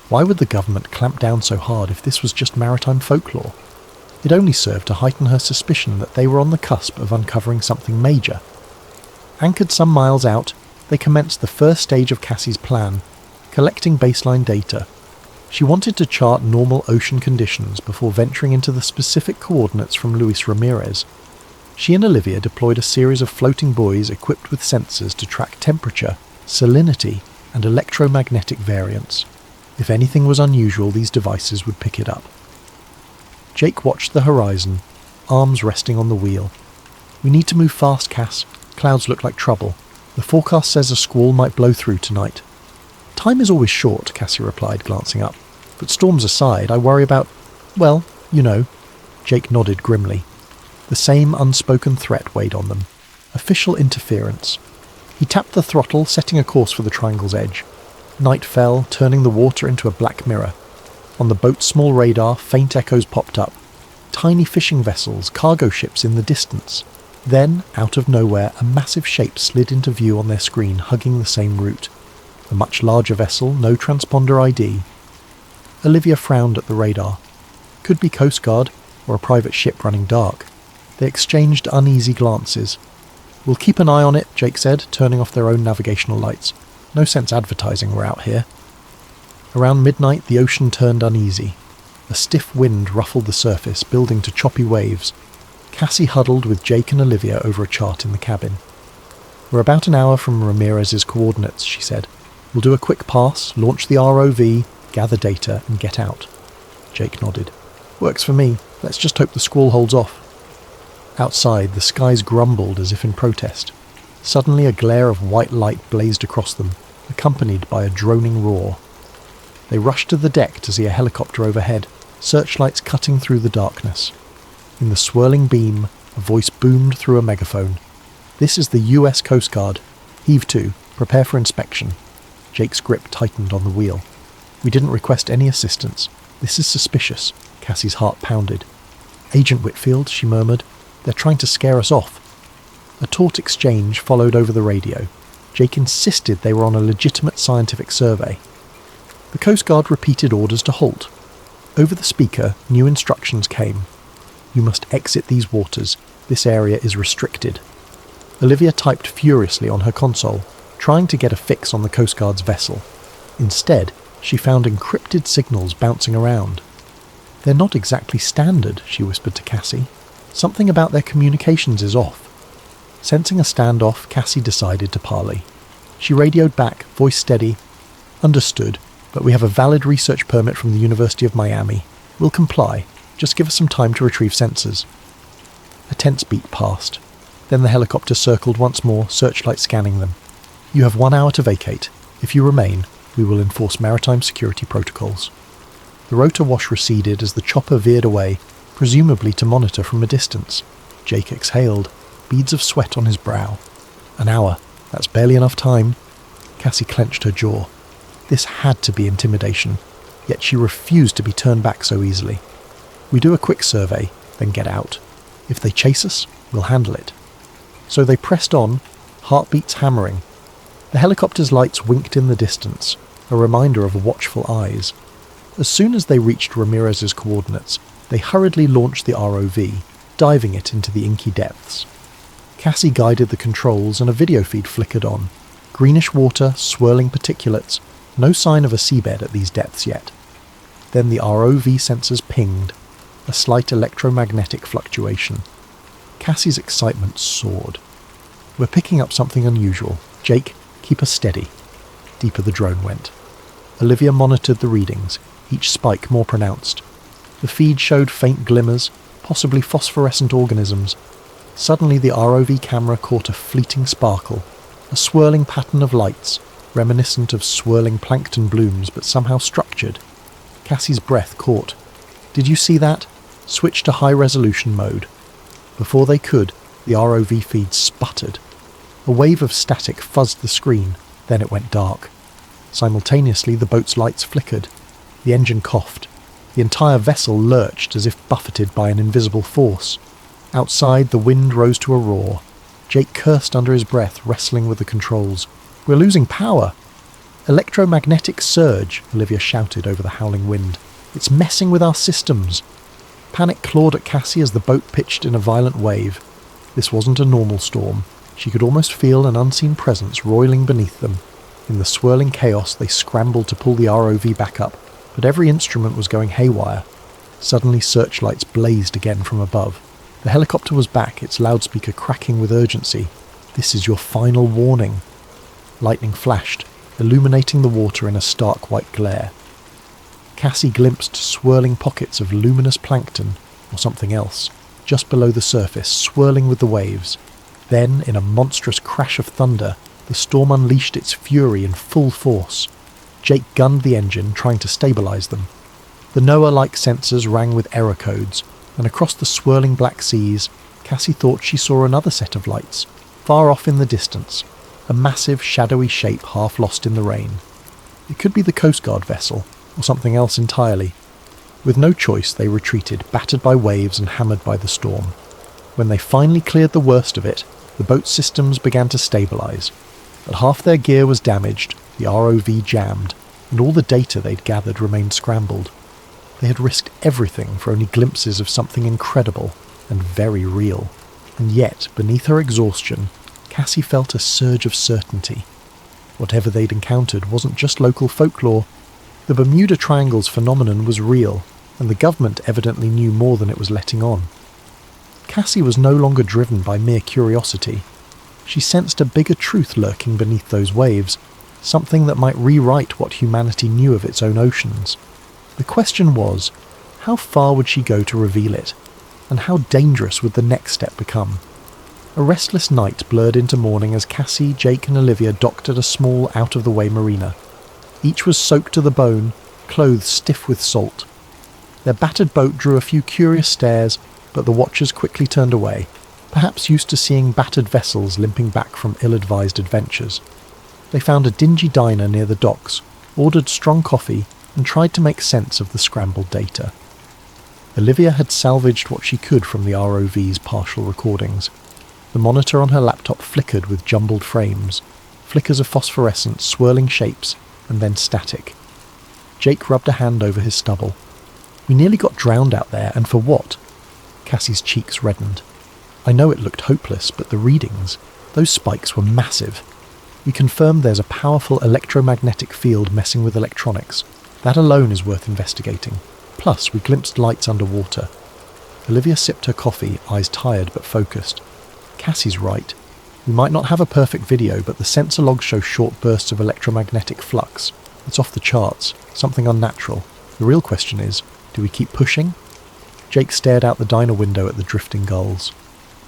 Why would the government clamp down so hard if this was just maritime folklore? It only served to heighten her suspicion that they were on the cusp of uncovering something major. Anchored some miles out, they commenced the first stage of Cassie's plan, collecting baseline data. She wanted to chart normal ocean conditions before venturing into the specific coordinates from Luis Ramirez. She and Olivia deployed a series of floating buoys equipped with sensors to track temperature, salinity, and electromagnetic variance. If anything was unusual, these devices would pick it up. Jake watched the horizon, arms resting on the wheel. We need to move fast, Cass. Clouds look like trouble. The forecast says a squall might blow through tonight. Time is always short, Cassie replied, glancing up. But storms aside, I worry about, well, you know. Jake nodded grimly. The same unspoken threat weighed on them. Official interference. He tapped the throttle, setting a course for the Triangle's edge. Night fell, turning the water into a black mirror. On the boat's small radar, faint echoes popped up. Tiny fishing vessels, cargo ships in the distance. Then, out of nowhere, a massive shape slid into view on their screen, hugging the same route. A much larger vessel, no transponder ID. Olivia frowned at the radar. Could be Coast Guard. or a private ship running dark. They exchanged uneasy glances. "We'll keep an eye on it," Jake said, turning off their own navigational lights. "No sense advertising we're out here." Around midnight, the ocean turned uneasy. A stiff wind ruffled the surface, building to choppy waves. Cassie huddled with Jake and Olivia over a chart in the cabin. "We're about an hour from Ramirez's coordinates," she said. "We'll do a quick pass, launch the ROV, gather data, and get out." Jake nodded. "Works for me. Let's just hope the squall holds off." Outside, the skies grumbled as if in protest. Suddenly a glare of white light blazed across them, accompanied by a droning roar. They rushed to the deck to see a helicopter overhead, searchlights cutting through the darkness. In the swirling beam, a voice boomed through a megaphone. "This is the US Coast Guard. Heave to. Prepare for inspection." Jake's grip tightened on the wheel. "We didn't request any assistance. This is suspicious." Cassie's heart pounded. "Agent Whitfield," she murmured. "They're trying to scare us off." A taut exchange followed over the radio. Jake insisted they were on a legitimate scientific survey. The Coast Guard repeated orders to halt. Over the speaker, new instructions came. "You must exit these waters. This area is restricted." Olivia typed furiously on her console, trying to get a fix on the Coast Guard's vessel. Instead, she found encrypted signals bouncing around. "They're not exactly standard," she whispered to Cassie. "Something about their communications is off." Sensing a standoff, Cassie decided to parley. She radioed back, voice steady. "Understood, but we have a valid research permit from the University of Miami. We'll comply. Just give us some time to retrieve sensors." A tense beat passed. Then the helicopter circled once more, searchlight scanning them. "You have 1 hour to vacate. If you remain, we will enforce maritime security protocols." The rotor wash receded as the chopper veered away, presumably to monitor from a distance. Jake exhaled, beads of sweat on his brow. "An hour. That's barely enough time." Cassie clenched her jaw. This had to be intimidation, yet she refused to be turned back so easily. "We do a quick survey, then get out. If they chase us, we'll handle it." So they pressed on, heartbeats hammering. The helicopter's lights winked in the distance, a reminder of watchful eyes. As soon as they reached Ramirez's coordinates, they hurriedly launched the ROV, diving it into the inky depths. Cassie guided the controls and a video feed flickered on. Greenish water, swirling particulates, no sign of a seabed at these depths yet. Then the ROV sensors pinged, a slight electromagnetic fluctuation. Cassie's excitement soared. "We're picking up something unusual. Jake, keep us steady." Deeper the drone went. Olivia monitored the readings, each spike more pronounced. The feed showed faint glimmers, possibly phosphorescent organisms. Suddenly the ROV camera caught a fleeting sparkle, a swirling pattern of lights, reminiscent of swirling plankton blooms but somehow structured. Cassie's breath caught. "Did you see that? Switch to high-resolution mode." Before they could, the ROV feed sputtered. A wave of static fuzzed the screen, then it went dark. Simultaneously, the boat's lights flickered. The engine coughed. The entire vessel lurched as if buffeted by an invisible force. Outside, the wind rose to a roar. Jake cursed under his breath, wrestling with the controls. "We're losing power!" "Electromagnetic surge," Olivia shouted over the howling wind. "It's messing with our systems." Panic clawed at Cassie as the boat pitched in a violent wave. This wasn't a normal storm. She could almost feel an unseen presence roiling beneath them. In the swirling chaos, they scrambled to pull the ROV back up, but every instrument was going haywire. Suddenly, searchlights blazed again from above. The helicopter was back, its loudspeaker cracking with urgency. "This is your final warning." Lightning flashed, illuminating the water in a stark white glare. Cassie glimpsed swirling pockets of luminous plankton, or something else, just below the surface, swirling with the waves. Then, in a monstrous crash of thunder, the storm unleashed its fury in full force. Jake gunned the engine, trying to stabilize them. The NOAA-like sensors rang with error codes, and across the swirling black seas, Cassie thought she saw another set of lights, far off in the distance, a massive, shadowy shape half lost in the rain. It could be the Coast Guard vessel, or something else entirely. With no choice, they retreated, battered by waves and hammered by the storm. When they finally cleared the worst of it, the boat's systems began to stabilize. But half their gear was damaged, the ROV jammed, and all the data they'd gathered remained scrambled. They had risked everything for only glimpses of something incredible and very real. And yet, beneath her exhaustion, Cassie felt a surge of certainty. Whatever they'd encountered wasn't just local folklore. The Bermuda Triangle's phenomenon was real, and the government evidently knew more than it was letting on. Cassie was no longer driven by mere curiosity. She sensed a bigger truth lurking beneath those waves, something that might rewrite what humanity knew of its own oceans. The question was, how far would she go to reveal it? And how dangerous would the next step become? A restless night blurred into morning as Cassie, Jake and Olivia docked at a small, out-of-the-way marina. Each was soaked to the bone, clothes stiff with salt. Their battered boat drew a few curious stares, but the watchers quickly turned away, perhaps used to seeing battered vessels limping back from ill-advised adventures. They found a dingy diner near the docks, ordered strong coffee, and tried to make sense of the scrambled data. Olivia had salvaged what she could from the ROV's partial recordings. The monitor on her laptop flickered with jumbled frames, flickers of phosphorescence, swirling shapes, and then static. Jake rubbed a hand over his stubble. "We nearly got drowned out there, and for what?" Cassie's cheeks reddened. "I know it looked hopeless, but the readings, those spikes were massive. We confirmed there's a powerful electromagnetic field messing with electronics. That alone is worth investigating. Plus, we glimpsed lights underwater." Olivia sipped her coffee, eyes tired but focused. "Cassie's right. We might not have a perfect video, but the sensor logs show short bursts of electromagnetic flux. It's off the charts, something unnatural. The real question is, do we keep pushing?" Jake stared out the diner window at the drifting gulls.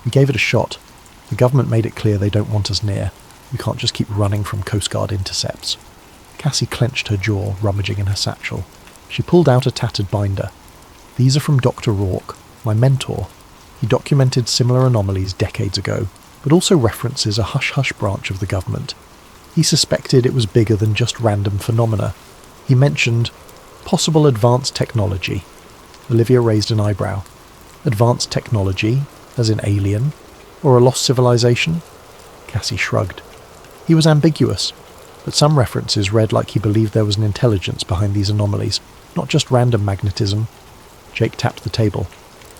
"We gave it a shot. The government made it clear they don't want us near. We can't just keep running from Coast Guard intercepts." Cassie clenched her jaw, rummaging in her satchel. She pulled out a tattered binder. "These are from Dr. Rourke, my mentor. He documented similar anomalies decades ago, but also references a hush-hush branch of the government. He suspected it was bigger than just random phenomena. He mentioned possible advanced technology." Olivia raised an eyebrow. "Advanced technology, as in alien? Or a lost civilization?" Cassie shrugged. He was ambiguous, but some references read like he believed there was an intelligence behind these anomalies, not just random magnetism. Jake tapped the table.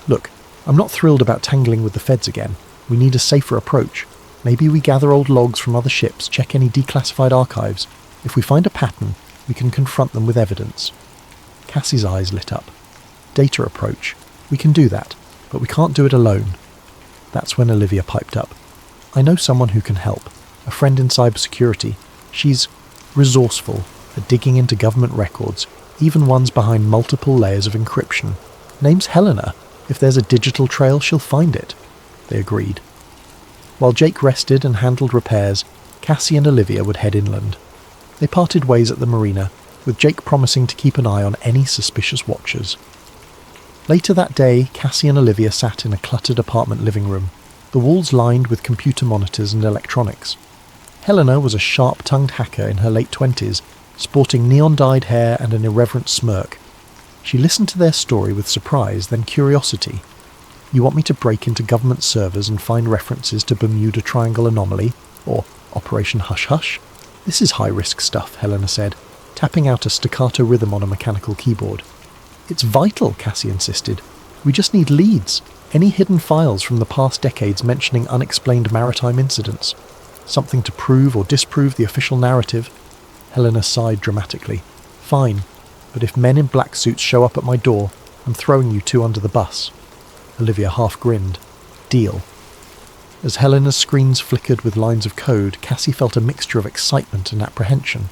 "Look, I'm not thrilled about tangling with the feds again. We need a safer approach. Maybe we gather old logs from other ships, check any declassified archives. If we find a pattern, we can confront them with evidence." Cassie's eyes lit up. "Data approach. We can do that, but we can't do it alone." That's when Olivia piped up. "I know someone who can help. A friend in cybersecurity. She's resourceful at digging into government records, even ones behind multiple layers of encryption. Name's Helena. If there's a digital trail, she'll find it." They agreed. While Jake rested and handled repairs, Cassie and Olivia would head inland. They parted ways at the marina, with Jake promising to keep an eye on any suspicious watchers. Later that day, Cassie and Olivia sat in a cluttered apartment living room, the walls lined with computer monitors and electronics. Helena was a sharp-tongued hacker in her late 20s, sporting neon-dyed hair and an irreverent smirk. She listened to their story with surprise, then curiosity. "You want me to break into government servers and find references to Bermuda Triangle Anomaly, or Operation Hush Hush? This is high-risk stuff," Helena said, tapping out a staccato rhythm on a mechanical keyboard. "It's vital," Cassie insisted. "We just need leads, any hidden files from the past decades mentioning unexplained maritime incidents. Something to prove or disprove the official narrative." Helena sighed dramatically. "Fine, but if men in black suits show up at my door, I'm throwing you two under the bus." Olivia half grinned. "Deal." As Helena's screens flickered with lines of code, Cassie felt a mixture of excitement and apprehension.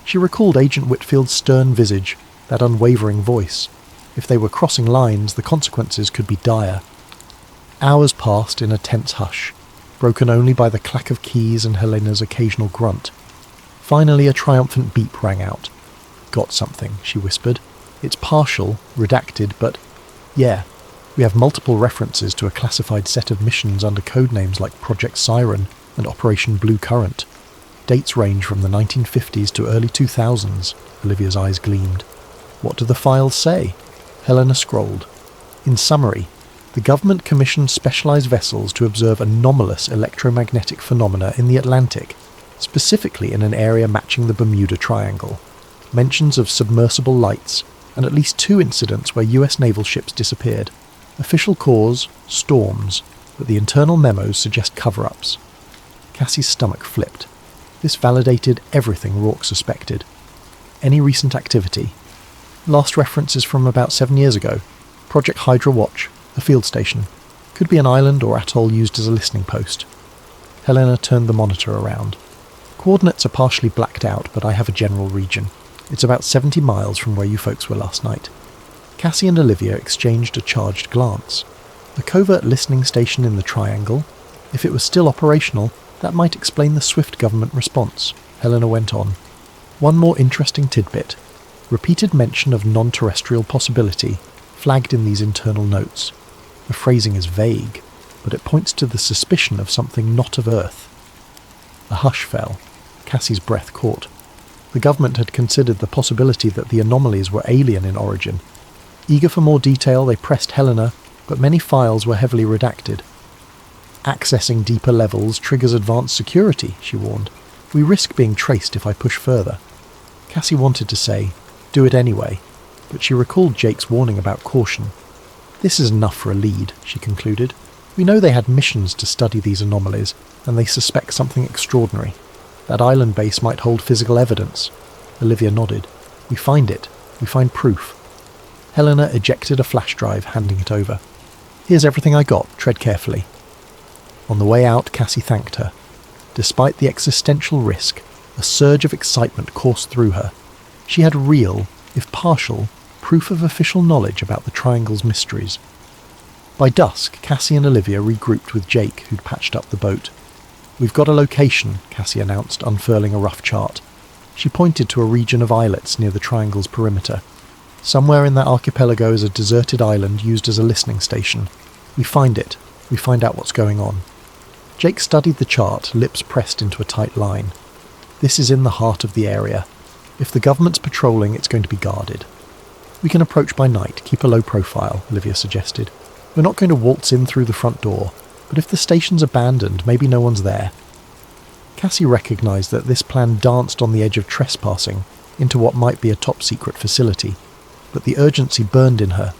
She recalled Agent Whitfield's stern visage, that unwavering voice. If they were crossing lines, the consequences could be dire. Hours passed in a tense hush, broken only by the clack of keys and Helena's occasional grunt. Finally, a triumphant beep rang out. "Got something," she whispered. "It's partial, redacted, but yeah, we have multiple references to a classified set of missions under codenames like Project Siren and Operation Blue Current. Dates range from the 1950s to early 2000s, Olivia's eyes gleamed. "What do the files say?" Helena scrolled. In summary, the government commissioned specialized vessels to observe anomalous electromagnetic phenomena in the Atlantic, specifically in an area matching the Bermuda Triangle. Mentions of submersible lights, and at least 2 incidents where US naval ships disappeared. Official cause, storms, but the internal memos suggest cover-ups. Cassie's stomach flipped. This validated everything Rourke suspected. Any recent activity? Last reference is from about 7 years ago. Project Hydra Watch, a field station. Could be an island or atoll used as a listening post. Helena turned the monitor around. Coordinates are partially blacked out, but I have a general region. It's about 70 miles from where you folks were last night. Cassie and Olivia exchanged a charged glance. A covert listening station in the Triangle? If it was still operational, that might explain the swift government response. Helena went on. One more interesting tidbit. Repeated mention of non-terrestrial possibility, flagged in these internal notes. The phrasing is vague, but it points to the suspicion of something not of Earth. A hush fell. Cassie's breath caught. The government had considered the possibility that the anomalies were alien in origin. Eager for more detail, they pressed Helena, but many files were heavily redacted. Accessing deeper levels triggers advanced security, she warned. We risk being traced if I push further. Cassie wanted to say, do it anyway, but she recalled Jake's warning about caution. This is enough for a lead, she concluded. We know they had missions to study these anomalies, and they suspect something extraordinary. That island base might hold physical evidence. Olivia nodded. We find it. We find proof. Helena ejected a flash drive, handing it over. Here's everything I got. Tread carefully. On the way out, Cassie thanked her. Despite the existential risk, a surge of excitement coursed through her. She had real, if partial, proof of official knowledge about the Triangle's mysteries. By dusk, Cassie and Olivia regrouped with Jake, who'd patched up the boat. We've got a location, Cassie announced, unfurling a rough chart. She pointed to a region of islets near the Triangle's perimeter. Somewhere in that archipelago is a deserted island used as a listening station. We find it. We find out what's going on. Jake studied the chart, lips pressed into a tight line. This is in the heart of the area. If the government's patrolling, it's going to be guarded. We can approach by night, keep a low profile, Olivia suggested. We're not going to waltz in through the front door, but if the station's abandoned, maybe no one's there. Cassie recognised that this plan danced on the edge of trespassing into what might be a top-secret facility, but the urgency burned in her.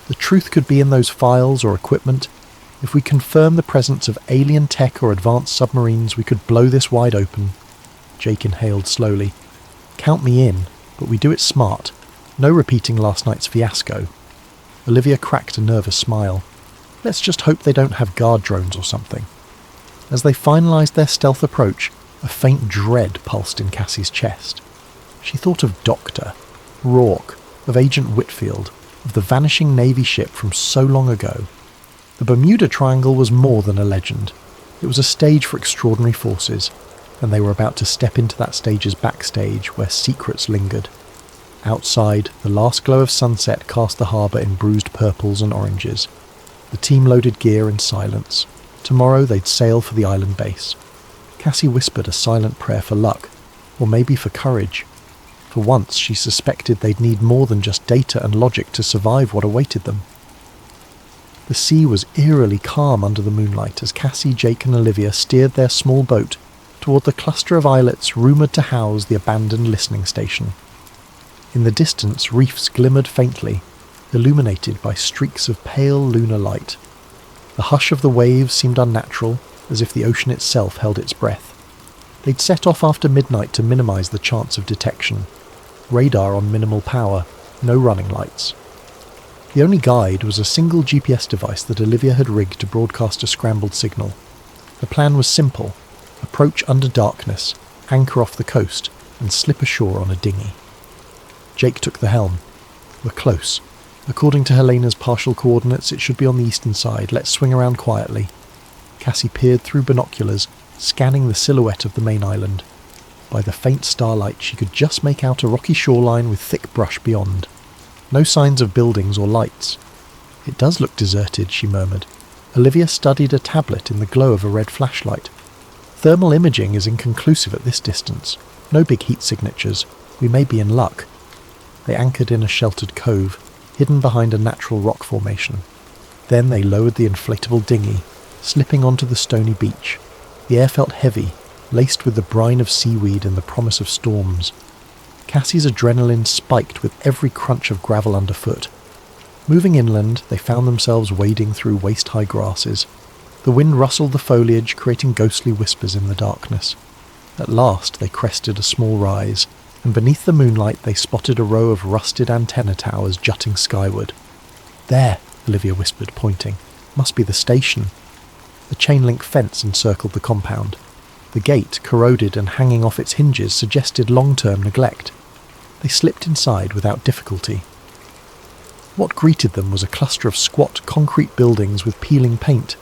The truth could be in those files or equipment. If we confirm the presence of alien tech or advanced submarines, we could blow this wide open. Jake inhaled slowly. Count me in, but we do it smart. No repeating last night's fiasco. Olivia cracked a nervous smile. Let's just hope they don't have guard drones or something. As they finalised their stealth approach, a faint dread pulsed in Cassie's chest. She thought of Doctor, Rourke, of Agent Whitfield, of the vanishing Navy ship from so long ago. The Bermuda Triangle was more than a legend. It was a stage for extraordinary forces, and they were about to step into that stage's backstage where secrets lingered. Outside, the last glow of sunset cast the harbour in bruised purples and oranges. The team loaded gear in silence. Tomorrow they'd sail for the island base. Cassie whispered a silent prayer for luck, or maybe for courage. For once she suspected they'd need more than just data and logic to survive what awaited them. The sea was eerily calm under the moonlight as Cassie, Jake and Olivia steered their small boat toward the cluster of islets rumoured to house the abandoned listening station. In the distance, reefs glimmered faintly, illuminated by streaks of pale lunar light. The hush of the waves seemed unnatural, as if the ocean itself held its breath. They'd set off after midnight to minimise the chance of detection. Radar on minimal power, no running lights. The only guide was a single GPS device that Olivia had rigged to broadcast a scrambled signal. The plan was simple. Approach under darkness, anchor off the coast, and slip ashore on a dinghy. Jake took the helm. We're close. According to Helena's partial coordinates, it should be on the eastern side. Let's swing around quietly. Cassie peered through binoculars, scanning the silhouette of the main island. By the faint starlight, she could just make out a rocky shoreline with thick brush beyond. No signs of buildings or lights. It does look deserted, she murmured. Olivia studied a tablet in the glow of a red flashlight. Thermal imaging is inconclusive at this distance. No big heat signatures. We may be in luck. They anchored in a sheltered cove, hidden behind a natural rock formation. Then they lowered the inflatable dinghy, slipping onto the stony beach. The air felt heavy, laced with the brine of seaweed and the promise of storms. Cassie's adrenaline spiked with every crunch of gravel underfoot. Moving inland, they found themselves wading through waist-high grasses. The wind rustled the foliage, creating ghostly whispers in the darkness. At last they crested a small rise, and beneath the moonlight they spotted a row of rusted antenna towers jutting skyward. "There," Olivia whispered, pointing. "Must be the station." A chain-link fence encircled the compound. The gate, corroded and hanging off its hinges, suggested long-term neglect. They slipped inside without difficulty. What greeted them was a cluster of squat concrete buildings with peeling paint.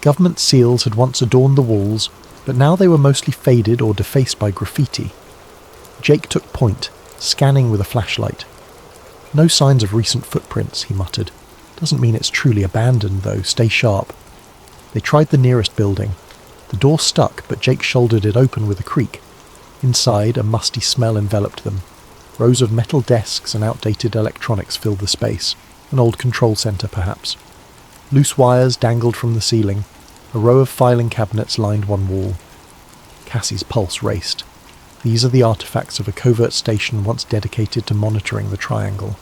Government seals had once adorned the walls, but now they were mostly faded or defaced by graffiti. Jake took point, scanning with a flashlight. "No signs of recent footprints," he muttered. "Doesn't mean it's truly abandoned, though. Stay sharp." They tried the nearest building. The door stuck, but Jake shouldered it open with a creak. Inside, a musty smell enveloped them. Rows of metal desks and outdated electronics filled the space. An old control centre, perhaps. Loose wires dangled from the ceiling. A row of filing cabinets lined one wall. Cassie's pulse raced. These are the artefacts of a covert station once dedicated to monitoring the Triangle.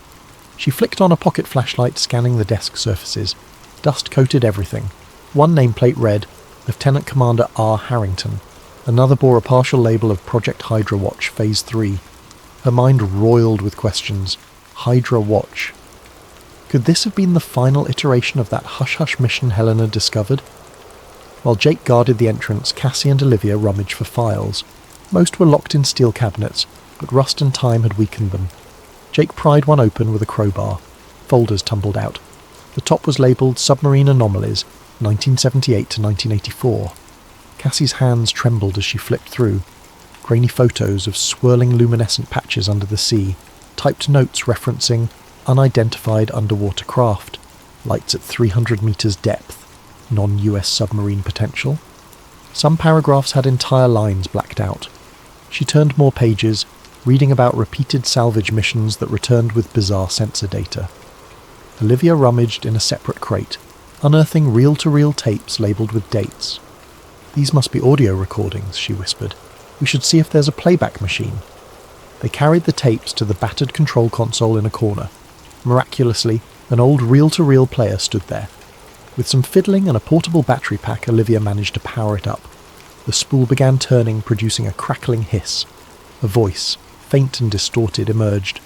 She flicked on a pocket flashlight, scanning the desk surfaces. Dust coated everything. One nameplate read, Lieutenant Commander R. Harrington. Another bore a partial label of Project Hydra Watch, Phase 3. Her mind roiled with questions. Hydra Watch. Could this have been the final iteration of that hush-hush mission Helen had discovered? While Jake guarded the entrance, Cassie and Olivia rummaged for files. Most were locked in steel cabinets, but rust and time had weakened them. Jake pried one open with a crowbar. Folders tumbled out. The top was labelled Submarine Anomalies, 1978 to 1984. Cassie's hands trembled as she flipped through. Grainy photos of swirling luminescent patches under the sea, typed notes referencing unidentified underwater craft, lights at 300 metres depth, non-US submarine potential. Some paragraphs had entire lines blacked out. She turned more pages, reading about repeated salvage missions that returned with bizarre sensor data. Olivia rummaged in a separate crate, unearthing reel-to-reel tapes labelled with dates. "These must be audio recordings," she whispered. "We should see if there's a playback machine." They carried the tapes to the battered control console in a corner. Miraculously, an old reel-to-reel player stood there. With some fiddling and a portable battery pack, Olivia managed to power it up. The spool began turning, producing a crackling hiss. A voice, faint and distorted, emerged.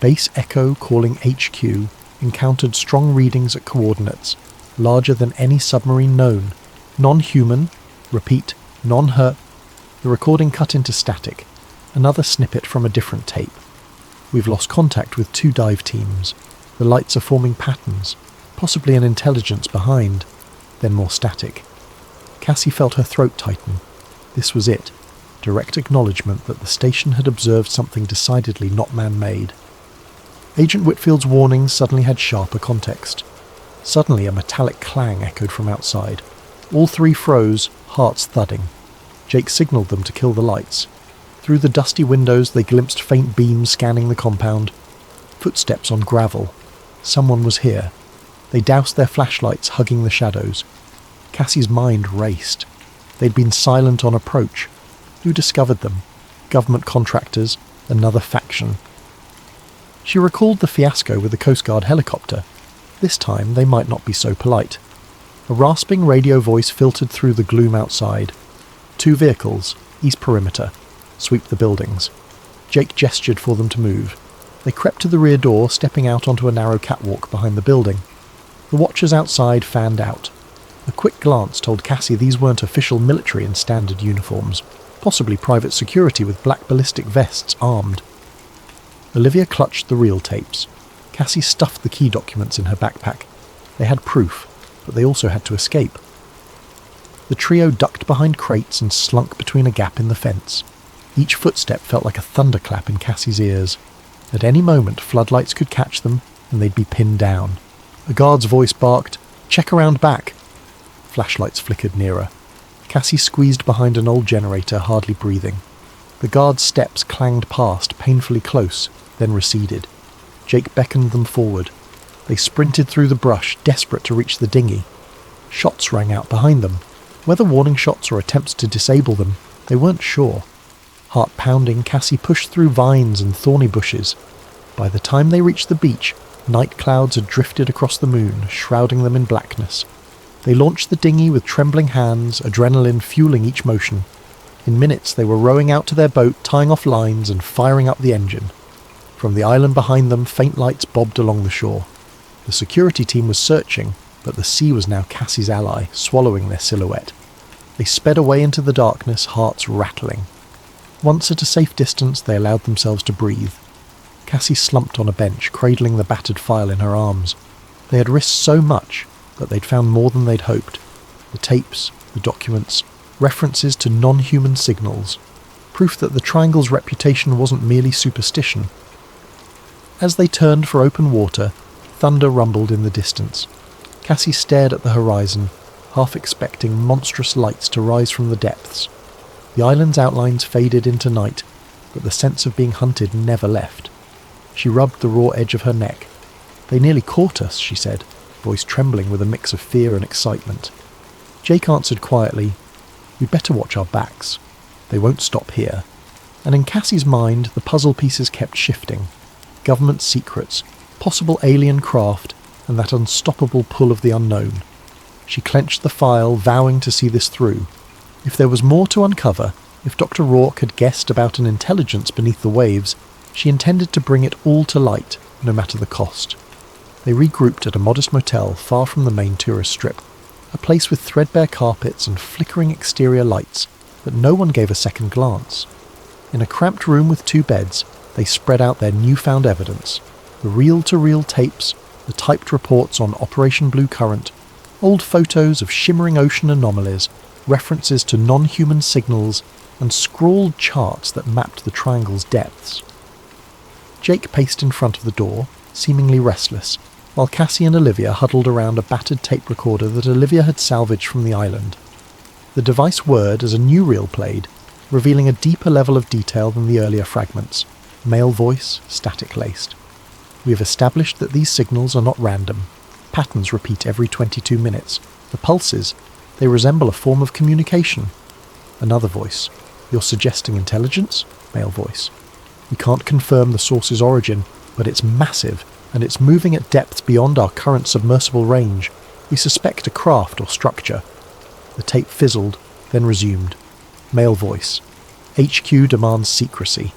Base Echo calling HQ encountered strong readings at coordinates, larger than any submarine known. Non-human, repeat, non-hurt. The recording cut into static. Another snippet from a different tape. "We've lost contact with 2 dive teams. The lights are forming patterns. Possibly an intelligence behind." Then more static. Cassie felt her throat tighten. This was it. Direct acknowledgement that the station had observed something decidedly not man-made. Agent Whitfield's warnings suddenly had sharper context. Suddenly a metallic clang echoed from outside. All 3 froze, hearts thudding. Jake signalled them to kill the lights. Through the dusty windows they glimpsed faint beams scanning the compound. Footsteps on gravel. Someone was here. They doused their flashlights, hugging the shadows. Cassie's mind raced. They'd been silent on approach. Who discovered them? Government contractors? Another faction? She recalled the fiasco with the Coast Guard helicopter. This time they might not be so polite. A rasping radio voice filtered through the gloom outside. 2 vehicles, east perimeter. Sweep the buildings. Jake gestured for them to move. They crept to the rear door, stepping out onto a narrow catwalk behind the building. The watchers outside fanned out. A quick glance told Cassie these weren't official military in standard uniforms, possibly private security with black ballistic vests armed. Olivia clutched the reel tapes. Cassie stuffed the key documents in her backpack. They had proof, but they also had to escape. The trio ducked behind crates and slunk between a gap in the fence. Each footstep felt like a thunderclap in Cassie's ears. At any moment, floodlights could catch them, and they'd be pinned down. A guard's voice barked, "Check around back." Flashlights flickered nearer. Cassie squeezed behind an old generator, hardly breathing. The guard's steps clanged past, painfully close, then receded. Jake beckoned them forward. They sprinted through the brush, desperate to reach the dinghy. Shots rang out behind them. Whether warning shots or attempts to disable them, they weren't sure. Heart pounding, Cassie pushed through vines and thorny bushes. By the time they reached the beach, night clouds had drifted across the moon, shrouding them in blackness. They launched the dinghy with trembling hands, adrenaline fueling each motion. In minutes they were rowing out to their boat, tying off lines and firing up the engine. From the island behind them, faint lights bobbed along the shore. The security team was searching, but the sea was now Cassie's ally, swallowing their silhouette. They sped away into the darkness, hearts rattling. Once at a safe distance, they allowed themselves to breathe. Cassie slumped on a bench, cradling the battered file in her arms. They had risked so much, but they'd found more than they'd hoped. The tapes, the documents, references to non-human signals. Proof that the Triangle's reputation wasn't merely superstition. As they turned for open water, thunder rumbled in the distance. Cassie stared at the horizon, half expecting monstrous lights to rise from the depths. The island's outlines faded into night, but the sense of being hunted never left. She rubbed the raw edge of her neck. "They nearly caught us," she said, voice trembling with a mix of fear and excitement. Jake answered quietly, "We'd better watch our backs. They won't stop here." And in Cassie's mind, the puzzle pieces kept shifting. Government secrets, possible alien craft, and that unstoppable pull of the unknown. She clenched the file, vowing to see this through. If there was more to uncover, if Dr. Rourke had guessed about an intelligence beneath the waves, she intended to bring it all to light, no matter the cost. They regrouped at a modest motel far from the main tourist strip, a place with threadbare carpets and flickering exterior lights, but no one gave a second glance. In a cramped room with 2 beds, they spread out their newfound evidence, the reel-to-reel tapes, the typed reports on Operation Blue Current, old photos of shimmering ocean anomalies, references to non-human signals, and scrawled charts that mapped the Triangle's depths. Jake paced in front of the door, seemingly restless, while Cassie and Olivia huddled around a battered tape recorder that Olivia had salvaged from the island. The device whirred as a new reel played, revealing a deeper level of detail than the earlier fragments. Male voice, static-laced. "We have established that these signals are not random. Patterns repeat every 22 minutes. The pulses, they resemble a form of communication." Another voice. "You're suggesting intelligence?" Male voice. "We can't confirm the source's origin, but it's massive, and it's moving at depths beyond our current submersible range. We suspect a craft or structure." The tape fizzled, then resumed. Male voice. "HQ demands secrecy.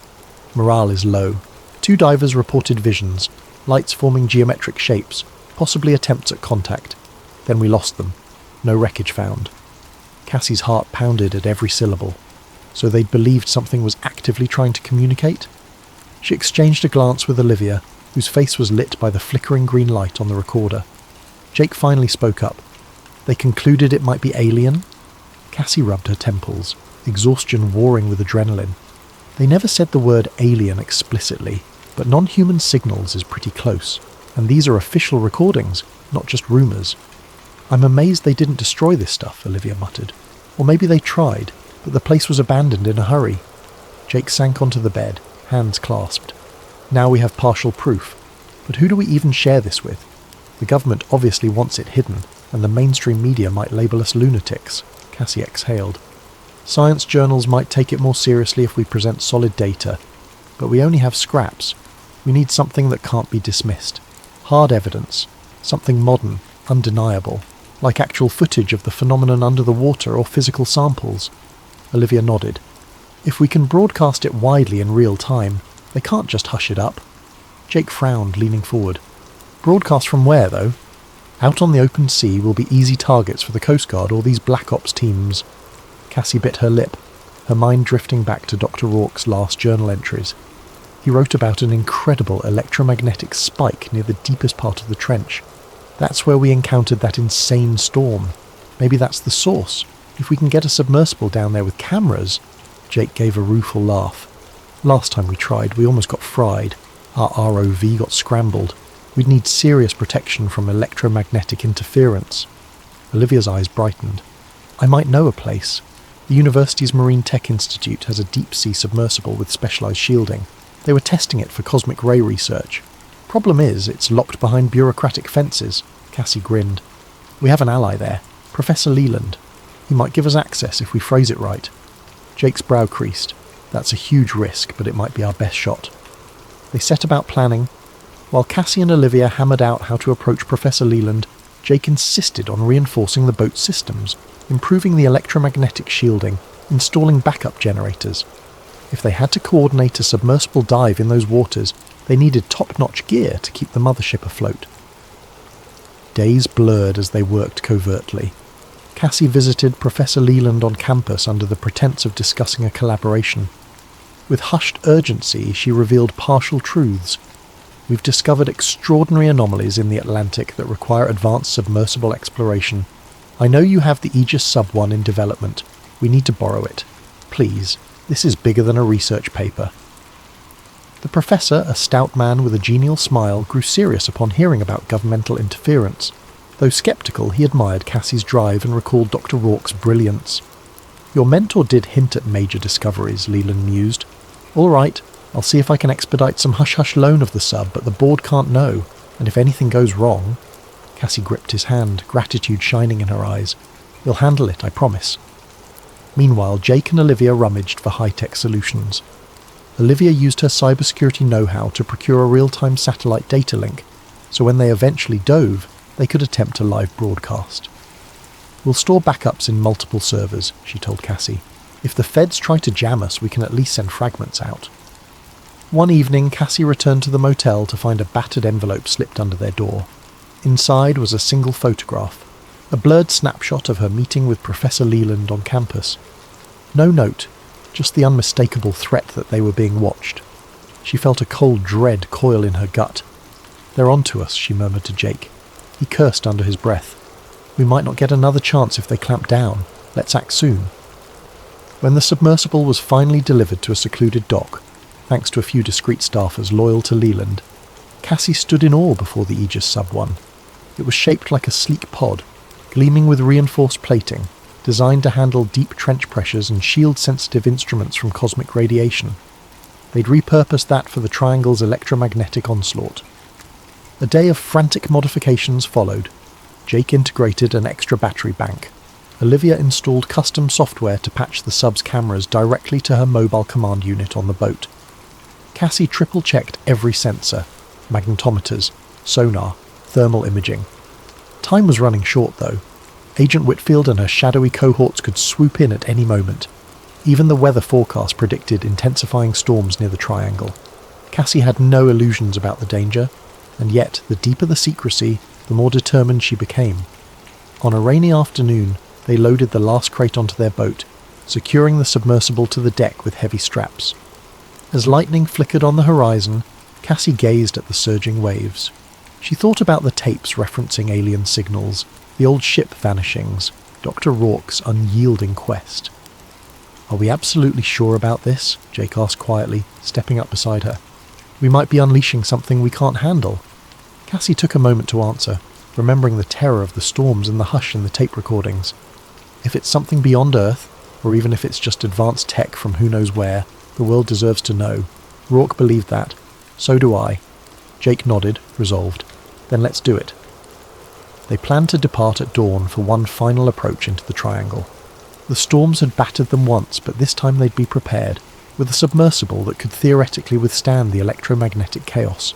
Morale is low. 2 divers reported visions, lights forming geometric shapes, possibly attempts at contact. Then we lost them. No wreckage found." Cassie's heart pounded at every syllable. So they'd believed something was actively trying to communicate? She exchanged a glance with Olivia, whose face was lit by the flickering green light on the recorder. Jake finally spoke up. "They concluded it might be alien?" Cassie rubbed her temples, exhaustion warring with adrenaline. "They never said the word alien explicitly, but non-human signals is pretty close, and these are official recordings, not just rumours." "I'm amazed they didn't destroy this stuff," Olivia muttered. "Or maybe they tried, but the place was abandoned in a hurry." Jake sank onto the bed, hands clasped. "Now we have partial proof, but who do we even share this with? The government obviously wants it hidden, and the mainstream media might label us lunatics." Cassie exhaled. "Science journals might take it more seriously if we present solid data, but we only have scraps. We need something that can't be dismissed. Hard evidence, something modern, undeniable, like actual footage of the phenomenon under the water or physical samples." Olivia nodded. "If we can broadcast it widely in real time, they can't just hush it up." Jake frowned, leaning forward. "Broadcast from where, though? Out on the open sea will be easy targets for the Coast Guard or these Black Ops teams." Cassie bit her lip, her mind drifting back to Dr. Rourke's last journal entries. He wrote about an incredible electromagnetic spike near the deepest part of the trench. That's where we encountered that insane storm. Maybe that's the source. If we can get a submersible down there with cameras... Jake gave a rueful laugh. "Last time we tried, we almost got fried. Our ROV got scrambled. We'd need serious protection from electromagnetic interference." Olivia's eyes brightened. "I might know a place. The university's Marine Tech Institute has a deep-sea submersible with specialised shielding. They were testing it for cosmic ray research. Problem is, it's locked behind bureaucratic fences." Cassie grinned. "We have an ally there, Professor Leland. He might give us access if we phrase it right." Jake's brow creased. That's a huge risk, but it might be our best shot. They set about planning. While Cassie and Olivia hammered out how to approach Professor Leland, Jake insisted on reinforcing the boat's systems, improving the electromagnetic shielding, installing backup generators. If they had to coordinate a submersible dive in those waters, they needed top-notch gear to keep the mothership afloat. Days blurred as they worked covertly. Cassie visited Professor Leland on campus under the pretense of discussing a collaboration. With hushed urgency, she revealed partial truths. We've discovered extraordinary anomalies in the Atlantic that require advanced submersible exploration. I know you have the Aegis Sub-1 in development. We need to borrow it. Please, this is bigger than a research paper. The professor, a stout man with a genial smile, grew serious upon hearing about governmental interference. Though sceptical, he admired Cassie's drive and recalled Dr. Rourke's brilliance. Your mentor did hint at major discoveries, Leland mused. All right, I'll see if I can expedite some hush-hush loan of the sub, but the board can't know, and if anything goes wrong... Cassie gripped his hand, gratitude shining in her eyes. We'll handle it, I promise. Meanwhile, Jake and Olivia rummaged for high-tech solutions. Olivia used her cybersecurity know-how to procure a real-time satellite data link, so when they eventually dove, they could attempt a live broadcast. We'll store backups in multiple servers, she told Cassie. If the feds try to jam us, we can at least send fragments out. One evening, Cassie returned to the motel to find a battered envelope slipped under their door. Inside was a single photograph, a blurred snapshot of her meeting with Professor Leland on campus. No note, just the unmistakable threat that they were being watched. She felt a cold dread coil in her gut. They're on to us, she murmured to Jake. He cursed under his breath. We might not get another chance if they clamp down. Let's act soon. When the submersible was finally delivered to a secluded dock, thanks to a few discreet staffers loyal to Leland, Cassie stood in awe before the Aegis Sub-1. It was shaped like a sleek pod, gleaming with reinforced plating, designed to handle deep trench pressures and shield sensitive instruments from cosmic radiation. They'd repurposed that for the Triangle's electromagnetic onslaught. A day of frantic modifications followed. Jake integrated an extra battery bank. Olivia installed custom software to patch the sub's cameras directly to her mobile command unit on the boat. Cassie triple-checked every sensor, magnetometers, sonar, thermal imaging. Time was running short, though. Agent Whitfield and her shadowy cohorts could swoop in at any moment. Even the weather forecast predicted intensifying storms near the Triangle. Cassie had no illusions about the danger, and yet, the deeper the secrecy, the more determined she became. On a rainy afternoon, they loaded the last crate onto their boat, securing the submersible to the deck with heavy straps. As lightning flickered on the horizon, Cassie gazed at the surging waves. She thought about the tapes referencing alien signals, the old ship vanishings, Dr. Rourke's unyielding quest. Are we absolutely sure about this? Jake asked quietly, stepping up beside her. We might be unleashing something we can't handle. Cassie took a moment to answer, remembering the terror of the storms and the hush in the tape recordings. If it's something beyond Earth, or even if it's just advanced tech from who knows where, the world deserves to know. Rourke believed that. So do I. Jake nodded, resolved. Then let's do it. They planned to depart at dawn for one final approach into the Triangle. The storms had battered them once, but this time they'd be prepared, with a submersible that could theoretically withstand the electromagnetic chaos.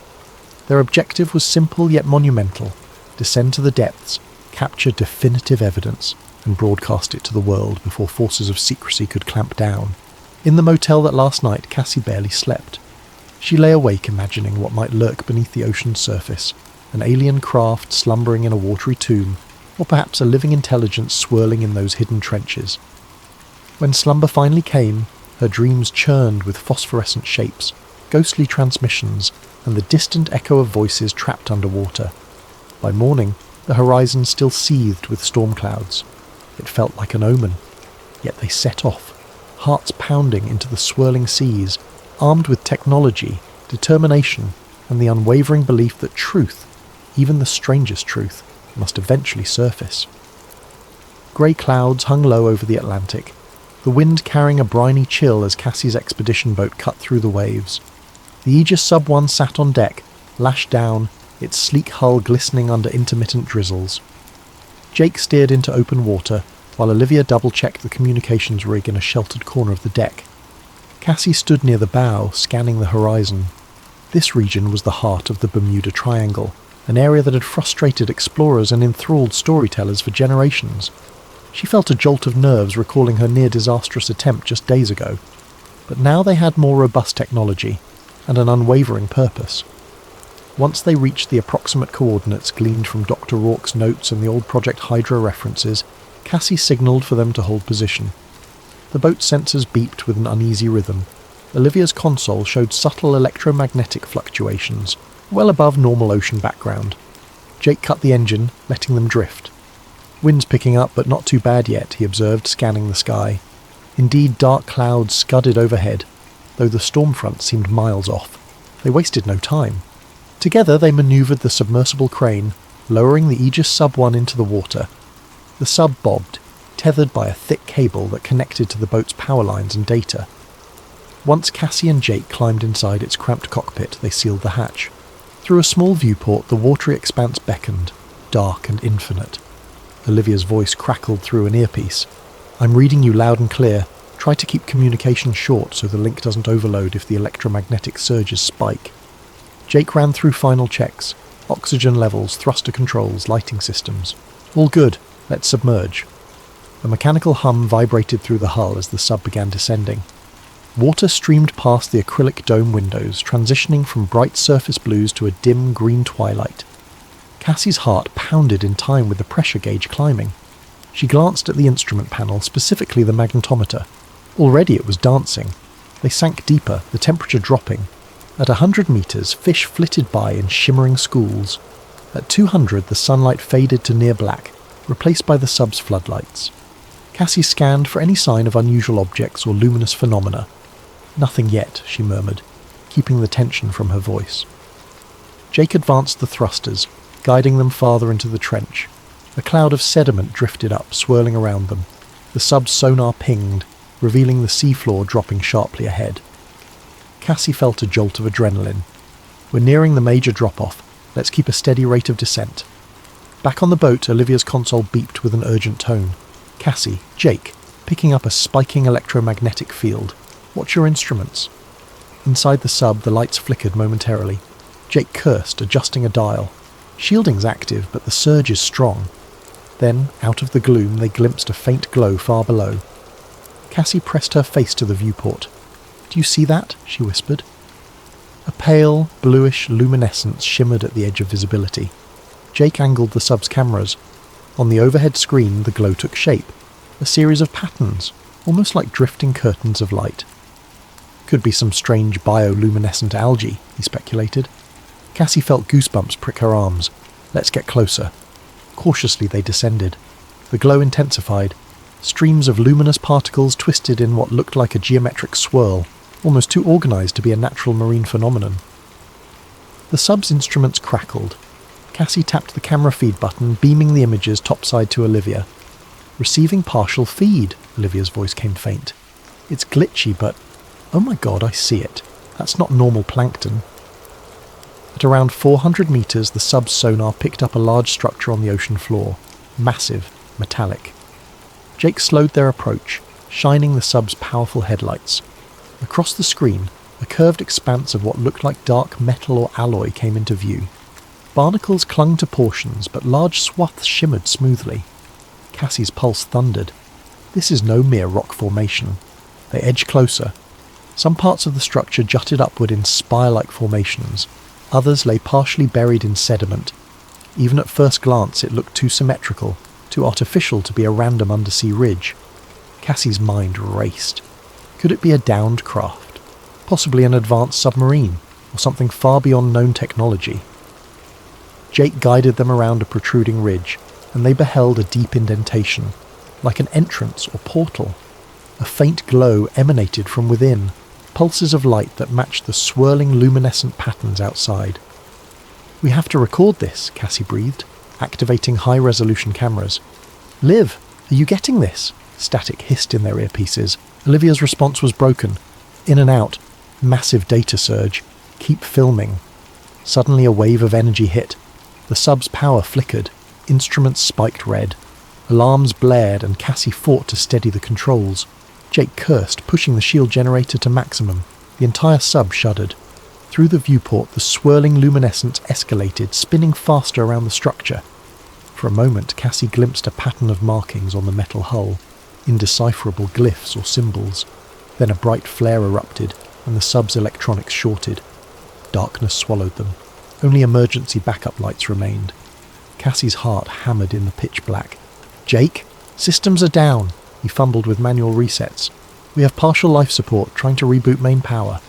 Their objective was simple yet monumental: descend to the depths, capture definitive evidence, and broadcast it to the world before forces of secrecy could clamp down. In the motel that last night, Cassie barely slept. She lay awake imagining what might lurk beneath the ocean's surface, an alien craft slumbering in a watery tomb, or perhaps a living intelligence swirling in those hidden trenches. When slumber finally came, her dreams churned with phosphorescent shapes, ghostly transmissions, and the distant echo of voices trapped underwater. By morning, the horizon still seethed with storm clouds. It felt like an omen. Yet they set off, hearts pounding into the swirling seas, armed with technology, determination, and the unwavering belief that truth, even the strangest truth, must eventually surface. Grey clouds hung low over the Atlantic, the wind carrying a briny chill as Cassie's expedition boat cut through the waves. The Aegis Sub-1 sat on deck, lashed down, its sleek hull glistening under intermittent drizzles. Jake steered into open water, while Olivia double-checked the communications rig in a sheltered corner of the deck. Cassie stood near the bow, scanning the horizon. This region was the heart of the Bermuda Triangle, an area that had frustrated explorers and enthralled storytellers for generations. She felt a jolt of nerves recalling her near-disastrous attempt just days ago. But now they had more robust technology and an unwavering purpose. Once they reached the approximate coordinates gleaned from Dr. Rourke's notes and the old Project Hydra references, Cassie signalled for them to hold position. The boat's sensors beeped with an uneasy rhythm. Olivia's console showed subtle electromagnetic fluctuations, well above normal ocean background. Jake cut the engine, letting them drift. Wind's picking up, but not too bad yet, he observed, scanning the sky. Indeed, dark clouds scudded overhead, though the storm front seemed miles off. They wasted no time. Together they manoeuvred the submersible crane, lowering the Aegis Sub-1 into the water. The sub bobbed, tethered by a thick cable that connected to the boat's power lines and data. Once Cassie and Jake climbed inside its cramped cockpit, they sealed the hatch. Through a small viewport, the watery expanse beckoned, dark and infinite. Olivia's voice crackled through an earpiece. "I'm reading you loud and clear. Try to keep communication short so the link doesn't overload if the electromagnetic surges spike." Jake ran through final checks. Oxygen levels, thruster controls, lighting systems. All good. Let's submerge. A mechanical hum vibrated through the hull as the sub began descending. Water streamed past the acrylic dome windows, transitioning from bright surface blues to a dim green twilight. Cassie's heart pounded in time with the pressure gauge climbing. She glanced at the instrument panel, specifically the magnetometer. Already it was dancing. They sank deeper, the temperature dropping. At 100 meters, fish flitted by in shimmering schools. At 200, the sunlight faded to near black, replaced by the sub's floodlights. Cassie scanned for any sign of unusual objects or luminous phenomena. "Nothing yet," she murmured, keeping the tension from her voice. Jake advanced the thrusters, guiding them farther into the trench. A cloud of sediment drifted up, swirling around them. The sub's sonar pinged, revealing the seafloor dropping sharply ahead. Cassie felt a jolt of adrenaline. "We're nearing the major drop-off. Let's keep a steady rate of descent." Back on the boat, Olivia's console beeped with an urgent tone. "Cassie, Jake, picking up a spiking electromagnetic field. Watch your instruments." Inside the sub, the lights flickered momentarily. Jake cursed, adjusting a dial. "Shielding's active, but the surge is strong." Then, out of the gloom, they glimpsed a faint glow far below. Cassie pressed her face to the viewport. "Do you see that?" she whispered. A pale, bluish luminescence shimmered at the edge of visibility. Jake angled the sub's cameras. On the overhead screen, the glow took shape. A series of patterns, almost like drifting curtains of light. "Could be some strange bioluminescent algae," he speculated. Cassie felt goosebumps prick her arms. "Let's get closer." Cautiously they descended. The glow intensified. Streams of luminous particles twisted in what looked like a geometric swirl, almost too organized to be a natural marine phenomenon. The sub's instruments crackled. Cassie tapped the camera feed button, beaming the images topside to Olivia. "Receiving partial feed," Olivia's voice came faint. "It's glitchy, but... oh my god, I see it. That's not normal plankton." At around 400 meters, the sub's sonar picked up a large structure on the ocean floor. Massive, metallic. Jake slowed their approach, shining the sub's powerful headlights. Across the screen, a curved expanse of what looked like dark metal or alloy came into view. Barnacles clung to portions, but large swaths shimmered smoothly. Cassie's pulse thundered. This is no mere rock formation. They edged closer. Some parts of the structure jutted upward in spire-like formations. Others lay partially buried in sediment. Even at first glance it looked too symmetrical, too artificial to be a random undersea ridge. Cassie's mind raced. Could it be a downed craft? Possibly an advanced submarine, or something far beyond known technology? Jake guided them around a protruding ridge, and they beheld a deep indentation, like an entrance or portal. A faint glow emanated from within, pulses of light that matched the swirling luminescent patterns outside. "We have to record this," Cassie breathed, activating high-resolution cameras. "Liv, are you getting this?" Static hissed in their earpieces. Olivia's response was broken. In and out. Massive data surge. "Keep filming." Suddenly a wave of energy hit. The sub's power flickered. Instruments spiked red. Alarms blared and Cassie fought to steady the controls. Jake cursed, pushing the shield generator to maximum. The entire sub shuddered. Through the viewport, the swirling luminescence escalated, spinning faster around the structure. For a moment, Cassie glimpsed a pattern of markings on the metal hull, indecipherable glyphs or symbols. Then a bright flare erupted, and the sub's electronics shorted. Darkness swallowed them. Only emergency backup lights remained. Cassie's heart hammered in the pitch black. "Jake, systems are down." He fumbled with manual resets. "We have partial life support, trying to reboot main power."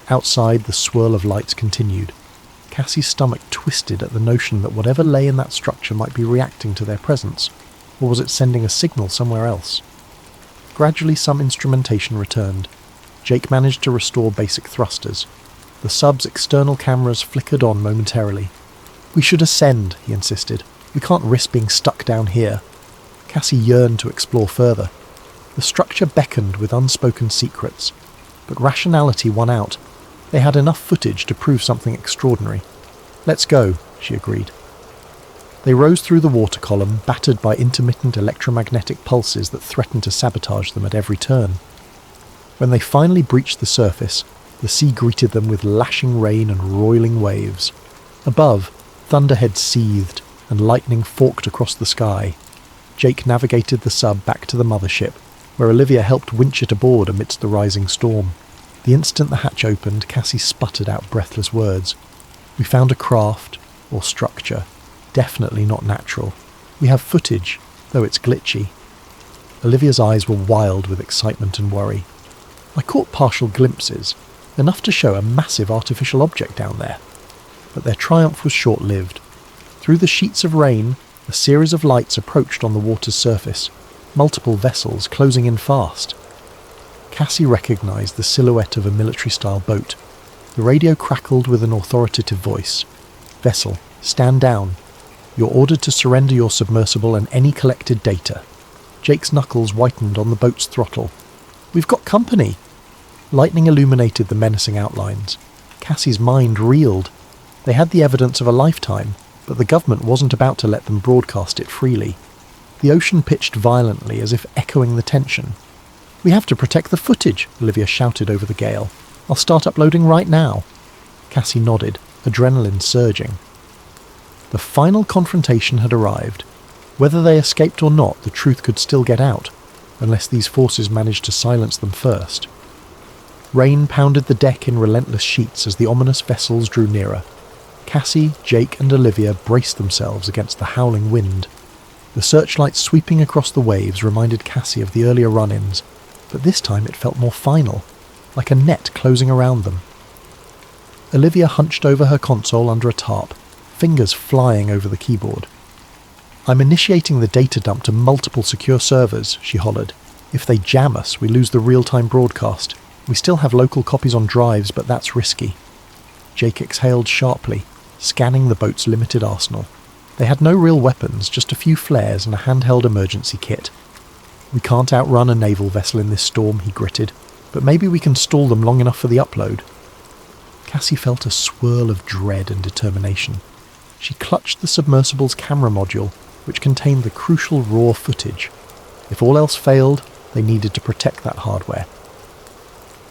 Outside, the swirl of lights continued. Cassie's stomach twisted at the notion that whatever lay in that structure might be reacting to their presence, or was it sending a signal somewhere else? Gradually, some instrumentation returned. Jake managed to restore basic thrusters. The sub's external cameras flickered on momentarily. "We should ascend," he insisted. "We can't risk being stuck down here." Cassie yearned to explore further. The structure beckoned with unspoken secrets, but rationality won out. They had enough footage to prove something extraordinary. "Let's go," she agreed. They rose through the water column, battered by intermittent electromagnetic pulses that threatened to sabotage them at every turn. When they finally breached the surface, the sea greeted them with lashing rain and roiling waves. Above, thunderheads seethed, and lightning forked across the sky. Jake navigated the sub back to the mothership, where Olivia helped winch it aboard amidst the rising storm. The instant the hatch opened, Cassie sputtered out breathless words. "We found a craft, or structure. Definitely not natural. We have footage, though it's glitchy." Olivia's eyes were wild with excitement and worry. "I caught partial glimpses, enough to show a massive artificial object down there." But their triumph was short-lived. Through the sheets of rain, a series of lights approached on the water's surface, multiple vessels closing in fast. Cassie recognized the silhouette of a military-style boat. The radio crackled with an authoritative voice. "Vessel, stand down. You're ordered to surrender your submersible and any collected data." Jake's knuckles whitened on the boat's throttle. "We've got company!" Lightning illuminated the menacing outlines. Cassie's mind reeled. They had the evidence of a lifetime, but the government wasn't about to let them broadcast it freely. The ocean pitched violently, as if echoing the tension. "We have to protect the footage," Olivia shouted over the gale. "I'll start uploading right now." Cassie nodded, adrenaline surging. The final confrontation had arrived. Whether they escaped or not, the truth could still get out, unless these forces managed to silence them first. Rain pounded the deck in relentless sheets as the ominous vessels drew nearer. Cassie, Jake and Olivia braced themselves against the howling wind. The searchlight sweeping across the waves reminded Cassie of the earlier run-ins, but this time it felt more final, like a net closing around them. Olivia hunched over her console under a tarp, fingers flying over the keyboard. "I'm initiating the data dump to multiple secure servers," she hollered. "If they jam us, we lose the real-time broadcast. We still have local copies on drives, but that's risky." Jake exhaled sharply, scanning the boat's limited arsenal. They had no real weapons, just a few flares and a handheld emergency kit. "We can't outrun a naval vessel in this storm," he gritted, "but maybe we can stall them long enough for the upload." Cassie felt a swirl of dread and determination. She clutched the submersible's camera module, which contained the crucial raw footage. If all else failed, they needed to protect that hardware.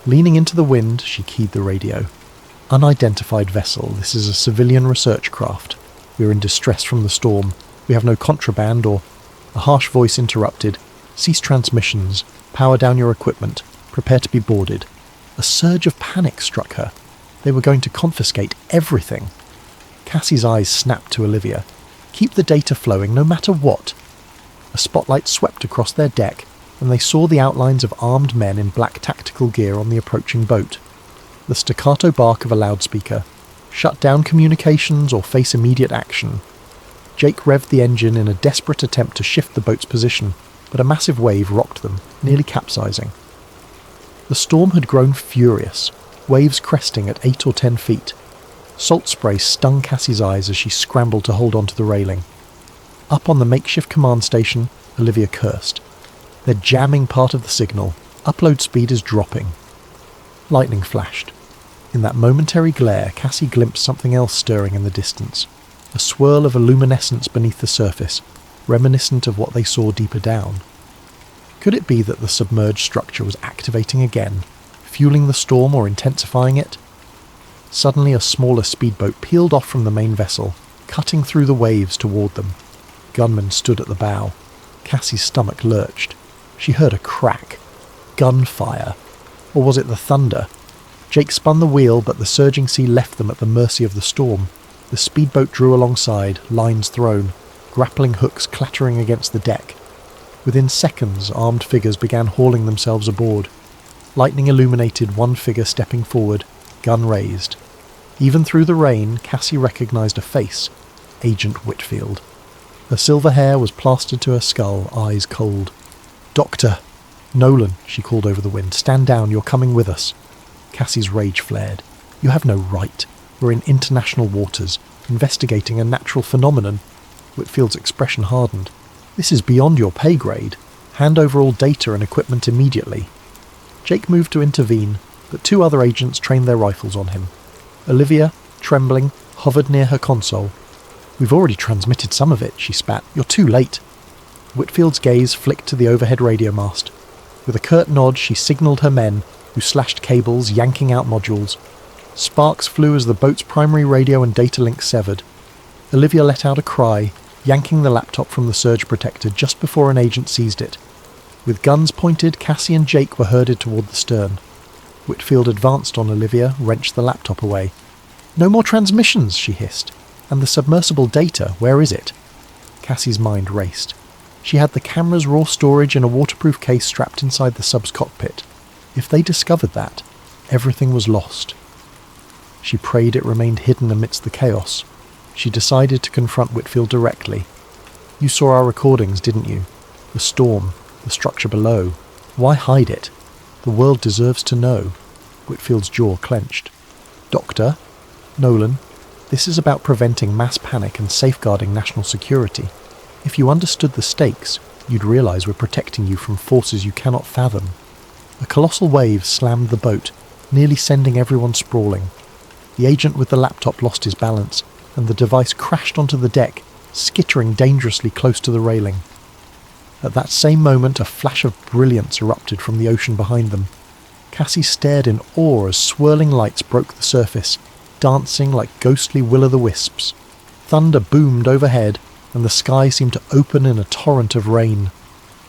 Leaning into the wind, she keyed the radio. "Unidentified vessel, this is a civilian research craft. We're in distress from the storm. We have no contraband or..." A harsh voice interrupted. "Cease transmissions. Power down your equipment. Prepare to be boarded." A surge of panic struck her. They were going to confiscate everything. Cassie's eyes snapped to Olivia. "Keep the data flowing, no matter what." A spotlight swept across their deck, and they saw the outlines of armed men in black tactical gear on the approaching boat. The staccato bark of a loudspeaker. "Shut down communications or face immediate action." Jake revved the engine in a desperate attempt to shift the boat's position, but a massive wave rocked them, nearly capsizing. The storm had grown furious, waves cresting at 8 or 10 feet. Salt spray stung Cassie's eyes as she scrambled to hold onto the railing. Up on the makeshift command station, Olivia cursed. "They're jamming part of the signal. Upload speed is dropping." Lightning flashed. In that momentary glare, Cassie glimpsed something else stirring in the distance. A swirl of luminescence beneath the surface, reminiscent of what they saw deeper down. Could it be that the submerged structure was activating again, fueling the storm or intensifying it? Suddenly a smaller speedboat peeled off from the main vessel, cutting through the waves toward them. Gunmen stood at the bow. Cassie's stomach lurched. She heard a crack. Gunfire. Or was it the thunder? Jake spun the wheel, but the surging sea left them at the mercy of the storm. The speedboat drew alongside, lines thrown, grappling hooks clattering against the deck. Within seconds, armed figures began hauling themselves aboard. Lightning illuminated one figure stepping forward, gun raised. Even through the rain, Cassie recognised a face. Agent Whitfield. Her silver hair was plastered to her skull, eyes cold. "Doctor!" "Nolan," she called over the wind. "Stand down, you're coming with us." Cassie's rage flared. "You have no right. We're in international waters, investigating a natural phenomenon." Whitfield's expression hardened. "This is beyond your pay grade. Hand over all data and equipment immediately." Jake moved to intervene, but two other agents trained their rifles on him. Olivia, trembling, hovered near her console. "We've already transmitted some of it," she spat. "You're too late." Whitfield's gaze flicked to the overhead radio mast. With a curt nod, she signalled her men, who slashed cables, yanking out modules. Sparks flew as the boat's primary radio and data link severed. Olivia let out a cry, yanking the laptop from the surge protector just before an agent seized it. With guns pointed, Cassie and Jake were herded toward the stern. Whitfield advanced on Olivia, wrenched the laptop away. "No more transmissions," she hissed. "And the submersible data, where is it?" Cassie's mind raced. She had the camera's raw storage in a waterproof case strapped inside the sub's cockpit. If they discovered that, everything was lost. She prayed it remained hidden amidst the chaos. She decided to confront Whitfield directly. "You saw our recordings, didn't you? The storm, the structure below. Why hide it? The world deserves to know." Whitfield's jaw clenched. "Doctor? Nolan, this is about preventing mass panic and safeguarding national security. If you understood the stakes, you'd realise we're protecting you from forces you cannot fathom." A colossal wave slammed the boat, nearly sending everyone sprawling. The agent with the laptop lost his balance, and the device crashed onto the deck, skittering dangerously close to the railing. At that same moment, a flash of brilliance erupted from the ocean behind them. Cassie stared in awe as swirling lights broke the surface, dancing like ghostly will-o'-the-wisps. Thunder boomed overhead, and the sky seemed to open in a torrent of rain.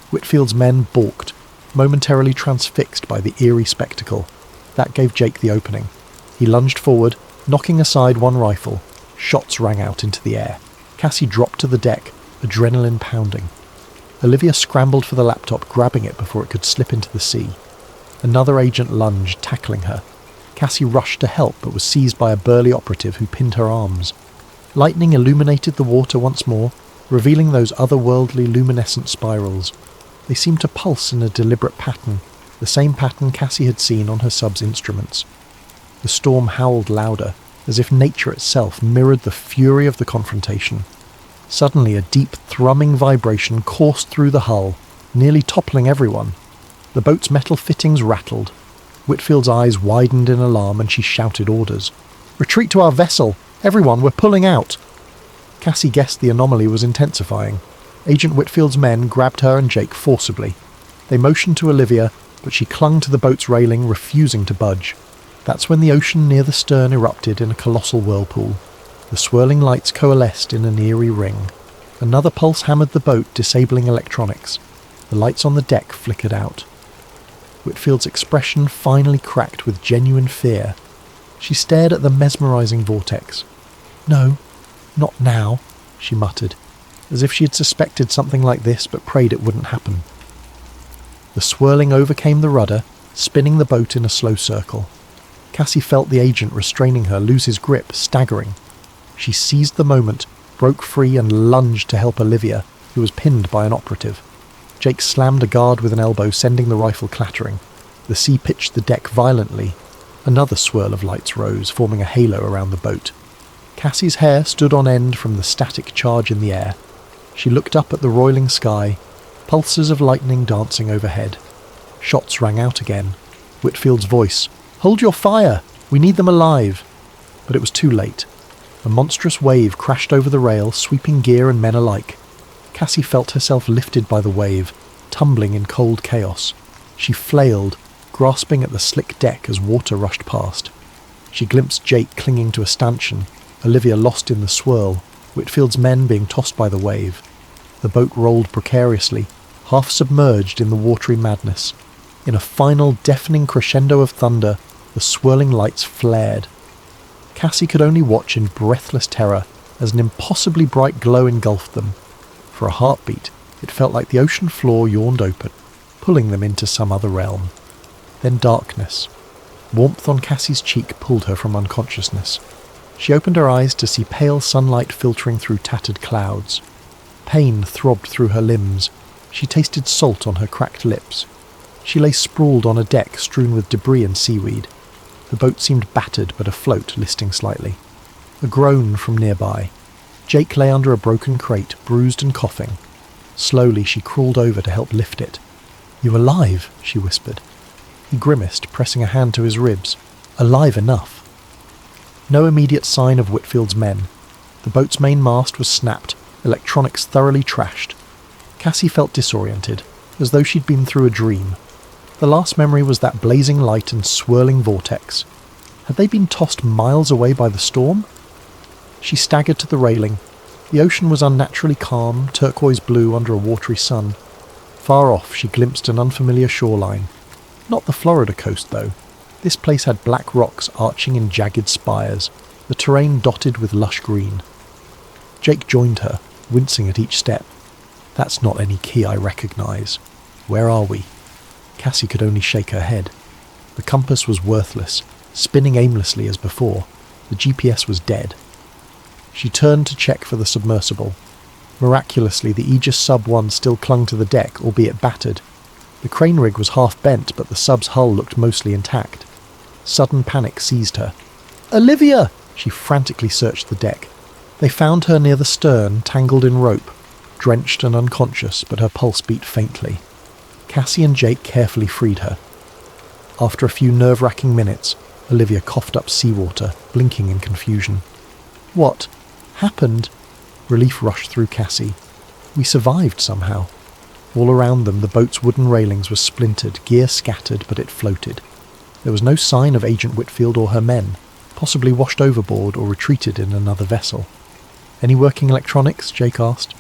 Whitfield's men balked, momentarily transfixed by the eerie spectacle. That gave Jake the opening. He lunged forward, knocking aside one rifle. Shots rang out into the air. Cassie dropped to the deck, adrenaline pounding. Olivia scrambled for the laptop, grabbing it before it could slip into the sea. Another agent lunged, tackling her. Cassie rushed to help, but was seized by a burly operative who pinned her arms. Lightning illuminated the water once more, revealing those otherworldly luminescent spirals. They seemed to pulse in a deliberate pattern, the same pattern Cassie had seen on her sub's instruments. The storm howled louder, as if nature itself mirrored the fury of the confrontation. Suddenly a deep, thrumming vibration coursed through the hull, nearly toppling everyone. The boat's metal fittings rattled. Whitfield's eyes widened in alarm, and she shouted orders. "Retreat to our vessel! Everyone, we're pulling out!" Cassie guessed the anomaly was intensifying. Agent Whitfield's men grabbed her and Jake forcibly. They motioned to Olivia, but she clung to the boat's railing, refusing to budge. That's when the ocean near the stern erupted in a colossal whirlpool. The swirling lights coalesced in an eerie ring. Another pulse hammered the boat, disabling electronics. The lights on the deck flickered out. Whitfield's expression finally cracked with genuine fear. She stared at the mesmerising vortex. "No, not now," she muttered, as if she had suspected something like this but prayed it wouldn't happen. The swirling overcame the rudder, spinning the boat in a slow circle. Cassie felt the agent restraining her lose his grip, staggering. She seized the moment, broke free and lunged to help Olivia, who was pinned by an operative. Jake slammed a guard with an elbow, sending the rifle clattering. The sea pitched the deck violently. Another swirl of lights rose, forming a halo around the boat. Cassie's hair stood on end from the static charge in the air. She looked up at the roiling sky, pulses of lightning dancing overhead. Shots rang out again. Whitfield's voice, "Hold your fire! We need them alive!" But it was too late. A monstrous wave crashed over the rail, sweeping gear and men alike. Cassie felt herself lifted by the wave, tumbling in cold chaos. She flailed, grasping at the slick deck as water rushed past. She glimpsed Jake clinging to a stanchion, Olivia lost in the swirl, Whitfield's men being tossed by the wave. The boat rolled precariously, half submerged in the watery madness. In a final deafening crescendo of thunder, the swirling lights flared. Cassie could only watch in breathless terror as an impossibly bright glow engulfed them. For a heartbeat, it felt like the ocean floor yawned open, pulling them into some other realm. Then darkness. Warmth on Cassie's cheek pulled her from unconsciousness. She opened her eyes to see pale sunlight filtering through tattered clouds. Pain throbbed through her limbs. She tasted salt on her cracked lips. She lay sprawled on a deck strewn with debris and seaweed. The boat seemed battered but afloat, listing slightly. A groan from nearby. Jake lay under a broken crate, bruised and coughing. Slowly she crawled over to help lift it. "You alive?" she whispered. He grimaced, pressing a hand to his ribs. Alive enough. No immediate sign of Whitfield's men. The boat's main mast was snapped, electronics thoroughly trashed. Cassie felt disoriented, as though she'd been through a dream. The last memory was that blazing light and swirling vortex. Had they been tossed miles away by the storm? She staggered to the railing. The ocean was unnaturally calm, turquoise blue under a watery sun. Far off she glimpsed an unfamiliar shoreline. Not the Florida coast, though. This place had black rocks arching in jagged spires, the terrain dotted with lush green. Jake joined her, wincing at each step. "That's not any key I recognise. Where are we?" Cassie could only shake her head. The compass was worthless, spinning aimlessly as before. The GPS was dead. She turned to check for the submersible. Miraculously, the Aegis Sub-1 still clung to the deck, albeit battered. The crane rig was half bent, but the sub's hull looked mostly intact. Sudden panic seized her. "Olivia!" She frantically searched the deck. They found her near the stern, tangled in rope, drenched and unconscious, but her pulse beat faintly. Cassie and Jake carefully freed her. After a few nerve-wracking minutes, Olivia coughed up seawater, blinking in confusion. "What happened?" Relief rushed through Cassie. "We survived somehow." All around them, the boat's wooden railings were splintered, gear scattered, but it floated. There was no sign of Agent Whitfield or her men, possibly washed overboard or retreated in another vessel. "Any working electronics?" Jake asked.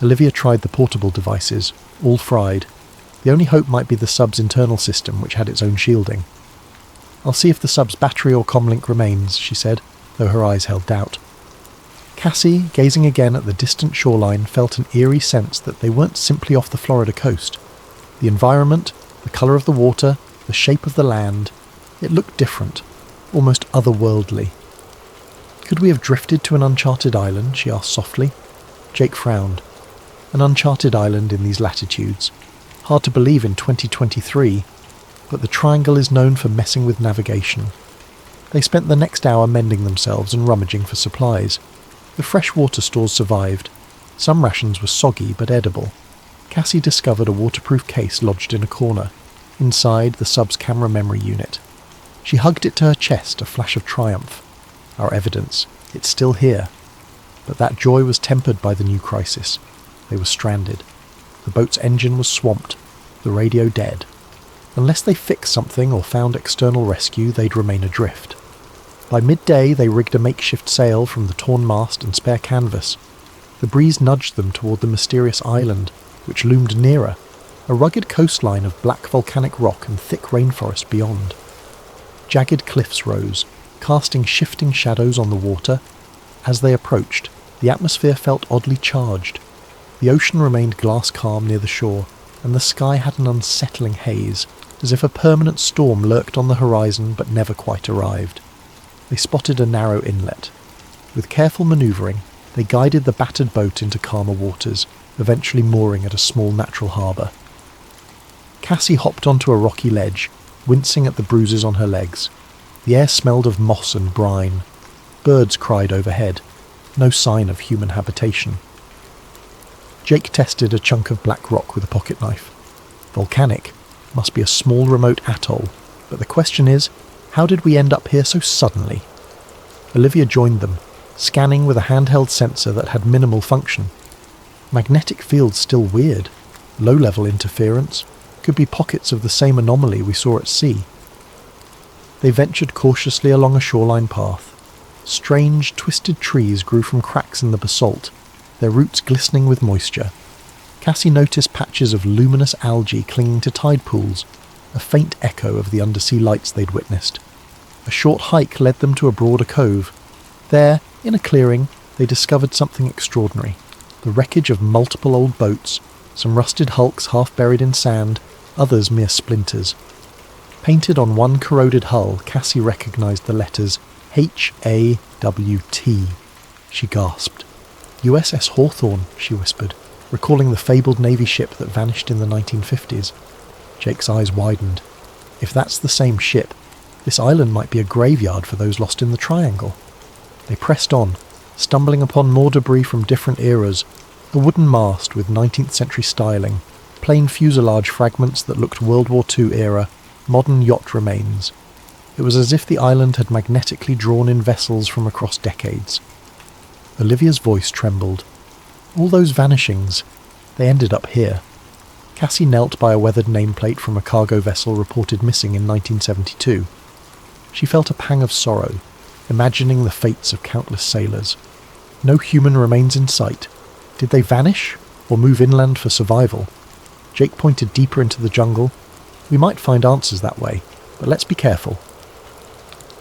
Olivia tried the portable devices, all fried. The only hope might be the sub's internal system, which had its own shielding. "I'll see if the sub's battery or comlink remains," she said, though her eyes held doubt. Cassie, gazing again at the distant shoreline, felt an eerie sense that they weren't simply off the Florida coast. The environment, the colour of the water, the shape of the land, it looked different, almost otherworldly. "Could we have drifted to an uncharted island?" she asked softly. Jake frowned. An uncharted island in these latitudes. Hard to believe in 2023, but the Triangle is known for messing with navigation. They spent the next hour mending themselves and rummaging for supplies. The fresh water stores survived. Some rations were soggy but edible. Cassie discovered a waterproof case lodged in a corner. Inside, the sub's camera memory unit. She hugged it to her chest, a flash of triumph. Our evidence. It's still here. But that joy was tempered by the new crisis. They were stranded. The boat's engine was swamped. The radio dead. Unless they fixed something or found external rescue, they'd remain adrift. By midday, they rigged a makeshift sail from the torn mast and spare canvas. The breeze nudged them toward the mysterious island, which loomed nearer, a rugged coastline of black volcanic rock and thick rainforest beyond. Jagged cliffs rose, casting shifting shadows on the water. As they approached, the atmosphere felt oddly charged. The ocean remained glass calm near the shore, and the sky had an unsettling haze, as if a permanent storm lurked on the horizon but never quite arrived. They spotted a narrow inlet. With careful manoeuvring, they guided the battered boat into calmer waters, eventually mooring at a small natural harbour. Cassie hopped onto a rocky ledge, wincing at the bruises on her legs. The air smelled of moss and brine. Birds cried overhead. No sign of human habitation. Jake tested a chunk of black rock with a pocket knife. Volcanic. Must be a small remote atoll. But the question is, how did we end up here so suddenly? Olivia joined them, scanning with a handheld sensor that had minimal function. Magnetic field's still weird. low-level interference, could be pockets of the same anomaly we saw at sea. They ventured cautiously along a shoreline path. Strange, twisted trees grew from cracks in the basalt, their roots glistening with moisture. Cassie noticed patches of luminous algae clinging to tide pools, a faint echo of the undersea lights they'd witnessed. A short hike led them to a broader cove. There, in a clearing, they discovered something extraordinary. The wreckage of multiple old boats, some rusted hulks half buried in sand, others mere splinters. Painted on one corroded hull, Cassie recognised the letters H-A-W-T. She gasped. USS Hawthorne, she whispered, recalling the fabled Navy ship that vanished in the 1950s. Jake's eyes widened. If that's the same ship, this island might be a graveyard for those lost in the Triangle. They pressed on, stumbling upon more debris from different eras, a wooden mast with 19th century styling, plain fuselage fragments that looked World War II era, modern yacht remains. It was as if the island had magnetically drawn in vessels from across decades. Olivia's voice trembled. All those vanishings, they ended up here. Cassie knelt by a weathered nameplate from a cargo vessel reported missing in 1972. She felt a pang of sorrow, imagining the fates of countless sailors. No human remains in sight. Did they vanish, or move inland for survival? Jake pointed deeper into the jungle. We might find answers that way, but let's be careful.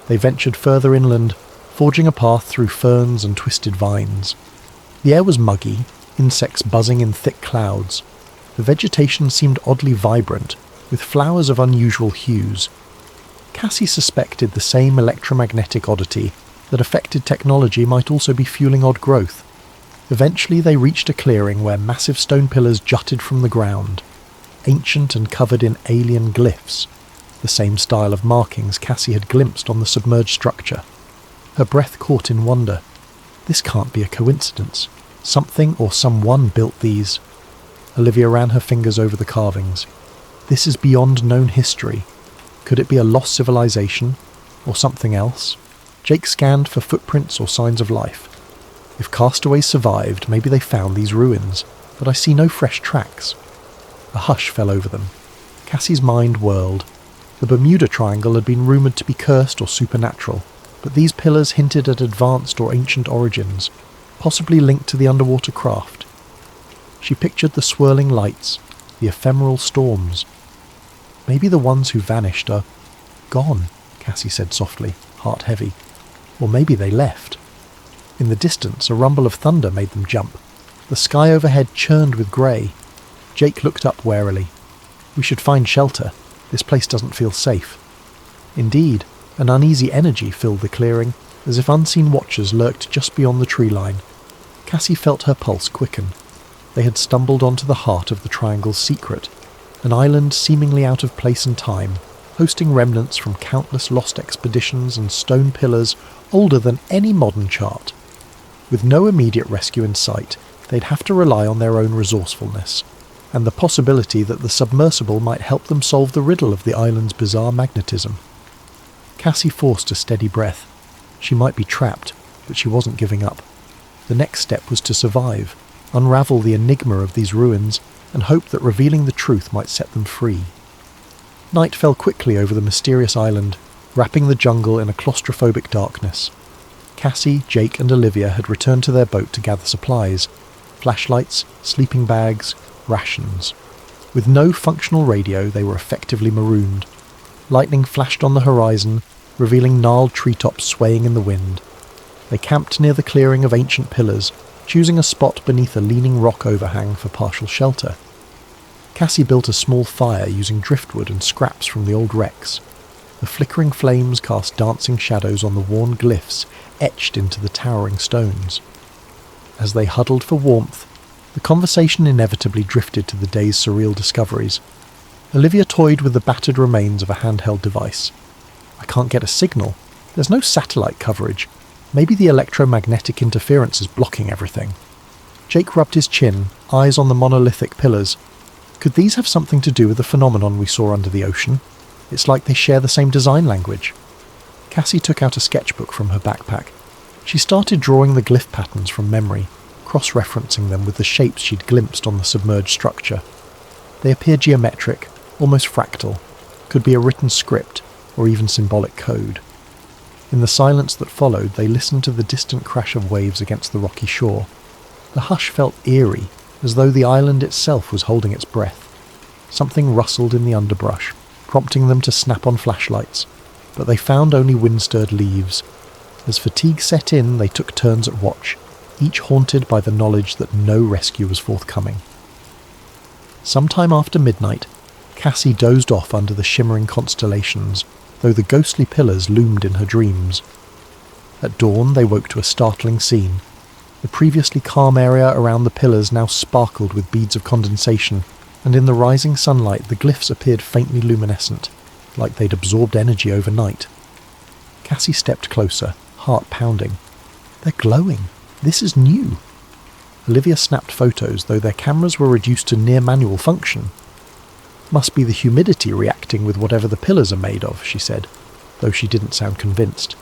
They ventured further inland, forging a path through ferns and twisted vines. The air was muggy, insects buzzing in thick clouds. The vegetation seemed oddly vibrant, with flowers of unusual hues. Cassie suspected the same electromagnetic oddity that affected technology might also be fueling odd growth. Eventually they reached a clearing where massive stone pillars jutted from the ground, ancient and covered in alien glyphs, the same style of markings Cassie had glimpsed on the submerged structure. Her breath caught in wonder. This can't be a coincidence. Something or someone built these. Olivia ran her fingers over the carvings. This is beyond known history. Could it be a lost civilization, or something else? Jake scanned for footprints or signs of life. If castaways survived, maybe they found these ruins, but I see no fresh tracks. A hush fell over them. Cassie's mind whirled. The Bermuda Triangle had been rumoured to be cursed or supernatural, but these pillars hinted at advanced or ancient origins, possibly linked to the underwater craft. She pictured the swirling lights, the ephemeral storms. Maybe the ones who vanished are gone, Cassie said softly, heart heavy. Or maybe they left. In the distance, a rumble of thunder made them jump. The sky overhead churned with grey. Jake looked up warily. We should find shelter. This place doesn't feel safe. Indeed, an uneasy energy filled the clearing, as if unseen watchers lurked just beyond the tree line. Cassie felt her pulse quicken. They had stumbled onto the heart of the Triangle's secret, an island seemingly out of place and time, hosting remnants from countless lost expeditions and stone pillars older than any modern chart. With no immediate rescue in sight, they'd have to rely on their own resourcefulness, and the possibility that the submersible might help them solve the riddle of the island's bizarre magnetism. Cassie forced a steady breath. She might be trapped, but she wasn't giving up. The next step was to survive, unravel the enigma of these ruins, and hope that revealing the truth might set them free. Night fell quickly over the mysterious island, wrapping the jungle in a claustrophobic darkness. Cassie, Jake and Olivia had returned to their boat to gather supplies, flashlights, sleeping bags, rations. With no functional radio, they were effectively marooned. Lightning flashed on the horizon, revealing gnarled treetops swaying in the wind. They camped near the clearing of ancient pillars, choosing a spot beneath a leaning rock overhang for partial shelter. Cassie built a small fire using driftwood and scraps from the old wrecks. The flickering flames cast dancing shadows on the worn glyphs etched into the towering stones. As they huddled for warmth, the conversation inevitably drifted to the day's surreal discoveries. Olivia toyed with the battered remains of a handheld device. I can't get a signal. There's no satellite coverage. Maybe the electromagnetic interference is blocking everything. Jake rubbed his chin, eyes on the monolithic pillars. Could these have something to do with the phenomenon we saw under the ocean? It's like they share the same design language. Cassie took out a sketchbook from her backpack. She started drawing the glyph patterns from memory, cross-referencing them with the shapes she'd glimpsed on the submerged structure. They appear geometric, almost fractal, could be a written script or even symbolic code. In the silence that followed, they listened to the distant crash of waves against the rocky shore. The hush felt eerie, as though the island itself was holding its breath. Something rustled in the underbrush, prompting them to snap on flashlights, but they found only wind-stirred leaves. As fatigue set in, they took turns at watch, each haunted by the knowledge that no rescue was forthcoming. Sometime after midnight, Cassie dozed off under the shimmering constellations, though the ghostly pillars loomed in her dreams. At dawn, they woke to a startling scene. The previously calm area around the pillars now sparkled with beads of condensation, and in the rising sunlight the glyphs appeared faintly luminescent, like they'd absorbed energy overnight. Cassie stepped closer, heart pounding. They're glowing. This is new. Olivia snapped photos, though their cameras were reduced to near manual function. Must be the humidity reacting with whatever the pillars are made of, she said, though she didn't sound convinced.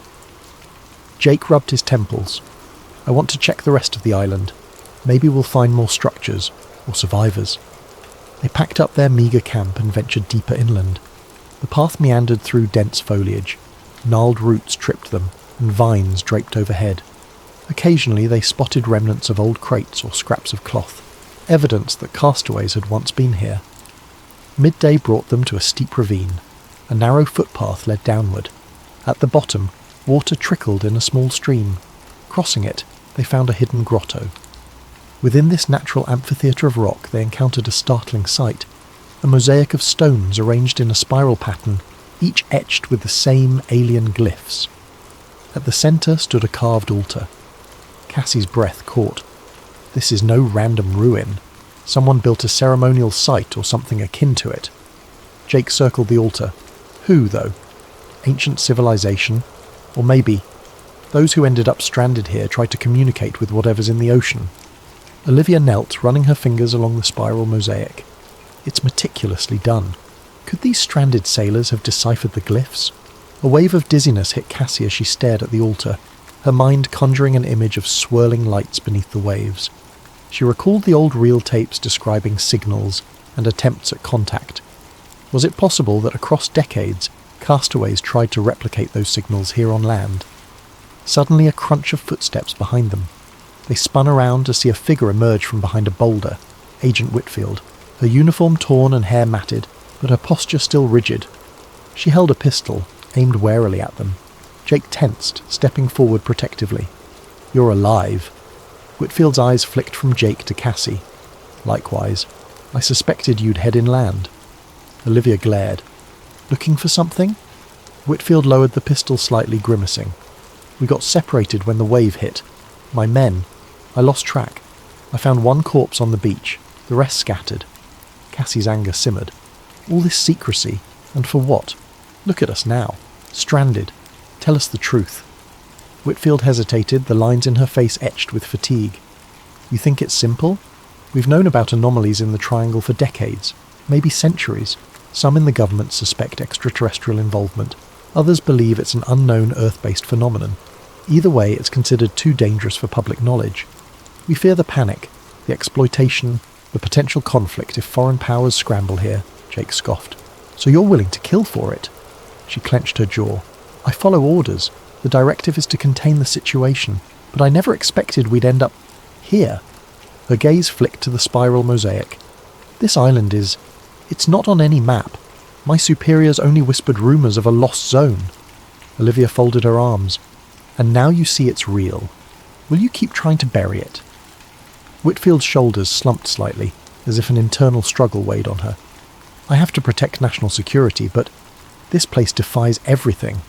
Jake rubbed his temples. I want to check the rest of the island. Maybe we'll find more structures, or survivors. They packed up their meagre camp and ventured deeper inland. The path meandered through dense foliage. Gnarled roots tripped them, and vines draped overhead. Occasionally they spotted remnants of old crates or scraps of cloth, evidence that castaways had once been here. Midday brought them to a steep ravine. A narrow footpath led downward. At the bottom, water trickled in a small stream. Crossing it, they found a hidden grotto. Within this natural amphitheatre of rock they encountered a startling sight, a mosaic of stones arranged in a spiral pattern, each etched with the same alien glyphs. At the centre stood a carved altar. Cassie's breath caught. This is no random ruin. Someone built a ceremonial site or something akin to it. Jake circled the altar. Who, though? Ancient civilization? Or maybe those who ended up stranded here tried to communicate with whatever's in the ocean. Olivia knelt, running her fingers along the spiral mosaic. It's meticulously done. Could these stranded sailors have deciphered the glyphs? A wave of dizziness hit Cassie as she stared at the altar, her mind conjuring an image of swirling lights beneath the waves. She recalled the old reel tapes describing signals and attempts at contact. Was it possible that across decades, castaways tried to replicate those signals here on land? Suddenly a crunch of footsteps behind them. They spun around to see a figure emerge from behind a boulder, Agent Whitfield, her uniform torn and hair matted, but her posture still rigid. She held a pistol, aimed warily at them. Jake tensed, stepping forward protectively. "You're alive." Whitfield's eyes flicked from Jake to Cassie. "Likewise. I suspected you'd head inland." Olivia glared. "Looking for something?" Whitfield lowered the pistol slightly, grimacing. "We got separated when the wave hit. My men. I lost track. I found one corpse on the beach. The rest scattered." Cassie's anger simmered. All this secrecy, and for what? Look at us now. Stranded. Tell us the truth. Whitfield hesitated, the lines in her face etched with fatigue. "You think it's simple? We've known about anomalies in the Triangle for decades, maybe centuries. Some in the government suspect extraterrestrial involvement. Others believe it's an unknown Earth-based phenomenon. Either way, it's considered too dangerous for public knowledge. We fear the panic, the exploitation, the potential conflict if foreign powers scramble here," Jake scoffed. "So you're willing to kill for it?" She clenched her jaw. "I follow orders. The directive is to contain the situation, but I never expected we'd end up here." Her gaze flicked to the spiral mosaic. "This island it's not on any map. My superiors only whispered rumours of a lost zone." Olivia folded her arms. "And now you see it's real. Will you keep trying to bury it?" Whitfield's shoulders slumped slightly, as if an internal struggle weighed on her. "I have to protect national security, but this place defies everything.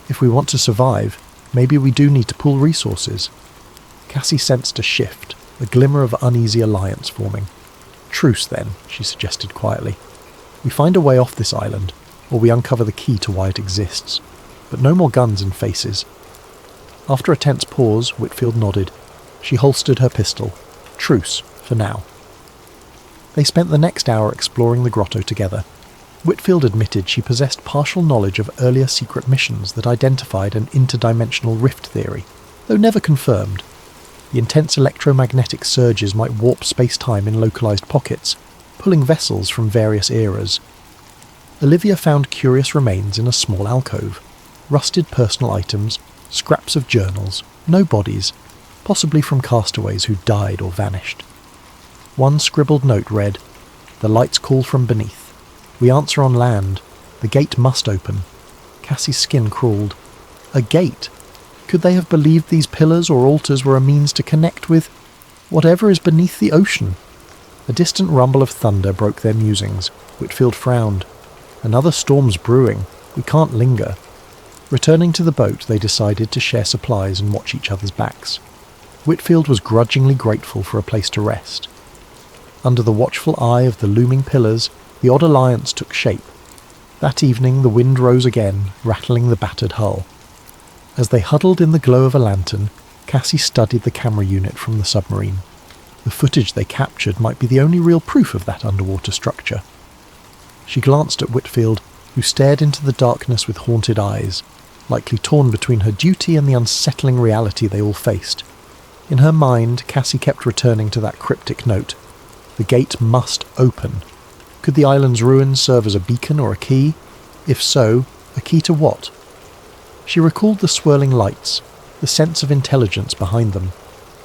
If we want to survive, maybe we do need to pool resources." Cassie sensed a shift, a glimmer of uneasy alliance forming. "Truce, then," she suggested quietly. "We find a way off this island, or we uncover the key to why it exists. But no more guns and faces." After a tense pause, Whitfield nodded. She holstered her pistol. "Truce, for now." They spent the next hour exploring the grotto together. Whitfield admitted she possessed partial knowledge of earlier secret missions that identified an interdimensional rift theory, though never confirmed. The intense electromagnetic surges might warp space-time in localized pockets, pulling vessels from various eras. Olivia found curious remains in a small alcove, rusted personal items, scraps of journals, no bodies, possibly from castaways who died or vanished. One scribbled note read, "The lights call from beneath. We answer on land. The gate must open." Cassie's skin crawled. A gate? Could they have believed these pillars or altars were a means to connect with whatever is beneath the ocean? A distant rumble of thunder broke their musings. Whitfield frowned. "Another storm's brewing. We can't linger." Returning to the boat, they decided to share supplies and watch each other's backs. Whitfield was grudgingly grateful for a place to rest. Under the watchful eye of the looming pillars, the odd alliance took shape. That evening the wind rose again, rattling the battered hull. As they huddled in the glow of a lantern, Cassie studied the camera unit from the submarine. The footage they captured might be the only real proof of that underwater structure. She glanced at Whitfield, who stared into the darkness with haunted eyes, likely torn between her duty and the unsettling reality they all faced. In her mind, Cassie kept returning to that cryptic note. The gate must open. Could the island's ruins serve as a beacon or a key? If so, a key to what? She recalled the swirling lights, the sense of intelligence behind them.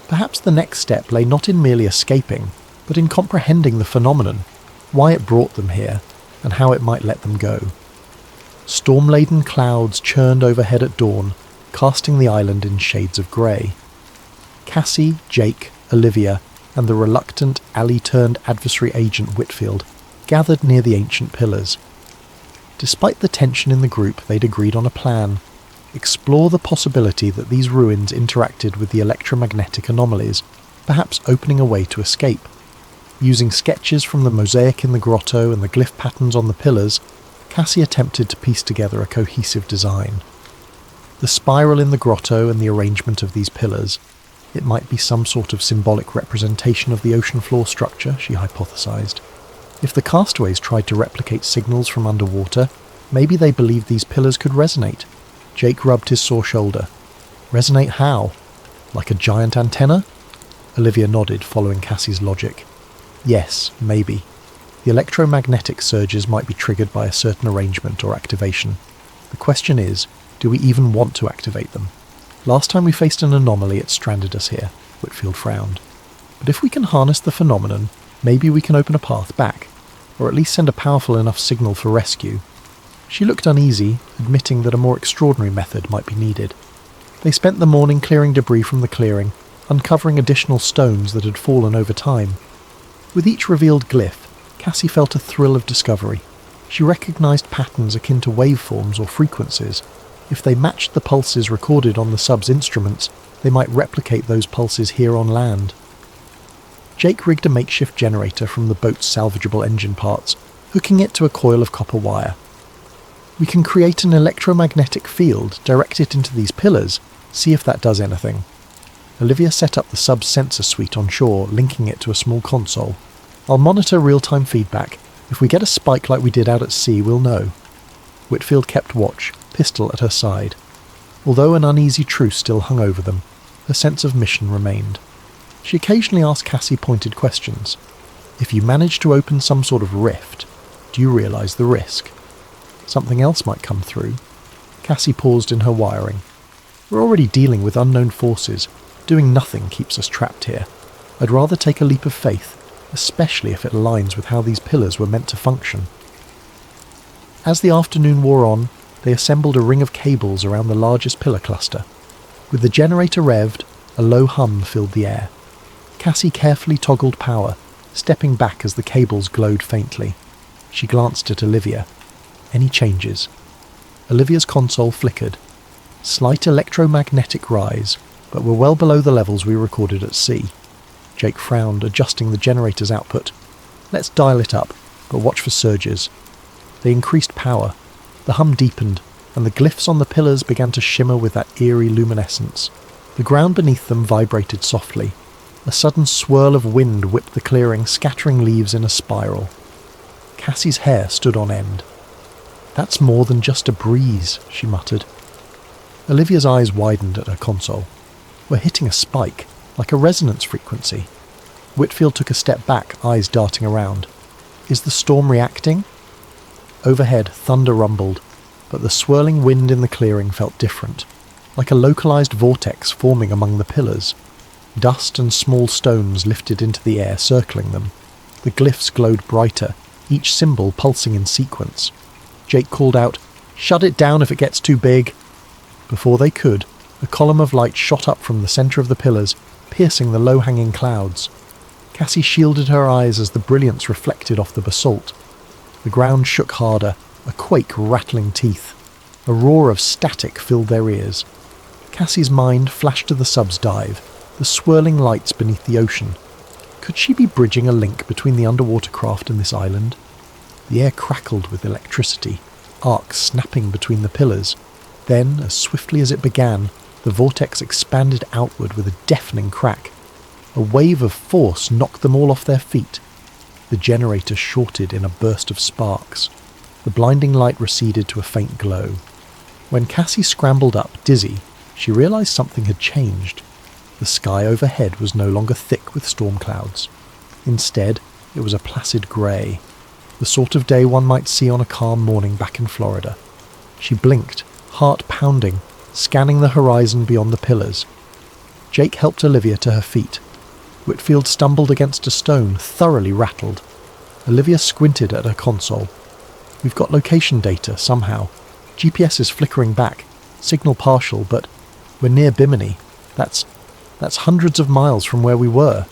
Perhaps the next step lay not in merely escaping, but in comprehending the phenomenon, why it brought them here, and how it might let them go. Storm-laden clouds churned overhead at dawn, casting the island in shades of grey. Cassie, Jake, Olivia, and the reluctant, ally-turned-adversary agent Whitfield gathered near the ancient pillars. Despite the tension in the group, they'd agreed on a plan. Explore the possibility that these ruins interacted with the electromagnetic anomalies, perhaps opening a way to escape. Using sketches from the mosaic in the grotto and the glyph patterns on the pillars, Cassie attempted to piece together a cohesive design. The spiral in the grotto and the arrangement of these pillars, it might be some sort of symbolic representation of the ocean floor structure, she hypothesized. If the castaways tried to replicate signals from underwater, maybe they believed these pillars could resonate. Jake rubbed his sore shoulder. Resonate how? Like a giant antenna? Olivia nodded, following Cassie's logic. Yes, maybe. The electromagnetic surges might be triggered by a certain arrangement or activation. The question is, do we even want to activate them? Last time we faced an anomaly, it stranded us here, Whitfield frowned. But if we can harness the phenomenon, maybe we can open a path back, or at least send a powerful enough signal for rescue. She looked uneasy, admitting that a more extraordinary method might be needed. They spent the morning clearing debris from the clearing, uncovering additional stones that had fallen over time. With each revealed glyph, Cassie felt a thrill of discovery. She recognized patterns akin to waveforms or frequencies. If they matched the pulses recorded on the sub's instruments, they might replicate those pulses here on land. Jake rigged a makeshift generator from the boat's salvageable engine parts, hooking it to a coil of copper wire. We can create an electromagnetic field, direct it into these pillars, see if that does anything. Olivia set up the sub's sensor suite on shore, linking it to a small console. I'll monitor real-time feedback. If we get a spike like we did out at sea, we'll know. Whitfield kept watch, pistol at her side. Although an uneasy truce still hung over them, her sense of mission remained. She occasionally asked Cassie pointed questions. If you manage to open some sort of rift, do you realise the risk? Something else might come through. Cassie paused in her wiring. We're already dealing with unknown forces. Doing nothing keeps us trapped here. I'd rather take a leap of faith, especially if it aligns with how these pillars were meant to function. As the afternoon wore on, they assembled a ring of cables around the largest pillar cluster. With the generator revved, a low hum filled the air. Cassie carefully toggled power, stepping back as the cables glowed faintly. She glanced at Olivia. Any changes? Olivia's console flickered. Slight electromagnetic rise, but we're well below the levels we recorded at sea. Jake frowned, adjusting the generator's output. Let's dial it up, but watch for surges. They increased power. The hum deepened, and the glyphs on the pillars began to shimmer with that eerie luminescence. The ground beneath them vibrated softly. A sudden swirl of wind whipped the clearing, scattering leaves in a spiral. Cassie's hair stood on end. That's more than just a breeze, she muttered. Olivia's eyes widened at her console. We're hitting a spike, like a resonance frequency. Whitfield took a step back, eyes darting around. Is the storm reacting? Overhead, thunder rumbled, but the swirling wind in the clearing felt different, like a localized vortex forming among the pillars. Dust and small stones lifted into the air, circling them. The glyphs glowed brighter, each symbol pulsing in sequence. Jake called out, "Shut it down if it gets too big." Before they could, a column of light shot up from the centre of the pillars, piercing the low-hanging clouds. Cassie shielded her eyes as the brilliance reflected off the basalt. The ground shook harder, a quake rattling teeth. A roar of static filled their ears. Cassie's mind flashed to the sub's dive, the swirling lights beneath the ocean. Could she be bridging a link between the underwater craft and this island? The air crackled with electricity, arcs snapping between the pillars. Then, as swiftly as it began, the vortex expanded outward with a deafening crack. A wave of force knocked them all off their feet. The generator shorted in a burst of sparks. The blinding light receded to a faint glow. When Cassie scrambled up, dizzy, she realized something had changed. The sky overhead was no longer thick with storm clouds. Instead, it was a placid grey, the sort of day one might see on a calm morning back in Florida. She blinked, heart pounding, scanning the horizon beyond the pillars. Jake helped Olivia to her feet. Whitfield stumbled against a stone, thoroughly rattled. Olivia squinted at her console. "We've got location data, somehow. GPS is flickering back, signal partial, but we're near Bimini. That's hundreds of miles from where we were."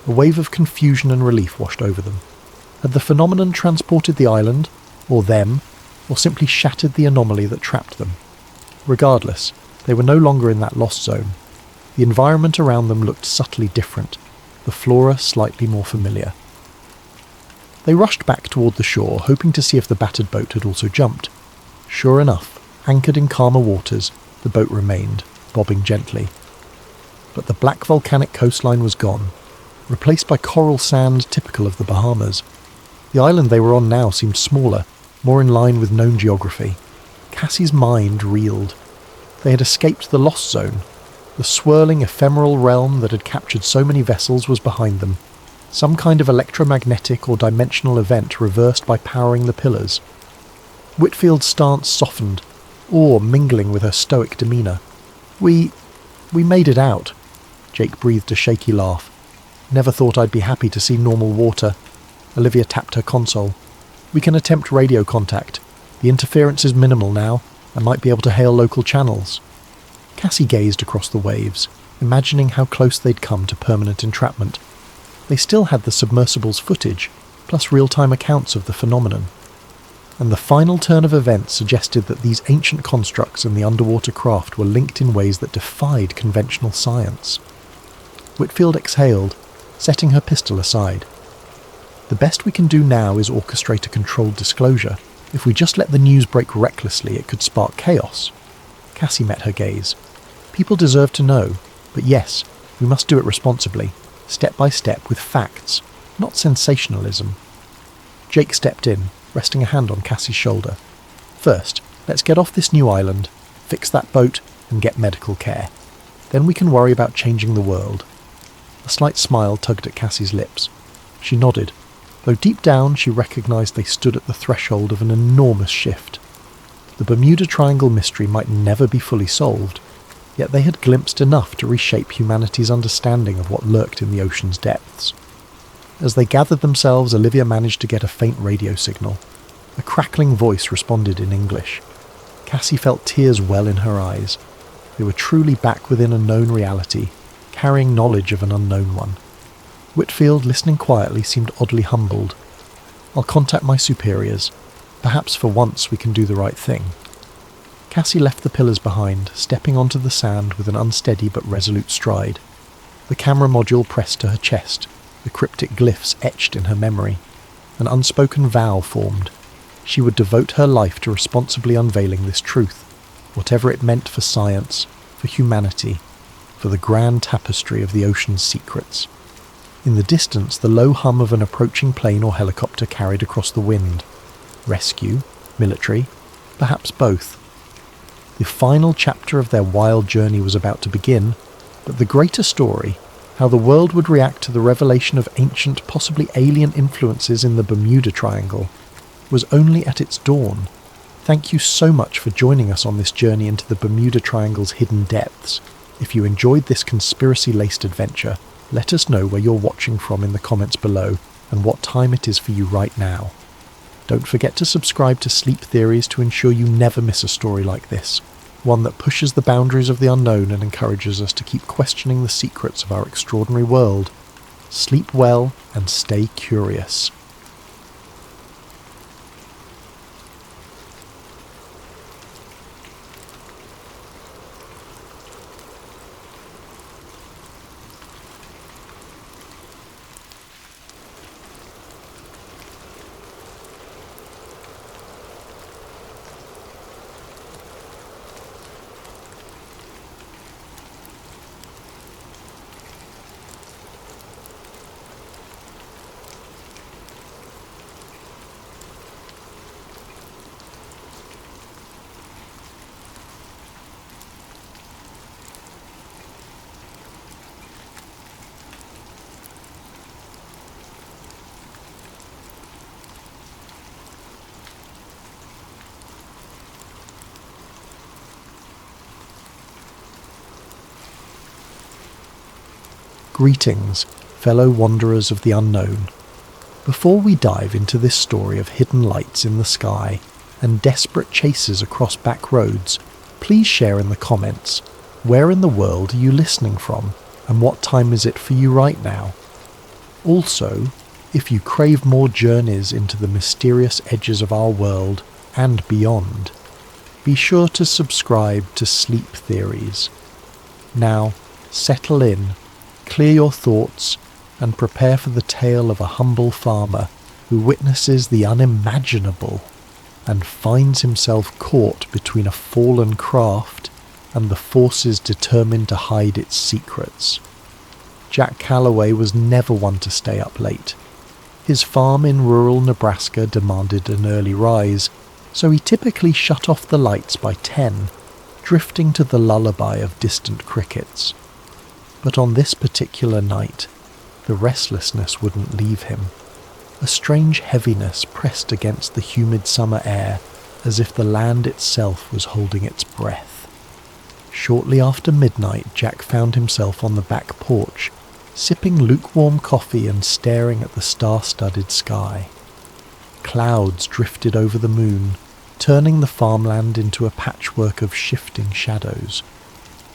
A wave of confusion and relief washed over them. Had the phenomenon transported the island, or them, or simply shattered the anomaly that trapped them? Regardless, they were no longer in that lost zone. The environment around them looked subtly different, the flora slightly more familiar. They rushed back toward the shore, hoping to see if the battered boat had also jumped. Sure enough, anchored in calmer waters, the boat remained, bobbing gently. But the black volcanic coastline was gone, replaced by coral sand typical of the Bahamas. The island they were on now seemed smaller, more in line with known geography. Cassie's mind reeled. They had escaped the lost zone. The swirling, ephemeral realm that had captured so many vessels was behind them. Some kind of electromagnetic or dimensional event reversed by powering the pillars. Whitfield's stance softened, awe mingling with her stoic demeanour. We made it out." Jake breathed a shaky laugh. "Never thought I'd be happy to see normal water." Olivia tapped her console. "We can attempt radio contact. The interference is minimal now. I might be able to hail local channels." Cassie gazed across the waves, imagining how close they'd come to permanent entrapment. They still had the submersible's footage, plus real-time accounts of the phenomenon. And the final turn of events suggested that these ancient constructs and the underwater craft were linked in ways that defied conventional science. Whitfield exhaled, setting her pistol aside. "The best we can do now is orchestrate a controlled disclosure. If we just let the news break recklessly, it could spark chaos." Cassie met her gaze. "People deserve to know, but yes, we must do it responsibly, step by step with facts, not sensationalism." Jake stepped in, resting a hand on Cassie's shoulder. "First, let's get off this new island, fix that boat, and get medical care. Then we can worry about changing the world." A slight smile tugged at Cassie's lips. She nodded, though deep down she recognised they stood at the threshold of an enormous shift. The Bermuda Triangle mystery might never be fully solved, yet they had glimpsed enough to reshape humanity's understanding of what lurked in the ocean's depths. As they gathered themselves, Olivia managed to get a faint radio signal. A crackling voice responded in English. Cassie felt tears well in her eyes. They were truly back within a known reality, carrying knowledge of an unknown one. Whitfield, listening quietly, seemed oddly humbled. "I'll contact my superiors. Perhaps for once we can do the right thing." Cassie left the pillars behind, stepping onto the sand with an unsteady but resolute stride. The camera module pressed to her chest, the cryptic glyphs etched in her memory. An unspoken vow formed. She would devote her life to responsibly unveiling this truth, whatever it meant for science, for humanity, for the grand tapestry of the ocean's secrets. In the distance, the low hum of an approaching plane or helicopter carried across the wind. Rescue? Military? Perhaps both. The final chapter of their wild journey was about to begin, but the greater story, how the world would react to the revelation of ancient, possibly alien influences in the Bermuda Triangle, was only at its dawn. Thank you so much for joining us on this journey into the Bermuda Triangle's hidden depths. If you enjoyed this conspiracy-laced adventure, let us know where you're watching from in the comments below and what time it is for you right now. Don't forget to subscribe to Sleep Theories to ensure you never miss a story like this, one that pushes the boundaries of the unknown and encourages us to keep questioning the secrets of our extraordinary world. Sleep well and stay curious. Greetings, fellow wanderers of the unknown. Before we dive into this story of hidden lights in the sky and desperate chases across back roads, please share in the comments, where in the world are you listening from and what time is it for you right now? Also, if you crave more journeys into the mysterious edges of our world and beyond, be sure to subscribe to Sleep Theories. Now, settle in, clear your thoughts, and prepare for the tale of a humble farmer who witnesses the unimaginable and finds himself caught between a fallen craft and the forces determined to hide its secrets. Jack Calloway was never one to stay up late. His farm in rural Nebraska demanded an early rise, so he typically shut off the lights by 10, drifting to the lullaby of distant crickets. But on this particular night, the restlessness wouldn't leave him. A strange heaviness pressed against the humid summer air, as if the land itself was holding its breath. Shortly after midnight, Jack found himself on the back porch, sipping lukewarm coffee and staring at the star-studded sky. Clouds drifted over the moon, turning the farmland into a patchwork of shifting shadows.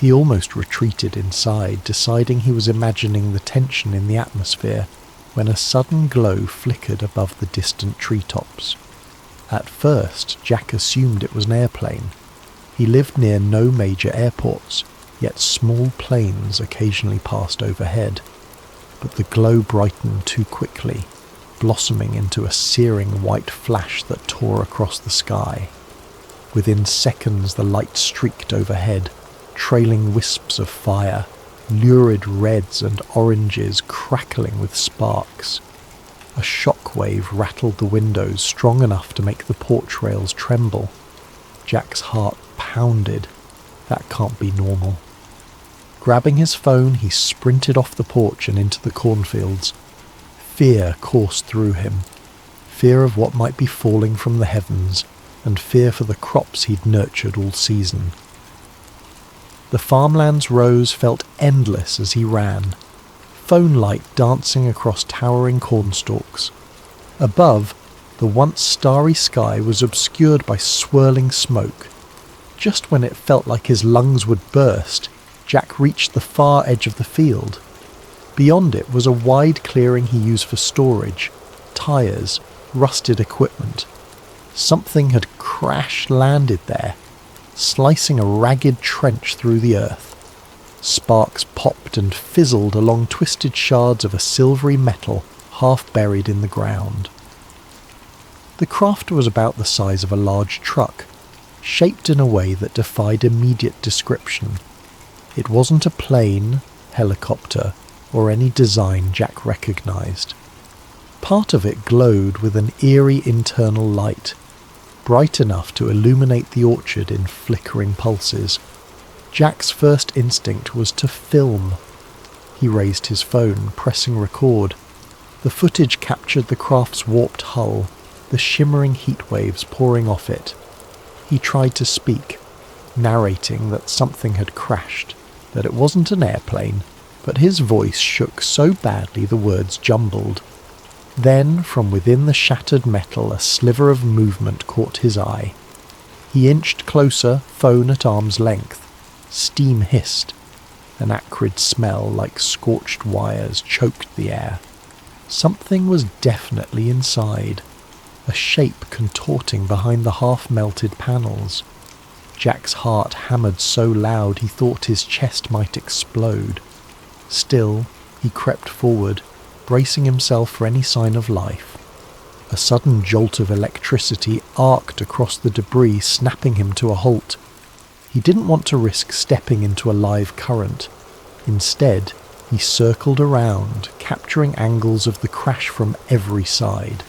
He almost retreated inside, deciding he was imagining the tension in the atmosphere, when a sudden glow flickered above the distant treetops. At first, Jack assumed it was an airplane. He lived near no major airports, yet small planes occasionally passed overhead. But the glow brightened too quickly, blossoming into a searing white flash that tore across the sky. Within seconds, the light streaked overhead, trailing wisps of fire, lurid reds and oranges crackling with sparks. A shockwave rattled the windows strong enough to make the porch rails tremble. Jack's heart pounded. That can't be normal. Grabbing his phone, he sprinted off the porch and into the cornfields. Fear coursed through him. Fear of what might be falling from the heavens, and fear for the crops he'd nurtured all season. The farmland's rows felt endless as he ran, phone light dancing across towering cornstalks. Above, the once starry sky was obscured by swirling smoke. Just when it felt like his lungs would burst, Jack reached the far edge of the field. Beyond it was a wide clearing he used for storage, tires, rusted equipment. Something had crash-landed there, slicing a ragged trench through the earth. Sparks popped and fizzled along twisted shards of a silvery metal half buried in the ground. The craft was about the size of a large truck, shaped in a way that defied immediate description. It wasn't a plane, helicopter, or any design Jack recognized. Part of it glowed with an eerie internal light, bright enough to illuminate the orchard in flickering pulses. Jack's first instinct was to film. He raised his phone, pressing record. The footage captured the craft's warped hull, the shimmering heat waves pouring off it. He tried to speak, narrating that something had crashed, that it wasn't an airplane, but his voice shook so badly the words jumbled. Then, from within the shattered metal, a sliver of movement caught his eye. He inched closer, phone at arm's length. Steam hissed. An acrid smell like scorched wires choked the air. Something was definitely inside, a shape contorting behind the half-melted panels. Jack's heart hammered so loud he thought his chest might explode. Still, he crept forward, bracing himself for any sign of life. A sudden jolt of electricity arced across the debris, snapping him to a halt. He didn't want to risk stepping into a live current. Instead, he circled around, capturing angles of the crash from every side.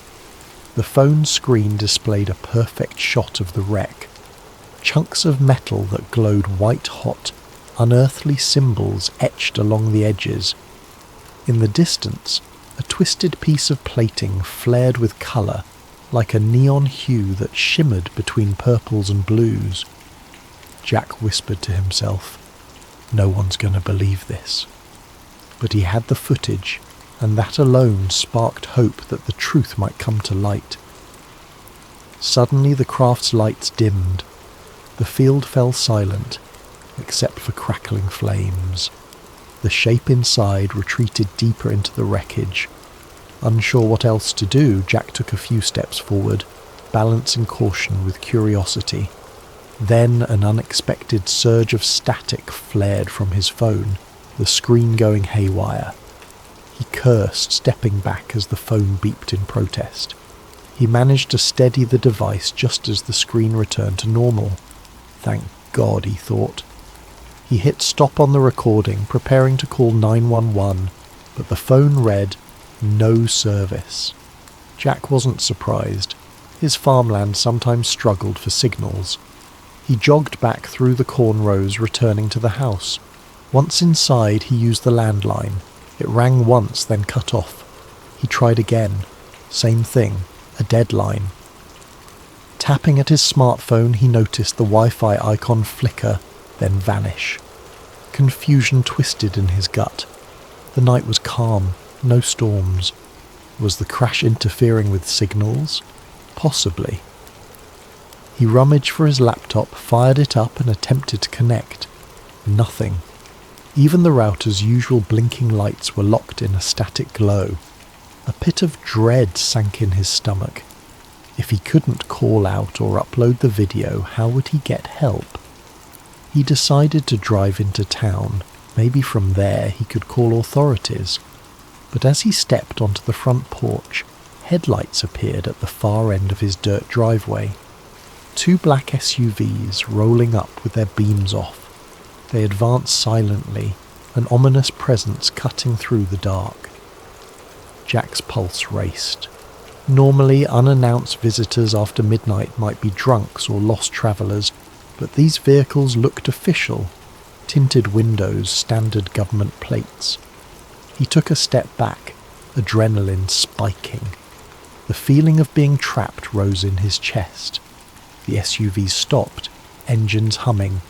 The phone screen displayed a perfect shot of the wreck. Chunks of metal that glowed white-hot, unearthly symbols etched along the edges. In the distance, a twisted piece of plating flared with colour, like a neon hue that shimmered between purples and blues. Jack whispered to himself, "No one's going to believe this." But he had the footage, and that alone sparked hope that the truth might come to light. Suddenly the craft's lights dimmed. The field fell silent, except for crackling flames. The shape inside retreated deeper into the wreckage. Unsure what else to do, Jack took a few steps forward, balancing caution with curiosity. Then an unexpected surge of static flared from his phone, the screen going haywire. He cursed, stepping back as the phone beeped in protest. He managed to steady the device just as the screen returned to normal. Thank God, he thought. He hit stop on the recording, preparing to call 911, but the phone read, "No service." Jack wasn't surprised. His farmland sometimes struggled for signals. He jogged back through the corn rows, returning to the house. Once inside, he used the landline. It rang once, then cut off. He tried again. Same thing, a dead line. Tapping at his smartphone, he noticed the Wi-Fi icon flicker, then vanish. Confusion twisted in his gut. The night was calm, no storms. Was the crash interfering with signals? Possibly. He rummaged for his laptop, fired it up and attempted to connect. Nothing. Even the router's usual blinking lights were locked in a static glow. A pit of dread sank in his stomach. If he couldn't call out or upload the video, how would he get help? He decided to drive into town. Maybe from there he could call authorities. But as he stepped onto the front porch, headlights appeared at the far end of his dirt driveway. Two black SUVs rolling up with their beams off. They advanced silently, an ominous presence cutting through the dark. Jack's pulse raced. Normally, unannounced visitors after midnight might be drunks or lost travellers, but these vehicles looked official. Tinted windows, standard government plates. He took a step back, adrenaline spiking. The feeling of being trapped rose in his chest. The SUVs stopped, engines humming.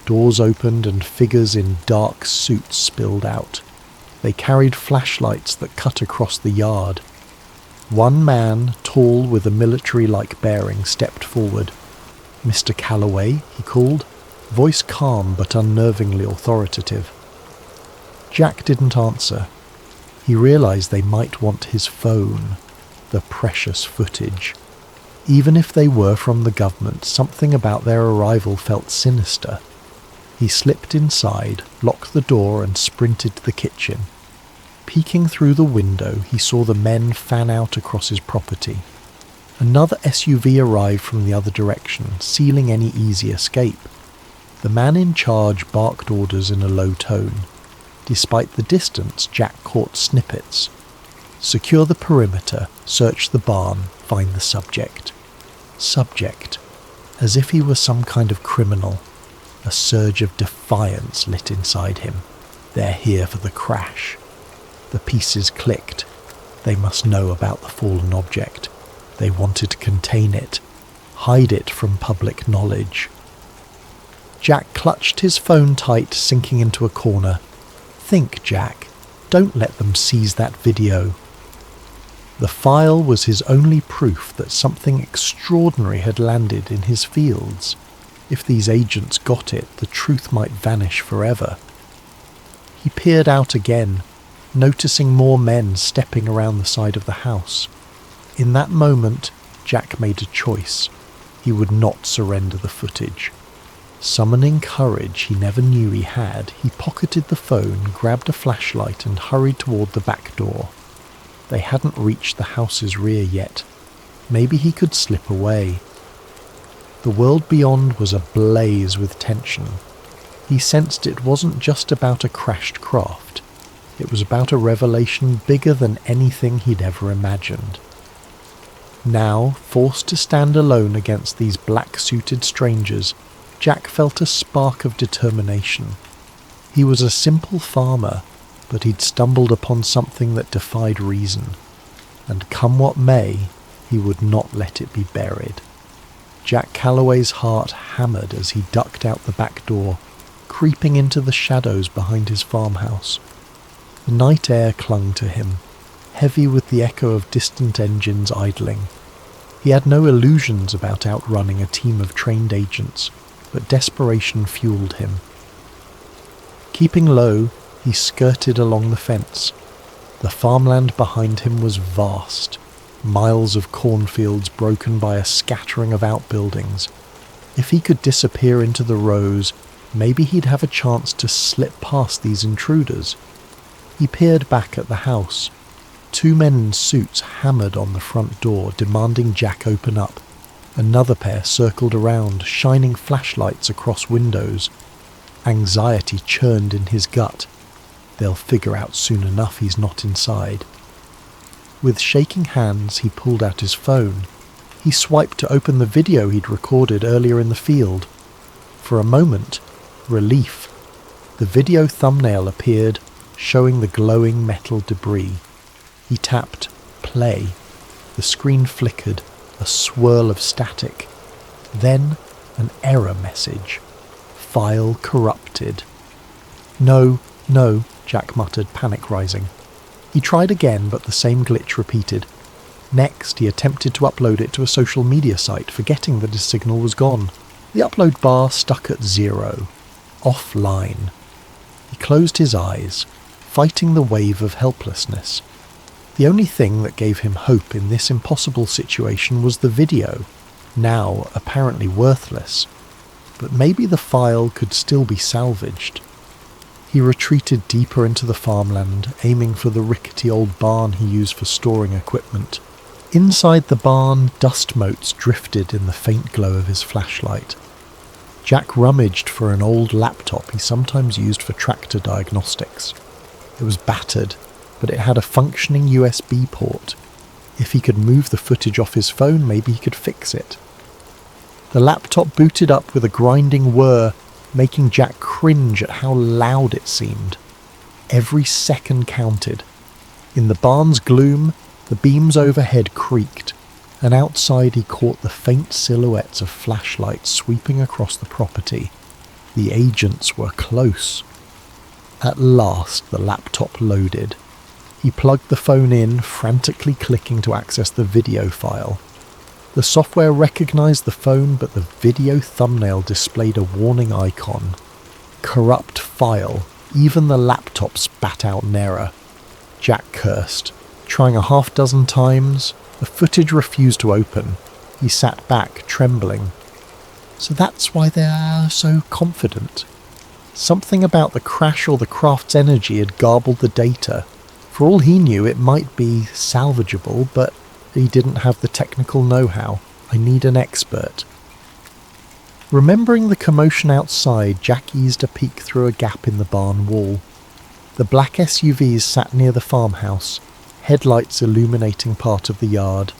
Doors opened and figures in dark suits spilled out. They carried flashlights that cut across the yard. One man, tall with a military-like bearing, stepped forward. "Mr. Calloway," he called, voice calm but unnervingly authoritative. Jack didn't answer. He realized they might want his phone, the precious footage. Even if they were from the government, something about their arrival felt sinister. He slipped inside, locked the door and sprinted to the kitchen. Peeking through the window, he saw the men fan out across his property. Another SUV arrived from the other direction, sealing any easy escape. The man in charge barked orders in a low tone. Despite the distance, Jack caught snippets. Secure the perimeter, search the barn, find the subject. Subject. As if he were some kind of criminal. A surge of defiance lit inside him. They're here for the crash. The pieces clicked. They must know about the fallen object. They wanted to contain it, hide it from public knowledge. Jack clutched his phone tight, sinking into a corner. Think, Jack. Don't let them seize that video. The file was his only proof that something extraordinary had landed in his fields. If these agents got it, the truth might vanish forever. He peered out again, noticing more men stepping around the side of the house. In that moment, Jack made a choice. He would not surrender the footage. Summoning courage he never knew he had, he pocketed the phone, grabbed a flashlight and hurried toward the back door. They hadn't reached the house's rear yet. Maybe he could slip away. The world beyond was ablaze with tension. He sensed it wasn't just about a crashed craft. It was about a revelation bigger than anything he'd ever imagined. Now, forced to stand alone against these black-suited strangers, Jack felt a spark of determination. He was a simple farmer, but he'd stumbled upon something that defied reason, and come what may, he would not let it be buried. Jack Calloway's heart hammered as he ducked out the back door, creeping into the shadows behind his farmhouse. The night air clung to him, heavy with the echo of distant engines idling. He had no illusions about outrunning a team of trained agents, but desperation fueled him. Keeping low, he skirted along the fence. The farmland behind him was vast, miles of cornfields broken by a scattering of outbuildings. If he could disappear into the rows, maybe he'd have a chance to slip past these intruders. He peered back at the house. 2 men in suits hammered on the front door, demanding Jack open up. Another pair circled around, shining flashlights across windows. Anxiety churned in his gut. They'll figure out soon enough he's not inside. With shaking hands, he pulled out his phone. He swiped to open the video he'd recorded earlier in the field. For a moment, relief. The video thumbnail appeared, showing the glowing metal debris. He tapped play. The screen flickered, a swirl of static. Then an error message. File corrupted. No, Jack muttered, panic rising. He tried again, but the same glitch repeated. Next, he attempted to upload it to a social media site, forgetting that his signal was gone. The upload bar stuck at 0. Offline. He closed his eyes, fighting the wave of helplessness. The only thing that gave him hope in this impossible situation was the video, now apparently worthless. But maybe the file could still be salvaged. He retreated deeper into the farmland, aiming for the rickety old barn he used for storing equipment. Inside the barn, dust motes drifted in the faint glow of his flashlight. Jack rummaged for an old laptop he sometimes used for tractor diagnostics. It was battered, but it had a functioning USB port. If he could move the footage off his phone, maybe he could fix it. The laptop booted up with a grinding whir, making Jack cringe at how loud it seemed. Every second counted. In the barn's gloom, the beams overhead creaked, and outside he caught the faint silhouettes of flashlights sweeping across the property. The agents were close. At last the laptop loaded. He plugged the phone in, frantically clicking to access the video file. The software recognized the phone, but the video thumbnail displayed a warning icon. Corrupt file. Even the laptop spat out an error. Jack cursed. Trying a half-dozen times, the footage refused to open. He sat back, trembling. So that's why they are so confident. Something about the crash or the craft's energy had garbled the data. For all he knew, it might be salvageable, but he didn't have the technical know-how. I need an expert. Remembering the commotion outside, Jack eased a peek through a gap in the barn wall. The black SUVs sat near the farmhouse, headlights illuminating part of the yard.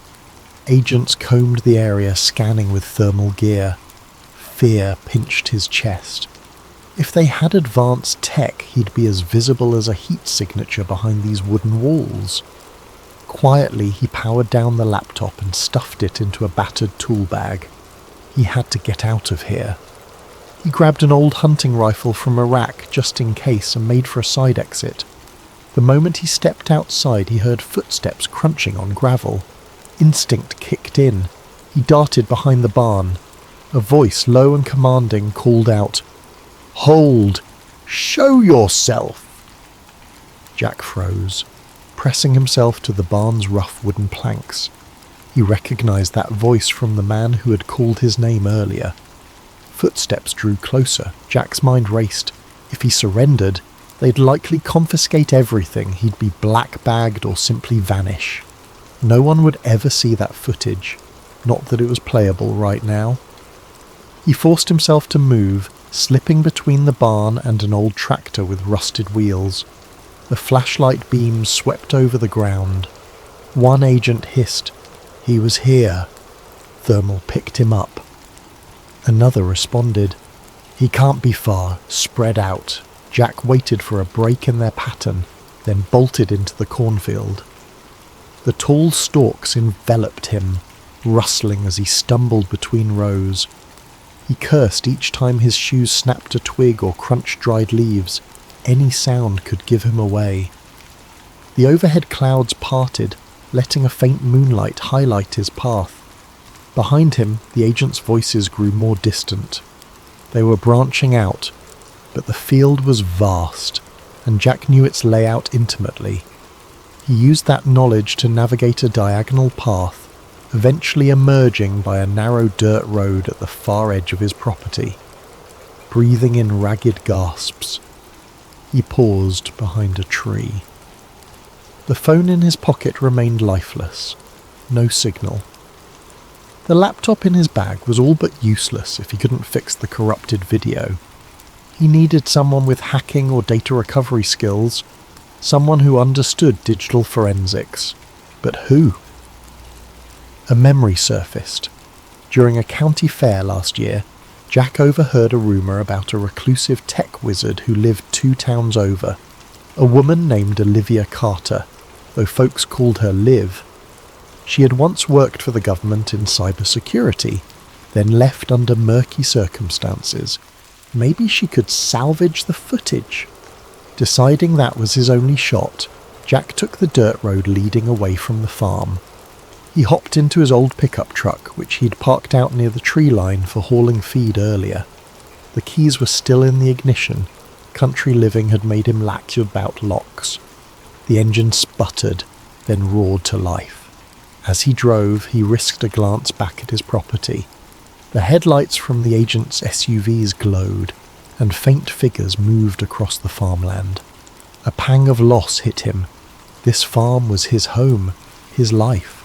Agents combed the area, scanning with thermal gear. Fear pinched his chest. If they had advanced tech, he'd be as visible as a heat signature behind these wooden walls. Quietly, he powered down the laptop and stuffed it into a battered tool bag. He had to get out of here. He grabbed an old hunting rifle from a rack just in case and made for a side exit. The moment he stepped outside, he heard footsteps crunching on gravel. Instinct kicked in. He darted behind the barn. A voice, low and commanding, called out, "Hold! Show yourself!" Jack froze, pressing himself to the barn's rough wooden planks. He recognized that voice from the man who had called his name earlier. Footsteps drew closer. Jack's mind raced. If he surrendered, they'd likely confiscate everything. He'd be black-bagged or simply vanish. No one would ever see that footage. Not that it was playable right now. He forced himself to move, slipping between the barn and an old tractor with rusted wheels. The flashlight beams swept over the ground. One agent hissed, "He was here." Thermal picked him up. Another responded, "He can't be far, spread out." Jack waited for a break in their pattern, then bolted into the cornfield. The tall stalks enveloped him, rustling as he stumbled between rows. He cursed each time his shoes snapped a twig or crunched dried leaves. Any sound could give him away. The overhead clouds parted, letting a faint moonlight highlight his path. Behind him, the agents' voices grew more distant. They were branching out, but the field was vast, and Jack knew its layout intimately. He used that knowledge to navigate a diagonal path, eventually emerging by a narrow dirt road at the far edge of his property. Breathing in ragged gasps, he paused behind a tree. The phone in his pocket remained lifeless. No signal. The laptop in his bag was all but useless if he couldn't fix the corrupted video. He needed someone with hacking or data recovery skills, someone who understood digital forensics. But who? A memory surfaced. During a county fair last year, Jack overheard a rumour about a reclusive tech wizard who lived 2 towns over. A woman named Olivia Carter, though folks called her Liv. She had once worked for the government in cybersecurity, then left under murky circumstances. Maybe she could salvage the footage. Deciding that was his only shot, Jack took the dirt road leading away from the farm. He hopped into his old pickup truck, which he'd parked out near the tree line for hauling feed earlier. The keys were still in the ignition. Country living had made him lax about locks. The engine sputtered, then roared to life. As he drove, he risked a glance back at his property. The headlights from the agent's SUVs glowed, and faint figures moved across the farmland. A pang of loss hit him. This farm was his home, his life.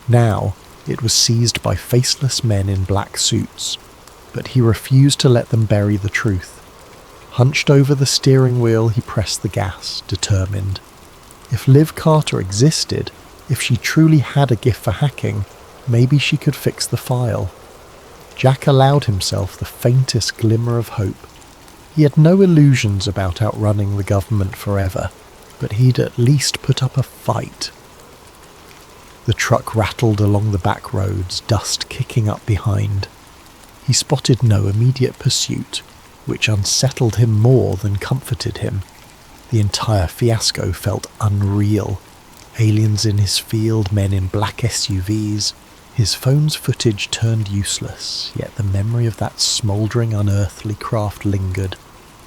Now, it was seized by faceless men in black suits, but he refused to let them bury the truth. Hunched over the steering wheel, he pressed the gas, determined. If Liv Carter existed, if she truly had a gift for hacking, maybe she could fix the file. Jack allowed himself the faintest glimmer of hope. He had no illusions about outrunning the government forever, but he'd at least put up a fight. The truck rattled along the back roads, dust kicking up behind. He spotted no immediate pursuit, which unsettled him more than comforted him. The entire fiasco felt unreal. Aliens in his field, men in black SUVs. His phone's footage turned useless, yet the memory of that smouldering, unearthly craft lingered.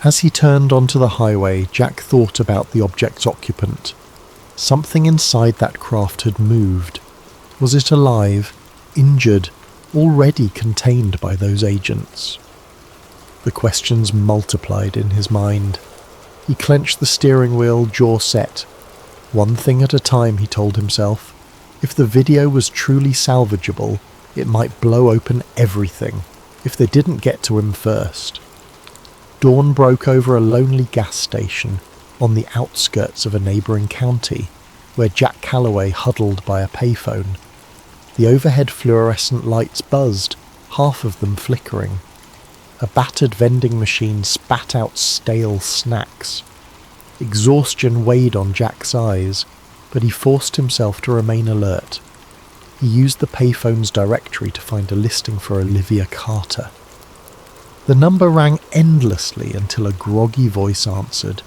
As he turned onto the highway, Jack thought about the object's occupant. Something inside that craft had moved. Was it alive, injured, already contained by those agents? The questions multiplied in his mind. He clenched the steering wheel, jaw set. One thing at a time, he told himself. If the video was truly salvageable, it might blow open everything, if they didn't get to him first. Dawn broke over a lonely gas station on the outskirts of a neighbouring county, where Jack Calloway huddled by a payphone. The overhead fluorescent lights buzzed, half of them flickering. A battered vending machine spat out stale snacks. Exhaustion weighed on Jack's eyes, but he forced himself to remain alert. He used the payphone's directory to find a listing for Olivia Carter. The number rang endlessly until a groggy voice answered.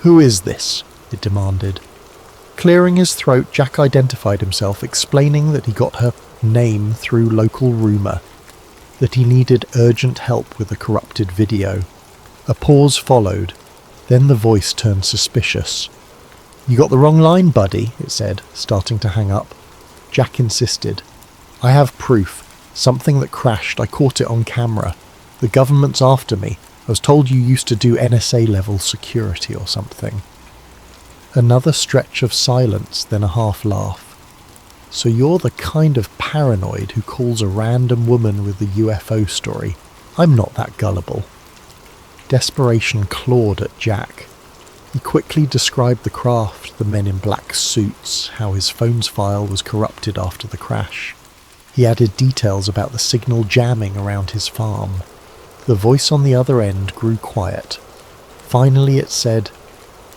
"Who is this?" it demanded. Clearing his throat, Jack identified himself, explaining that he got her name through local rumour, that he needed urgent help with a corrupted video. A pause followed, then the voice turned suspicious. "You got the wrong line, buddy," it said, starting to hang up. Jack insisted. "I have proof. Something that crashed. I caught it on camera. The government's after me. I was told you used to do NSA-level security or something." Another stretch of silence, then a half-laugh. "So you're the kind of paranoid who calls a random woman with a UFO story. I'm not that gullible." Desperation clawed at Jack. He quickly described the craft, the men in black suits, how his phone's file was corrupted after the crash. He added details about the signal jamming around his farm. The voice on the other end grew quiet. Finally it said,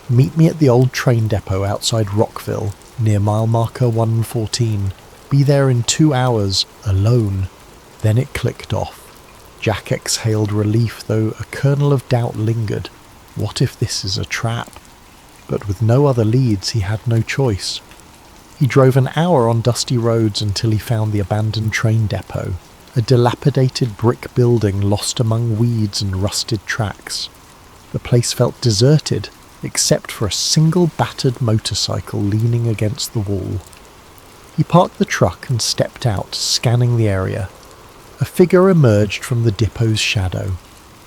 "Meet me at the old train depot outside Rockville, near mile marker 114. Be there in 2 hours, alone." Then it clicked off. Jack exhaled relief, though a kernel of doubt lingered. What if this is a trap? But with no other leads, he had no choice. He drove an hour on dusty roads until he found the abandoned train depot, a dilapidated brick building lost among weeds and rusted tracks. The place felt deserted, except for a single battered motorcycle leaning against the wall. He parked the truck and stepped out, scanning the area. A figure emerged from the depot's shadow.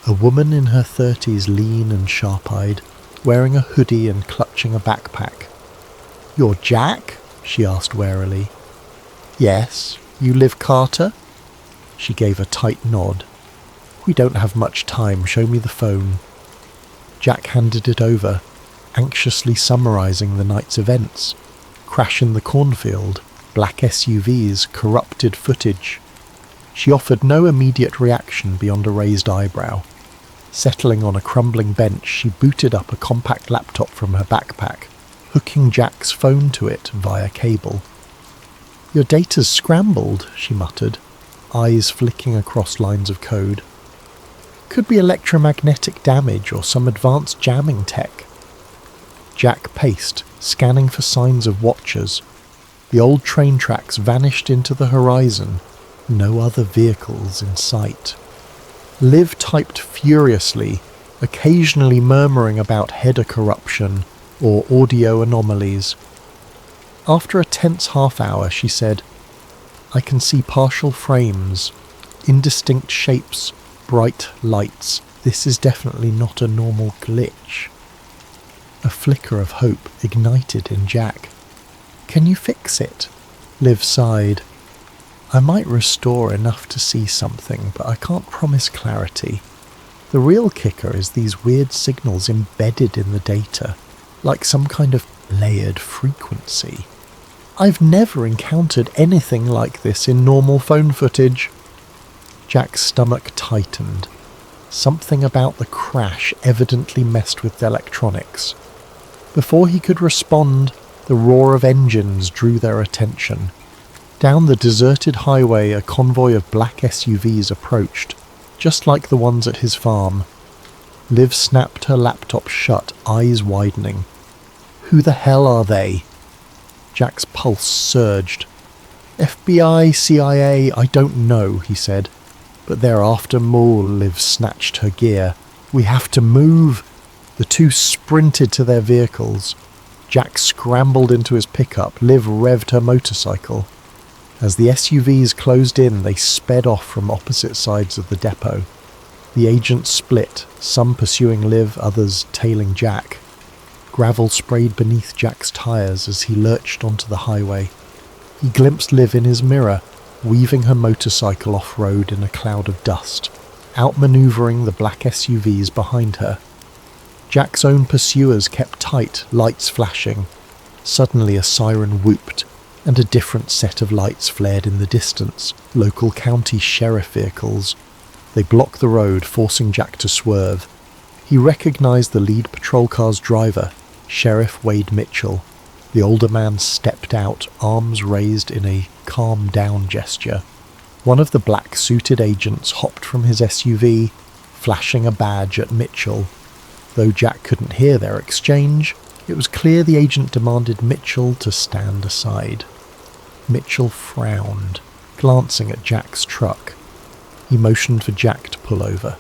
A woman in her 30s, lean and sharp-eyed, wearing a hoodie and clutching a backpack. "You're Jack?" she asked warily. "Yes. You Liv Carter?" She gave a tight nod. "We don't have much time. Show me the phone." Jack handed it over, anxiously summarising the night's events. Crash in the cornfield, black SUVs, corrupted footage. She offered no immediate reaction beyond a raised eyebrow. Settling on a crumbling bench, she booted up a compact laptop from her backpack, hooking Jack's phone to it via cable. "Your data's scrambled," she muttered, eyes flicking across lines of code. "Could be electromagnetic damage or some advanced jamming tech." Jack paced, scanning for signs of watchers. The old train tracks vanished into the horizon, no other vehicles in sight. Liv typed furiously, occasionally murmuring about header corruption or audio anomalies. After a tense half-hour, she said, "I can see partial frames, indistinct shapes, bright lights. This is definitely not a normal glitch." A flicker of hope ignited in Jack. "Can you fix it?" Liv sighed. "I might restore enough to see something, but I can't promise clarity. The real kicker is these weird signals embedded in the data, like some kind of layered frequency. I've never encountered anything like this in normal phone footage." Jack's stomach tightened. Something about the crash evidently messed with the electronics. Before he could respond, the roar of engines drew their attention. Down the deserted highway, a convoy of black SUVs approached, just like the ones at his farm. Liv snapped her laptop shut, eyes widening. "Who the hell are they?" Jack's pulse surged. "FBI, CIA, I don't know," he said. "But they're after Maul." Liv snatched her gear. "We have to move." The two sprinted to their vehicles. Jack scrambled into his pickup. Liv revved her motorcycle. As the SUVs closed in, they sped off from opposite sides of the depot. The agents split, some pursuing Liv, others tailing Jack. Gravel sprayed beneath Jack's tyres as he lurched onto the highway. He glimpsed Liv in his mirror, weaving her motorcycle off-road in a cloud of dust, outmanoeuvring the black SUVs behind her. Jack's own pursuers kept tight, lights flashing. Suddenly a siren whooped, and a different set of lights flared in the distance, local county sheriff vehicles. They blocked the road, forcing Jack to swerve. He recognized the lead patrol car's driver, Sheriff Wade Mitchell. The older man stepped out, arms raised in a calm down gesture. One of the black-suited agents hopped from his SUV, flashing a badge at Mitchell. Though Jack couldn't hear their exchange, it was clear the agent demanded Mitchell to stand aside. Mitchell frowned, glancing at Jack's truck. He motioned for Jack to pull over.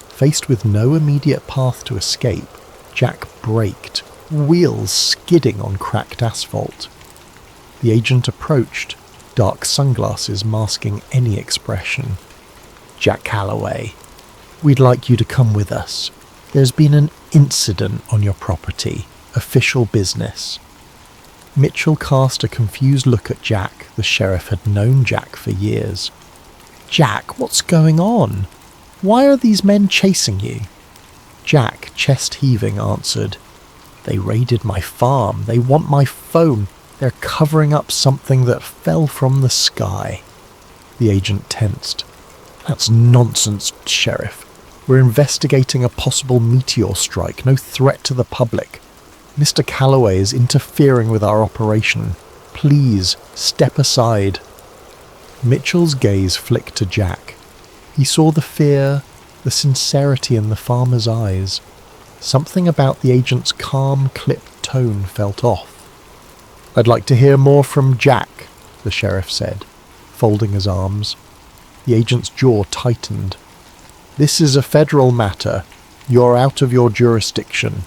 Faced with no immediate path to escape, Jack braked, wheels skidding on cracked asphalt. The agent approached, dark sunglasses masking any expression. "Jack Calloway, we'd like you to come with us. There's been an incident on your property. Official business." Mitchell cast a confused look at Jack. The sheriff had known Jack for years. "Jack, what's going on? Why are these men chasing you?" Jack, chest heaving, answered, "They raided my farm. They want my phone. They're covering up something that fell from the sky." The agent tensed. "That's nonsense, Sheriff. We're investigating a possible meteor strike, no threat to the public. Mr. Calloway is interfering with our operation. Please, step aside." Mitchell's gaze flicked to Jack. He saw the fear, the sincerity in the farmer's eyes. Something about the agent's calm, clipped tone felt off. "I'd like to hear more from Jack," the sheriff said, folding his arms. The agent's jaw tightened. "This is a federal matter. You're out of your jurisdiction."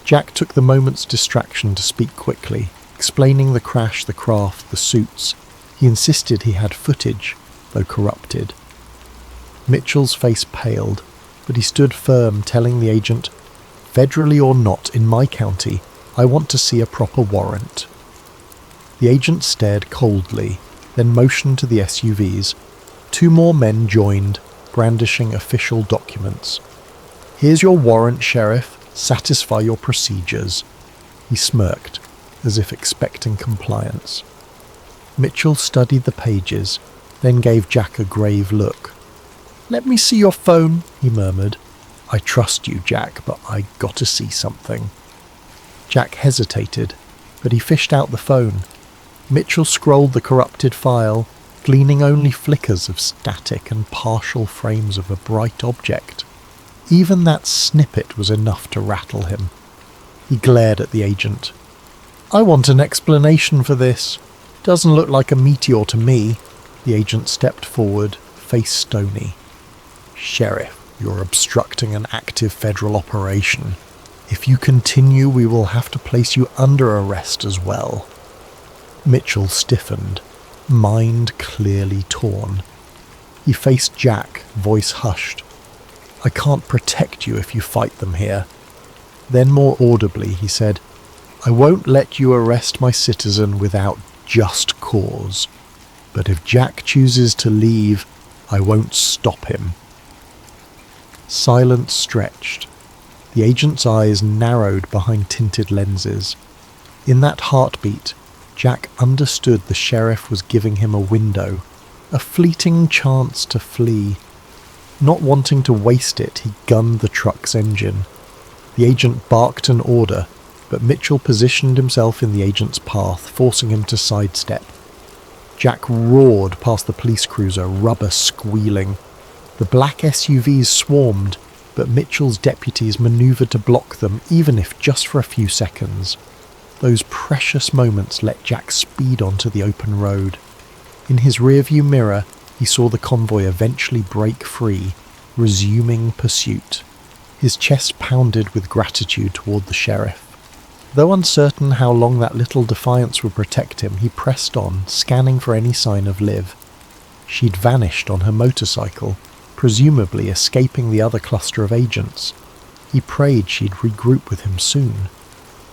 Jack took the moment's distraction to speak quickly, explaining the crash, the craft, the suits. He insisted he had footage, though corrupted. Mitchell's face paled, but he stood firm, telling the agent, "Federally or not, in my county, I want to see a proper warrant." The agent stared coldly, then motioned to the SUVs. 2 more men joined, brandishing official documents. "Here's your warrant, Sheriff. Satisfy your procedures." He smirked, as if expecting compliance. Mitchell studied the pages, then gave Jack a grave look. "Let me see your phone," he murmured. "I trust you, Jack, but I got to see something." Jack hesitated, but he fished out the phone. Mitchell scrolled the corrupted file, gleaning only flickers of static and partial frames of a bright object. Even that snippet was enough to rattle him. He glared at the agent. "I want an explanation for this. Doesn't look like a meteor to me." The agent stepped forward, face stony. "Sheriff, you're obstructing an active federal operation. If you continue, we will have to place you under arrest as well." Mitchell stiffened, mind clearly torn. He faced Jack, voice hushed. "I can't protect you if you fight them here." Then more audibly he said, "I won't let you arrest my citizen without just cause. But if Jack chooses to leave, I won't stop him." Silence stretched. The agent's eyes narrowed behind tinted lenses. In that heartbeat, Jack understood the sheriff was giving him a window, a fleeting chance to flee. Not wanting to waste it, he gunned the truck's engine. The agent barked an order, but Mitchell positioned himself in the agent's path, forcing him to sidestep. Jack roared past the police cruiser, rubber squealing. The black SUVs swarmed, but Mitchell's deputies manoeuvred to block them, even if just for a few seconds. Those precious moments let Jack speed onto the open road. In his rearview mirror, he saw the convoy eventually break free, resuming pursuit. His chest pounded with gratitude toward the sheriff. Though uncertain how long that little defiance would protect him, he pressed on, scanning for any sign of Liv. She'd vanished on her motorcycle, presumably escaping the other cluster of agents. He prayed she'd regroup with him soon.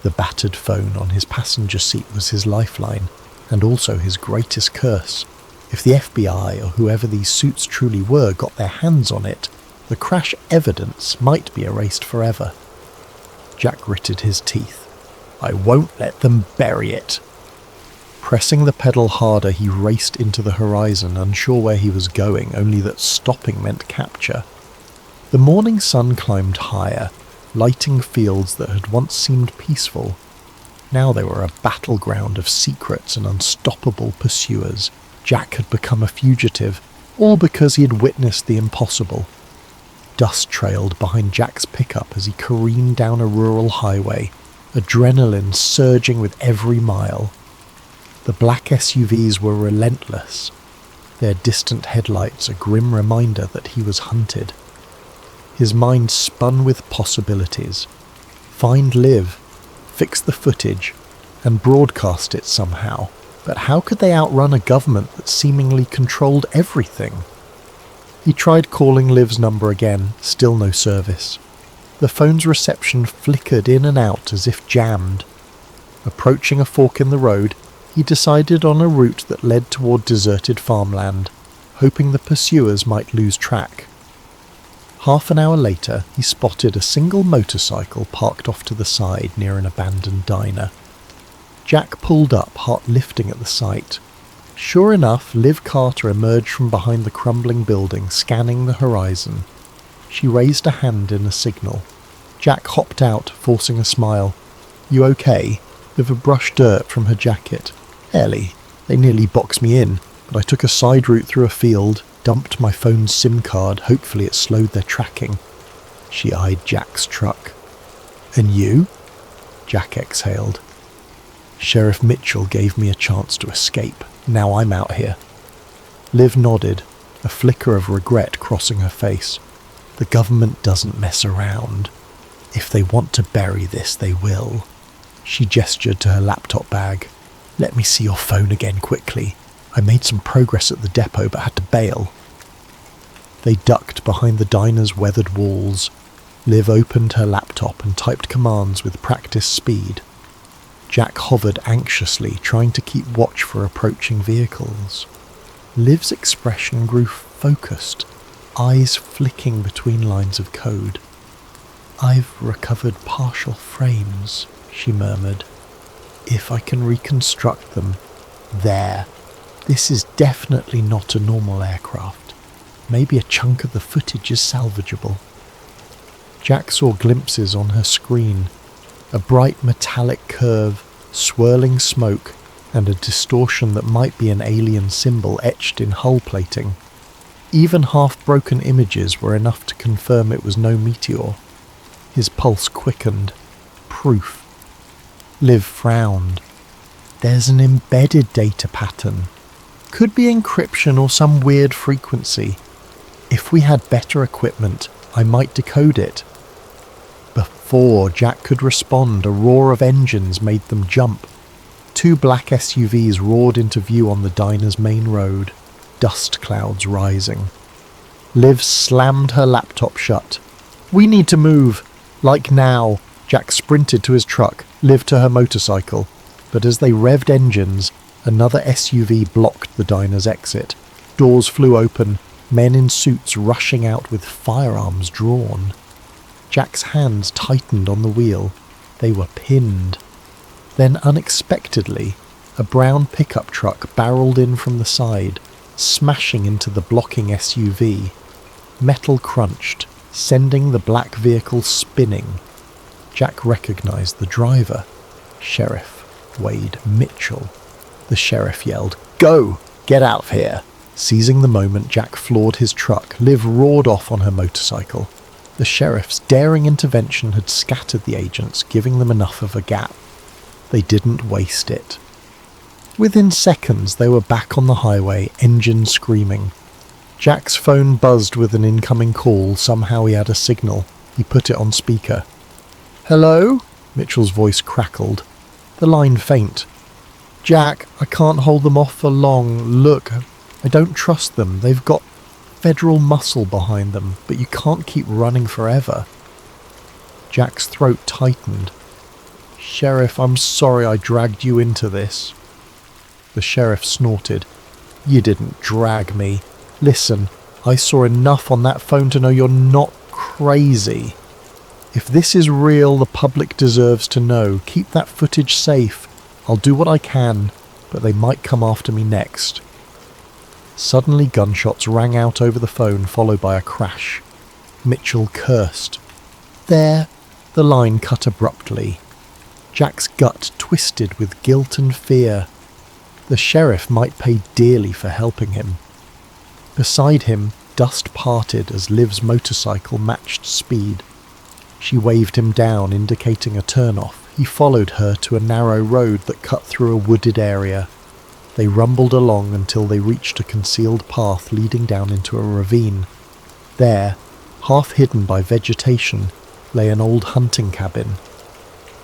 The battered phone on his passenger seat was his lifeline, and also his greatest curse. If the FBI, or whoever these suits truly were, got their hands on it, the crash evidence might be erased forever. Jack gritted his teeth. "I won't let them bury it." Pressing the pedal harder, he raced into the horizon, unsure where he was going, only that stopping meant capture. The morning sun climbed higher, lighting fields that had once seemed peaceful. Now they were a battleground of secrets and unstoppable pursuers. Jack had become a fugitive, all because he had witnessed the impossible. Dust trailed behind Jack's pickup as he careened down a rural highway, adrenaline surging with every mile. The black SUVs were relentless, their distant headlights a grim reminder that he was hunted. His mind spun with possibilities. Find Liv, fix the footage, and broadcast it somehow. But how could they outrun a government that seemingly controlled everything? He tried calling Liv's number again, still no service. The phone's reception flickered in and out as if jammed. Approaching a fork in the road, he decided on a route that led toward deserted farmland, hoping the pursuers might lose track. Half an hour later, he spotted a single motorcycle parked off to the side near an abandoned diner. Jack pulled up, heart lifting at the sight. Sure enough, Liv Carter emerged from behind the crumbling building, scanning the horizon. She raised a hand in a signal. Jack hopped out, forcing a smile. "You okay?" Liv brushed dirt from her jacket. "Barely. They nearly boxed me in, but I took a side route through a field, dumped my phone's SIM card, hopefully it slowed their tracking." She eyed Jack's truck. "And you?" Jack exhaled. "Sheriff Mitchell gave me a chance to escape. Now I'm out here." Liv nodded, a flicker of regret crossing her face. "The government doesn't mess around. If they want to bury this, they will." She gestured to her laptop bag. "Let me see your phone again quickly. I made some progress at the depot but had to bail." They ducked behind the diner's weathered walls. Liv opened her laptop and typed commands with practiced speed. Jack hovered anxiously, trying to keep watch for approaching vehicles. Liv's expression grew focused, eyes flicking between lines of code. "I've recovered partial frames," she murmured. "If I can reconstruct them, there. This is definitely not a normal aircraft. Maybe a chunk of the footage is salvageable." Jack saw glimpses on her screen, a bright metallic curve, swirling smoke, and a distortion that might be an alien symbol etched in hull plating. Even half-broken images were enough to confirm it was no meteor. His pulse quickened. Proof. Liv frowned. "There's an embedded data pattern. Could be encryption or some weird frequency. If we had better equipment, I might decode it." Before Jack could respond, a roar of engines made them jump. Two black SUVs roared into view on the diner's main road, dust clouds rising. Liv slammed her laptop shut. "We need to move. Like now." Jack sprinted to his truck, Liv to her motorcycle, but as they revved engines, another SUV blocked the diner's exit. Doors flew open, men in suits rushing out with firearms drawn. Jack's hands tightened on the wheel. They were pinned. Then unexpectedly, a brown pickup truck barreled in from the side, smashing into the blocking SUV. Metal crunched, sending the black vehicle spinning. Jack recognized the driver. Sheriff Wade Mitchell. The sheriff yelled, "Go! Get out of here!" Seizing the moment Jack floored his truck, Liv roared off on her motorcycle. The sheriff's daring intervention had scattered the agents, giving them enough of a gap. They didn't waste it. Within seconds, they were back on the highway, engines screaming. Jack's phone buzzed with an incoming call. Somehow he had a signal. He put it on speaker. "Hello?" Mitchell's voice crackled. The line faint. "Jack, I can't hold them off for long. Look, I don't trust them. They've got federal muscle behind them, but you can't keep running forever." Jack's throat tightened. "Sheriff, I'm sorry I dragged you into this." The sheriff snorted. "You didn't drag me. Listen, I saw enough on that phone to know you're not crazy. If this is real, the public deserves to know. Keep that footage safe. I'll do what I can. but they might come after me next. Suddenly gunshots rang out over the phone, followed by a crash. Mitchell cursed. There, the line cut abruptly. Jack's gut twisted with guilt and fear. The sheriff might pay dearly for helping him. Beside him, dust parted as Liv's motorcycle matched speed. She waved him down, indicating a turn-off. He followed her to a narrow road that cut through a wooded area. They rumbled along until they reached a concealed path leading down into a ravine. There, half hidden by vegetation, lay an old hunting cabin.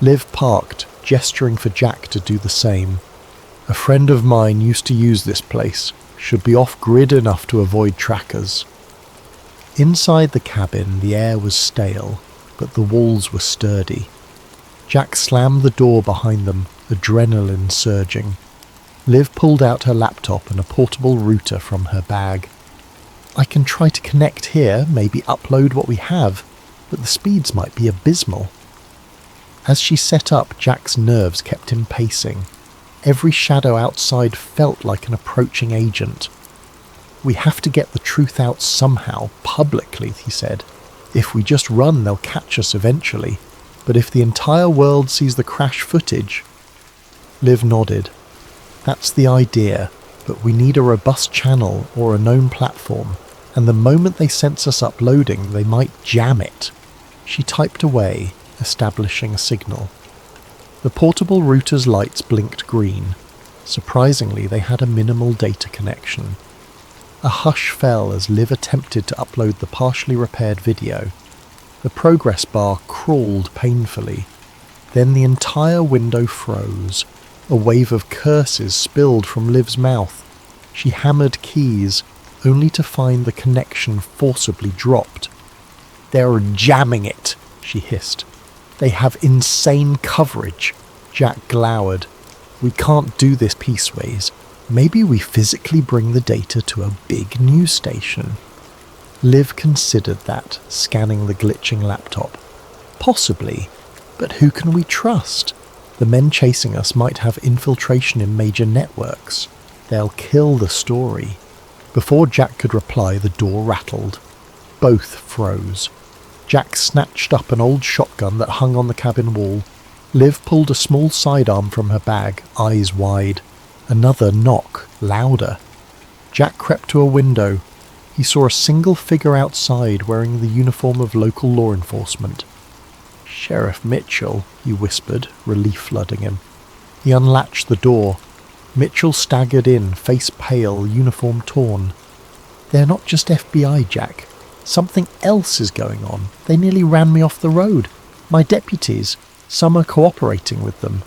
Liv parked, gesturing for Jack to do the same. A friend of mine used to use this place. Should be off-grid enough to avoid trackers. Inside the cabin, the air was stale, but the walls were sturdy. Jack slammed the door behind them, adrenaline surging. Liv pulled out her laptop and a portable router from her bag. I can try to connect here, maybe upload what we have, but the speeds might be abysmal. As she set up, Jack's nerves kept him pacing. Every shadow outside felt like an approaching agent. We have to get the truth out somehow, publicly, he said. If we just run, they'll catch us eventually. But if the entire world sees the crash footage... Liv nodded. That's the idea, but we need a robust channel or a known platform, and the moment they sense us uploading, they might jam it. She typed away, establishing a signal. The portable router's lights blinked green. Surprisingly, they had a minimal data connection. A hush fell as Liv attempted to upload the partially repaired video. The progress bar crawled painfully. Then the entire window froze. A wave of curses spilled from Liv's mouth. She hammered keys, only to find the connection forcibly dropped. "They're jamming it," she hissed. "They have insane coverage." Jack glowered. "We can't do this pieceways. Maybe we physically bring the data to a big news station." Liv considered that, scanning the glitching laptop. Possibly, but who can we trust? The men chasing us might have infiltration in major networks. They'll kill the story. Before Jack could reply, the door rattled. Both froze. Jack snatched up an old shotgun that hung on the cabin wall. Liv pulled a small sidearm from her bag, eyes wide. Another knock, louder. Jack crept to a window. He saw a single figure outside wearing the uniform of local law enforcement. "Sheriff Mitchell," he whispered, relief flooding him. He unlatched the door. Mitchell staggered in, face pale, uniform torn. "They're not just FBI, Jack. Something else is going on. They nearly ran me off the road. My deputies. Some are cooperating with them."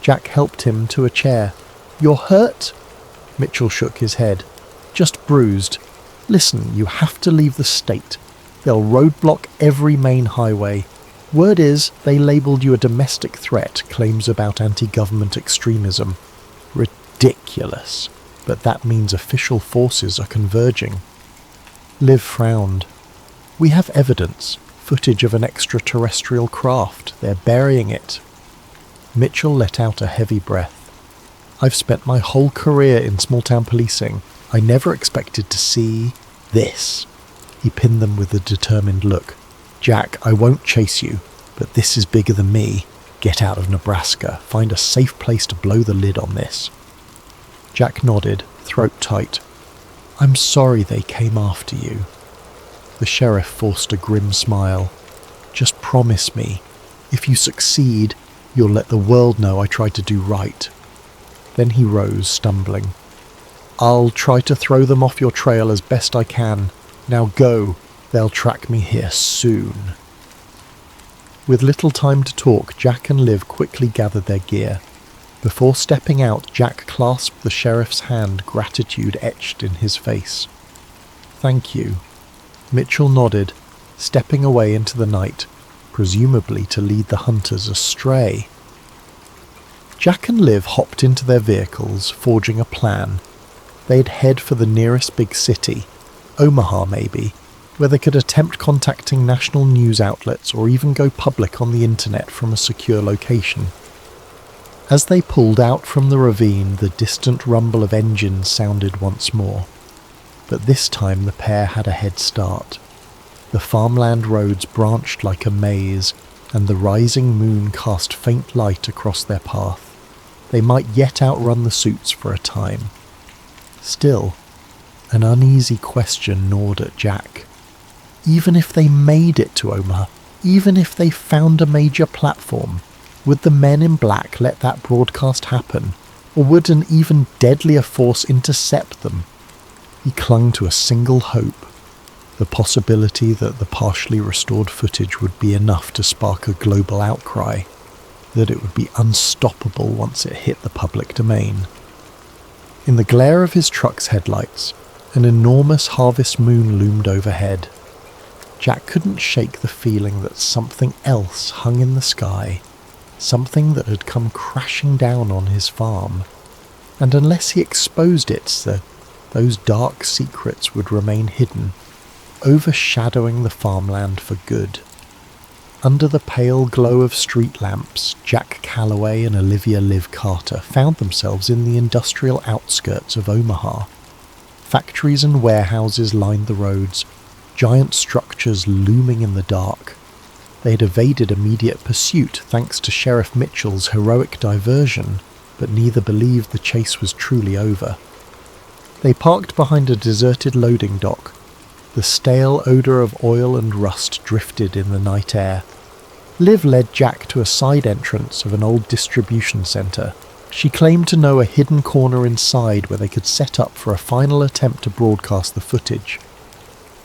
Jack helped him to a chair. "You're hurt?" Mitchell shook his head. "Just bruised. Listen, you have to leave the state. They'll roadblock every main highway. Word is, they labelled you a domestic threat, claims about anti-government extremism. Ridiculous. But that means official forces are converging." Liv frowned. "We have evidence. Footage of an extraterrestrial craft. They're burying it." Mitchell let out a heavy breath. "I've spent my whole career in small-town policing. I never expected to see this." He pinned them with a determined look. "Jack, I won't chase you, but this is bigger than me. Get out of Nebraska. Find a safe place to blow the lid on this." Jack nodded, throat tight. "I'm sorry they came after you." The sheriff forced a grim smile. "Just promise me, if you succeed, you'll let the world know I tried to do right." Then he rose, stumbling. "I'll try to throw them off your trail as best I can. Now go. They'll track me here soon." With little time to talk, Jack and Liv quickly gathered their gear. Before stepping out, Jack clasped the sheriff's hand, gratitude etched in his face. "Thank you." Mitchell nodded, stepping away into the night, presumably to lead the hunters astray. Jack and Liv hopped into their vehicles, forging a plan. They'd head for the nearest big city, Omaha maybe, where they could attempt contacting national news outlets or even go public on the internet from a secure location. As they pulled out from the ravine, the distant rumble of engines sounded once more. But this time the pair had a head start. The farmland roads branched like a maze, and the rising moon cast faint light across their path. They might yet outrun the suits for a time. Still, an uneasy question gnawed at Jack. Even if they made it to Omaha, even if they found a major platform, would the men in black let that broadcast happen, or would an even deadlier force intercept them? He clung to a single hope, the possibility that the partially restored footage would be enough to spark a global outcry, that it would be unstoppable once it hit the public domain. In the glare of his truck's headlights, an enormous harvest moon loomed overhead. Jack couldn't shake the feeling that something else hung in the sky, something that had come crashing down on his farm, and unless he exposed it, those dark secrets would remain hidden, overshadowing the farmland for good. Under the pale glow of street lamps, Jack Calloway and Olivia Liv Carter found themselves in the industrial outskirts of Omaha. Factories and warehouses lined the roads, giant structures looming in the dark. They had evaded immediate pursuit thanks to Sheriff Mitchell's heroic diversion, but neither believed the chase was truly over. They parked behind a deserted loading dock. The stale odour of oil and rust drifted in the night air. Liv led Jack to a side entrance of an old distribution centre. She claimed to know a hidden corner inside where they could set up for a final attempt to broadcast the footage.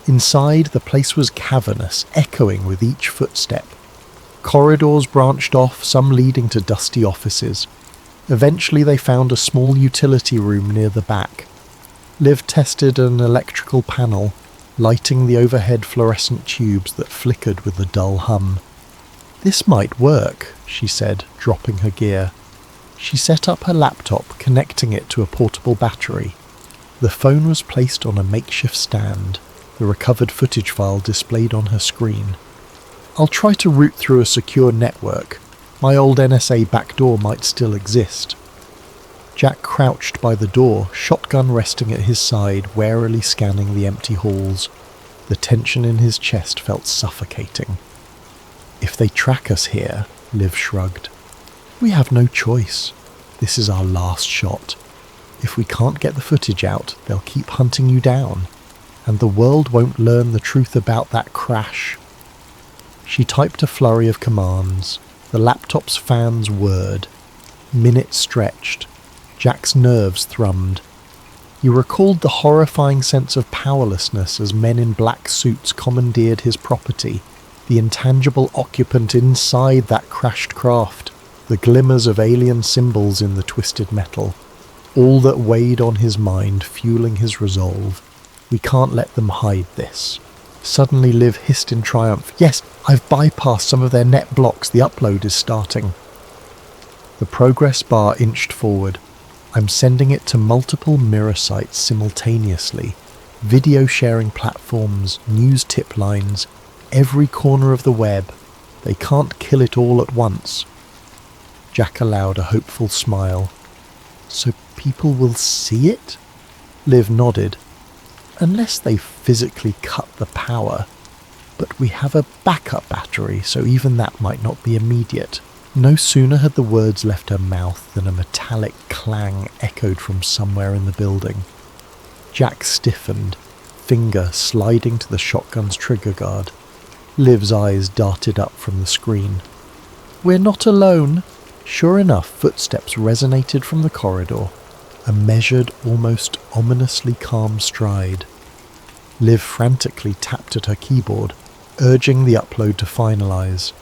Inside, the place was cavernous, echoing with each footstep. Corridors branched off, some leading to dusty offices. Eventually they found a small utility room near the back. Liv tested an electrical panel, lighting the overhead fluorescent tubes that flickered with a dull hum. "This might work," she said, dropping her gear. She set up her laptop, connecting it to a portable battery. The phone was placed on a makeshift stand, the recovered footage file displayed on her screen. "I'll try to route through a secure network. My old NSA backdoor might still exist." Jack crouched by the door, shotgun resting at his side, warily scanning the empty halls. The tension in his chest felt suffocating. "If they track us here," Liv shrugged, "we have no choice. This is our last shot. If we can't get the footage out, they'll keep hunting you down, and the world won't learn the truth about that crash." She typed a flurry of commands. The laptop's fans whirred. Minutes stretched. Jack's nerves thrummed. He recalled the horrifying sense of powerlessness as men in black suits commandeered his property, the intangible occupant inside that crashed craft, the glimmers of alien symbols in the twisted metal. All that weighed on his mind, fueling his resolve. We can't let them hide this. Suddenly Liv hissed in triumph. "Yes, I've bypassed some of their net blocks. The upload is starting." The progress bar inched forward. "I'm sending it to multiple mirror sites simultaneously. Video sharing platforms, news tip lines, every corner of the web. They can't kill it all at once." Jack allowed a hopeful smile. "So people will see it?" Liv nodded. "Unless they physically cut the power. But we have a backup battery, so even that might not be immediate." No sooner had the words left her mouth than a metallic clang echoed from somewhere in the building. Jack stiffened, finger sliding to the shotgun's trigger guard. Liv's eyes darted up from the screen. "We're not alone." Sure enough, footsteps resonated from the corridor, a measured, almost ominously calm stride. Liv frantically tapped at her keyboard, urging the upload to finalize.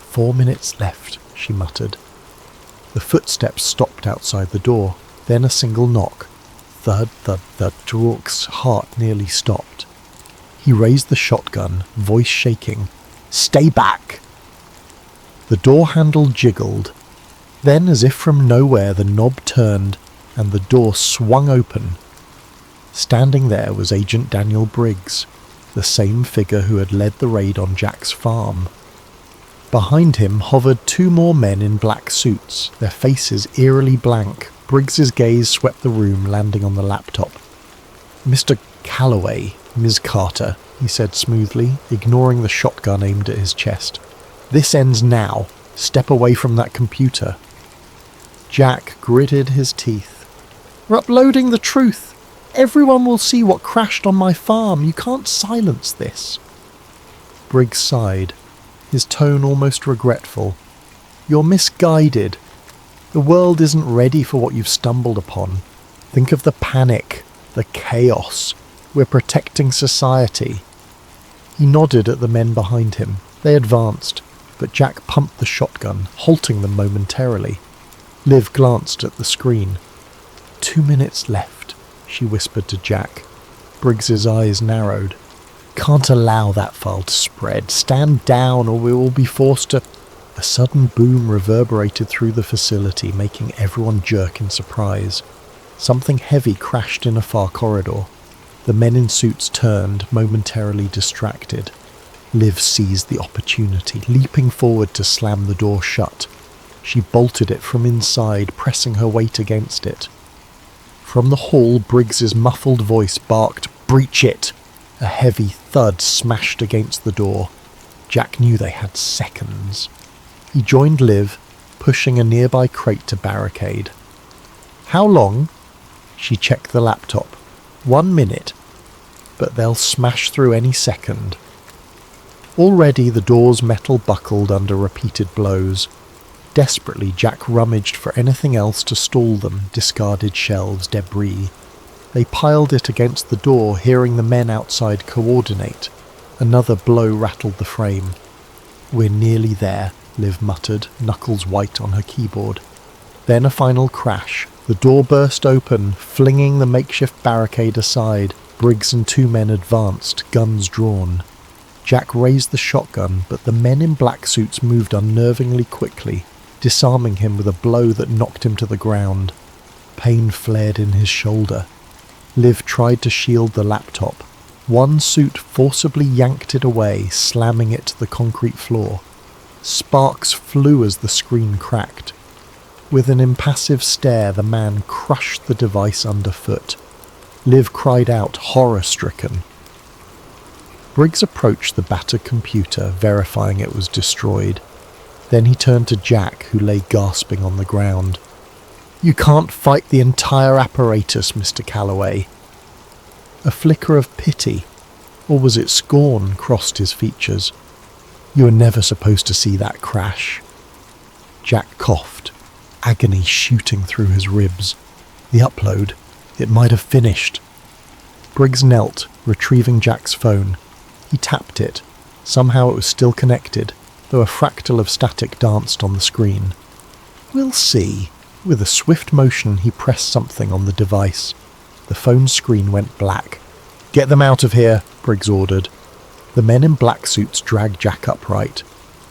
4 minutes left, she muttered. The footsteps stopped outside the door, then a single knock. Thud, thud, thud. Rourke's heart nearly stopped. He raised the shotgun, voice shaking. "Stay back!" The door handle jiggled. Then, as if from nowhere, the knob turned, and the door swung open. Standing there was Agent Daniel Briggs, the same figure who had led the raid on Jack's farm. Behind him hovered two more men in black suits, their faces eerily blank. Briggs's gaze swept the room, landing on the laptop. "Mr. Calloway, Ms. Carter," he said smoothly, ignoring the shotgun aimed at his chest. "This ends now. Step away from that computer." Jack gritted his teeth. "We're uploading the truth. Everyone will see what crashed on my farm. You can't silence this." Briggs sighed, his tone almost regretful. "You're misguided. The world isn't ready for what you've stumbled upon. Think of the panic, the chaos. We're protecting society." He nodded at the men behind him. They advanced, but Jack pumped the shotgun, halting them momentarily. Liv glanced at the screen. 2 minutes left, she whispered to Jack. Briggs's eyes narrowed. "Can't allow that file to spread. Stand down or we will be forced to..." A sudden boom reverberated through the facility, making everyone jerk in surprise. Something heavy crashed in a far corridor. The men in suits turned, momentarily distracted. Liv seized the opportunity, leaping forward to slam the door shut. She bolted it from inside, pressing her weight against it. From the hall, Briggs's muffled voice barked, "Breach it!" A heavy thud smashed against the door. Jack knew they had seconds. He joined Liv, pushing a nearby crate to barricade. "How long?" She checked the laptop. 1 minute. But they'll smash through any second. Already the door's metal buckled under repeated blows. Desperately, Jack rummaged for anything else to stall them, discarded shelves, debris. They piled it against the door, hearing the men outside coordinate. Another blow rattled the frame. "We're nearly there," Liv muttered, knuckles white on her keyboard. Then a final crash. The door burst open, flinging the makeshift barricade aside. Briggs and two men advanced, guns drawn. Jack raised the shotgun, but the men in black suits moved unnervingly quickly, disarming him with a blow that knocked him to the ground. Pain flared in his shoulder. Liv tried to shield the laptop. One suit forcibly yanked it away, slamming it to the concrete floor. Sparks flew as the screen cracked. With an impassive stare, the man crushed the device underfoot. Liv cried out, horror-stricken. Briggs approached the battered computer, verifying it was destroyed. Then he turned to Jack, who lay gasping on the ground. "You can't fight the entire apparatus, Mr. Calloway." A flicker of pity, or was it scorn, crossed his features. "You were never supposed to see that crash." Jack coughed, agony shooting through his ribs. The upload, it might have finished. Briggs knelt, retrieving Jack's phone. He tapped it. Somehow it was still connected, though a fractal of static danced on the screen. "We'll see." With a swift motion, he pressed something on the device. The phone screen went black. "Get them out of here," Briggs ordered. The men in black suits dragged Jack upright.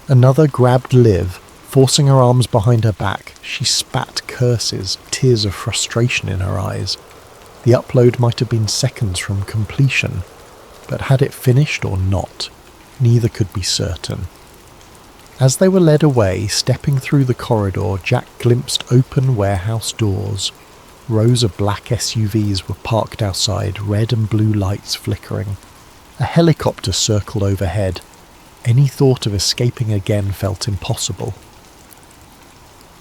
Another grabbed Liv, forcing her arms behind her back. She spat curses, tears of frustration in her eyes. The upload might have been seconds from completion, but had it finished or not, neither could be certain. As they were led away, stepping through the corridor, Jack glimpsed open warehouse doors. Rows of black SUVs were parked outside, red and blue lights flickering. A helicopter circled overhead. Any thought of escaping again felt impossible.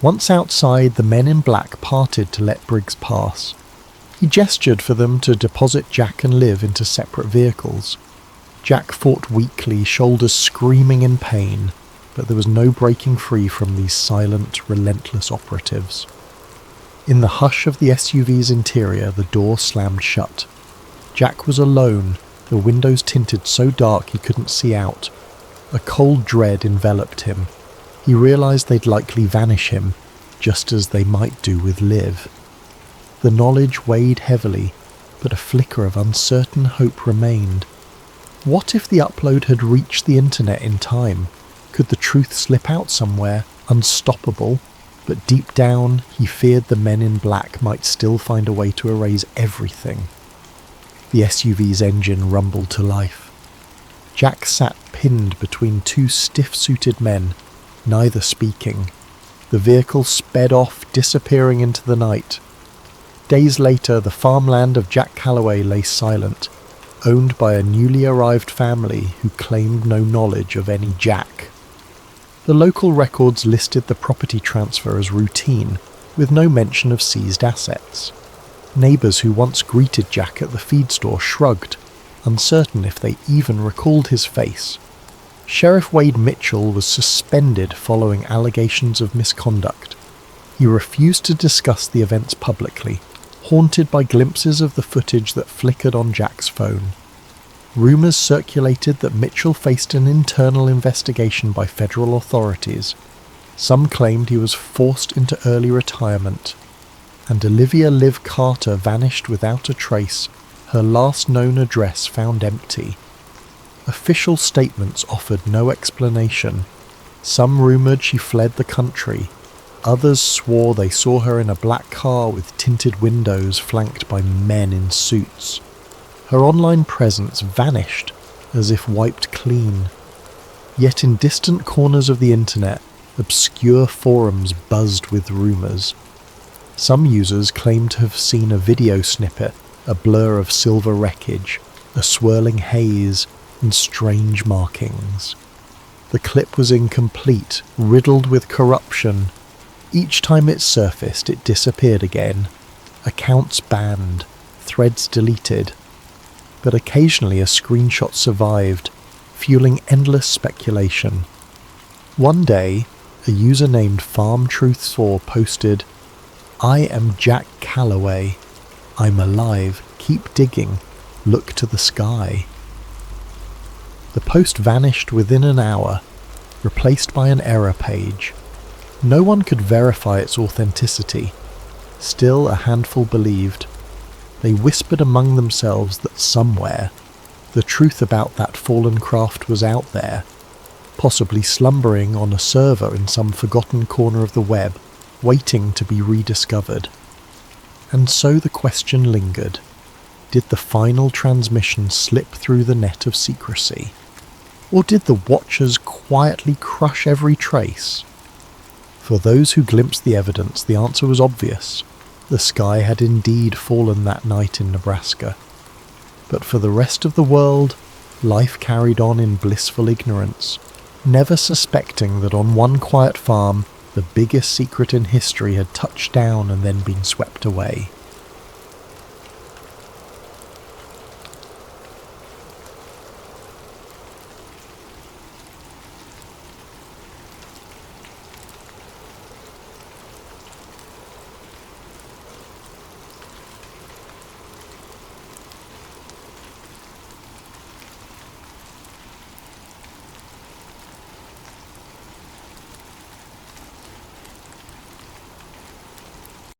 Once outside, the men in black parted to let Briggs pass. He gestured for them to deposit Jack and Liv into separate vehicles. Jack fought weakly, shoulders screaming in pain, but there was no breaking free from these silent, relentless operatives. In the hush of the SUV's interior, the door slammed shut. Jack was alone, the windows tinted so dark he couldn't see out. A cold dread enveloped him. He realized they'd likely vanish him, just as they might do with Liv. The knowledge weighed heavily, but a flicker of uncertain hope remained. What if the upload had reached the internet in time? Could the truth slip out somewhere, unstoppable? But deep down, he feared the men in black might still find a way to erase everything. The SUV's engine rumbled to life. Jack sat pinned between two stiff-suited men, Neither speaking, the vehicle sped off, disappearing into the night. Days later, the farmland of Jack Calloway lay silent, owned by a newly arrived family who claimed no knowledge of any Jack. The local records listed the property transfer as routine, with no mention of seized assets. Neighbours who once greeted Jack at the feed store shrugged, uncertain if they even recalled his face. Sheriff Wade Mitchell was suspended following allegations of misconduct. He refused to discuss the events publicly, haunted by glimpses of the footage that flickered on Jack's phone. Rumours circulated that Mitchell faced an internal investigation by federal authorities. Some claimed he was forced into early retirement. And Olivia Liv Carter vanished without a trace, her last known address found empty. Official statements offered no explanation. Some rumoured she fled the country. Others swore they saw her in a black car with tinted windows flanked by men in suits. Her online presence vanished, as if wiped clean. Yet in distant corners of the internet, obscure forums buzzed with rumours. Some users claimed to have seen a video snippet, a blur of silver wreckage, a swirling haze, and strange markings. The clip was incomplete, riddled with corruption. Each time it surfaced, it disappeared again. Accounts banned, threads deleted. But occasionally a screenshot survived, fueling endless speculation. One day, a user named FarmTruth4 posted, "I am Jack Calloway. I'm alive. Keep digging. Look to the sky." The post vanished within an hour, replaced by an error page. No one could verify its authenticity. Still, a handful believed. They whispered among themselves that somewhere, the truth about that fallen craft was out there, possibly slumbering on a server in some forgotten corner of the web, waiting to be rediscovered. And so the question lingered. Did the final transmission slip through the net of secrecy? Or did the Watchers quietly crush every trace? For those who glimpsed the evidence, the answer was obvious. The sky had indeed fallen that night in Nebraska. But for the rest of the world, life carried on in blissful ignorance, never suspecting that on one quiet farm, the biggest secret in history had touched down and then been swept away.